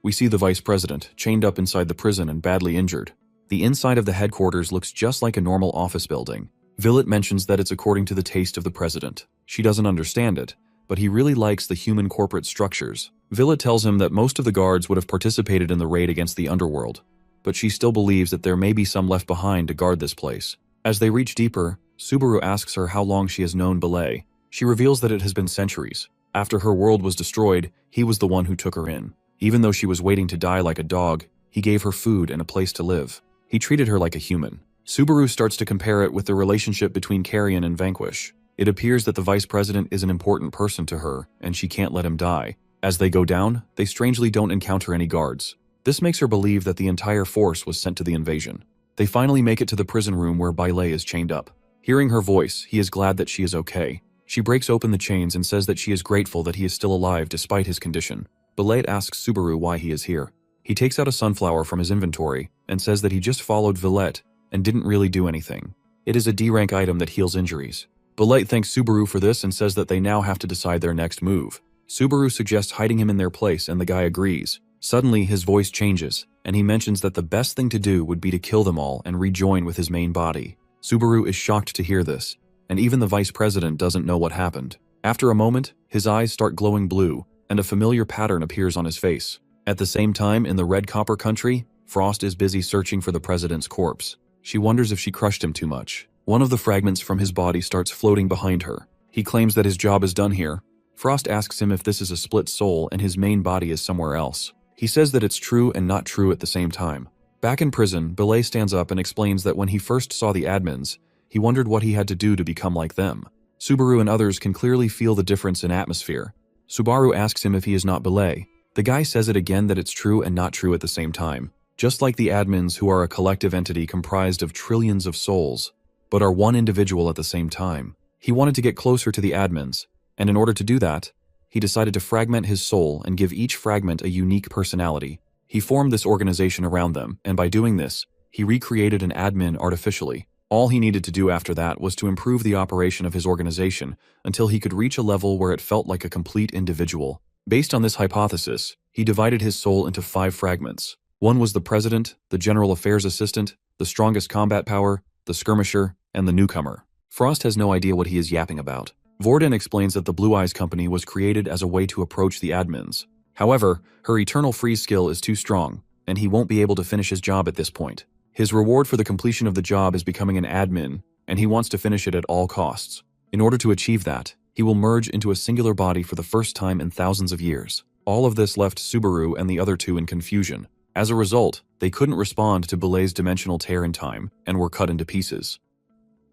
[SPEAKER 1] We see the vice president, chained up inside the prison and badly injured. The inside of the headquarters looks just like a normal office building. Villette mentions that it's according to the taste of the president. She doesn't understand it, but he really likes the human corporate structures. Villette tells him that most of the guards would have participated in the raid against the underworld, but she still believes that there may be some left behind to guard this place. As they reach deeper, Subaru asks her how long she has known Belay. She reveals that it has been centuries. After her world was destroyed, he was the one who took her in. Even though she was waiting to die like a dog, he gave her food and a place to live. He treated her like a human. Subaru starts to compare it with the relationship between Carrion and Vanquish. It appears that the vice president is an important person to her, and she can't let him die. As they go down, they strangely don't encounter any guards. This makes her believe that the entire force was sent to the invasion. They finally make it to the prison room where Bailey is chained up. Hearing her voice, he is glad that she is okay. She breaks open the chains and says that she is grateful that he is still alive despite his condition. Belay asks Subaru why he is here. He takes out a sunflower from his inventory and says that he just followed Villette and didn't really do anything. It is a D-rank item that heals injuries. Belay thanks Subaru for this and says that they now have to decide their next move. Subaru suggests hiding him in their place and the guy agrees. Suddenly, his voice changes, and he mentions that the best thing to do would be to kill them all and rejoin with his main body. Subaru is shocked to hear this, and even the vice president doesn't know what happened. After a moment, his eyes start glowing blue, and a familiar pattern appears on his face. At the same time, in the Red Copper country, Frost is busy searching for the president's corpse. She wonders if she crushed him too much. One of the fragments from his body starts floating behind her. He claims that his job is done here. Frost asks him if this is a split soul and his main body is somewhere else. He says that it's true and not true at the same time. Back in prison, Belay stands up and explains that when he first saw the admins, he wondered what he had to do to become like them. Subaru and others can clearly feel the difference in atmosphere. Subaru asks him if he is not Belay. The guy says it again that it's true and not true at the same time. Just like the admins, who are a collective entity comprised of trillions of souls, but are one individual at the same time. He wanted to get closer to the admins, and in order to do that, he decided to fragment his soul and give each fragment a unique personality. He formed this organization around them, and by doing this, he recreated an admin artificially. All he needed to do after that was to improve the operation of his organization until he could reach a level where it felt like a complete individual. Based on this hypothesis, he divided his soul into 5 fragments. One was the president, the general affairs assistant, the strongest combat power, the skirmisher, and the newcomer. Frost has no idea what he is yapping about. Vorden explains that the Blue Eyes Company was created as a way to approach the admins. However, her eternal freeze skill is too strong, and he won't be able to finish his job at this point. His reward for the completion of the job is becoming an admin, and he wants to finish it at all costs. In order to achieve that, he will merge into a singular body for the first time in thousands of years. All of this left Subaru and the other two in confusion. As a result, they couldn't respond to Bullied's dimensional tear in time, and were cut into pieces.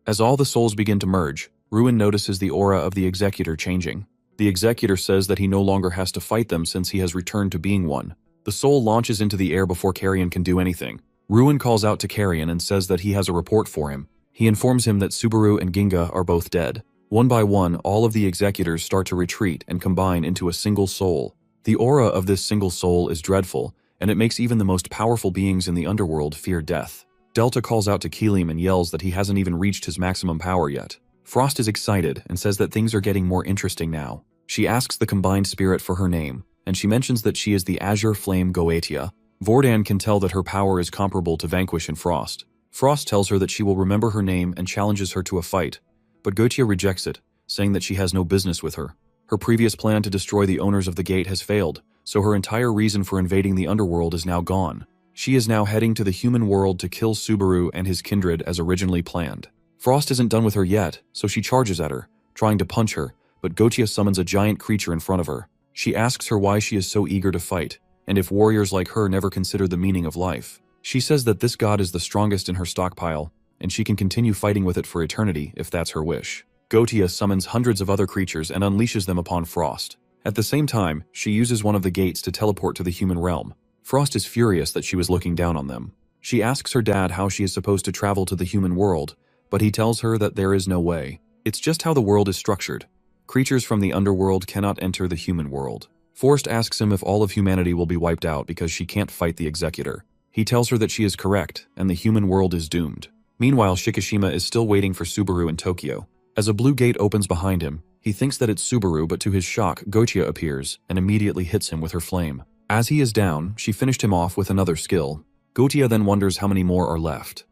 [SPEAKER 1] As all the souls begin to merge, Ruin notices the aura of the Executor changing. The Executor says that he no longer has to fight them since he has returned to being one. The soul launches into the air before Carrion can do anything. Ruin calls out to Carrion and says that he has a report for him. He informs him that Subaru and Ginga are both dead. One by one, all of the Executors start to retreat and combine into a single soul. The aura of this single soul is dreadful, and it makes even the most powerful beings in the underworld fear death. Delta calls out to Keelim and yells that he hasn't even reached his maximum power yet. Frost is excited and says that things are getting more interesting now. She asks the combined spirit for her name, and she mentions that she is the Azure Flame Goetia. Vordan can tell that her power is comparable to Vanquish and Frost. Frost tells her that she will remember her name and challenges her to a fight, but Goetia rejects it, saying that she has no business with her. Her previous plan to destroy the owners of the gate has failed, so her entire reason for invading the underworld is now gone. She is now heading to the human world to kill Subaru and his kindred as originally planned. Frost isn't done with her yet, so she charges at her, trying to punch her, but Goetia summons a giant creature in front of her. She asks her why she is so eager to fight, and if warriors like her never consider the meaning of life. She says that this god is the strongest in her stockpile, and she can continue fighting with it for eternity if that's her wish. Goetia summons hundreds of other creatures and unleashes them upon Frost. At the same time, she uses one of the gates to teleport to the human realm. Frost is furious that she was looking down on them. She asks her dad how she is supposed to travel to the human world, but he tells her that there is no way. It's just how the world is structured. Creatures from the underworld cannot enter the human world. Forrest asks him if all of humanity will be wiped out because she can't fight the Executor. He tells her that she is correct, and the human world is doomed. Meanwhile, Shikishima is still waiting for Subaru in Tokyo. As a blue gate opens behind him, he thinks that it's Subaru, but to his shock, Goetia appears and immediately hits him with her flame. As he is down, she finished him off with another skill. Goetia then wonders how many more are left.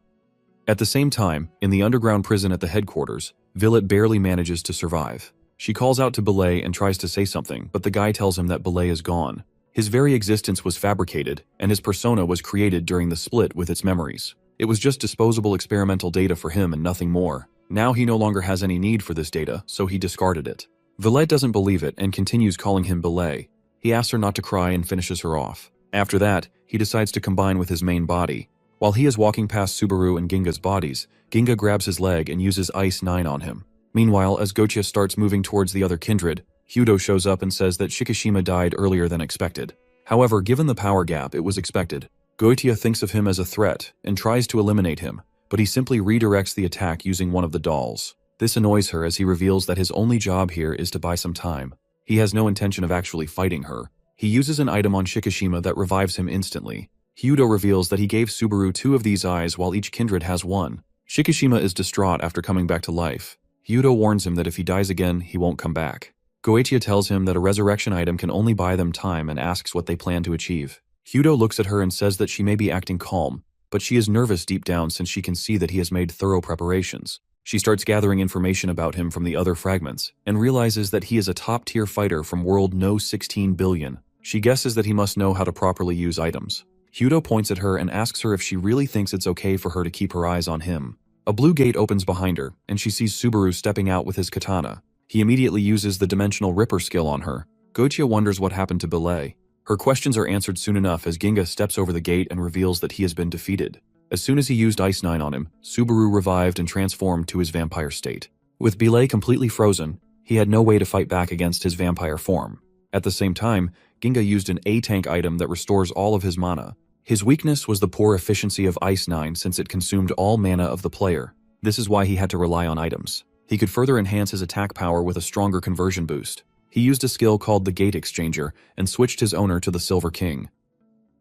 [SPEAKER 1] At the same time, in the underground prison at the headquarters, Villet barely manages to survive. She calls out to Belay and tries to say something, but the guy tells him that Belay is gone. His very existence was fabricated, and his persona was created during the split with its memories. It was just disposable experimental data for him and nothing more. Now he no longer has any need for this data, so he discarded it. Villet doesn't believe it and continues calling him Belay. He asks her not to cry and finishes her off. After that, he decides to combine with his main body. While he is walking past Subaru and Ginga's bodies, Ginga grabs his leg and uses Ice 9 on him. Meanwhile, as Goetia starts moving towards the other kindred, Hyudo shows up and says that Shikishima died earlier than expected. However, given the power gap, it was expected. Goetia thinks of him as a threat and tries to eliminate him, but he simply redirects the attack using one of the dolls. This annoys her as he reveals that his only job here is to buy some time. He has no intention of actually fighting her. He uses an item on Shikishima that revives him instantly. Hyudo reveals that he gave Subaru 2 of these eyes while each kindred has 1. Shikishima is distraught after coming back to life. Hyudo warns him that if he dies again, he won't come back. Goetia tells him that a resurrection item can only buy them time and asks what they plan to achieve. Hyudo looks at her and says that she may be acting calm, but she is nervous deep down since she can see that he has made thorough preparations. She starts gathering information about him from the other fragments, and realizes that he is a top-tier fighter from world No 16 billion. She guesses that he must know how to properly use items. Hyudo points at her and asks her if she really thinks it's okay for her to keep her eyes on him. A blue gate opens behind her, and she sees Subaru stepping out with his katana. He immediately uses the Dimensional Ripper skill on her. Goetia wonders what happened to Belay. Her questions are answered soon enough as Ginga steps over the gate and reveals that he has been defeated. As soon as he used Ice 9 on him, Subaru revived and transformed to his vampire state. With Belay completely frozen, he had no way to fight back against his vampire form. At the same time, Ginga used an A-Tank item that restores all of his mana. His weakness was the poor efficiency of Ice 9 since it consumed all mana of the player. This is why he had to rely on items. He could further enhance his attack power with a stronger conversion boost. He used a skill called the Gate Exchanger and switched his owner to the Silver King.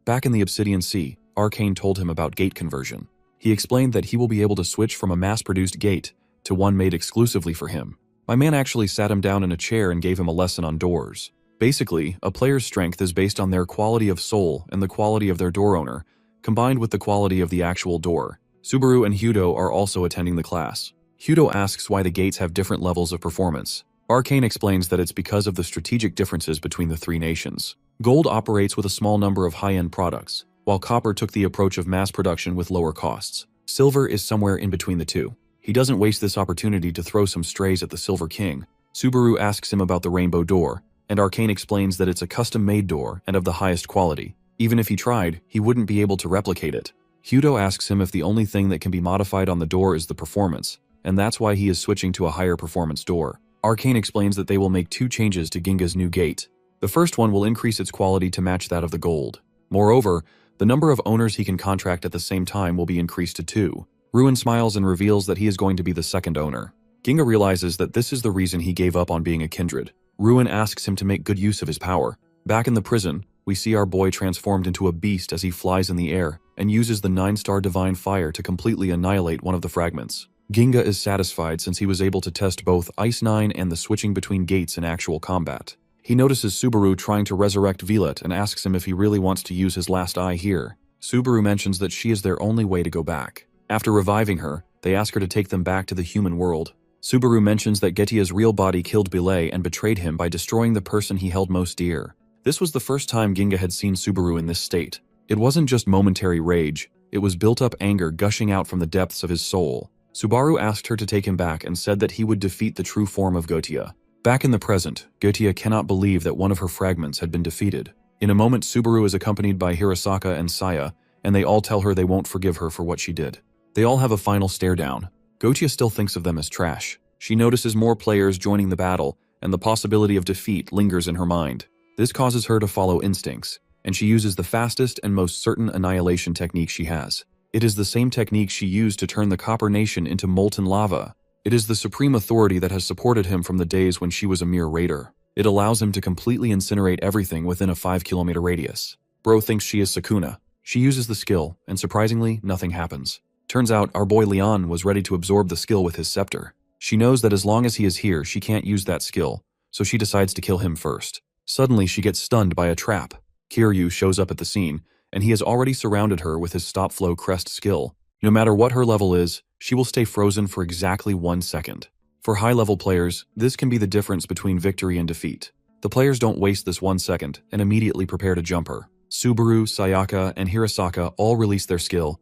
[SPEAKER 1] Back in the Obsidian Sea, Arcane told him about gate conversion. He explained that he will be able to switch from a mass-produced gate to one made exclusively for him. My man actually sat him down in a chair and gave him a lesson on doors. Basically, a player's strength is based on their quality of soul and the quality of their door owner, combined with the quality of the actual door. Subaru and Hudo are also attending the class. Hudo asks why the gates have different levels of performance. Arcane explains that it's because of the strategic differences between the three nations. Gold operates with a small number of high-end products, while Copper took the approach of mass production with lower costs. Silver is somewhere in between the two. He doesn't waste this opportunity to throw some strays at the Silver King. Subaru asks him about the Rainbow Door, and Arcane explains that it's a custom-made door and of the highest quality. Even if he tried, he wouldn't be able to replicate it. Hudo asks him if the only thing that can be modified on the door is the performance, and that's why he is switching to a higher performance door. Arcane explains that they will make two changes to Ginga's new gate. The first one will increase its quality to match that of the gold. Moreover, the number of owners he can contract at the same time will be increased to 2. Ruin smiles and reveals that he is going to be the second owner. Ginga realizes that this is the reason he gave up on being a kindred. Ruin asks him to make good use of his power. Back in the prison, we see our boy transformed into a beast as he flies in the air and uses the 9-star Divine Fire to completely annihilate one of the fragments. Ginga is satisfied since he was able to test both Ice 9 and the switching between gates in actual combat. He notices Subaru trying to resurrect Violet and asks him if he really wants to use his last eye here. Subaru mentions that she is their only way to go back. After reviving her, they ask her to take them back to the human world. Subaru mentions that Getia's real body killed Billet and betrayed him by destroying the person he held most dear. This was the first time Ginga had seen Subaru in this state. It wasn't just momentary rage, it was built-up anger gushing out from the depths of his soul. Subaru asked her to take him back and said that he would defeat the true form of Gotia. Back in the present, Gotia cannot believe that one of her fragments had been defeated. In a moment, Subaru is accompanied by Hirasaka and Saya, and they all tell her they won't forgive her for what she did. They all have a final stare down. Gotia still thinks of them as trash. She notices more players joining the battle, and the possibility of defeat lingers in her mind. This causes her to follow instincts, and she uses the fastest and most certain annihilation technique she has. It is the same technique she used to turn the Copper Nation into molten lava. It is the supreme authority that has supported him from the days when she was a mere raider. It allows him to completely incinerate everything within a 5-kilometer radius. Bro thinks she is Sukuna. She uses the skill, and surprisingly, nothing happens. Turns out our boy Leon was ready to absorb the skill with his scepter. She knows that as long as he is here, she can't use that skill, so she decides to kill him first. Suddenly, she gets stunned by a trap. Kiryu shows up at the scene, and he has already surrounded her with his Stop Flow Crest skill. No matter what her level is, she will stay frozen for exactly 1 second. For high-level players, this can be the difference between victory and defeat. The players don't waste this 1 second and immediately prepare to jump her. Subaru, Sayaka, and Hirasaka all release their skill,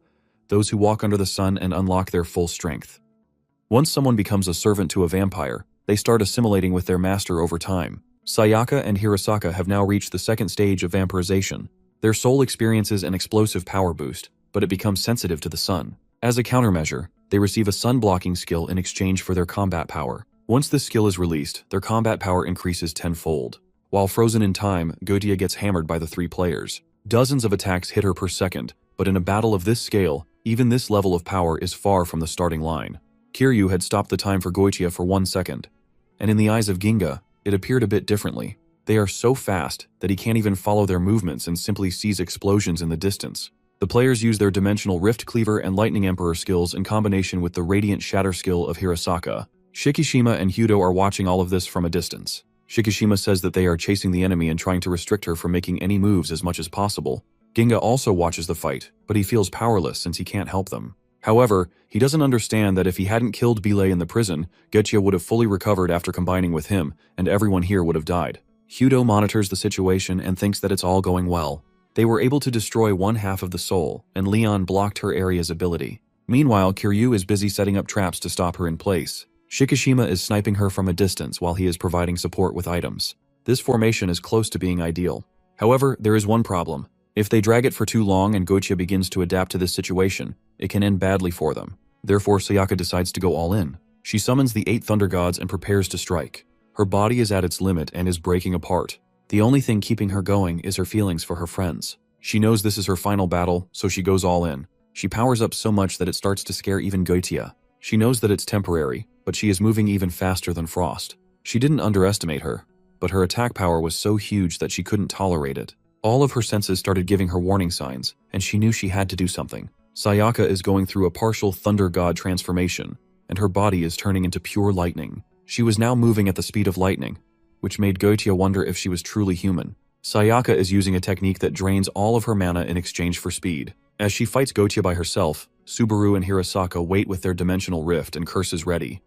[SPEAKER 1] those who walk under the sun and unlock their full strength. Once someone becomes a servant to a vampire, they start assimilating with their master over time. Sayaka and Hirasaka have now reached the second stage of vampirization. Their soul experiences an explosive power boost, but it becomes sensitive to the sun. As a countermeasure, they receive a sun-blocking skill in exchange for their combat power. Once this skill is released, their combat power increases tenfold. While frozen in time, Gotia gets hammered by the 3 players. Dozens of attacks hit her per second, but in a battle of this scale, even this level of power is far from the starting line. Kiryu had stopped the time for Goichia for 1 second, and in the eyes of Ginga, it appeared a bit differently. They are so fast that he can't even follow their movements and simply sees explosions in the distance. The players use their Dimensional Rift Cleaver and Lightning Emperor skills in combination with the Radiant Shatter skill of Hirasaka. Shikishima and Hudo are watching all of this from a distance. Shikishima says that they are chasing the enemy and trying to restrict her from making any moves as much as possible. Ginga also watches the fight, but he feels powerless since he can't help them. However, he doesn't understand that if he hadn't killed Billet in the prison, Gotia would have fully recovered after combining with him, and everyone here would have died. Hudo monitors the situation and thinks that it's all going well. They were able to destroy 1/2 of the soul, and Leon blocked her area's ability. Meanwhile, Kiryu is busy setting up traps to stop her in place. Shikishima is sniping her from a distance while he is providing support with items. This formation is close to being ideal. However, there is one problem. If they drag it for too long and Gotia begins to adapt to this situation, it can end badly for them. Therefore, Sayaka decides to go all in. She summons the 8 Thunder Gods and prepares to strike. Her body is at its limit and is breaking apart. The only thing keeping her going is her feelings for her friends. She knows this is her final battle, so she goes all in. She powers up so much that it starts to scare even Goitia. She knows that it's temporary, but she is moving even faster than Frost. She didn't underestimate her, but her attack power was so huge that she couldn't tolerate it. All of her senses started giving her warning signs, and she knew she had to do something. Sayaka is going through a partial thunder god transformation, and her body is turning into pure lightning. She was now moving at the speed of lightning, which made Goitia wonder if she was truly human. Sayaka is using a technique that drains all of her mana in exchange for speed. As she fights Goitia by herself, Subaru and Hirasaka wait with their dimensional rift and curses ready.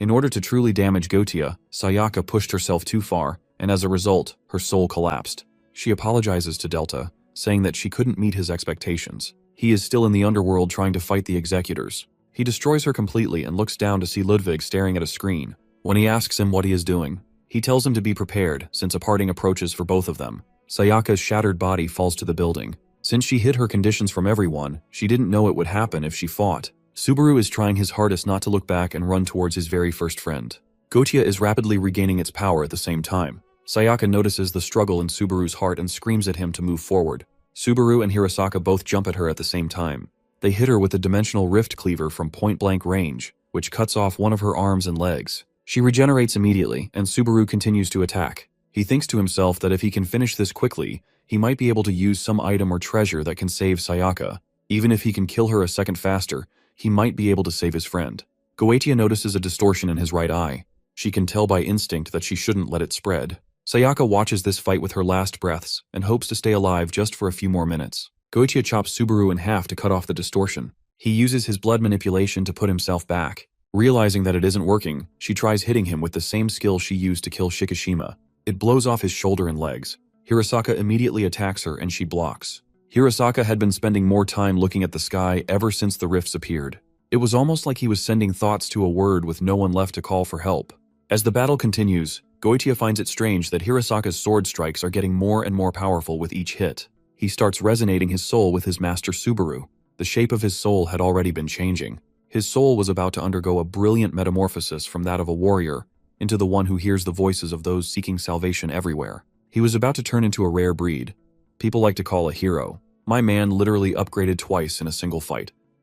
[SPEAKER 1] In order to truly damage Goitia, Sayaka pushed herself too far, and as a result, her soul collapsed. She apologizes to Delta, saying that she couldn't meet his expectations. He is still in the underworld trying to fight the executors. He destroys her completely and looks down to see Ludwig staring at a screen. When he asks him what he is doing, he tells him to be prepared since a parting approaches for both of them. Sayaka's shattered body falls to the building. Since she hid her conditions from everyone, she didn't know it would happen if she fought. Subaru is trying his hardest not to look back and run towards his very first friend. Goitia is rapidly regaining its power at the same time. Sayaka notices the struggle in Subaru's heart and screams at him to move forward. Subaru and Hirasaka both jump at her at the same time. They hit her with the dimensional rift cleaver from point-blank range, which cuts off one of her arms and legs. She regenerates immediately, and Subaru continues to attack. He thinks to himself that if he can finish this quickly, he might be able to use some item or treasure that can save Sayaka. Even if he can kill her a second faster, he might be able to save his friend. Goitia notices a distortion in his right eye. She can tell by instinct that she shouldn't let it spread. Sayaka watches this fight with her last breaths and hopes to stay alive just for a few more minutes. Goitia chops Subaru in half to cut off the distortion. He uses his blood manipulation to put himself back. Realizing that it isn't working, she tries hitting him with the same skill she used to kill Shikishima. It blows off his shoulder and legs. Hirasaka immediately attacks her and she blocks. Hirasaka had been spending more time looking at the sky ever since the rifts appeared. It was almost like he was sending thoughts to a word with no one left to call for help. As the battle continues, Goitia finds it strange that Hirasaka's sword strikes are getting more and more powerful with each hit. He starts resonating his soul with his master Subaru. The shape of his soul had already been changing. His soul was about to undergo a brilliant metamorphosis from that of a warrior into the one who hears the voices of those seeking salvation everywhere. He was about to turn into a rare breed. People like to call a hero. My man literally upgraded twice in a single fight.